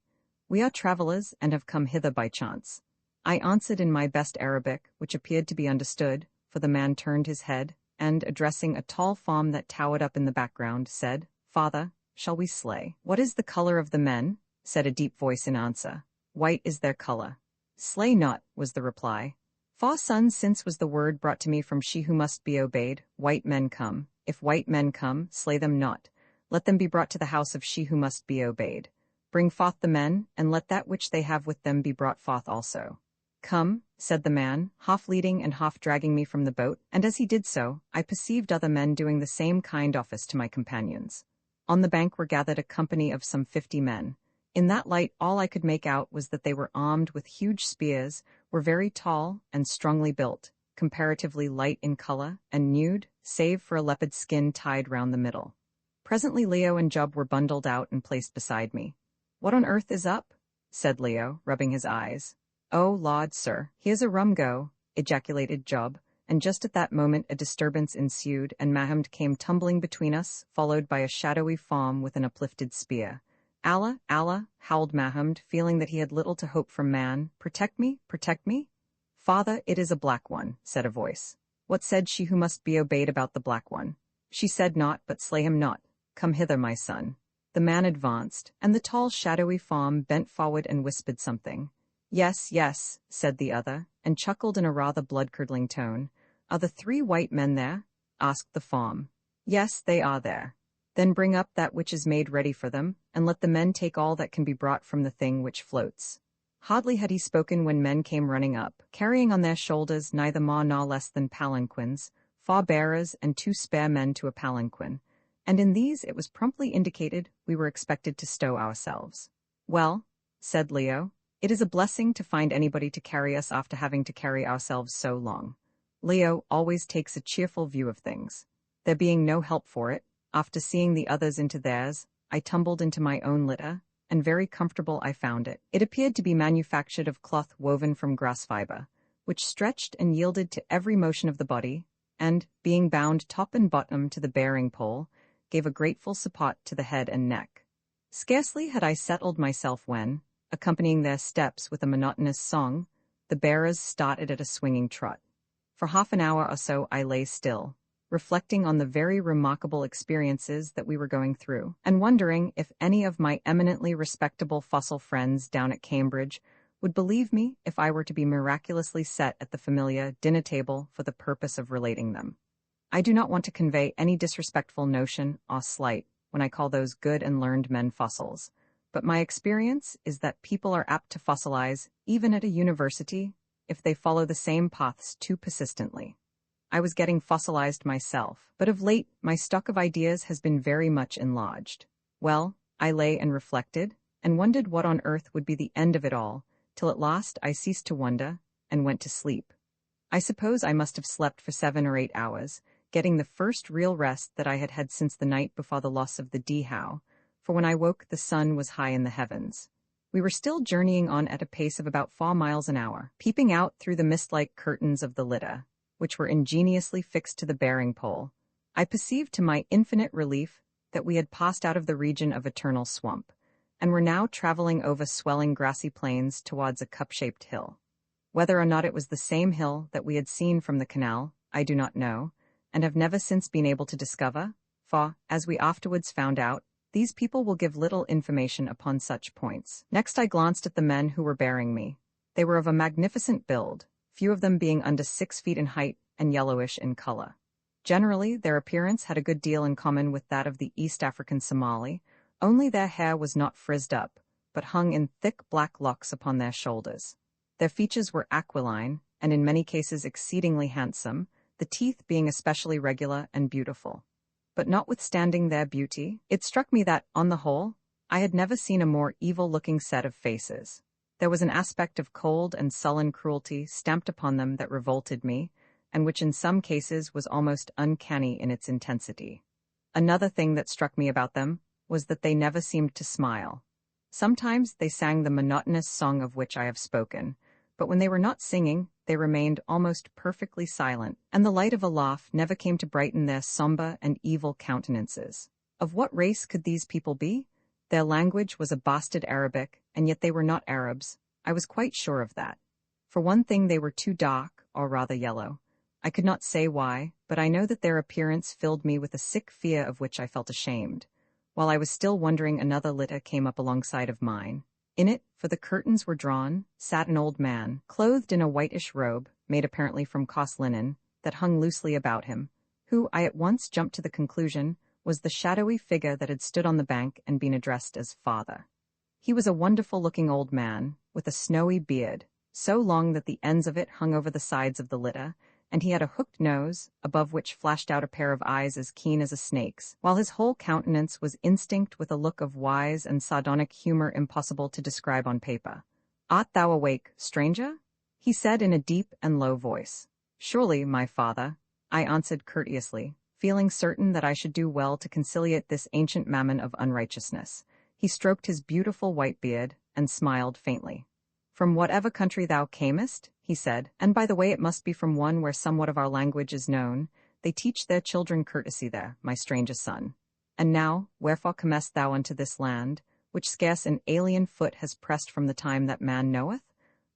"We are travelers, and have come hither by chance." I answered in my best Arabic, which appeared to be understood, for the man turned his head, and, addressing a tall form that towered up in the background, said, "Father, shall we slay?" "What is the color of the men?" said a deep voice in answer. "White is their color." "Slay not," was the reply. "For son since was the word brought to me from she who must be obeyed, white men come. If white men come, slay them not. Let them be brought to the house of she who must be obeyed. Bring forth the men, and let that which they have with them be brought forth also." "Come," said the man, half leading and half dragging me from the boat, and as he did so, I perceived other men doing the same kind office to my companions. On the bank were gathered a company of some 50 men. In that light all I could make out was that they were armed with huge spears, were very tall and strongly built, comparatively light in color, and nude, save for a leopard skin tied round the middle. Presently Leo and Job were bundled out and placed beside me. "What on earth is up?" said Leo, rubbing his eyes. "Oh, Lord, sir, here's a rum go. ejaculated Job, and just at that moment a disturbance ensued, and Mahamd came tumbling between us, followed by a shadowy form with an uplifted spear. Allah, Allah, howled Mahamd, feeling that he had little to hope from man. Protect me, protect me? Father, it is a black one, said a voice. What said she who must be obeyed about the black one? She said not, but slay him not. Come hither, my son. The man advanced, and the tall shadowy form bent forward and whispered something. Yes, yes, said the other, and chuckled in a rather blood-curdling tone. Are the 3 white men there? Asked the form. Yes, they are there. Then bring up that which is made ready for them, and let the men take all that can be brought from the thing which floats. Hardly had he spoken when men came running up, carrying on their shoulders neither more nor less than palanquins, 4 bearers and 2 spare men to a palanquin, and in these it was promptly indicated we were expected to stow ourselves. Well, said Leo, it is a blessing to find anybody to carry us after having to carry ourselves so long. Leo always takes a cheerful view of things. There being no help for it, after seeing the others into theirs, I tumbled into my own litter, and very comfortable I found it. It appeared to be manufactured of cloth woven from grass fiber, which stretched and yielded to every motion of the body, and, being bound top and bottom to the bearing pole, gave a grateful support to the head and neck. Scarcely had I settled myself when, accompanying their steps with a monotonous song, the bearers started at a swinging trot. For half an hour or so I lay still, reflecting on the very remarkable experiences that we were going through, and wondering if any of my eminently respectable fossil friends down at Cambridge would believe me if I were to be miraculously set at the familiar dinner table for the purpose of relating them. I do not want to convey any disrespectful notion or slight when I call those good and learned men fossils, but my experience is that people are apt to fossilize, even at a university, if they follow the same paths too persistently. I was getting fossilized myself, but of late my stock of ideas has been very much enlarged. Well, I lay and reflected, and wondered what on earth would be the end of it all, till at last I ceased to wonder, and went to sleep. I suppose I must have slept for 7 or 8 hours, getting the first real rest that I had had since the night before the loss of the Dhow, for when I woke the sun was high in the heavens. We were still journeying on at a pace of about 4 miles an hour, peeping out through the mist-like curtains of the litter, which were ingeniously fixed to the bearing pole. I perceived to my infinite relief that we had passed out of the region of eternal swamp, and were now traveling over swelling grassy plains towards a cup-shaped hill. Whether or not it was the same hill that we had seen from the canal, I do not know, and have never since been able to discover, for, as we afterwards found out, these people will give little information upon such points. Next I glanced at the men who were bearing me. They were of a magnificent build, few of them being under 6 feet in height and yellowish in color. Generally, their appearance had a good deal in common with that of the East African Somali, only their hair was not frizzed up, but hung in thick black locks upon their shoulders. Their features were aquiline, and in many cases exceedingly handsome, the teeth being especially regular and beautiful. But notwithstanding their beauty, it struck me that, on the whole, I had never seen a more evil-looking set of faces. There was an aspect of cold and sullen cruelty stamped upon them that revolted me, and which in some cases was almost uncanny in its intensity. Another thing that struck me about them was that they never seemed to smile. Sometimes they sang the monotonous song of which I have spoken, but when they were not singing, they remained almost perfectly silent, and the light of a laugh never came to brighten their sombre and evil countenances. Of what race could these people be? Their language was a bastard Arabic, and yet they were not Arabs. I was quite sure of that. For one thing, they were too dark, or rather yellow. I could not say why, but I know that their appearance filled me with a sick fear of which I felt ashamed. While I was still wondering, another litter came up alongside of mine. In it, for the curtains were drawn, sat an old man, clothed in a whitish robe, made apparently from coarse linen, that hung loosely about him, who, I at once jumped to the conclusion, was the shadowy figure that had stood on the bank and been addressed as father. He was a wonderful-looking old man, with a snowy beard, so long that the ends of it hung over the sides of the litter, and he had a hooked nose, above which flashed out a pair of eyes as keen as a snake's, while his whole countenance was instinct with a look of wise and sardonic humor impossible to describe on paper. "Art thou awake, stranger?" he said in a deep and low voice. "Surely, my father," I answered courteously, feeling certain that I should do well to conciliate this ancient mammon of unrighteousness. He stroked his beautiful white beard, and smiled faintly. "From whatever country thou camest," he he said, and by the way it must be from one where somewhat of our language is known. They teach their children courtesy there, my strangest son. And now, wherefore comest thou unto this land, which scarce an alien foot has pressed from the time that man knoweth?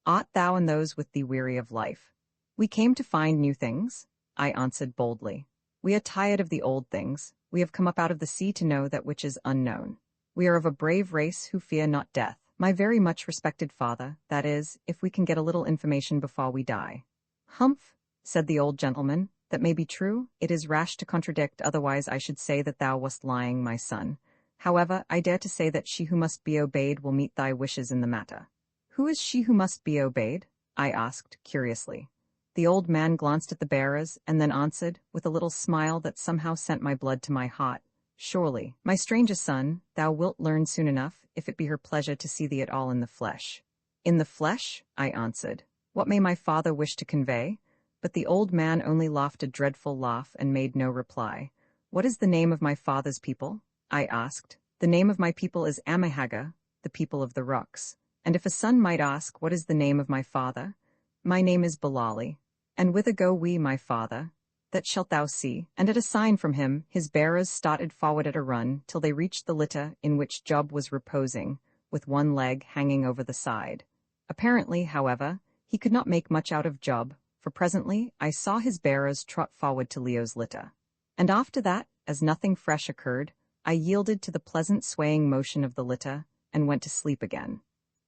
Art thou and those with thee weary of life? We came to find new things, I answered boldly. We are tired of the old things. We have come up out of the sea to know that which is unknown. We are of a brave race who fear not death. My very much respected father, that is, if we can get a little information before we die. Humph, said the old gentleman, that may be true. It is rash to contradict, otherwise I should say that thou wast lying, my son. However, I dare to say that she who must be obeyed will meet thy wishes in the matter. Who is she who must be obeyed? I asked, curiously. The old man glanced at the bearers, and then answered, with a little smile that somehow sent my blood to my heart, Surely, my strangest son, thou wilt learn soon enough, if it be her pleasure to see thee at all in the flesh. In the flesh? I answered. What may my father wish to convey? But the old man only laughed a dreadful laugh and made no reply. What is the name of my father's people? I asked. The name of my people is Haggard, the people of the rocks. And if a son might ask, what is the name of my father? My name is Bilali. And whither go we, my father? That shalt thou see. And at a sign from him, his bearers started forward at a run, till they reached the litter in which Job was reposing, with one leg hanging over the side. Apparently, however, he could not make much out of Job, for presently I saw his bearers trot forward to Leo's litter. And after that, as nothing fresh occurred, I yielded to the pleasant swaying motion of the litter, and went to sleep again.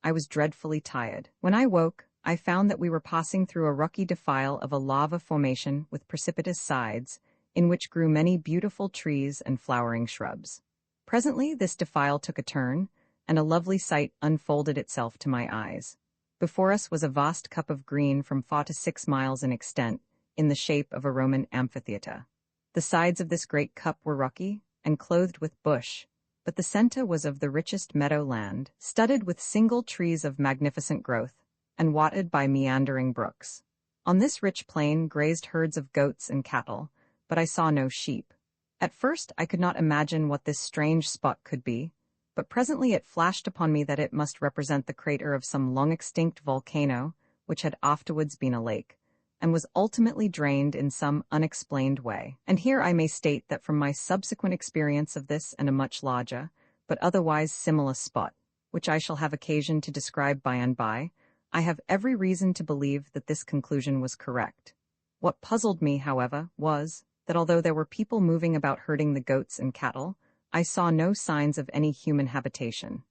I was dreadfully tired. When I woke, I found that we were passing through a rocky defile of a lava formation with precipitous sides, in which grew many beautiful trees and flowering shrubs. Presently this defile took a turn, and a lovely sight unfolded itself to my eyes. Before us was a vast cup of green from 4 to 6 miles in extent, in the shape of a Roman amphitheatre. The sides of this great cup were rocky, and clothed with bush, but the centre was of the richest meadow land, studded with single trees of magnificent growth, and watered by meandering brooks. On this rich plain grazed herds of goats and cattle, but I saw no sheep. At first I could not imagine what this strange spot could be, but presently it flashed upon me that it must represent the crater of some long-extinct volcano, which had afterwards been a lake, and was ultimately drained in some unexplained way. And here I may state that from my subsequent experience of this and a much larger, but otherwise similar spot, which I shall have occasion to describe by and by, I have every reason to believe that this conclusion was correct. What puzzled me, however, was that although there were people moving about herding the goats and cattle, I saw no signs of any human habitation.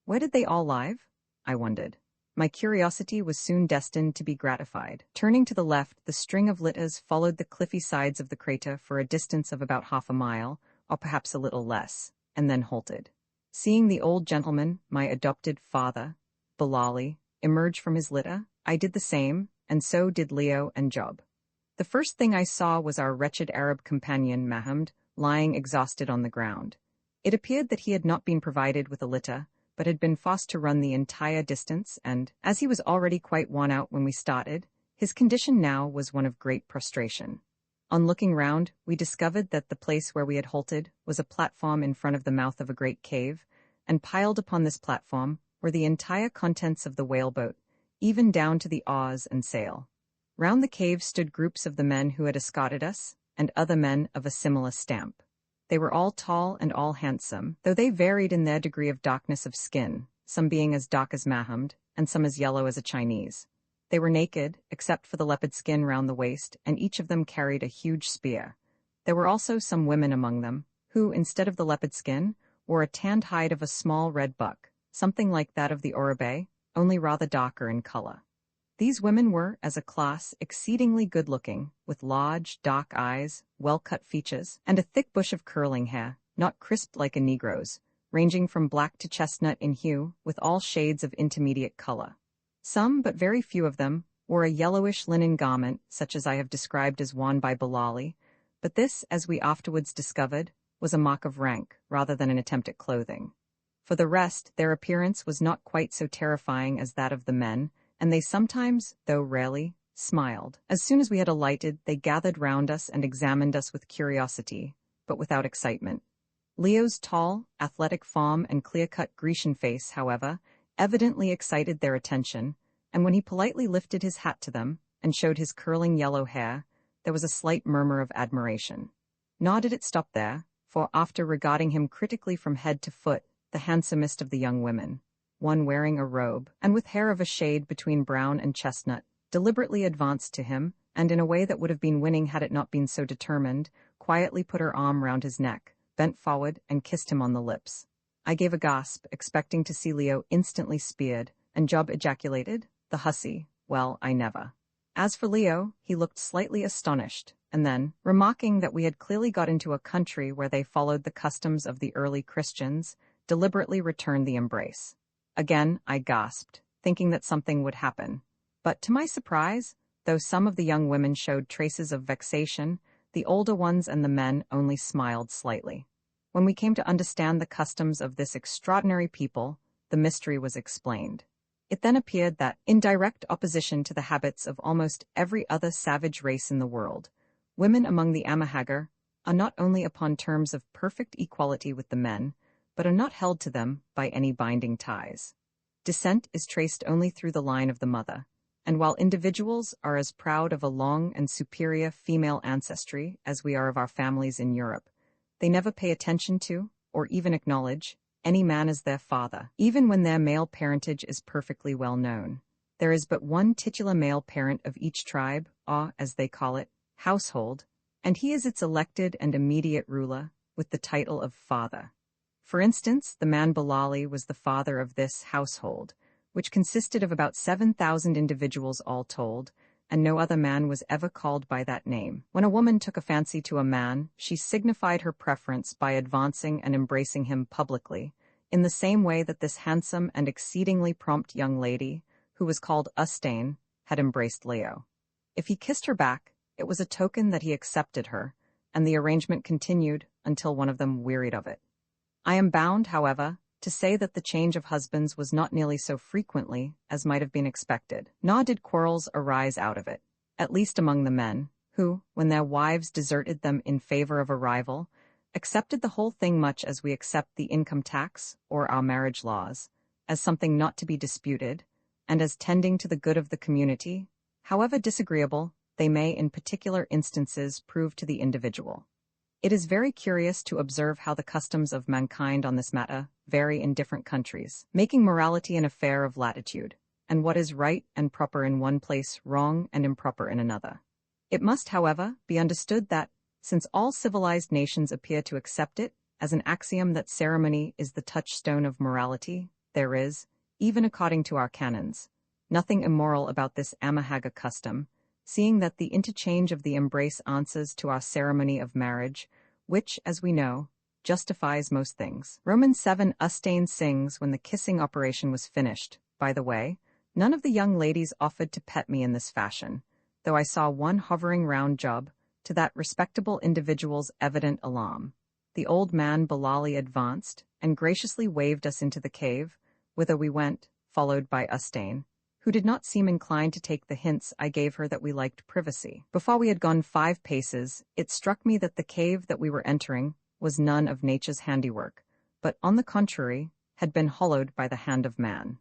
Where did they all live? I wondered. My curiosity was soon destined to be gratified. Turning to the left, the string of litters followed the cliffy sides of the crater for a distance of about half a mile, or perhaps a little less, and then halted. Seeing the old gentleman, my adopted father, Bilali, emerge from his litter, I did the same, and so did Leo and Job. The first thing I saw was our wretched Arab companion, Mahmud, lying exhausted on the ground. It appeared that he had not been provided with a litter, but had been forced to run the entire distance, and, as he was already quite worn out when we started, his condition now was one of great prostration. On looking round, we discovered that the place where we had halted was a platform in front of the mouth of a great cave, and piled upon this platform were the entire contents of the whaleboat, even down to the oars and sail. Round the cave stood groups of the men who had escorted us, and other men of a similar stamp. They were all tall and all handsome, though they varied in their degree of darkness of skin, some being as dark as Mahmud, and some as yellow as a Chinese. They were naked, except for the leopard skin round the waist, and each of them carried a huge spear. There were also some women among them, who, instead of the leopard skin, wore a tanned hide of a small red buck, something like that of the oribe, only rather darker in color. These women were, as a class, exceedingly good-looking, with large, dark eyes, well-cut features, and a thick bush of curling hair, not crisped like a Negro's, ranging from black to chestnut in hue, with all shades of intermediate color. Some, but very few of them, wore a yellowish linen garment, such as I have described as worn by Bilali, but this, as we afterwards discovered, was a mark of rank, rather than an attempt at clothing. For the rest, their appearance was not quite so terrifying as that of the men, and they sometimes, though rarely, smiled. As soon as we had alighted, they gathered round us and examined us with curiosity, but without excitement. Leo's tall, athletic form and clear-cut Grecian face, however, evidently excited their attention, and when he politely lifted his hat to them and showed his curling yellow hair, there was a slight murmur of admiration. Nor did it stop there, for after regarding him critically from head to foot, the handsomest of the young women, one wearing a robe, and with hair of a shade between brown and chestnut, deliberately advanced to him, and in a way that would have been winning had it not been so determined, quietly put her arm round his neck, bent forward, and kissed him on the lips. I gave a gasp, expecting to see Leo instantly speared, and Job ejaculated, "The hussy, well, I never." As for Leo, he looked slightly astonished, and then, remarking that we had clearly got into a country where they followed the customs of the early Christians, deliberately returned the embrace. Again, I gasped, thinking that something would happen. But to my surprise, though some of the young women showed traces of vexation, the older ones and the men only smiled slightly. When we came to understand the customs of this extraordinary people, the mystery was explained. It then appeared that, in direct opposition to the habits of almost every other savage race in the world, women among the Haggard are not only upon terms of perfect equality with the men, but are not held to them by any binding ties. Descent is traced only through the line of the mother, and while individuals are as proud of a long and superior female ancestry as we are of our families in Europe, they never pay attention to, or even acknowledge, any man as their father, even when their male parentage is perfectly well known. There is but one titular male parent of each tribe, or, as they call it, household, and he is its elected and immediate ruler, with the title of father. For instance, the man Bilali was the father of this household, which consisted of about 7,000 individuals all told, and no other man was ever called by that name. When a woman took a fancy to a man, she signified her preference by advancing and embracing him publicly, in the same way that this handsome and exceedingly prompt young lady, who was called Ustane, had embraced Leo. If he kissed her back, it was a token that he accepted her, and the arrangement continued until one of them wearied of it. I am bound, however, to say that the change of husbands was not nearly so frequently as might have been expected, nor did quarrels arise out of it, at least among the men, who, when their wives deserted them in favor of a rival, accepted the whole thing much as we accept the income tax or our marriage laws, as something not to be disputed, and as tending to the good of the community, however disagreeable they may in particular instances prove to the individual. It is very curious to observe how the customs of mankind on this matter vary in different countries, making morality an affair of latitude, and what is right and proper in one place wrong and improper in another. It must, however, be understood that, since all civilized nations appear to accept it as an axiom that ceremony is the touchstone of morality, there is, even according to our canons, nothing immoral about this Haggard custom, seeing that the interchange of the embrace answers to our ceremony of marriage, which, as we know, justifies most things. Romans 7 Ustane sings when the kissing operation was finished. By the way, none of the young ladies offered to pet me in this fashion, though I saw one hovering round Job, to that respectable individual's evident alarm. The old man Bilali advanced and graciously waved us into the cave, whither we went, followed by Ustane, who did not seem inclined to take the hints I gave her that we liked privacy. Before we had gone 5 paces, it struck me that the cave that we were entering was none of nature's handiwork, but, on the contrary, had been hollowed by the hand of man.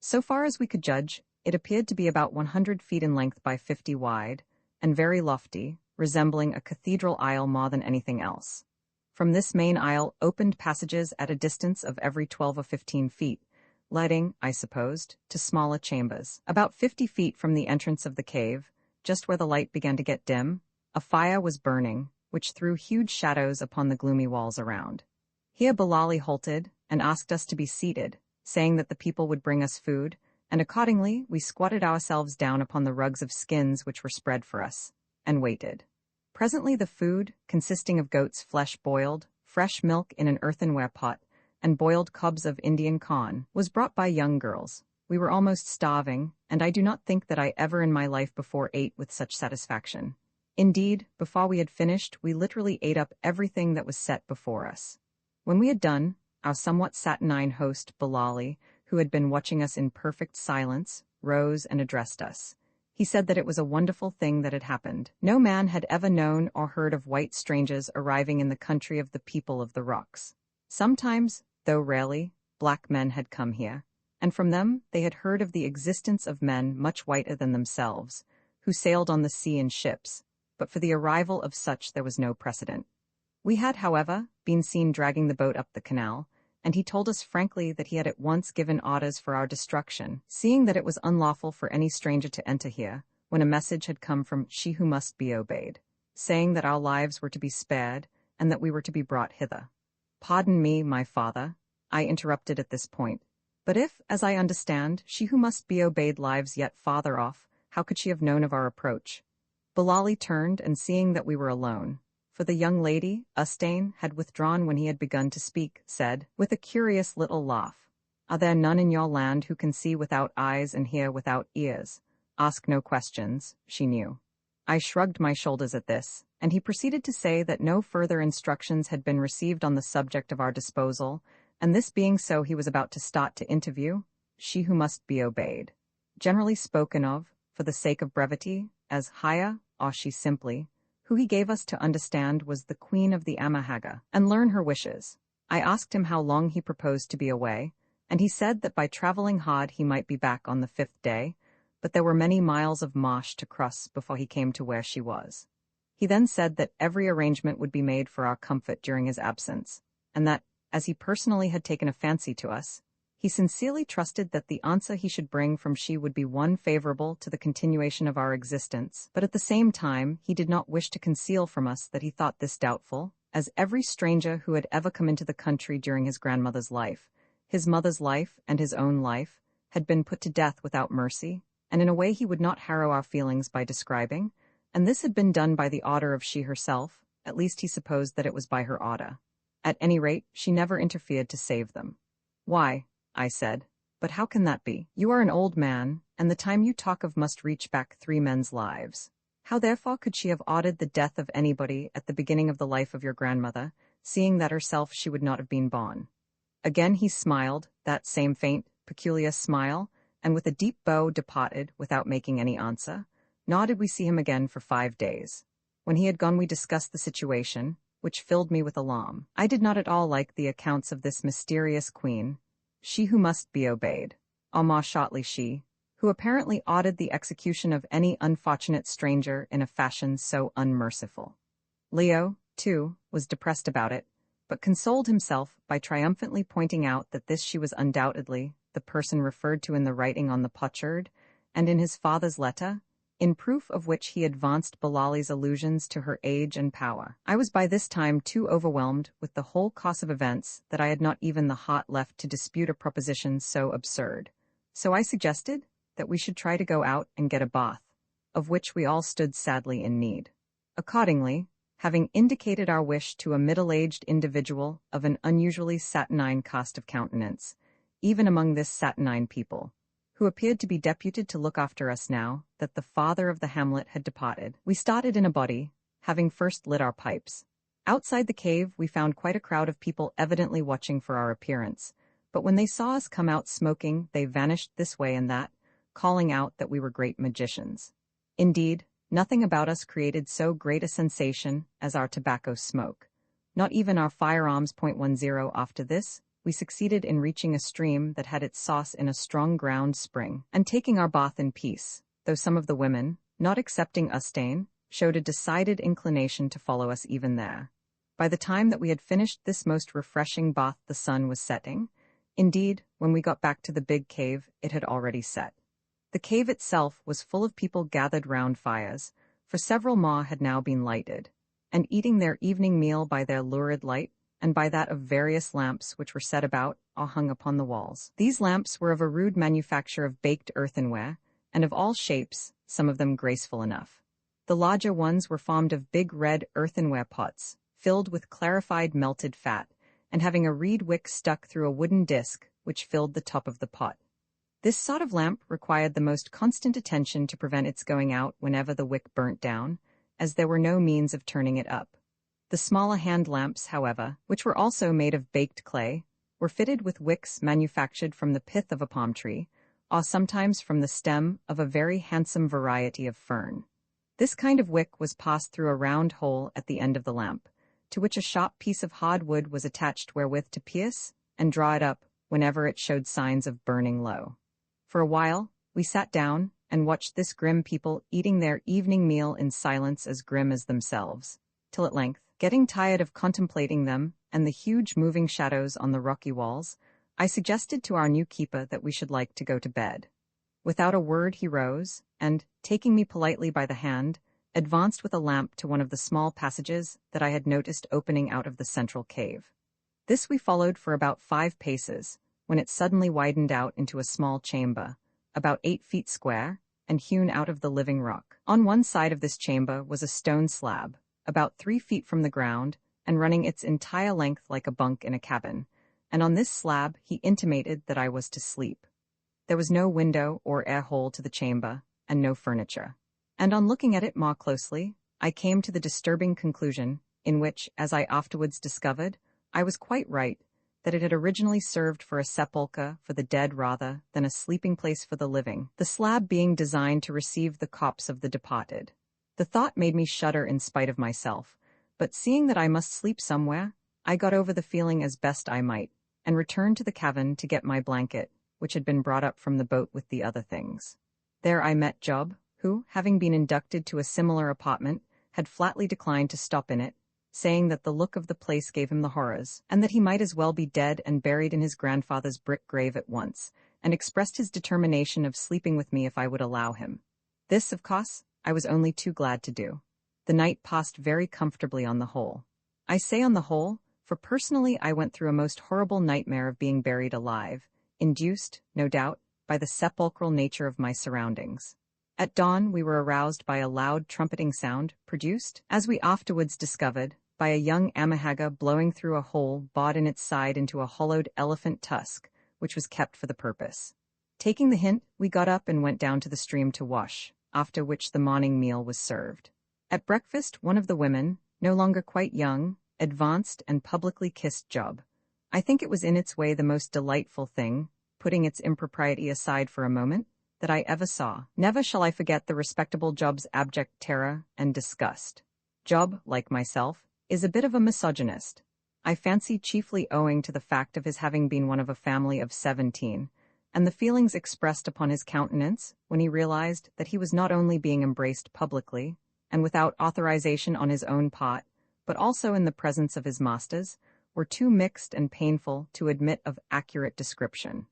So far as we could judge, it appeared to be about 100 feet in length by 50 wide, and very lofty, resembling a cathedral aisle more than anything else. From this main aisle opened passages at a distance of every 12 or 15 feet, leading, I supposed, to smaller chambers. About 50 feet from the entrance of the cave, just where the light began to get dim, a fire was burning, which threw huge shadows upon the gloomy walls around. Here Bilali halted and asked us to be seated, saying that the people would bring us food, and accordingly we squatted ourselves down upon the rugs of skins which were spread for us, and waited. Presently the food, consisting of goat's flesh boiled, fresh milk in an earthenware pot, and boiled cobs of Indian corn, was brought by young girls. We were almost starving, and I do not think that I ever in my life before ate with such satisfaction. Indeed, before we had finished, we literally ate up everything that was set before us. When we had done, our somewhat saturnine host, Bilali, who had been watching us in perfect silence, rose and addressed us. He said that it was a wonderful thing that had happened. No man had ever known or heard of white strangers arriving in the country of the people of the rocks. Sometimes, though rarely, black men had come here, and from them they had heard of the existence of men much whiter than themselves, who sailed on the sea in ships, but for the arrival of such there was no precedent. We had, however, been seen dragging the boat up the canal, and he told us frankly that he had at once given orders for our destruction, seeing that it was unlawful for any stranger to enter here, when a message had come from she who must be obeyed, saying that our lives were to be spared, and that we were to be brought hither. Pardon me, my father, I interrupted at this point, but if, as I understand, she who must be obeyed lives yet farther off, how could she have known of our approach? Bilali turned, and seeing that we were alone, for the young lady, Ustane, had withdrawn when he had begun to speak, said, with a curious little laugh, "Are there none in your land who can see without eyes and hear without ears? Ask no questions," she knew. I shrugged my shoulders at this, and he proceeded to say that no further instructions had been received on the subject of our disposal, and this being so he was about to start to interview she who must be obeyed, generally spoken of, for the sake of brevity, as Haya, or she simply, who he gave us to understand was the queen of the Haggard, and learn her wishes. I asked him how long he proposed to be away, and he said that by traveling hard he might be back on the 5th day, but there were many miles of marsh to cross before he came to where she was. He then said that every arrangement would be made for our comfort during his absence, and that, as he personally had taken a fancy to us, he sincerely trusted that the answer he should bring from she would be one favorable to the continuation of our existence, but at the same time he did not wish to conceal from us that he thought this doubtful, as every stranger who had ever come into the country during his grandmother's life, his mother's life, and his own life, had been put to death without mercy, and in a way he would not harrow our feelings by describing, and this had been done by the order of she herself, at least he supposed that it was by her order. At any rate, she never interfered to save them. "Why," I said, "but how can that be? You are an old man, and the time you talk of must reach back 3 men's lives. How therefore could she have ordered the death of anybody at the beginning of the life of your grandmother, seeing that herself she would not have been born?" Again he smiled, that same faint, peculiar smile, and with a deep bow departed without making any answer, nor did we see him again for 5 days. When he had gone we discussed the situation, which filled me with alarm. I did not at all like the accounts of this mysterious queen, she who must be obeyed, or more shortly she, who apparently ordered the execution of any unfortunate stranger in a fashion so unmerciful. Leo, too, was depressed about it, but consoled himself by triumphantly pointing out that this she was undoubtedly the person referred to in the writing on the potsherd, and in his father's letter, in proof of which he advanced Bilali's allusions to her age and power. I was by this time too overwhelmed with the whole course of events that I had not even the heart left to dispute a proposition so absurd. So I suggested that we should try to go out and get a bath, of which we all stood sadly in need. Accordingly, having indicated our wish to a middle-aged individual of an unusually saturnine cast of countenance, even among this saturnine people, who appeared to be deputed to look after us now that the father of the hamlet had departed, we started in a body, having first lit our pipes. Outside the cave we found quite a crowd of people evidently watching for our appearance, but when they saw us come out smoking they vanished this way and that, calling out that we were great magicians. Indeed, nothing about us created so great a sensation as our tobacco smoke. Not even our firearms. 10 after this, we succeeded in reaching a stream that had its source in a strong ground spring, and taking our bath in peace, though some of the women, not excepting Ustane, showed a decided inclination to follow us even there. By the time that we had finished this most refreshing bath the sun was setting. Indeed, when we got back to the big cave, it had already set. The cave itself was full of people gathered round fires, for several more had now been lighted, and eating their evening meal by their lurid light, and by that of various lamps which were set about or hung upon the walls. These lamps were of a rude manufacture of baked earthenware, and of all shapes, some of them graceful enough. The larger ones were formed of big red earthenware pots, filled with clarified melted fat, and having a reed wick stuck through a wooden disc which filled the top of the pot. This sort of lamp required the most constant attention to prevent its going out whenever the wick burnt down, as there were no means of turning it up. The smaller hand lamps, however, which were also made of baked clay, were fitted with wicks manufactured from the pith of a palm tree, or sometimes from the stem of a very handsome variety of fern. This kind of wick was passed through a round hole at the end of the lamp, to which a sharp piece of hard wood was attached wherewith to pierce and draw it up whenever it showed signs of burning low. For a while, we sat down and watched this grim people eating their evening meal in silence as grim as themselves, till at length, getting tired of contemplating them and the huge moving shadows on the rocky walls, I suggested to our new keeper that we should like to go to bed. Without a word he rose, and, taking me politely by the hand, advanced with a lamp to one of the small passages that I had noticed opening out of the central cave. This we followed for about 5 paces, when it suddenly widened out into a small chamber, about 8 feet square, and hewn out of the living rock. On one side of this chamber was a stone slab, about 3 feet from the ground, and running its entire length like a bunk in a cabin, and on this slab he intimated that I was to sleep. There was no window or air hole to the chamber, and no furniture. And on looking at it more closely, I came to the disturbing conclusion, in which, as I afterwards discovered, I was quite right, that it had originally served for a sepulchre for the dead rather than a sleeping place for the living, the slab being designed to receive the corpse of the departed. The thought made me shudder in spite of myself, but seeing that I must sleep somewhere, I got over the feeling as best I might, and returned to the cabin to get my blanket, which had been brought up from the boat with the other things. There I met Job, who, having been inducted to a similar apartment, had flatly declined to stop in it, saying that the look of the place gave him the horrors, and that he might as well be dead and buried in his grandfather's brick grave at once, and expressed his determination of sleeping with me if I would allow him. This, of course, I was only too glad to do. The night passed very comfortably on the whole. I say on the whole, for personally I went through a most horrible nightmare of being buried alive, induced, no doubt, by the sepulchral nature of my surroundings. At dawn we were aroused by a loud trumpeting sound, produced, as we afterwards discovered, by a young amahagga blowing through a hole bored in its side into a hollowed elephant tusk, which was kept for the purpose. Taking the hint, we got up and went down to the stream to wash, after which the morning meal was served. At breakfast, one of the women, no longer quite young, advanced and publicly kissed Job. I think it was in its way the most delightful thing, putting its impropriety aside for a moment, that I ever saw. Never shall I forget the respectable Job's abject terror and disgust. Job, like myself, is a bit of a misogynist. I fancy chiefly owing to the fact of his having been one of a family of 17, and the feelings expressed upon his countenance when he realized that he was not only being embraced publicly, and without authorization on his own part, but also in the presence of his masters, were too mixed and painful to admit of accurate description.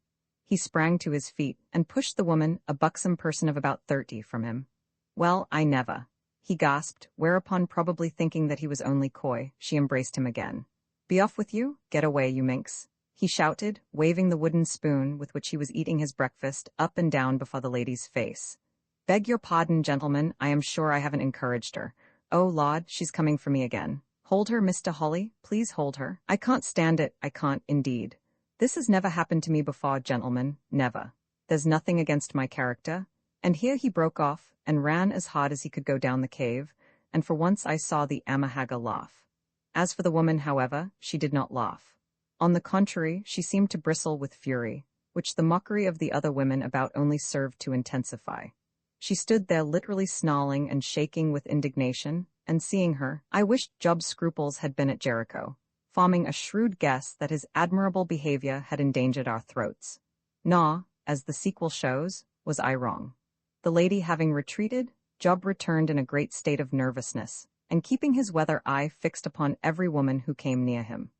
He sprang to his feet and pushed the woman, a buxom person of about 30, from him. "Well, I never," he gasped, whereupon, probably thinking that he was only coy, she embraced him again. "Be off with you, get away, you minx," he shouted, waving the wooden spoon with which he was eating his breakfast up and down before the lady's face. "Beg your pardon, gentlemen, I am sure I haven't encouraged her. Oh, Lord, she's coming for me again. Hold her, Mr. Holly, please hold her. I can't stand it, I can't, indeed. This has never happened to me before, gentlemen, never. There's nothing against my character." And here he broke off and ran as hard as he could go down the cave, and for once I saw the amahagga laugh. As for the woman, however, she did not laugh. On the contrary, she seemed to bristle with fury, which the mockery of the other women about only served to intensify. She stood there literally snarling and shaking with indignation, and seeing her, I wished Job's scruples had been at Jericho, forming a shrewd guess that his admirable behavior had endangered our throats. Nor, as the sequel shows, was I wrong. The lady having retreated, Job returned in a great state of nervousness, and keeping his weather eye fixed upon every woman who came near him.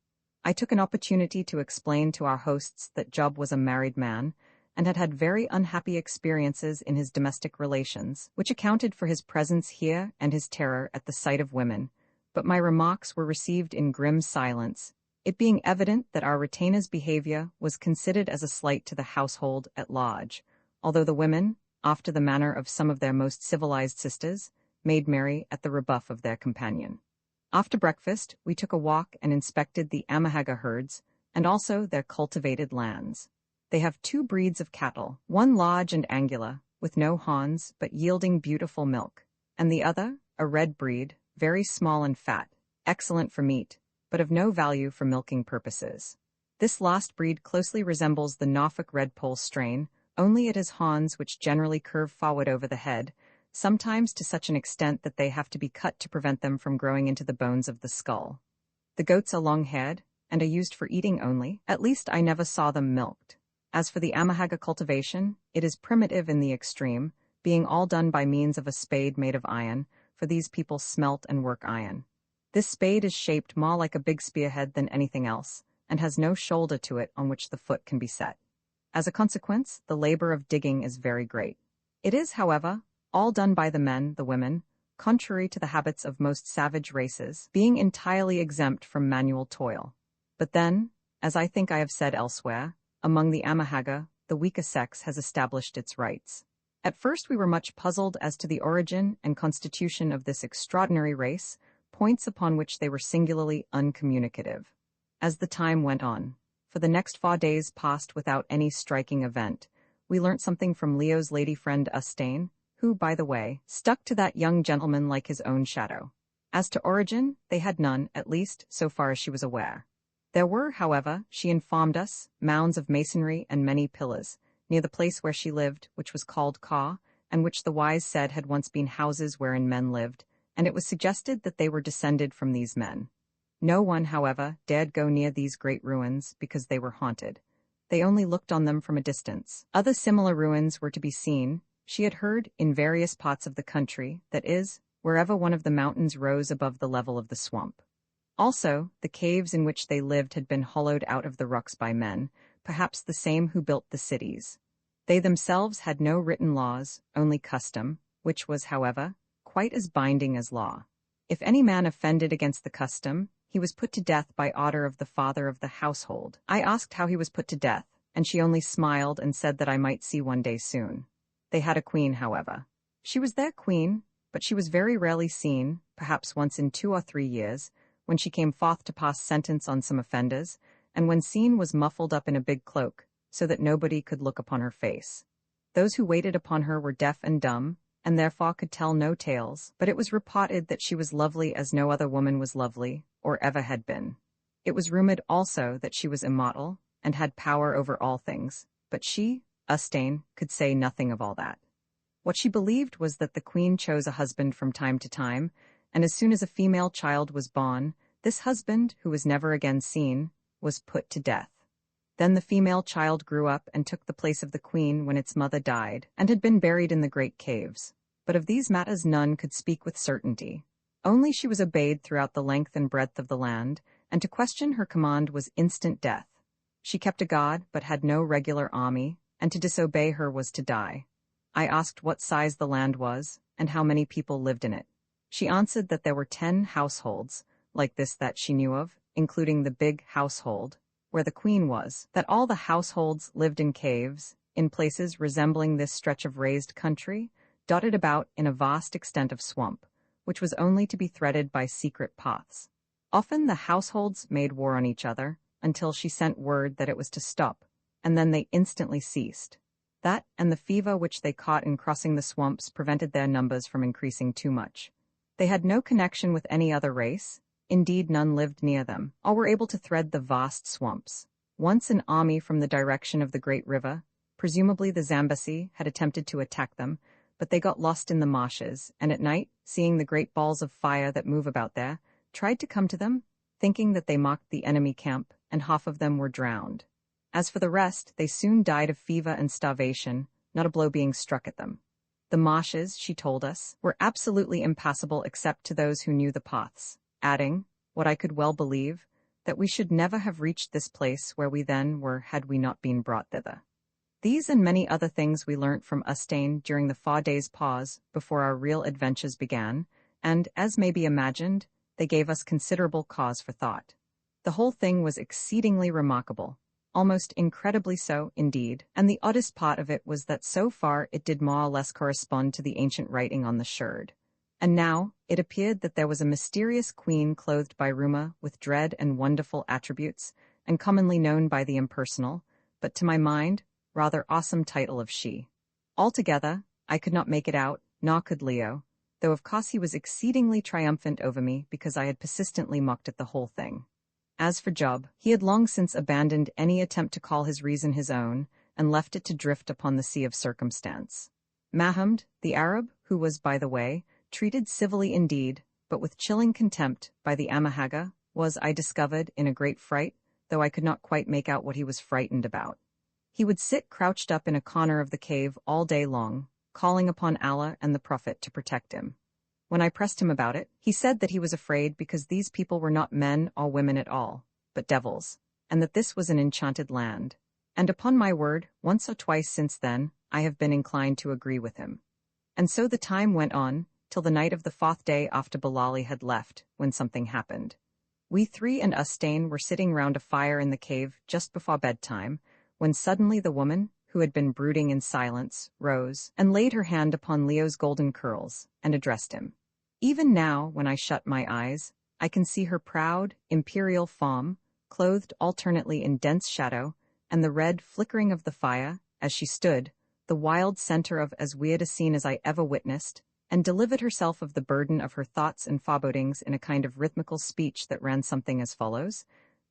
I took an opportunity to explain to our hosts that Job was a married man, and had had very unhappy experiences in his domestic relations, which accounted for his presence here and his terror at the sight of women, but my remarks were received in grim silence, it being evident that our retainer's behavior was considered as a slight to the household at large, although the women, after the manner of some of their most civilized sisters, made merry at the rebuff of their companion. After breakfast, we took a walk and inspected the amahagga herds, and also their cultivated lands. They have 2 breeds of cattle, one large and angular, with no horns, but yielding beautiful milk, and the other, a red breed, very small and fat, excellent for meat, but of no value for milking purposes. This last breed closely resembles the Norfolk Redpoll strain, only it has horns which generally curve forward over the head, sometimes to such an extent that they have to be cut to prevent them from growing into the bones of the skull. The goats are long-haired, and are used for eating only. At least I never saw them milked. As for the Amahagga cultivation, it is primitive in the extreme, being all done by means of a spade made of iron, for these people smelt and work iron. This spade is shaped more like a big spearhead than anything else, and has no shoulder to it on which the foot can be set. As a consequence, the labor of digging is very great. It is, however, all done by the men, the women, contrary to the habits of most savage races, being entirely exempt from manual toil. But then, as I think I have said elsewhere, among the Amahagga, the weaker sex has established its rights. At first we were much puzzled as to the origin and constitution of this extraordinary race, points upon which they were singularly uncommunicative. As the time went on, for the next 4 days passed without any striking event, we learnt something from Leo's lady friend Ustane, who, by the way, stuck to that young gentleman like his own shadow. As to origin, they had none, at least, so far as she was aware. There were, however, she informed us, mounds of masonry and many pillars, near the place where she lived, which was called Ka, and which the wise said had once been houses wherein men lived, and it was suggested that they were descended from these men. No one, however, dared go near these great ruins, because they were haunted. They only looked on them from a distance. Other similar ruins were to be seen, she had heard, in various parts of the country, that is, wherever one of the mountains rose above the level of the swamp. Also, the caves in which they lived had been hollowed out of the rocks by men, perhaps the same who built the cities. They themselves had no written laws, only custom, which was, however, quite as binding as law. If any man offended against the custom, he was put to death by order of the father of the household. I asked how he was put to death, and she only smiled and said that I might see one day soon. They had a queen, however. She was their queen, but she was very rarely seen, perhaps once in 2 or 3 years, when she came forth to pass sentence on some offenders, and when seen was muffled up in a big cloak, so that nobody could look upon her face. Those who waited upon her were deaf and dumb, and therefore could tell no tales, but it was reported that she was lovely as no other woman was lovely, or ever had been. It was rumored also that she was immortal, and had power over all things, but she, Ustane, could say nothing of all that. What she believed was that the queen chose a husband from time to time, and as soon as a female child was born, this husband, who was never again seen, was put to death. Then the female child grew up and took the place of the queen when its mother died, and had been buried in the great caves. But of these matters none could speak with certainty. Only she was obeyed throughout the length and breadth of the land, and to question her command was instant death. She kept a guard, but had no regular army, and to disobey her was to die. I asked what size the land was, and how many people lived in it. She answered that there were 10 households, like this that she knew of, including the big household, where the queen was, that all the households lived in caves, in places resembling this stretch of raised country, dotted about in a vast extent of swamp, which was only to be threaded by secret paths. Often the households made war on each other, until she sent word that it was to stop, and then they instantly ceased. That and the fever which they caught in crossing the swamps prevented their numbers from increasing too much. They had no connection with any other race, indeed none lived near them, or were able to thread the vast swamps. Once an army from the direction of the great river, presumably the Zambesi, had attempted to attack them, but they got lost in the marshes, and at night, seeing the great balls of fire that move about there, tried to come to them, thinking that they mocked the enemy camp, and half of them were drowned. As for the rest, they soon died of fever and starvation, not a blow being struck at them. The marshes, she told us, were absolutely impassable except to those who knew the paths, adding, what I could well believe, that we should never have reached this place where we then were had we not been brought thither. These and many other things we learnt from Ustane during the 4 days' pause before our real adventures began, and, as may be imagined, they gave us considerable cause for thought. The whole thing was exceedingly remarkable, almost incredibly so, indeed, and the oddest part of it was that so far it did more or less correspond to the ancient writing on the sherd. And now, it appeared that there was a mysterious queen clothed by rumor with dread and wonderful attributes, and commonly known by the impersonal, but to my mind, rather awesome title of she. Altogether, I could not make it out, nor could Leo, though of course he was exceedingly triumphant over me because I had persistently mocked at the whole thing. As for Job, he had long since abandoned any attempt to call his reason his own, and left it to drift upon the sea of circumstance. Mahomed, the Arab, who was, by the way, treated civilly indeed, but with chilling contempt, by the Amahagga, was, I discovered, in a great fright, though I could not quite make out what he was frightened about. He would sit crouched up in a corner of the cave all day long, calling upon Allah and the Prophet to protect him. When I pressed him about it, he said that he was afraid because these people were not men or women at all, but devils, and that this was an enchanted land. And upon my word, once or twice since then, I have been inclined to agree with him. And so the time went on, till the night of the 4th day after Bilali had left, when something happened. We three and Ustane were sitting round a fire in the cave just before bedtime, when suddenly the woman, who had been brooding in silence, rose and laid her hand upon Leo's golden curls, and addressed him. Even now, when I shut my eyes, I can see her proud, imperial form, clothed alternately in dense shadow, and the red flickering of the fire, as she stood, the wild center of as weird a scene as I ever witnessed, and delivered herself of the burden of her thoughts and forebodings in a kind of rhythmical speech that ran something as follows: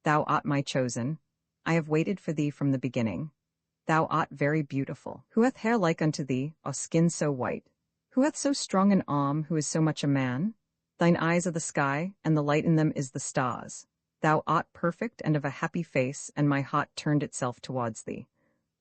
Thou art my chosen. I have waited for thee from the beginning. Thou art very beautiful. Who hath hair like unto thee, or skin so white? Who hath so strong an arm, who is so much a man? Thine eyes are the sky, and the light in them is the stars. Thou art perfect and of a happy face, and my heart turned itself towards thee.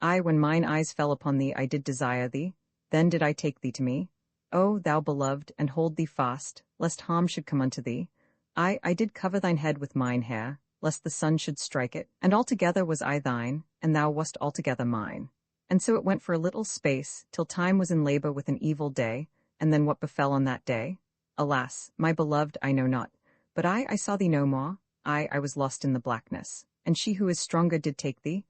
When mine eyes fell upon thee, I did desire thee, then did I take thee to me. O thou beloved, and hold thee fast, lest harm should come unto thee. I did cover thine head with mine hair, lest the sun should strike it, and altogether was I thine, and thou wast altogether mine. And so it went for a little space, till time was in labor with an evil day, and then what befell on that day? Alas, my beloved, I know not. But I saw thee no more. I was lost in the blackness. And she who is stronger did take thee,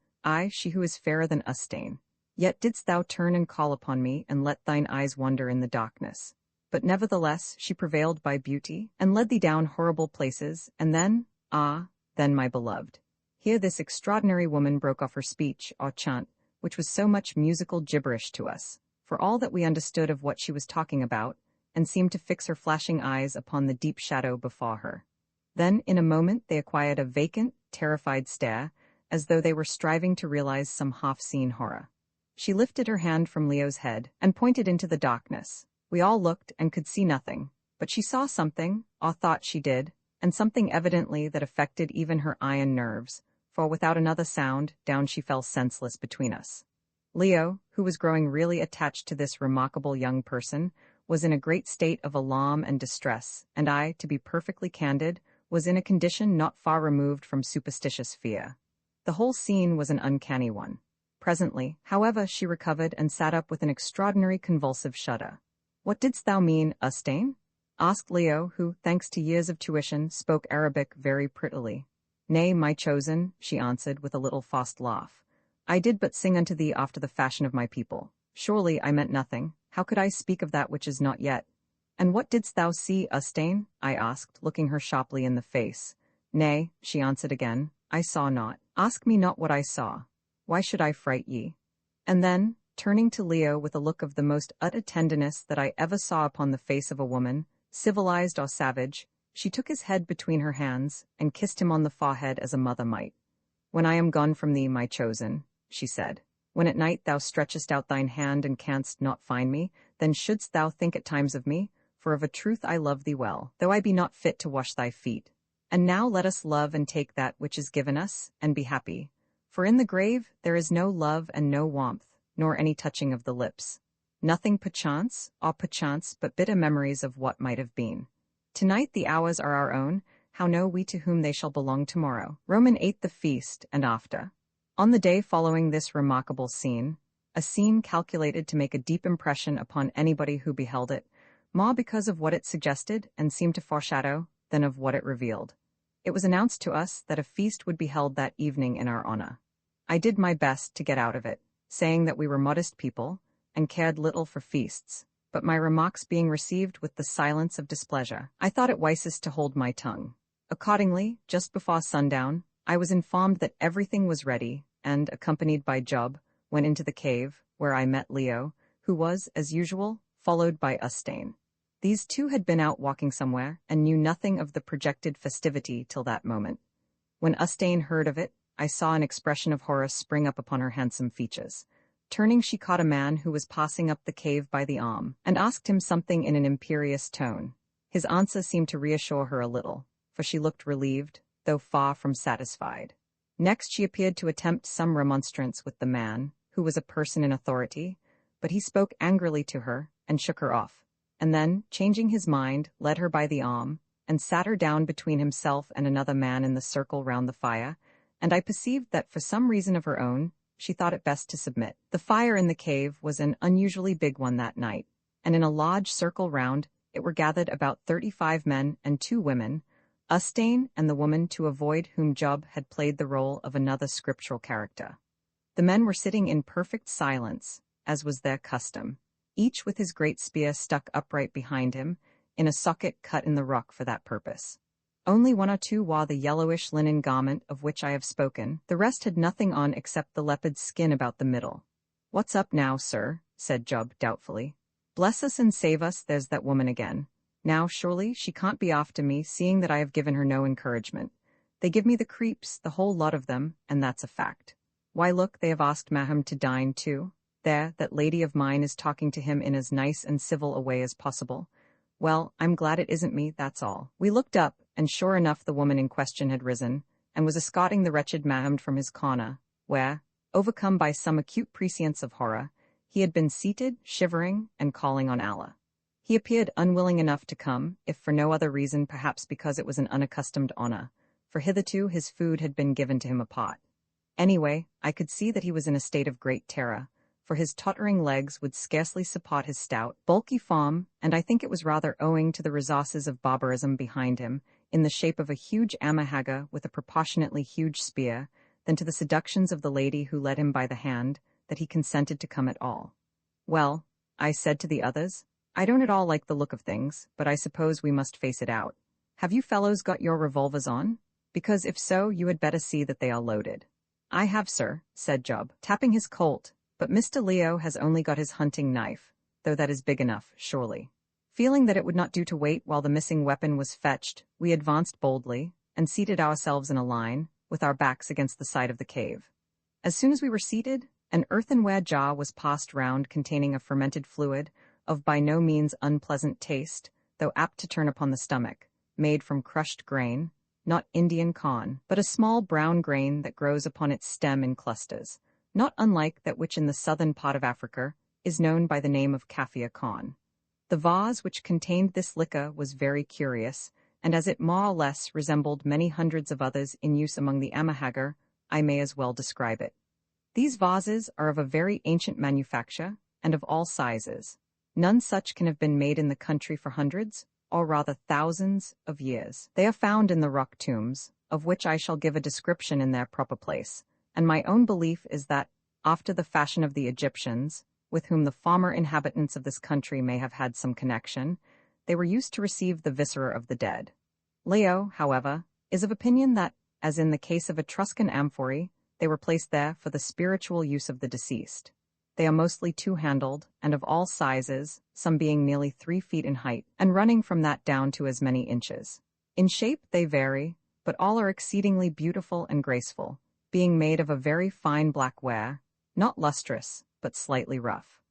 she who is fairer than Ustane. Yet didst thou turn and call upon me, and let thine eyes wander in the darkness. But nevertheless she prevailed by beauty, and led thee down horrible places, and then, then, my beloved. Here this extraordinary woman broke off her speech, or chant, which was so much musical gibberish to us, for all that we understood of what she was talking about, and seemed to fix her flashing eyes upon the deep shadow before her. Then, in a moment, they acquired a vacant, terrified stare, as though they were striving to realize some half-seen horror. She lifted her hand from Leo's head, and pointed into the darkness. We all looked, and could see nothing, but she saw something, or thought she did, and something evidently that affected even her iron nerves, for without another sound, down she fell senseless between us. Leo, who was growing really attached to this remarkable young person, was in a great state of alarm and distress, and I, to be perfectly candid, was in a condition not far removed from superstitious fear. The whole scene was an uncanny one. Presently, however, she recovered and sat up with an extraordinary convulsive shudder. "What didst thou mean, Ustane?" asked Leo, who, thanks to years of tuition, spoke Arabic very prettily. "Nay, my chosen," she answered with a little forced laugh. "I did but sing unto thee after the fashion of my people. Surely I meant nothing. How could I speak of that which is not yet?" "And what didst thou see, Ustane?" I asked, looking her sharply in the face. "Nay," she answered again, "I saw not. Ask me not what I saw. Why should I fright ye?" And then, turning to Leo with a look of the most utter tenderness that I ever saw upon the face of a woman, civilized or savage, she took his head between her hands, and kissed him on the forehead as a mother might. "When I am gone from thee, my chosen," she said, "when at night thou stretchest out thine hand and canst not find me, then shouldst thou think at times of me, for of a truth I love thee well, though I be not fit to wash thy feet. And now let us love and take that which is given us, and be happy. For in the grave there is no love and no warmth, nor any touching of the lips. Nothing perchance, but bitter memories of what might have been. Tonight the hours are our own, how know we to whom they shall belong tomorrow?" Roman ate the feast, and after. On the day following this remarkable scene, a scene calculated to make a deep impression upon anybody who beheld it, more because of what it suggested and seemed to foreshadow than of what it revealed. It was announced to us that a feast would be held that evening in our honor. I did my best to get out of it, saying that we were modest people, and cared little for feasts, but my remarks being received with the silence of displeasure, I thought it wisest to hold my tongue. Accordingly, just before sundown, I was informed that everything was ready, and, accompanied by Job, went into the cave, where I met Leo, who was, as usual, followed by Ustane. These two had been out walking somewhere, and knew nothing of the projected festivity till that moment. When Ustane heard of it, I saw an expression of horror spring up upon her handsome features. Turning, she caught a man who was passing up the cave by the arm, and asked him something in an imperious tone. His answer seemed to reassure her a little, for she looked relieved, though far from satisfied. Next she appeared to attempt some remonstrance with the man, who was a person in authority, but he spoke angrily to her and shook her off, and then, changing his mind, led her by the arm, and sat her down between himself and another man in the circle round the fire, and I perceived that for some reason of her own, she thought it best to submit. The fire in the cave was an unusually big one that night, and in a large circle round it were gathered about 35 men and 2 women, Ustane and the woman to avoid whom Job had played the role of another scriptural character. The men were sitting in perfect silence, as was their custom, each with his great spear stuck upright behind him, in a socket cut in the rock for that purpose. Only 1 or 2 wore the yellowish linen garment of which I have spoken, the rest had nothing on except the leopard's skin about the middle. "What's up now, sir?" said Job doubtfully. "Bless us and save us, there's that woman again. Now, surely, she can't be after me, seeing that I have given her no encouragement. They give me the creeps, the whole lot of them, and that's a fact. Why, look, they have asked Maham to dine, too. There, that lady of mine is talking to him in as nice and civil a way as possible. Well, I'm glad it isn't me, that's all." We looked up, and sure enough the woman in question had risen, and was escorting the wretched Maham from his corner, where, overcome by some acute prescience of horror, he had been seated, shivering, and calling on Allah. He appeared unwilling enough to come, if for no other reason perhaps because it was an unaccustomed honor, for hitherto his food had been given to him apart. Anyway, I could see that he was in a state of great terror, for his tottering legs would scarcely support his stout, bulky form, and I think it was rather owing to the resources of barbarism behind him, in the shape of a huge Haggard with a proportionately huge spear, than to the seductions of the lady who led him by the hand, that he consented to come at all. "Well," I said to the others, "I don't at all like the look of things, but I suppose we must face it out. Have you fellows got your revolvers on? Because if so, you had better see that they are loaded." "I have, sir," said Job, tapping his Colt, "but Mr. Leo has only got his hunting knife, though that is big enough, surely." Feeling that it would not do to wait while the missing weapon was fetched, we advanced boldly, and seated ourselves in a line, with our backs against the side of the cave. As soon as we were seated, an earthenware jar was passed round containing a fermented fluid, of by no means unpleasant taste, though apt to turn upon the stomach, made from crushed grain, not Indian corn, but a small brown grain that grows upon its stem in clusters, not unlike that which in the southern part of Africa is known by the name of kaffir corn. The vase which contained this liquor was very curious, and as it more or less resembled many hundreds of others in use among the Haggard, I may as well describe it. These vases are of a very ancient manufacture, and of all sizes. None such can have been made in the country for hundreds, or rather thousands, of years. They are found in the rock tombs, of which I shall give a description in their proper place, and my own belief is that, after the fashion of the Egyptians, with whom the former inhabitants of this country may have had some connection, they were used to receive the viscera of the dead. Leo, however, is of opinion that, as in the case of Etruscan amphorae, they were placed there for the spiritual use of the deceased. They are mostly 2-handled, and of all sizes, some being nearly 3 feet in height, and running from that down to as many inches. In shape they vary, but all are exceedingly beautiful and graceful, being made of a very fine black ware, not lustrous, but slightly rough.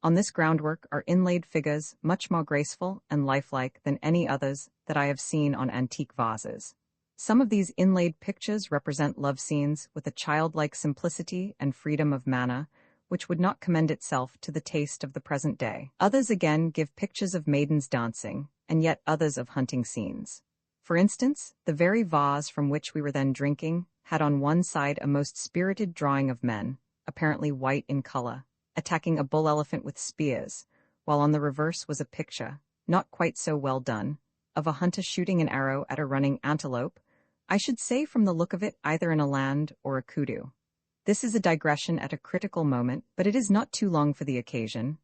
On this groundwork are inlaid figures much more graceful and lifelike than any others that I have seen on antique vases. Some of these inlaid pictures represent love scenes with a childlike simplicity and freedom of manner, which would not commend itself to the taste of the present day. Others again give pictures of maidens dancing, and yet others of hunting scenes. For instance, the very vase from which we were then drinking had on one side a most spirited drawing of men, apparently white in color, attacking a bull elephant with spears, while on the reverse was a picture, not quite so well done, of a hunter shooting an arrow at a running antelope, I should say from the look of it either an eland or a kudu. This is a digression at a critical moment, but it is not too long for the occasion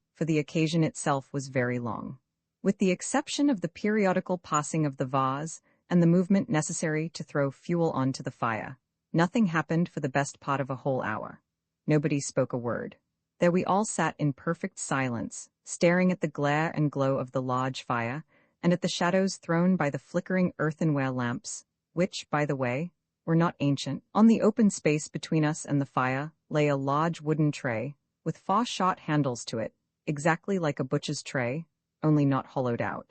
itself was very long. With the exception of the periodical passing of the vase and the movement necessary to throw fuel onto the fire, nothing happened for the best part of a whole hour. Nobody spoke a word. There we all sat in perfect silence, staring at the glare and glow of the large fire, and at the shadows thrown by the flickering earthenware lamps, which, by the way, were not ancient. On the open space between us and the fire lay a large wooden tray, with 4 short handles to it, exactly like a butcher's tray, only not hollowed out.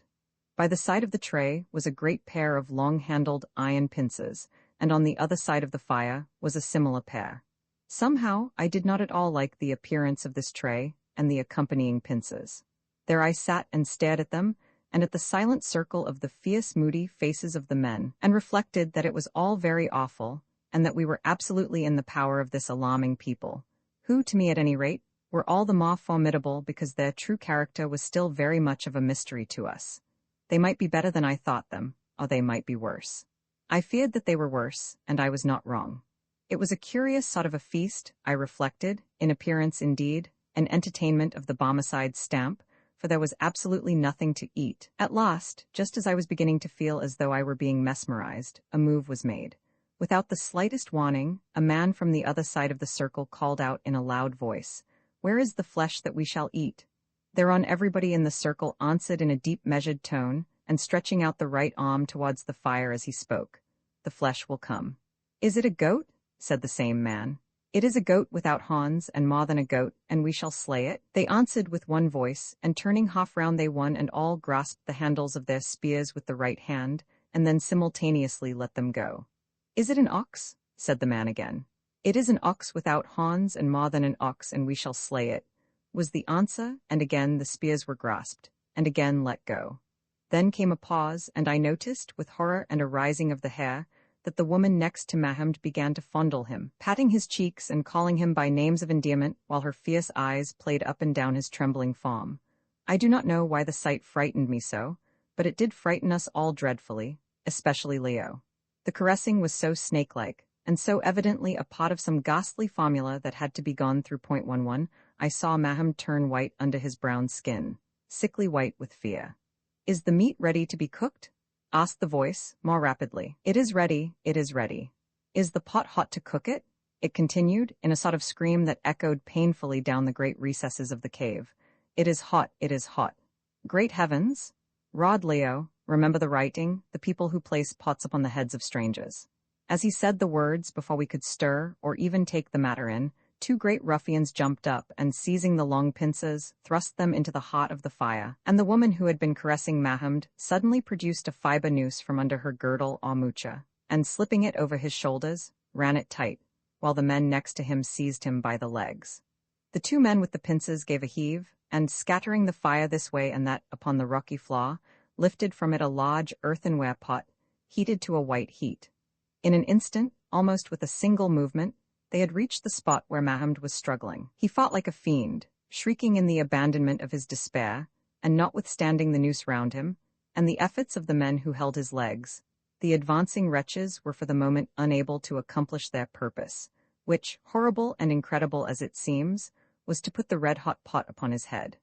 By the side of the tray was a great pair of long-handled iron pincers, and on the other side of the fire was a similar pair. Somehow, I did not at all like the appearance of this tray and the accompanying pincers. There I sat and stared at them, and at the silent circle of the fierce, moody faces of the men, and reflected that it was all very awful, and that we were absolutely in the power of this alarming people, who, to me at any rate, were all the more formidable because their true character was still very much of a mystery to us. They might be better than I thought them, or they might be worse. I feared that they were worse, and I was not wrong. It was a curious sort of a feast, I reflected, in appearance indeed, an entertainment of the Barmecide stamp, for there was absolutely nothing to eat. At last, just as I was beginning to feel as though I were being mesmerized, a move was made. Without the slightest warning, a man from the other side of the circle called out in a loud voice, "Where is the flesh that we shall eat?" Thereon everybody in the circle answered in a deep measured tone, and stretching out the right arm towards the fire as he spoke, "The flesh will come." "Is it a goat?" said the same man. "It is a goat without horns, and more than a goat, and we shall slay it," they answered with one voice, and turning half round they one and all grasped the handles of their spears with the right hand, and then simultaneously let them go. "Is it an ox?" said the man again. "It is an ox without horns, and more than an ox, and we shall slay it," was the answer, and again the spears were grasped, and again let go. Then came a pause, and I noticed, with horror and a rising of the hair, that the woman next to Mahound began to fondle him, patting his cheeks and calling him by names of endearment, while her fierce eyes played up and down his trembling form. I do not know why the sight frightened me so, but it did frighten us all dreadfully, especially Leo. The caressing was so snake-like, and so evidently a part of some ghastly formula that had to be gone through. 11. I saw Mahound turn white under his brown skin, sickly white with fear. "Is the meat ready to be cooked?" asked the voice, more rapidly. "It is ready, it is ready." "Is the pot hot to cook it?" it continued, in a sort of scream that echoed painfully down the great recesses of the cave. "It is hot, it is hot." Great heavens! Rod Leo, remember the writing, the people who place pots upon the heads of strangers. As he said the words, before we could stir, or even take the matter in, two great ruffians jumped up, and seizing the long pincers, thrust them into the heart of the fire, and the woman who had been caressing Mahound suddenly produced a fiber noose from under her girdle or mucha, and slipping it over his shoulders, ran it tight, while the men next to him seized him by the legs. The two men with the pincers gave a heave, and, scattering the fire this way and that upon the rocky floor, lifted from it a large earthenware pot, heated to a white heat. In an instant, almost with a single movement, they had reached the spot where Mahound was struggling. He fought like a fiend, shrieking in the abandonment of his despair, and notwithstanding the noose round him, and the efforts of the men who held his legs, the advancing wretches were for the moment unable to accomplish their purpose, which, horrible and incredible as it seems, was to put the red-hot pot upon his head.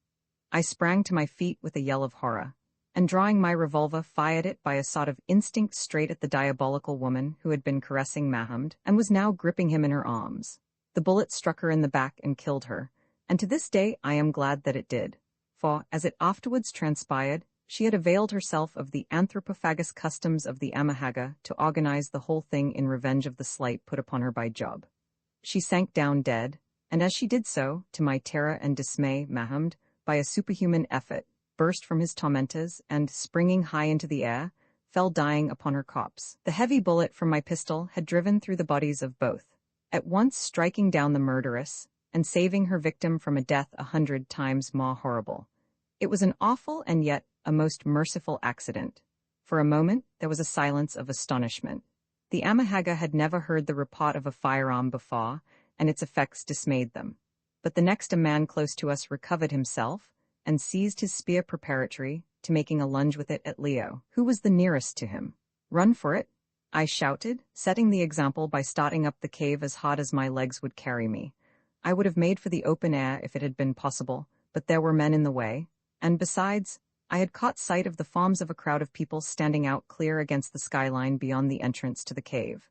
I sprang to my feet with a yell of horror, and drawing my revolver fired it by a sort of instinct straight at the diabolical woman who had been caressing Mahound and was now gripping him in her arms. The bullet struck her in the back and killed her, and to this day I am glad that it did, for, as it afterwards transpired, she had availed herself of the anthropophagous customs of the Amahagga to organize the whole thing in revenge of the slight put upon her by Job. She sank down dead, and as she did so, to my terror and dismay, Mahound, by a superhuman effort, burst from his tormentors, and, springing high into the air, fell dying upon her corpse. The heavy bullet from my pistol had driven through the bodies of both, at once striking down the murderess, and saving her victim from a death 100 times more horrible. It was an awful and yet a most merciful accident. For a moment there was a silence of astonishment. The Amahagga had never heard the report of a firearm before, and its effects dismayed them. But the next a man close to us recovered himself, and seized his spear preparatory to making a lunge with it at Leo, who was the nearest to him. "Run for it," I shouted, setting the example by starting up the cave as hard as my legs would carry me. I would have made for the open air if it had been possible, but there were men in the way, and besides, I had caught sight of the forms of a crowd of people standing out clear against the skyline beyond the entrance to the cave.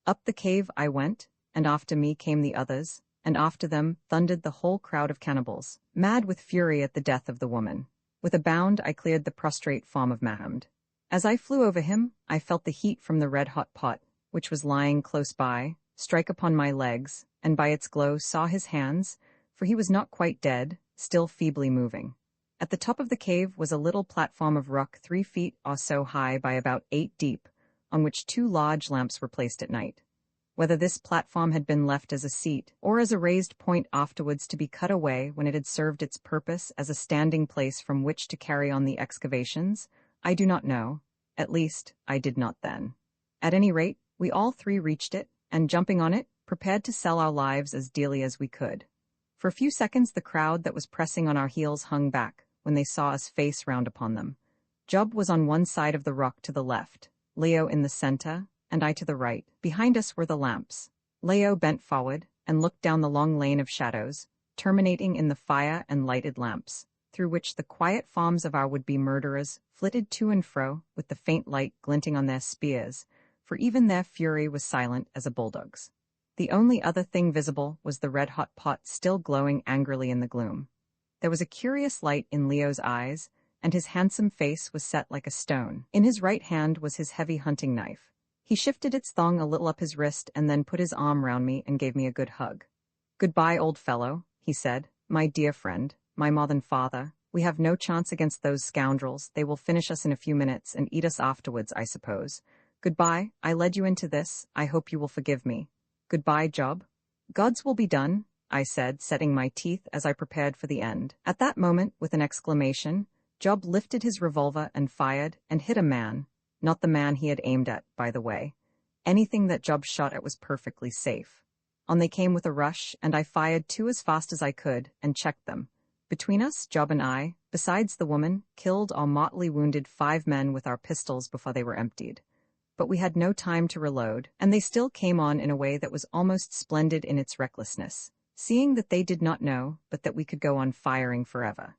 Up the cave I went, and after me came the others, and after them thundered the whole crowd of cannibals, mad with fury at the death of the woman. With a bound I cleared the prostrate form of Mahound. As I flew over him, I felt the heat from the red-hot pot, which was lying close by, strike upon my legs, and by its glow saw his hands, for he was not quite dead, still feebly moving. At the top of the cave was a little platform of rock 3 feet or so high by about 8 deep, on which two large lamps were placed at night. Whether this platform had been left as a seat, or as a raised point afterwards to be cut away when it had served its purpose as a standing place from which to carry on the excavations, I do not know. At least, I did not then. At any rate, we all three reached it, and jumping on it, prepared to sell our lives as dearly as we could. For a few seconds the crowd that was pressing on our heels hung back, when they saw us face round upon them. Job was on one side of the rock to the left, Leo in the center, and I to the right. Behind us were the lamps. Leo bent forward, and looked down the long lane of shadows, terminating in the fire and lighted lamps, through which the quiet forms of our would-be murderers flitted to and fro, with the faint light glinting on their spears, for even their fury was silent as a bulldog's. The only other thing visible was the red-hot pot still glowing angrily in the gloom. There was a curious light in Leo's eyes, and his handsome face was set like a stone. In his right hand was his heavy hunting knife. He shifted its thong a little up his wrist and then put his arm round me and gave me a good hug. "Goodbye, old fellow," he said. "My dear friend, my modern father. We have no chance against those scoundrels. They will finish us in a few minutes and eat us afterwards, I suppose. Goodbye, I led you into this. I hope you will forgive me. Goodbye, Job." "God's will be done," I said, setting my teeth as I prepared for the end. At that moment, with an exclamation, Job lifted his revolver and fired, and hit a man. Not the man he had aimed at, by the way. Anything that Job shot at was perfectly safe. On they came with a rush, and I fired two as fast as I could, and checked them. Between us, Job and I, besides the woman, killed or mortally wounded 5 men with our pistols before they were emptied. But we had no time to reload, and they still came on in a way that was almost splendid in its recklessness, seeing that they did not know, but that we could go on firing forever.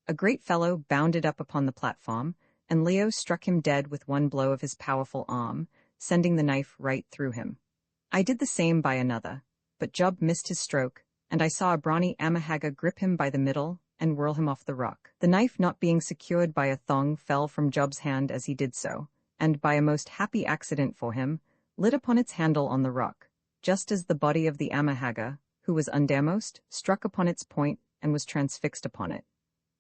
A great fellow bounded up upon the platform, and Leo struck him dead with one blow of his powerful arm, sending the knife right through him. I did the same by another, but Job missed his stroke, and I saw a brawny Haggard grip him by the middle and whirl him off the rock. The knife, not being secured by a thong, fell from Job's hand as he did so, and, by a most happy accident for him, lit upon its handle on the rock, just as the body of the Haggard, who was undermost, struck upon its point and was transfixed upon it.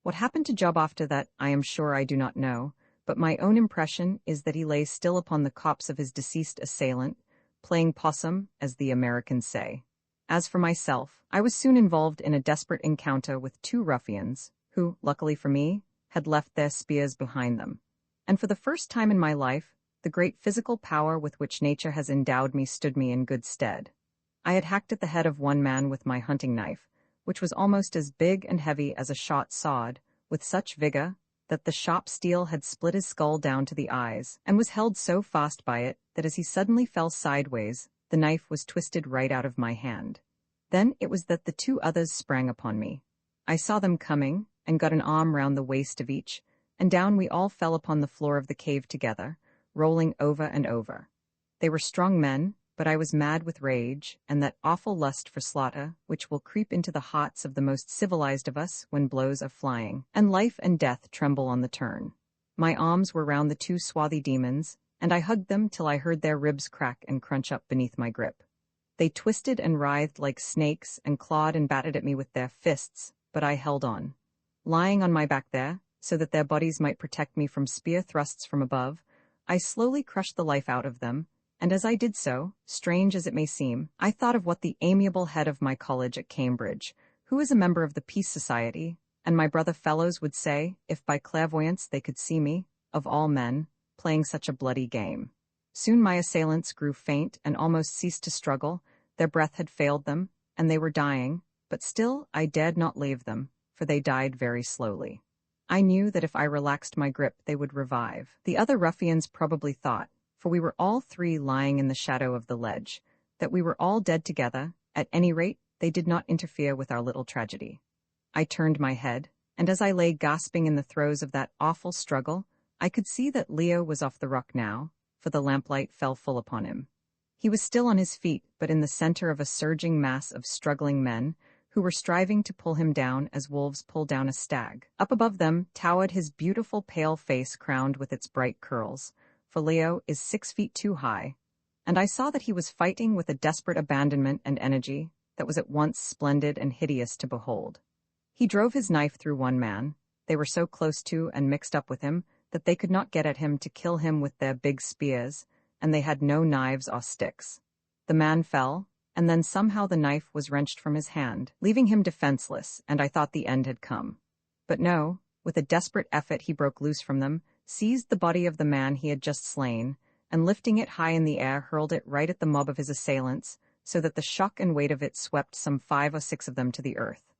What happened to Job after that, I am sure I do not know, but my own impression is that he lay still upon the corpse of his deceased assailant, playing possum, as the Americans say. As for myself, I was soon involved in a desperate encounter with 2 ruffians, who, luckily for me, had left their spears behind them. And for the first time in my life, the great physical power with which nature has endowed me stood me in good stead. I had hacked at the head of one man with my hunting knife, which was almost as big and heavy as a shot sawed, with such vigor that the sharp steel had split his skull down to the eyes, and was held so fast by it that as he suddenly fell sideways, the knife was twisted right out of my hand. Then it was that the 2 others sprang upon me. I saw them coming, and got an arm round the waist of each, and down we all fell upon the floor of the cave together, rolling over and over. They were strong men, but I was mad with rage, and that awful lust for slaughter, which will creep into the hearts of the most civilized of us when blows are flying, and life and death tremble on the turn. My arms were round the 2 swarthy demons, and I hugged them till I heard their ribs crack and crunch up beneath my grip. They twisted and writhed like snakes and clawed and batted at me with their fists, but I held on. Lying on my back there, so that their bodies might protect me from spear thrusts from above, I slowly crushed the life out of them, and as I did so, strange as it may seem, I thought of what the amiable head of my college at Cambridge, who is a member of the Peace Society, and my brother fellows would say, if by clairvoyance they could see me, of all men, playing such a bloody game. Soon my assailants grew faint and almost ceased to struggle, their breath had failed them, and they were dying, but still I dared not leave them, for they died very slowly. I knew that if I relaxed my grip they would revive. The other ruffians probably thought, for we were all 3 lying in the shadow of the ledge, that we were all dead together. At any rate, they did not interfere with our little tragedy. I turned my head, and as I lay gasping in the throes of that awful struggle, I could see that Leo was off the rock now, for the lamplight fell full upon him. He was still on his feet, but in the center of a surging mass of struggling men, who were striving to pull him down as wolves pull down a stag. Up above them towered his beautiful pale face crowned with its bright curls, for Leo is 6 feet too high, and I saw that he was fighting with a desperate abandonment and energy that was at once splendid and hideous to behold. He drove his knife through one man. They were so close to and mixed up with him that they could not get at him to kill him with their big spears, and they had no knives or sticks. The man fell, and then somehow the knife was wrenched from his hand, leaving him defenseless, and I thought the end had come. But no, with a desperate effort he broke loose from them, seized the body of the man he had just slain, and lifting it high in the air hurled it right at the mob of his assailants, so that the shock and weight of it swept some 5 or 6 of them to the earth.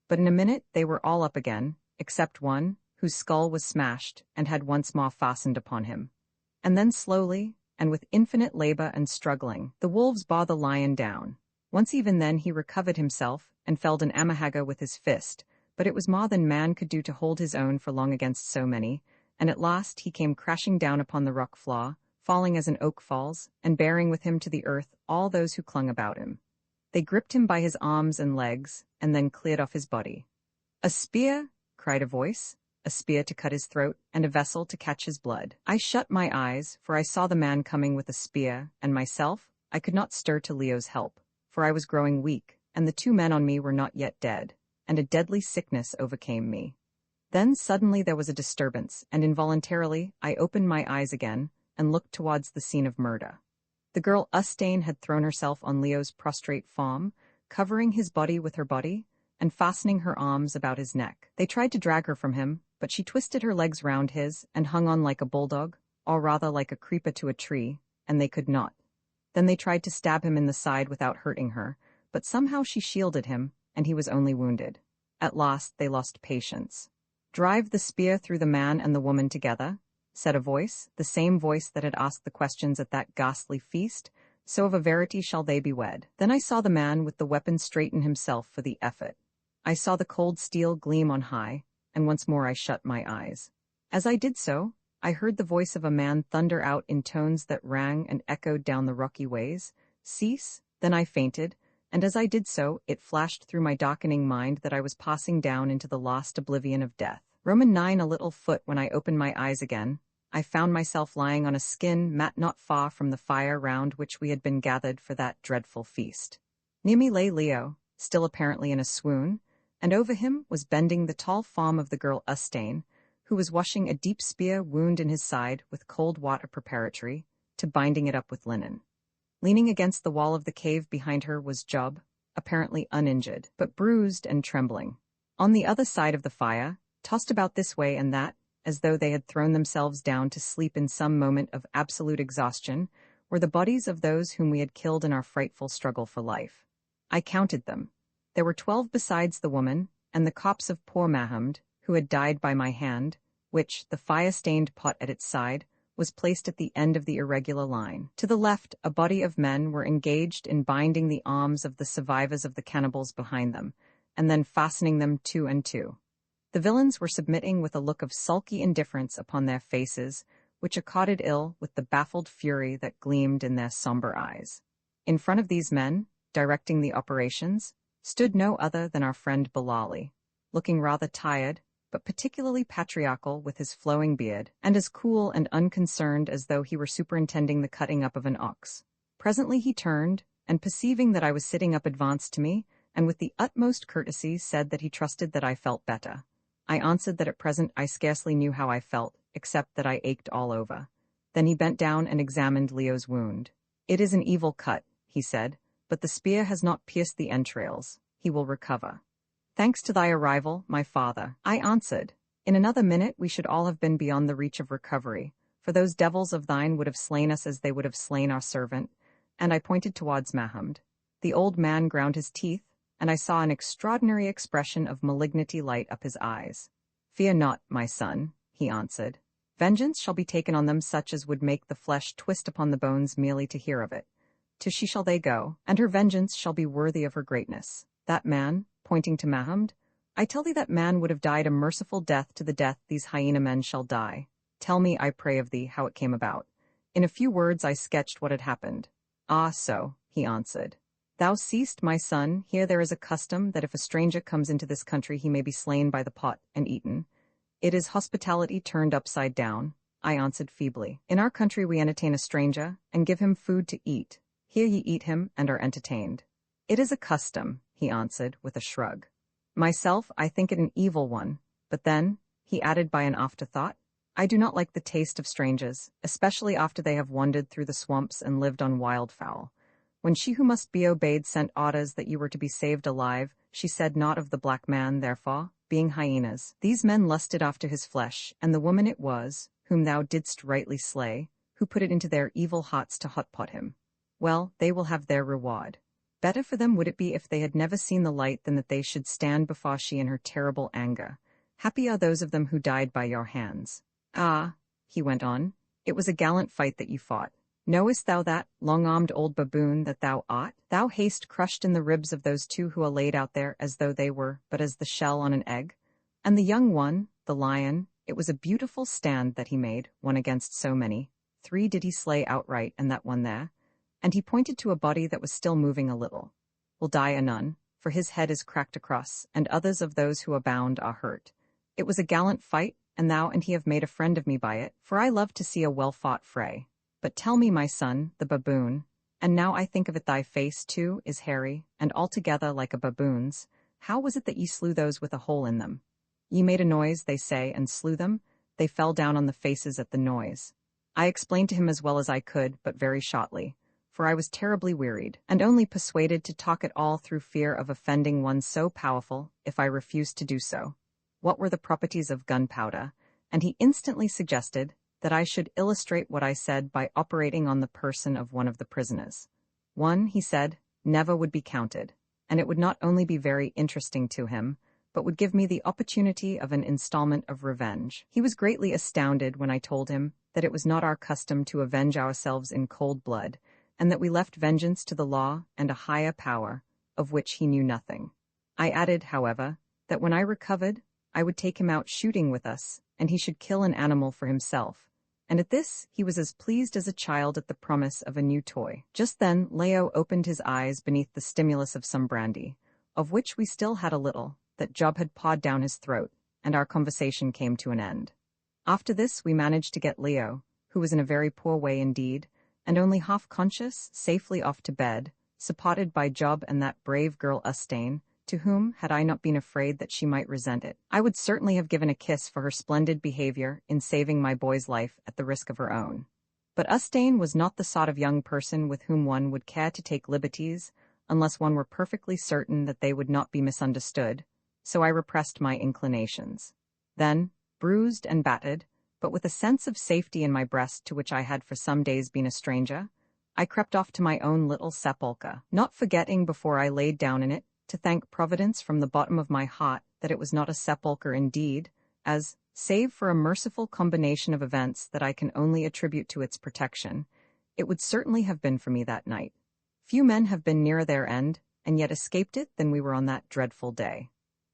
But in a minute they were all up again, except one, whose skull was smashed and had once more fastened upon him. And then slowly, and with infinite labor and struggling, the wolves bore the lion down. Once even then he recovered himself, and felled an Amahagger with his fist, but it was more than man could do to hold his own for long against so many, and at last he came crashing down upon the rock floor, falling as an oak falls, and bearing with him to the earth all those who clung about him. They gripped him by his arms and legs, and then cleared off his body. "A spear!" cried a voice. "A spear to cut his throat, and a vessel to catch his blood." I shut my eyes, for I saw the man coming with a spear, and myself, I could not stir to Leo's help, for I was growing weak, and the 2 men on me were not yet dead, and a deadly sickness overcame me. Then suddenly there was a disturbance, and involuntarily I opened my eyes again, and looked towards the scene of murder. The girl Ustane had thrown herself on Leo's prostrate form, covering his body with her body, and fastening her arms about his neck. They tried to drag her from him, but she twisted her legs round his, and hung on like a bulldog, or rather like a creeper to a tree, and they could not. Then they tried to stab him in the side without hurting her, but somehow she shielded him, and he was only wounded. At last they lost patience. "Drive the spear through the man and the woman together," said a voice, the same voice that had asked the questions at that ghastly feast, "so of a verity shall they be wed." Then I saw the man with the weapon straighten himself for the effort. I saw the cold steel gleam on high, and once more I shut my eyes. As I did so, I heard the voice of a man thunder out in tones that rang and echoed down the rocky ways, "Cease!" Then I fainted, and as I did so, it flashed through my darkening mind that I was passing down into the lost oblivion of death. Roman 9 a little foot when I opened my eyes again, I found myself lying on a skin mat not far from the fire round which we had been gathered for that dreadful feast. Near me lay Leo, still apparently in a swoon, and over him was bending the tall form of the girl Ustane, who was washing a deep spear wound in his side with cold water preparatory to binding it up with linen. Leaning against the wall of the cave behind her was Job, apparently uninjured, but bruised and trembling. On the other side of the fire, tossed about this way and that, as though they had thrown themselves down to sleep in some moment of absolute exhaustion, were the bodies of those whom we had killed in our frightful struggle for life. I counted them. There were 12 besides the woman, and the corpse of poor Mahamd, who had died by my hand, which, the fire-stained pot at its side, was placed at the end of the irregular line. To the left, a body of men were engaged in binding the arms of the survivors of the cannibals behind them, and then fastening them 2 and 2. The villains were submitting with a look of sulky indifference upon their faces, which accorded ill with the baffled fury that gleamed in their somber eyes. In front of these men, directing the operations, stood no other than our friend Bilali, looking rather tired, but particularly patriarchal with his flowing beard, and as cool and unconcerned as though he were superintending the cutting up of an ox. Presently he turned, and perceiving that I was sitting up, advanced to me, and with the utmost courtesy said that he trusted that I felt better. I answered that at present I scarcely knew how I felt, except that I ached all over. Then he bent down and examined Leo's wound. "It is an evil cut," he said, "but the spear has not pierced the entrails. He will recover." "Thanks to thy arrival, my father," I answered. "In another minute we should all have been beyond the reach of recovery, for those devils of thine would have slain us as they would have slain our servant," and I pointed towards Mahamd. The old man ground his teeth, and I saw an extraordinary expression of malignity light up his eyes. "Fear not, my son," he answered. "Vengeance shall be taken on them such as would make the flesh twist upon the bones merely to hear of it. To she shall they go, and her vengeance shall be worthy of her greatness. That man," pointing to Mahamd, "I tell thee that man would have died a merciful death to the death these hyena men shall die. Tell me, I pray of thee, how it came about." In a few words I sketched what had happened. "Ah, so," he answered. "Thou seest, my son, here there is a custom that if a stranger comes into this country he may be slain by the pot and eaten. It is hospitality turned upside down," I answered feebly. "In our country we entertain a stranger, and give him food to eat. Here ye eat him, and are entertained." "It is a custom," he answered, with a shrug. "Myself, I think it an evil one, but then," he added by an afterthought, I do not like the taste of strangers, especially after they have wandered through the swamps and lived on wildfowl. When she who must be obeyed sent orders that you were to be saved alive, she said not of the black man, therefore, being hyenas. These men lusted after his flesh, and the woman it was, whom thou didst rightly slay, who put it into their evil hearts to hotpot him. Well, they will have their reward. Better for them would it be if they had never seen the light than that they should stand before she in her terrible anger. Happy are those of them who died by your hands. Ah, he went on, it was a gallant fight that you fought. Knowest thou that, long-armed old baboon that thou art? Thou hast crushed in the ribs of those two who are laid out there as though they were but as the shell on an egg. And the young one, the lion, it was a beautiful stand that he made, one against so many. 3 did he slay outright, and that one there. And he pointed to a body that was still moving a little. Will die anon, for his head is cracked across, and others of those who are bound are hurt. It was a gallant fight, and thou and he have made a friend of me by it, for I love to see a well-fought fray. But tell me, my son, the baboon, and now I think of it, thy face, too, is hairy, and altogether like a baboon's. How was it that ye slew those with a hole in them? Ye made a noise, they say, and slew them. They fell down on the faces at the noise. I explained to him as well as I could, but very shortly, for I was terribly wearied, and only persuaded to talk it all through fear of offending one so powerful, if I refused to do so. What were the properties of gunpowder? And he instantly suggested that I should illustrate what I said by operating on the person of one of the prisoners. One, he said, never would be counted, and it would not only be very interesting to him, but would give me the opportunity of an installment of revenge. He was greatly astounded when I told him that it was not our custom to avenge ourselves in cold blood, and that we left vengeance to the law and a higher power, of which he knew nothing. I added, however, that when I recovered, I would take him out shooting with us, and he should kill an animal for himself. And at this he was as pleased as a child at the promise of a new toy. Just then Leo opened his eyes beneath the stimulus of some brandy, of which we still had a little, that Job had pawed down his throat, and our conversation came to an end. After this we managed to get Leo, who was in a very poor way indeed, and only half conscious, safely off to bed, supported by Job and that brave girl Ustane, to whom, had I not been afraid that she might resent it, I would certainly have given a kiss for her splendid behavior in saving my boy's life at the risk of her own. But Ustane was not the sort of young person with whom one would care to take liberties, unless one were perfectly certain that they would not be misunderstood, so I repressed my inclinations. Then, bruised and battered, but with a sense of safety in my breast to which I had for some days been a stranger, I crept off to my own little sepulchre, not forgetting before I laid down in it to thank Providence from the bottom of my heart that it was not a sepulchre indeed, as, save for a merciful combination of events that I can only attribute to its protection, it would certainly have been for me that night. Few men have been nearer their end, and yet escaped it than we were on that dreadful day.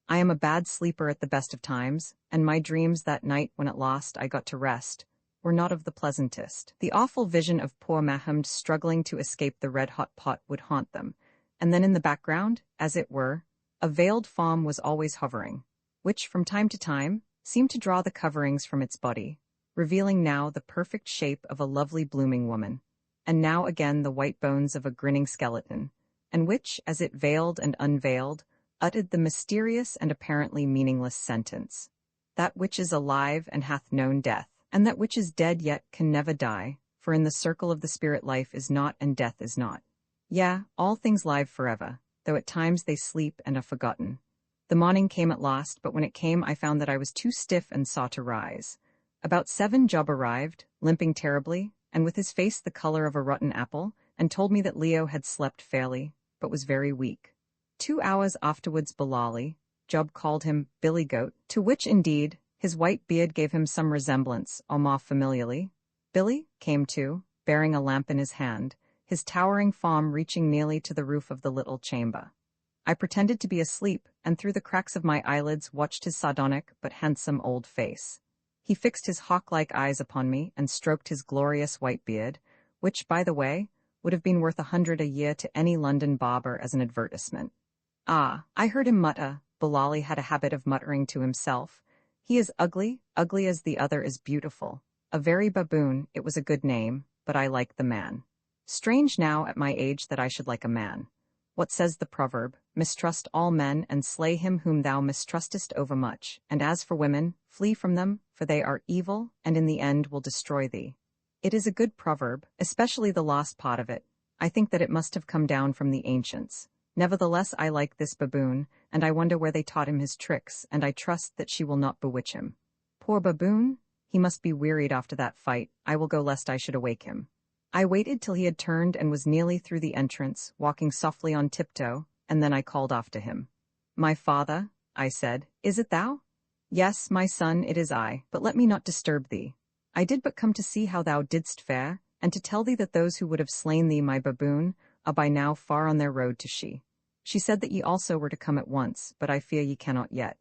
I am a bad sleeper at the best of times, and my dreams that night when at last I got to rest were not of the pleasantest. The awful vision of poor Mahomed struggling to escape the red-hot pot would haunt them, and then in the background, as it were, a veiled form was always hovering, which from time to time seemed to draw the coverings from its body, revealing now the perfect shape of a lovely blooming woman, and now again the white bones of a grinning skeleton, and which, as it veiled and unveiled, uttered the mysterious and apparently meaningless sentence, "That which is alive and hath known death, and that which is dead yet can never die, for in the circle of the spirit life is not and death is not. Yea, all things live forever, though at times they sleep and are forgotten." The morning came at last, but when it came I found that I was too stiff and sought to rise. About 7 Job arrived, limping terribly, and with his face the color of a rotten apple, and told me that Leo had slept fairly, but was very weak. 2 hours afterwards Bilali, Job called him Billy Goat, to which indeed his white beard gave him some resemblance, or more familiarly. Billy came too, bearing a lamp in his hand, his towering form reaching nearly to the roof of the little chamber. I pretended to be asleep, and through the cracks of my eyelids watched his sardonic but handsome old face. He fixed his hawk-like eyes upon me and stroked his glorious white beard, which, by the way, would have been worth 100 a year to any London barber as an advertisement. Ah, I heard him mutter. Bilali had a habit of muttering to himself. He is ugly, ugly as the other is beautiful. A very baboon, it was a good name, but I liked the man. Strange now at my age that I should like a man. What says the proverb? Mistrust all men, and slay him whom thou mistrustest overmuch. And as for women, flee from them, for they are evil, and in the end will destroy thee. It is a good proverb, especially the last part of it. I think that it must have come down from the ancients. Nevertheless, I like this baboon, and I wonder where they taught him his tricks, and I trust that she will not bewitch him. Poor baboon! He must be wearied after that fight. I will go lest I should awake him. I waited till he had turned and was nearly through the entrance, walking softly on tiptoe, and then I called after him. My father, I said, is it thou? Yes, my son, it is I, but let me not disturb thee. I did but come to see how thou didst fare, and to tell thee that those who would have slain thee, my baboon, are by now far on their road to She. She said that ye also were to come at once, but I fear ye cannot yet.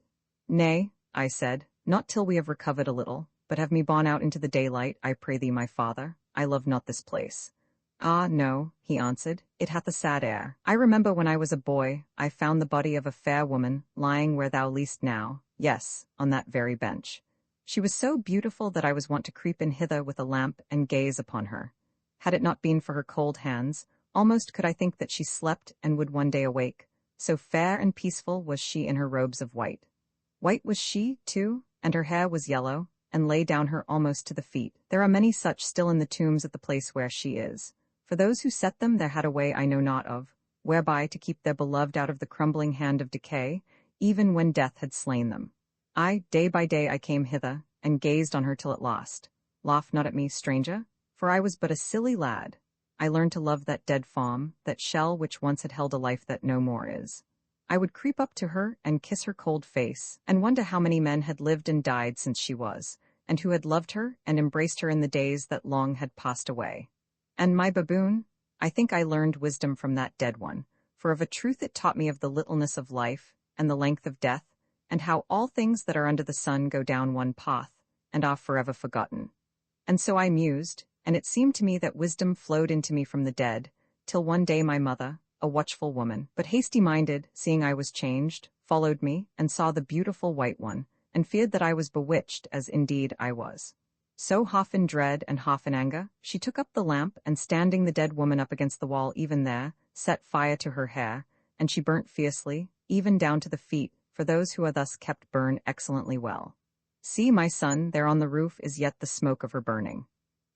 Nay, I said, not till we have recovered a little, but have me borne out into the daylight, I pray thee, my father. I love not this place. Ah, no, he answered, it hath a sad air. I remember when I was a boy, I found the body of a fair woman, lying where thou liest now, yes, on that very bench. She was so beautiful that I was wont to creep in hither with a lamp and gaze upon her. Had it not been for her cold hands, almost could I think that she slept and would one day awake, so fair and peaceful was she in her robes of white. White was she, too, and her hair was yellow, and lay down her almost to the feet. There are many such still in the tombs at the place where she is. For those who set them there had a way I know not of, whereby to keep their beloved out of the crumbling hand of decay, even when death had slain them. Day by day I came hither, and gazed on her till at last. Laugh not at me, stranger, for I was but a silly lad. I learned to love that dead form, that shell which once had held a life that no more is. I would creep up to her and kiss her cold face, and wonder how many men had lived and died since she was, and who had loved her and embraced her in the days that long had passed away. And my baboon, I think I learned wisdom from that dead one, for of a truth it taught me of the littleness of life, and the length of death, and how all things that are under the sun go down one path, and are forever forgotten. And so I mused, and it seemed to me that wisdom flowed into me from the dead, till one day my mother, a watchful woman, but hasty-minded, seeing I was changed, followed me, and saw the beautiful white one, and feared that I was bewitched, as indeed I was. So half in dread and half in anger, she took up the lamp, and standing the dead woman up against the wall even there, set fire to her hair, and she burnt fiercely, even down to the feet, for those who are thus kept burn excellently well. See, my son, there on the roof is yet the smoke of her burning.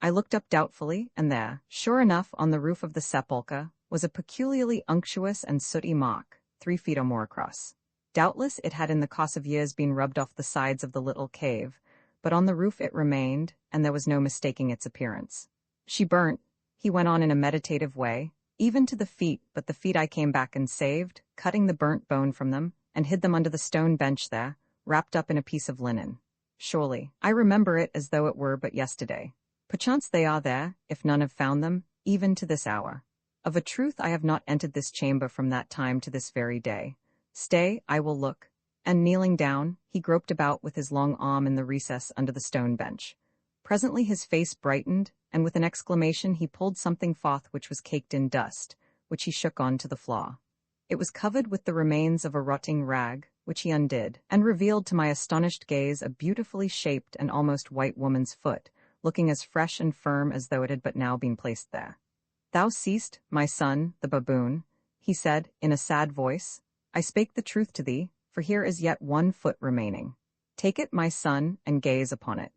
I looked up doubtfully, and there, sure enough, on the roof of the sepulchre, was a peculiarly unctuous and sooty mark, 3 feet or more across. Doubtless it had in the course of years been rubbed off the sides of the little cave, but on the roof it remained, and there was no mistaking its appearance. She burnt, he went on in a meditative way, even to the feet, but the feet I came back and saved, cutting the burnt bone from them, and hid them under the stone bench there, wrapped up in a piece of linen. Surely, I remember it as though it were but yesterday. Perchance they are there, if none have found them, even to this hour. Of a truth I have not entered this chamber from that time to this very day. Stay, I will look. And kneeling down, he groped about with his long arm in the recess under the stone bench. Presently his face brightened, and with an exclamation he pulled something forth which was caked in dust, which he shook on to the floor. It was covered with the remains of a rotting rag, which he undid, and revealed to my astonished gaze a beautifully shaped and almost white woman's foot, looking as fresh and firm as though it had but now been placed there. Thou seest, my son, the baboon, he said, in a sad voice. I spake the truth to thee, for here is yet 1 foot remaining. Take it, my son, and gaze upon it.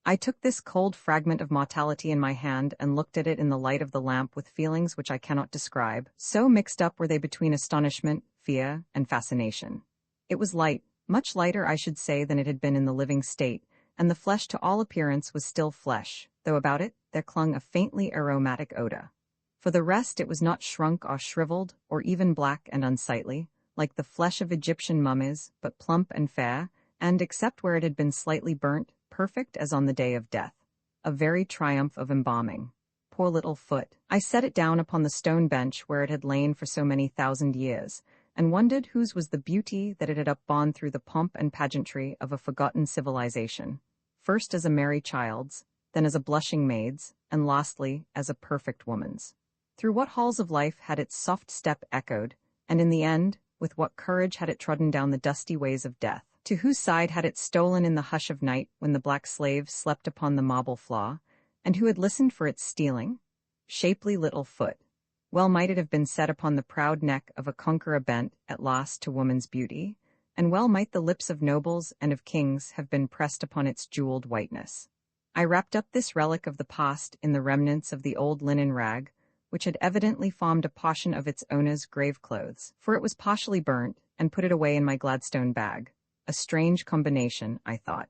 I took this cold fragment of mortality in my hand and looked at it in the light of the lamp with feelings which I cannot describe, so mixed up were they between astonishment, fear, and fascination. It was light, much lighter, I should say, than it had been in the living state, and the flesh to all appearance was still flesh, though about it there clung a faintly aromatic odor. For the rest it was not shrunk or shriveled, or even black and unsightly, like the flesh of Egyptian mummies, but plump and fair, and, except where it had been slightly burnt, perfect as on the day of death. A very triumph of embalming. Poor little foot! I set it down upon the stone bench where it had lain for so many thousand years, and wondered whose was the beauty that it had upborne through the pomp and pageantry of a forgotten civilization, first as a merry child's, then as a blushing maid's, and lastly as a perfect woman's. Through what halls of life had its soft step echoed, and in the end, with what courage had it trodden down the dusty ways of death? To whose side had it stolen in the hush of night when the black slave slept upon the marble floor, and who had listened for its stealing? Shapely little foot! Well might it have been set upon the proud neck of a conqueror bent at last to woman's beauty, and well might the lips of nobles and of kings have been pressed upon its jeweled whiteness. I wrapped up this relic of the past in the remnants of the old linen rag, which had evidently formed a portion of its owner's grave clothes, for it was partially burnt, and put it away in my Gladstone bag. A strange combination, I thought.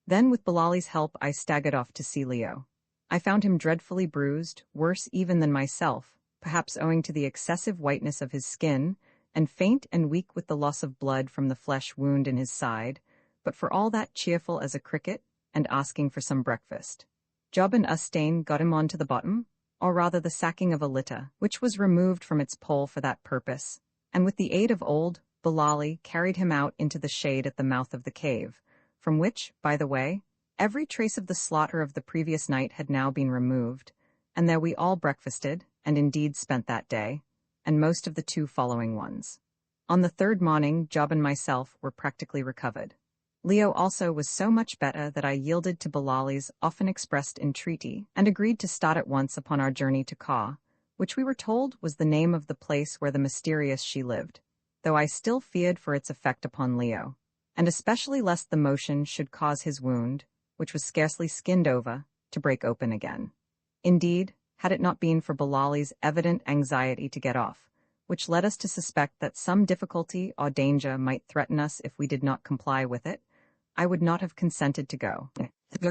Then with Bilali's help I staggered off to see Leo. I found him dreadfully bruised, worse even than myself, perhaps owing to the excessive whiteness of his skin, and faint and weak with the loss of blood from the flesh wound in his side, but for all that cheerful as a cricket, and asking for some breakfast. Job and Ustane got him on to the bottom, or rather the sacking of a litter, which was removed from its pole for that purpose, and with the aid of old Bilali carried him out into the shade at the mouth of the cave, from which, by the way, every trace of the slaughter of the previous night had now been removed, and there we all breakfasted, and indeed spent that day, and most of the 2 following ones. On the 3rd morning, Job and myself were practically recovered. Leo also was so much better that I yielded to Bilali's often expressed entreaty, and agreed to start at once upon our journey to Ka, which we were told was the name of the place where the mysterious she lived, though I still feared for its effect upon Leo, and especially lest the motion should cause his wound, which was scarcely skinned over, to break open again. Indeed, had it not been for Bilali's evident anxiety to get off, which led us to suspect that some difficulty or danger might threaten us if we did not comply with it, I would not have consented to go.